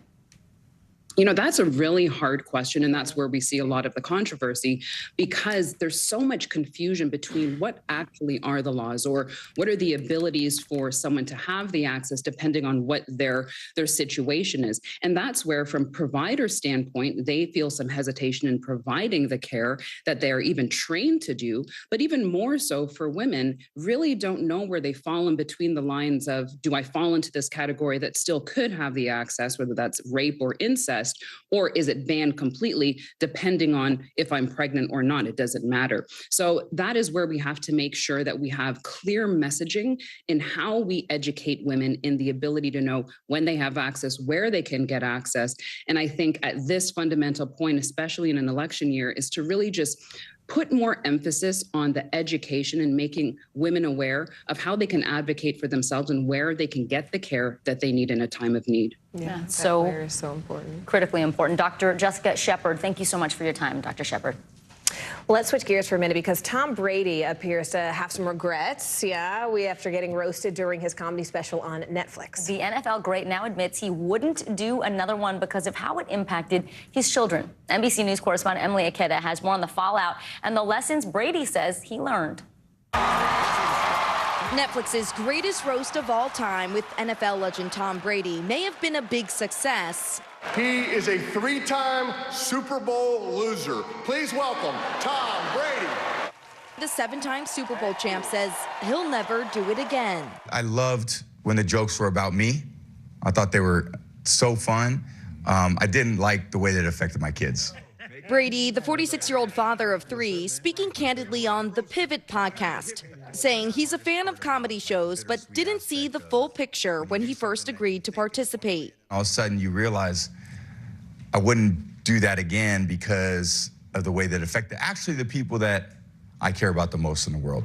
That's a really hard question, and that's where we see a lot of the controversy because there's so much confusion between what actually are the laws or what are the abilities for someone to have the access depending on what their situation is. And that's where, from provider standpoint, they feel some hesitation in providing the care that they're even trained to do, but even more so for women, really don't know where they fall in between the lines of, do I fall into this category that still could have the access, whether that's rape or incest, or is it banned completely, depending on if I'm pregnant or not? It doesn't matter. So that is where we have to make sure that we have clear messaging in how we educate women in the ability to know when they have access, where they can get access. And I think at this fundamental point, especially in an election year, is to really just put more emphasis on the education and making women aware of how they can advocate for themselves and where they can get the care that they need in a time of need. Yeah, so important. Critically important. Dr. Jessica Shepard, thank you so much for your time, Dr. Shepard. Well, let's switch gears for a minute because Tom Brady appears to have some regrets, after getting roasted during his comedy special on Netflix. The NFL great now admits he wouldn't do another one because of how it impacted his children. NBC News correspondent Emily Aketa has more on the fallout and the lessons Brady says he learned. Netflix's greatest roast of all time with NFL legend Tom Brady may have been a big success. He is a three-time Super Bowl loser. Please welcome Tom Brady. The seven-time Super Bowl champ says he'll never do it again. I loved when the jokes were about me. I thought they were so fun. I didn't like the way that it affected my kids. Brady, the 46-year-old father of three, speaking candidly on the Pivot podcast, saying he's a fan of comedy shows but didn't see the full picture when he first agreed to participate. All of a sudden you realize I wouldn't do that again because of the way that it affected actually the people that I care about the most in the world.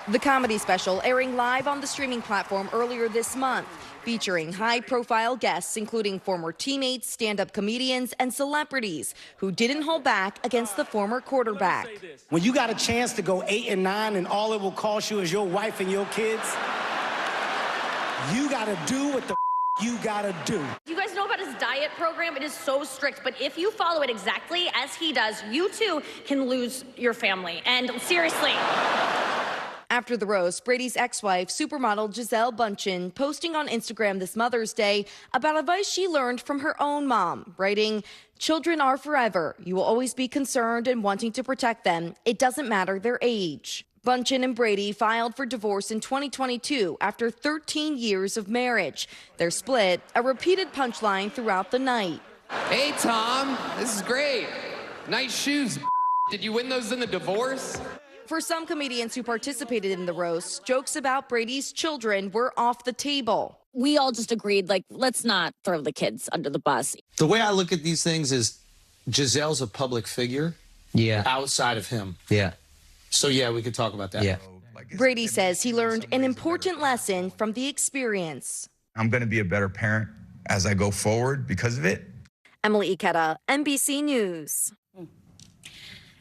The comedy special airing live on the streaming platform earlier this month, featuring high-profile guests including former teammates, stand-up comedians, and celebrities who didn't hold back against the former quarterback. When you got a chance to go 8 and 9 and all it will cost you is your wife and your kids, you gotta do what the you gotta do. You guys know about his diet program? It is so strict, but if you follow it exactly as he does, you too can lose your family. And seriously. After the roast, Brady's ex-wife, supermodel Gisele Bündchen, posting on Instagram this Mother's Day about advice she learned from her own mom, writing, "Children are forever. You will always be concerned and wanting to protect them. It doesn't matter their age." Bündchen and Brady filed for divorce in 2022 after 13 years of marriage. Their split, a repeated punchline throughout the night. Hey, Tom, this is great. Nice shoes. Did you win those in the divorce? For some comedians who participated in the roast, jokes about Brady's children were off the table. We all just agreed, let's not throw the kids under the bus. The way I look at these things is Giselle's a public figure outside of him. Yeah. So, we could talk about that. Yeah. Brady says he learned an important lesson from the experience. I'm going to be a better parent as I go forward because of it. Emily Ikeda, NBC News.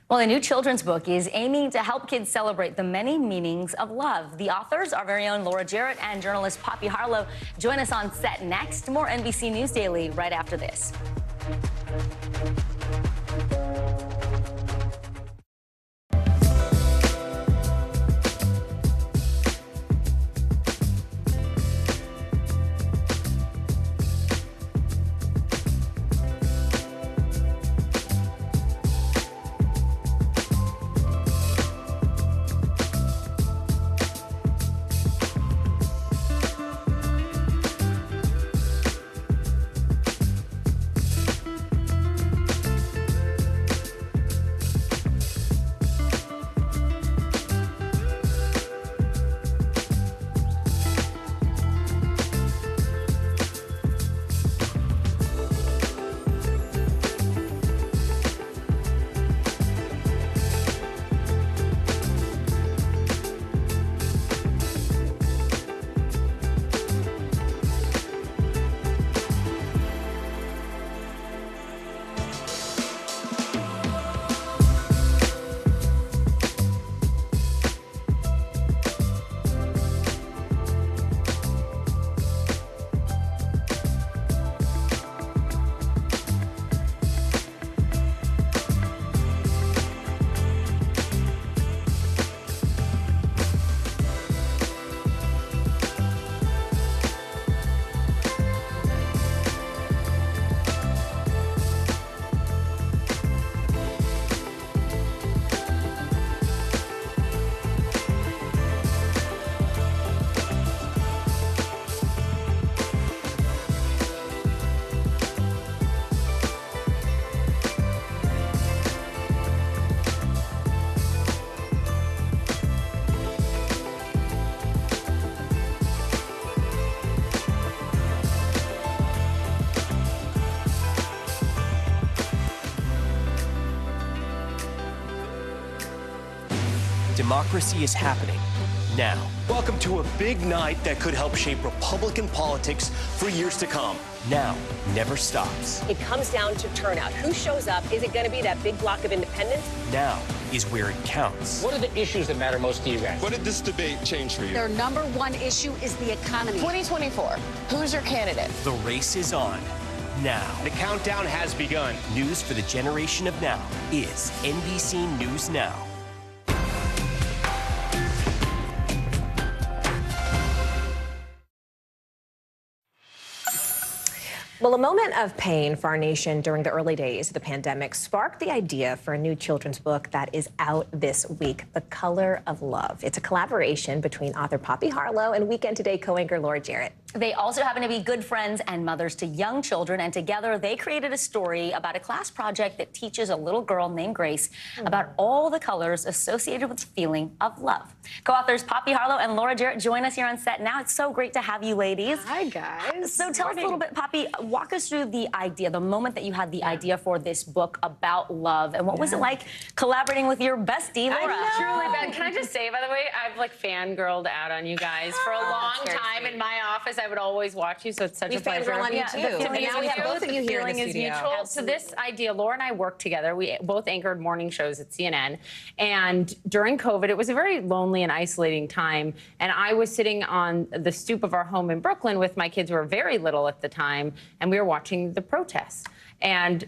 Well, a new children's book is aiming to help kids celebrate the many meanings of love. The authors, our very own Laura Jarrett and journalist Poppy Harlow, join us on set next. More NBC News Daily right after this. Democracy is happening now. Welcome to a big night that could help shape Republican politics for years to come. Now never stops. It comes down to turnout. Who shows up? Is it going to be that big block of independents? Now is where it counts. What are the issues that matter most to you guys? What did this debate change for you? Their number one issue is the economy. 2024, who's your candidate? The race is on now. The countdown has begun. News for the generation of now is NBC News Now. Well, a moment of pain for our nation during the early days of the pandemic sparked the idea for a new children's book that is out this week, The Color of Love. It's a collaboration between author Poppy Harlow and Weekend Today co-anchor Laura Jarrett. They also happen to be good friends and mothers to young children, and together they created a story about a class project that teaches a little girl named Grace about all the colors associated with the feeling of love. Co-authors Poppy Harlow and Laura Jarrett join us here on set now. It's so great to have you ladies. Hi, guys. So tell us a little bit, Poppy, walk us through the idea, the moment that you had the idea for this book about love, and what was it like collaborating with your bestie, Laura? Truly, Ben, can I just say, by the way, I've like fangirled out on you guys for a long time in my office. I would always watch you, so it's such a pleasure. We fangirl on you too. To me, now we have both of you here in the is studio. mutual. So this idea, Laura and I worked together. We both anchored morning shows at CNN, and during COVID, it was a very lonely and isolating time. And I was sitting on the stoop of our home in Brooklyn with my kids, who were very little at the time, and we were watching the protests. And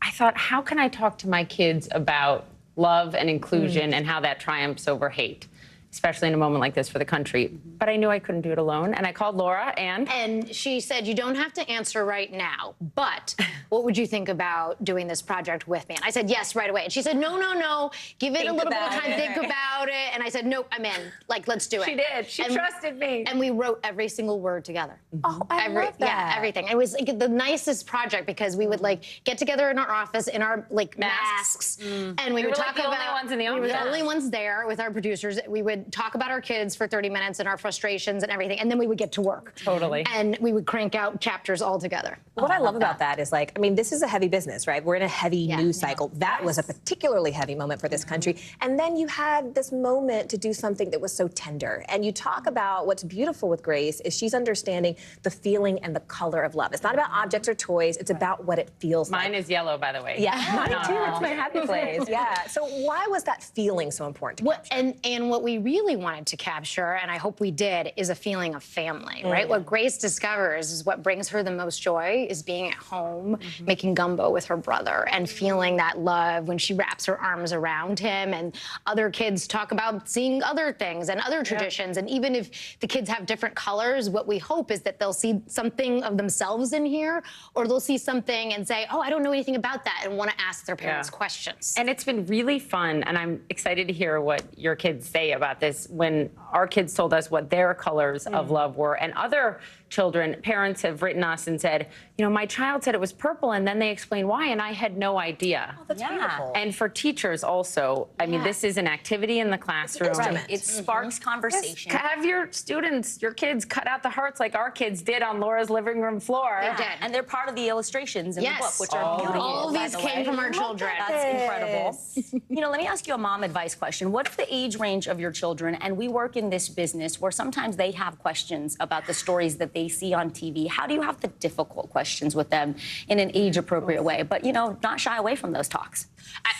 I thought, how can I talk to my kids about love and inclusion and how that triumphs over hate, especially in a moment like this for the country? But I knew I couldn't do it alone, and I called Laura, and she said, you don't have to answer right now, but what would you think about doing this project with me? And I said, yes, right away. And she said, no, give it a little bit of time, think about it. And I said, nope, I'm in. Like, let's do it. She did. She trusted me. And we wrote every single word together. Oh, I love that. Yeah, everything. It was like the nicest project because we would like get together in our office in our like masks, and we would talk like the about. only ones in the office. We were the only ones there with our producers. We would would talk about our kids for 30 minutes and our frustrations and everything, and then we would get to work. Totally. And we would crank out chapters all together. What I love about that is, like, I mean, this is a heavy business, right? We're in a heavy news cycle. That was a particularly heavy moment for this country. And then you had this moment to do something that was so tender. And you talk about what's beautiful with Grace is she's understanding the feeling and the color of love. It's not about objects or toys. It's about what it feels like. Mine is yellow, by the way. Yeah, mine too. It's my happy place. Yeah. So why was that feeling so important to capture? And what we really wanted to capture, and I hope we did, is a feeling of family, right? What Grace discovers is what brings her the most joy is being at home, making gumbo with her brother and feeling that love when she wraps her arms around him. And other kids talk about seeing other things and other traditions. And even if the kids have different colors, what we hope is that they'll see something of themselves in here, or they'll see something and say, oh, I don't know anything about that, and want to ask their parents questions. And it's been really fun, and I'm excited to hear what your kids say about this. When our kids told us what their colors of love were, and other children, parents have written us and said, you know, my child said it was purple, and then they explained why, and I had no idea. Oh, that's beautiful. And for teachers also, I mean, this is an activity in the classroom. It sparks conversation. Yes. Have your students, your kids, cut out the hearts like our kids did on Laura's living room floor. They did. And they're part of the illustrations in the book, which are beautiful. All these came from our children. That's incredible. You know, let me ask you a mom advice question. What's the age range of your children? And we work in this business where sometimes they have questions about the stories that they see on TV. How do you have the difficult questions with them in an age-appropriate way? But, you know, not shy away from those talks.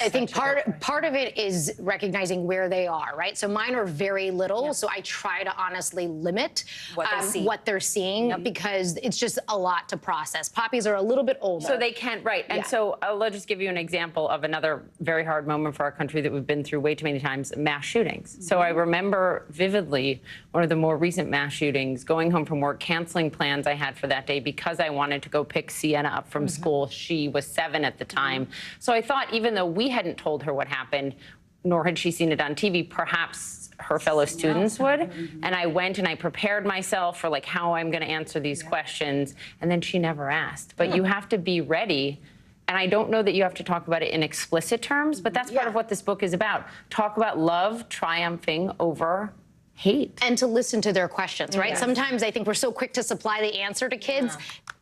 I think part of it is recognizing where they are, right? So mine are very little, so I try to honestly limit what they're seeing because it's just a lot to process. Poppies are a little bit older. So they can't, right. And so I'll just give you an example of another very hard moment for our country that we've been through way too many times, mass shootings. So I remember vividly one of the more recent mass shootings, going home from work, canceling plans I had for that day because I wanted to go pick Sienna up from school. She was 7 at the time. So I thought, even though we hadn't told her what happened, nor had she seen it on TV, perhaps her fellow students would. And I went and I prepared myself for like how I'm going to answer these questions. And then she never asked. But you have to be ready. And I don't know that you have to talk about it in explicit terms, but that's part of what this book is about. Talk about love triumphing over hate. And to listen to their questions, right? Sometimes I think we're so quick to supply the answer to kids.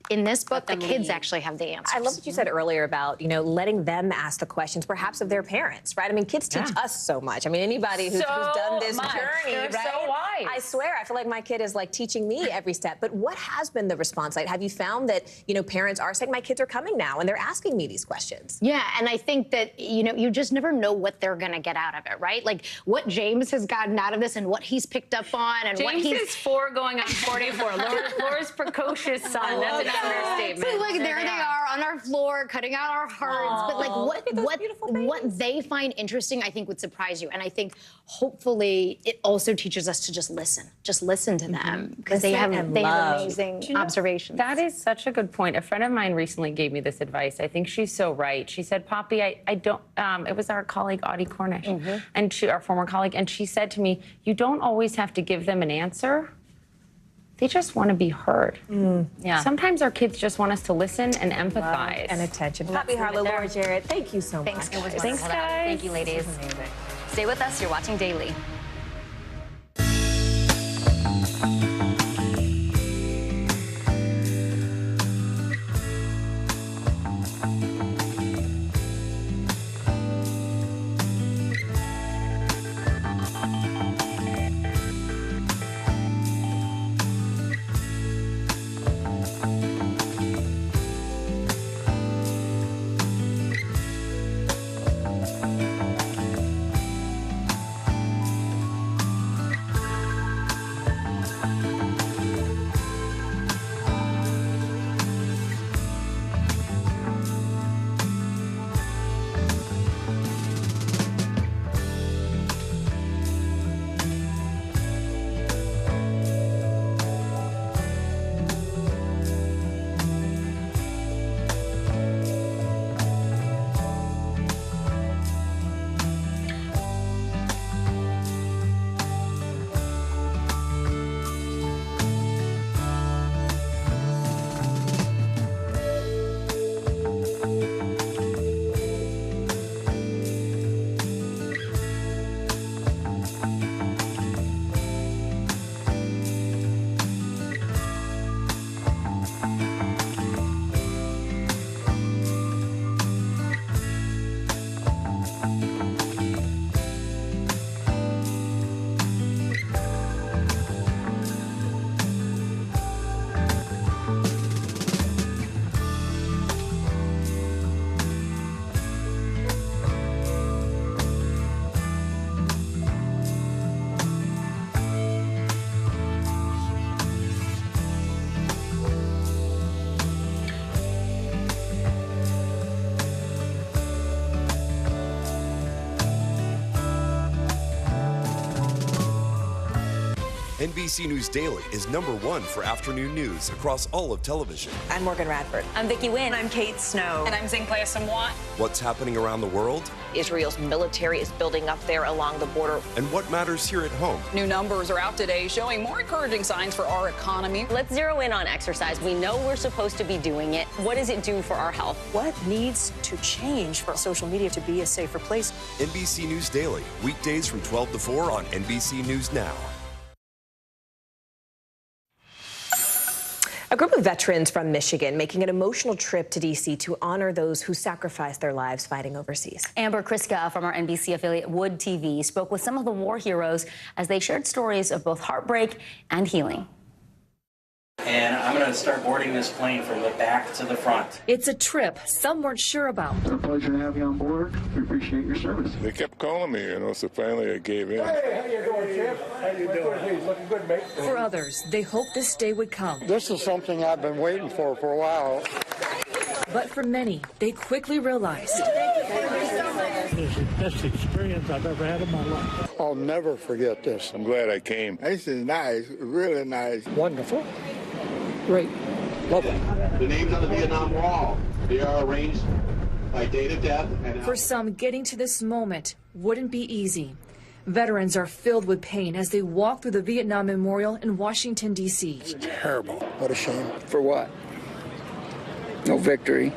In this book, the kids actually have the answers. I love what you said earlier about, you know, letting them ask the questions, perhaps of their parents, right? I mean, kids teach us so much. I mean, anybody who's done this journey, They're right? so wise. I swear, I feel like my kid is like teaching me every step. But what has been the response like? Have you found that, you know, parents are saying, my kids are coming now and they're asking me these questions? Yeah, and I think that, you know, you just never know what they're going to get out of it, right? Like what James has gotten out of this and what he's picked up on and what he's... James is 4 going on 44. Laura's precocious son. That's an understatement. So like there they are on our floor cutting out our hearts. But like what they find interesting, I think would surprise you. And I think hopefully it also teaches us to just listen to them because they have amazing observations. That is such a good point. A friend of mine recently gave me this advice. I think she's so right. She said, Poppy, I don't, it was our colleague Audie Cornish, and our former colleague, and she said to me, you don't always have to give them an answer. They just want to be heard. Yeah. Sometimes our kids just want us to listen and empathize. And attention. Poppy Harlow, Laura Jarrett, thank you so much. Thanks, guys. Thank you, ladies. Stay with us. You're watching Daily. NBC News Daily is #1 for afternoon news across all of television. I'm Morgan Radford. I'm Vicki Wynn. I'm Kate Snow. And I'm Zinklea Samwat. What's happening around the world? Israel's military is building up there along the border. And what matters here at home? New numbers are out today showing more encouraging signs for our economy. Let's zero in on exercise. We know we're supposed to be doing it. What does it do for our health? What needs to change for social media to be a safer place? NBC News Daily, weekdays from 12 to 4 on NBC News Now. A group of veterans from Michigan making an emotional trip to D.C. to honor those who sacrificed their lives fighting overseas. Amber Kriska from our NBC affiliate Wood TV spoke with some of the war heroes as they shared stories of both heartbreak and healing. And I'm going to start boarding this plane from the back to the front. It's a trip some weren't sure about. It's a pleasure to have you on board. We appreciate your service. They kept calling me, so finally I gave in. Hey, how you doing, Chip? How you doing? Hey, looking good, mate. For others, they hoped this day would come. This is something I've been waiting for a while. But for many, they quickly realized. This is the best experience I've ever had in my life. I'll never forget this. I'm glad I came. This is nice, really nice. Wonderful. Great. Lovely. The names on the Vietnam Wall, they are arranged by date of death. And for some, getting to this moment wouldn't be easy. Veterans are filled with pain as they walk through the Vietnam Memorial in Washington, D.C. It's terrible. What a shame. For what? No victory.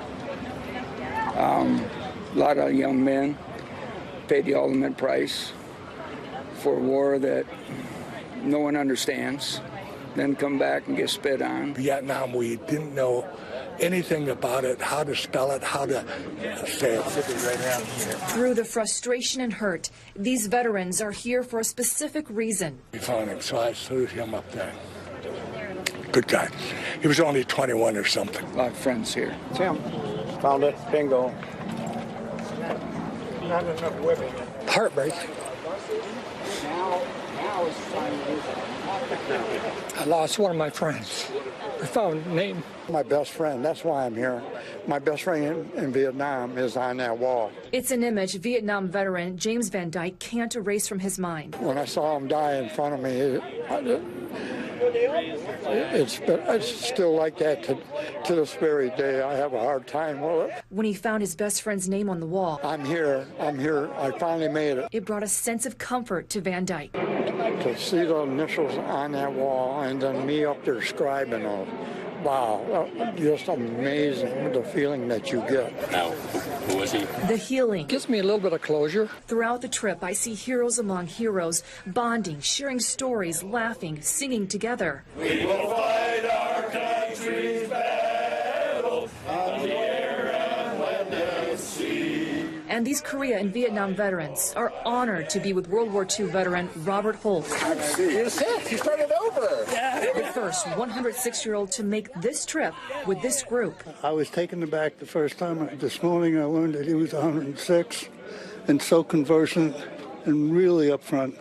A lot of young men paid the ultimate price for a war that no one understands. Then come back and get spit on. Vietnam, we didn't know anything about it, how to spell it, how to say it. Right around here. Through the frustration and hurt, these veterans are here for a specific reason. We found him, so I saluted him up there. Good guy. He was only 21 or something. A lot of friends here. Tim, found it. Bingo. Not enough women. Heartbreak. Now is the time to use it. I lost one of my friends. I found Nate. My best friend, that's why I'm here. My best friend in Vietnam is on that wall. It's an image Vietnam veteran James Van Dyke can't erase from his mind. When I saw him die in front of me, it's still like that to this very day. I have a hard time with it. When he found his best friend's name on the wall, I'm here, I finally made it. It brought a sense of comfort to Van Dyke. To see the initials on that wall and then me up there scribing them. Wow, just amazing, the feeling that you get. Now, who was he? The healing. Gives me a little bit of closure. Throughout the trip, I see heroes among heroes, bonding, sharing stories, laughing, singing together. We will fight our country's battles on the air and land and sea. And these Korea and Vietnam veterans are honored to be with World War II veteran Robert Holt. You're sick. You started over. The first 106-year-old to make this trip with this group. I was taken aback the first time. This morning I learned that he was 106 and so conversant and really upfront.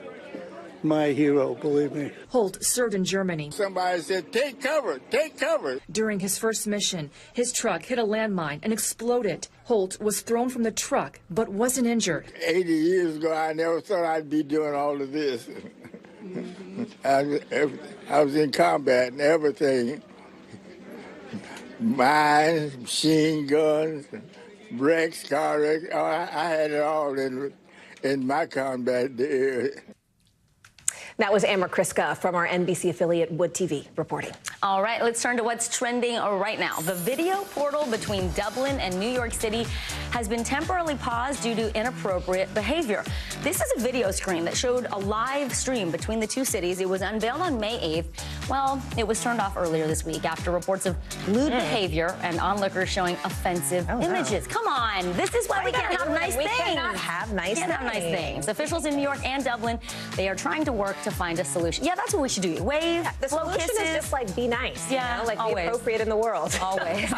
My hero, believe me. Holt served in Germany. Somebody said, take cover, take cover. During his first mission, his truck hit a landmine and exploded. Holt was thrown from the truck, but wasn't injured. 80 years ago, I never thought I'd be doing all of this. I was in combat and everything. Mines, machine guns, wrecks, car wrecks. I had it all in my combat day. That was Amber Kriska from our NBC affiliate Wood TV reporting. All right, let's turn to what's trending right now. The video portal between Dublin and New York City has been temporarily paused due to inappropriate behavior. This is a video screen that showed a live stream between the two cities. It was unveiled on May 8th. Well, it was turned off earlier this week after reports of lewd behavior and onlookers showing offensive images. Come on, this is why we can't have nice things. We cannot have nice things. Officials in New York and Dublin, they are trying to work to find a solution. Yeah, that's what we should do. Wave, the solution is just like be nice. Yeah, like always. Be appropriate in the world. Always.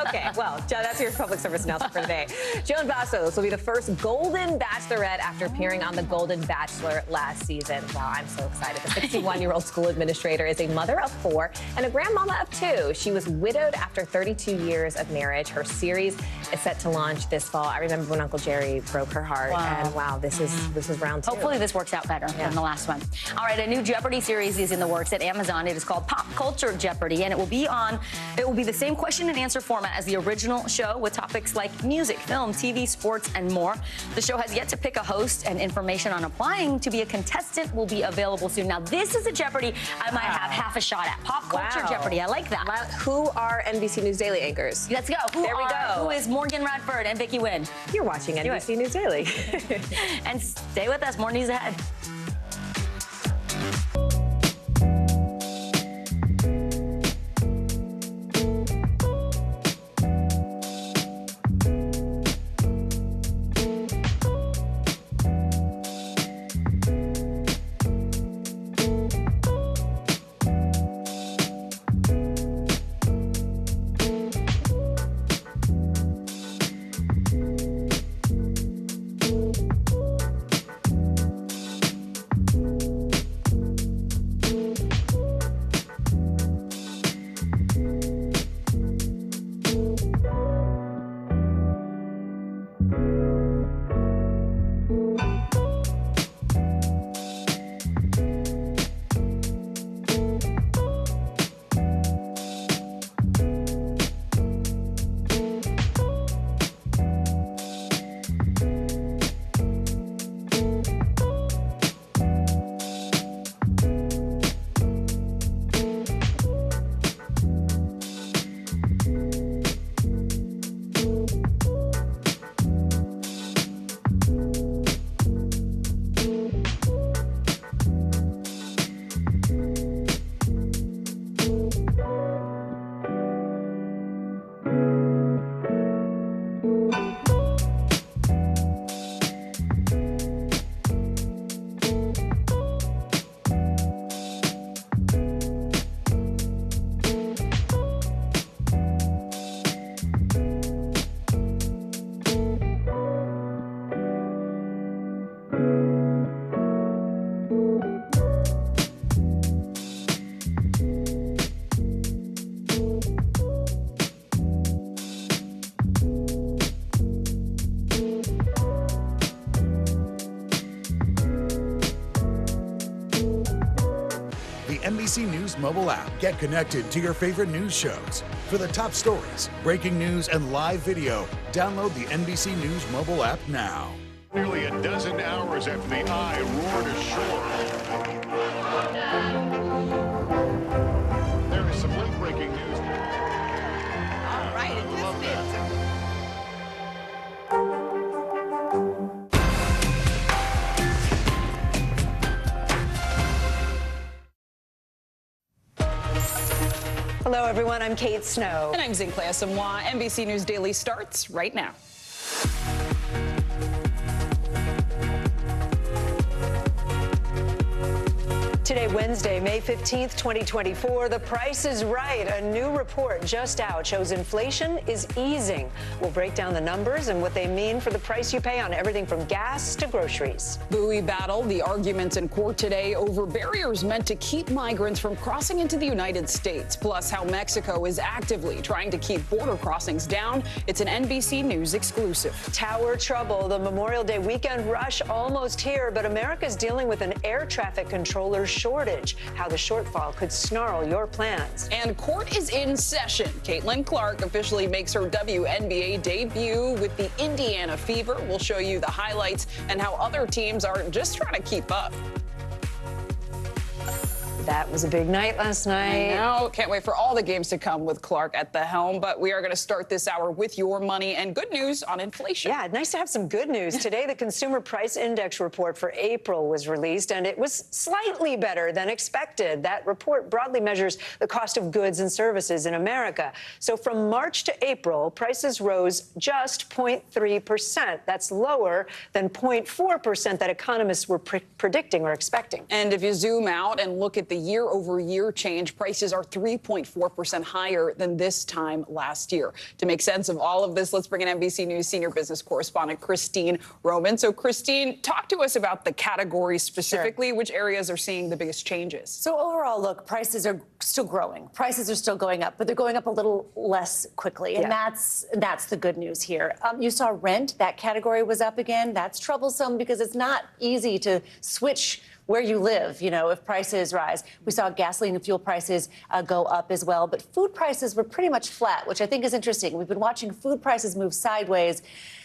Okay, well, that's your public service announcement for today. Joan Bastos will be the first Golden Bachelorette after appearing on The Golden Bachelor last season. Wow, I'm so excited. The 61-year-old school administrator is a mother of 4 and a grandmama of 2. She was widowed after 32 years of marriage. Her series is set to launch this fall. I remember when Uncle Jerry broke her heart, and wow, this is round 2. Hopefully this works out better than the last one. All right, a new Jeopardy series is in the works at Amazon. It is called Pop Culture Jeopardy, and it will be the same question and answer format as the original show, with topics like music, film, TV, sports, and more. The show has yet to pick a host, and information on applying to be a contestant will be available soon. Now, this is a Jeopardy I might have half a shot at. Pop Culture Jeopardy. I like that. Who are NBC News Daily anchors? Let's go. Who is Morgan Radford and Vicky Wynn? You're watching NBC News Daily. And stay with us. More news ahead. NBC News mobile app. Get connected to your favorite news shows. For the top stories, breaking news, and live video, download the NBC News mobile app now. Nearly a dozen hours after the eye roared ashore. There is some late breaking news. All right, and this is Hello, everyone. I'm Kate Snow. And I'm Zinklea Samoa. NBC News Daily starts right now. Today, Wednesday, May 15th, 2024, The Price is Right. A new report just out shows inflation is easing. We'll break down the numbers and what they mean for the price you pay on everything from gas to groceries. Buoy battle, the arguments in court today over barriers meant to keep migrants from crossing into the United States, plus how Mexico is actively trying to keep border crossings down. It's an NBC News exclusive. Tower trouble. The Memorial Day weekend rush almost here, but America's dealing with an air traffic controller shortage. How the shortfall could snarl your plans. And court is in session. Caitlin Clark officially makes her WNBA debut with the Indiana Fever. We'll show you the highlights and how other teams are just trying to keep up. That was a big night last night. I know. Can't wait for all the games to come with Clark at the helm. But we are going to start this hour with your money and good news on inflation. Yeah, nice to have some good news. Today, the Consumer Price Index report for April was released, and it was slightly better than expected. That report broadly measures the cost of goods and services in America. So from March to April, prices rose just 0.3%. That's lower than 0.4% that economists were predicting or expecting. And if you zoom out and look at the the year-over-year change, prices are 3.4% higher than this time last year. To make sense of all of this, let's bring in NBC News senior business correspondent Christine Roman. So, Christine, talk to us about the categories specifically. Sure. Which areas are seeing the biggest changes? So overall, look, prices are still growing. Prices are still going up, but they're going up a little less quickly, and that's the good news here. You saw rent; that category was up again. That's troublesome because it's not easy to switch where you live, you know, if prices rise. We saw gasoline and fuel prices go up as well, but food prices were pretty much flat, which I think is interesting. We've been watching food prices move sideways.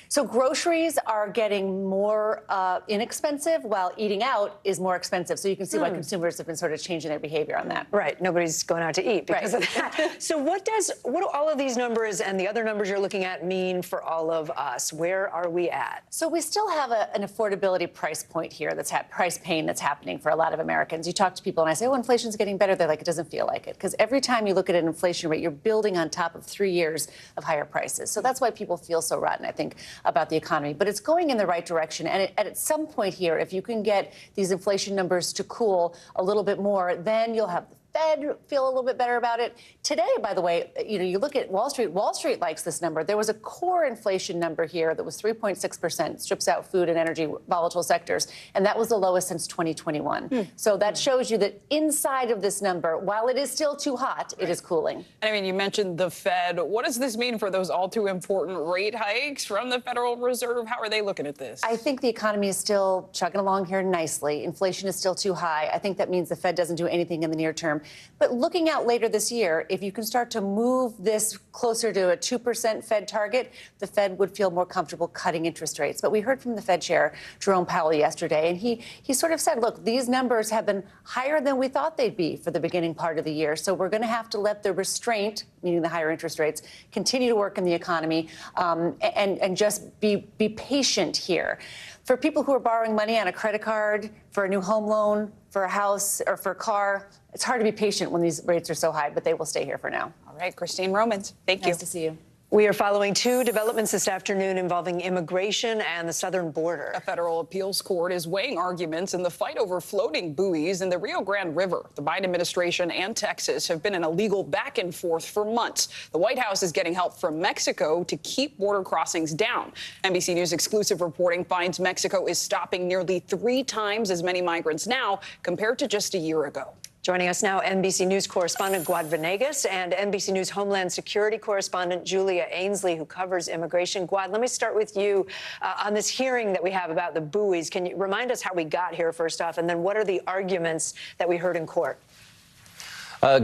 So groceries are getting more inexpensive, while eating out is more expensive. So you can see why consumers have been sort of changing their behavior on that. Right. Nobody's going out to eat because of that. So what do all of these numbers and the other numbers you're looking at mean for all of us? Where are we at? So we still have an affordability price point here price pain that's happening for a lot of Americans. You talk to people and I say, oh, inflation's getting better. They're like, it doesn't feel like it. Because every time you look at an inflation rate, you're building on top of 3 years of higher prices. So that's why people feel so rotten, I think, about the economy. But it's going in the right direction. And at some point here, if you can get these inflation numbers to cool a little bit more, then you'll have the Fed feel a little bit better about it. Today, by the way, you know, you look at Wall Street. Wall Street likes this number. There was a core inflation number here that was 3.6%, strips out food and energy, volatile sectors, and that was the lowest since 2021. So that shows you that inside of this number, while it is still too hot, it is cooling. I mean, you mentioned the Fed. What does this mean for those all too important rate hikes from the Federal Reserve? How are they looking at this? I think the economy is still chugging along here nicely. Inflation is still too high. I think that means the Fed doesn't do anything in the near term. But looking out later this year, if you can start to move this closer to a 2% Fed target, the Fed would feel more comfortable cutting interest rates. But we heard from the Fed chair, Jerome Powell, yesterday, and he sort of said, look, these numbers have been higher than we thought they'd be for the beginning part of the year. So we're going to have to let the restraint, meaning the higher interest rates, continue to work in the economy and just be patient here. For people who are borrowing money on a credit card, for a new home loan, for a house, or for a car, it's hard to be patient when these rates are so high, but they will stay here for now. All right, Christine Romans, thank you. Nice to see you. We are following 2 developments this afternoon involving immigration and the southern border. A federal appeals court is weighing arguments in the fight over floating buoys in the Rio Grande River. The Biden administration and Texas have been in a legal back and forth for months. The White House is getting help from Mexico to keep border crossings down. NBC News exclusive reporting finds Mexico is stopping nearly 3 times as many migrants now compared to just a year ago. Joining us now, NBC News correspondent Guad Venegas and NBC News Homeland Security correspondent Julia Ainsley, who covers immigration. Guad, let me start with you on this hearing that we have about the buoys. Can you remind us how we got here, first off, and then what are the arguments that we heard in court?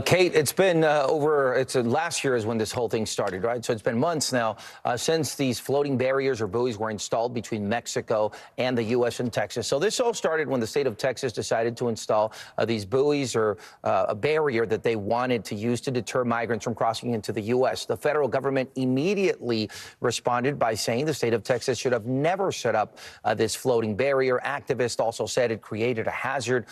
Kate, it's been last year is when this whole thing started, right? So it's been months now since these floating barriers or buoys were installed between Mexico and the U.S. and Texas. So this all started when the state of Texas decided to install these buoys or a barrier that they wanted to use to deter migrants from crossing into the U.S. The federal government immediately responded by saying the state of Texas should have never set up this floating barrier. Activists also said it created a hazard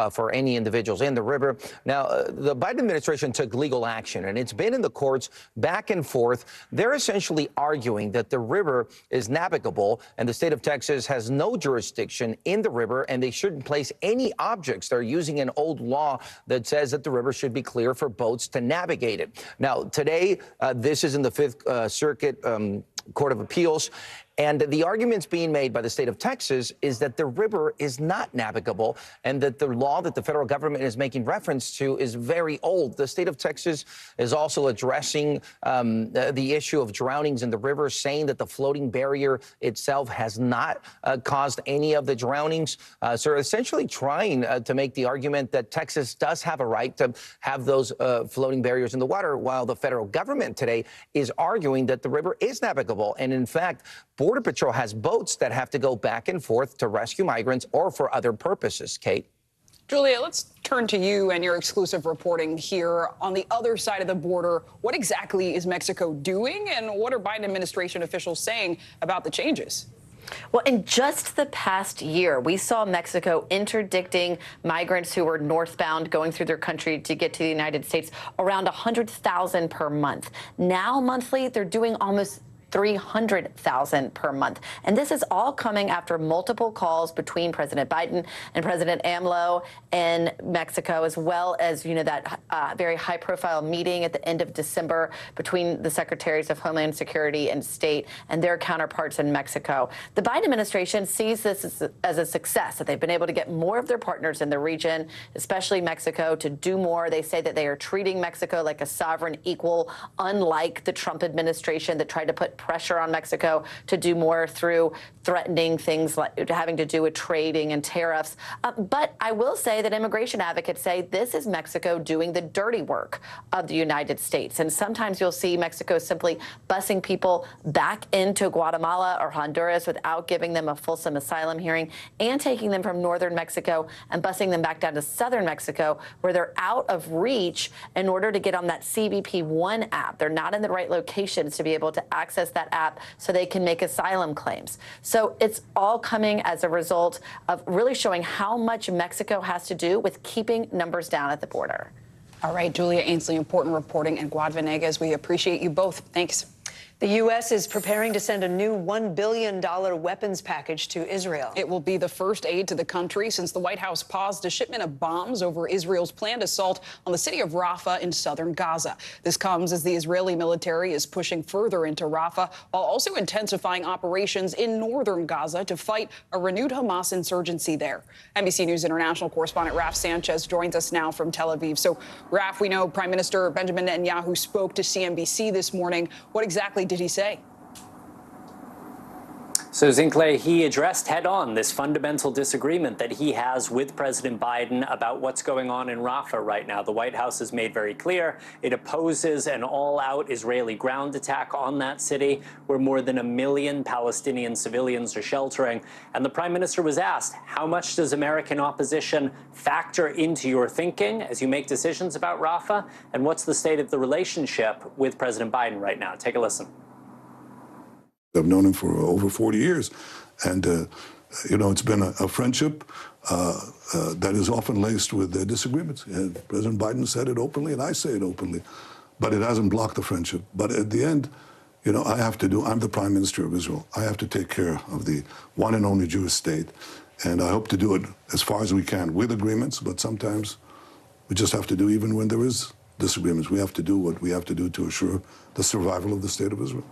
for any individuals in the river. Now, the Biden administration took legal action, and it's been in the courts back and forth. They're essentially arguing that the river is navigable, and the state of Texas has no jurisdiction in the river, and they shouldn't place any objects. They're using an old law that says that the river should be clear for boats to navigate it. Now, today, this is in the Fifth Circuit Court of Appeals. And the arguments being made by the state of Texas is that the river is not navigable and that the law that the federal government is making reference to is very old. The state of Texas is also addressing the issue of drownings in the river, saying that the floating barrier itself has not caused any of the drownings. So essentially trying to make the argument that Texas does have a right to have those floating barriers in the water, while the federal government today is arguing that the river is navigable. And in fact, Border Patrol has boats that have to go back and forth to rescue migrants or for other purposes. Kate? Julia, let's turn to you and your exclusive reporting here on the other side of the border. What exactly is Mexico doing, and what are Biden administration officials saying about the changes? Well, in just the past year, we saw Mexico interdicting migrants who were northbound going through their country to get to the United States around 100,000 per month. Now, monthly, they're doing almost $300,000 per month. And this is all coming after multiple calls between President Biden and President AMLO in Mexico, as well as, that very high-profile meeting at the end of December between the Secretaries of Homeland Security and State and their counterparts in Mexico. The Biden administration sees this as a success, that they've been able to get more of their partners in the region, especially Mexico, to do more. They say that they are treating Mexico like a sovereign equal, unlike the Trump administration that tried to put pressure on Mexico to do more through threatening things like having to do with trading and tariffs. But I will say that immigration advocates say this is Mexico doing the dirty work of the United States. And sometimes you'll see Mexico simply busing people back into Guatemala or Honduras without giving them a fulsome asylum hearing, and taking them from northern Mexico and busing them back down to southern Mexico, where they're out of reach in order to get on that CBP One app. They're not in the right locations to be able to access that app so they can make asylum claims. So it's all coming as a result of really showing how much Mexico has to do with keeping numbers down at the border. All right, Julia Ainsley, important reporting, and Guad Venegas, we appreciate you both. Thanks. The U.S. is preparing to send a new $1 billion weapons package to Israel. It will be the first aid to the country since the White House paused a shipment of bombs over Israel's planned assault on the city of Rafah in southern Gaza. This comes as the Israeli military is pushing further into Rafah, while also intensifying operations in northern Gaza to fight a renewed Hamas insurgency there. NBC News international correspondent Raf Sanchez joins us now from Tel Aviv. So, Raf, we know Prime Minister Benjamin Netanyahu spoke to CNBC this morning. What exactly did he say? So, Zincle, he addressed head-on this fundamental disagreement that he has with President Biden about what's going on in Rafah right now. The White House has made very clear it opposes an all-out Israeli ground attack on that city, where more than 1 million Palestinian civilians are sheltering. And the Prime Minister was asked, how much does American opposition factor into your thinking as you make decisions about Rafah? And what's the state of the relationship with President Biden right now? Take a listen. I've known him for over 40 years, and it's been a friendship that is often laced with disagreements. And President Biden said it openly, and I say it openly, but it hasn't blocked the friendship. But at the end, I'm the Prime Minister of Israel. I have to take care of the one and only Jewish state, and I hope to do it as far as we can with agreements, but sometimes we just have to do, even when there is disagreements, we have to do what we have to do to assure the survival of the state of Israel.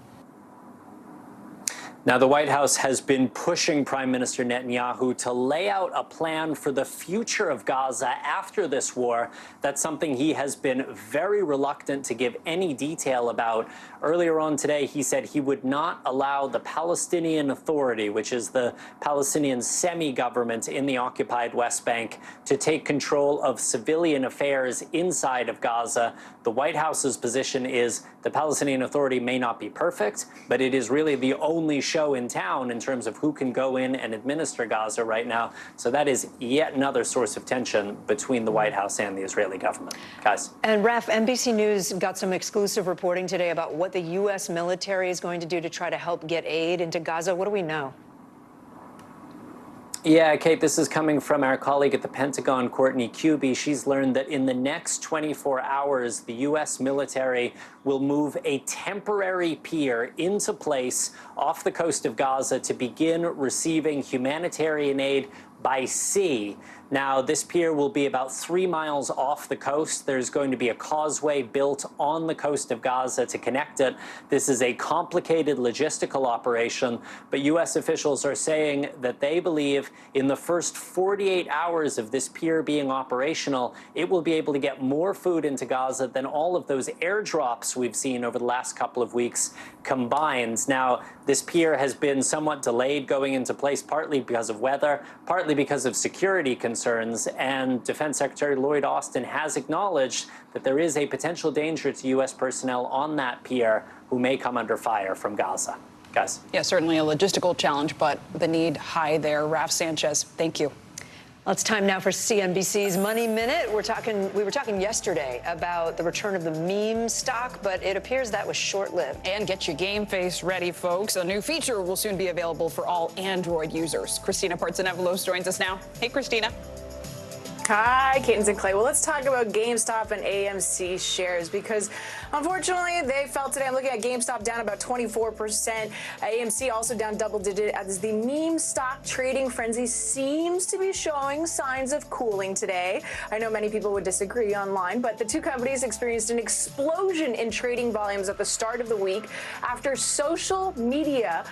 Now, the White House has been pushing Prime Minister Netanyahu to lay out a plan for the future of Gaza after this war. That's something he has been very reluctant to give any detail about. Earlier on today, he said he would not allow the Palestinian Authority, which is the Palestinian semi-government in the occupied West Bank, to take control of civilian affairs inside of Gaza. The White House's position is the Palestinian Authority may not be perfect, but it is really the only show in town in terms of who can go in and administer Gaza right now. So that is yet another source of tension between the White House and the Israeli government. Guys. And Raf, NBC News got some exclusive reporting today about what the U.S. military is going to do to try to help get aid into Gaza. What do we know? Yeah, Kate, this is coming from our colleague at the Pentagon, Courtney Kuby. She's learned that in the next 24 hours, the U.S. military will move a temporary pier into place off the coast of Gaza to begin receiving humanitarian aid by sea. Now, this pier will be about 3 miles off the coast. There's going to be a causeway built on the coast of Gaza to connect it. This is a complicated logistical operation, but U.S. officials are saying that they believe in the first 48 hours of this pier being operational, it will be able to get more food into Gaza than all of those airdrops we've seen over the last couple of weeks combined. Now, this pier has been somewhat delayed going into place, partly because of weather, partly because of security concerns, and Defense Secretary Lloyd Austin has acknowledged that there is a potential danger to U.S. personnel on that pier who may come under fire from Gaza. Guys. Yeah, certainly a logistical challenge, but the need high there. Raf Sanchez, thank you. Well, it's time now for CNBC's Money Minute. We were talking yesterday about the return of the meme stock, but it appears that was short-lived. And get your game face ready, folks. A new feature will soon be available for all Android users. Christina Partsinevelos joins us now. Hey, Christina. Hi, Kate and Clay. Well, let's talk about GameStop and AMC shares because, unfortunately, they fell today. I'm looking at GameStop down about 24%. AMC also down double-digit as the meme stock trading frenzy seems to be showing signs of cooling today. I know many people would disagree online, but the two companies experienced an explosion in trading volumes at the start of the week after social media.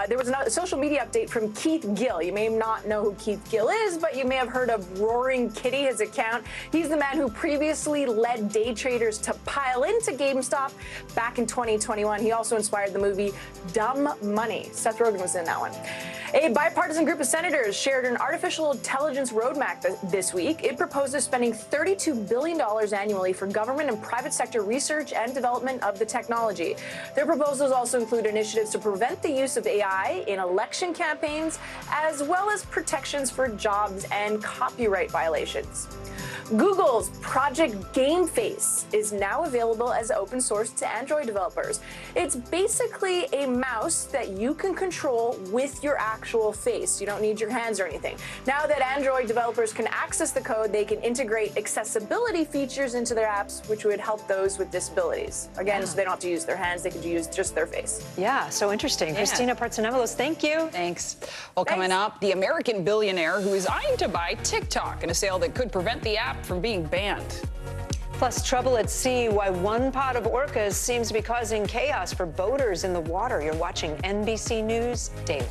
There was a social media update from Keith Gill. You may not know who Keith Gill is, but you may have heard of Roaring Kitty, his account. He's the man who previously led day traders to pile into GameStop back in 2021. He also inspired the movie Dumb Money. Seth Rogen was in that one. A bipartisan group of senators shared an artificial intelligence roadmap this week. It proposes spending $32 billion annually for government and private sector research and development of the technology. Their proposals also include initiatives to prevent the use of AI in election campaigns, as well as protections for jobs and copyright violations. Google's Project GameFace is now available as open source to Android developers. It's basically a mouse that you can control with your actual face. You don't need your hands or anything. Now that Android developers can access the code, they can integrate accessibility features into their apps, which would help those with disabilities. Again, so they don't have to use their hands, they could use just their face. Yeah, so interesting. Yeah. Christina Partsenevelos, thank you. Thanks. Well, coming up, the American billionaire who is eyeing to buy TikTok in a sale that could prevent the app from being banned. Plus, trouble at sea, why one pod of orcas seems to be causing chaos for boaters in the water. You're watching NBC News Daily.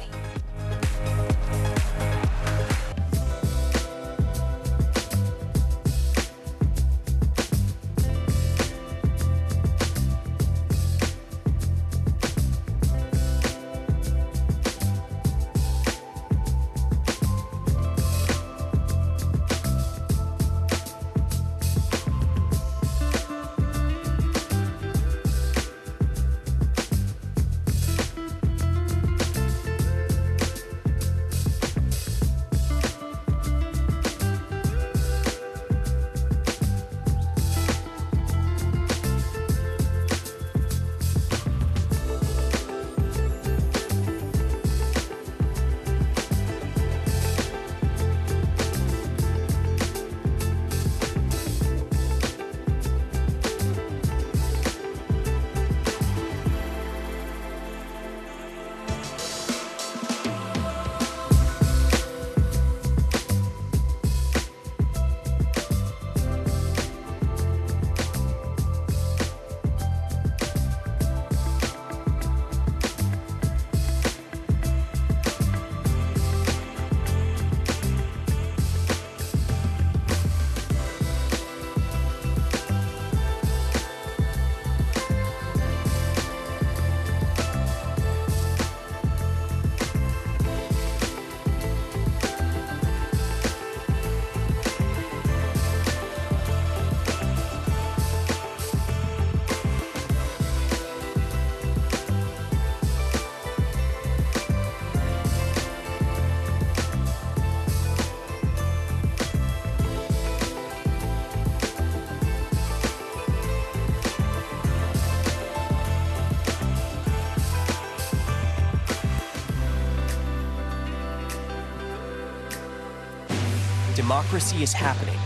Democracy is happening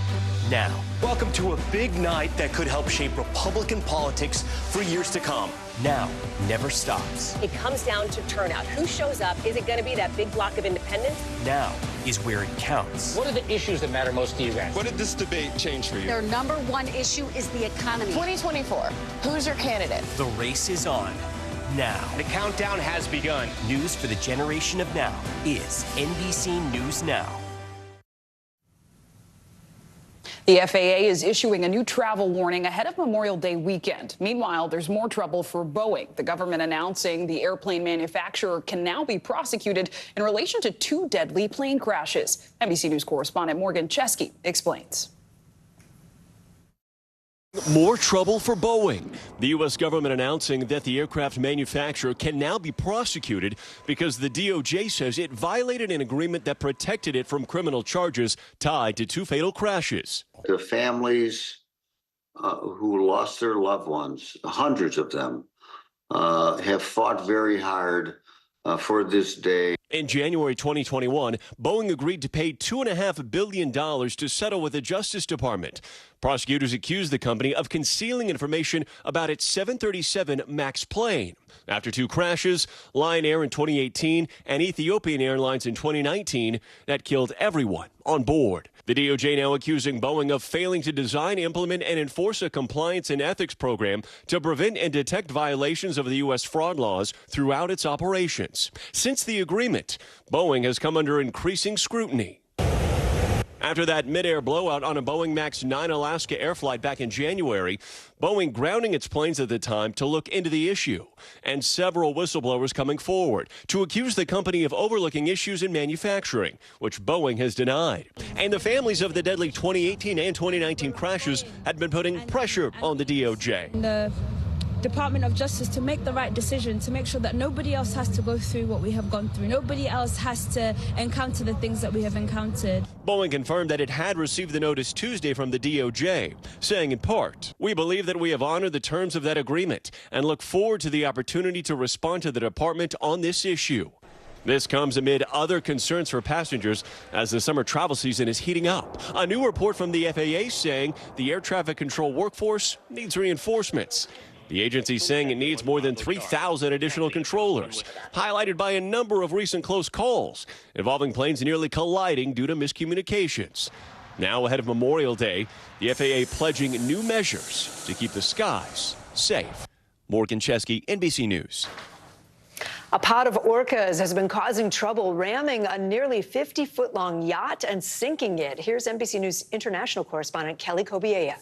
now. Welcome to a big night that could help shape Republican politics for years to come. Now never stops. It comes down to turnout. Who shows up? Is it going to be that big block of independents? Now is where it counts. What are the issues that matter most to you guys? What did this debate change for you? Their number one issue is the economy. 2024, who's your candidate? The race is on now. The countdown has begun. News for the generation of now is NBC News Now. The FAA is issuing a new travel warning ahead of Memorial Day weekend. Meanwhile, there's more trouble for Boeing. The government announcing the airplane manufacturer can now be prosecuted in relation to 2 deadly plane crashes. NBC News correspondent Morgan Chesky explains. More trouble for Boeing. The U.S. government announcing that the aircraft manufacturer can now be prosecuted because the DOJ says it violated an agreement that protected it from criminal charges tied to 2 fatal crashes. The families who lost their loved ones, hundreds of them, have fought very hard for this day. In January 2021, Boeing agreed to pay $2.5 billion to settle with the Justice Department. Prosecutors accused the company of concealing information about its 737 MAX plane. After two crashes, Lion Air in 2018 and Ethiopian Airlines in 2019, that killed everyone on board. The DOJ now accusing Boeing of failing to design, implement, and enforce a compliance and ethics program to prevent and detect violations of the U.S. fraud laws throughout its operations. Since the agreement, Boeing has come under increasing scrutiny. After that mid-air blowout on a Boeing MAX 9 Alaska Air flight back in January, Boeing grounding its planes at the time to look into the issue, and several whistleblowers coming forward to accuse the company of overlooking issues in manufacturing, which Boeing has denied. And the families of the deadly 2018 and 2019 crashes had been putting pressure on the DOJ. The Department of Justice to make the right decision, to make sure that nobody else has to go through what we have gone through. Nobody else has to encounter the things that we have encountered. Boeing confirmed that it had received the notice Tuesday from the DOJ, saying in part, "We believe that we have honored the terms of that agreement and look forward to the opportunity to respond to the department on this issue." This comes amid other concerns for passengers as the summer travel season is heating up. A new report from the FAA saying the air traffic control workforce needs reinforcements. The agency saying it needs more than 3,000 additional controllers, highlighted by a number of recent close calls involving planes nearly colliding due to miscommunications. Now, ahead of Memorial Day, the FAA pledging new measures to keep the skies safe. Morgan Chesky, NBC News. A pod of orcas has been causing trouble, ramming a nearly 50-foot-long yacht and sinking it. Here's NBC News international correspondent Kelly Kobiella.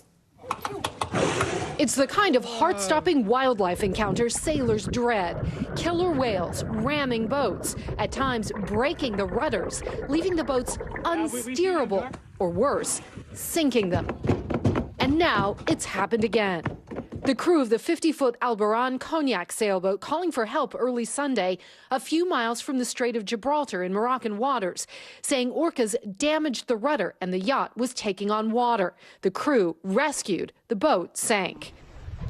It's the kind of heart-stopping wildlife encounter sailors dread. Killer whales ramming boats, at times breaking the rudders, leaving the boats unsteerable, or worse, sinking them. And now it's happened again. The crew of the 50-foot Albaran Cognac sailboat calling for help early Sunday, a few miles from the Strait of Gibraltar in Moroccan waters, saying orcas damaged the rudder and the yacht was taking on water. The crew rescued, the boat sank.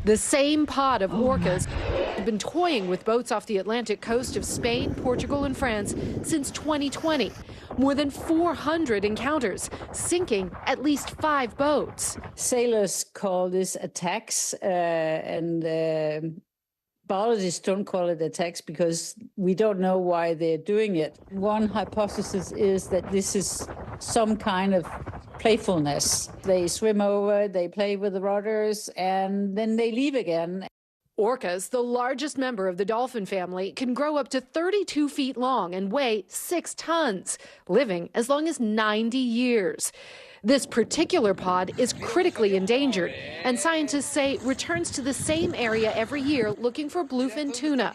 The same pod of orcas have been toying with boats off the Atlantic coast of Spain, Portugal, and France since 2020. More than 400 encounters, sinking at least 5 boats. Sailors call this attacks, and biologists don't call it attacks because we don't know why they're doing it. One hypothesis is that this is some kind of playfulness. They swim over, they play with the rudders, and then they leave again. Orcas, the largest member of the dolphin family, can grow up to 32 feet long and weigh 6 tons, living as long as 90 years. This particular pod is critically endangered, and scientists say returns to the same area every year looking for bluefin tuna.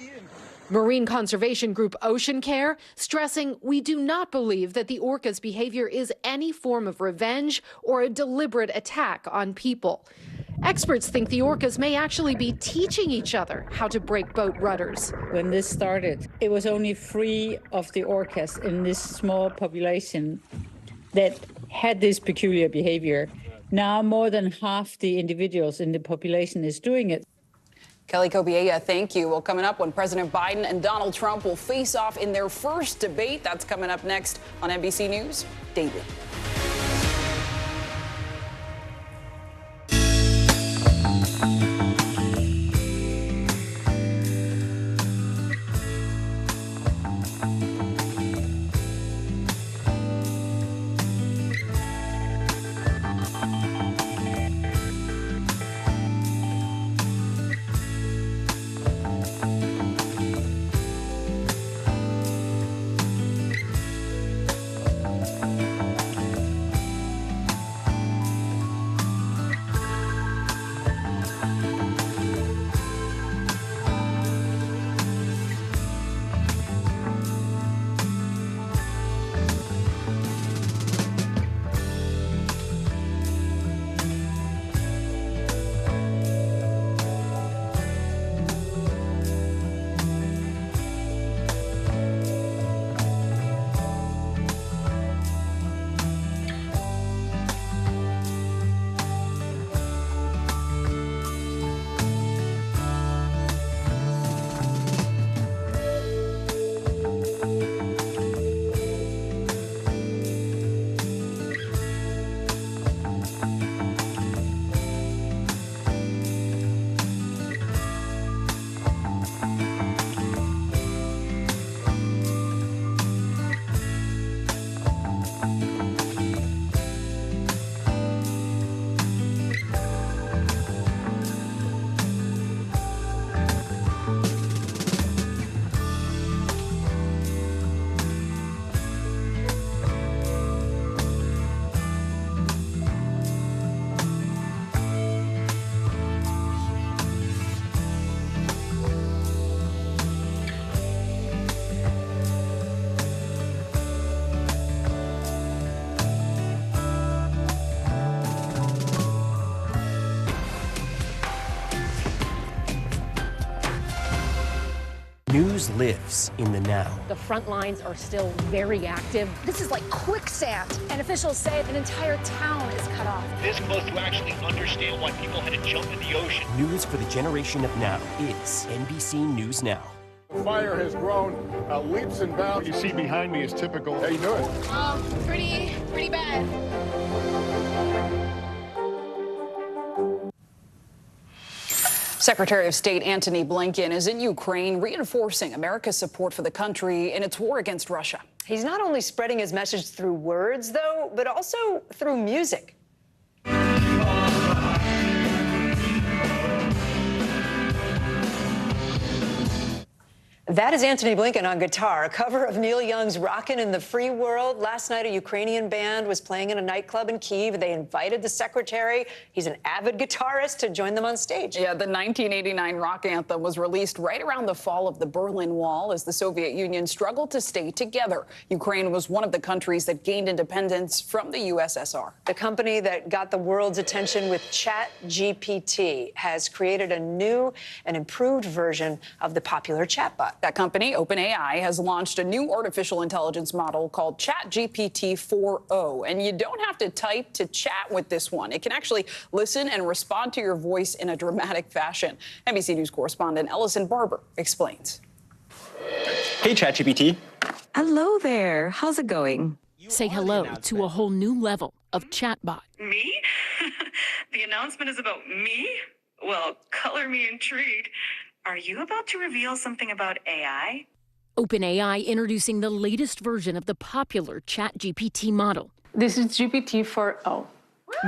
Marine conservation group Ocean Care stressing we do not believe that the orca's behavior is any form of revenge or a deliberate attack on people. Experts think the orcas may actually be teaching each other how to break boat rudders. When this started, it was only 3 of the orcas in this small population that had this peculiar behavior. Now more than half the individuals in the population is doing it. Kelly Kobiella, thank you. Well, coming up, when President Biden and Donald Trump will face off in their first debate, that's coming up next on NBC News Daily. news lives in the now. The front lines are still very active. This is like quicksand, and officials say an entire town is cut off. This close to actually understand why people had to jump in the ocean. News for the generation of now is NBC News Now. The fire has grown leaps and bounds. What you see behind me is typical. How you doing? Pretty bad. Secretary of State Antony Blinken is in Ukraine, reinforcing America's support for the country in its war against Russia. He's not only spreading his message through words, though, but also through music. That is Antony Blinken on guitar, a cover of Neil Young's Rockin' in the Free World. Last night, a Ukrainian band was playing in a nightclub in Kyiv. They invited the secretary, he's an avid guitarist, to join them on stage. Yeah, the 1989 rock anthem was released right around the fall of the Berlin Wall as the Soviet Union struggled to stay together. Ukraine was one of the countries that gained independence from the USSR. The company that got the world's attention with ChatGPT has created a new and improved version of the popular chatbot. That company, OpenAI, has launched a new artificial intelligence model called ChatGPT 4o. And you don't have to type to chat with this one. It can actually listen and respond to your voice in a dramatic fashion. NBC News correspondent Ellison Barber explains. Hey, ChatGPT. Hello there. How's it going? Say hello to a whole new level of chatbot. Me? The announcement is about me? Well, color me intrigued. Are you about to reveal something about AI? OpenAI introducing the latest version of the popular ChatGPT model. This is GPT 4o.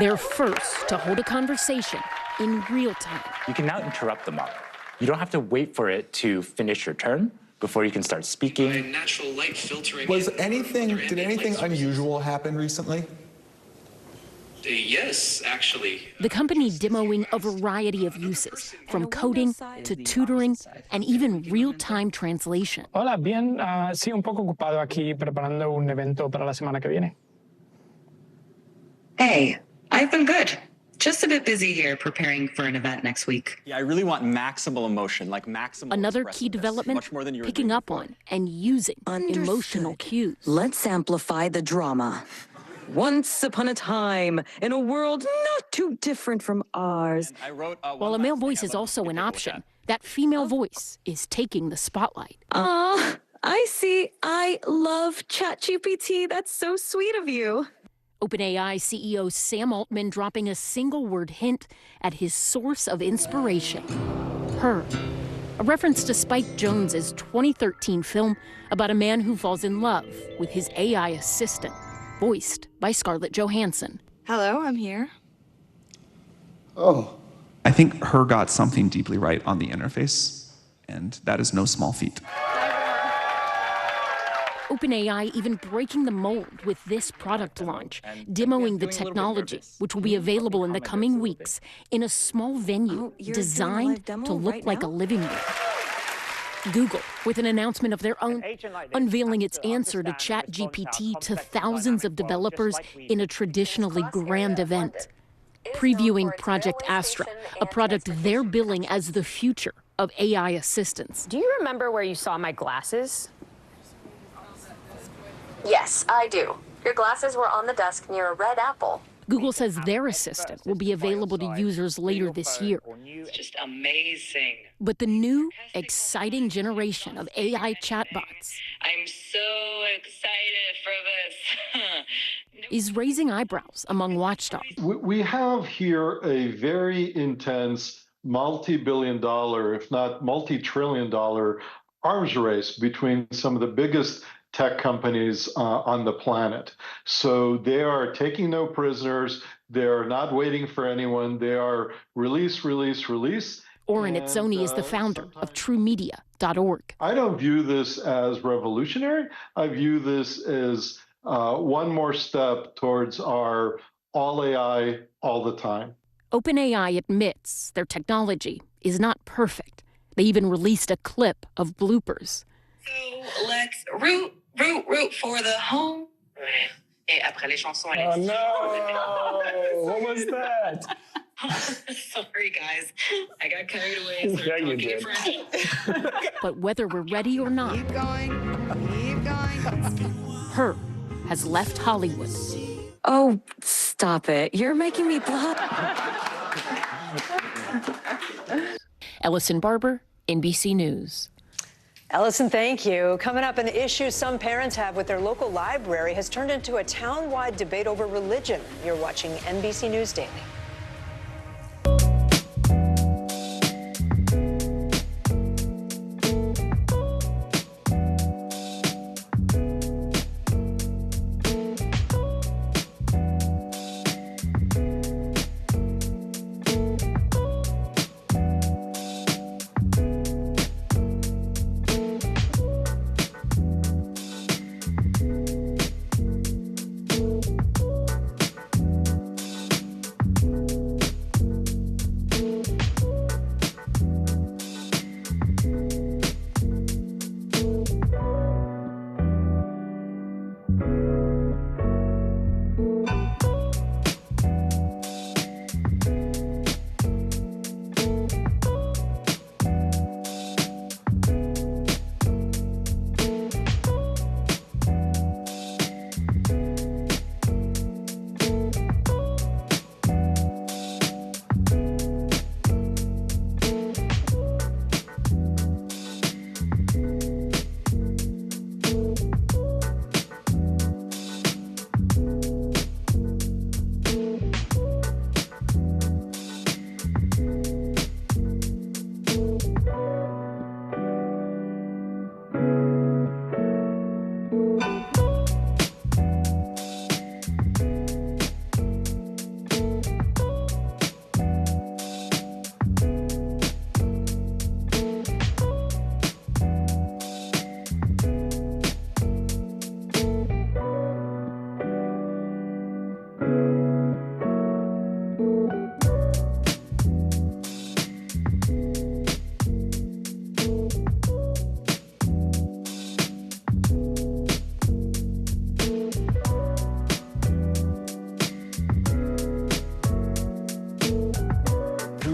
They're first to hold a conversation in real time. You can now interrupt the model. You don't have to wait for it to finish your turn before you can start speaking. Natural light filtering. Did anything unusual happen recently? Yes, actually. The company demoing a variety of uses, from coding to tutoring and even real-time translation. Hola, bien. Sí, un poco ocupado aquí preparando un evento para la semana que viene. Hey, I've been good. Just a bit busy here preparing for an event next week. Yeah, I really want maximal emotion, like maximal Another key development, much more than you were picking up on and using emotional cues. Let's amplify the drama. Once upon a time, in a world not too different from ours. While a male voice is also an option, that female voice is taking the spotlight. I see. I love ChatGPT. That's so sweet of you. OpenAI CEO Sam Altman dropping a single-word hint at his source of inspiration, her. A reference to Spike Jonze's 2013 film about a man who falls in love with his AI assistant, voiced by Scarlett Johansson. Hello, I'm here. Oh. I think her got something deeply right on the interface, and that is no small feat. OpenAI even breaking the mold with this product launch, demoing the technology, which will be available in the coming weeks in a small venue designed to look like a living room. Google, with an announcement of their own, unveiling its answer to ChatGPT to thousands of developers in a traditionally grand event. Previewing Project Astra, a product they're billing as the future of AI assistants. Do you remember where you saw my glasses? Yes, I do. Your glasses were on the desk near a red apple. Google says their assistant will be available to users later this year. It's just amazing. But the new, exciting generation of AI chatbots I'm so excited for this. is raising eyebrows among watchdogs. We have here a very intense multi-billion-dollar, if not multi-trillion-dollar arms race between some of the biggest tech companies on the planet. So they are taking no prisoners. They're not waiting for anyone. They are release, release, release. Oren Itzoni is the founder of TrueMedia.org. I don't view this as revolutionary. I view this as one more step towards our all AI all the time. OpenAI admits their technology is not perfect. They even released a clip of bloopers. So let's root for the home. Et après les chansons, oh no! What was that? Sorry, guys. I got carried away. Yeah, you did. But whether we're ready or not, Keep going. Her has left Hollywood. Oh, stop it. You're making me blush. Ellison Barber, NBC News. Ellison, thank you. Coming up, an issue some parents have with their local library has turned into a town-wide debate over religion. You're watching NBC News Daily.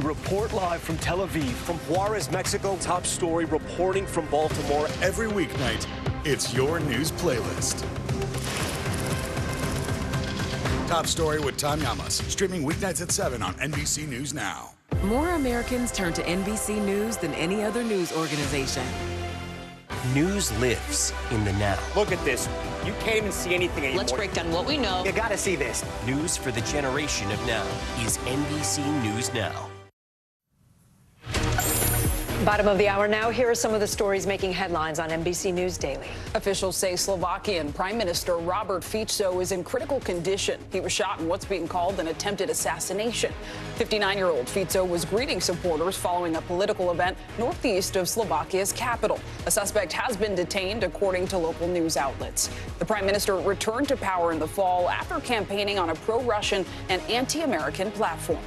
Report live from Tel Aviv, from Juarez, Mexico. Top story reporting from Baltimore. Every weeknight, it's your news playlist. Top story with Tom Llamas, streaming weeknights at 7 on NBC News Now. More Americans turn to NBC News than any other news organization. News lives in the now. Look at this. You can't even see anything anymore. Let's break down what we know. You gotta see this. News for the generation of now is NBC News Now. Bottom of the hour now. Here are some of the stories making headlines on NBC News Daily. Officials say Slovakian Prime Minister Robert Fico is in critical condition. He was shot in what's being called an attempted assassination. 59-year-old Fico was greeting supporters following a political event northeast of Slovakia's capital. A suspect has been detained, according to local news outlets. The Prime Minister returned to power in the fall after campaigning on a pro-Russian and anti-American platform.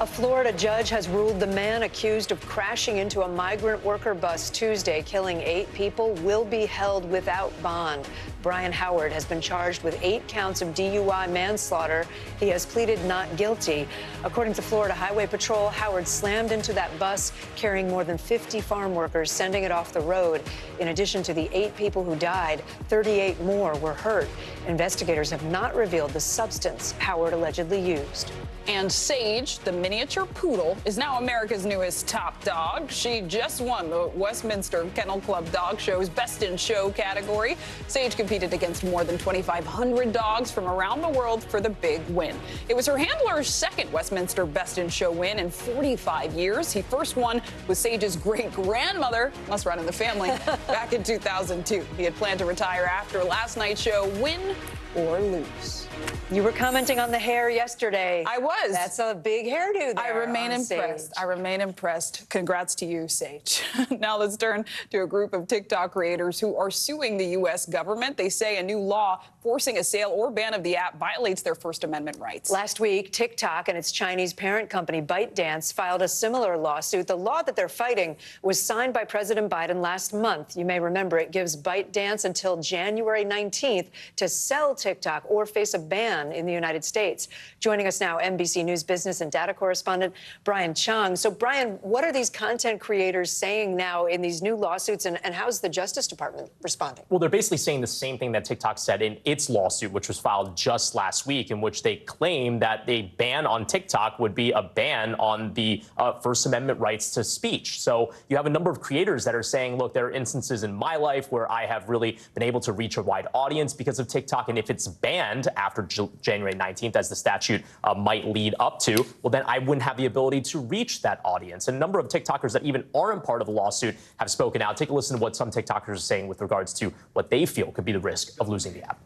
A Florida judge has ruled the man accused of crashing into a migrant worker bus Tuesday, killing 8 people, will be held without bond. Brian Howard has been charged with 8 counts of DUI manslaughter. He has pleaded not guilty. According to Florida Highway Patrol, Howard slammed into that bus carrying more than 50 farm workers, sending it off the road. In addition to the 8 people who died, 38 more were hurt. Investigators have not revealed the substance Howard allegedly used. And Sage, the miniature poodle, is now America's newest top dog. She just won the Westminster Kennel Club Dog Show's Best in Show category. Sage competed against more than 2,500 dogs from around the world for the big win. It was her handler's second Westminster Best in Show win in 45 years. He first won with Sage's great-grandmother, must run in the family, back in 2002. He had planned to retire after last night's show, win or lose. You were commenting on the hair yesterday. I was. That's a big hairdo there. I remain impressed. Sage. I remain impressed. Congrats to you, Sage. Now let's turn to a group of TikTok creators who are suing the U.S. government. They say a new law forcing a sale or ban of the app violates their First Amendment rights. Last week, TikTok and its Chinese parent company ByteDance filed a similar lawsuit. The law that they're fighting was signed by President Biden last month. You may remember it gives ByteDance until January 19th to sell TikTok or face a ban in the United States. Joining us now, NBC News business and data correspondent Brian Chung. So, Brian, what are these content creators saying now in these new lawsuits, and how's the Justice Department responding? Well, they're basically saying the same thing that TikTok said in its lawsuit, which was filed just last week, in which they claim that a ban on TikTok would be a ban on the First Amendment rights to speech. So you have a number of creators that are saying, look, there are instances in my life where I have really been able to reach a wide audience because of TikTok. And if it's banned after January 19th, as the statute might lead up to, well, then I wouldn't have the ability to reach that audience. And a number of TikTokers that even aren't part of the lawsuit have spoken out. Take a listen to what some TikTokers are saying with regards to what they feel could be the risk of losing the app.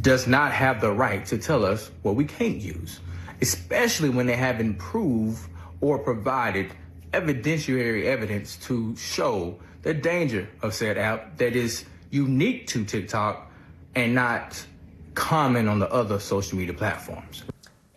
Does not have the right to tell us what we can't use, especially when they haven't proved or provided evidentiary evidence to show the danger of said app that is unique to TikTok and not common on the other social media platforms.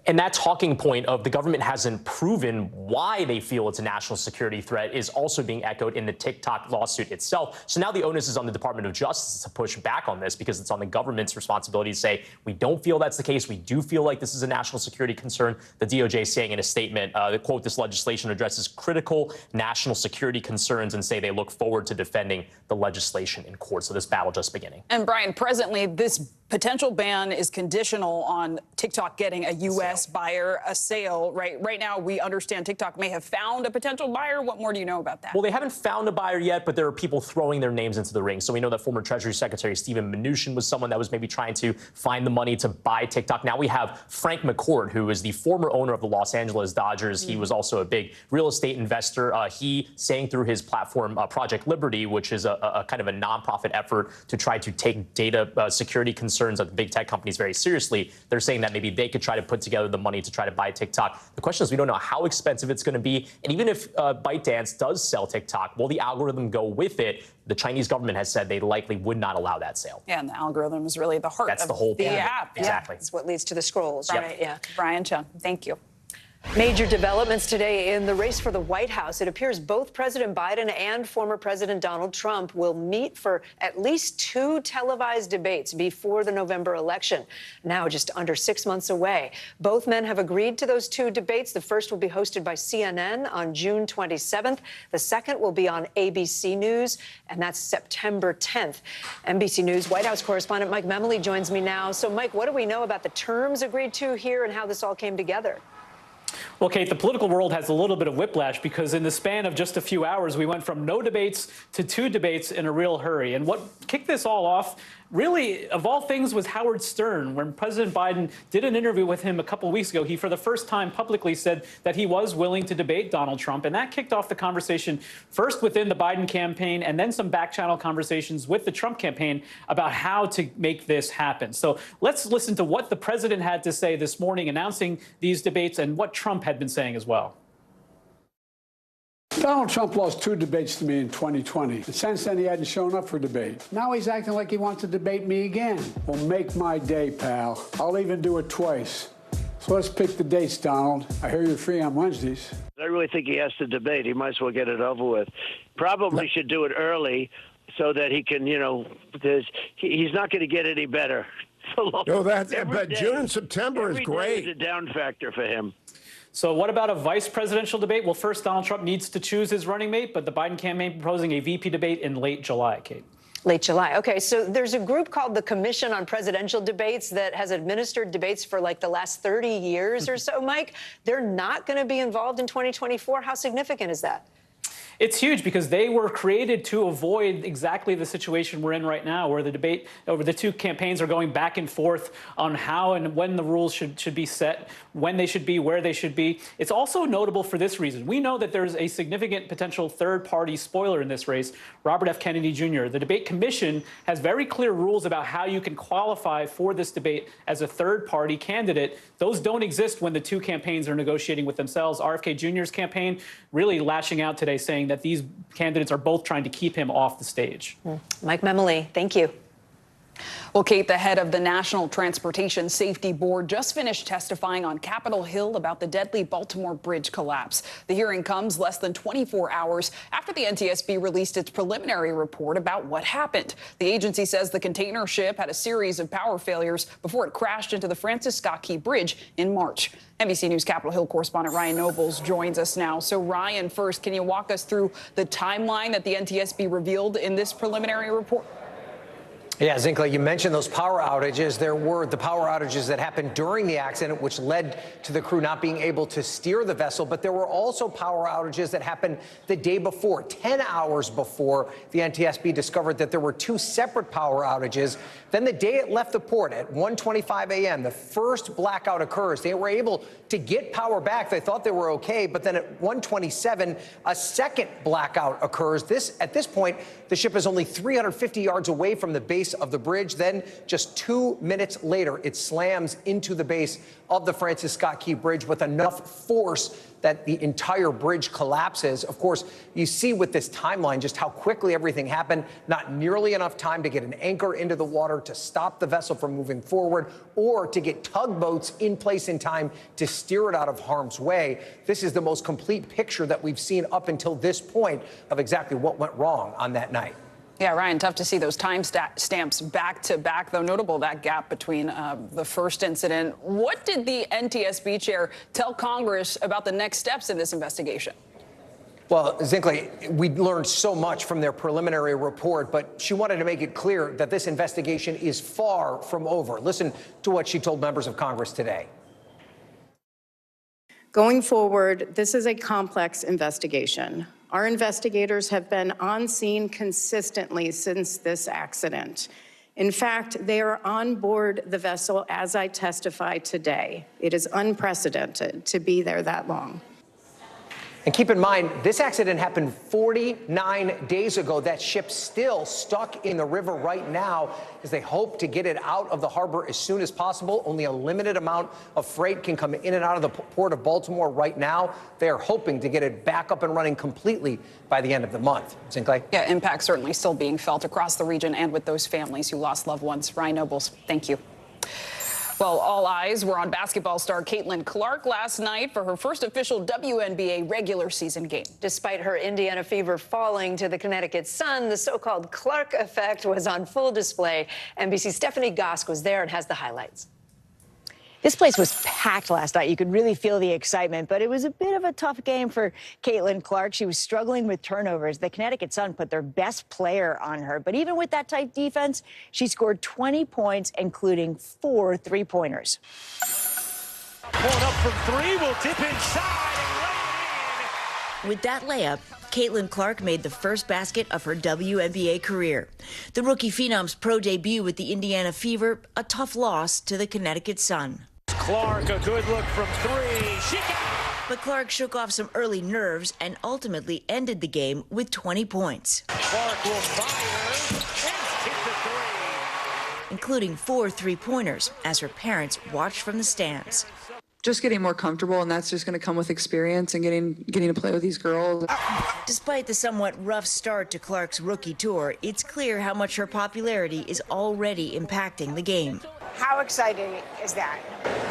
And that talking point of the government hasn't proven why they feel it's a national security threat is also being echoed in the TikTok lawsuit itself. So now the onus is on the Department of Justice to push back on this, because it's on the government's responsibility to say, we don't feel that's the case. We do feel like this is a national security concern. The DOJ is saying in a statement, quote, this legislation addresses critical national security concerns, and say they look forward to defending the legislation in court. So this battle just beginning. And Brian, presently, this potential ban is conditional on TikTok getting a U.S. buyer, a sale, right? Right now, we understand TikTok may have found a potential buyer. What more do you know about that? Well, they haven't found a buyer yet, but there are people throwing their names into the ring. So we know that former Treasury Secretary Steven Mnuchin was someone that was maybe trying to find the money to buy TikTok. Now we have Frank McCourt, who is the former owner of the Los Angeles Dodgers. He was also a big real estate investor. He saying through his platform, Project Liberty, which is a kind of a nonprofit effort to try to take data security concerns of the big tech companies very seriously. They're saying that maybe they could try to put together the money to try to buy TikTok. The question is, we don't know how expensive it's going to be. And even if ByteDance does sell TikTok, will the algorithm go with it? The Chinese government has said they likely would not allow that sale. Yeah, and the algorithm is really the heart of the whole the point. app. Exactly. It's what leads to the scrolls, right? Yeah. Brian Chung, thank you. Major developments today in the race for the White House. It appears both President Biden and former President Donald Trump will meet for at least 2 televised debates before the November election, now just under 6 months away. Both men have agreed to those 2 debates. The first will be hosted by CNN on June 27th. The second will be on ABC News, and that's September 10th. NBC News White House correspondent Mike Memoli joins me now. So, Mike, what do we know about the terms agreed to here and how this all came together? Well, Kate, the political world has a little bit of whiplash, because in the span of just a few hours, we went from no debates to 2 debates in a real hurry. And what kicked this all off, really, of all things, was Howard Stern. When President Biden did an interview with him a couple of weeks ago, he, for the first time, publicly said that he was willing to debate Donald Trump. And that kicked off the conversation first within the Biden campaign, and then some back-channel conversations with the Trump campaign about how to make this happen. So let's listen to what the president had to say this morning announcing these debates, and what Trump had been saying as well. Donald Trump lost 2 debates to me in 2020. And since then, he hadn't shown up for debate. Now he's acting like he wants to debate me again. Well, make my day, pal. I'll even do it twice. So let's pick the dates, Donald. I hear you're free on Wednesdays. I really think he has to debate. He might as well get it over with. Probably should do it early so that he can, because he's not going to get any better. But June and September is great. Every day is a down factor for him. So what about a vice presidential debate? Well, first, Donald Trump needs to choose his running mate, but the Biden campaign proposing a VP debate in late July, Kate. Late July. Okay, so there's a group called the Commission on Presidential Debates that has administered debates for like the last 30 years or so, Mike. They're not going to be involved in 2024. How significant is that? It's huge, because they were created to avoid exactly the situation we're in right now, where the debate over the 2 campaigns are going back and forth on how and when the rules should be set, when they should be, where they should be. It's also notable for this reason. We know that there's a significant potential third-party spoiler in this race, Robert F. Kennedy Jr. The Debate Commission has very clear rules about how you can qualify for this debate as a third-party candidate. Those don't exist when the 2 campaigns are negotiating with themselves. RFK Jr.'s campaign really lashing out today, saying that these candidates are both trying to keep him off the stage. Mike Memoli, thank you. Well, Kate, the head of the National Transportation Safety Board just finished testifying on Capitol Hill about the deadly Baltimore bridge collapse. The hearing comes less than 24 hours after the NTSB released its preliminary report about what happened. The agency says the container ship had a series of power failures before it crashed into the Francis Scott Key Bridge in March. NBC News Capitol Hill correspondent Ryan Nobles joins us now. So, Ryan, first, can you walk us through the timeline that the NTSB revealed in this preliminary report? Yeah, Zinkla, you mentioned those power outages. There were the power outages that happened during the accident, which led to the crew not being able to steer the vessel. But there were also power outages that happened the day before, 10 hours before the NTSB discovered that there were two separate power outages. Then the day it left the port at 1:25 a.m., the first blackout occurs. They were able to get power back. They thought they were okay. But then at 1:27, a second blackout occurs. At this point, the ship is only 350 yards away from the base of the bridge. Then just 2 minutes later, it slams into the base of the Francis Scott Key Bridge with enough force that the entire bridge collapses. Of course, you see with this timeline just how quickly everything happened. Not nearly enough time to get an anchor into the water to stop the vessel from moving forward or to get tugboats in place in time to steer it out of harm's way. This is the most complete picture that we've seen up until this point of exactly what went wrong on that night. Yeah, Ryan, tough to see those time stamps back to back, though notable that gap between the first incident. What did the NTSB chair tell Congress about the next steps in this investigation? Well, Zinkla, we learned so much from their preliminary report, but she wanted to make it clear that this investigation is far from over. Listen to what she told members of Congress today. Going forward, this is a complex investigation. Our investigators have been on scene consistently since this accident. In fact, they are on board the vessel as I testify today. It is unprecedented to be there that long. And keep in mind, this accident happened 49 days ago. That ship's still stuck in the river right now as they hope to get it out of the harbor as soon as possible. Only a limited amount of freight can come in and out of the port of Baltimore right now. They are hoping to get it back up and running completely by the end of the month. Zinkla? Yeah, impact certainly still being felt across the region and with those families who lost loved ones. Ryan Nobles, thank you. Well, all eyes were on basketball star Caitlin Clark last night for her first official WNBA regular season game. Despite her Indiana Fever falling to the Connecticut Sun, the so-called Clark effect was on full display. NBC's Stephanie Gosk was there and has the highlights. This place was packed last night. You could really feel the excitement, but it was a bit of a tough game for Caitlin Clark. She was struggling with turnovers. The Connecticut Sun put their best player on her, but even with that tight defense, she scored 20 points, including 4 three-pointers. Pulling up from 3, will dip inside and lay it in. With that layup, Caitlin Clark made the first basket of her WNBA career. The rookie phenom's pro debut with the Indiana Fever, a tough loss to the Connecticut Sun. Clark, a good look from 3. She got it. But Clark shook off some early nerves and ultimately ended the game with 20 points. Clark will fire and hit the 3. Including 4 three-pointers as her parents watched from the stands. Just getting more comfortable, and that's just going to come with experience and getting to play with these girls. Despite the somewhat rough start to Clark's rookie tour, it's clear how much her popularity is already impacting the game. How exciting is that?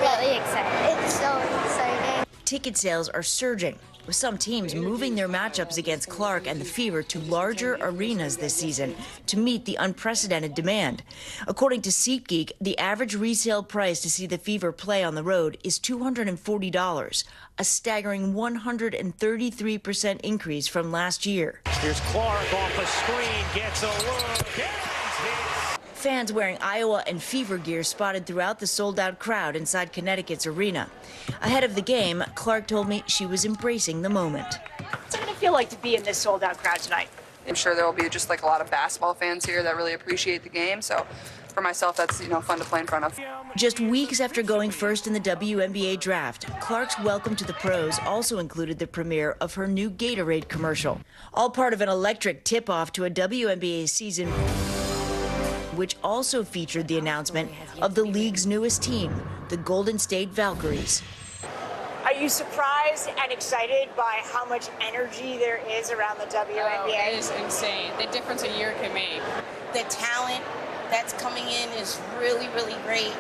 Really excited. It's so exciting. Ticket sales are surging, with some teams moving their matchups against Clark and the Fever to larger arenas this season to meet the unprecedented demand. According to SeatGeek, the average resale price to see the Fever play on the road is $240, a staggering 133% increase from last year. Here's Clark off a screen, gets a look. Fans wearing Iowa and Fever gear spotted throughout the sold-out crowd inside Connecticut's arena. Ahead of the game, Clark told me she was embracing the moment. What's it going to feel like to be in this sold-out crowd tonight? I'm sure there will be just like a lot of basketball fans here that really appreciate the game. So for myself, that's, fun to play in front of. Just weeks after going first in the WNBA draft, Clark's welcome to the pros also included the premiere of her new Gatorade commercial, all part of an electric tip-off to a WNBA season which also featured the announcement of the league's newest team, the Golden State Valkyries. Are you surprised and excited by how much energy there is around the WNBA? Oh, it is insane. The difference a year can make. The talent that's coming in is really, really great.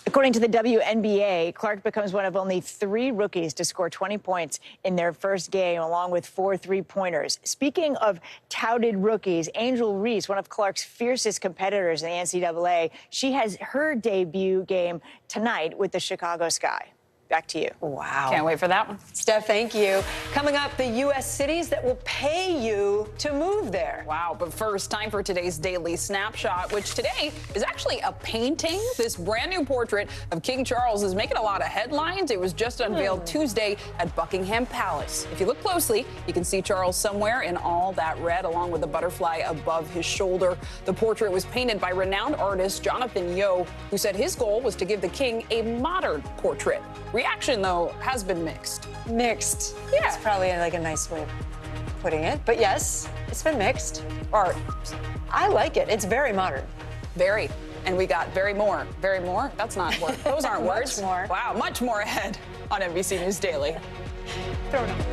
According to the WNBA, Clark becomes one of only 3 rookies to score 20 points in their first game, along with 4 3-pointers. Speaking of touted rookies, Angel Reese, one of Clark's fiercest competitors in the NCAA, she has her debut game tonight with the Chicago Sky. Back to you. Wow. Can't wait for that one. Steph, thank you. Coming up, the U.S. cities that will pay you to move there. Wow, but first, time for today's Daily Snapshot, which today is actually a painting. This brand new portrait of King Charles is making a lot of headlines. It was just unveiled Tuesday at Buckingham Palace. If you look closely, you can see Charles somewhere in all that red, along with a butterfly above his shoulder. The portrait was painted by renowned artist Jonathan Yeo, who said his goal was to give the king a modern portrait. Reaction, though, has been mixed. Mixed. Yeah. It's probably like a nice way of putting it. But yes, it's been mixed. Or I like it. It's very modern. Very. And we got very more. Very more? That's not words. Those aren't words. Much more. Wow, much more ahead on NBC News Daily. Throw it on.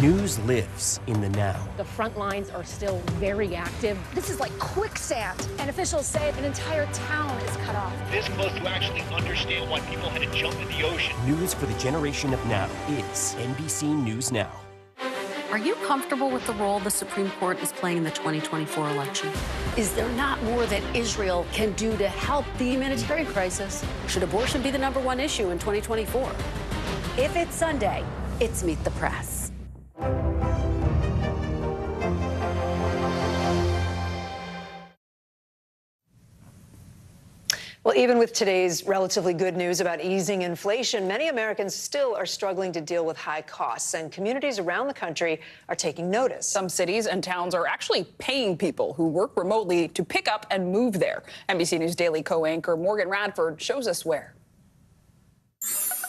News lives in the now. The front lines are still very active. This is like quicksand, and officials say an entire town is cut off. This close to actually understand why people had to jump in the ocean. News for the generation of now is NBC News Now. Are you comfortable with the role the Supreme Court is playing in the 2024 election? Is there not more that Israel can do to help the humanitarian crisis? Should abortion be the #1 issue in 2024? If it's Sunday, it's Meet the Press. Well, even with today's relatively good news about easing inflation, many Americans still are struggling to deal with high costs, and communities around the country are taking notice. Some cities and towns are actually paying people who work remotely to pick up and move there. NBC News Daily co-anchor Morgan Radford shows us where.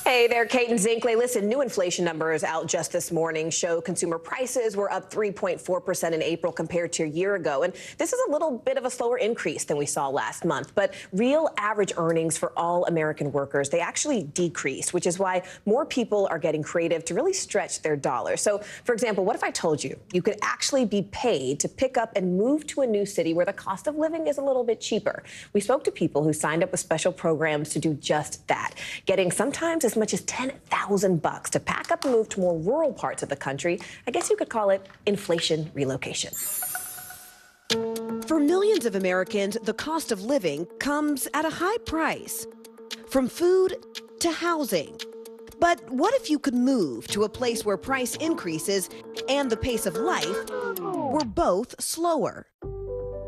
Hey there, Kate and Zinkley. Listen, new inflation numbers out just this morning show consumer prices were up 3.4% in April compared to a year ago. And this is a little bit of a slower increase than we saw last month. But real average earnings for all American workers, they actually decreased, which is why more people are getting creative to really stretch their dollars. So, for example, what if I told you you could actually be paid to pick up and move to a new city where the cost of living is a little bit cheaper? We spoke to people who signed up with special programs to do just that, getting sometimes as much as $10,000 to pack up and move to more rural parts of the country. I guess you could call it inflation relocation. For millions of Americans, the cost of living comes at a high price, from food to housing. But what if you could move to a place where price increases and the pace of life were both slower.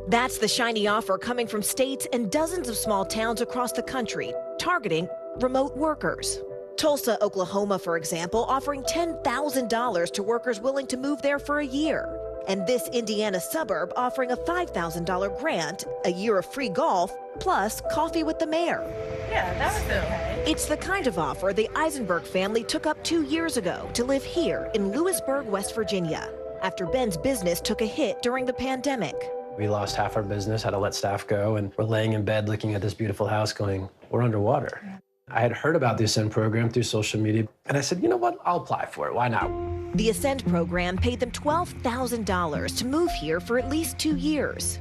That's the shiny offer coming from states and dozens of small towns across the country, targeting remote workers. Tulsa, Oklahoma, for example, offering $10,000 to workers willing to move there for a year. And this Indiana suburb offering a $5,000 grant, a year of free golf, plus coffee with the mayor. Yeah, that was okay. It's the kind of offer the Eisenberg family took up 2 years ago to live here in Lewisburg, West Virginia, after Ben's business took a hit during the pandemic. We lost half our business, had to let staff go, and we're laying in bed looking at this beautiful house going, we're underwater. I had heard about the Ascend program through social media, and I said, you know what, I'll apply for it, why not? The Ascend program paid them $12,000 to move here for at least 2 years.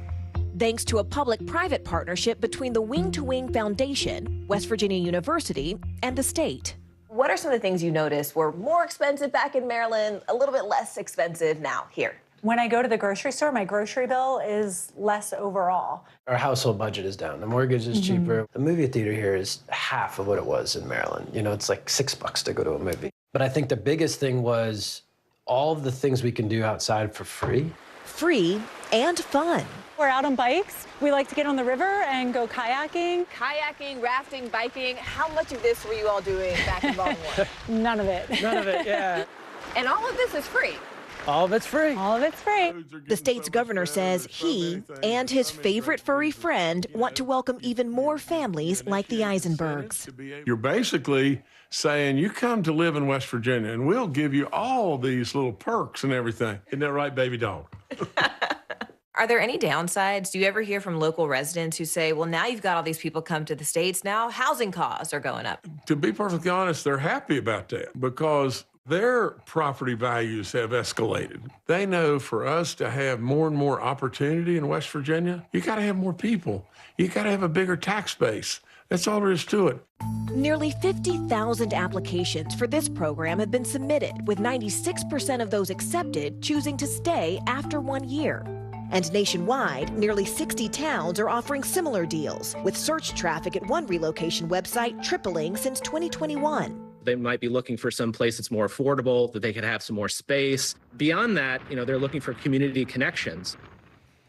Thanks to a public-private partnership between the Wing to Wing Foundation, West Virginia University, and the state. What are some of the things you noticed were more expensive back in Maryland, a little bit less expensive now here? When I go to the grocery store, my grocery bill is less overall. Our household budget is down. The mortgage is cheaper. The movie theater here is half of what it was in Maryland. You know, it's like $6 to go to a movie. But I think the biggest thing was all of the things we can do outside for free. Free and fun. We're out on bikes. We like to get on the river and go kayaking. Kayaking, rafting, biking. How much of this were you all doing back in Baltimore? None of it. None of it, yeah. And all of this is free. All of it's free. All of it's free. The state's governor says he and his favorite furry friend want to welcome even more families like the Eisenbergs. You're basically saying you come to live in West Virginia and we'll give you all these little perks and everything. Isn't that right, baby dog? Are there any downsides? Do you ever hear from local residents who say, well, now you've got all these people come to the States, now housing costs are going up? To be perfectly honest, they're happy about that because their property values have escalated. They know for us to have more and more opportunity in West Virginia, you got to have more people. You got to have a bigger tax base. That's all there is to it. Nearly 50,000 applications for this program have been submitted, with 96% of those accepted choosing to stay after 1 year. And nationwide, nearly 60 towns are offering similar deals, with search traffic at one relocation website tripling since 2021. They might be looking for some place that's more affordable, that they could have some more space. Beyond that, they're looking for community connections.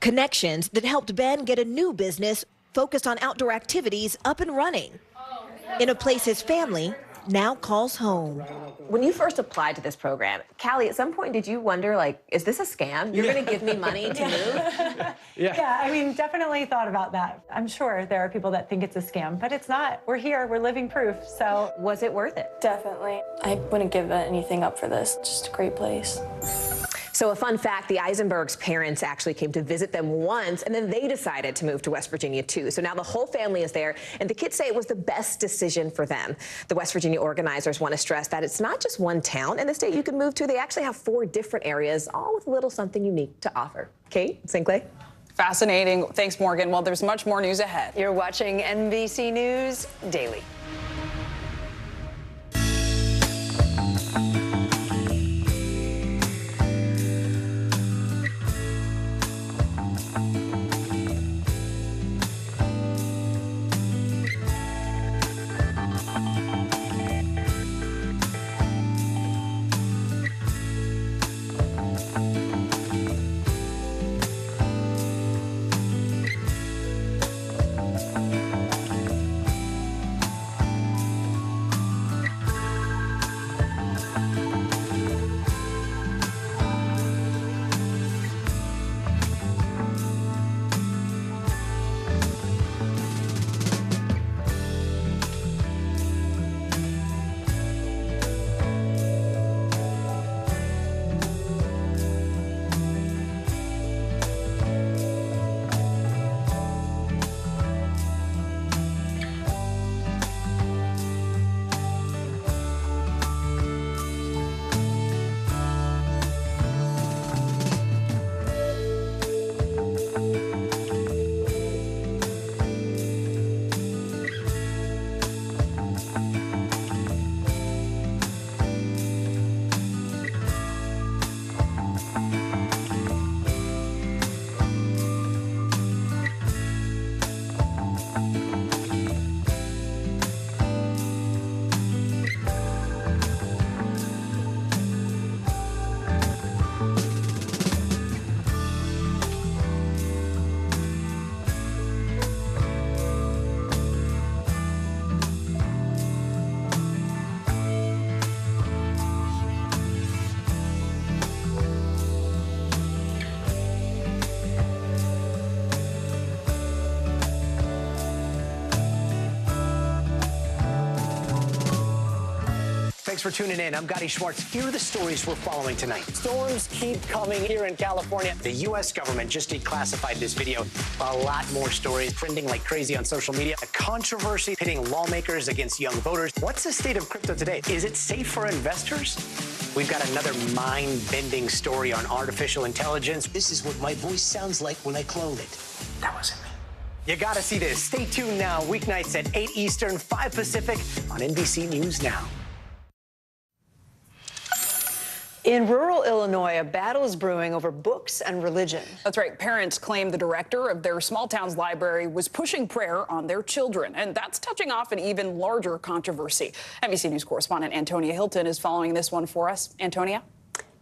Connections that helped Ben get a new business focused on outdoor activities up and running in a place his family now calls home. When you first applied to this program, Callie, at some point did you wonder, is this a scam? You're going to give me money to move? Yeah, I mean, definitely thought about that. I'm sure there are people that think it's a scam, but it's not. We're here, we're living proof, so. Was it worth it? Definitely. I wouldn't give anything up for this. Just a great place. So a fun fact, the Eisenbergs' parents actually came to visit them once, and then they decided to move to West Virginia, too. So now the whole family is there, and the kids say it was the best decision for them. The West Virginia organizers want to stress that it's not just one town in the state you can move to. They actually have 4 different areas, all with a little something unique to offer. Kate, Sinclair? Fascinating. Thanks, Morgan. Well, there's much more news ahead. You're watching NBC News Daily. Thanks for tuning in. I'm Gotti Schwartz. Here are the stories we're following tonight. Storms keep coming here in California. The U.S. government just declassified this video. A lot more stories trending like crazy on social media. A controversy pitting lawmakers against young voters. What's the state of crypto today? Is it safe for investors? We've got another mind-bending story on artificial intelligence. This is what my voice sounds like when I clone it. That wasn't me. You gotta see this. Stay tuned now, weeknights at 8 Eastern, 5 Pacific on NBC News Now. In rural Illinois, a battle is brewing over books and religion. That's right. Parents claim the director of their small town's library was pushing prayer on their children, and that's touching off an even larger controversy. NBC News correspondent Antonia Hilton is following this one for us. Antonia?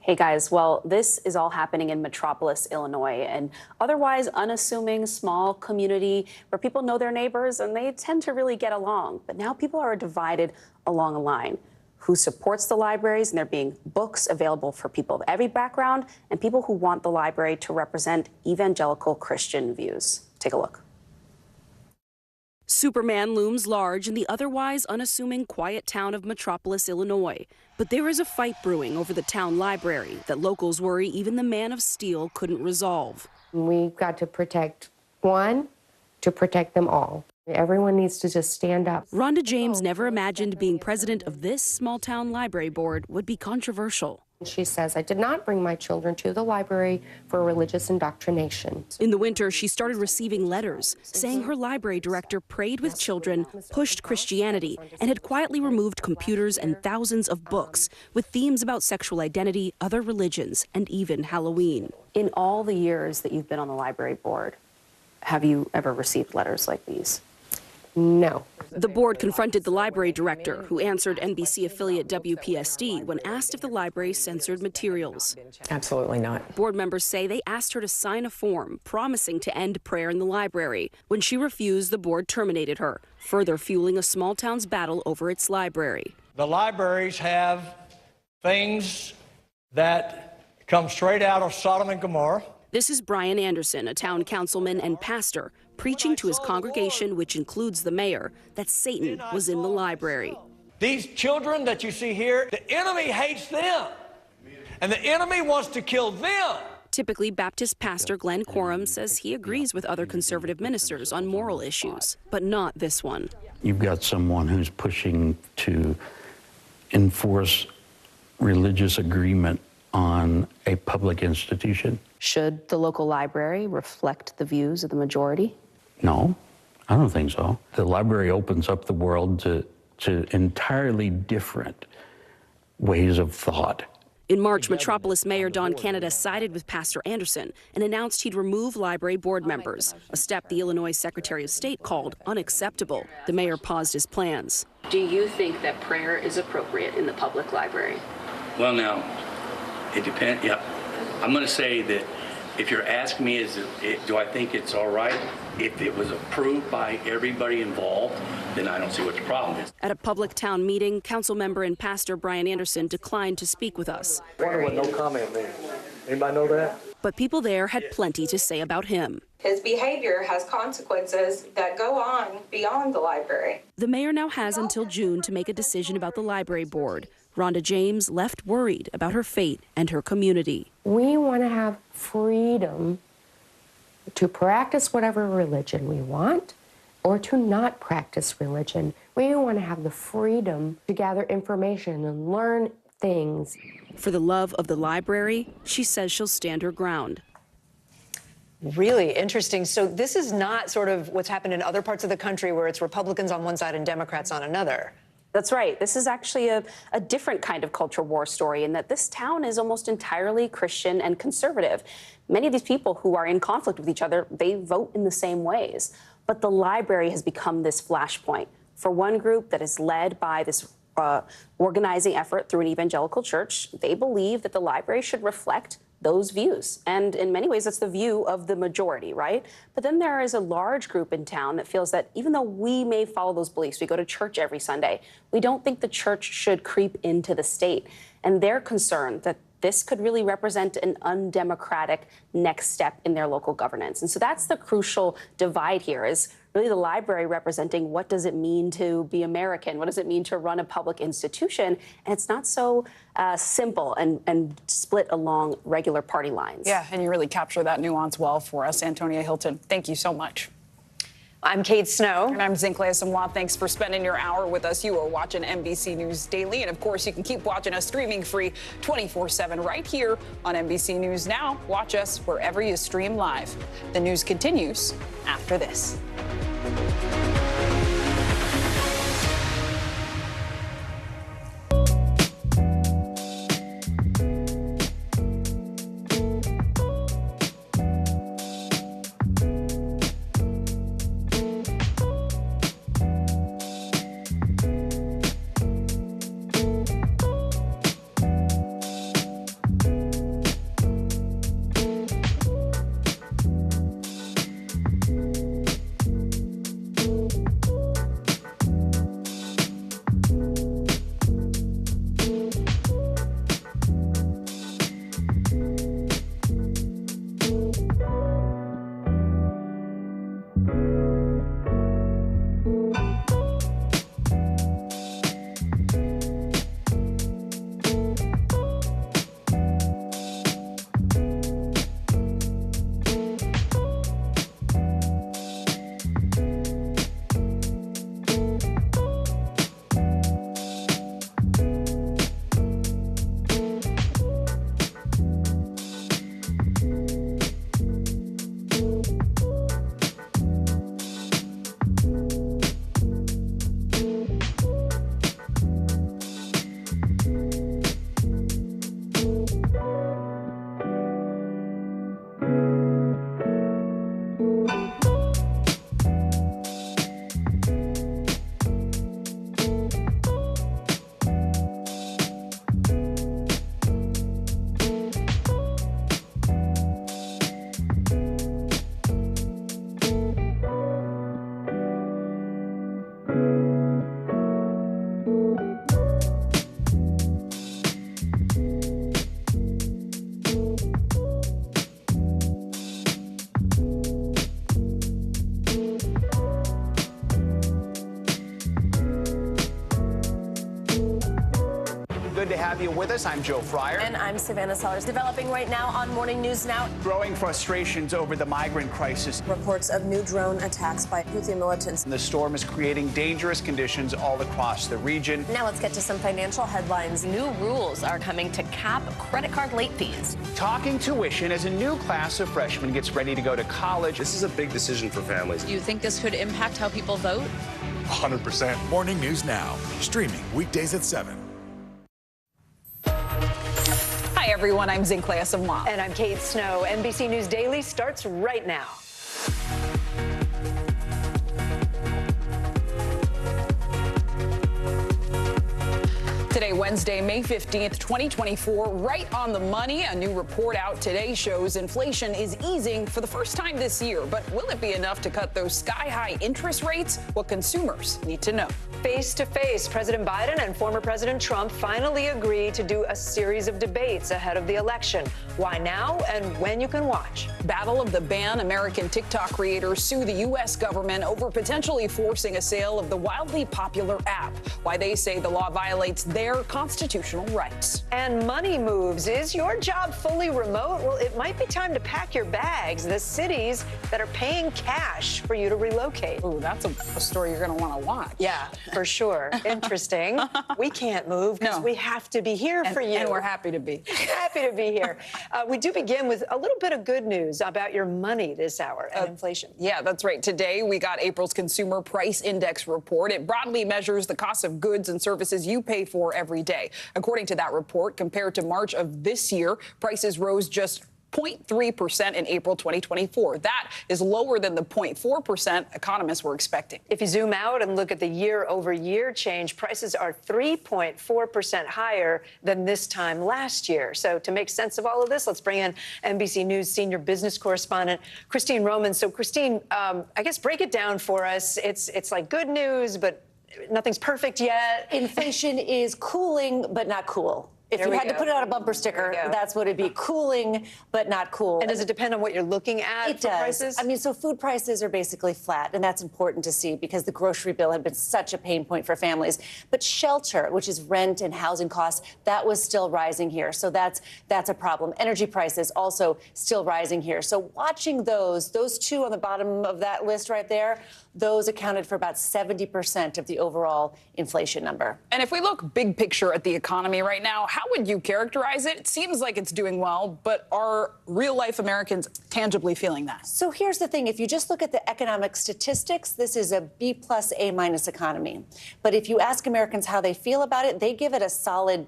Hey guys, well, this is all happening in Metropolis, Illinois, an otherwise unassuming small community where people know their neighbors and they tend to really get along. But now people are divided along a line. Who supports the libraries, and there being books available for people of every background, and people who want the library to represent evangelical Christian views. Take a look. Superman looms large in the otherwise unassuming quiet town of Metropolis, Illinois. But there is a fight brewing over the town library that locals worry even the Man of Steel couldn't resolve. We've got to protect one to protect them all. Everyone needs to just stand up. Rhonda James never imagined being president of this small-town library board would be controversial. She says, I did not bring my children to the library for religious indoctrination. In the winter, she started receiving letters saying her library director prayed with children, pushed Christianity, and had quietly removed computers and thousands of books with themes about sexual identity, other religions, and even Halloween. In all the years that you've been on the library board, have you ever received letters like these? No. The board confronted the library director, who answered NBC affiliate WPSD when asked if the library censored materials. Absolutely not. Board members say they asked her to sign a form promising to end prayer in the library. When she refused, the board terminated her, further fueling a small town's battle over its library. The libraries have things that come straight out of Sodom and Gomorrah. This is Brian Anderson, a town councilman and pastor, preaching to his congregation, which includes the mayor, that Satan was in the library. These children that you see here, the enemy hates them, and the enemy wants to kill them. Typically, Baptist pastor Glenn Quorum says he agrees with other conservative ministers on moral issues, but not this one. You've got someone who's pushing to enforce religious agreement on a public institution. Should the local library reflect the views of the majority? No, I don't think so. The library opens up the world to entirely different ways of thought. In March, Metropolis Mayor Don Canada sided with Pastor Anderson and announced he'd remove library board members, a step the Illinois Secretary of State called unacceptable. The mayor paused his plans. Do you think that prayer is appropriate in the public library? Well, now, it depends. Yeah, I'm going to say that if you're asking me, do I think it's all right? If it was approved by everybody involved, then I don't see what the problem is. At a public town meeting, council member and pastor Brian Anderson declined to speak with us. Wonder what no comment means. Anybody know that? But people there had plenty to say about him. His behavior has consequences that go on beyond the library. The mayor now has until June to make a decision about the library board. Rhonda James left worried about her fate and her community. We want to have freedom to practice whatever religion we want or to not practice religion. We want to have the freedom to gather information and learn things. For the love of the library, she says she'll stand her ground. Really interesting. So this is not sort of what's happened in other parts of the country where it's Republicans on one side and Democrats on another. That's right. This is actually a different kind of culture war story in that this town is almost entirely Christian and conservative. Many of these people who are in conflict with each other, they vote in the same ways. But the library has become this flashpoint for one group that is led by this organizing effort through an evangelical church. They believe that the library should reflect those views. And in many ways, that's the view of the majority, right? But then there is a large group in town that feels that even though we may follow those beliefs, we go to church every Sunday, we don't think the church should creep into the state. And they're concerned that this could really represent an undemocratic next step in their local governance. And so that's the crucial divide here, is really the library representing what does it mean to be American? What does it mean to run a public institution? And it's not so simple and split along regular party lines. Yeah, and you really capture that nuance well for us, Antonia Hilton. Thank you so much. I'm Kate Snow. And I'm Zinklea Samwa. Thanks for spending your hour with us. You are watching NBC News Daily. And of course, you can keep watching us streaming free 24/7 right here on NBC News Now. Watch us wherever you stream live. The news continues after this. Good to have you with us. I'm Joe Fryer. And I'm Savannah Sellers. Developing right now on Morning News Now. Growing frustrations over the migrant crisis. Reports of new drone attacks by Houthi militants. The storm is creating dangerous conditions all across the region. Now let's get to some financial headlines. New rules are coming to cap credit card late fees. Talking tuition as a new class of freshmen gets ready to go to college. This is a big decision for families. Do you think this could impact how people vote? 100%. Morning News Now, streaming weekdays at 7. Hi, everyone. I'm Zinklea Samwa. And I'm Kate Snow. NBC News Daily starts right now. Today, Wednesday, May 15th, 2024, right on the money. A new report out today shows inflation is easing for the first time this year. But will it be enough to cut those sky-high interest rates? What consumers need to know. Face-to-face, President Biden and former President Trump finally agreed to do a series of debates ahead of the election. Why now and when you can watch. Battle of the Ban. American TikTok creators sue the U.S. government over potentially forcing a sale of the wildly popular app. Why they say the law violates their constitutional rights. And money moves. Is your job fully remote? Well, it might be time to pack your bags. The cities that are paying cash for you to relocate. Ooh, that's a story you're going to want to watch. Yeah, for sure. Interesting. We can't move because we have to be here for you. And we're happy to be. Happy to be here. We do begin with a little bit of good news about your money this hour and inflation. Yeah, that's right. Today, we got April's Consumer Price Index report. It broadly measures the cost of goods and services you pay for every day. According to that report, compared to March of this year, prices rose just 0.3% in April 2024. That is lower than the 0.4% economists were expecting. If you zoom out and look at the year-over-year change, prices are 3.4% higher than this time last year. So to make sense of all of this, let's bring in NBC News senior business correspondent Christine Roman. So Christine, I guess break it down for us. It's like good news, but nothing's perfect yet. Inflation is cooling, but not cool. If you had to put it on a bumper sticker, that's what it'd be. Cooling, but not cool. And does it depend on what you're looking at? It does. Prices? I mean, so food prices are basically flat, and that's important to see because the grocery bill had been such a pain point for families. But shelter, which is rent and housing costs, that was still rising here. So that's a problem. Energy prices also still rising here. So watching those two on the bottom of that list right there, those accounted for about 70% of the overall inflation number. And if we look big picture at the economy right now, how would you characterize it? It seems like it's doing well, but are real-life Americans tangibly feeling that? So here's the thing. If you just look at the economic statistics, this is a B+, A- economy. But if you ask Americans how they feel about it, they give it a solid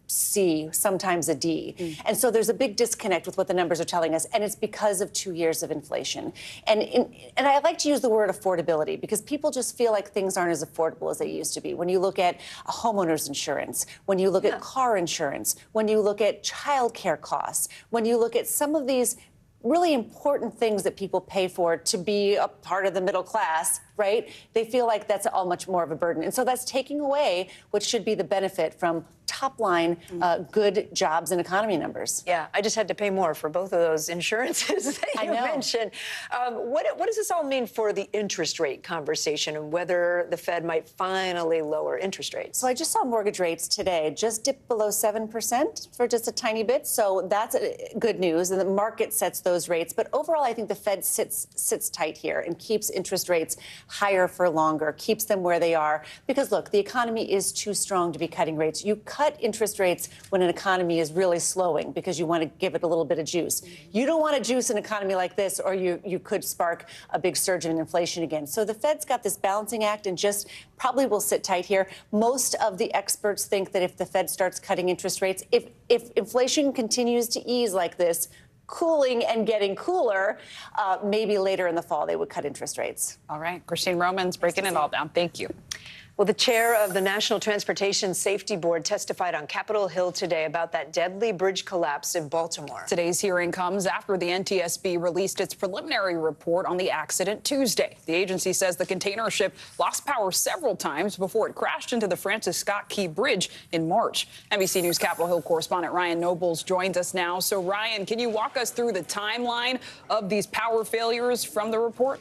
C, sometimes a D. And so there's a big disconnect with what the numbers are telling us, and it's because of 2 years of inflation. And I like to use the word affordability because people just feel like things aren't as affordable as they used to be. When you look at a homeowner's insurance, when you look at car insurance, when you look at childcare costs, when you look at some of these really important things that people pay for to be a part of the middle class, right? They feel like that's all much more of a burden. And so that's taking away what should be the benefit from top line good jobs and economy numbers. Yeah, I just had to pay more for both of those insurances that you mentioned. What does this all mean for the interest rate conversation and whether the Fed might finally lower interest rates? So I just saw mortgage rates today just dipped below 7% for just a tiny bit. So that's good news, and the market sets those rates. But overall, I think the Fed sits tight here and keeps interest rates higher for longer, keeps them where they are. Because look, the economy is too strong to be cutting rates. You cut interest rates when an economy is really slowing because you want to give it a little bit of juice. You don't want to juice an economy like this, or you could spark a big surge in inflation again. So the Fed's got this balancing act and just probably will sit tight here. Most of the experts think that if the Fed starts cutting interest rates, if inflation continues to ease like this, cooling and getting cooler, maybe later in the fall they would cut interest rates. All right, Christine Romans breaking it all down. Thank you. Well, the chair of the National Transportation Safety Board testified on Capitol Hill today about that deadly bridge collapse in Baltimore. Today's hearing comes after the NTSB released its preliminary report on the accident Tuesday. The agency says the container ship lost power several times before it crashed into the Francis Scott Key Bridge in March. NBC News Capitol Hill correspondent Ryan Nobles joins us now. So, Ryan, can you walk us through the timeline of these power failures from the report?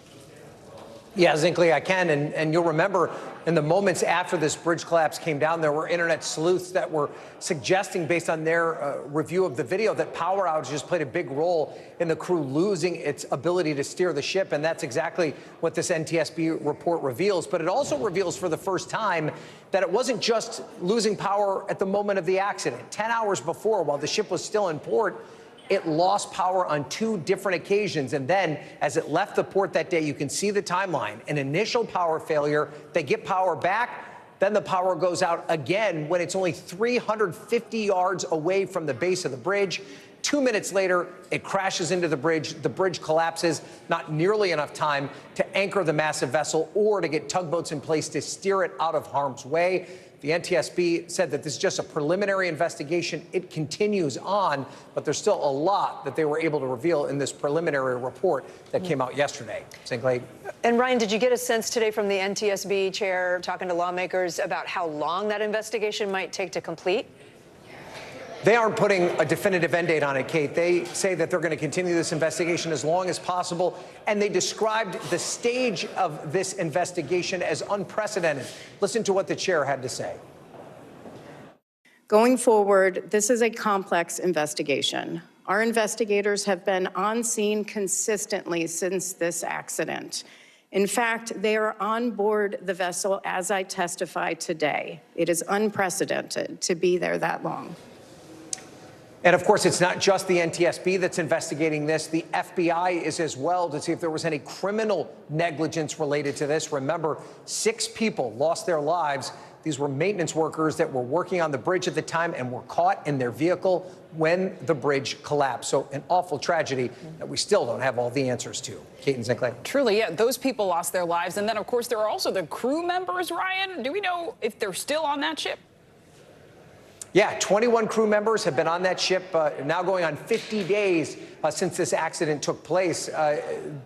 Yeah, Zinkley, I can. And you'll remember in the moments after this bridge collapse came down, there were internet sleuths that were suggesting, based on their review of the video, that power outages played a big role in the crew losing its ability to steer the ship. And that's exactly what this NTSB report reveals. But it also reveals for the first time that it wasn't just losing power at the moment of the accident. 10 hours before, while the ship was still in port, it lost power on 2 different occasions. And then as it left the port that day, you can see the timeline. An initial power failure, they get power back, then the power goes out again when it's only 350 yards away from the base of the bridge. 2 minutes later, it crashes into the bridge collapses, not nearly enough time to anchor the massive vessel or to get tugboats in place to steer it out of harm's way. The NTSB said that this is just a preliminary investigation. It continues on, but there's still a lot that they were able to reveal in this preliminary report that came out yesterday. Zinkley. And Ryan, did you get a sense today from the NTSB chair talking to lawmakers about how long that investigation might take to complete? They aren't putting a definitive end date on it, Kate. They say that they're going to continue this investigation as long as possible, and they described the stage of this investigation as unprecedented. Listen to what the chair had to say. Going forward, this is a complex investigation. Our investigators have been on scene consistently since this accident. In fact, they are on board the vessel as I testify today. It is unprecedented to be there that long. And of course, it's not just the NTSB that's investigating this. The FBI is as well to see if there was any criminal negligence related to this. Remember, 6 people lost their lives. These were maintenance workers that were working on the bridge at the time and were caught in their vehicle when the bridge collapsed. So an awful tragedy that we still don't have all the answers to. Kate and Zinkley. Truly, yeah, those people lost their lives. And then, of course, there are also the crew members, Ryan. Do we know if they're still on that ship? Yeah, 21 crew members have been on that ship, now going on 50 days since this accident took place.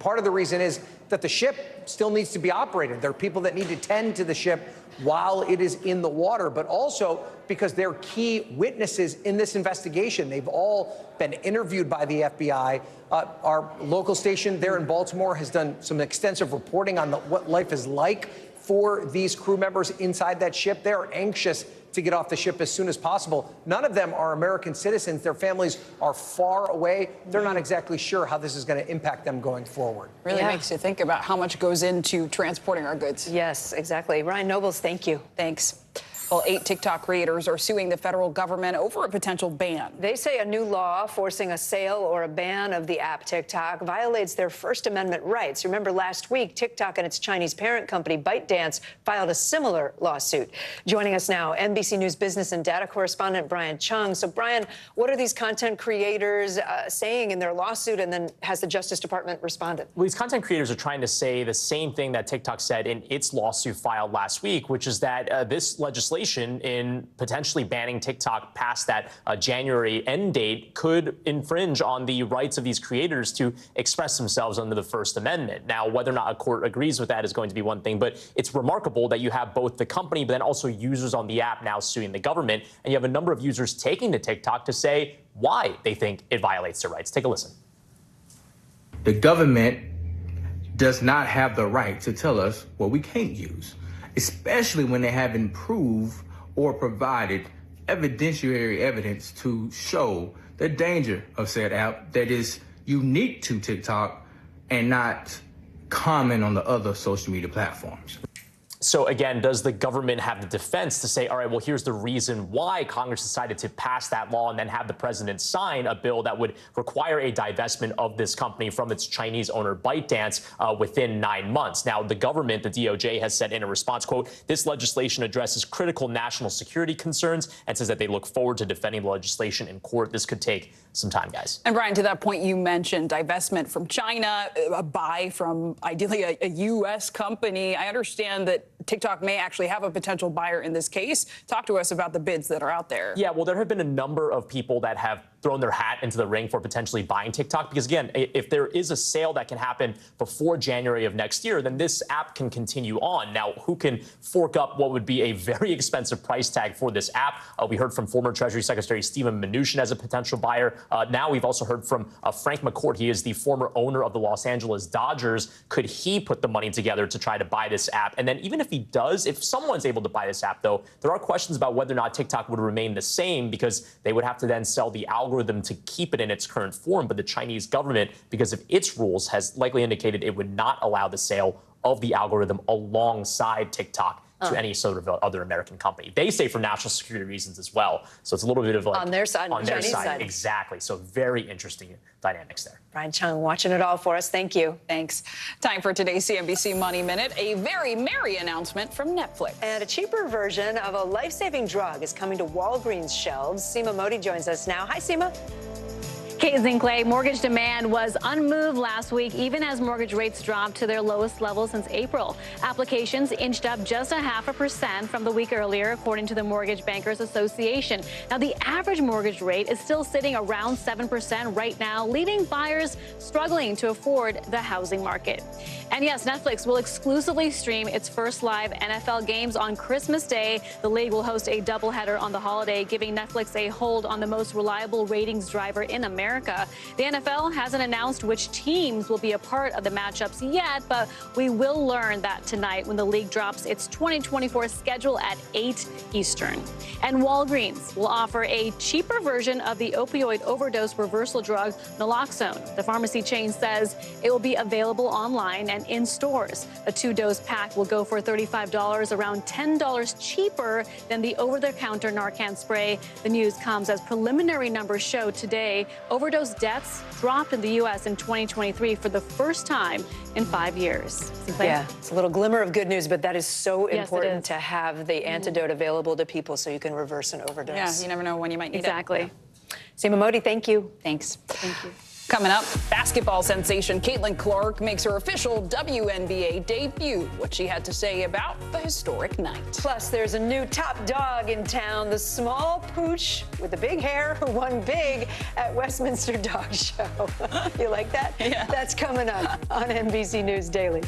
Part of the reason is that the ship still needs to be operated. There are people that need to tend to the ship while it is in the water, but also because they're key witnesses in this investigation. They've all been interviewed by the FBI. Our local station there in Baltimore has done some extensive reporting on what life is like for these crew members inside that ship. They're anxious to get off the ship as soon as possible. None of them are American citizens. Their families are far away. They're not exactly sure how this is going to impact them going forward. Really makes you think about how much goes into transporting our goods. Yes, exactly. Ryan Nobles, thank you. Thanks. Well, 8 TikTok creators are suing the federal government over a potential ban. They say a new law forcing a sale or a ban of the app TikTok violates their First Amendment rights. Remember, last week, TikTok and its Chinese parent company, ByteDance, filed a similar lawsuit. Joining us now, NBC News business and data correspondent Brian Chung. So, Brian, what are these content creators saying in their lawsuit, and then has the Justice Department responded? Well, these content creators are trying to say the same thing that TikTok said in its lawsuit filed last week, which is that this legislation in potentially banning TikTok past that January end date could infringe on the rights of these creators to express themselves under the First Amendment. Now, whether or not a court agrees with that is going to be one thing, but it's remarkable that you have both the company, but then also users on the app now suing the government, and you have a number of users taking to TikTok to say why they think it violates their rights. Take a listen. The government does not have the right to tell us what we can't use, especially when they haven't proved or provided evidentiary evidence to show the danger of said app that is unique to TikTok and not common on the other social media platforms. So again, does the government have the defense to say, all right, well, here's the reason why Congress decided to pass that law and then have the president sign a bill that would require a divestment of this company from its Chinese owner ByteDance within 9 months? Now, the government, the DOJ, has said in a response, quote, this legislation addresses critical national security concerns and says that they look forward to defending the legislation in court. This could take some time, guys. And Brian, to that point, you mentioned divestment from China, a buy from ideally a U.S. company. I understand that TikTok may actually have a potential buyer in this case. Talk to us about the bids that are out there. Yeah, well, there have been a number of people that have thrown their hat into the ring for potentially buying TikTok, because again, if there is a sale that can happen before January of next year, then this app can continue on. Now, who can fork up what would be a very expensive price tag for this app? We heard from former Treasury Secretary Steven Mnuchin as a potential buyer. Now we've also heard from Frank McCourt. He is the former owner of the Los Angeles Dodgers. Could he put the money together to try to buy this app? And then even if he does, if someone's able to buy this app, though, there are questions about whether or not TikTok would remain the same, because they would have to then sell the algorithm to keep it in its current form. But the Chinese government, because of its rules, has likely indicated it would not allow the sale of the algorithm alongside TikTok to any sort of other American company. They say for national security reasons as well. So it's a little bit of like on their side, on their Chinese side. Exactly. So very interesting dynamics there. Brian Chung watching it all for us. Thank you. Thanks. Time for today's CNBC Money Minute. A very merry announcement from Netflix. And a cheaper version of a life-saving drug is coming to Walgreens shelves. Seema Modi joins us now. Hi, Seema. Kate Zinkley, mortgage demand was unmoved last week, even as mortgage rates dropped to their lowest level since April. Applications inched up just 0.5% from the week earlier, according to the Mortgage Bankers Association. Now, the average mortgage rate is still sitting around 7% right now, leaving buyers struggling to afford the housing market. And yes, Netflix will exclusively stream its first live NFL games on Christmas Day. The league will host a doubleheader on the holiday, giving Netflix a hold on the most reliable ratings driver in America. The NFL hasn't announced which teams will be a part of the matchups yet, but we will learn that tonight when the league drops its 2024 schedule at 8 Eastern. And Walgreens will offer a cheaper version of the opioid overdose reversal drug naloxone. The pharmacy chain says it will be available online and in stores. A 2-dose pack will go for $35, around $10 cheaper than the over-the-counter Narcan spray. The news comes as preliminary numbers show today overdose deaths dropped in the U.S. in 2023 for the first time in 5 years. Yeah, it's a little glimmer of good news, but that is so important to have the antidote available to people so you can reverse an overdose. Yeah, you never know when you might need it. Exactly. Seema Modi, thank you. Thanks. Thank you. Coming up, basketball sensation Caitlin Clark makes her official WNBA debut. What she had to say about the historic night. Plus, there's a new top dog in town, the small pooch with the big hair who won big at Westminster Dog Show. You like that? Yeah. That's coming up on NBC News Daily.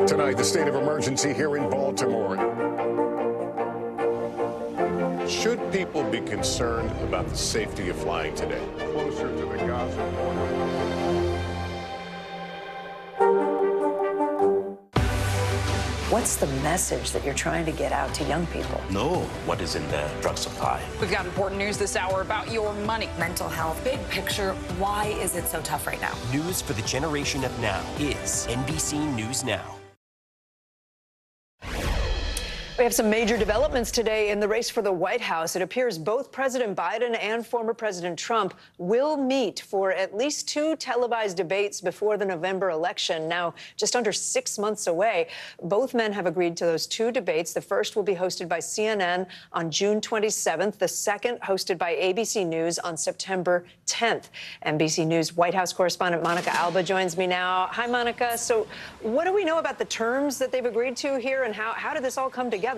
Tonight, the state of emergency here in Baltimore. Should people be concerned about the safety of flying today? Closer to the Gaza border. What's the message that you're trying to get out to young people? Know what is in the drug supply. We've got important news this hour about your money. Mental health, big picture, why is it so tough right now? News for the generation of now is NBC News Now. We have some major developments today in the race for the White House. It appears both President Biden and former President Trump will meet for at least 2 televised debates before the November election. Now, just under 6 months away, both men have agreed to those 2 debates. The first will be hosted by CNN on June 27th. The second hosted by ABC News on September 10th. NBC News White House correspondent Monica Alba joins me now. Hi, Monica. So what do we know about the terms that they've agreed to here, and how did this all come together?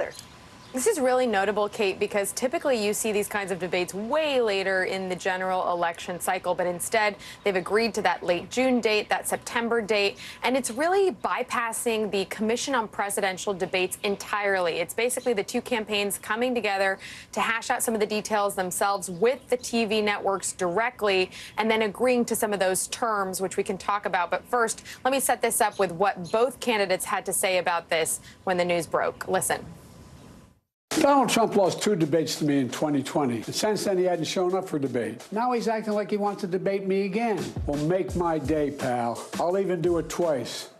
This is really notable, Kate, because typically you see these kinds of debates way later in the general election cycle, but instead they've agreed to that late June date, that September date, and it's really bypassing the Commission on Presidential Debates entirely. It's basically the 2 campaigns coming together to hash out some of the details themselves with the TV networks directly, and then agreeing to some of those terms, which we can talk about. But first, let me set this up with what both candidates had to say about this when the news broke. Listen. Donald Trump lost 2 debates to me in 2020. And since then, he hadn't shown up for debate. Now he's acting like he wants to debate me again. Well, make my day, pal. I'll even do it twice.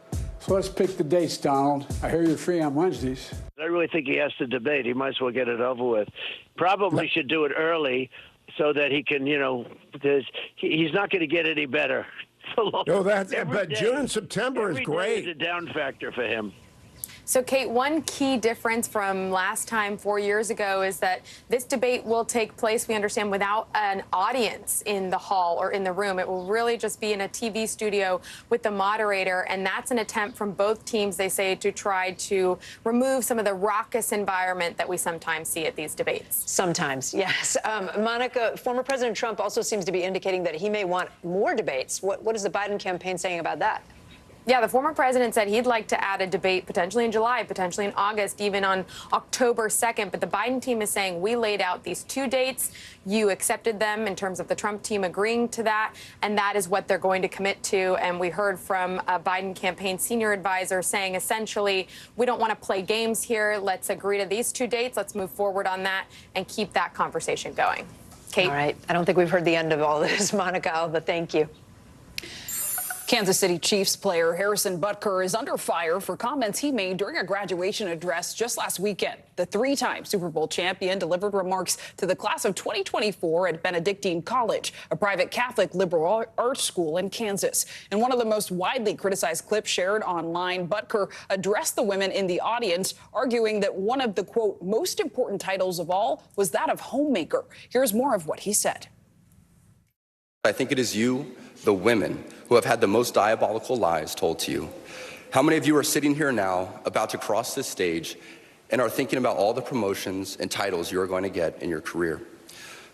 So let's pick the dates, Donald. I hear you're free on Wednesdays. I really think he has to debate. He might as well get it over with. Probably should do it early so that he can, because he's not going to get any better. But June and September is great. Every day is a down factor for him. So, Kate, one key difference from last time 4 years ago is that this debate will take place, we understand, without an audience in the hall or in the room. It will really just be in a TV studio with the moderator, and that's an attempt from both teams, they say, to try to remove some of the raucous environment that we sometimes see at these debates. Sometimes, yes. Monica, former President Trump also seems to be indicating that he may want more debates. What is the Biden campaign saying about that? Yeah, the former president said he'd like to add a debate potentially in July, potentially in August, even on October 2nd. But the Biden team is saying we laid out these 2 dates. You accepted them in terms of the Trump team agreeing to that. And that is what they're going to commit to. And we heard from a Biden campaign senior advisor saying essentially, we don't want to play games here. Let's agree to these 2 dates. Let's move forward on that and keep that conversation going. Kate? All right. I don't think we've heard the end of all this, Monica, but thank you. Kansas City Chiefs player Harrison Butker is under fire for comments he made during a graduation address just last weekend. The 3-time Super Bowl champion delivered remarks to the class of 2024 at Benedictine College, a private Catholic liberal arts school in Kansas. In one of the most widely criticized clips shared online, Butker addressed the women in the audience, arguing that one of the, quote, most important titles of all was that of homemaker. Here's more of what he said. I think it is you, the women, who have had the most diabolical lies told to you. How many of you are sitting here now about to cross this stage and are thinking about all the promotions and titles you are going to get in your career?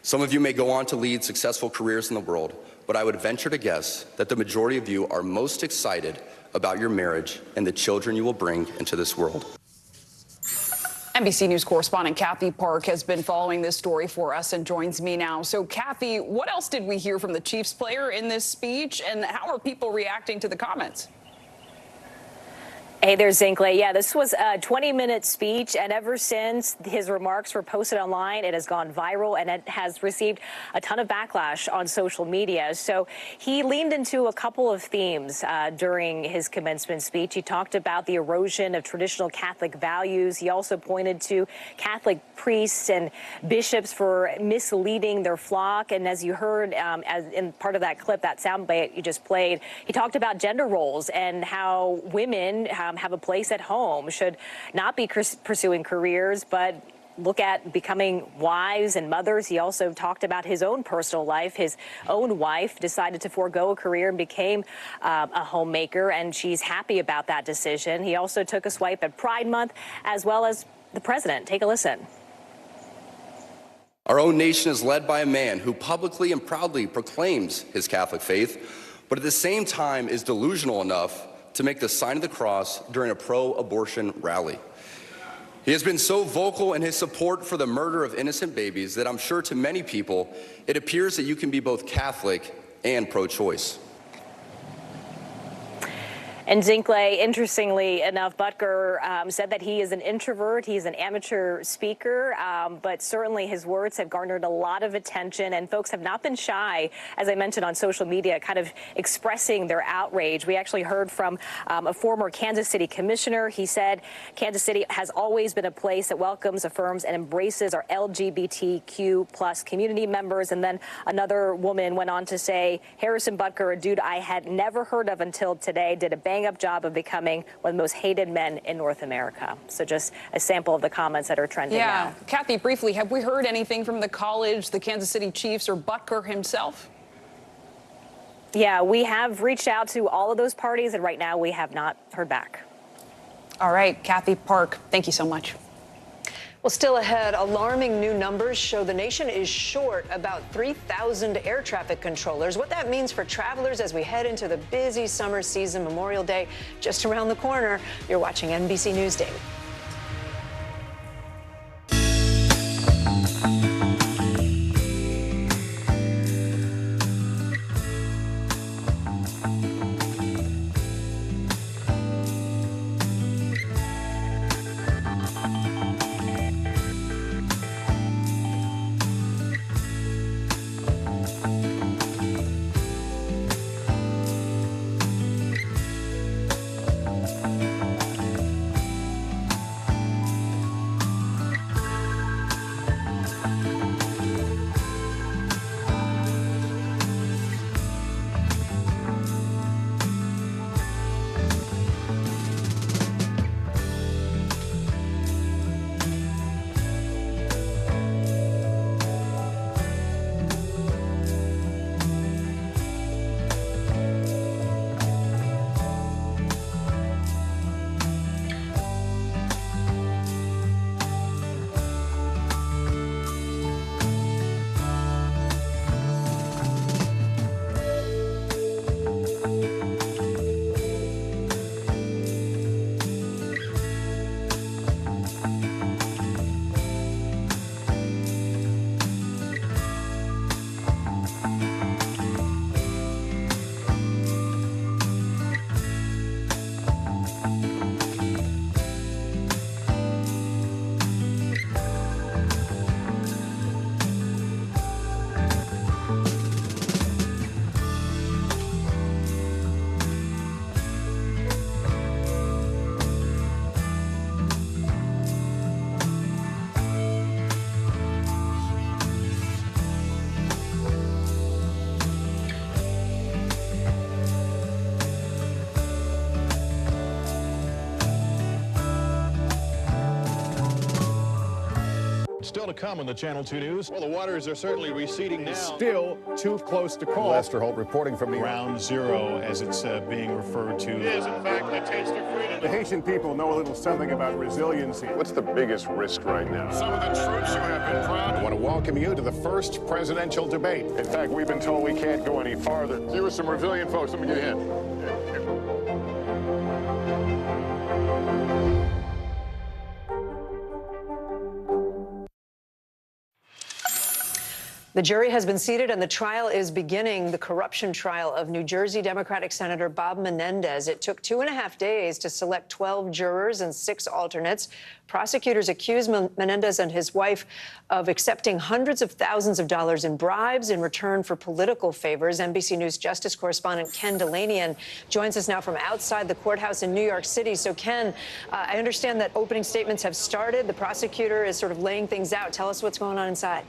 Some of you may go on to lead successful careers in the world, but I would venture to guess that the majority of you are most excited about your marriage and the children you will bring into this world. NBC News correspondent Kathy Park has been following this story for us and joins me now. So, Kathy, what else did we hear from the Chiefs player in this speech, and how are people reacting to the comments? Hey there, Zinkley. Yeah, this was a 20-minute speech, and ever since his remarks were posted online, it has gone viral, and it has received a ton of backlash on social media. So he leaned into a couple of themes during his commencement speech. He talked about the erosion of traditional Catholic values. He also pointed to Catholic priests and bishops for misleading their flock. And as you heard as in part of that clip, that soundbite you just played, he talked about gender roles and how women have a place at home, should not be pursuing careers, but look at becoming wives and mothers. He also talked about his own personal life. His own wife decided to forego a career and became a homemaker, and she's happy about that decision. He also took a swipe at Pride Month, as well as the president. Take a listen. Our own nation is led by a man who publicly and proudly proclaims his Catholic faith, but at the same time is delusional enough to make the sign of the cross during a pro-abortion rally. He has been so vocal in his support for the murder of innocent babies that I'm sure to many people, it appears that you can be both Catholic and pro-choice. And Zinkley, interestingly enough, Butker said that he is an introvert. He's an amateur speaker, but certainly his words have garnered a lot of attention, and folks have not been shy, as I mentioned, on social media, kind of expressing their outrage. We actually heard from a former Kansas City commissioner. He said Kansas City has always been a place that welcomes, affirms, and embraces our LGBTQ plus community members. And then another woman went on to say, Harrison Butker, a dude I had never heard of until today, did a bang-up job of becoming one of the most hated men in North America. So just a sample of the comments that are trending now. Kathy, briefly, have we heard anything from the college, the Kansas City Chiefs, or Butker himself? Yeah, we have reached out to all of those parties, and right now we have not heard back. All right, Kathy Park, thank you so much. Well, still ahead, alarming new numbers show the nation is short about 3,000 air traffic controllers. What that means for travelers as we head into the busy summer season, Memorial Day just around the corner. You're watching NBC News Daily. Still to come on the Channel 2 News. Well, the waters are certainly receding now. Still too close to call. Lester Holt reporting from the Ground Zero, as it's being referred to. It is, in fact, the taste of freedom. The Haitian people know a little something about resiliency. What's the biggest risk right now? Some of the troops who have been proud. I want to welcome you to the first presidential debate. In fact, we've been told we can't go any farther. Here are some resilient folks. Let me get a hint. The jury has been seated and the trial is beginning, the corruption trial of New Jersey Democratic Senator Bob Menendez. It took 2.5 days to select 12 jurors and 6 alternates. Prosecutors accuse Menendez and his wife of accepting hundreds of thousands of dollars in bribes in return for political favors. NBC News Justice correspondent Ken Delanian joins us now from outside the courthouse in New York City. So, Ken, I understand that opening statements have started. The prosecutor is sort of laying things out. Tell us what's going on inside.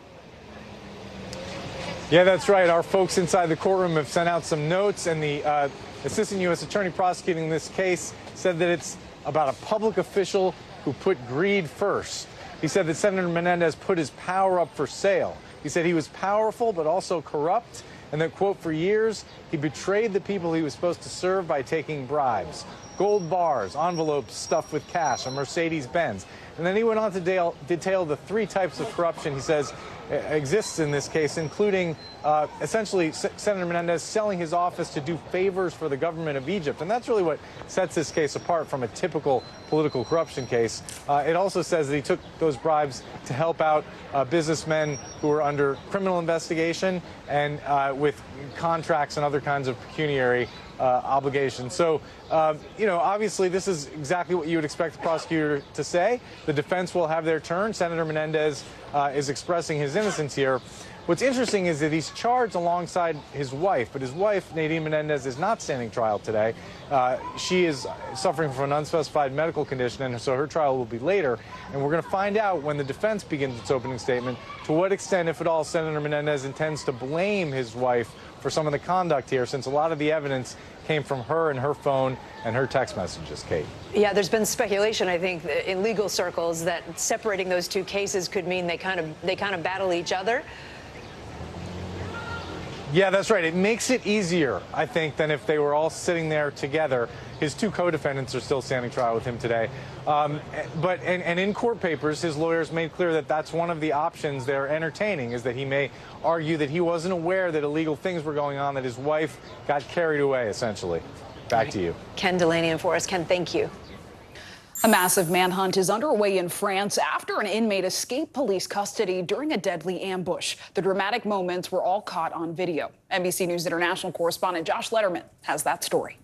Yeah, that's right. Our folks inside the courtroom have sent out some notes, and the assistant U.S. attorney prosecuting this case said that it's about a public official who put greed first. He said that Senator Menendez put his power up for sale. He said he was powerful but also corrupt, and that, quote, for years, he betrayed the people he was supposed to serve by taking bribes. Gold bars, envelopes stuffed with cash, a Mercedes-Benz. And then he went on to detail the 3 types of corruption he says exists in this case, including essentially Senator Menendez selling his office to do favors for the government of Egypt. And that's really what sets this case apart from a typical political corruption case. It also says that he took those bribes to help out businessmen who were under criminal investigation and with contracts and other kinds of pecuniary obligations. So, you know, obviously this is exactly what you would expect the prosecutor to say. The defense will have their turn. Senator Menendez is expressing his innocence here. What's interesting is that he's charged alongside his wife, but his wife, Nadine Menendez, is not standing trial today. She is suffering from an unspecified medical condition, and so her trial will be later. And we're going to find out when the defense begins its opening statement to what extent, if at all, Senator Menendez intends to blame his wife for some of the conduct here, since a lot of the evidence came from her and her phone and her text messages, Kate. Yeah, there's been speculation, I think, in legal circles that separating those 2 cases could mean they kind of battle each other. Yeah, that's right. It makes it easier, I think, than if they were all sitting there together. His 2 co-defendants are still standing trial with him today. But in court papers, his lawyers made clear that that's one of the options they're entertaining, is that he may argue that he wasn't aware that illegal things were going on, that his wife got carried away, essentially. Back to you. Ken Delanian for us. Ken, thank you. A massive manhunt is underway in France after an inmate escaped police custody during a deadly ambush. The dramatic moments were all caught on video. NBC News International correspondent Josh Letterman has that story.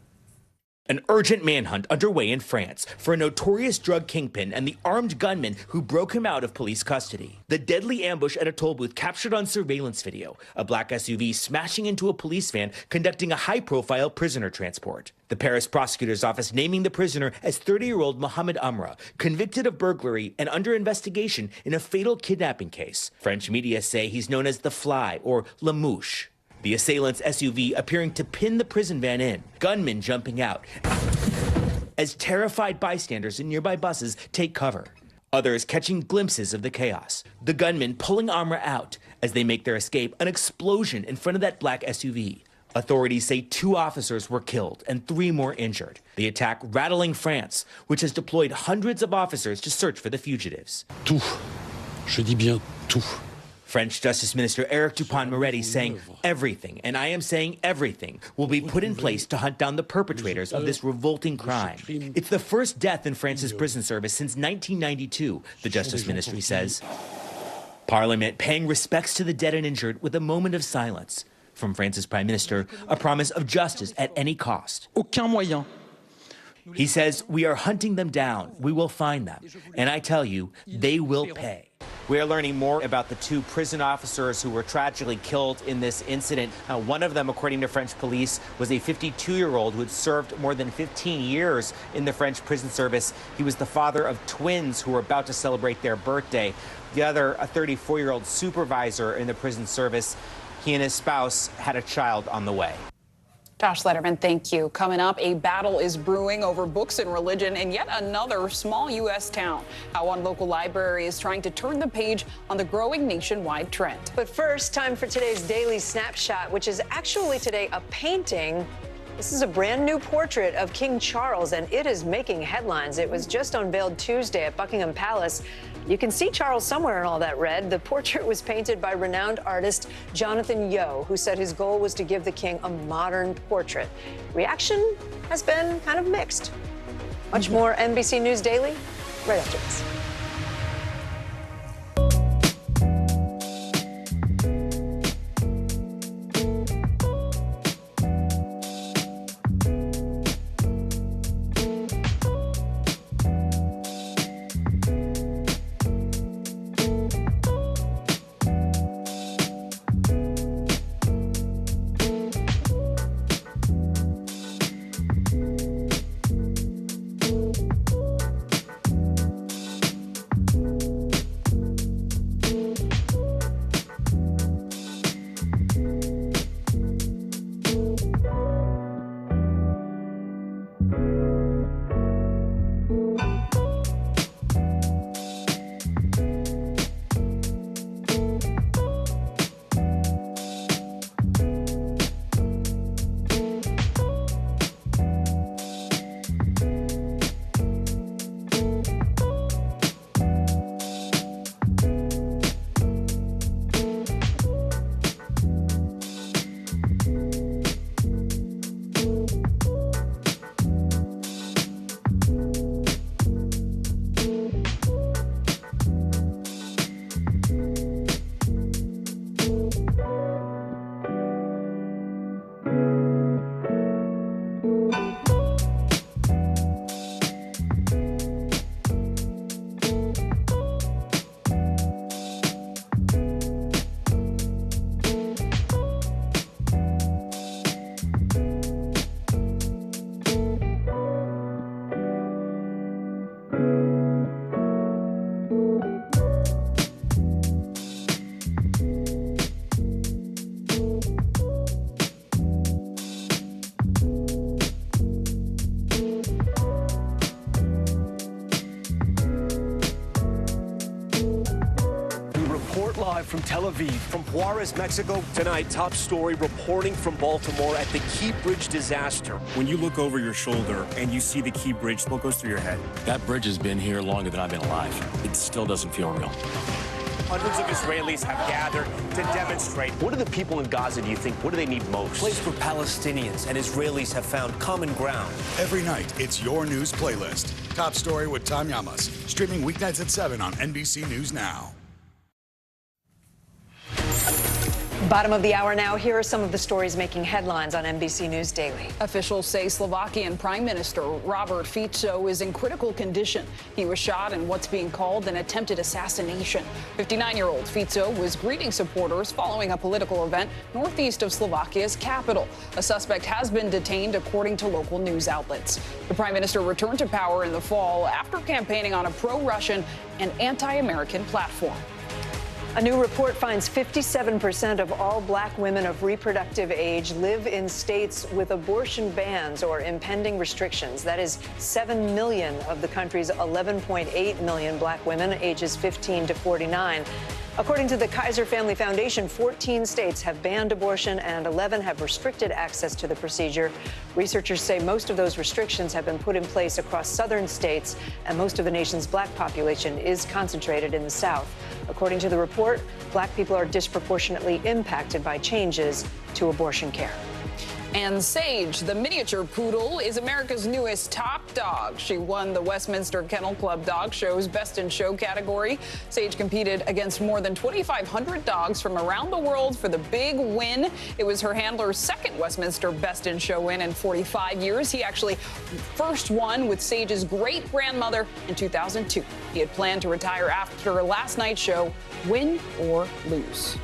An urgent manhunt underway in France for a notorious drug kingpin and the armed gunman who broke him out of police custody. The deadly ambush at a toll booth captured on surveillance video, a black SUV smashing into a police van conducting a high-profile prisoner transport. The Paris prosecutor's office naming the prisoner as 30-year-old Mohamed Amra, convicted of burglary and under investigation in a fatal kidnapping case. French media say he's known as the Fly or La Mouche. The assailant's SUV appearing to pin the prison van in, gunmen jumping out as terrified bystanders in nearby buses take cover. Others catching glimpses of the chaos. The gunmen pulling Amra out. As they make their escape, an explosion in front of that black SUV. Authorities say 2 officers were killed and 3 more injured. The attack rattling France, which has deployed hundreds of officers to search for the fugitives. Tout. Je dis bien tout. French Justice Minister Eric Dupond-Moretti saying everything, and I am saying everything, will be put in place to hunt down the perpetrators of this revolting crime. It's the first death in France's prison service since 1992, the Justice Ministry says. Parliament paying respects to the dead and injured with a moment of silence. From France's Prime Minister, a promise of justice at any cost. Aucun moyen He says, "We are hunting them down. We will find them. And I tell you, they will pay." We are learning more about the two prison officers who were tragically killed in this incident. One of them, according to French police, was a 52-year-old who had served more than 15 years in the French prison service. He was the father of twins who were about to celebrate their birthday. The other, a 34-year-old supervisor in the prison service, he and his spouse had a child on the way. Josh Letterman, thank you. Coming up, a battle is brewing over books and religion in yet another small U.S. town. How one local library is trying to turn the page on the growing nationwide trend. But first, time for today's Daily Snapshot, which is actually today a painting. This is a brand new portrait of King Charles, and it is making headlines. It was just unveiled Tuesday at Buckingham Palace. You can see Charles somewhere in all that red. The portrait was painted by renowned artist Jonathan Yeo, who said his goal was to give the king a modern portrait. Reaction has been kind of mixed. Much more NBC News Daily right after this. Live from Tel Aviv, from Juarez, Mexico. Tonight, top story reporting from Baltimore at the Key Bridge disaster. When you look over your shoulder and you see the Key Bridge, what goes through your head? That bridge has been here longer than I've been alive. It still doesn't feel real. Hundreds of Israelis have gathered to demonstrate. What do the people in Gaza, do you think, what do they need most? A place where Palestinians and Israelis have found common ground. Every night, it's your news playlist. Top Story with Tom Llamas. Streaming weeknights at 7 on NBC News Now. Bottom of the hour now. Here are some of the stories making headlines on NBC News Daily. Officials say Slovakian Prime Minister Robert Fico is in critical condition. He was shot in what's being called an attempted assassination. 59-year-old Fico was greeting supporters following a political event northeast of Slovakia's capital. A suspect has been detained, according to local news outlets. The Prime Minister returned to power in the fall after campaigning on a pro-Russian and anti-American platform. A new report finds 57% of all black women of reproductive age live in states with abortion bans or impending restrictions. That is 7 million of the country's 11.8 million black women ages 15 to 49. According to the Kaiser Family Foundation, 14 states have banned abortion and 11 have restricted access to the procedure. Researchers say most of those restrictions have been put in place across southern states, and most of the nation's black population is concentrated in the South. According to the report, black people are disproportionately impacted by changes to abortion care. And Sage, the miniature poodle, is America's newest top dog. She won the Westminster Kennel Club Dog Show's Best in Show category. Sage competed against more than 2,500 dogs from around the world for the big win. It was her handler's second Westminster Best in Show win in 45 years. He actually first won with Sage's great-grandmother in 2002. He had planned to retire after last night's show, win or lose.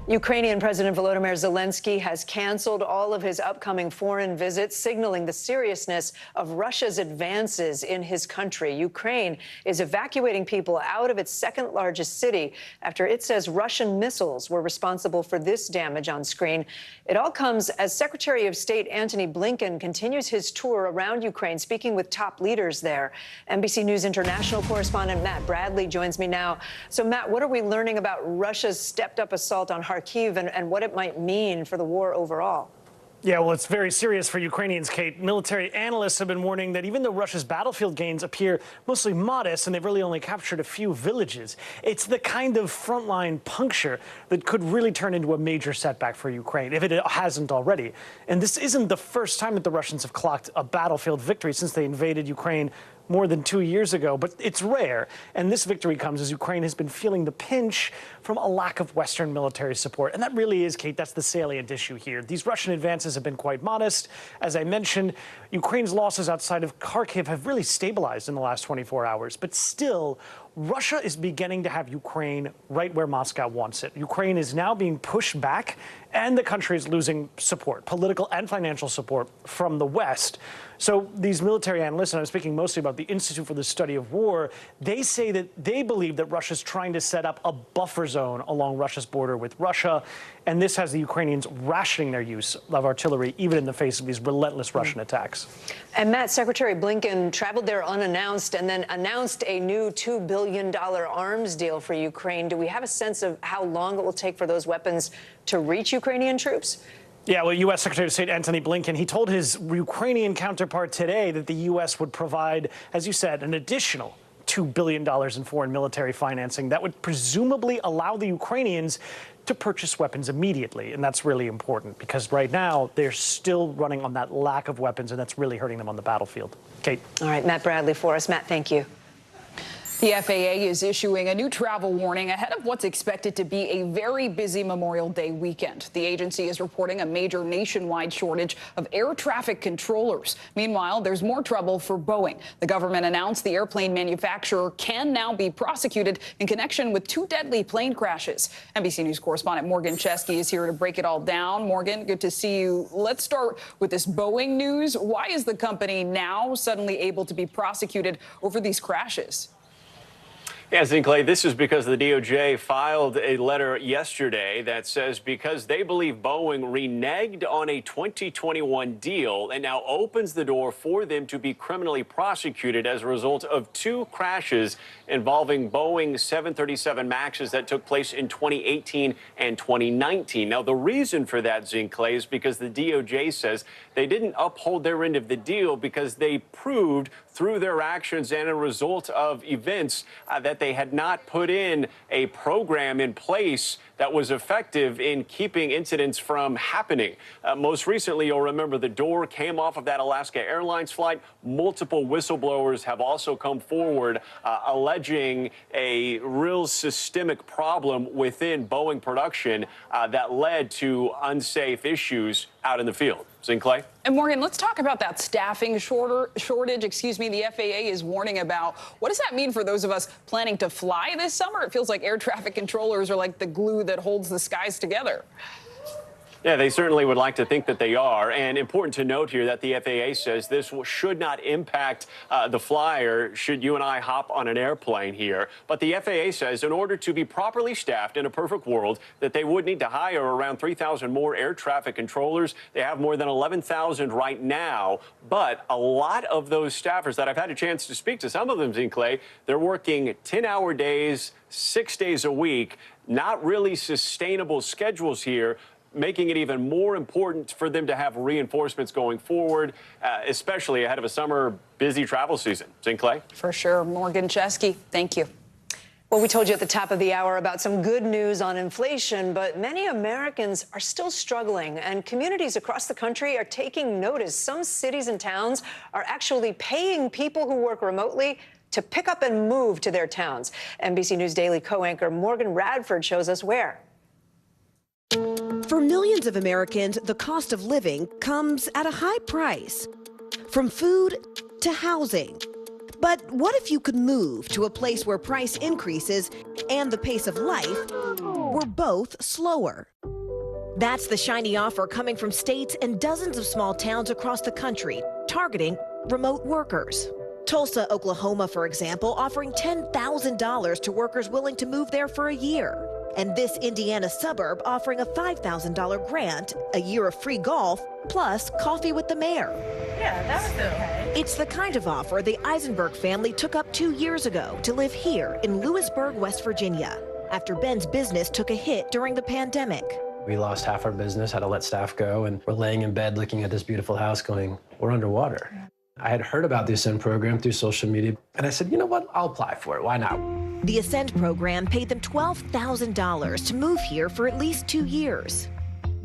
Ukrainian President Volodymyr Zelensky has canceled all of his upcoming foreign visits, signaling the seriousness of Russia's advances in his country. Ukraine is evacuating people out of its second-largest city after it says Russian missiles were responsible for this damage on screen. It all comes as Secretary of State Antony Blinken continues his tour around Ukraine, speaking with top leaders there. NBC News international correspondent Matt Bradley joins me now. So, Matt, what are we learning about Russia's stepped-up assault on Kyiv and what it might mean for the war overall? Yeah, well, it's very serious for Ukrainians, Kate. Military analysts have been warning that even though Russia's battlefield gains appear mostly modest and they've really only captured a few villages, it's the kind of frontline puncture that could really turn into a major setback for Ukraine, if it hasn't already. And this isn't the first time that the Russians have clocked a battlefield victory since they invaded Ukraine more than 2 years ago, but it's rare. And this victory comes as Ukraine has been feeling the pinch from a lack of Western military support. And that really is, Kate, that's the salient issue here. These Russian advances have been quite modest. As I mentioned, Ukraine's losses outside of Kharkiv have really stabilized in the last 24 hours. But still, Russia is beginning to have Ukraine right where Moscow wants it. Ukraine is now being pushed back, and the country is losing support, political and financial support from the West. So these military analysts, and I'm speaking mostly about the Institute for the Study of War, they say that they believe that Russia's trying to set up a buffer zone along Russia's border with Russia, and this has the Ukrainians rationing their use of artillery, even in the face of these relentless Russian attacks. And Matt, Secretary Blinken traveled there unannounced and then announced a new $2 billion arms deal for Ukraine. Do we have a sense of how long it will take for those weapons to reach Ukrainian troops? Yeah, well, U.S. Secretary of State Antony Blinken, he told his Ukrainian counterpart today that the U.S. would provide, as you said, an additional $2 billion in foreign military financing that would presumably allow the Ukrainians to purchase weapons immediately. And that's really important because right now they're still running on that lack of weapons, and that's really hurting them on the battlefield. Kate. All right, Matt Bradley for us. Matt, thank you. The FAA is issuing a new travel warning ahead of what's expected to be a very busy Memorial Day weekend. The agency is reporting a major nationwide shortage of air traffic controllers. Meanwhile, there's more trouble for Boeing. The government announced the airplane manufacturer can now be prosecuted in connection with 2 deadly plane crashes. NBC News correspondent Morgan Chesky is here to break it all down. Morgan, good to see you. Let's start with this Boeing news. Why is the company now suddenly able to be prosecuted over these crashes? Yeah, Zinkley, this is because the DOJ filed a letter yesterday that says because they believe Boeing reneged on a 2021 deal and now opens the door for them to be criminally prosecuted as a result of 2 crashes involving Boeing 737 MAXs that took place in 2018 and 2019. Now, the reason for that, Zinkley, is because the DOJ says they didn't uphold their end of the deal because they proved through their actions and a result of events that they had not put in a program in place that was effective in keeping incidents from happening. Most recently, you'll remember the door came off of that Alaska Airlines flight. Multiple whistleblowers have also come forward alleging a real systemic problem within Boeing production that led to unsafe issues out in the field. Zinkley? And Morgan, let's talk about that staffing shortage, the FAA is warning about. What does that mean for those of us planning to fly this summer? It feels like air traffic controllers are like the glue that holds the skies together. Yeah, they certainly would like to think that they are. And important to note here that the FAA says this should not impact the flyer should you and I hop on an airplane here. But the FAA says in order to be properly staffed in a perfect world that they would need to hire around 3,000 more air traffic controllers. They have more than 11,000 right now. But a lot of those staffers that I've had a chance to speak to, some of them, Zinkley, they're working 10-hour days, 6 days a week, not really sustainable schedules here, making it even more important for them to have reinforcements going forward, especially ahead of a summer busy travel season. Zinkley? For sure. Morgan Chesky, thank you. Well, we told you at the top of the hour about some good news on inflation, but many Americans are still struggling, and communities across the country are taking notice. Some cities and towns are actually paying people who work remotely to pick up and move to their towns. NBC News Daily co-anchor Morgan Radford shows us where. For millions of Americans, the cost of living comes at a high price, from food to housing. But what if you could move to a place where price increases and the pace of life were both slower? That's the shiny offer coming from states and dozens of small towns across the country, targeting remote workers. Tulsa, Oklahoma, for example, offering $10,000 to workers willing to move there for a year. And this Indiana suburb offering a $5,000 grant, a year of free golf, plus coffee with the mayor. Yeah, that was okay. It's the kind of offer the Eisenberg family took up 2 years ago to live here in Lewisburg, West Virginia, after Ben's business took a hit during the pandemic. We lost half our business, had to let staff go, and we're laying in bed looking at this beautiful house going, we're underwater. I had heard about the Ascend program through social media, and I said, you know what, I'll apply for it, why not? The Ascend program paid them $12,000 to move here for at least 2 years.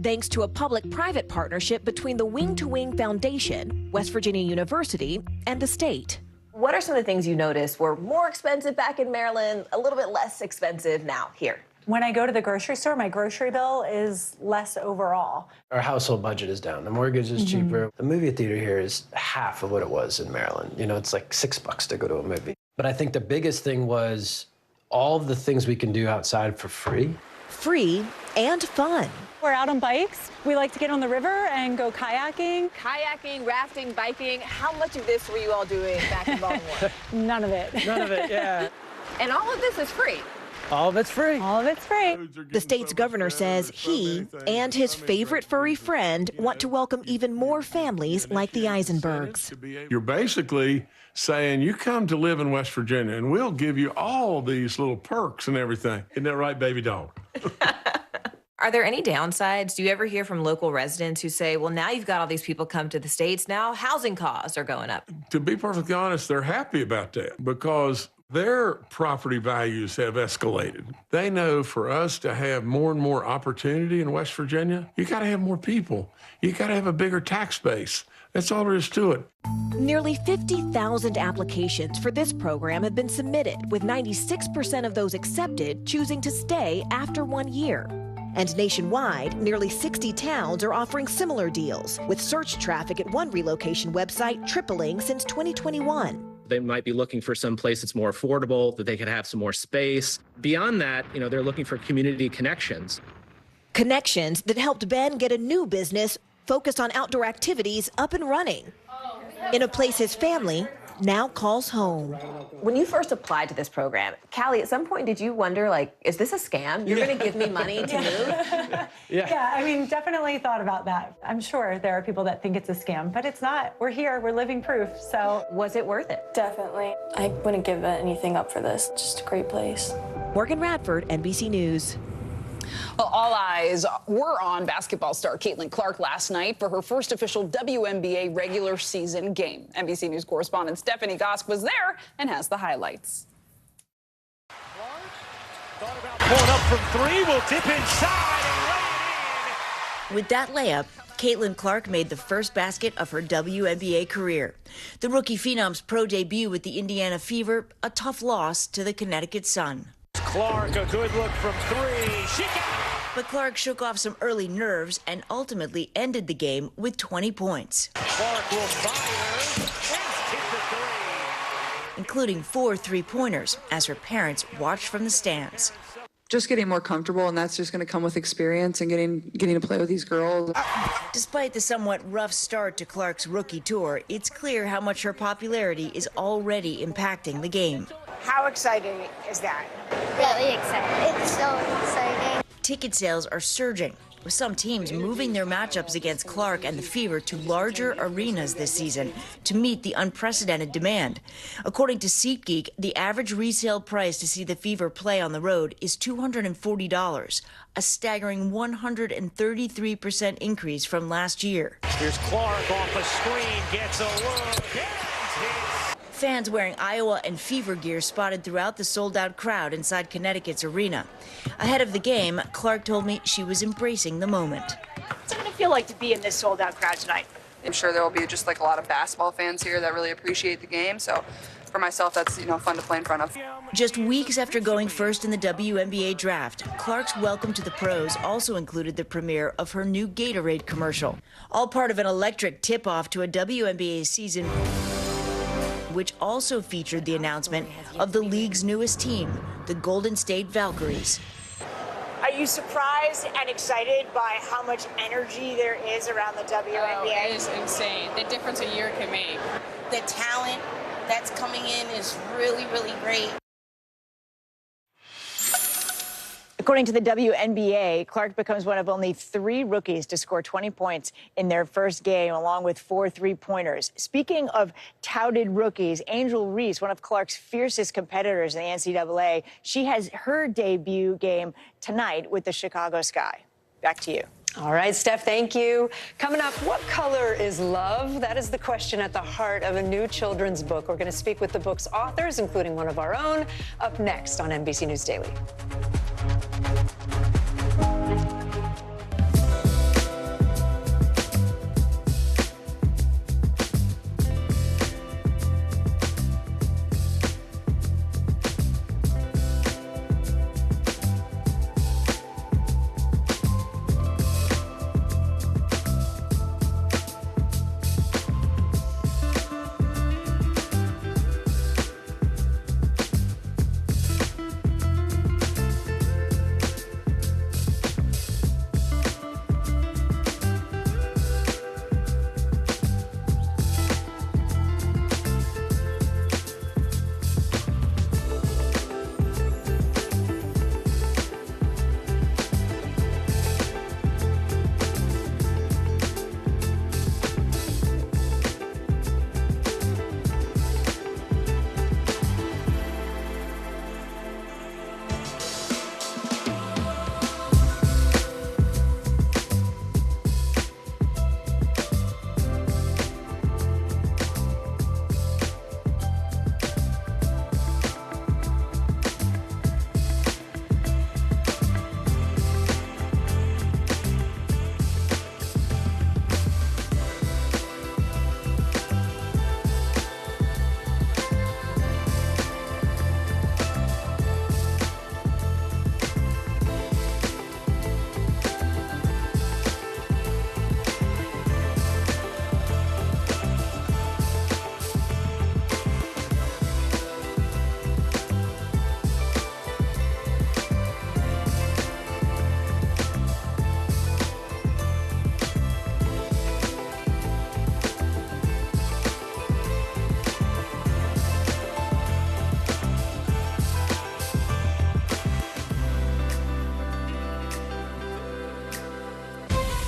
Thanks to a public-private partnership between the Wing to Wing Foundation, West Virginia University, and the state. What are some of the things you noticed were more expensive back in Maryland, a little bit less expensive now here? When I go to the grocery store, my grocery bill is less overall. Our household budget is down. The mortgage is cheaper. The movie theater here is half of what it was in Maryland. You know, it's like $6 to go to a movie. But I think the biggest thing was all of the things we can do outside for free. Free and fun. We're out on bikes. We like to get on the river and go kayaking. Kayaking, rafting, biking. How much of this were you all doing back in Baltimore? None of it. None of it, yeah. And all of this is free. All of it's free. All of it's free. The state's governor says he and his favorite furry friend want to welcome even more families like the Eisenbergs. You're basically saying you come to live in West Virginia and we'll give you all these little perks and everything. Isn't that right, baby dog? Are there any downsides? Do you ever hear from local residents who say, well, now you've got all these people come to the States, now housing costs are going up? To be perfectly honest, they're happy about that because their property values have escalated. They know for us to have more and more opportunity in West Virginia, you got to have more people. You got to have a bigger tax base. That's all there is to it. Nearly 50,000 applications for this program have been submitted, with 96% of those accepted choosing to stay after 1 year. And nationwide, nearly 60 towns are offering similar deals, with search traffic at one relocation website tripling since 2021. They might be looking for some place that's more affordable, that they could have some more space. Beyond that, they're looking for community connections. Connections that helped Ben get a new business focused on outdoor activities up and running in a place his family now calls home. When you first applied to this program, Callie, at some point did you wonder, is this a scam? You're going to give me money to move? Yeah, I mean, definitely thought about that. I'm sure there are people that think it's a scam, but it's not. We're here, we're living proof, so. Was it worth it? Definitely. I wouldn't give anything up for this. Just a great place. Morgan Radford, NBC News. Well, all eyes were on basketball star Caitlin Clark last night for her first official WNBA regular season game. NBC News correspondent Stephanie Gosk was there and has the highlights. Pulling up from three, will dip inside and With that layup, Caitlin Clark made the first basket of her WNBA career. The rookie phenom's pro debut with the Indiana Fever, a tough loss to the Connecticut Sun. Clark, a good look from three. She got it. But Clark shook off some early nerves and ultimately ended the game with 20 points. Clark will fire and hit the three. Including 4 3-pointers as her parents watched from the stands. Just getting more comfortable, and that's just going to come with experience and getting to play with these girls. Despite the somewhat rough start to Clark's rookie tour, it's clear how much her popularity is already impacting the game. How exciting is that? Really exciting. It's so exciting. Ticket sales are surging, with some teams moving their matchups against Clark and the Fever to larger arenas this season to meet the unprecedented demand. According to SeatGeek, the average resale price to see the Fever play on the road is $240, a staggering 133% increase from last year. Here's Clark off a screen, gets a look, and hits. Fans wearing Iowa and Fever gear spotted throughout the sold-out crowd inside Connecticut's arena. Ahead of the game, Clark told me she was embracing the moment. What's it going to feel like to be in this sold-out crowd tonight? I'm sure there will be just like a lot of basketball fans here that really appreciate the game. So for myself, that's, fun to play in front of. Just weeks after going first in the WNBA draft, Clark's welcome to the pros also included the premiere of her new Gatorade commercial. All part of an electric tip-off to a WNBA season, which also featured the announcement of the league's newest team, the Golden State Valkyries. Are you surprised and excited by how much energy there is around the WNBA? Oh, it is insane. The difference a year can make. The talent that's coming in is really, really great. According to the WNBA, Clark becomes one of only 3 rookies to score 20 points in their first game, along with 4 3-pointers. Speaking of touted rookies, Angel Reese, one of Clark's fiercest competitors in the NCAA, she has her debut game tonight with the Chicago Sky. Back to you. All right, Steph, thank you. Coming up, what color is love? That is the question at the heart of a new children's book. We're going to speak with the book's authors, including one of our own, up next on NBC News Daily.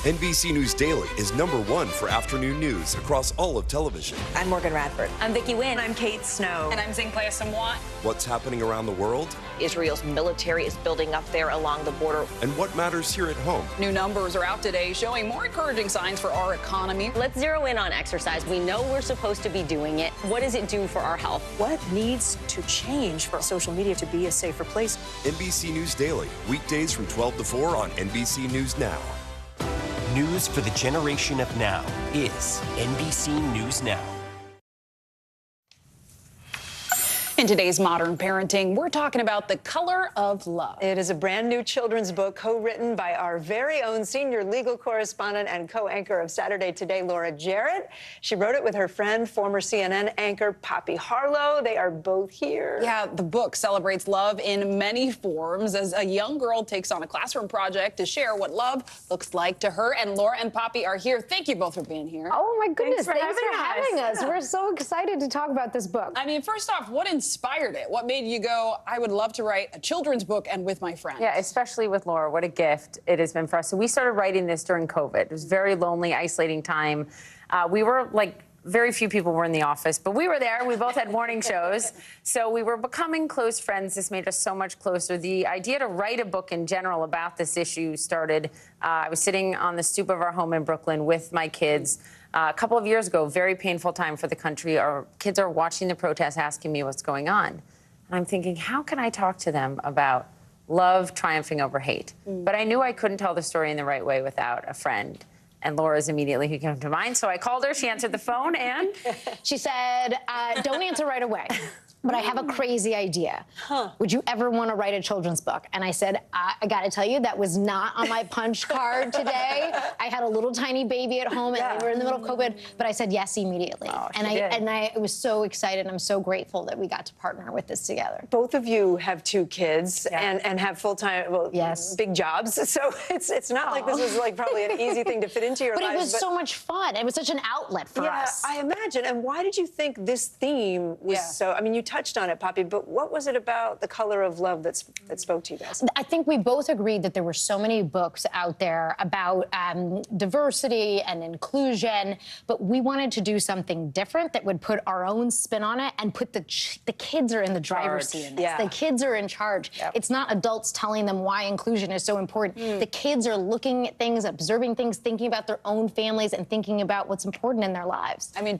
NBC News Daily is #1 for afternoon news across all of television. I'm Morgan Radford. I'm Vicki Wynn. I'm Kate Snow. And I'm Zinklea Samwat. What's happening around the world? Israel's military is building up there along the border. And what matters here at home? New numbers are out today showing more encouraging signs for our economy. Let's zero in on exercise. We know we're supposed to be doing it. What does it do for our health? What needs to change for social media to be a safer place? NBC News Daily, weekdays from 12 to 4 on NBC News Now. News for the generation of now is NBC News Now. In today's Modern Parenting, we're talking about The Color of Love. It is a brand new children's book co-written by our very own senior legal correspondent and co-anchor of Saturday Today, Laura Jarrett. She wrote it with her friend, former CNN anchor Poppy Harlow. They are both here. Yeah, the book celebrates love in many forms as a young girl takes on a classroom project to share what love looks like to her. And Laura and Poppy are here. Thank you both for being here. Oh, my goodness. Thanks for having us. We're so excited to talk about this book. I mean, first off, what inspired it? What made you go, I would love to write a children's book and with my friends? Yeah, especially with Laura. What a gift it has been for us. So we started writing this during COVID. It was a very lonely, isolating time. We were like, very few people were in the office, but we were there. We both had morning shows. So we were becoming close friends. This made us so much closer. The idea to write a book in general about this issue started, I was sitting on the stoop of our home in Brooklyn with my kids. A couple of years ago, very painful time for the country. Our kids are watching the protests, asking me what's going on. And I'm thinking, how can I talk to them about love triumphing over hate? But I knew I couldn't tell the story in the right way without a friend. And Laura's immediately who came to mind. So I called her, she answered the phone, and she said, don't answer right away, but I have a crazy idea. Would you ever want to write a children's book? And I said, I got to tell you, that was not on my punch card today. I had a little tiny baby at home, and we were in the middle of COVID, but I said yes immediately. I was so excited. I'm so grateful that we got to partner with this together. Both of you have 2 kids and have full-time, big jobs. So it's not like this is like probably an easy thing to fit into your lives. But it was so much fun. It was such an outlet for us. I imagine. And why did you think this theme was so, I mean, you touched on it, Poppy, but what was it about The Color of Love that spoke to you guys? I think we both agreed that there were so many books out there about diversity and inclusion, but we wanted to do something different that would put our own spin on it and put the kids are in the driver's seat in this. The kids are in charge. It's not adults telling them why inclusion is so important. The kids are looking at things, observing things, thinking about their own families and thinking about what's important in their lives. I mean,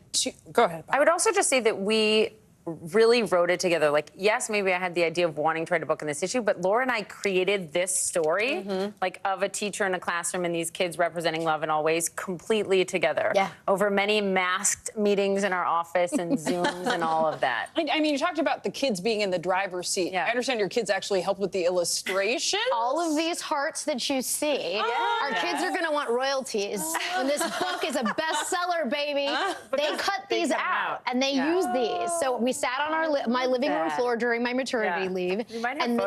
go ahead. I would also just say that we really wrote it together. Like, yes, maybe I had the idea of wanting to write a book on this issue, but Laura and I created this story, like, of a teacher in a classroom and these kids representing love in all ways completely together. Over many masked meetings in our office and Zooms and all of that. I mean, you talked about the kids being in the driver's seat. I understand your kids actually helped with the illustration. All of these hearts that you see, our kids are going to want royalties. When this book is a bestseller, baby, they cut these out and they use these. So we sat on my living room floor during my maternity leave, and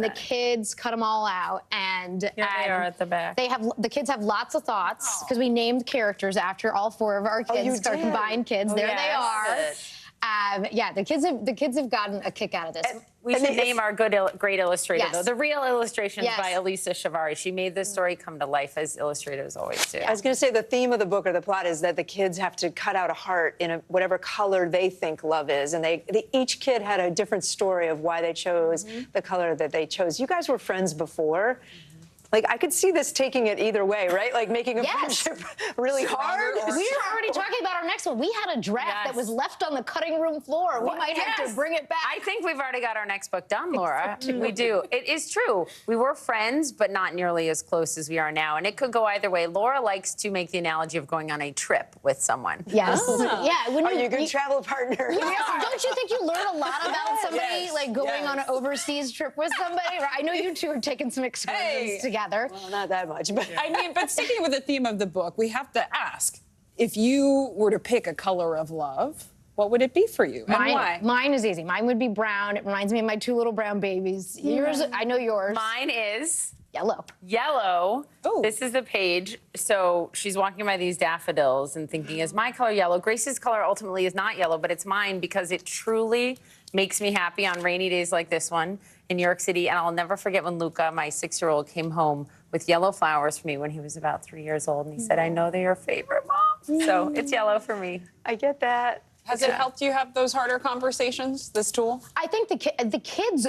the kids cut them all out. And they are at the back. The kids have lots of thoughts because we named characters after all 4 of our kids, our combined kids. There they are. The kids have gotten a kick out of this. We should name our great illustrator, though. The real illustrations by Elisa Shavari. She made this story come to life, as illustrators always do. I was going to say the theme of the book or the plot is that the kids have to cut out a heart in whatever color they think love is. And each kid had a different story of why they chose the color that they chose. You guys were friends before. Like, I could see this taking it either way, right? Like, making a friendship really hard. We were already talking about our next one. We had a draft that was left on the cutting room floor. We might have to bring it back. I think we've already got our next book done, Laura. We do. It is true. We were friends, but not nearly as close as we are now. And it could go either way. Laura likes to make the analogy of going on a trip with someone. Yes. Are you a good travel partner? Don't you think you learn a lot about somebody, like going on an overseas trip with somebody? I know you 2 are taking some excursions together. Well, not that much, but I mean, but sticking with the theme of the book, we have to ask, if you were to pick a color of love, what would it be for you? And why? Mine is easy. Mine would be brown. It reminds me of my 2 little brown babies. Yours, I know yours. Mine is yellow. Yellow. Ooh. This is the page. So she's walking by these daffodils and thinking, is my color yellow? Grace's color ultimately is not yellow, but it's mine because it truly makes me happy on rainy days like this one in New York City. And I'll never forget when Luca, my 6-year-old, came home with yellow flowers for me when he was about 3 years old. And he said, I know they're your favorite, Mom. So it's yellow for me. I get that. Has it helped you have those harder conversations, this tool? I think the kids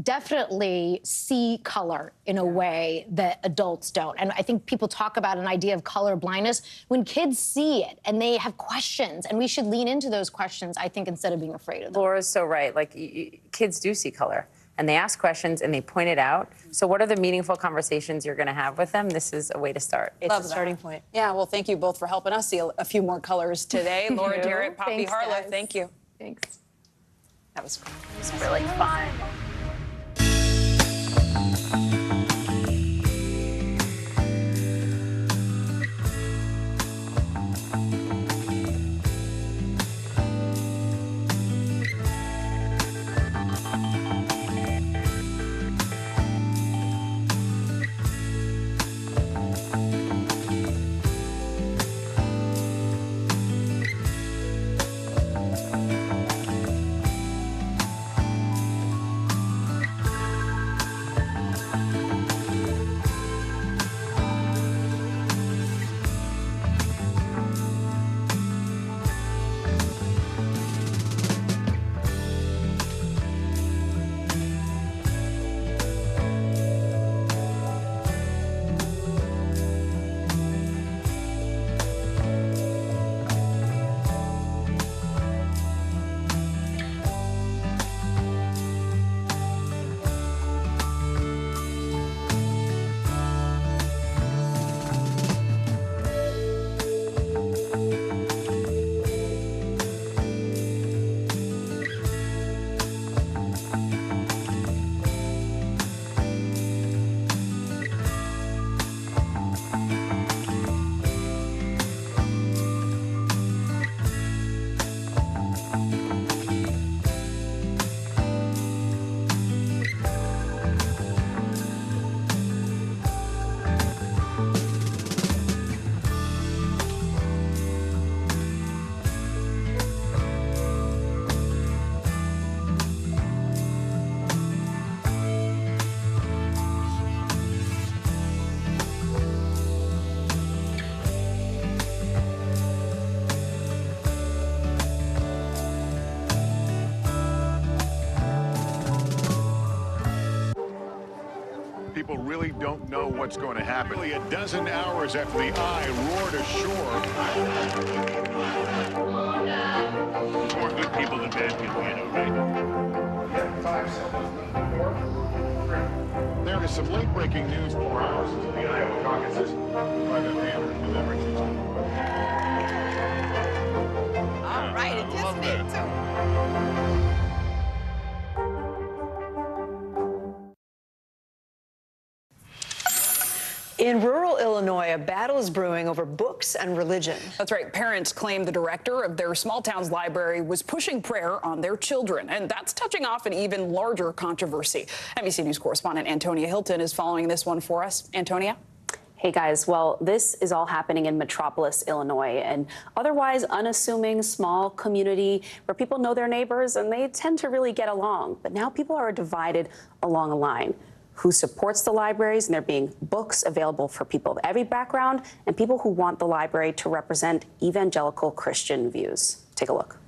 definitely see color in a way that adults don't. And I think people talk about an idea of color blindness. When kids see it and they have questions, and we should lean into those questions, I think, instead of being afraid of them. Laura's so right. Like, kids do see color. And they ask questions and they point it out. So what are the meaningful conversations you're going to have with them? This is a way to start. It's a starting point. Yeah, well, thank you both for helping us see a few more colors today. Laura Derrick, Poppy Harlow, guys. thank you. Thanks. That was fun. It was really fun. people really don't know what's going to happen. Nearly a dozen hours after the eye roared ashore. There's more good people than bad people, you know, right? 5 seconds. 4, 3. There is some late-breaking news. 4 hours into the Iowa caucuses. Private Hammer delivering. All right, it just me too. In rural Illinois, a battle is brewing over books and religion. That's right. Parents claim the director of their small town's library was pushing prayer on their children, and that's touching off an even larger controversy. NBC News correspondent Antonia Hilton is following this one for us. Antonia? Hey guys, well, this is all happening in Metropolis, Illinois, an otherwise unassuming small community where people know their neighbors and they tend to really get along. But now people are divided along a line. Who supports the libraries, and there being books available for people of every background, and people who want the library to represent evangelical Christian views. Take a look.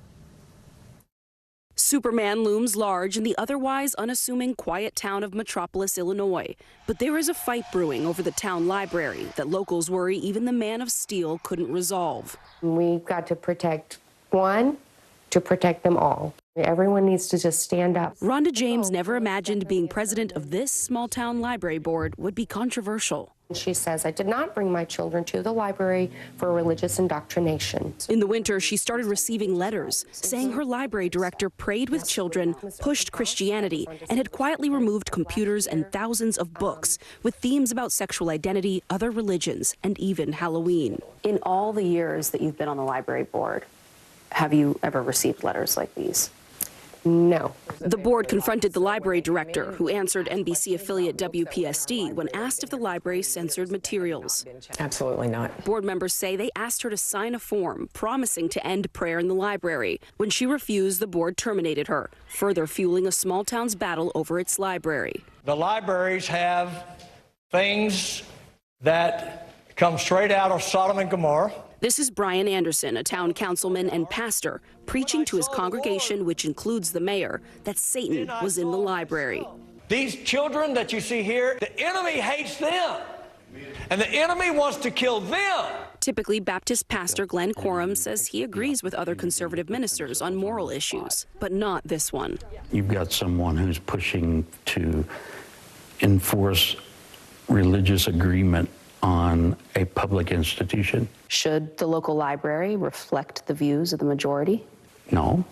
Superman looms large in the otherwise unassuming quiet town of Metropolis, Illinois. But there is a fight brewing over the town library that locals worry even the Man of Steel couldn't resolve. We've got to protect one to protect them all. Everyone needs to just stand up. Rhonda James never imagined being president of this small-town library board would be controversial. She says, I did not bring my children to the library for religious indoctrination. In the winter, she started receiving letters saying her library director prayed with children, pushed Christianity, and had quietly removed computers and thousands of books with themes about sexual identity, other religions, and even Halloween. In all the years that you've been on the library board, have you ever received letters like these? No. The board confronted the library director, who answered NBC affiliate WPSD when asked if the library censored materials. Absolutely not. Board members say they asked her to sign a form promising to end prayer in the library. When she refused, the board terminated her, further fueling a small town's battle over its library. The libraries have things that come straight out of Sodom and Gomorrah. This is Brian Anderson, a town councilman and pastor, preaching to his congregation, which includes the mayor, that Satan was in the library. These children that you see here, the enemy hates them, and the enemy wants to kill them. Typically, Baptist pastor Glenn Quorum says he agrees with other conservative ministers on moral issues, but not this one. You've got someone who's pushing to enforce religious agreement on a public institution. Should the local library reflect the views of the majority? No,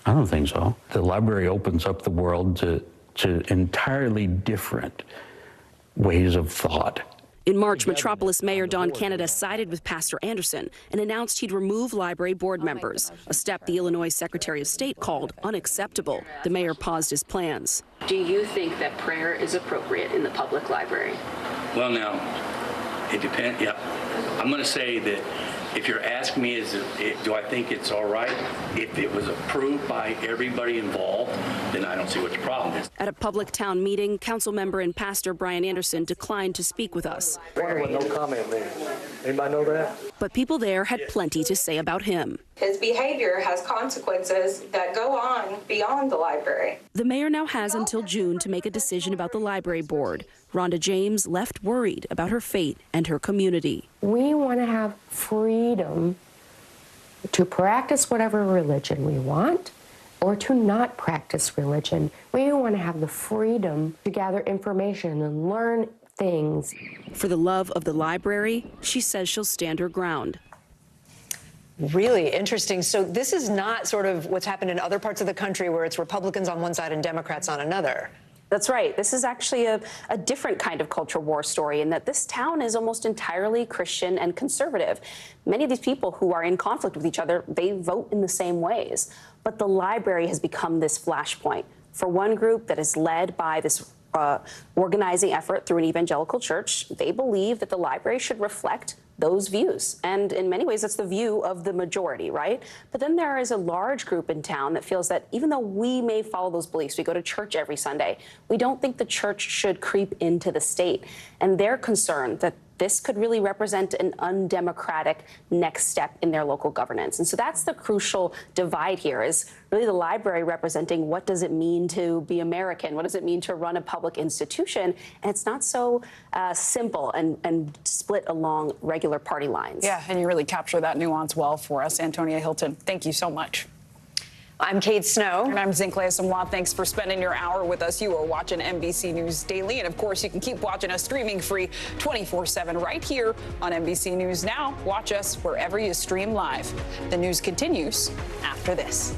I don't think so. The library opens up the world to entirely different ways of thought. In March, Metropolis Mayor Don Canada sided with Pastor Anderson and announced he'd remove library board members, a step the Illinois Secretary of State called unacceptable. The mayor paused his plans. Do you think that prayer is appropriate in the public library? Well, now, it depends. Yeah, I'm going to say that if you're asking me, do I think it's all right? If it was approved by everybody involved, then I don't see what the problem is. At a public town meeting, council member and pastor Brian Anderson declined to speak with us. No comment, man. Anybody know that? But people there had plenty to say about him. His behavior has consequences that go on beyond the library. The mayor now has until June to make a decision about the library board. Rhonda James left worried about her fate and her community. We want to have freedom to practice whatever religion we want or to not practice religion. We want to have the freedom to gather information and learn things. For the love of the library, she says she'll stand her ground. Really interesting. So this is not sort of what's happened in other parts of the country where it's Republicans on one side and Democrats on another. That's right. This is actually a different kind of culture war story in that this town is almost entirely Christian and conservative. Many of these people who are in conflict with each other, they vote in the same ways. But the library has become this flashpoint for one group that is led by this organizing effort through an evangelical church. They believe that the library should reflect those views. And in many ways, that's the view of the majority, right? But then there is a large group in town that feels that even though we may follow those beliefs, we go to church every Sunday, we don't think the church should creep into the state. And they're concerned that this could really represent an undemocratic next step in their local governance. And so that's the crucial divide here, is really the library representing what does it mean to be American? What does it mean to run a public institution? And it's not so simple and split along regular party lines. Yeah, and you really capture that nuance well for us. Antonia Hilton, thank you so much. I'm Kate Snow. And I'm Zinklea Samwa. Thanks for spending your hour with us. You are watching NBC News Daily. And of course, you can keep watching us streaming free 24/7 right here on NBC News Now. Watch us wherever you stream live. The news continues after this.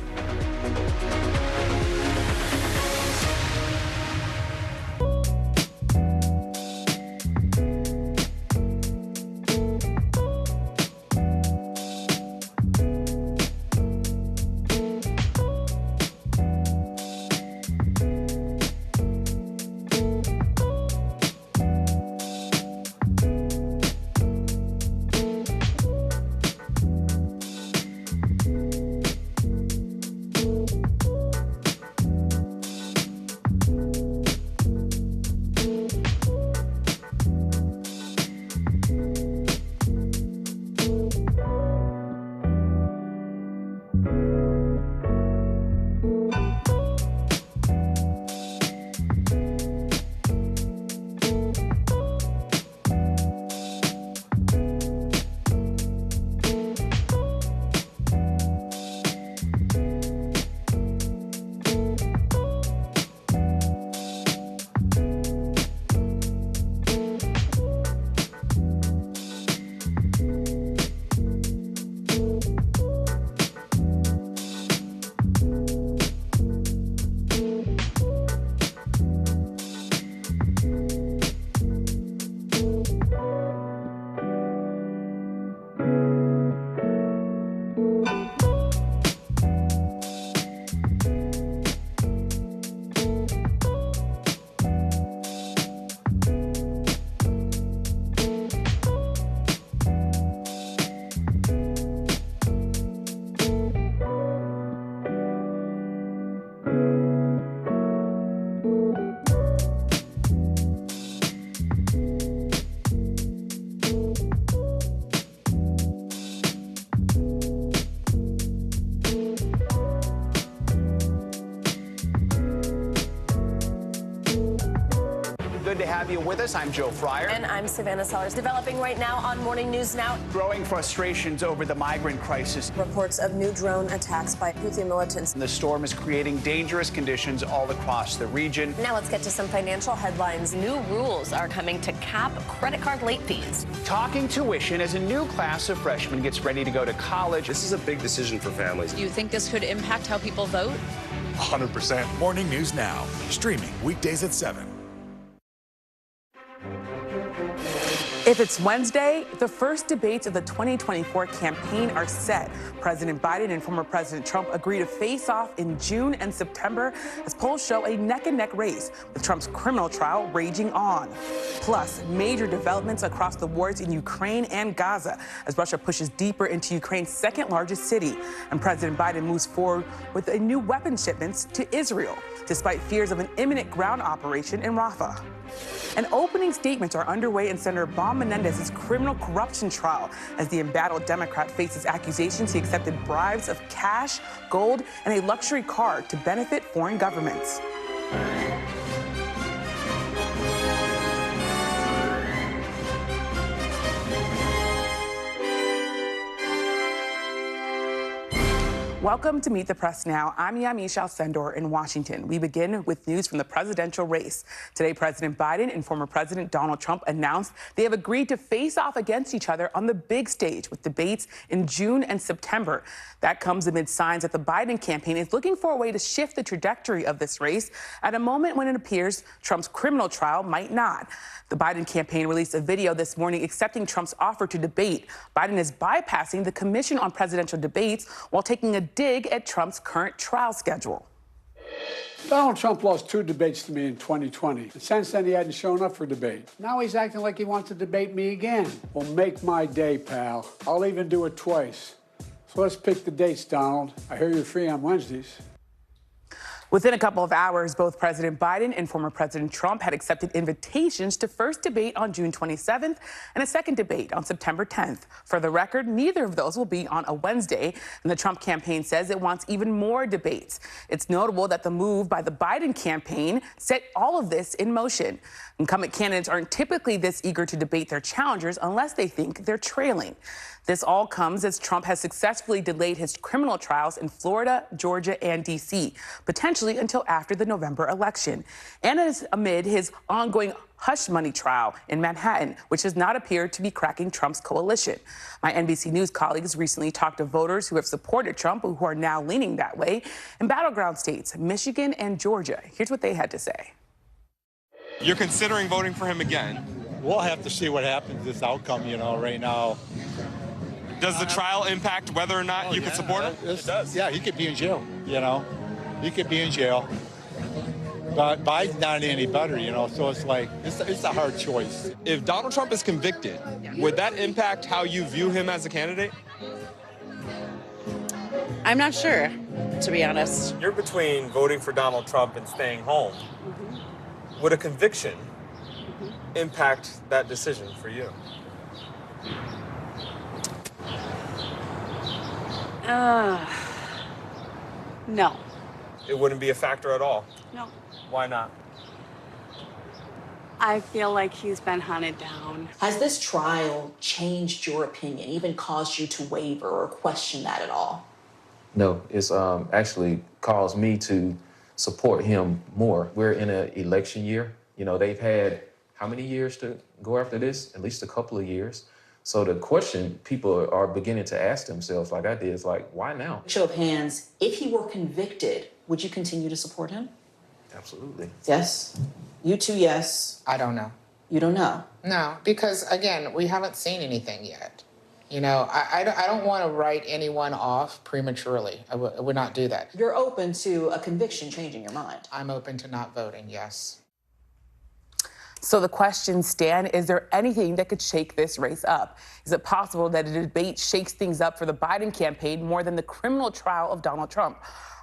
Good to have you with us. I'm Joe Fryer. And I'm Savannah Sellers. Developing right now on Morning News Now. Growing frustrations over the migrant crisis. Reports of new drone attacks by Houthi militants. The storm is creating dangerous conditions all across the region. Now let's get to some financial headlines. New rules are coming to cap credit card late fees. Talking tuition as a new class of freshmen gets ready to go to college. This is a big decision for families. Do you think this could impact how people vote? 100%. Morning News Now. Streaming weekdays at 7. If it's Wednesday, the first debates of the 2024 campaign are set. President Biden and former President Trump agree to face off in June and September as polls show a neck-and-neck race, with Trump's criminal trial raging on. Plus, major developments across the wars in Ukraine and Gaza as Russia pushes deeper into Ukraine's second-largest city, and President Biden moves forward with a new weapon shipments to Israel, despite fears of an imminent ground operation in Rafah. And opening statements are underway in Senator Bob Menendez's criminal corruption trial as the embattled Democrat faces accusations he accepted bribes of cash, gold, and a luxury car to benefit foreign governments. Welcome to Meet the Press Now. I'm Yamiche Alcindor in Washington. We begin with news from the presidential race. Today, President Biden and former President Donald Trump announced they have agreed to face off against each other on the big stage with debates in June and September. That comes amid signs that the Biden campaign is looking for a way to shift the trajectory of this race at a moment when it appears Trump's criminal trial might not. The Biden campaign released a video this morning accepting Trump's offer to debate. Biden is bypassing the Commission on Presidential Debates while taking a dig at Trump's current trial schedule. Donald Trump lost 2 debates to me in 2020. And since then, he hadn't shown up for debate. Now he's acting like he wants to debate me again. Well, make my day, pal. I'll even do it twice. So let's pick the dates, Donald. I hear you're free on Wednesdays. Within a couple of hours, both President Biden and former President Trump had accepted invitations to first debate on June 27th and a second debate on September 10th. For the record, neither of those will be on a Wednesday, and the Trump campaign says it wants even more debates. It's notable that the move by the Biden campaign set all of this in motion. Incumbent candidates aren't typically this eager to debate their challengers unless they think they're trailing. This all comes as Trump has successfully delayed his criminal trials in Florida, Georgia, and D.C., potentially until after the November election, and is amid his ongoing hush money trial in Manhattan, which does not appear to be cracking Trump's coalition. My NBC News colleagues recently talked to voters who have supported Trump, who are now leaning that way, in battleground states, Michigan and Georgia. Here's what they had to say. You're considering voting for him again? We'll have to see what happens, this outcome, right now. Does the trial impact whether or not you could support him? It does. Yeah, he could be in jail, He could be in jail. But Biden's not any better, so it's like, it's a hard choice. If Donald Trump is convicted, would that impact how you view him as a candidate? I'm not sure, to be honest. You're between voting for Donald Trump and staying home. Would a conviction impact that decision for you? No. It wouldn't be a factor at all? No. Why not? I feel like he's been hunted down. Has this trial changed your opinion, even caused you to waver or question that at all? No, it's actually caused me to support him more. We're in an election year. They've had how many years to go after this? At least a couple of years. So the question people are beginning to ask themselves, like I did, is like, why now? Show of hands, if he were convicted, would you continue to support him? Absolutely. Yes. You too, yes. I don't know. You don't know? No, because, again, we haven't seen anything yet. I don't want to write anyone off prematurely. I would not do that. You're open to a conviction changing your mind? I'm open to not voting, yes. So the question, Stan, is there anything that could shake this race up? Is it possible that a debate shakes things up for the Biden campaign more than the criminal trial of Donald Trump?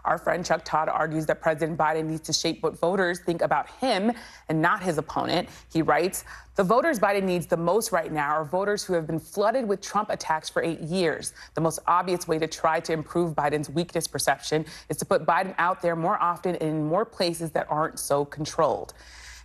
Our friend Chuck Todd argues that President Biden needs to shape what voters think about him and not his opponent. He writes, the voters Biden needs the most right now are voters who have been flooded with Trump attacks for 8 years. The most obvious way to try to improve Biden's weakness perception is to put Biden out there more often and in more places that aren't so controlled.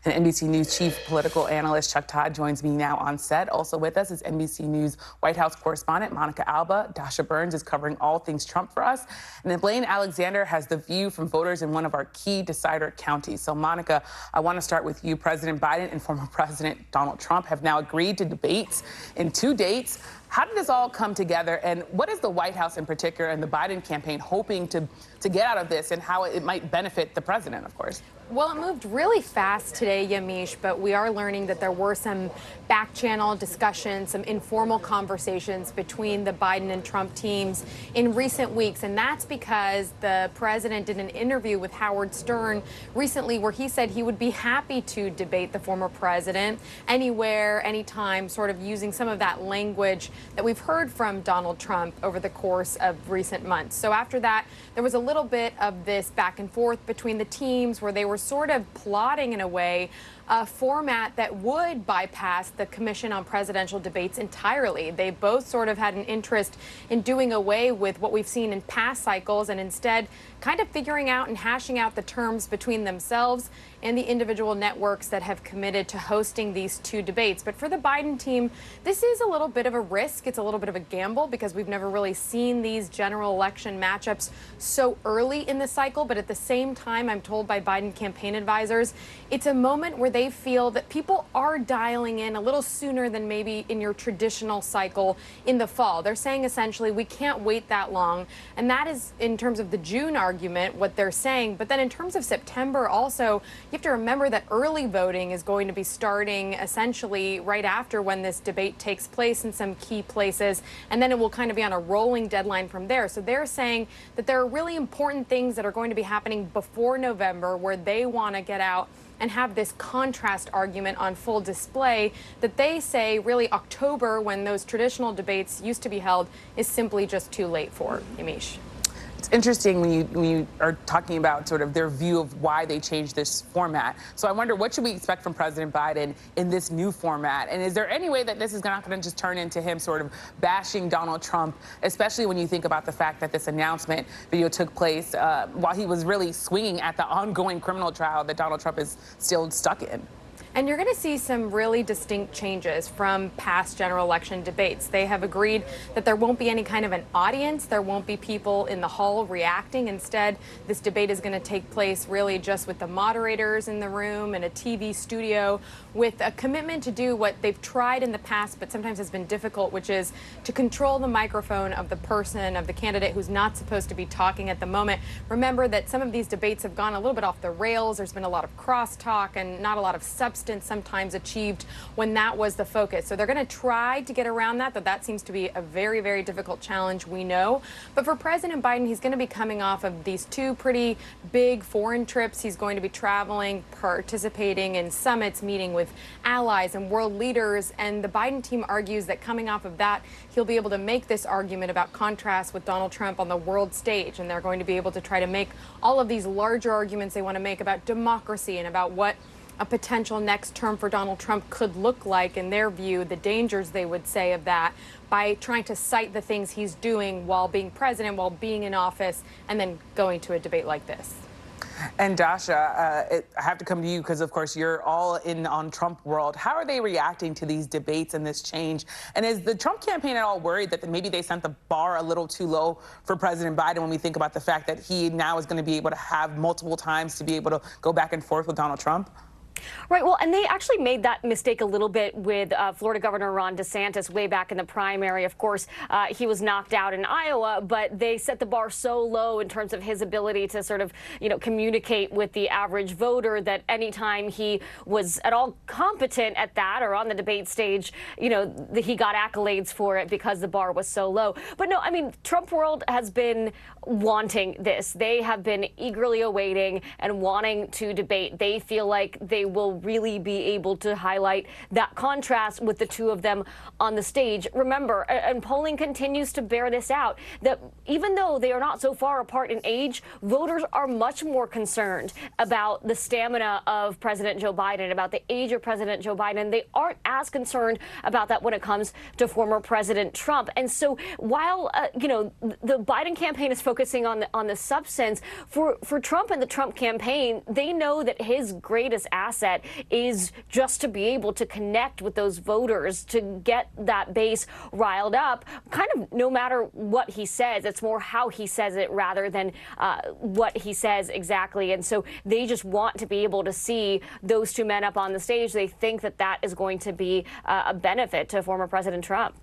And NBC News chief political analyst Chuck Todd joins me now on set. Also with us is NBC News White House correspondent Monica Alba. Dasha Burns is covering all things Trump for us. And then Blaine Alexander has the view from voters in one of our key decider counties. So, Monica, I want to start with you. President Biden and former President Donald Trump have now agreed to debates in 2 dates. How did this all come together, and what is the White House in particular and the Biden campaign hoping to get out of this, and how it might benefit the president, of course? Well, it moved really fast today, Yamiche, but we are learning that there were some back-channel discussions, some informal conversations between the Biden and Trump teams in recent weeks, and that's because the president did an interview with Howard Stern recently where he said he would be happy to debate the former president anywhere, anytime, sort of using some of that language that we've heard from Donald Trump over the course of recent months. So after that, there was a little bit of this back and forth between the teams where they were sort of plotting in a way a format that would bypass the Commission on Presidential Debates entirely. They both sort of had an interest in doing away with what we've seen in past cycles and instead kind of figuring out and hashing out the terms between themselves and the individual networks that have committed to hosting these 2 debates. But for the Biden team, this is a little bit of a risk. It's a little bit of a gamble because we've never really seen these general election matchups so early in the cycle. But at the same time, I'm told by Biden campaign advisors, it's a moment where they feel that people are dialing in a little sooner than maybe in your traditional cycle in the fall. They're saying essentially we can't wait that long. And that is in terms of the June argument, what they're saying. But then in terms of September also, you have to remember that early voting is going to be starting essentially right after when this debate takes place in some key places. And then it will kind of be on a rolling deadline from there. So they're saying that there are really important things that are going to be happening before November where they want to get out and have this contrast argument on full display that they say really October, when those traditional debates used to be held, is simply just too late for. Yamiche. It's interesting when you are talking about sort of their view of why they changed this format. So I wonder, what should we expect from President Biden in this new format? And is there any way that this is not going to just turn into him sort of bashing Donald Trump, especially when you think about the fact that this announcement video took place while he was really swinging at the ongoing criminal trial that Donald Trump is still stuck in? And you're going to see some really distinct changes from past general election debates. They have agreed that there won't be any kind of an audience. There won't be people in the hall reacting. Instead, this debate is going to take place really just with the moderators in the room and a TV studio, with a commitment to do what they've tried in the past but sometimes has been difficult, which is to control the microphone of the person, of the candidate who's not supposed to be talking at the moment. Remember that some of these debates have gone a little bit off the rails. There's been a lot of crosstalk and not a lot of substance sometimes achieved when that was the focus. So they're going to try to get around that, but that seems to be a very, very difficult challenge, we know. But for President Biden, he's going to be coming off of these two pretty big foreign trips. He's going to be traveling, participating in summits, meeting with allies and world leaders. And the Biden team argues that coming off of that, he'll be able to make this argument about contrast with Donald Trump on the world stage. And they're going to be able to try to make all of these larger arguments they want to make about democracy and about what a potential next term for Donald Trump could look like, in their view, the dangers they would say of that, by trying to cite the things he's doing while being president, while being in office, and then going to a debate like this. And Dasha, I have to come to you because, of course, you're all in on Trump world. How are they reacting to these debates and this change? And is the Trump campaign at all worried that maybe they sent the bar a little too low for President Biden when we think about the fact that he now is going to be able to have multiple times to be able to go back and forth with Donald Trump? Right. Well, and they actually made that mistake a little bit with Florida Governor Ron DeSantis way back in the primary. Of course, he was knocked out in Iowa, but they set the bar so low in terms of his ability to sort of, communicate with the average voter that anytime he was at all competent at that or on the debate stage, he got accolades for it because the bar was so low. But no, I mean, Trump world has been wanting this. They have been eagerly awaiting and wanting to debate. They feel like they will really be able to highlight that contrast with the two of them on the stage. Remember, and polling continues to bear this out, that even though they are not so far apart in age, voters are much more concerned about the stamina of President Joe Biden, about the age of President Joe Biden. They aren't as concerned about that when it comes to former President Trump. And so while, the Biden campaign is focusing on the substance, for Trump and the Trump campaign, they know that his greatest asset is just to be able to connect with those voters, to get that base riled up, kind of no matter what he says. It's more how he says it rather than what he says exactly. And so they just want to be able to see those two men up on the stage. They think that that is going to be a benefit to former President Trump.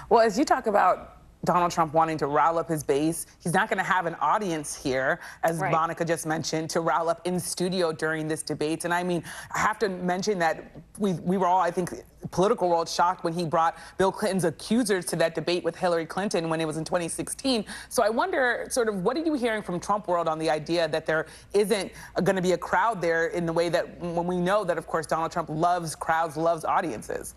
Well, as you talk about Donald Trump wanting to rile up his base, he's not going to have an audience here, as Monica just mentioned, to rile up in studio during this debate. And I mean, I have to mention that we were all, I think, political world shocked when he brought Bill Clinton's accusers to that debate with Hillary Clinton when it was in 2016. So I wonder, sort of, what are you hearing from Trump world on the idea that there isn't going to be a crowd there in the way that, when we know that, of course, Donald Trump loves crowds, loves audiences?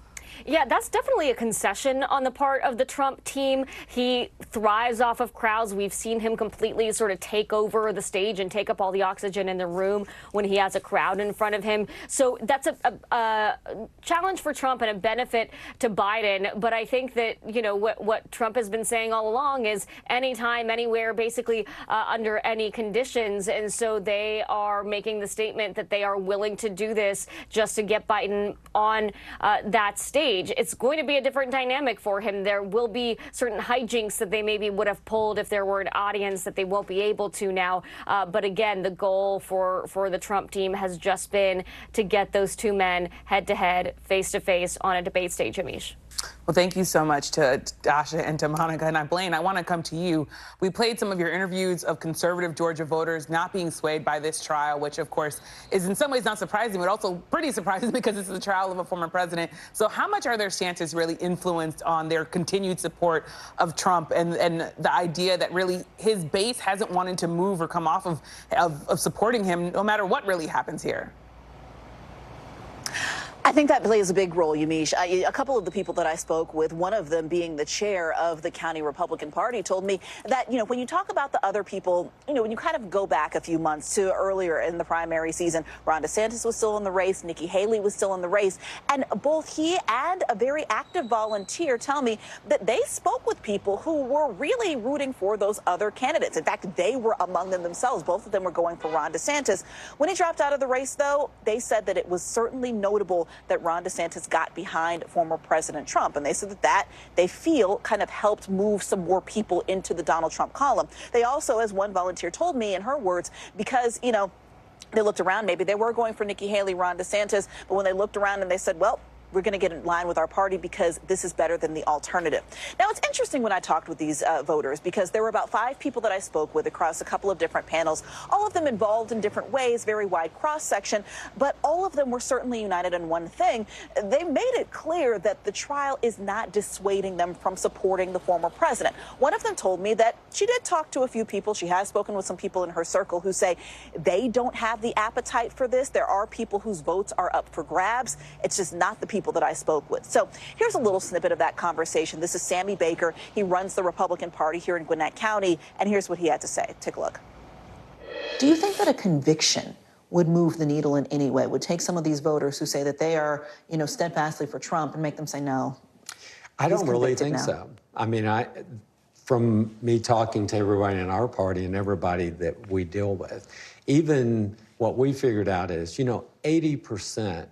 Yeah, that's definitely a concession on the part of the Trump team. He thrives off of crowds. We've seen him completely sort of take over the stage and take up all the oxygen in the room when he has a crowd in front of him. So that's a challenge for Trump and a benefit to Biden. But I think that, what Trump has been saying all along is anytime, anywhere, basically under any conditions. And so they are making the statement that they are willing to do this just to get Biden on that stage. It's going to be a different dynamic for him. There will be certain hijinks that they maybe would have pulled if there were an audience that they won't be able to now. But again, the goal for the Trump team has just been to get those two men head-to-head, face-to-face on a debate stage, Amish. Well, thank you so much to Dasha and to Monica. And Blaine, I want to come to you. We played some of your interviews of conservative Georgia voters not being swayed by this trial, which, of course, is in some ways not surprising, but also pretty surprising because it's the trial of a former president. So how much are their stances really influenced on their continued support of Trump and the idea that really his base hasn't wanted to move or come off of supporting him no matter what really happens here? I think that plays a big role, Yamiche. A couple of the people that I spoke with, one of them being the chair of the county Republican Party, told me that, when you talk about the other people, when you kind of go back a few months to earlier in the primary season, Ron DeSantis was still in the race, Nikki Haley was still in the race, and both he and a very active volunteer tell me that they spoke with people who were really rooting for those other candidates. In fact, they were among them themselves. Both of them were going for Ron DeSantis. When he dropped out of the race, though, they said that it was certainly notable that Ron DeSantis got behind former President Trump. And they said that they feel kind of helped move some more people into the Donald Trump column. They also, as one volunteer told me in her words, because, they looked around, maybe they were going for Nikki Haley, Ron DeSantis, but when they looked around and they said, well, we're going to get in line with our party because this is better than the alternative. Now, it's interesting when I talked with these voters because there were about 5 people that I spoke with across a couple of different panels, all of them involved in different ways, very wide cross-section, but all of them were certainly united in one thing. They made it clear that the trial is not dissuading them from supporting the former president. One of them told me that she did talk to a few people. She has spoken with some people in her circle who say they don't have the appetite for this. There are people whose votes are up for grabs. It's just not the people that I spoke with. So here's a little snippet of that conversation. This is Sammy Baker. He runs the Republican Party here in Gwinnett County, and here's what he had to say. Take a look. Do you think that a conviction would move the needle in any way, would take some of these voters who say that they are, steadfastly for Trump and make them say no? I don't really think so. I mean, from me talking to everybody in our party and everybody that we deal with, even what we figured out is, 80%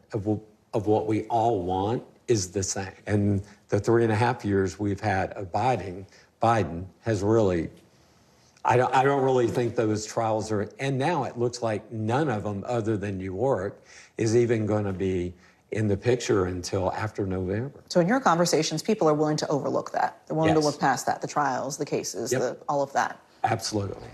of what we all want is the same. And the 3.5 years we've had of Biden has really, I don't really think those trials are, and now it looks like none of them other than New York is even going to be in the picture until after November. So in your conversations, people are willing to overlook that. They're willing to look past that, the trials, the cases, all of that. Absolutely.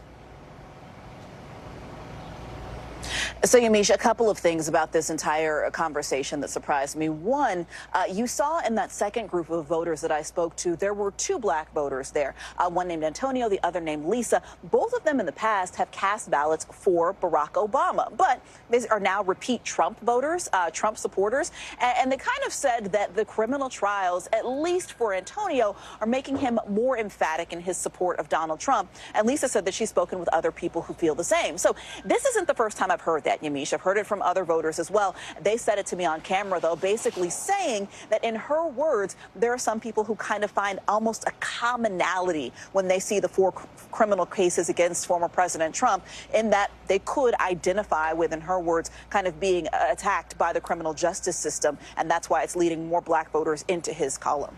So, Yamiche, a couple of things about this entire conversation that surprised me. One, you saw in that second group of voters that I spoke to, there were 2 black voters there, one named Antonio, the other named Lisa. Both of them in the past have cast ballots for Barack Obama, but they are now repeat Trump voters, Trump supporters, and they kind of said that the criminal trials, at least for Antonio, are making him more emphatic in his support of Donald Trump. And Lisa said that she's spoken with other people who feel the same. So this isn't the first time I've heard that, Yamiche. I've heard it from other voters as well. They said it to me on camera, though, basically saying that in her words, there are some people who kind of find almost a commonality when they see the 4 criminal cases against former President Trump, in that they could identify with, in her words, kind of being attacked by the criminal justice system. And that's why it's leading more black voters into his column.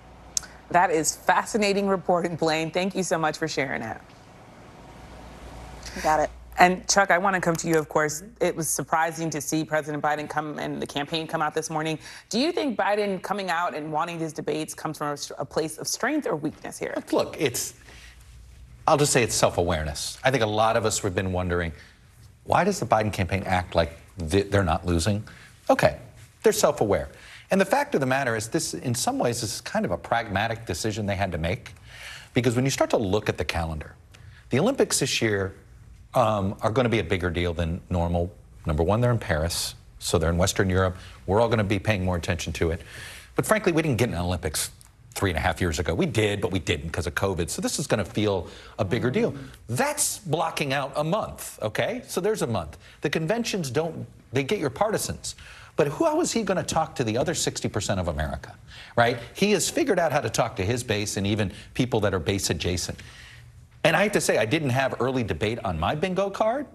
That is fascinating reporting, Blaine. Thank you so much for sharing that. Got it. And Chuck, I want to come to you, of course. It was surprising to see President Biden come and the campaign come out this morning. Do you think Biden coming out and wanting these debates comes from a place of strength or weakness here? Look, I'll just say it's self-awareness. I think a lot of us have been wondering, why does the Biden campaign act like they're not losing? Okay, they're self-aware. And the fact of the matter is this, in some ways, is kind of a pragmatic decision they had to make. Because when you start to look at the calendar, the Olympics this year are going to be a bigger deal than normal. Number one, they're in Paris, so they're in Western Europe. We're all going to be paying more attention to it. But frankly, we didn't get an Olympics 3.5 years ago. We did, but we didn't because of COVID. So this is going to feel a bigger deal. That's blocking out a month, okay? So there's a month. The conventions they get your partisans. But how is he going to talk to the other 60% of America, right? He has figured out how to talk to his base and even people that are base adjacent. And I have to say, I didn't have early debate on my bingo card,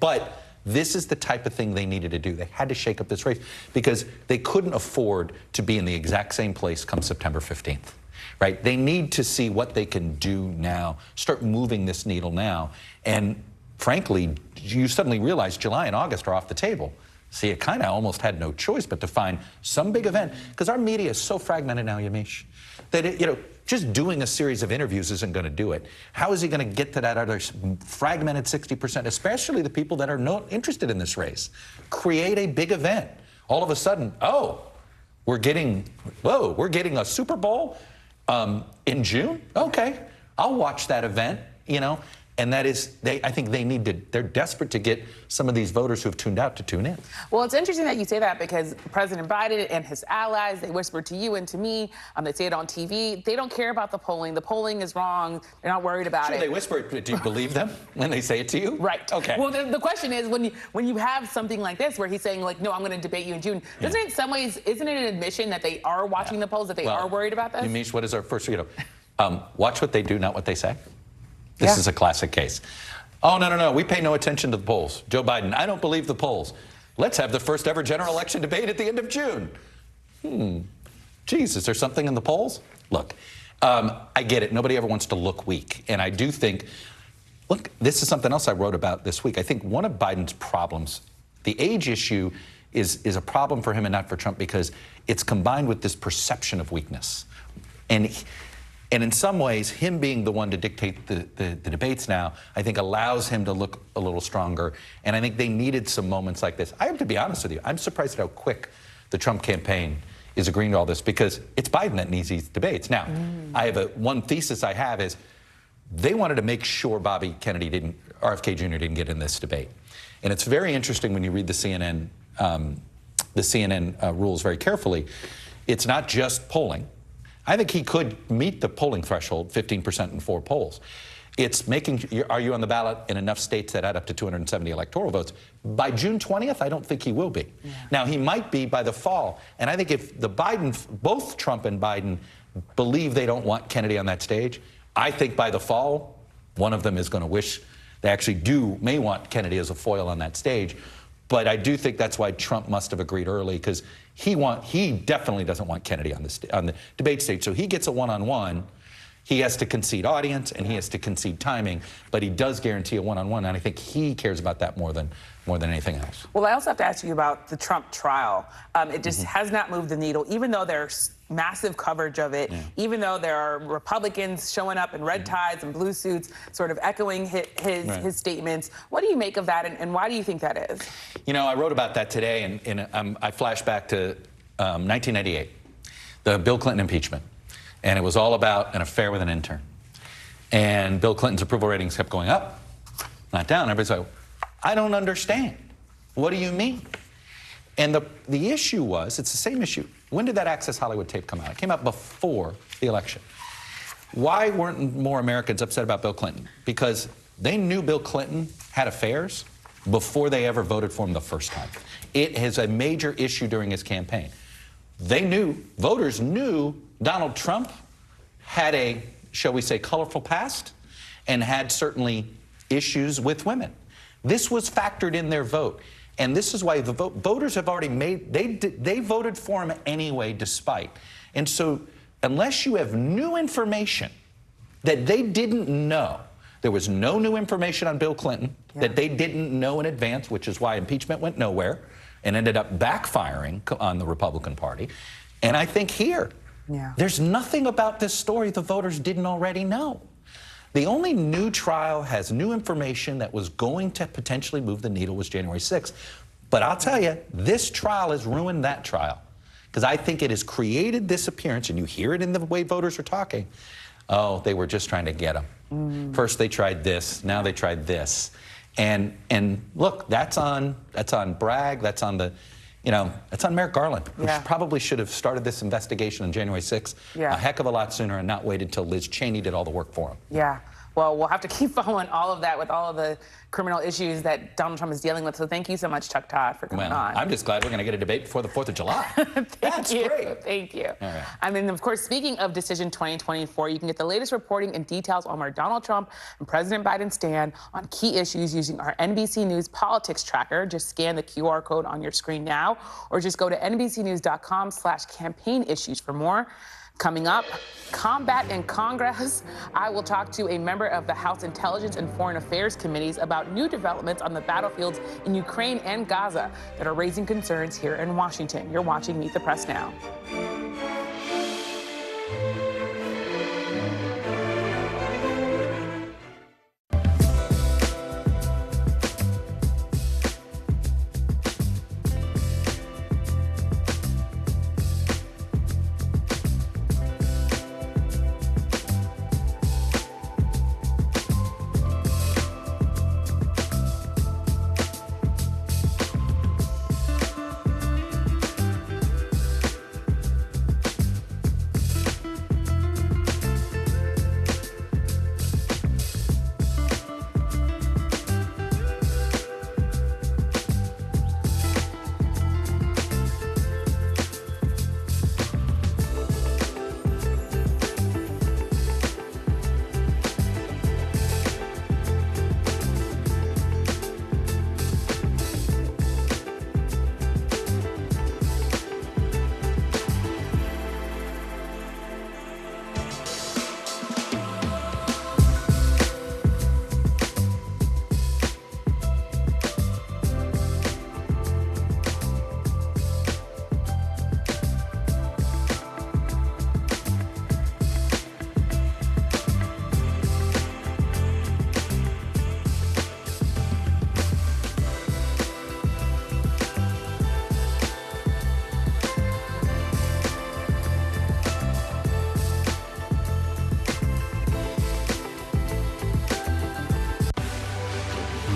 but this is the type of thing they needed to do. They had to shake up this race because they couldn't afford to be in the exact same place come September 15th, right? They need to see what they can do now, start moving this needle now. And frankly, you suddenly realize July and August are off the table. See, it kind of almost had no choice but to find some big event, because our media is so fragmented now, Yamiche, that just doing a series of interviews isn't going to do it. How is he going to get to that other fragmented 60%, especially the people that are not interested in this race? Create a big event. All of a sudden, we're getting a Super Bowl in June? Okay, I'll watch that event, and And that is, I think they're desperate to get some of these voters who have tuned out to tune in. Well, it's interesting that you say that because President Biden and his allies, they whisper to you and to me, they say it on TV, they don't care about the polling. The polling is wrong. They're not worried about it. They whisper it, but do you believe them when they say it to you? Right. Okay. Well, the question is, when you have something like this where he's saying, like, no, I'm going to debate you in June, doesn't it in some ways, isn't it an admission that they are watching the polls, that they are worried about this? Yamiche, what is our first, watch what they do, not what they say. This is a classic case. Oh, no, we pay no attention to the polls. Joe Biden, I don't believe the polls. Let's have the first ever general election debate at the end of June. Geez, is there something in the polls? Look, I get it. Nobody ever wants to look weak. And I do think, look, this is something else I wrote about this week. I think one of Biden's problems, the age issue is a problem for him and not for Trump because it's combined with this perception of weakness. And in some ways, him being the one to dictate the debates now, I think allows him to look a little stronger. And I think they needed some moments like this. I have to be honest with you. I'm surprised at how quick the Trump campaign is agreeing to all this because it's Biden that needs these debates. Now, I have one thesis I have is they wanted to make sure Bobby Kennedy RFK Jr. didn't get in this debate. And it's very interesting when you read the CNN rules very carefully. It's not just polling. I think he could meet the polling threshold, 15% in 4 polls. It's are you on the ballot in enough states that add up to 270 electoral votes? By June 20th, I don't think he will be. Yeah. Now, he might be by the fall. And I think if both Trump and Biden believe they don't want Kennedy on that stage, I think by the fall, one of them is going to wish they actually may want Kennedy as a foil on that stage. But I do think that's why Trump must have agreed early because he definitely doesn't want Kennedy on the debate stage. So he gets a one-on-one. He has to concede audience and he has to concede timing, but he does guarantee a one-on-one, and I think he cares about that more than anything else. Well, I also have to ask you about the Trump trial. It just has not moved the needle, even though there's massive coverage of it, even though there are Republicans showing up in red ties and blue suits, sort of echoing his statements. What do you make of that, and why do you think that is? I wrote about that today, and I flashed back to 1998, the Bill Clinton impeachment. And it was all about an affair with an intern. And Bill Clinton's approval ratings kept going up, not down. Everybody's like, I don't understand. What do you mean? And the issue was, it's the same issue. When did that Access Hollywood tape come out? It came out before the election. Why weren't more Americans upset about Bill Clinton? Because they knew Bill Clinton had affairs before they ever voted for him the first time. It is a major issue during his campaign. Voters knew Donald Trump had a, shall we say, colorful past and had certainly issues with women. This was factored in their vote. And this is why the voters have already they voted for him anyway, despite. And so unless you have new information that they didn't know, there was no new information on Bill Clinton that they didn't know in advance, which is why impeachment went nowhere and ended up backfiring on the Republican Party. And I think there's nothing about this story the voters didn't already know. The only new trial has new information that was going to potentially move the needle was January 6th. But I'll tell you, this trial has ruined that trial because I think it has created this appearance, and you hear it in the way voters are talking. Oh, they were just trying to get him. First they tried this, now they tried this. And look, that's on Bragg, that's on that's on Merrick Garland, who probably should have started this investigation on January 6th a heck of a lot sooner and not waited until Liz Cheney did all the work for him. Yeah. Well, we'll have to keep following all of that with all of the criminal issues that Donald Trump is dealing with. So thank you so much, Chuck Todd, for coming on. I'm just glad we're going to get a debate before the 4th of July. That's great. Thank you. All right. I mean, of course, speaking of Decision 2024, you can get the latest reporting and details on where Donald Trump and President Biden stand on key issues using our NBC News Politics Tracker. Just scan the QR code on your screen now, or just go to NBCnews.com/campaign issues for more. Coming up, combat in Congress. I will talk to a member of the House Intelligence and Foreign Affairs Committees about new developments on the battlefields in Ukraine and Gaza that are raising concerns here in Washington. You're watching Meet the Press Now.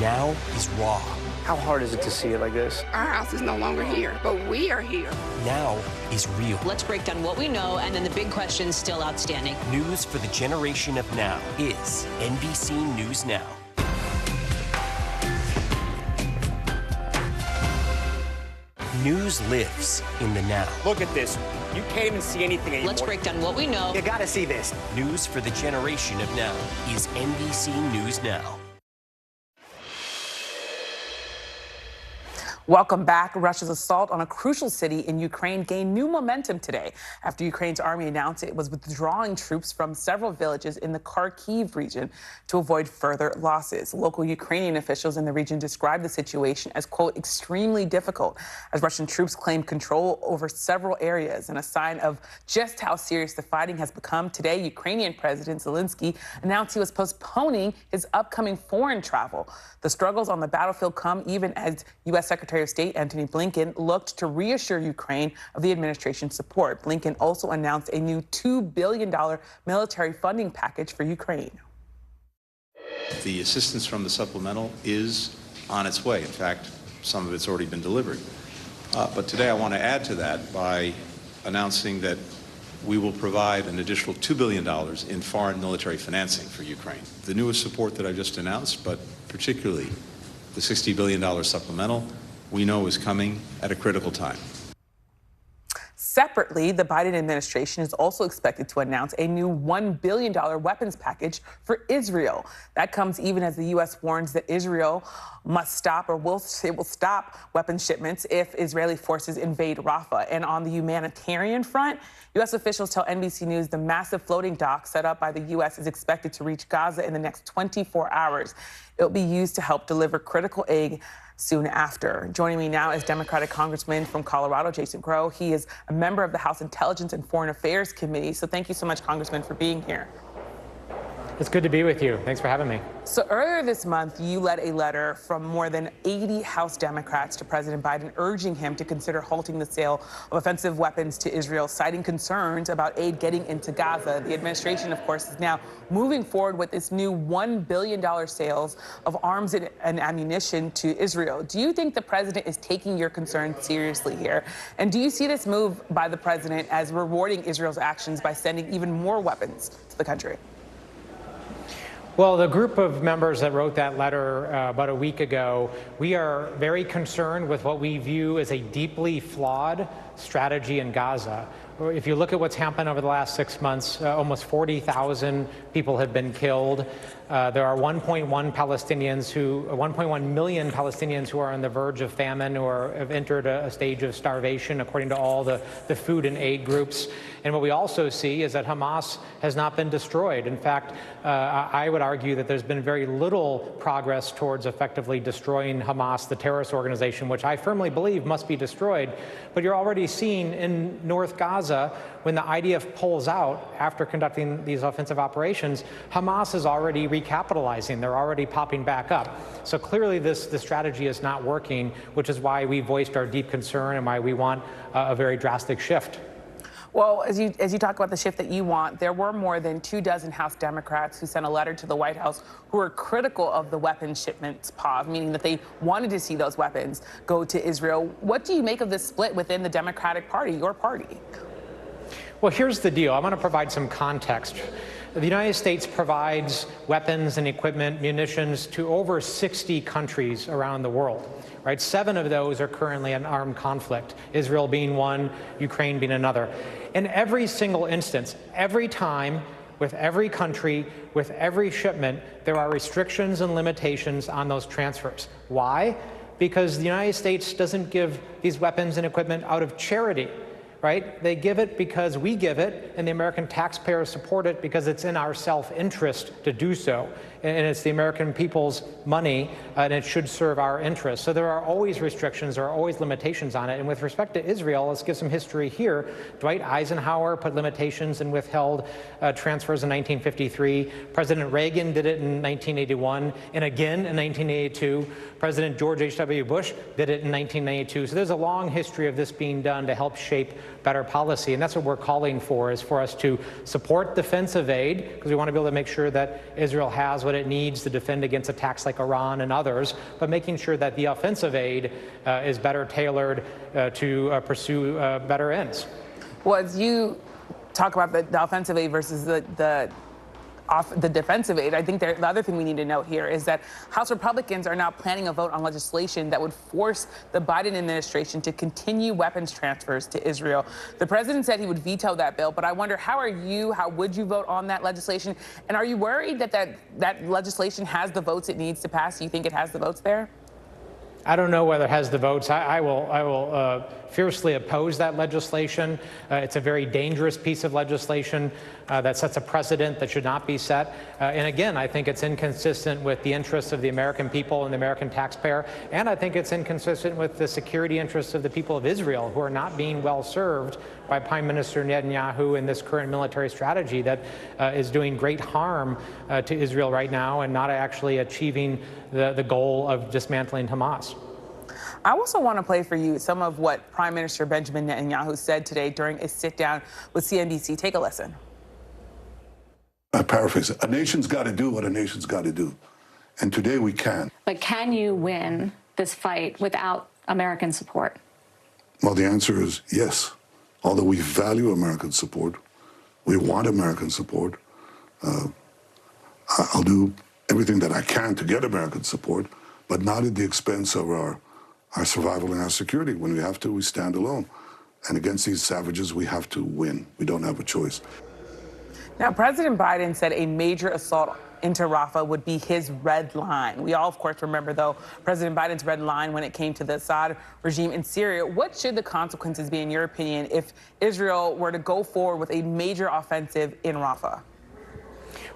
now is raw. How hard is it to see it like this? Our house is no longer here, but we are here. Now is real. Let's break down what we know and then the big questions still outstanding. News for the generation of now is NBC News Now. News lives in the now. Look at this. You can't even see anything anymore. Let's break down what we know. You gotta see this. News for the generation of now is NBC News Now. Welcome back. Russia's assault on a crucial city in Ukraine gained new momentum today after Ukraine's army announced it was withdrawing troops from several villages in the Kharkiv region to avoid further losses. Local Ukrainian officials in the region described the situation as, quote, extremely difficult as Russian troops claimed control over several areas. And a sign of just how serious the fighting has become, today Ukrainian President Zelensky announced he was postponing his upcoming foreign travel. The struggles on the battlefield come even as U.S. Secretary of State Antony Blinken looked to reassure Ukraine of the administration's support. Blinken also announced a new $2 billion military funding package for Ukraine. The assistance from the supplemental is on its way. In fact, some of it's already been delivered. But today I want to add to that by announcing that we will provide an additional $2 billion in foreign military financing for Ukraine. The newest support that I just announced, but particularly the $60 billion supplemental, we know is coming at a critical time. Separately, the Biden administration is also expected to announce a new $1 billion weapons package for Israel. That comes even as the U.S. warns that Israel must stop or will stop weapons shipments if Israeli forces invade Rafah. And on the humanitarian front, U.S. officials tell NBC News the massive floating dock set up by the U.S. is expected to reach Gaza in the next 24 hours. It will be used to help deliver critical aid soon after. Joining me now is Democratic Congressman from Colorado, Jason Crow. He is a member of the House Intelligence and Foreign Affairs Committee. So thank you so much, Congressman, for being here. It's good to be with you. Thanks for having me. So earlier this month, you led a letter from more than 80 House Democrats to President Biden urging him to consider halting the sale of offensive weapons to Israel, citing concerns about aid getting into Gaza. The administration, of course, is now moving forward with this new $1 billion sales of arms and ammunition to Israel. Do you think the president is taking your concerns seriously here? And do you see this move by the president as rewarding Israel's actions by sending even more weapons to the country? Well, the group of members that wrote that letter about a week ago, we are very concerned with what we view as a deeply flawed strategy in Gaza. If you look at what's happened over the last 6 months, almost 40,000 people have been killed. There are 1.1 million Palestinians who are on the verge of famine, who have entered a stage of starvation, according to all the food and aid groups. And what we also see is that Hamas has not been destroyed. In fact, I would argue that there's been very little progress towards effectively destroying Hamas, the terrorist organization, which I firmly believe must be destroyed. But you're already seeing in North Gaza, when the IDF pulls out after conducting these offensive operations, Hamas is already recapitalizing. They're already popping back up. So clearly the strategy is not working, which is why we voiced our deep concern and why we want a very drastic shift. Well, as you talk about the shift that you want, there were more than 24 House Democrats who sent a letter to the White House who were critical of the weapons shipments pause, meaning that they wanted to see those weapons go to Israel. What do you make of this split within the Democratic Party, your party? Well, here's the deal. I want to provide some context. The United States provides weapons and equipment, munitions to over 60 countries around the world. Right? 7 of those are currently in armed conflict, Israel being one, Ukraine being another. In every single instance, every time, with every country, with every shipment, there are restrictions and limitations on those transfers. Why? Because the United States doesn't give these weapons and equipment out of charity. Right? They give it because we give it, and the American taxpayers support it because it's in our self-interest to do so. And it's the American people's money, and it should serve our interests. So there are always restrictions, there are always limitations on it. And with respect to Israel, let's give some history here. Dwight Eisenhower put limitations and withheld transfers in 1953. President Reagan did it in 1981, and again in 1982. President George H.W. Bush did it in 1992. So there's a long history of this being done to help shape better policy. And that's what we're calling for, is for us to support defensive aid, because we want to be able to make sure that Israel has what it needs to defend against attacks like Iran and others, but making sure that the offensive aid is better tailored to pursue better ends. Well, as you talk about the offensive aid versus the defensive aid, I think the other thing we need to note here is that House Republicans are now planning a vote on legislation that would force the Biden administration to continue weapons transfers to Israel. The president said he would veto that bill, but I wonder, how would you vote on that legislation? And are you worried that that legislation has the votes it needs to pass? Do you think it has the votes there? I don't know whether it has the votes. I will fiercely oppose that legislation. It's a very dangerous piece of legislation that sets a precedent that should not be set. And again, I think it's inconsistent with the interests of the American people and the American taxpayer. And I think it's inconsistent with the security interests of the people of Israel, who are not being well served by Prime Minister Netanyahu in this current military strategy that is doing great harm to Israel right now and not actually achieving the goal of dismantling Hamas. I also want to play for you some of what Prime Minister Benjamin Netanyahu said today during a sit-down with CNBC. Take a listen. I paraphrase it. A nation's got to do what a nation's got to do. And today we can. But can you win this fight without American support? Well, the answer is yes. Although we value American support, we want American support, I'll do everything that I can to get American support, but not at the expense of our survival and our security. When we have to, we stand alone. And against these savages, we have to win. We don't have a choice. Now, President Biden said a major assault into Rafah would be his red line. We all, of course, remember, though, President Biden's red line when it came to the Assad regime in Syria. What should the consequences be, in your opinion, if Israel were to go forward with a major offensive in Rafah?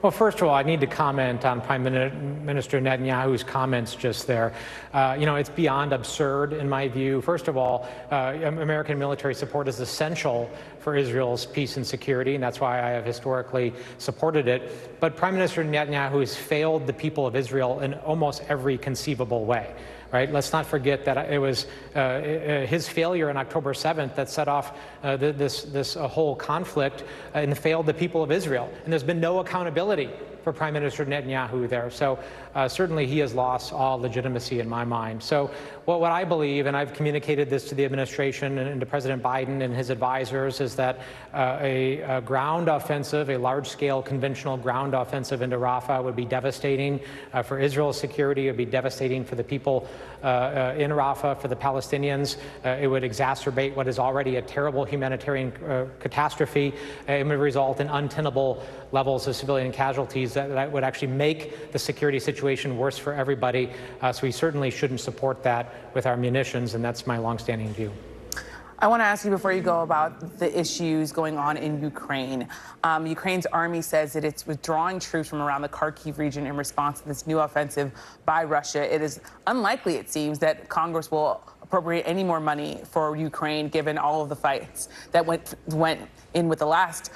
Well, first of all, I need to comment on Prime Minister Netanyahu's comments just there. It's beyond absurd, in my view. First of all, American military support is essential for Israel's peace and security, and that's why I have historically supported it. But Prime Minister Netanyahu has failed the people of Israel in almost every conceivable way. Right? Let's not forget that it was his failure on October 7th that set off this whole conflict and failed the people of Israel. And there's been no accountability for Prime Minister Netanyahu there. So certainly he has lost all legitimacy in my mind. So what I believe, and I've communicated this to the administration and to President Biden and his advisors, is that a ground offensive, a large-scale conventional ground offensive into Rafah would be devastating for Israel's security. It would be devastating for the people in Rafah, for the Palestinians. It would exacerbate what is already a terrible humanitarian catastrophe. It would result in untenable levels of civilian casualties that would actually make the security situation worse for everybody. So we certainly shouldn't support that with our munitions, and that's my longstanding view. I want to ask you before you go about the issues going on in Ukraine. Ukraine's army says that it's withdrawing troops from around the Kharkiv region in response to this new offensive by Russia. It is unlikely, it seems, that Congress will appropriate any more money for Ukraine, given all of the fights that went in with the last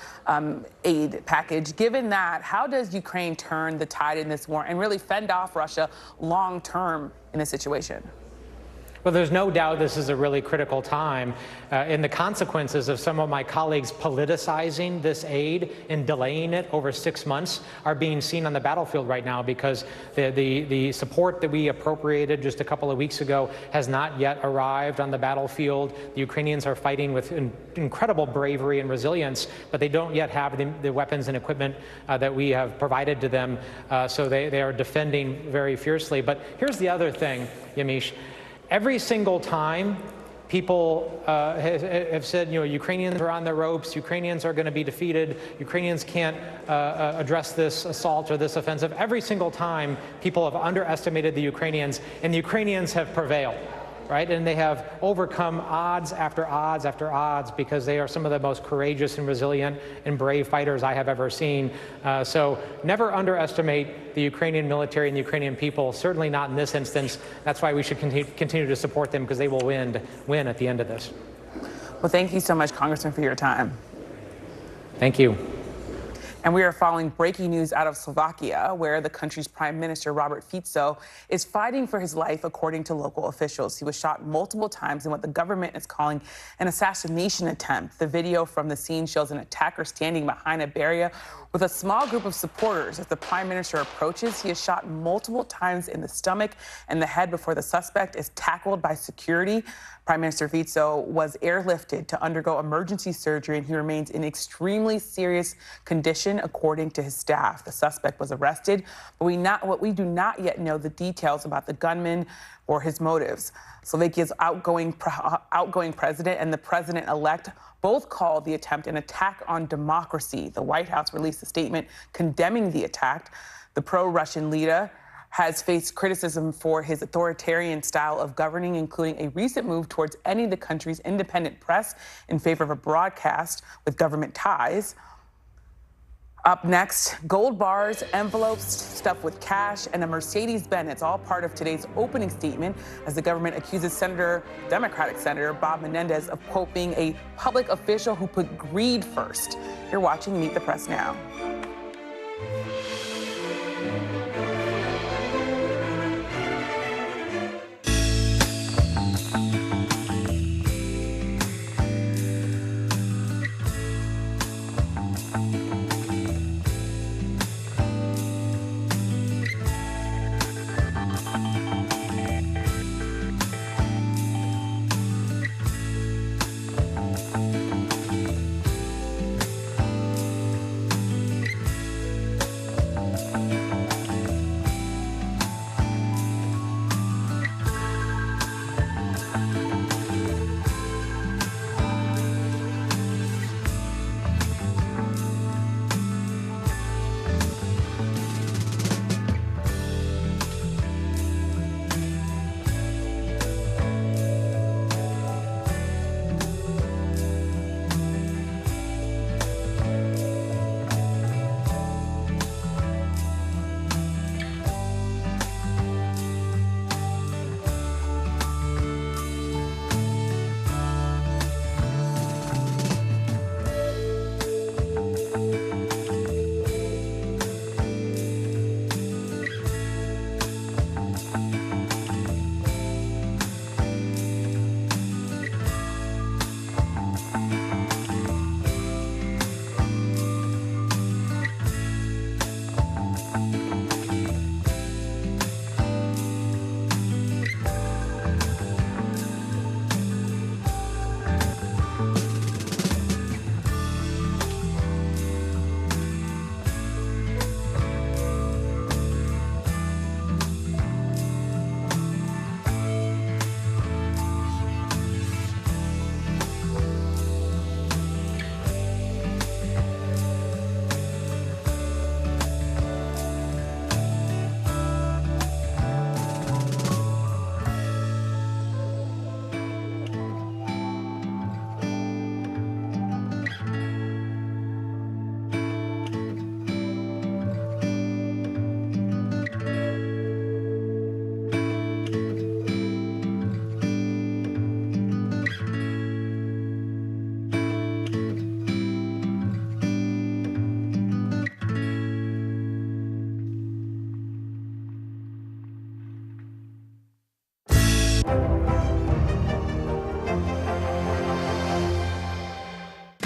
aid package. Given that, how does Ukraine turn the tide in this war and really fend off Russia long term in this situation? Well, there's no doubt this is a really critical time, and the consequences of some of my colleagues politicizing this aid and delaying it over 6 months are being seen on the battlefield right now, because the support that we appropriated just a couple of weeks ago has not yet arrived on the battlefield. The Ukrainians are fighting with incredible bravery and resilience, but they don't yet have the weapons and equipment that we have provided to them, so they are defending very fiercely. But here's the other thing, Yamish. Every single time people have said, Ukrainians are on the ropes, Ukrainians are going to be defeated, Ukrainians can't address this assault or this offensive, every single time people have underestimated the Ukrainians, and the Ukrainians have prevailed. Right? And they have overcome odds after odds after odds, because they are some of the most courageous and resilient and brave fighters I have ever seen. So never underestimate the Ukrainian military and the Ukrainian people, certainly not in this instance. That's why we should continue to support them, because they will win at the end of this. Well, thank you so much, Congressman, for your time. Thank you. And we are following breaking news out of Slovakia, where the country's Prime Minister, Robert Fico, is fighting for his life, according to local officials. He was shot multiple times in what the government is calling an assassination attempt. The video from the scene shows an attacker standing behind a barrier with a small group of supporters. As the Prime Minister approaches, he is shot multiple times in the stomach and the head before the suspect is tackled by security. Prime Minister Fico was airlifted to undergo emergency surgery, and he remains in extremely serious condition, according to his staff. The suspect was arrested, but we do not yet know the details about the gunman or his motives. Slovakia's outgoing president and the president-elect both called the attempt an attack on democracy. The White House released a statement condemning the attack. The pro-Russian leader has faced criticism for his authoritarian style of governing, including a recent move towards ending the country's independent press in favor of a broadcast with government ties. Up next, gold bars, envelopes stuffed with cash, and a Mercedes-Benz. It's all part of today's opening statement as the government accuses Democratic Senator Bob Menendez of, quote, being a public official who put greed first. You're watching Meet the Press Now.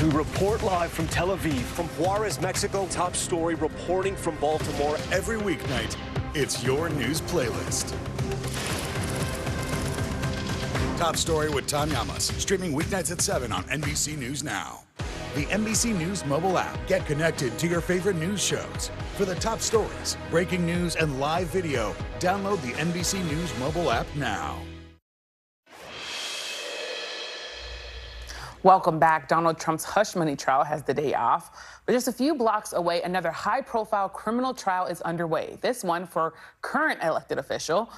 We report live from Tel Aviv, from Juarez, Mexico. Top story reporting from Baltimore. Every weeknight, it's your news playlist. Top story with Tom Llamas, streaming weeknights at 7 on NBC News Now. The NBC News mobile app. Get connected to your favorite news shows. For the top stories, breaking news, and live video, download the NBC News mobile app now. Welcome back. Donald Trump's hush money trial has the day off. But just a few blocks away, another high-profile criminal trial is underway. This one for current elected official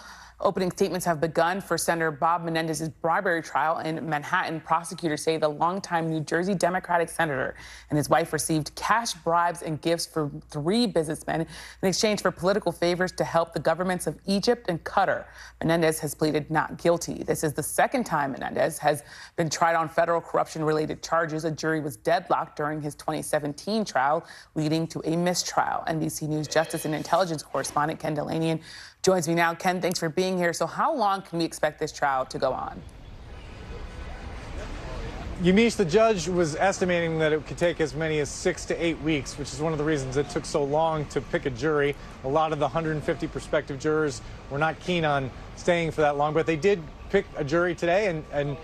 Opening statements have begun for Senator Bob Menendez's bribery trial in Manhattan. Prosecutors say the longtime New Jersey Democratic senator and his wife received cash bribes and gifts from 3 businessmen in exchange for political favors to help the governments of Egypt and Qatar. Menendez has pleaded not guilty. This is the second time Menendez has been tried on federal corruption-related charges. A jury was deadlocked during his 2017 trial, leading to a mistrial. NBC News Justice and Intelligence correspondent Ken Delaney joins me now. Ken, thanks for being here. So how long can we expect this trial to go on? Yamiche, the judge was estimating that it could take as many as 6 to 8 weeks, which is one of the reasons it took so long to pick a jury. A lot of the 150 prospective jurors were not keen on staying for that long, but they did pick a jury today, and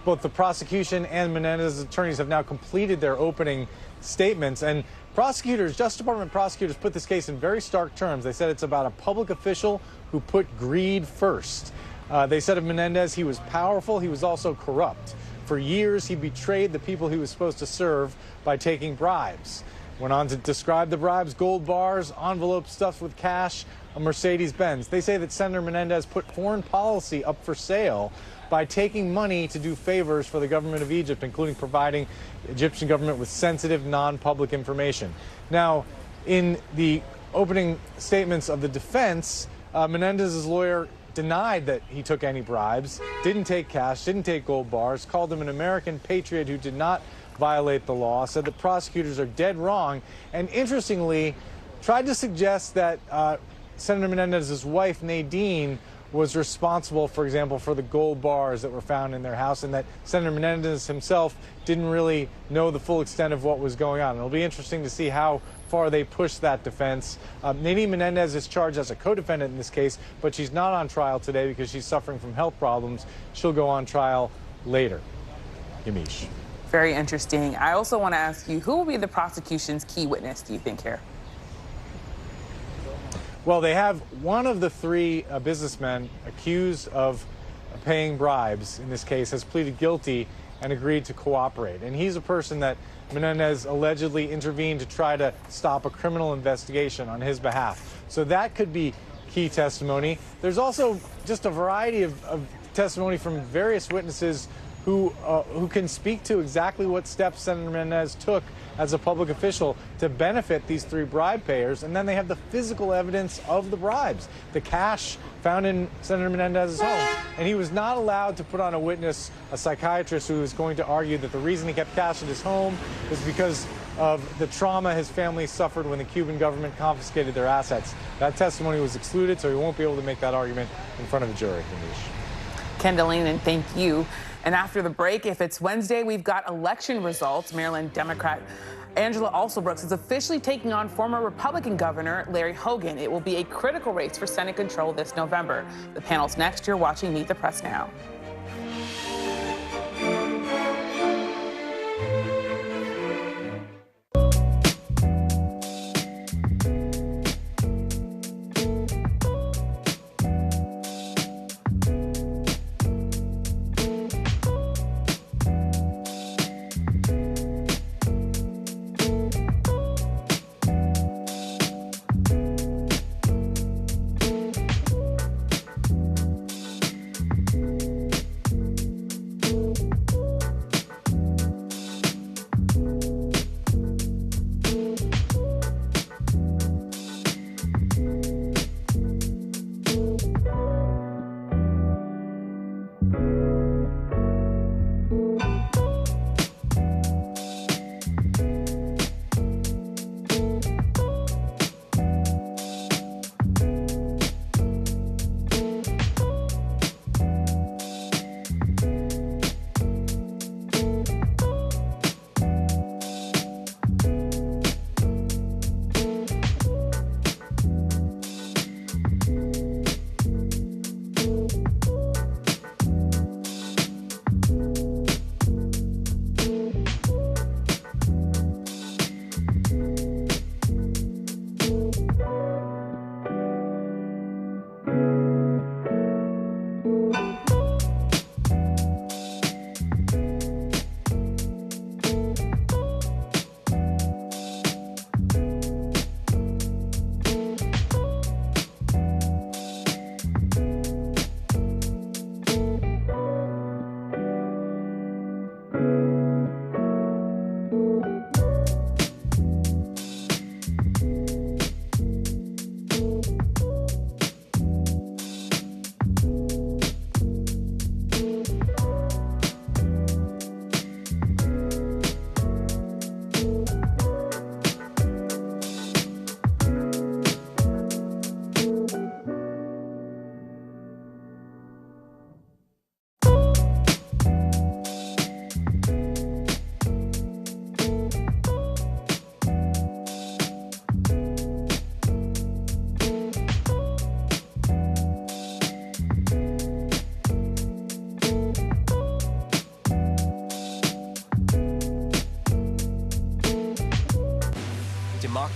both the prosecution and Menendez's attorneys have now completed their opening statements. And prosecutors, Justice Department prosecutors, put this case in very stark terms. They said it's about a public official who put greed first. They said of Menendez, he was powerful, he was also corrupt. For years, he betrayed the people he was supposed to serve by taking bribes. Went on to describe the bribes: gold bars, envelopes stuffed with cash, a Mercedes-Benz. They say that Senator Menendez put foreign policy up for sale by taking money to do favors for the government of Egypt, including providing the Egyptian government with sensitive, non-public information. Now, in the opening statements of the defense, Menendez's lawyer denied that he took any bribes, didn't take cash, didn't take gold bars, called him an American patriot who did not violate the law, said that prosecutors are dead wrong, and interestingly tried to suggest that Senator Menendez's wife, Nadine, was responsible, for example, for the gold bars that were found in their house, and that Senator Menendez himself didn't really know the full extent of what was going on. It'll be interesting to see how far they push that defense. Nadine Menendez is charged as a co-defendant in this case, but she's not on trial today because she's suffering from health problems. She'll go on trial later. Yamiche. Very interesting. I also want to ask you, who will be the prosecution's key witness, do you think, here? Well, they have one of the 3 businessmen accused of paying bribes, in this case, has pleaded guilty and agreed to cooperate. And he's a person that Menendez allegedly intervened to try to stop a criminal investigation on his behalf. So that could be key testimony. There's also just a variety of testimony from various witnesses who can speak to exactly what steps Senator Menendez took as a public official to benefit these 3 bribe payers. And then they have the physical evidence of the bribes, the cash found in Senator Menendez's home. And he was not allowed to put on a witness, a psychiatrist, who was going to argue that the reason he kept cash in his home is because of the trauma his family suffered when the Cuban government confiscated their assets. That testimony was excluded, so he won't be able to make that argument in front of a jury. Ken Delaney, thank you. And after the break, if it's Wednesday, we've got election results. Maryland Democrat Angela Alsobrooks is officially taking on former Republican Governor Larry Hogan. It will be a critical race for Senate control this November. The panel's next. You're watching Meet the Press Now.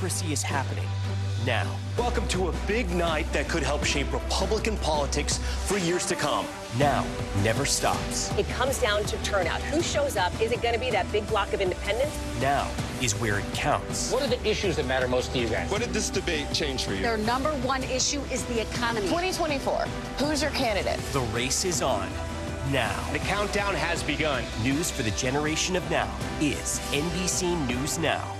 democracy is happening now. Welcome to a big night that could help shape Republican politics for years to come. Now never stops. It comes down to turnout. Who shows up? Is it going to be that big block of independents? Now is where it counts. What are the issues that matter most to you guys? What did this debate change for you? Their number one issue is the economy. 2024, who's your candidate? The race is on now. The countdown has begun. News for the generation of now is NBC News Now.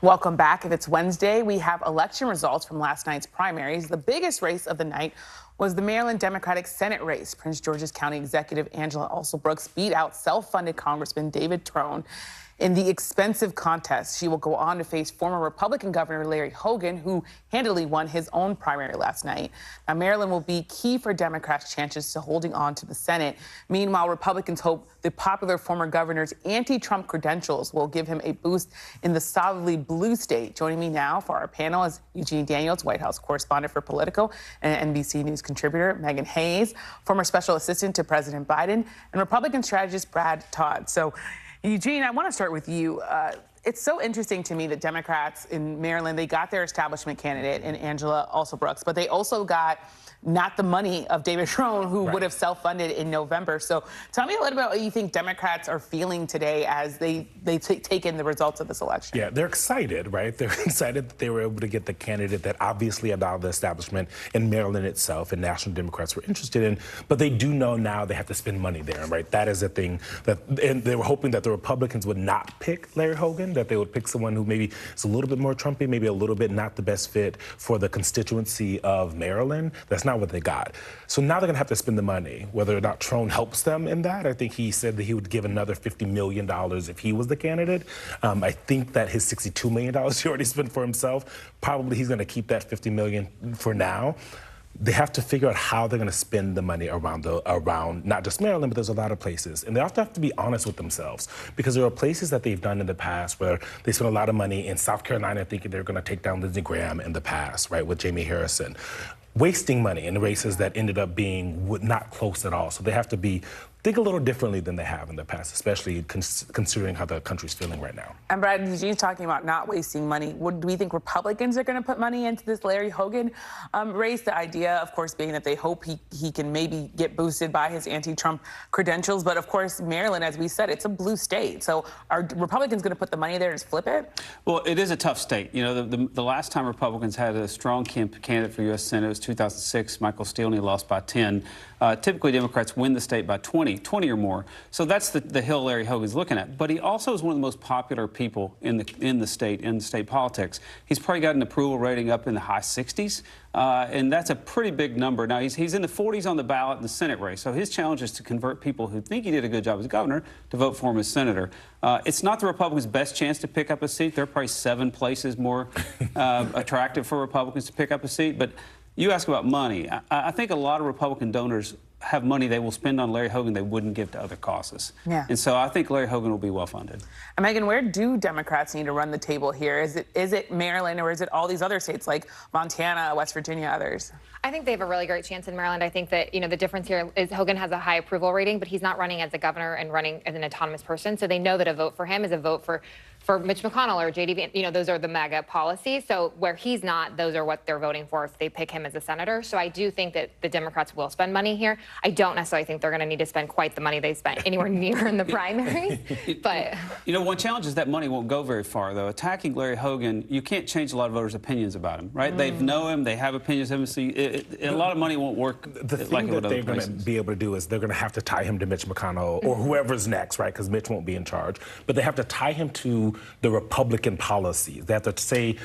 Welcome back. If it's Wednesday, we have election results from last night's primaries. The biggest race of the night was the Maryland Democratic Senate race. Prince George's County Executive Angela Alsobrooks beat out self-funded Congressman David Trone. In the expensive contest, she will go on to face former Republican Governor Larry Hogan, who handily won his own primary last night. Now, Maryland will be key for Democrats' chances to holding on to the Senate. Meanwhile, Republicans hope the popular former governor's anti-Trump credentials will give him a boost in the solidly blue state. Joining me now for our panel is Eugene Daniels, White House correspondent for Politico, and NBC News contributor Megan Hayes, former special assistant to President Biden, and Republican strategist Brad Todd. So, Eugene, I want to start with you. It's so interesting to me that Democrats in Maryland, they got their establishment candidate in Angela Alsobrooks, but they also got not the money of David Trone, who would have self-funded in November. So tell me a little about what you think Democrats are feeling today as they take in the results of this election. Yeah, they're excited, right? They're excited that they were able to get the candidate that obviously a lot of the establishment in Maryland itself and national Democrats were interested in, but they do know now they have to spend money there, right? That is a thing that, and they were hoping that the Republicans would not pick Larry Hogan, that they would pick someone who maybe is a little bit more Trumpy, maybe a little bit not the best fit for the constituency of Maryland. That's not what they got. So now they're going to have to spend the money, whether or not Trone helps them in that. I think he said that he would give another $50 million if he was the candidate. I think that his $62 million he already spent for himself, probably he's going to keep that $50 million for now. They have to figure out how they're going to spend the money around not just Maryland, but there's a lot of places. And they also have to be honest with themselves, because there are places that they've done in the past where they spent a lot of money in South Carolina thinking they're going to take down Lindsey Graham in the past, right, with Jamie Harrison. Wasting money in races that ended up being not close at all. So they have to think a little differently than they have in the past, especially considering how the country's feeling right now. And Brad, Eugene's talking about not wasting money. Do we think Republicans are going to put money into this Larry Hogan race? The idea, of course, being that they hope he can maybe get boosted by his anti-Trump credentials. But of course, Maryland, as we said, it's a blue state. So are Republicans going to put the money there to just flip it? Well, it is a tough state. You know, the last time Republicans had a strong candidate for U.S. Senate was 2006. Michael Steele, and he lost by 10. Typically, Democrats win the state by 20 or more. So that's the hill Larry Hogan's looking at. But he also is one of the most popular people in the state politics. He's probably got an approval rating up in the high 60s. And that's a pretty big number. Now, he's in the 40s on the ballot in the Senate race. So his challenge is to convert people who think he did a good job as governor to vote for him as senator. It's not the Republicans' best chance to pick up a seat. There are probably 7 places more attractive for Republicans to pick up a seat. But you ask about money. I think a lot of Republican donors have money they will spend on Larry Hogan they wouldn't give to other causes. Yeah. And so I think Larry Hogan will be well funded. And Megan, where do Democrats need to run the table here? Is it Maryland, or is it all these other states like Montana, West Virginia, others? I think they have a really great chance in Maryland. I think that, the difference here is Hogan has a high approval rating, but he's not running as a governor and running as an autonomous person. So they know that a vote for him is a vote for Mitch McConnell or J.D. Vance. Those are the MAGA policies. So where he's not, those are what they're voting for if they pick him as a senator. So I do think that the Democrats will spend money here. I don't necessarily think they're going to need to spend quite the money they spent anywhere near in the primaries. But one challenge is that money won't go very far, though. Attacking Larry Hogan, you can't change a lot of voters' opinions about him, right? They know him, they have opinions of him. So a lot of money won't work. The thing that they're going to be able to do is they're going to have to tie him to Mitch McConnell or whoever's next, right? Because Mitch won't be in charge. But they have to tie him to the Republican policies. They have to say,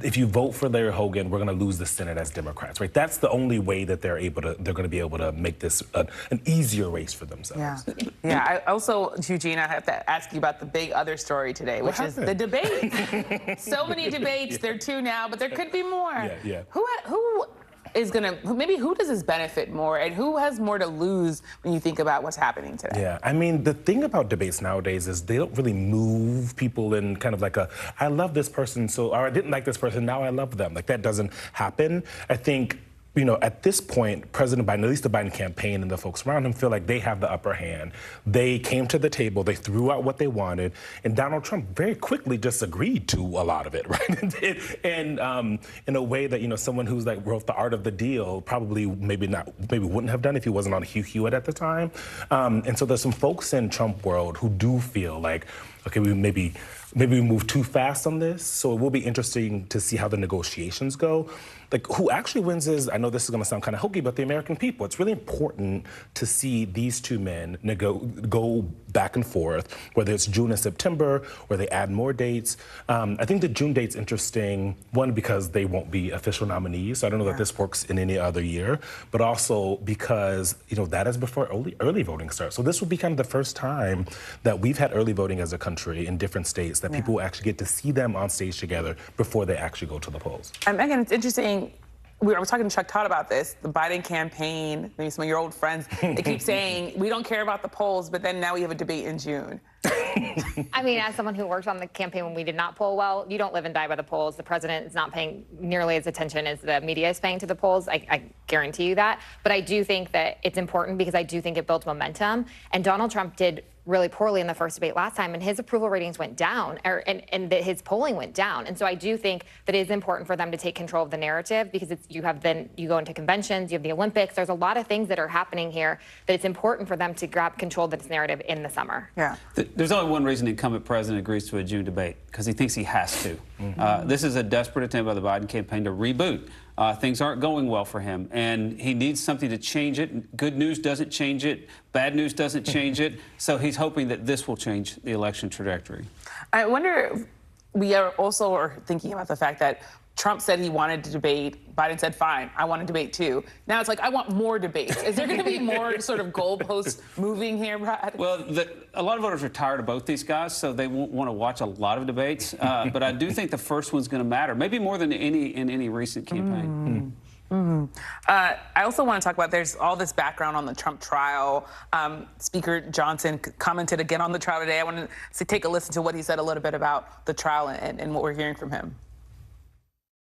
if you vote for Larry Hogan, we're going to lose the Senate as Democrats, right? That's the only way that they're going to be able to make this an easier race for themselves. Yeah. I also, Eugene, I have to ask you about the big other story today, which is the debate. So many debates. There are 2 now, but there could be more. Yeah. Who is who does this benefit more, and who has more to lose when you think about what's happening today? Yeah, I mean, the thing about debates nowadays is they don't really move people in kind of like I love this person, or I didn't like this person, now I love them. Like, that doesn't happen. I think you know, at this point, President Biden, at least the Biden campaign and the folks around him, feel like they have the upper hand. They came to the table, they threw out what they wanted, and Donald Trump very quickly just agreed to a lot of it, right? and in a way that, you know, someone who's like wrote The Art of the Deal probably maybe wouldn't have done if he wasn't on Hugh Hewitt at the time. And so there's some folks in Trump world who do feel like, okay, maybe we move too fast on this. So it will be interesting to see how the negotiations go. Like, who actually wins is, I know this is going to sound kind of hokey, but the American people. It's really important to see these two men go back and forth, whether it's June and September, or they add more dates. I think the June date's interesting, one, because they won't be official nominees. So I don't know that this works in any other year, but also because, you know, that is before early voting starts. So this will be kind of the first time that we've had early voting as a country in different states, that people will actually get to see them on stage together before they actually go to the polls. Megan, it's interesting. I was talking to Chuck Todd about this. The Biden campaign, maybe some of your old friends, they keep saying, we don't care about the polls, but then now we have a debate in June. I mean, as someone who worked on the campaign when we did not poll well, you don't live and die by the polls. The president is not paying nearly as attention as the media is paying to the polls. I guarantee you that. But I do think that it's important because I do think it builds momentum. And Donald Trump did really poorly in the first debate last time, and his approval ratings went down, and his polling went down. And so I do think that it is important for them to take control of the narrative, because you go into conventions, you have the Olympics. There's a lot of things that are happening here that it's important for them to grab control of this narrative in the summer. Yeah. There's only one reason the incumbent president agrees to a June debate, because he thinks he has to. This is a desperate attempt by the Biden campaign to reboot. Things aren't going well for him, and he needs something to change it. Good news doesn't change it. Bad news doesn't change it. So he's hoping that this will change the election trajectory. I wonder if we are also thinking about the fact that Trump said he wanted to debate. Biden said, fine, I want to debate too. Now it's like, I want more debates. Is there going to be more sort of goalposts moving here, Brad? Well, a lot of voters are tired of both these guys, so they won't want to watch a lot of debates. But I do think the first one's going to matter, maybe more than in any recent campaign. I also want to talk about, there's all this background on the Trump trial. Speaker Johnson commented again on the trial today. I want to take a listen to what he said a little bit about the trial and what we're hearing from him.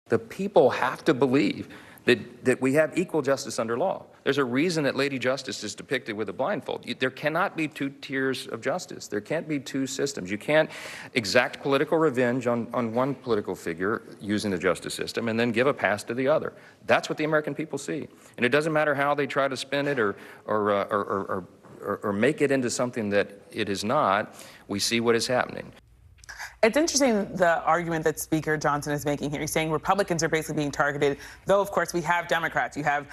The people have to believe that we have equal justice under law. There's a reason that Lady Justice is depicted with a blindfold. There cannot be two tiers of justice. There can't be two systems. You can't exact political revenge on one political figure using the justice system and then give a pass to the other. That's what the American people see. And it doesn't matter how they try to spin it or make it into something that it is not. We see what is happening. It's interesting, the argument that Speaker Johnson is making here. He's saying Republicans are basically being targeted, though, of course, we have Democrats. You have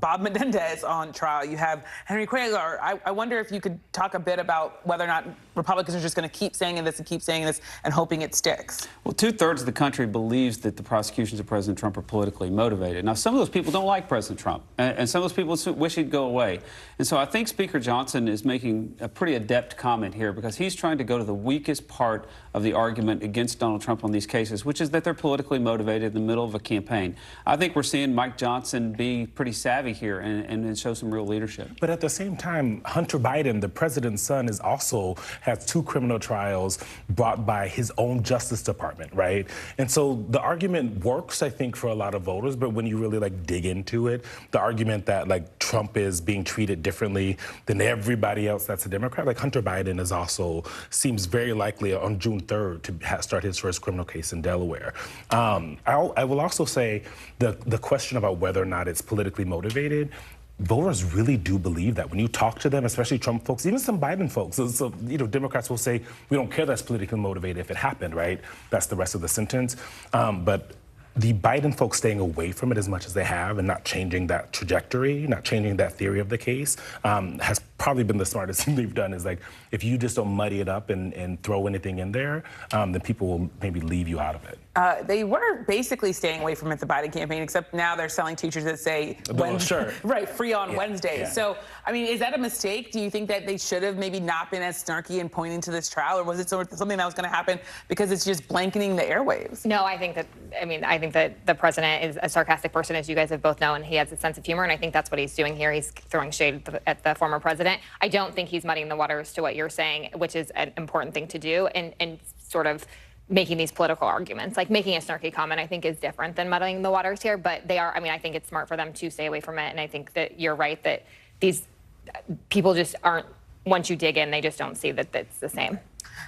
Bob Menendez on trial. You have Henry Cuellar. I wonder if you could talk a bit about whether or not Republicans are just going to keep saying this and keep saying this and hoping it sticks. Well, 2/3 of the country believes that the prosecutions of President Trump are politically motivated. Now, some of those people don't like President Trump, and some of those people wish he'd go away. And so I think Speaker Johnson is making a pretty adept comment here, because he's trying to go to the weakest part of the argument against Donald Trump on these cases, which is that they're politically motivated in the middle of a campaign. I think we're seeing Mike Johnson be pretty savvy here and show some real leadership. But at the same time, Hunter Biden, the president's son, is also has 2 criminal trials brought by his own Justice Department, right? And so the argument works, I think, for a lot of voters, but when you really dig into it, the argument that Trump is being treated differently than everybody else that's a Democrat, Hunter Biden is also seems very likely on June 3rd to start his first criminal case in Delaware. I will also say the question about whether or not it's politically motivated, voters really do believe that. When you talk to them, especially Trump folks, even some Biden folks, so Democrats will say, we don't care that's politically motivated if it happened, right? That's the rest of the sentence. But the Biden folks staying away from it as much as they have and not changing that trajectory, not changing that theory of the case, has probably been the smartest thing they've done. Is if you just don't muddy it up and throw anything in there, then people will maybe leave you out of it. They were basically staying away from it, the Biden campaign, except now they're selling teachers that say, right, free on Wednesdays. Yeah. So, I mean, is that a mistake? Do you think that they should have maybe not been as snarky in pointing to this trial, or was it something that was going to happen because it's just blanketing the airwaves? No, I think that the president is a sarcastic person, as you guys have both known. He has a sense of humor, and I think that's what he's doing here. He's throwing shade at the former president. I don't think he's muddying the waters to what you're saying, which is an important thing to do, and sort of making these political arguments. Like making a snarky comment, I think, is different than muddying the waters here. But they are, I mean, I think it's smart for them to stay away from it. And I think that you're right that these people just aren't, once you dig in, they just don't see that it's the same.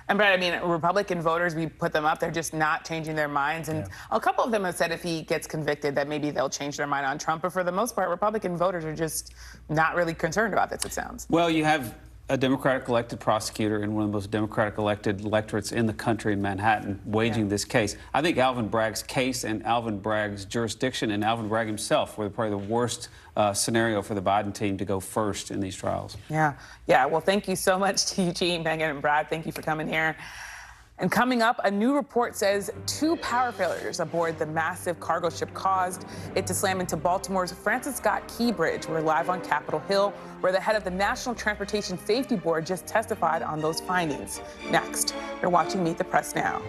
And Brad, I mean, Republican voters, we put them up, they're just not changing their minds. And a couple of them have said if he gets convicted that maybe they'll change their mind on Trump. But for the most part, Republican voters are just not really concerned about this, it sounds. Well, you have a Democratic elected prosecutor in one of the most Democratic elected electorates in the country in Manhattan waging this case. I think Alvin Bragg's case and Alvin Bragg's jurisdiction and Alvin Bragg himself were probably the worst scenario for the Biden team to go first in these trials. Yeah. Well, thank you so much to Eugene, Megan, and Brad. Thank you for coming here. And coming up, a new report says 2 power failures aboard the massive cargo ship caused it to slam into Baltimore's Francis Scott Key Bridge. We're live on Capitol Hill, where the head of the National Transportation Safety Board just testified on those findings. Next, you're watching Meet the Press Now.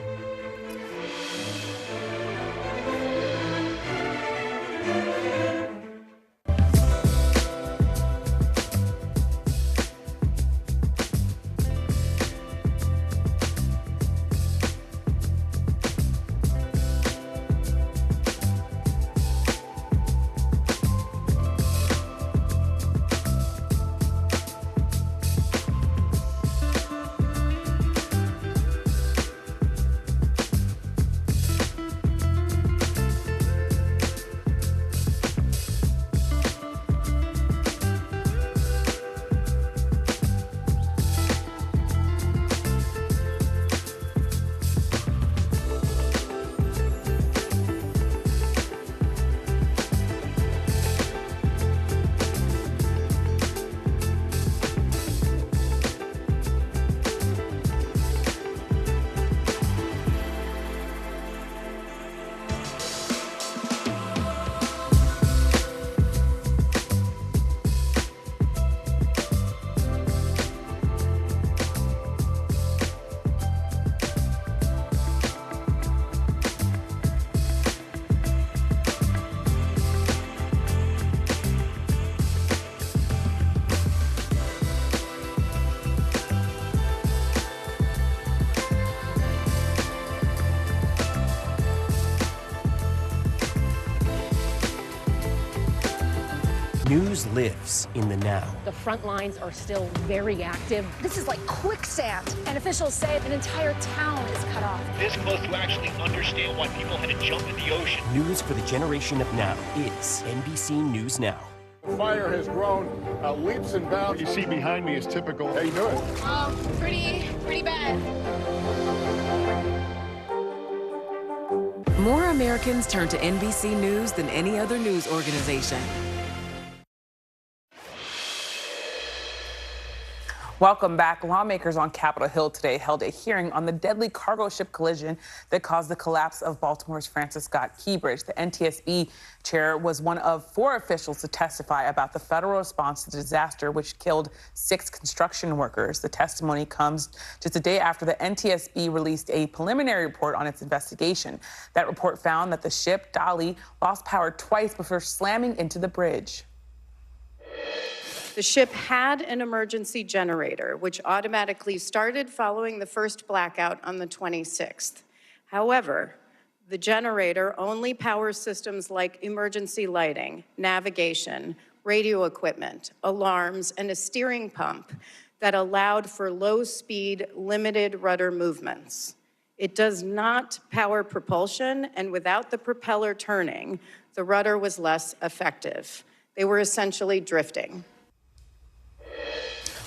News lives in the now. The front lines are still very active. This is like quicksand, and officials say an entire town is cut off. This close to actually understand why people had to jump in the ocean. News for the generation of now is NBC News Now. The fire has grown leaps and bounds. You see behind me is typical. How you doing? Pretty bad. More Americans turn to NBC News than any other news organization. Welcome back. Lawmakers on Capitol Hill today held a hearing on the deadly cargo ship collision that caused the collapse of Baltimore's Francis Scott Key Bridge. The NTSB chair was one of 4 officials to testify about the federal response to the disaster, which killed 6 construction workers. The testimony comes just a day after the NTSB released a preliminary report on its investigation. That report found that the ship, Dolly, lost power twice before slamming into the bridge. The ship had an emergency generator, which automatically started following the first blackout on the 26th. However, the generator only powers systems like emergency lighting, navigation, radio equipment, alarms, and a steering pump that allowed for low-speed, limited rudder movements. It does not power propulsion, and without the propeller turning, the rudder was less effective. They were essentially drifting.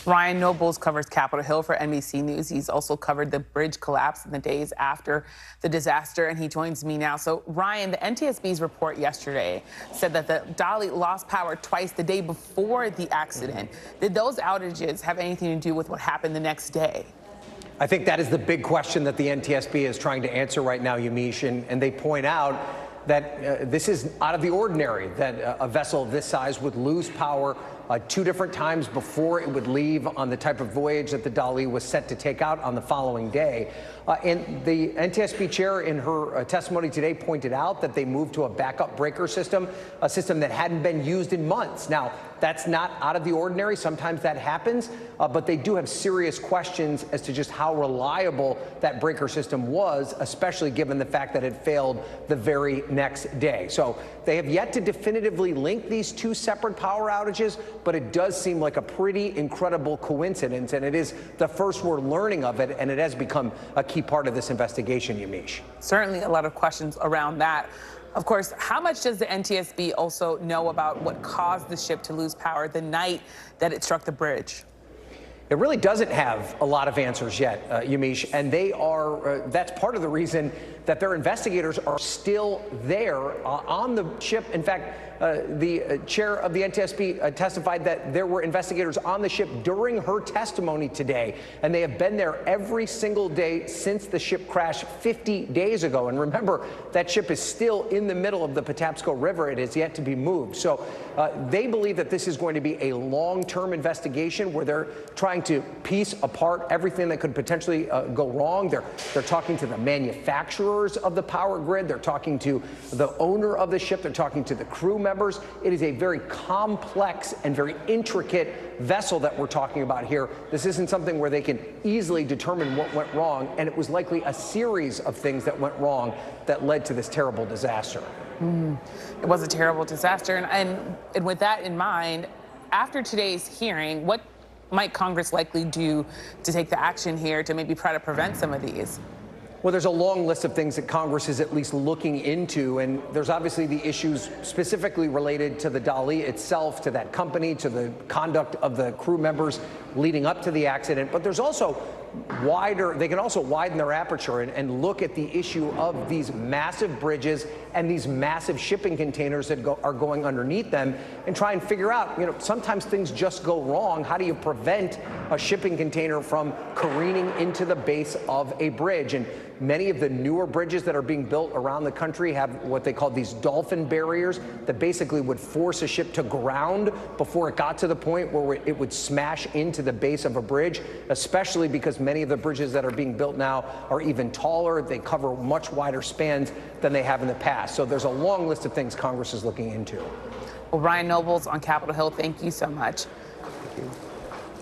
Ryan Nobles covers Capitol Hill for NBC News. He's also covered the bridge collapse in the days after the disaster, and he joins me now. So, Ryan, the NTSB's report yesterday said that the Dolly lost power twice the day before the accident. Did those outages have anything to do with what happened the next day? I think that is the big question that the NTSB is trying to answer right now, Yamiche, and they point out that this is out of the ordinary, that a vessel of this size would lose power 2 different times before it would leave on the type of voyage that the Dali was set to take out on the following day. And the NTSB chair in her testimony today pointed out that they moved to a backup breaker system, a system that hadn't been used in months. Now, that's not out of the ordinary. Sometimes that happens, but they do have serious questions as to just how reliable that breaker system was, especially given the fact that it failed the very next day. So they have yet to definitively link these 2 separate power outages, but it does seem like a pretty incredible coincidence, and it is the first we're learning of it, and it has become a key part of this investigation, Yamiche. Certainly a lot of questions around that. Of course, how much does the NTSB also know about what caused the ship to lose power the night that it struck the bridge? It really doesn't have a lot of answers yet, Yamiche, and they are, that's part of the reason that their investigators are still there on the ship. In fact, the chair of the NTSB testified that there were investigators on the ship during her testimony today, and they have been there every single day since the ship crashed 50 days ago. And remember, that ship is still in the middle of the Patapsco River. It is yet to be moved. So they believe that this is going to be a long-term investigation where they're trying to piece apart everything that could potentially go wrong. They're talking to the manufacturers of the power grid. They're talking to the owner of the ship. They're talking to the crew members. It is a very complex and very intricate vessel that we're talking about here. This isn't something where they can easily determine what went wrong, and it was likely a series of things that went wrong that led to this terrible disaster. It was a terrible disaster, and with that in mind, after today's hearing, what might Congress likely do to take the action here to maybe try to prevent some of these? Well, there's a long list of things that Congress is at least looking into, and there's obviously the issues specifically related to the Dali itself, to that company, to the conduct of the crew members leading up to the accident. But there's also they can also widen their aperture and look at the issue of these massive bridges and these massive shipping containers that are going underneath them, and try and figure out, sometimes things just go wrong. How do you prevent a shipping container from careening into the base of a bridge? And many of the newer bridges that are being built around the country have what they call these dolphin barriers that basically would force a ship to ground before it got to the point where it would smash into the base of a bridge, especially because many of the bridges that are being built now are even taller. They cover much wider spans than they have in the past. So there's a long list of things Congress is looking into. Well, Ryan Nobles on Capitol Hill, thank you so much. Thank you.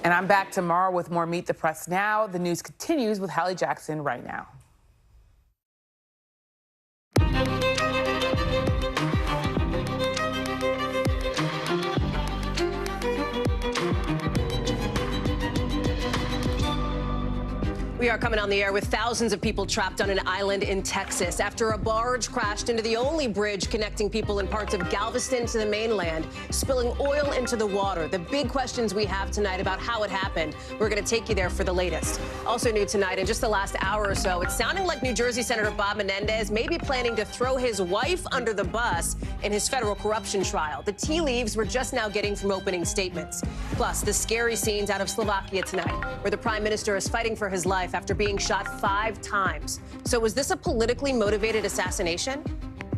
And I'm back tomorrow with more Meet the Press Now. The news continues with Hallie Jackson right now. We are coming on the air with thousands of people trapped on an island in Texas after a barge crashed into the only bridge connecting people in parts of Galveston to the mainland, spilling oil into the water. The big questions we have tonight about how it happened. We're going to take you there for the latest. Also new tonight, in just the last hour or so, it's sounding like New Jersey Senator Bob Menendez may be planning to throw his wife under the bus in his federal corruption trial. The tea leaves we're just now getting from opening statements. Plus, the scary scenes out of Slovakia tonight, where the prime minister is fighting for his life after being shot 5 times. So was this a politically motivated assassination?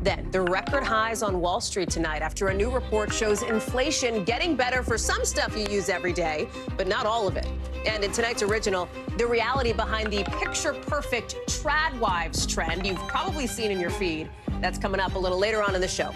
Then, the record highs on Wall Street tonight after a new report shows inflation getting better for some stuff you use every day, but not all of it. And in tonight's original, the reality behind the picture-perfect trad wives trend you've probably seen in your feed. That's coming up a little later on in the show.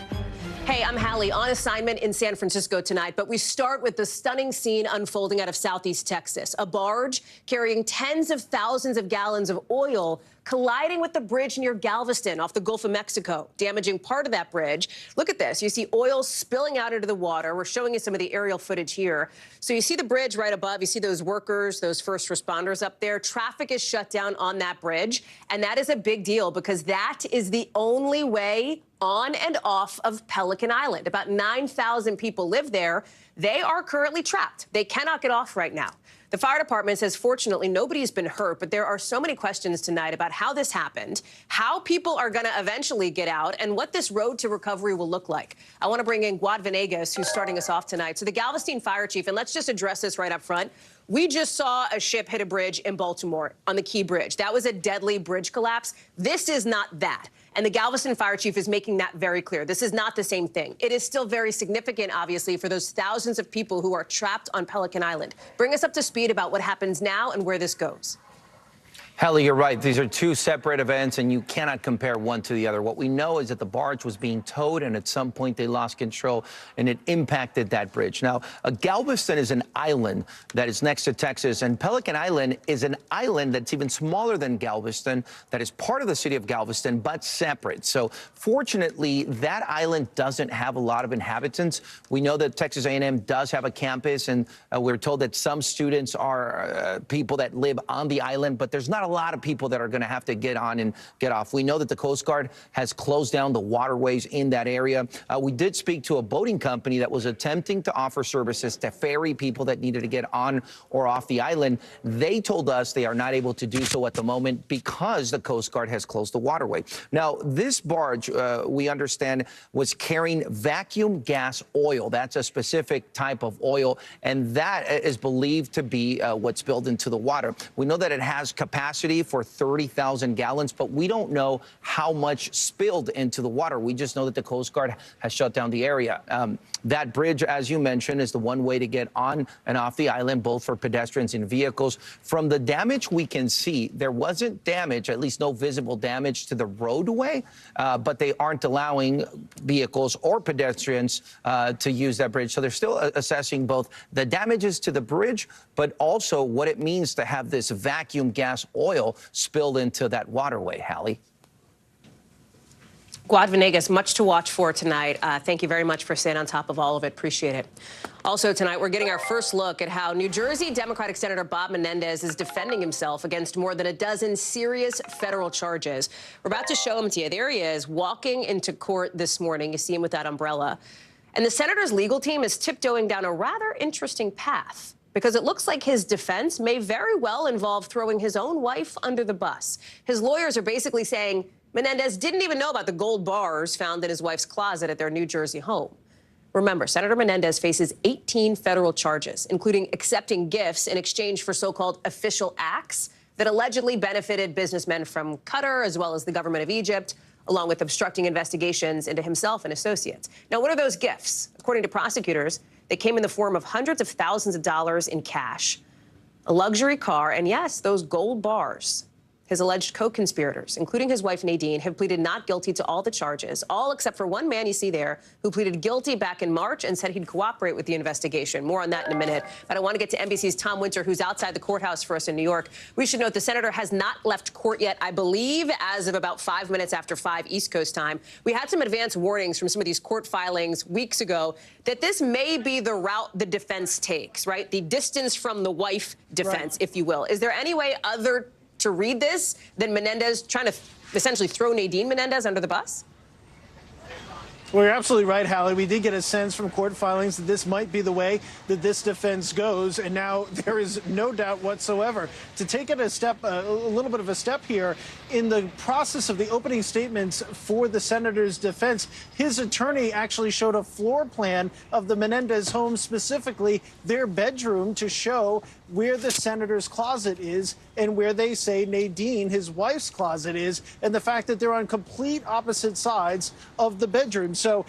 Hey, I'm Hallie, on assignment in San Francisco tonight, but we start with the stunning scene unfolding out of Southeast Texas. A barge carrying tens of thousands of gallons of oil colliding with the bridge near Galveston off the Gulf of Mexico, damaging part of that bridge. Look at this. You see oil spilling out into the water. We're showing you some of the aerial footage here. So you see the bridge right above. You see those workers, those first responders up there. Traffic is shut down on that bridge, and that is a big deal because that is the only way on and off of Pelican Island. About 9,000 people live there. They are currently trapped. They cannot get off right now. The fire department says, fortunately, nobody's been hurt, but there are so many questions tonight about how this happened, how people are going to eventually get out, and what this road to recovery will look like. I want to bring in Guad Venegas, who's starting us off tonight. So the Galveston fire chief, and let's just address this right up front. We just saw a ship hit a bridge in Baltimore on the Key Bridge. That was a deadly bridge collapse. This is not that. And the Galveston fire chief is making that very clear. This is not the same thing. It is still very significant, obviously, for those thousands of people who are trapped on Pelican Island. Bring us up to speed about what happens now and where this goes. Hallie, you're right. These are two separate events, and you cannot compare one to the other. What we know is that the barge was being towed, and at some point they lost control, and it impacted that bridge. Now, Galveston is an island that is next to Texas, and Pelican Island is an island that's even smaller than Galveston, that is part of the city of Galveston, but separate. So, fortunately, that island doesn't have a lot of inhabitants. We know that Texas A&M does have a campus, and we're told that some students are people that live on the island, but there's not a lot of people that are going to have to get on and get off. We know that the Coast Guard has closed down the waterways in that area. We did speak to a boating company that was attempting to offer services to ferry people that needed to get on or off the island. They told us they are not able to do so at the moment because the Coast Guard has closed the waterway. Now, this barge, we understand, was carrying vacuum gas oil. That's a specific type of oil, and that is believed to be what spilled into the water. We know that it has capacity for 30,000 gallons, but we don't know how much spilled into the water. We just know that the Coast Guard has shut down the area. That bridge, as you mentioned, is the one way to get on and off the island, both for pedestrians and vehicles. From the damage we can see, there wasn't damage, at least no visible damage to the roadway, but they aren't allowing vehicles or pedestrians to use that bridge. So they're still assessing both the damages to the bridge, but also what it means to have this vacuum gas oil spilled into that waterway, Hallie. Guad Venegas, much to watch for tonight. Thank you very much for staying on top of all of it. Appreciate it. Also tonight, we're getting our first look at how New Jersey Democratic Senator Bob Menendez is defending himself against more than a dozen serious federal charges. We're about to show him to you. There he is, walking into court this morning. You see him with that umbrella. And the senator's legal team is tiptoeing down a rather interesting path, because it looks like his defense may very well involve throwing his own wife under the bus. His lawyers are basically saying Menendez didn't even know about the gold bars found in his wife's closet at their New Jersey home. Remember, Senator Menendez faces 18 federal charges, including accepting gifts in exchange for so-called official acts that allegedly benefited businessmen from Qatar as well as the government of Egypt, along with obstructing investigations into himself and associates. Now, what are those gifts? According to prosecutors, they came in the form of hundreds of thousands of dollars in cash, a luxury car, and yes, those gold bars. His alleged co-conspirators, including his wife Nadine, have pleaded not guilty to all the charges, all except for one man you see there who pleaded guilty back in March and said he'd cooperate with the investigation. More on that in a minute. But I want to get to NBC's Tom Winter, who's outside the courthouse for us in New York. We should note the senator has not left court yet, I believe, as of about 5 minutes after 5 East Coast time. We had some advance warnings from some of these court filings weeks ago that this may be the route the defense takes, right? The distance from the wife defense, if you will. Is there any way other to read this than Menendez trying to essentially throw Nadine Menendez under the bus? Well, you're absolutely right, Hallie. We did get a sense from court filings that this might be the way that this defense goes, and now there is no doubt whatsoever. To take it a little bit of a step here, in the process of the opening statements for the senator's defense, his attorney actually showed a floor plan of the Menendez home, specifically their bedroom, to show where the senator's closet is and where they say Nadine, his wife's closet, is, and the fact that they're on complete opposite sides of the bedroom. So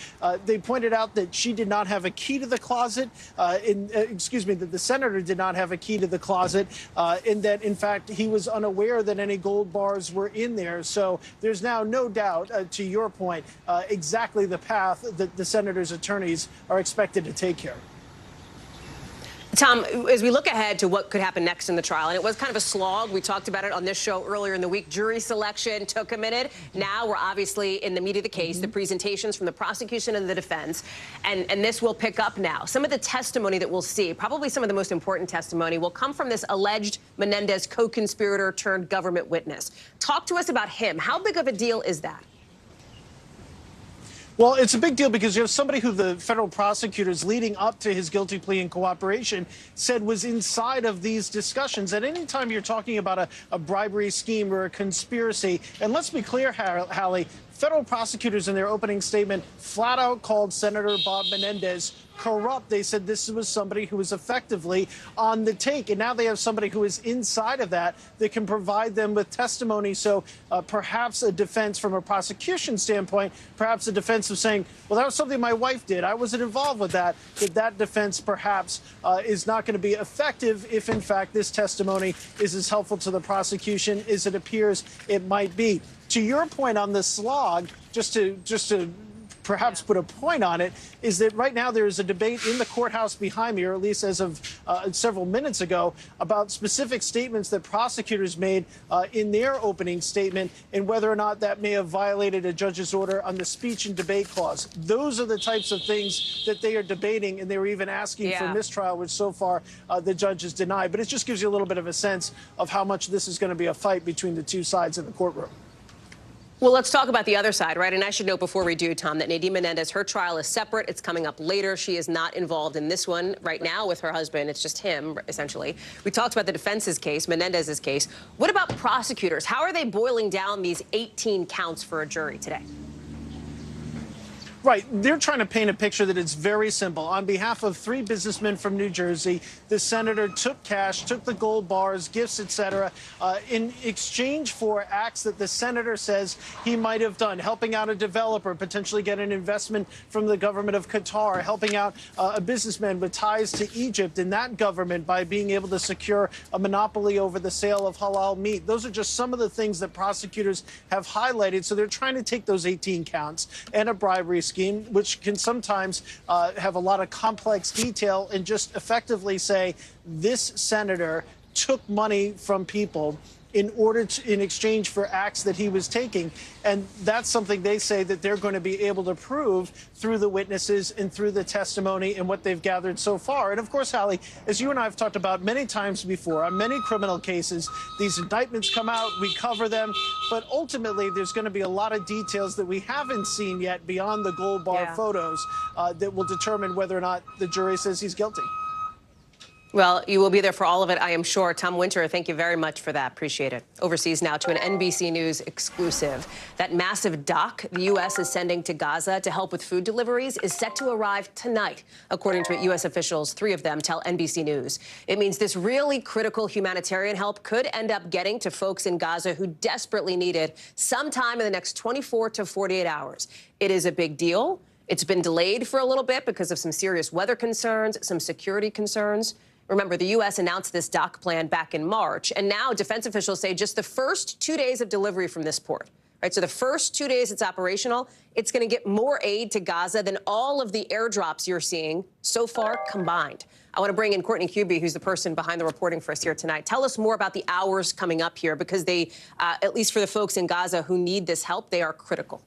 they pointed out that she did not have a key to the closet, that the senator did not have a key to the closet, and that, in fact, he was unaware that any gold bars were in there. So there's now no doubt, to your point, exactly the path that the senator's attorneys are expected to take here. Tom, as we look ahead to what could happen next in the trial, and it was kind of a slog. We talked about it on this show earlier in the week. Jury selection took a minute. Now we're obviously in the meat of the case, the presentations from the prosecution and the defense, and this will pick up now. Some of the testimony that we'll see, probably some of the most important testimony, will come from this alleged Menendez co-conspirator turned government witness. Talk to us about him. How big of a deal is that? Well, it's a big deal because you have somebody who the federal prosecutors leading up to his guilty plea and cooperation said was inside of these discussions. At any time you're talking about a bribery scheme or a conspiracy, and let's be clear, Hallie, federal prosecutors in their opening statement flat out called Senator Bob Menendez corrupt. They said this was somebody who was effectively on the take. And now they have somebody who is inside of that can provide them with testimony. So perhaps a defense from a prosecution standpoint, perhaps a defense of saying, well, that was something my wife did. I wasn't involved with that. That defense perhaps is not going to be effective if, in fact, this testimony is as helpful to the prosecution as it appears it might be. To your point on the slog, just to perhaps put a point on it, is that right now there is a debate in the courthouse behind me, or at least as of several minutes ago, about specific statements that prosecutors made in their opening statement and whether or not that may have violated a judge's order on the speech and debate clause. Those are the types of things that they are debating, and they were even asking for mistrial, which so far the judge has denied. But it just gives you a little bit of a sense of how much this is going to be a fight between the two sides in the courtroom. Well, let's talk about the other side, right? And I should note before we do, Tom, that Nadine Menendez, her trial is separate. It's coming up later. She is not involved in this one right now with her husband. It's just him, essentially. We talked about the defense's case, Menendez's case. What about prosecutors? How are they boiling down these 18 counts for a jury today? Right. They're trying to paint a picture that it's very simple. On behalf of 3 businessmen from New Jersey, the senator took cash, took the gold bars, gifts, etc., in exchange for acts that the senator says he might have done, helping out a developer, potentially get an investment from the government of Qatar, helping out a businessman with ties to Egypt and that government by being able to secure a monopoly over the sale of halal meat. Those are just some of the things that prosecutors have highlighted. So they're trying to take those 18 counts and a bribery scheme, which can sometimes have a lot of complex detail, and just effectively say this senator took money from people in exchange for acts that he was taking. And that's something they say that they're going to be able to prove through the witnesses and through the testimony and what they've gathered so far. And of course, Hallie, as you and I have talked about many times before, on many criminal cases, these indictments come out, we cover them, but ultimately there's going to be a lot of details that we haven't seen yet beyond the gold bar photos that will determine whether or not the jury says he's guilty. Well, you will be there for all of it, I am sure. Tom Winter, thank you very much for that. Appreciate it. Overseas now to an NBC News exclusive. That massive dock the U.S. is sending to Gaza to help with food deliveries is set to arrive tonight, according to U.S. officials. 3 of them tell NBC News. It means this really critical humanitarian help could end up getting to folks in Gaza who desperately need it sometime in the next 24 to 48 hours. It is a big deal. It's been delayed for a little bit because of some serious weather concerns, some security concerns. Remember, the U.S. announced this dock plan back in March, and now defense officials say just the first 2 days of delivery from this port, right? So the first 2 days it's operational, it's going to get more aid to Gaza than all of the airdrops you're seeing so far combined. I want to bring in Courtney Kuby, who's the person behind the reporting for us here tonight. Tell us more about the hours coming up here, because they, at least for the folks in Gaza who need this help, they are critical.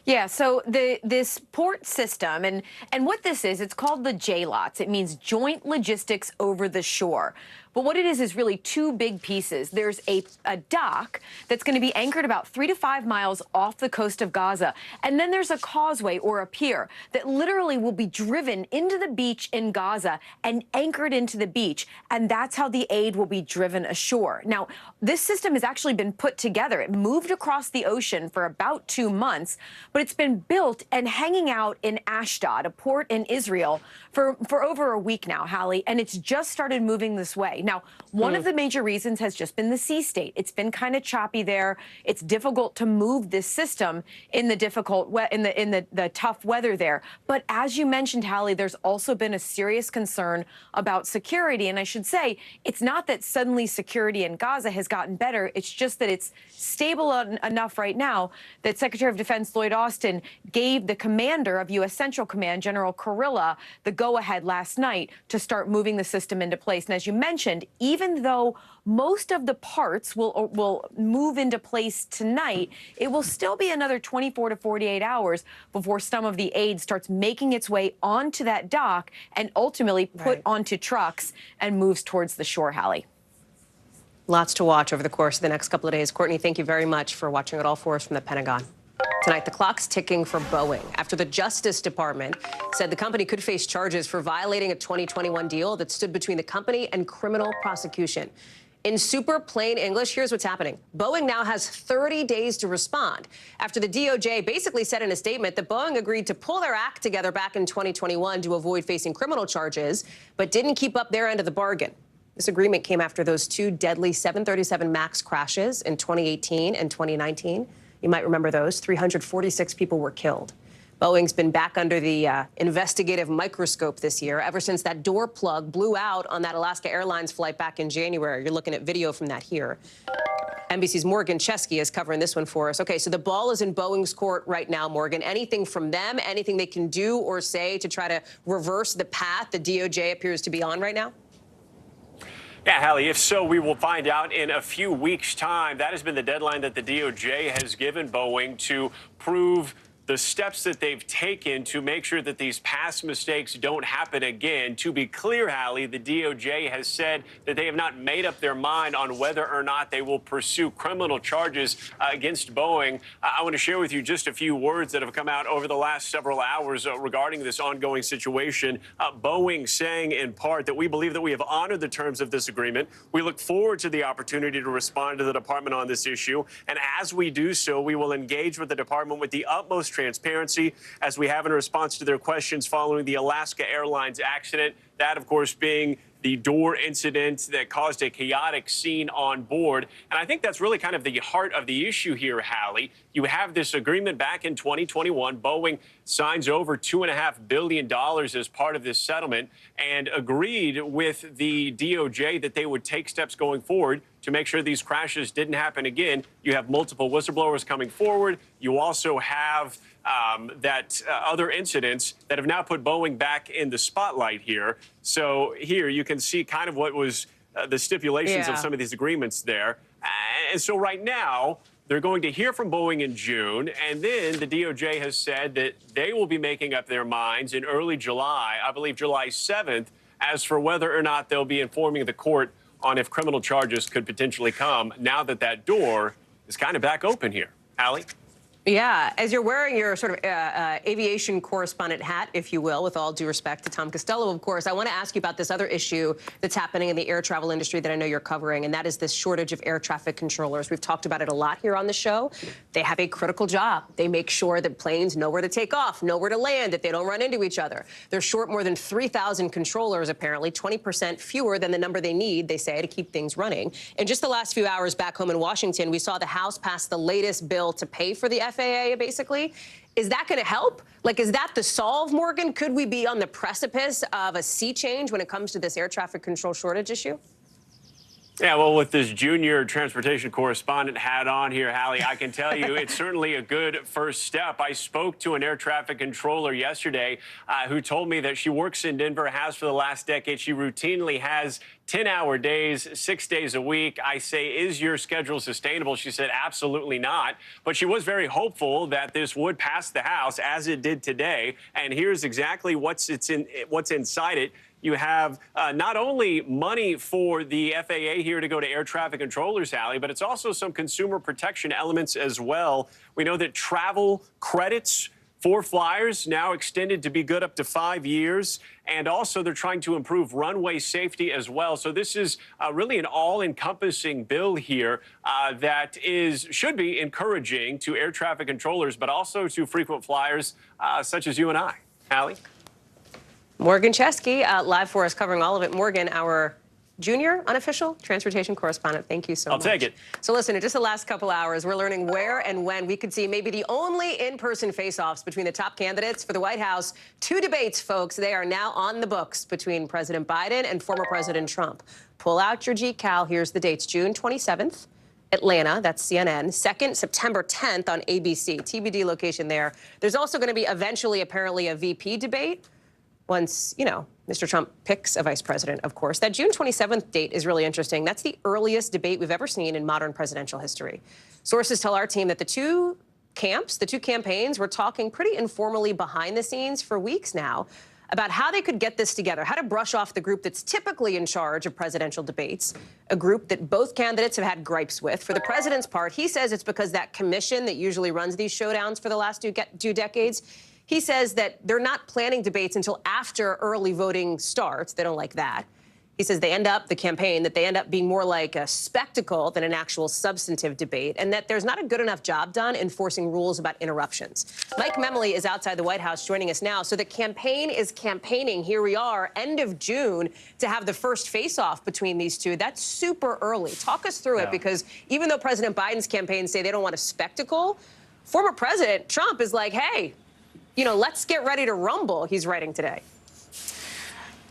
Yeah, so this port system, and what this is, it's called the JLOTS. It means Joint Logistics Over the Shore. But what it is really 2 big pieces. There's a dock that's going to be anchored about 3 to 5 miles off the coast of Gaza. And then there's a causeway or a pier that literally will be driven into the beach in Gaza and anchored into the beach. And that's how the aid will be driven ashore. Now, this system has actually been put together. It moved across the ocean for about 2 months, but it's been built and hanging out in Ashdod, a port in Israel, for over a week now, Hallie, and it's just started moving this way. Now, one of the major reasons has just been the sea state. It's been kind of choppy there. It's difficult to move this system in the the tough weather there. But as you mentioned, Hallie, there's also been a serious concern about security. And I should say, it's not that suddenly security in Gaza has gotten better. It's just that it's stable enough right now that Secretary of Defense Lloyd Austin gave the commander of U.S. Central Command, General Kurilla, the go-ahead last night to start moving the system into place. And as you mentioned, even though most of the parts will move into place tonight, it will still be another 24 to 48 hours before some of the aid starts making its way onto that dock and ultimately put onto trucks and moves towards the shore, Hallie. Lots to watch over the course of the next couple of days. Courtney, thank you very much for watching it all for us from the Pentagon. Tonight, the clock's ticking for Boeing after the Justice Department said the company could face charges for violating a 2021 deal that stood between the company and criminal prosecution. In super plain English, here's what's happening. Boeing now has 30 days to respond after the DOJ basically said in a statement that Boeing agreed to pull their act together back in 2021 to avoid facing criminal charges, but didn't keep up their end of the bargain. This agreement came after those two deadly 737 MAX crashes in 2018 and 2019. You might remember those. 346 people were killed. Boeing's been back under the investigative microscope this year ever since that door plug blew out on that Alaska Airlines flight back in January. You're looking at video from that here. NBC's Morgan Chesky is covering this one for us. Okay, so the ball is in Boeing's court right now, Morgan. Anything from them, anything they can do or say to try to reverse the path the DOJ appears to be on right now? Yeah, Hallie, if so, we will find out in a few weeks' time. That has been the deadline that the DOJ has given Boeing to prove the steps that they've taken to make sure that these past mistakes don't happen again. To be clear, Hallie, the DOJ has said that they have not made up their mind on whether or not they will pursue criminal charges against Boeing. I want to share with you just a few words that have come out over the last several hours regarding this ongoing situation. Boeing saying in part that we believe that we have honored the terms of this agreement. We look forward to the opportunity to respond to the department on this issue. And as we do so, we will engage with the department with the utmost transparency, as we have in response to their questions following the Alaska Airlines accident. That, of course, being the door incident that caused a chaotic scene on board. And I think that's really kind of the heart of the issue here, Hallie. You have this agreement back in 2021. Boeing signs over $2.5 billion as part of this settlement and agreed with the DOJ that they would take steps going forward to make sure these crashes didn't happen again. You have multiple whistleblowers coming forward. You also have other incidents that have now put Boeing back in the spotlight here. So here you can see kind of what was the stipulations of some of these agreements there. And so right now, they're going to hear from Boeing in June, and then the DOJ has said that they will be making up their minds in early July, I believe July 7th, as for whether or not they'll be informing the court on if criminal charges could potentially come now that that door is kind of back open here. Hallie? Yeah, as you're wearing your sort of aviation correspondent hat, if you will, with all due respect to Tom Costello, of course, I want to ask you about this other issue that's happening in the air travel industry that I know you're covering, and that is this shortage of air traffic controllers. We've talked about it a lot here on the show. They have a critical job. They make sure that planes know where to take off, know where to land, that they don't run into each other. They're short more than 3,000 controllers, apparently, 20% fewer than the number they need, they say, to keep things running. In just the last few hours back home in Washington, we saw the House pass the latest bill to pay for the FAA, basically. Is that going to help? Like, is that the solve, Morgan? Could we be on the precipice of a sea change when it comes to this air traffic control shortage issue? Yeah, well, with this junior transportation correspondent hat on here, Hallie, I can tell you it's certainly a good first step. I spoke to an air traffic controller yesterday who told me that she works in Denver, has for the last decade. She routinely has 10-hour days, 6 days a week. I say, is your schedule sustainable? She said, absolutely not. But she was very hopeful that this would pass the House, as it did today. And here's exactly what's inside it. You have not only money for the FAA here to go to air traffic controllers, Hallie, but it's also some consumer protection elements as well. We know that travel credits for flyers now extended to be good up to 5 years. And also they're trying to improve runway safety as well. So this is really an all-encompassing bill here that should be encouraging to air traffic controllers, but also to frequent flyers such as you and I. Hallie? Morgan Chesky, live for us, covering all of it. Morgan, our junior unofficial transportation correspondent. Thank you so much. I'll take it. So listen, in just the last couple hours, we're learning where and when we could see maybe the only in-person face-offs between the top candidates for the White House. 2 debates, folks. They are now on the books between President Biden and former President Trump. Pull out your GCal. Here's the dates. June 27th. Atlanta, that's CNN. 2nd, September 10th on ABC. TBD location there. There's also going to be eventually, apparently, a VP debate once, you know, Mr. Trump picks a vice president, of course. That June 27th date is really interesting. That's the earliest debate we've ever seen in modern presidential history. Sources tell our team that the two camps, the two campaigns, were talking pretty informally behind the scenes for weeks now about how they could get this together, how to brush off the group that's typically in charge of presidential debates, a group that both candidates have had gripes with. For the president's part, he says it's because that commission that usually runs these showdowns for the last two decades, he says that they're not planning debates until after early voting starts. They don't like that. He says the campaign end up being more like a spectacle than an actual substantive debate, and that there's not a good enough job done enforcing rules about interruptions. Mike Memoli is outside the White House joining us now. So the campaign is campaigning. Here we are, end of June, to have the first face-off between these two. That's super early. Talk us through it, because even though President Biden's campaign say they don't want a spectacle, former President Trump is like, hey, let's get ready to rumble, he's writing today.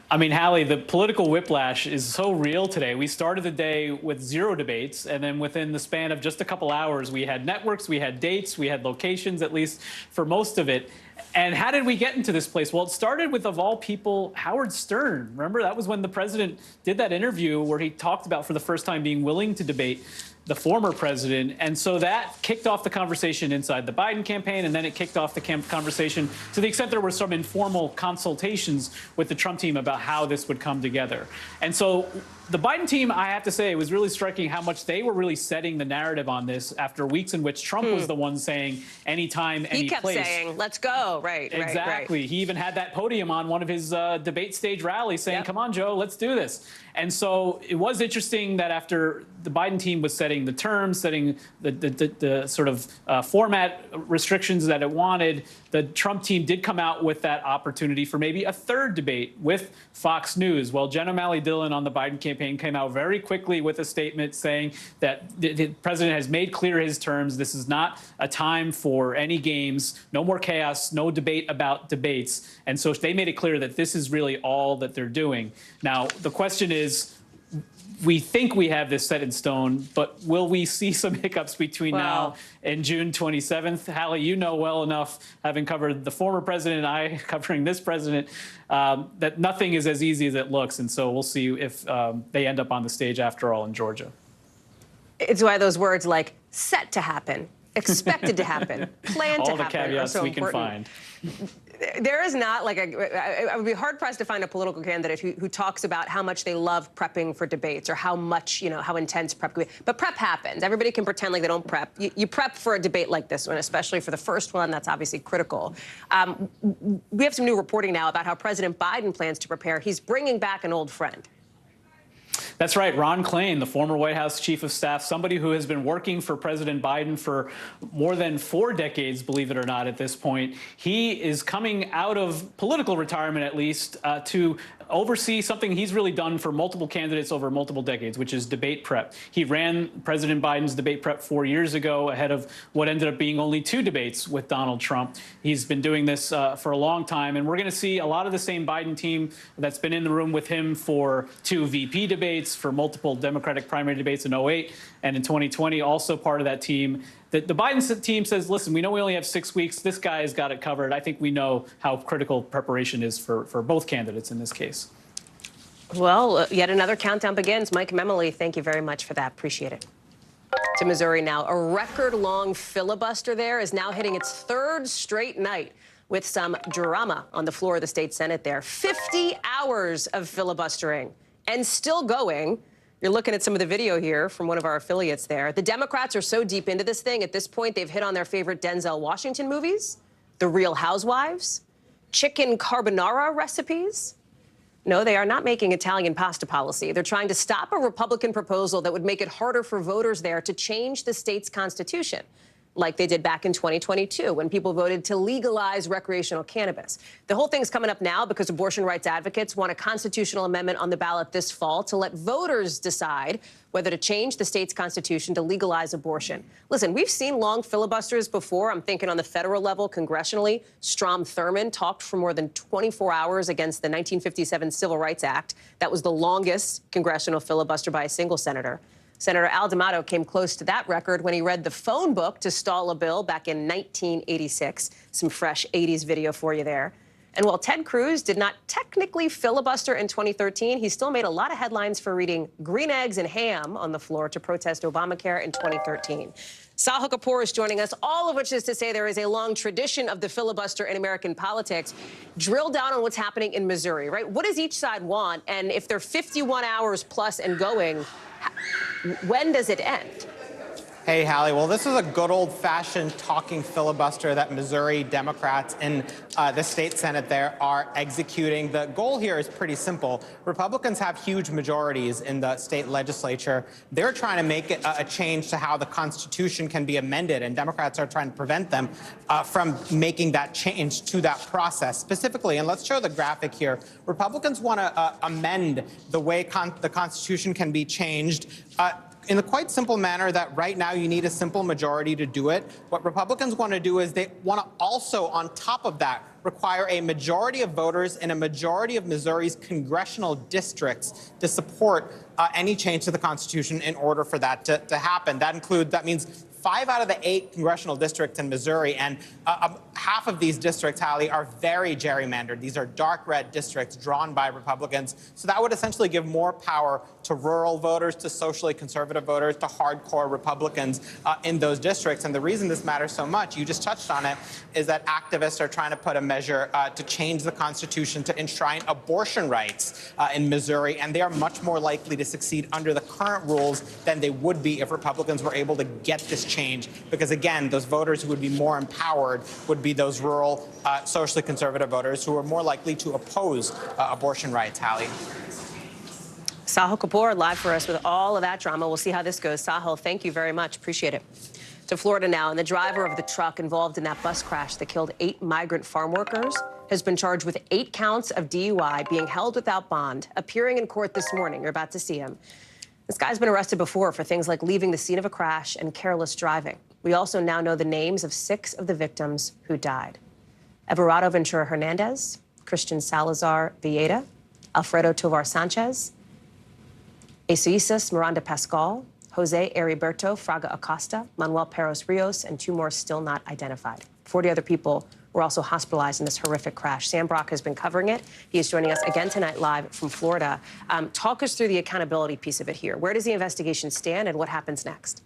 I mean, Hallie, the political whiplash is so real today. We started the day with 0 debates, and then within the span of just a couple hours, we had networks, we had dates, we had locations, at least for most of it. And how did we get into this place? Well, it started with, of all people, Howard Stern. Remember, that was when the president did that interview where he talked about, for the first time, being willing to debate the former president. And so that kicked off the conversation inside the Biden campaign, and then it kicked off the conversation to the extent there were some informal consultations with the Trump team about how this would come together. And so the Biden team, I have to say, it was really striking how much they were really setting the narrative on this after weeks in which Trump was the one saying anytime, any place. He kept saying, let's go, right, exactly. Right. He even had that podium on one of his debate stage rallies saying, come on, Joe, let's do this. And so it was interesting that after the Biden team was setting the terms, setting the sort of format restrictions that it wanted, the Trump team did come out with that opportunity for maybe a third debate with Fox News. Well, Jen O'Malley-Dillon on the Biden campaign came out very quickly with a statement saying that the president has made clear his terms. This is not a time for any games, no more chaos, no debate about debates. And so they made it clear that this is really all that they're doing. Now, the question is, we think we have this set in stone, but will we see some hiccups between now and June 27th? Hallie, you know well enough, having covered the former president and I covering this president, that nothing is as easy as it looks. And so we'll see if they end up on the stage after all in Georgia. It's why those words like set to happen, expected to happen, planned to happen. All the caveats so we can important. find. There is not like I would be hard pressed to find a political candidate who talks about how much they love prepping for debates or how much, how intense prep can be. But prep happens. Everybody can pretend like they don't prep. You prep for a debate like this one, especially for the first one. That's obviously critical. We have some new reporting now about how President Biden plans to prepare. He's bringing back an old friend. That's right. Ron Klain, the former White House chief of staff, somebody who has been working for President Biden for more than 4 decades, believe it or not, at this point. He is coming out of political retirement, at least, to oversee something he's really done for multiple candidates over multiple decades, which is debate prep. He ran President Biden's debate prep 4 years ago, ahead of what ended up being only 2 debates with Donald Trump. He's been doing this for a long time, and we're going to see a lot of the same Biden team that's been in the room with him for 2 VP debates, for multiple Democratic primary debates in 2008 and in 2020, also part of that team. The Biden team says, listen, we know we only have 6 weeks. This guy has got it covered. I think we know how critical preparation is for both candidates in this case. Well, yet another countdown begins. Mike Memoli, thank you very much for that. Appreciate it. To Missouri now. A record-long filibuster there is now hitting its 3rd straight night with some drama on the floor of the state Senate there. 50 hours of filibustering and still going. You're looking at some of the video here from one of our affiliates there. The Democrats are so deep into this thing, at this point, they've hit on their favorite Denzel Washington movies, The Real Housewives, chicken carbonara recipes. No, they are not making Italian pasta policy. They're trying to stop a Republican proposal that would make it harder for voters there to change the state's constitution, like they did back in 2022 when people voted to legalize recreational cannabis. The whole thing's coming up now because abortion rights advocates want a constitutional amendment on the ballot this fall to let voters decide whether to change the state's constitution to legalize abortion. Listen, we've seen long filibusters before. I'm thinking on the federal level, congressionally. Strom Thurmond talked for more than 24 hours against the 1957 Civil Rights Act. That was the longest congressional filibuster by a single senator. Senator Al D'Amato came close to that record when he read the phone book to stall a bill back in 1986. Some fresh 80s video for you there. And while Ted Cruz did not technically filibuster in 2013, he still made a lot of headlines for reading green eggs and ham on the floor to protest Obamacare in 2013. Sahil Kapoor is joining us, all of which is to say there is a long tradition of the filibuster in American politics. Drill down on what's happening in Missouri, right? What does each side want? And if they're 51 hours plus and going, when does it end? Hey, Hallie. Well, this is a good old-fashioned talking filibuster that Missouri Democrats in the state Senate there are executing. The goal here is pretty simple. Republicans have huge majorities in the state legislature. They're trying to make it a change to how the Constitution can be amended, and Democrats are trying to prevent them from making that change to that process. Specifically, and let's show the graphic here, Republicans want to amend the way the Constitution can be changed in a quite simple manner that right now you need a simple majority to do it. What Republicans want to do is they want to also, on top of that, require a majority of voters in a majority of Missouri's congressional districts to support any change to the Constitution in order for that to happen. That means 5 out of the 8 congressional districts in Missouri, and half of these districts, Hallie, are very gerrymandered. These are dark red districts drawn by Republicans. So that would essentially give more power to rural voters, to socially conservative voters, to hardcore Republicans in those districts. And the reason this matters so much, you just touched on it, is that activists are trying to put a measure to change the Constitution to enshrine abortion rights in Missouri, and they are much more likely to succeed under the current rules than they would be if Republicans were able to get this change, because again, those voters who would be more empowered would be those rural, socially conservative voters who are more likely to oppose abortion rights. Hallie. Sahil Kapoor live for us with all of that drama. We'll see how this goes. Sahil, thank you very much. Appreciate it. To Florida now, and the driver of the truck involved in that bus crash that killed 8 migrant farm workers has been charged with 8 counts of DUI, being held without bond, appearing in court this morning. You're about to see him. This guy's been arrested before for things like leaving the scene of a crash and careless driving. We also now know the names of 6 of the victims who died: Everardo Ventura Hernandez, Christian Salazar Villeda, Alfredo Tovar Sanchez, Esoisis Miranda Pascal, Jose Heriberto Fraga Acosta, Manuel Peros Rios, and 2 more still not identified. 40 other people were also hospitalized in this horrific crash. Sam Brock has been covering it. He is joining us again tonight live from Florida. Talk us through the accountability piece of it here. Where does the investigation stand and what happens next?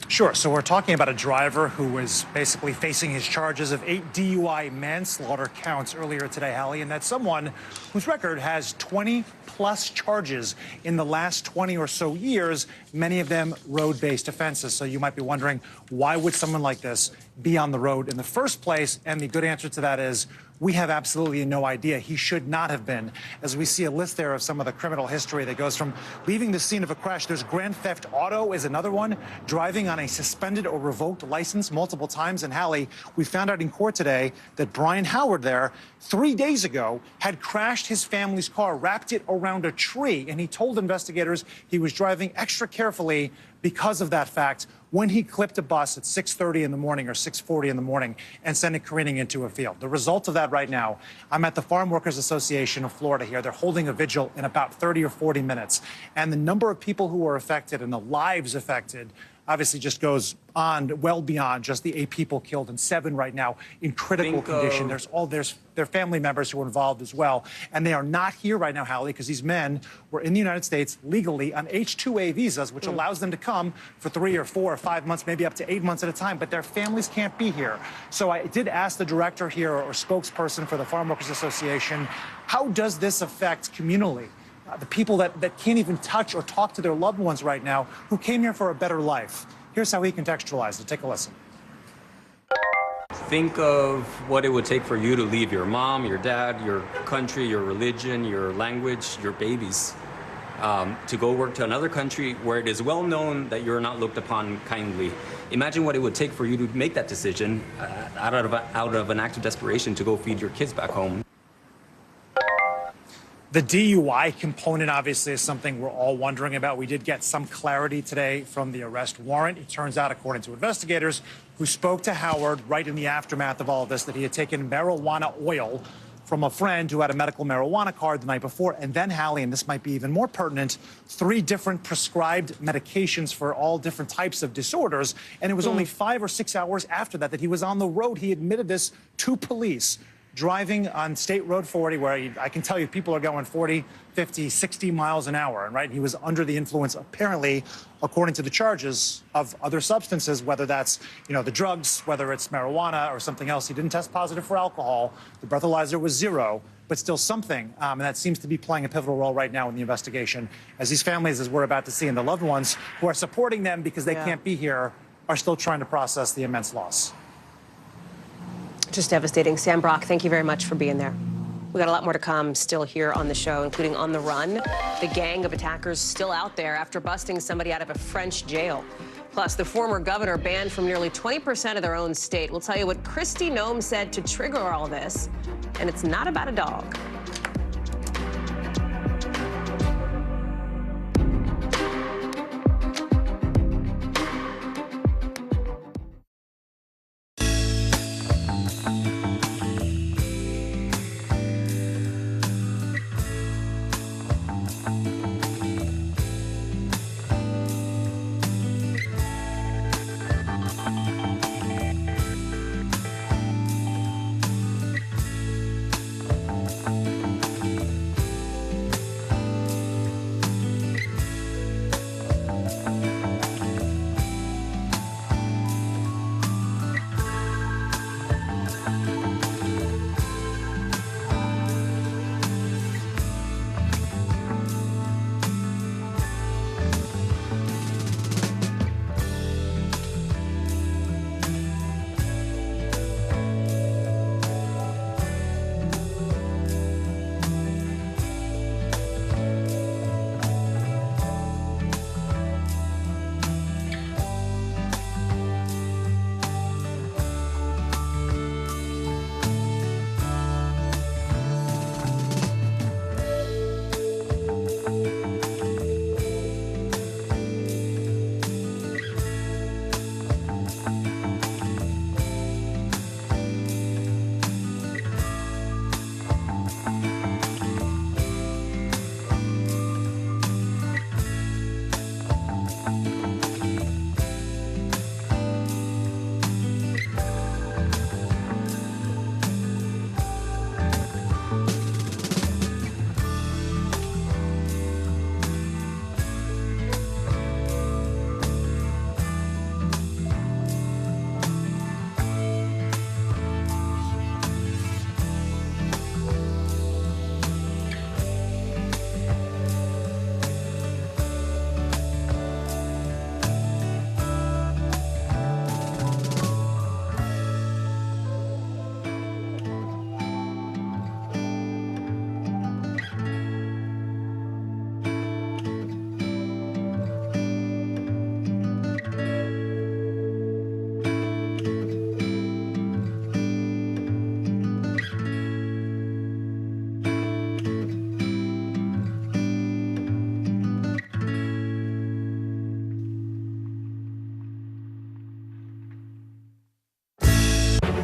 Sure. So we're talking about a driver who was basically facing his charges of 8 DUI manslaughter counts earlier today, Hallie, and that's someone whose record has 20-plus charges in the last 20 or so years, many of them road-based offenses. So you might be wondering, why would someone like this be on the road in the first place? And the good answer to that is, we have absolutely no idea. He should not have been. As we see a list there of some of the criminal history that goes from leaving the scene of a crash. There's grand theft auto is another one, driving on a suspended or revoked license multiple times. And Hallie, we found out in court today that Brian Howard there, 3 days ago, had crashed his family's car, wrapped it around a tree. And he told investigators he was driving extra carefully because of that fact when he clipped a bus at 6:30 in the morning or 6:40 in the morning and sent it careening into a field. The result of that right now, I'm at the Farm Workers Association of Florida here. They're holding a vigil in about 30 or 40 minutes. And the number of people who are affected and the lives affected obviously just goes on well beyond just the 8 people killed and 7 right now in critical condition. There's their family members who are involved as well. And they are not here right now, Hallie, because these men were in the United States legally on H-2A visas, which allows them to come for 3 or 4 or 5 months, maybe up to 8 months at a time, but their families can't be here. So I did ask the director here or spokesperson for the Farm Workers Association, how does this affect communally? The people that can't even touch or talk to their loved ones right now who came here for a better life. Here's how he contextualized it. Take a listen. Think of what it would take for you to leave your mom, your dad, your country, your religion, your language, your babies, to go work to another country where it is well known that you're not looked upon kindly. Imagine what it would take for you to make that decision out of an act of desperation to go feed your kids back home. The DUI component obviously is something we're all wondering about. We did get some clarity today from the arrest warrant. It turns out, according to investigators who spoke to Howard right in the aftermath of all of this, that he had taken marijuana oil from a friend who had a medical marijuana card the night before. And then, Hallie, and this might be even more pertinent, 3 different prescribed medications for all different types of disorders. And it was only 5 or 6 hours after that he was on the road. He admitted this to police, driving on State Road 40, where I can tell you people are going 40, 50, 60 miles an hour. And right, he was under the influence, apparently, according to the charges, of other substances, whether that's, the drugs, whether it's marijuana or something else. He didn't test positive for alcohol. The breathalyzer was 0. but still something. And that seems to be playing a pivotal role right now in the investigation, as these families, as we're about to see, and the loved ones who are supporting them because they can't be here, are still trying to process the immense loss. Just devastating. Sam Brock, thank you very much for being there. We got a lot more to come still here on the show, including On the Run. The gang of attackers still out there after busting somebody out of a French jail. Plus, the former governor banned from nearly 20% of their own state. We'll tell you what Kristi Noem said to trigger all this, and it's not about a dog.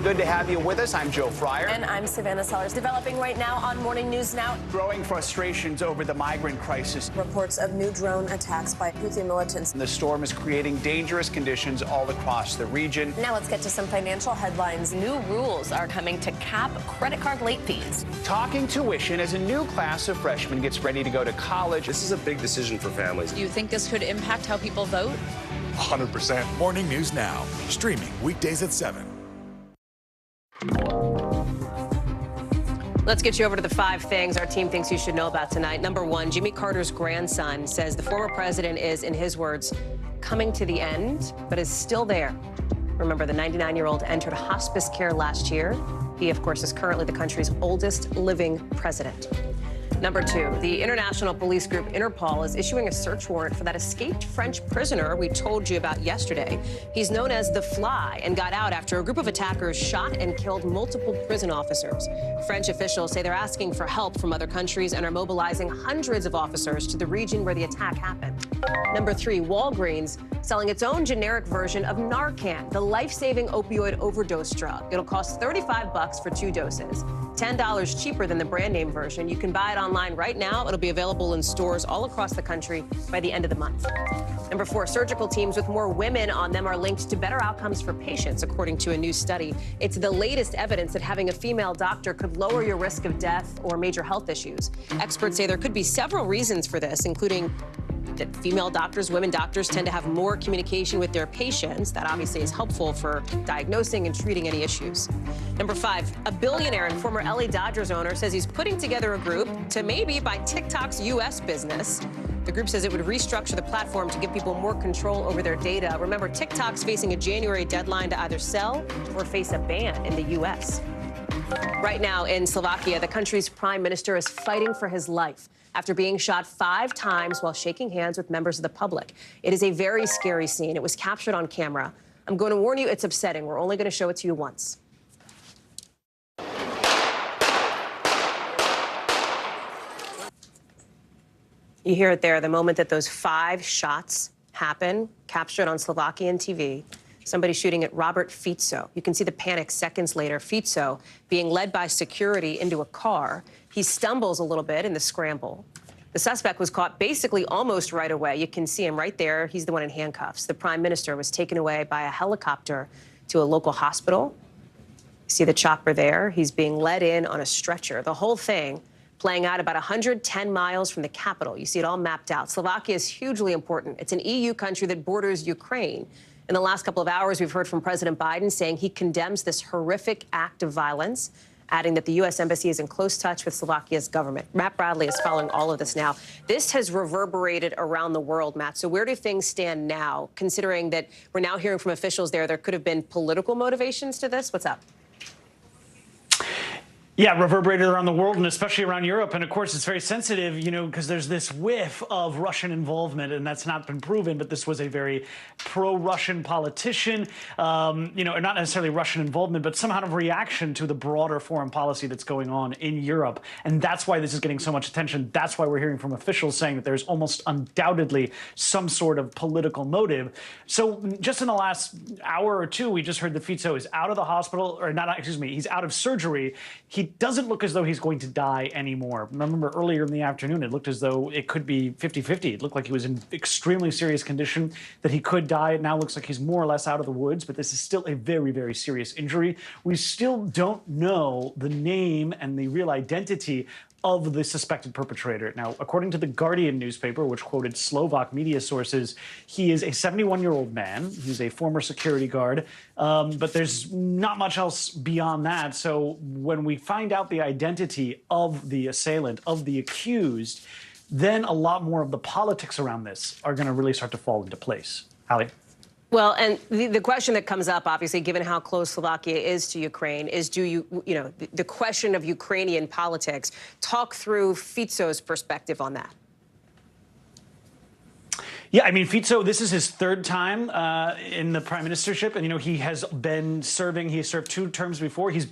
Good to have you with us. I'm Joe Fryer. And I'm Savannah Sellers. Developing right now on Morning News Now. Growing frustrations over the migrant crisis. Reports of new drone attacks by Houthi militants. The storm is creating dangerous conditions all across the region. Now let's get to some financial headlines. New rules are coming to cap credit card late fees. Talking tuition as a new class of freshmen gets ready to go to college. This is a big decision for families. Do you think this could impact how people vote? 100%. Morning News Now, streaming weekdays at 7. Let's get you over to the 5 things our team thinks you should know about tonight. Number 1, Jimmy Carter's grandson says the former president is, in his words, coming to the end, but is still there. Remember, the 99-year-old entered hospice care last year. He, of course, is currently the country's oldest living president. Number 2, the international police group Interpol is issuing a search warrant for that escaped French prisoner we told you about yesterday. He's known as The Fly and got out after a group of attackers shot and killed multiple prison officers. French officials say they're asking for help from other countries and are mobilizing hundreds of officers to the region where the attack happened. Number 3, Walgreens selling its own generic version of Narcan, the life-saving opioid overdose drug. It'll cost $35 for 2 doses, $10 cheaper than the brand name version. You can buy it online right now. It'll be available in stores all across the country by the end of the month. Number 4, surgical teams with more women on them are linked to better outcomes for patients, according to a new study. It's the latest evidence that having a female doctor could lower your risk of death or major health issues. Experts say there could be several reasons for this, including that female doctors, women doctors, tend to have more communication with their patients. That obviously is helpful for diagnosing and treating any issues. Number 5, a billionaire and former LA Dodgers owner says he's putting together a group to maybe buy TikTok's U.S. business. The group says it would restructure the platform to give people more control over their data. Remember, TikTok's facing a January deadline to either sell or face a ban in the U.S. Right now in Slovakia, the country's prime minister is fighting for his life after being shot 5 times while shaking hands with members of the public. It is a very scary scene. It was captured on camera. I'm going to warn you, it's upsetting. We're only going to show it to you once. You hear it there, the moment that those 5 shots happen, captured on Slovakian TV. Somebody shooting at Robert Fico. You can see the panic seconds later. Fico being led by security into a car. He stumbles a little bit in the scramble. The suspect was caught basically almost right away. You can see him right there. He's the one in handcuffs. The prime minister was taken away by a helicopter to a local hospital. You see the chopper there. He's being led in on a stretcher. The whole thing playing out about 110 miles from the capital. You see it all mapped out. Slovakia is hugely important. It's an EU country that borders Ukraine. In the last couple of hours, we've heard from President Biden saying he condemns this horrific act of violence, adding that the U.S. Embassy is in close touch with Slovakia's government. Matt Bradley is following all of this now. This has reverberated around the world, Matt. So where do things stand now, considering that we're now hearing from officials there could have been political motivations to this? What's up? Yeah, reverberated around the world and especially around Europe. And of course, it's very sensitive, you know, because there's this whiff of Russian involvement, and that's not been proven. But this was a very pro-Russian politician, you know, not necessarily Russian involvement, but some kind of reaction to the broader foreign policy that's going on in Europe. And that's why this is getting so much attention. That's why we're hearing from officials saying that there's almost undoubtedly some sort of political motive. So just in the last hour or two, we just heard that Fico is out of the hospital, or not, excuse me, he's out of surgery. He doesn't look as though he's going to die anymore. Remember earlier in the afternoon, it looked as though it could be 50-50. It looked like he was in extremely serious condition, that he could die. It now looks like he's more or less out of the woods, but this is still a very, very serious injury. We still don't know the name and the real identity of the suspected perpetrator. Now, according to the Guardian newspaper, which quoted Slovak media sources, he is a 71-year-old man. He's a former security guard, but there's not much else beyond that. So when we find out the identity of the assailant, of the accused, then a lot more of the politics around this are going to really start to fall into place. Hallie? Well, and the question that comes up, obviously, given how close Slovakia is to Ukraine, is the question of Ukrainian politics. Talk through Fico's perspective on that. Yeah, I mean, Fico, this is his 3rd time in the prime ministership. And, you know, he has been serving, he served 2 terms before. He's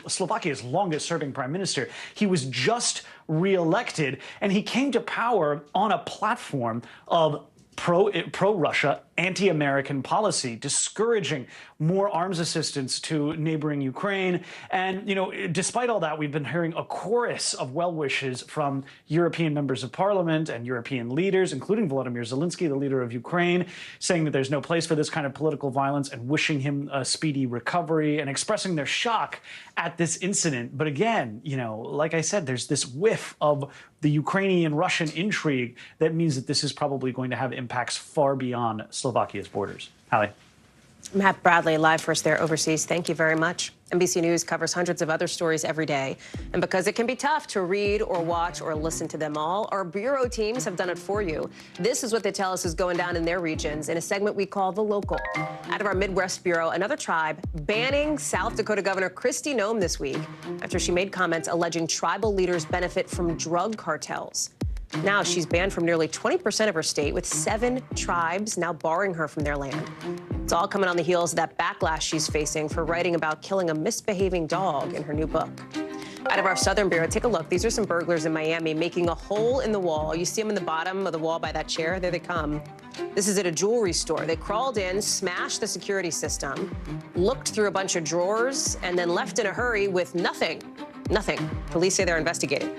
Slovakia's longest serving prime minister. He was just reelected, and he came to power on a platform of pro-Russia, anti-American policy, discouraging more arms assistance to neighboring Ukraine. And, you know, despite all that, we've been hearing a chorus of well wishes from European members of parliament and European leaders, including Volodymyr Zelensky, the leader of Ukraine, saying that there's no place for this kind of political violence and wishing him a speedy recovery and expressing their shock at this incident. But again, you know, like I said, there's this whiff of the Ukrainian-Russian intrigue that means that this is probably going to have impacts far beyond Slovakia's borders. Hallie? Matt Bradley, live for us there overseas. Thank you very much. NBC News covers hundreds of other stories every day. And because it can be tough to read or watch or listen to them all, our bureau teams have done it for you. This is what they tell us is going down in their regions in a segment we call The Local. Out of our Midwest Bureau, another tribe banning South Dakota Governor Kristi Noem this week after she made comments alleging tribal leaders benefit from drug cartels. Now she's banned from nearly 20% of her state, with 7 tribes now barring her from their land. It's all coming on the heels of that backlash she's facing for writing about killing a misbehaving dog in her new book. Out of our Southern Bureau, take a look. These are some burglars in Miami making a hole in the wall. You see them in the bottom of the wall by that chair? There they come. This is at a jewelry store. They crawled in, smashed the security system, looked through a bunch of drawers, and then left in a hurry with nothing. Nothing. Police say they're investigating.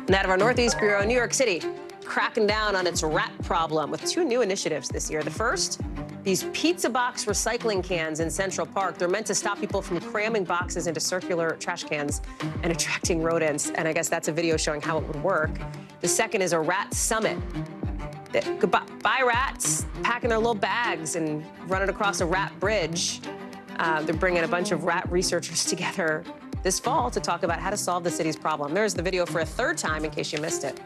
And out of our Northeast Bureau, New York City, cracking down on its rat problem with 2 new initiatives this year. The first, these pizza box recycling cans in Central Park. They're meant to stop people from cramming boxes into circular trash cans and attracting rodents. And I guess that's a video showing how it would work. The second is a rat summit. Goodbye, rats, packing their little bags and running across a rat bridge. They're bringing a bunch of rat researchers together this fall to talk about how to solve the city's problem. There's the video for a third time in case you missed it.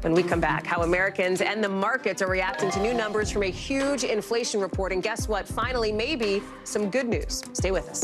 When we come back, how Americans and the markets are reacting to new numbers from a huge inflation report. And guess what? Finally, maybe some good news. Stay with us.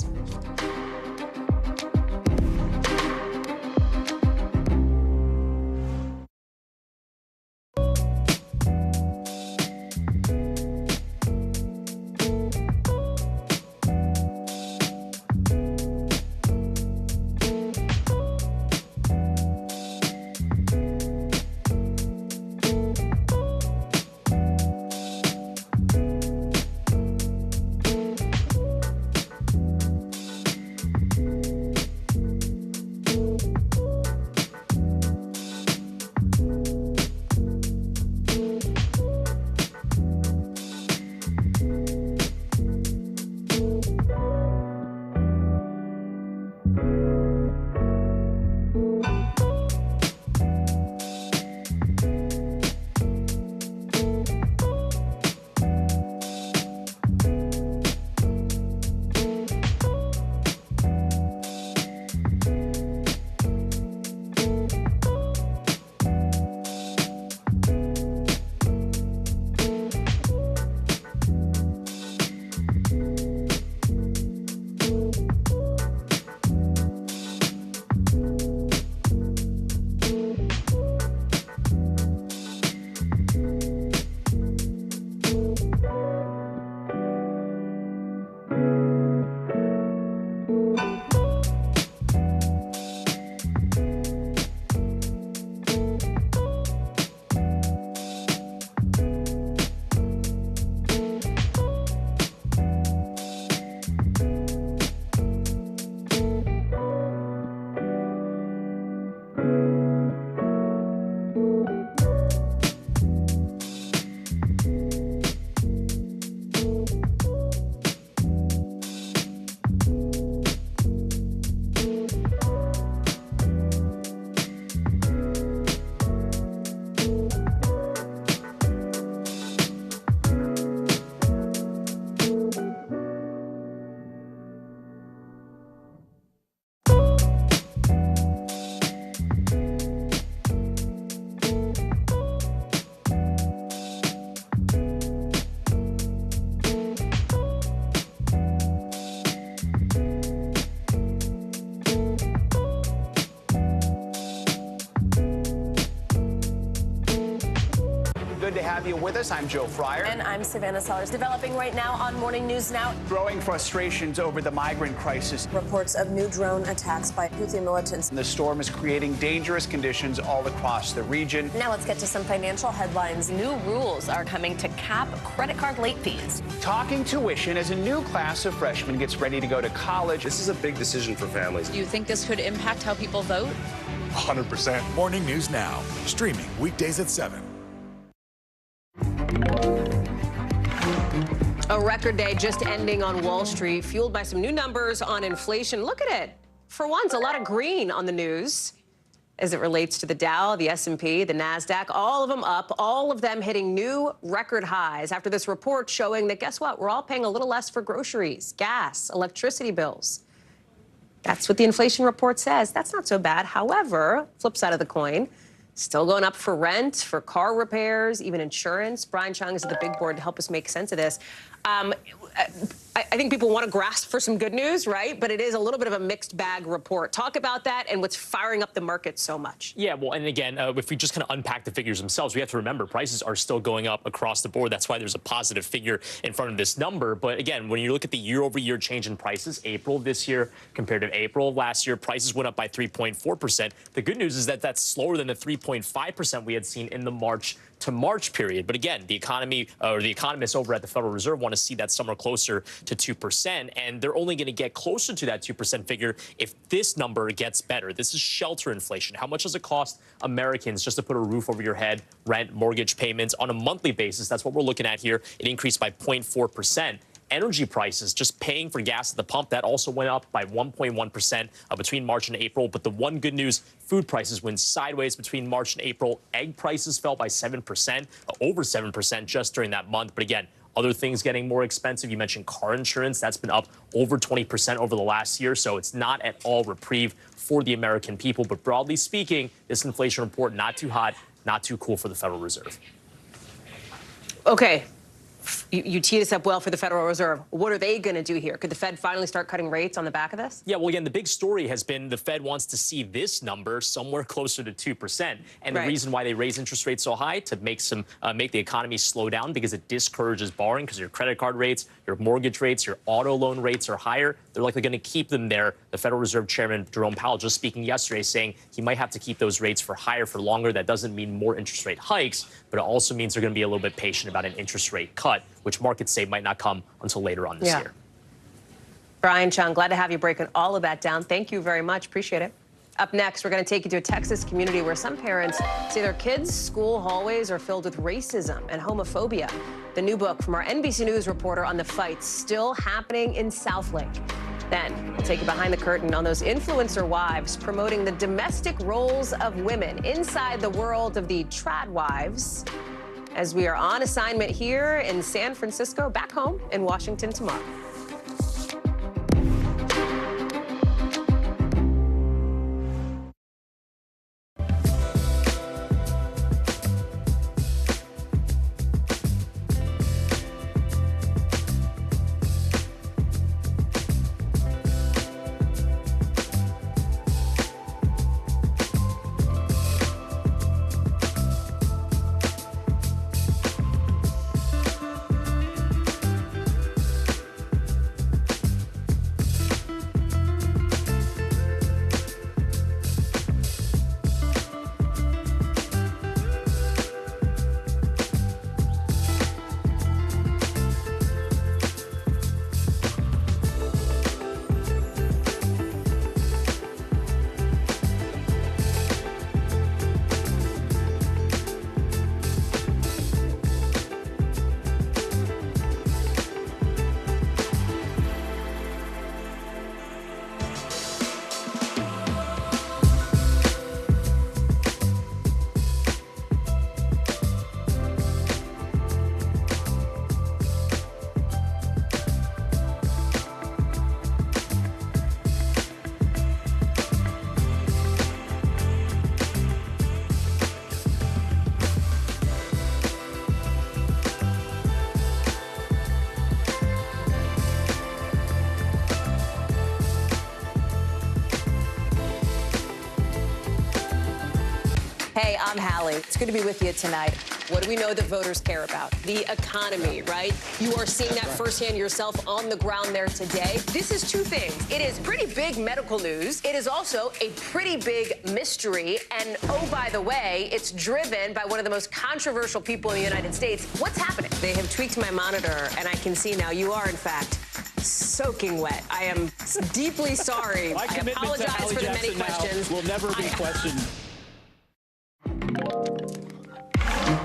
Good to have you with us. I'm Joe Fryer. And I'm Savannah Sellers. Developing right now on Morning News Now. Growing frustrations over the migrant crisis. Reports of new drone attacks by Houthi militants. The storm is creating dangerous conditions all across the region. Now let's get to some financial headlines. New rules are coming to cap credit card late fees. Talking tuition as a new class of freshmen gets ready to go to college. This is a big decision for families. Do you think this could impact how people vote? 100%. Morning News Now, streaming weekdays at 7. A record day just ending on Wall Street, fueled by some new numbers on inflation. Look at it. For once, a lot of green on the news as it relates to the Dow, the S&P, the NASDAQ, all of them up, all of them hitting new record highs after this report showing that, guess what, we're all paying a little less for groceries, gas, electricity bills. That's what the inflation report says. That's not so bad. However, flip side of the coin, still going up for rent, for car repairs, even insurance. Brian Chung is at the big board to help us make sense of this. I think people want to grasp for some good news, right? But it is a little bit of a mixed bag report. Talk about that and what's firing up the market so much. Yeah, well, and again, if we just kind of unpack the figures themselves, we have to remember prices are still going up across the board. That's why there's a positive figure in front of this number. But again, when you look at the year-over-year change in prices, April this year compared to April of last year, prices went up by 3.4%. The good news is that that's slower than the 3.5% we had seen in the March to March period. But again, the economy or the economists over at the Federal Reserve want to see that somewhere closer to 2%. And they're only going to get closer to that 2% figure if this number gets better. This is shelter inflation. How much does it cost Americans just to put a roof over your head, rent, mortgage payments on a monthly basis? That's what we're looking at here. It increased by 0.4%. energy prices, just paying for gas at the pump, that also went up by 1.1% between March and April. But the one good news, food prices went sideways between March and April. Egg prices fell by 7%, over 7% just during that month. But again, other things getting more expensive. You mentioned car insurance. That's been up over 20% over the last year. So it's not at all reprieve for the American people. But broadly speaking, this inflation report, not too hot, not too cool for the Federal Reserve. Okay. You teed us up well for the Federal Reserve. What are they going to do here? Could the Fed finally start cutting rates on the back of this? Yeah, well, again, the big story has been the Fed wants to see this number somewhere closer to 2%. And the reason why they raise interest rates so high, to make the economy slow down, because it discourages borrowing, because your credit card rates, your mortgage rates, your auto loan rates are higher. They're likely going to keep them there. The Federal Reserve Chairman Jerome Powell just speaking yesterday saying he might have to keep those rates for higher for longer. That doesn't mean more interest rate hikes, but it also means they're going to be a little bit patient about an interest rate cut, which markets say might not come until later on this year. Brian Chung, glad to have you breaking all of that down. Thank you very much. Appreciate it. Up next, we're going to take you to a Texas community where some parents say their kids' school hallways are filled with racism and homophobia. The new book from our NBC News reporter on the fights still happening in Southlake. Then we'll take you behind the curtain on those influencer wives promoting the domestic roles of women inside the world of the trad wives, as we are on assignment here in San Francisco, back home in Washington tomorrow. Hey, I'm Hallie. It's good to be with you tonight. What do we know that voters care about? The economy, right? You are seeing that firsthand yourself on the ground there today. This is two things. It is pretty big medical news. It is also a pretty big mystery. And oh, by the way, it's driven by one of the most controversial people in the United States. What's happening? They have tweaked my monitor, and I can see now you are, in fact, soaking wet. I am deeply sorry. My I commitment apologize to Hallie for the many Jackson now questions. will never be questioned.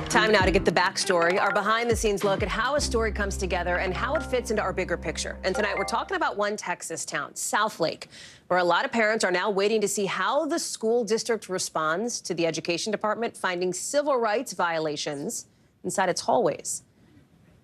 Time now to get the backstory, our behind-the-scenes look at how a story comes together and how it fits into our bigger picture. And tonight we're talking about one Texas town, Southlake, where a lot of parents are now waiting to see how the school district responds to the education department finding civil rights violations inside its hallways.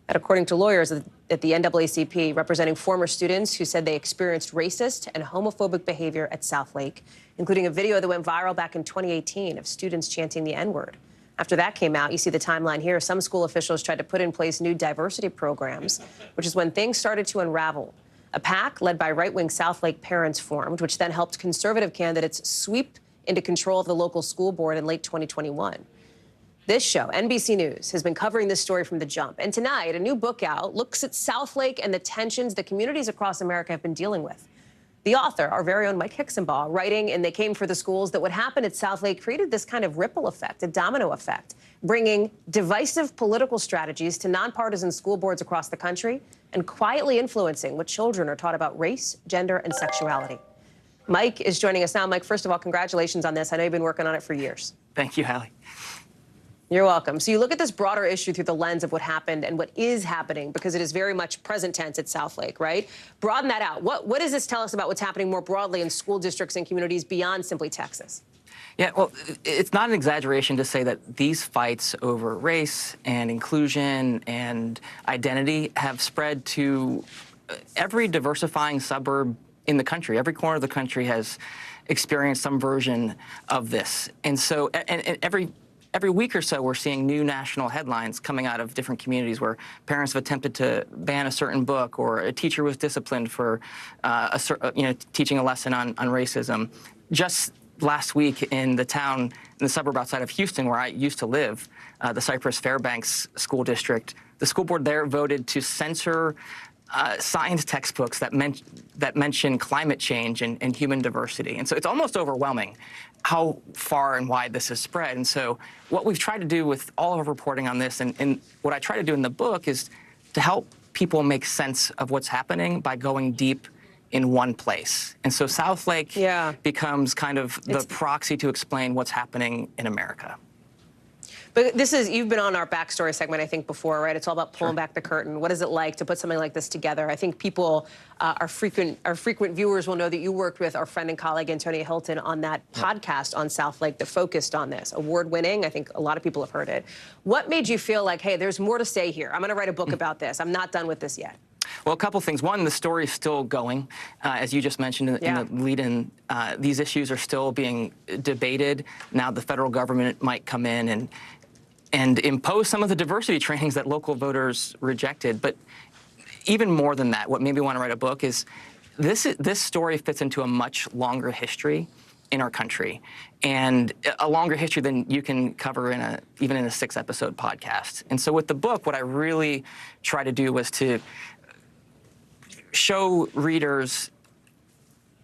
And according to lawyers at the NAACP representing former students who said they experienced racist and homophobic behavior at Southlake, including a video that went viral back in 2018 of students chanting the N-word. After that came out, you see the timeline here. Some school officials tried to put in place new diversity programs, which is when things started to unravel. A PAC led by right-wing Southlake parents formed, which then helped conservative candidates sweep into control of the local school board in late 2021. This show, NBC News, has been covering this story from the jump. And tonight, a new book out looks at Southlake and the tensions that communities across America have been dealing with. The author, our very own Mike Hixenbaugh, writing in They Came for the Schools that what happened at Southlake created this kind of ripple effect, a domino effect, bringing divisive political strategies to nonpartisan school boards across the country and quietly influencing what children are taught about race, gender, and sexuality. Mike is joining us now. Mike, first of all, congratulations on this. I know you've been working on it for years. Thank you, Hallie. You're welcome. So you look at this broader issue through the lens of what happened and what is happening, because it is very much present tense at Southlake, right? Broaden that out. What does this tell us about what's happening more broadly in school districts and communities beyond simply Texas? Yeah, well, it's not an exaggeration to say that these fights over race and inclusion and identity have spread to every diversifying suburb in the country. Every corner of the country has experienced some version of this. And so and every week or so, we're seeing new national headlines coming out of different communities where parents have attempted to ban a certain book, or a teacher was disciplined for teaching a lesson on racism. Just last week in the suburb outside of Houston, where I used to live, the Cypress Fairbanks School District, the school board there voted to censor science textbooks that mention climate change and human diversity. And so it's almost overwhelming how far and wide this has spread. And so what we've tried to do with all of our reporting on this, and what I try to do in the book, is to help people make sense of what's happening by going deep in one place. And so Southlake becomes kind of the proxy to explain what's happening in America. But you've been on our backstory segment, I think, before, right? It's all about pulling back the curtain. What is it like to put something like this together? I think people, our frequent viewers will know that you worked with our friend and colleague, Antonia Hilton, on that podcast on Southlake that focused on this. Award-winning. I think a lot of people have heard it. What made you feel like, hey, there's more to say here? I'm going to write a book about this. I'm not done with this yet. Well, a couple things. One, the story is still going. As you just mentioned in the lead-in, these issues are still being debated. Now the federal government might come in and impose some of the diversity trainings that local voters rejected. But even more than that, what made me want to write a book is this story fits into a much longer history in our country, and a longer history than you can cover even in a 6-episode podcast. And so with the book, what I really tried to do was to show readers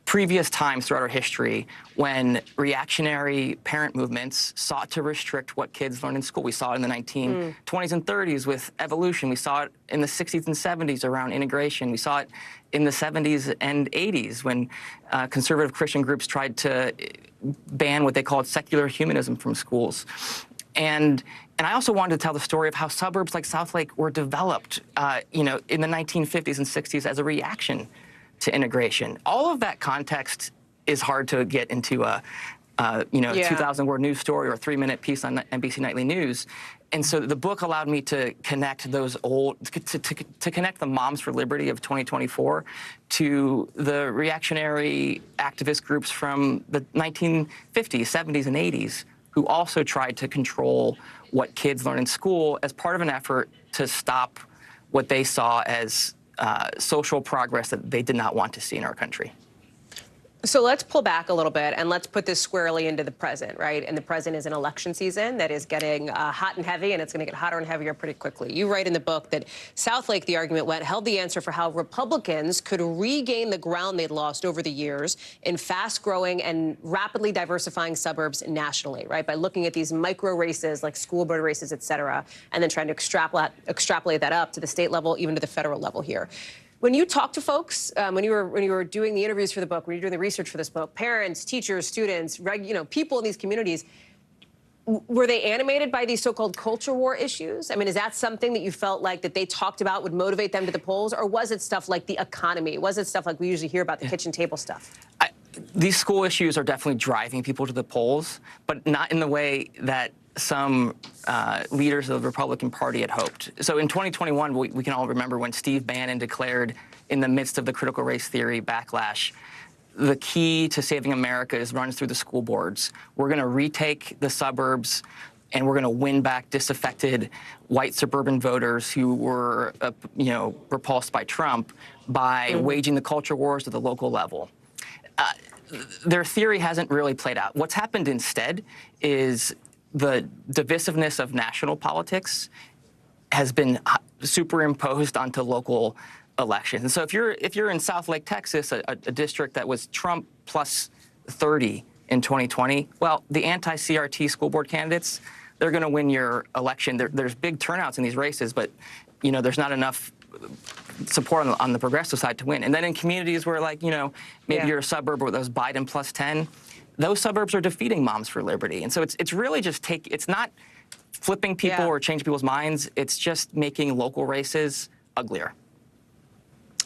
previous times throughout our history when reactionary parent movements sought to restrict what kids learn in school. We saw it in the 1920s and 30s with evolution. We saw it in the 60s and 70s around integration. We saw it in the 70s and 80s when conservative Christian groups tried to ban what they called secular humanism from schools. And I also wanted to tell the story of how suburbs like Southlake were developed, in the 1950s and 60s as a reaction to integration. All of that context is hard to get into a 2,000-word news story or a 3-minute piece on NBC Nightly News. And so the book allowed me to connect those to connect the Moms for Liberty of 2024 to the reactionary activist groups from the 1950s, 70s, and 80s who also tried to control what kids learn in school as part of an effort to stop what they saw as social progress that they did not want to see in our country. So let's pull back a little bit and let's put this squarely into the present, right? And the present is an election season that is getting hot and heavy, and it's going to get hotter and heavier pretty quickly. You write in the book that Southlake, the argument went, held the answer for how Republicans could regain the ground they'd lost over the years in fast-growing and rapidly diversifying suburbs nationally, right? By looking at these micro races like school board races, et cetera, and then trying to extrapolate that up to the state level, even to the federal level here. When you talk to folks, when you were doing the interviews for the book, when you were doing the research for this book, parents, teachers, students, people in these communities, were they animated by these so-called culture war issues? I mean, is that something that you felt like that they talked about would motivate them to the polls, or was it stuff like the economy? Was it stuff like we usually hear about, the kitchen table stuff? These school issues are definitely driving people to the polls, but not in the way that some leaders of the Republican Party had hoped. So in 2021, we can all remember when Steve Bannon declared, in the midst of the critical race theory backlash, the key to saving America runs through the school boards. We're going to retake the suburbs, and we're going to win back disaffected white suburban voters who were, repulsed by Trump by waging the culture wars at the local level. Their theory hasn't really played out. What's happened instead is the divisiveness of national politics has been superimposed onto local elections. And so if you're in Southlake, Texas, a district that was Trump plus 30 in 2020, well, the anti-CRT school board candidates, they're going to win your election. There's big turnouts in these races, but there's not enough support on the progressive side to win. And then in communities where, maybe you're a suburb where those Biden plus 10, those suburbs are defeating Moms for Liberty. And so it's really just it's not flipping people or changing people's minds. It's just making local races uglier.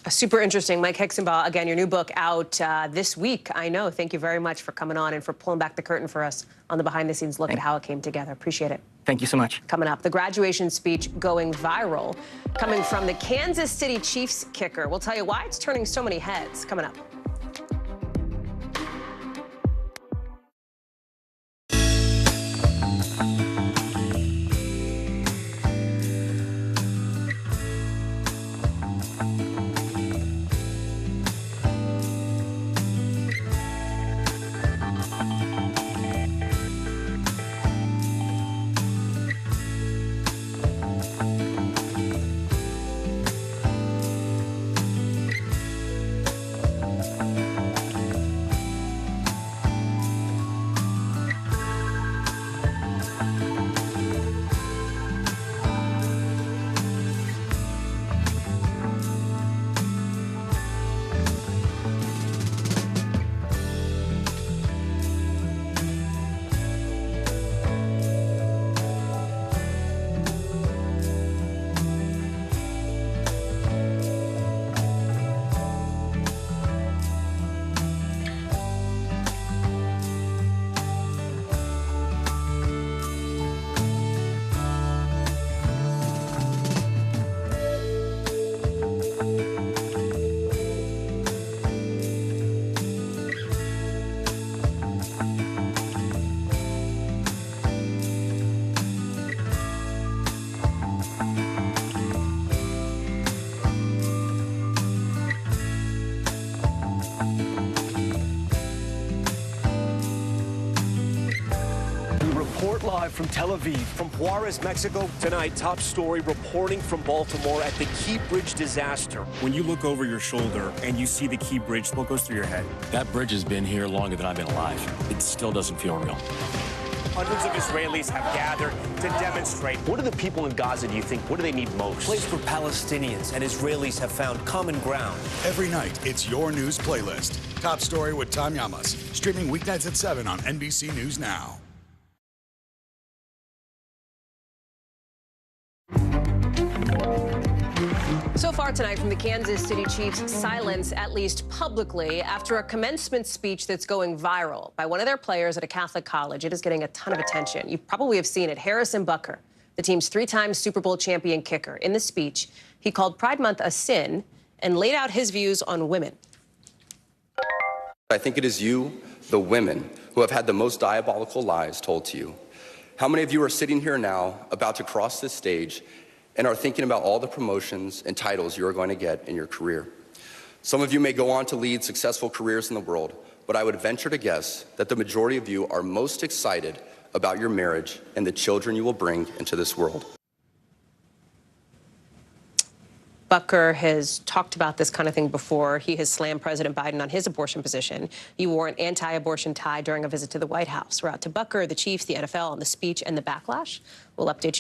Super interesting. Mike Hixenbaugh, again, your new book out this week. I know. Thank you very much for coming on and for pulling back the curtain for us on the behind-the-scenes look at how it came together. Appreciate it. Thank you so much. Coming up, the graduation speech going viral, coming from the Kansas City Chiefs kicker. We'll tell you why it's turning so many heads. Coming up. Live from Tel Aviv, from Juarez, Mexico. Tonight, top story reporting from Baltimore at the Key Bridge disaster. When you look over your shoulder and you see the Key Bridge, what goes through your head? That bridge has been here longer than I've been alive. It still doesn't feel real. Hundreds of Israelis have gathered to demonstrate. What do the people in Gaza, do you think, what do they need most? Place where Palestinians and Israelis have found common ground. Every night, it's your news playlist. Top Story with Tom Llamas. Streaming weeknights at 7 on NBC News Now. So far tonight from the Kansas City Chiefs, silence, at least publicly, after a commencement speech that's going viral by one of their players at a Catholic college. It is getting a ton of attention. You probably have seen it. Harrison Butker, the team's three-time Super Bowl champion kicker. In the speech, he called Pride Month a sin and laid out his views on women. I think it is you, the women, who have had the most diabolical lies told to you. How many of you are sitting here now, about to cross this stage, and are thinking about all the promotions and titles you are going to get in your career? Some of you may go on to lead successful careers in the world, but I would venture to guess that the majority of you are most excited about your marriage and the children you will bring into this world. Butker has talked about this kind of thing before. He has slammed President Biden on his abortion position. He wore an anti-abortion tie during a visit to the White House. We're out to Butker, the Chiefs, the NFL, on the speech and the backlash. We'll update you.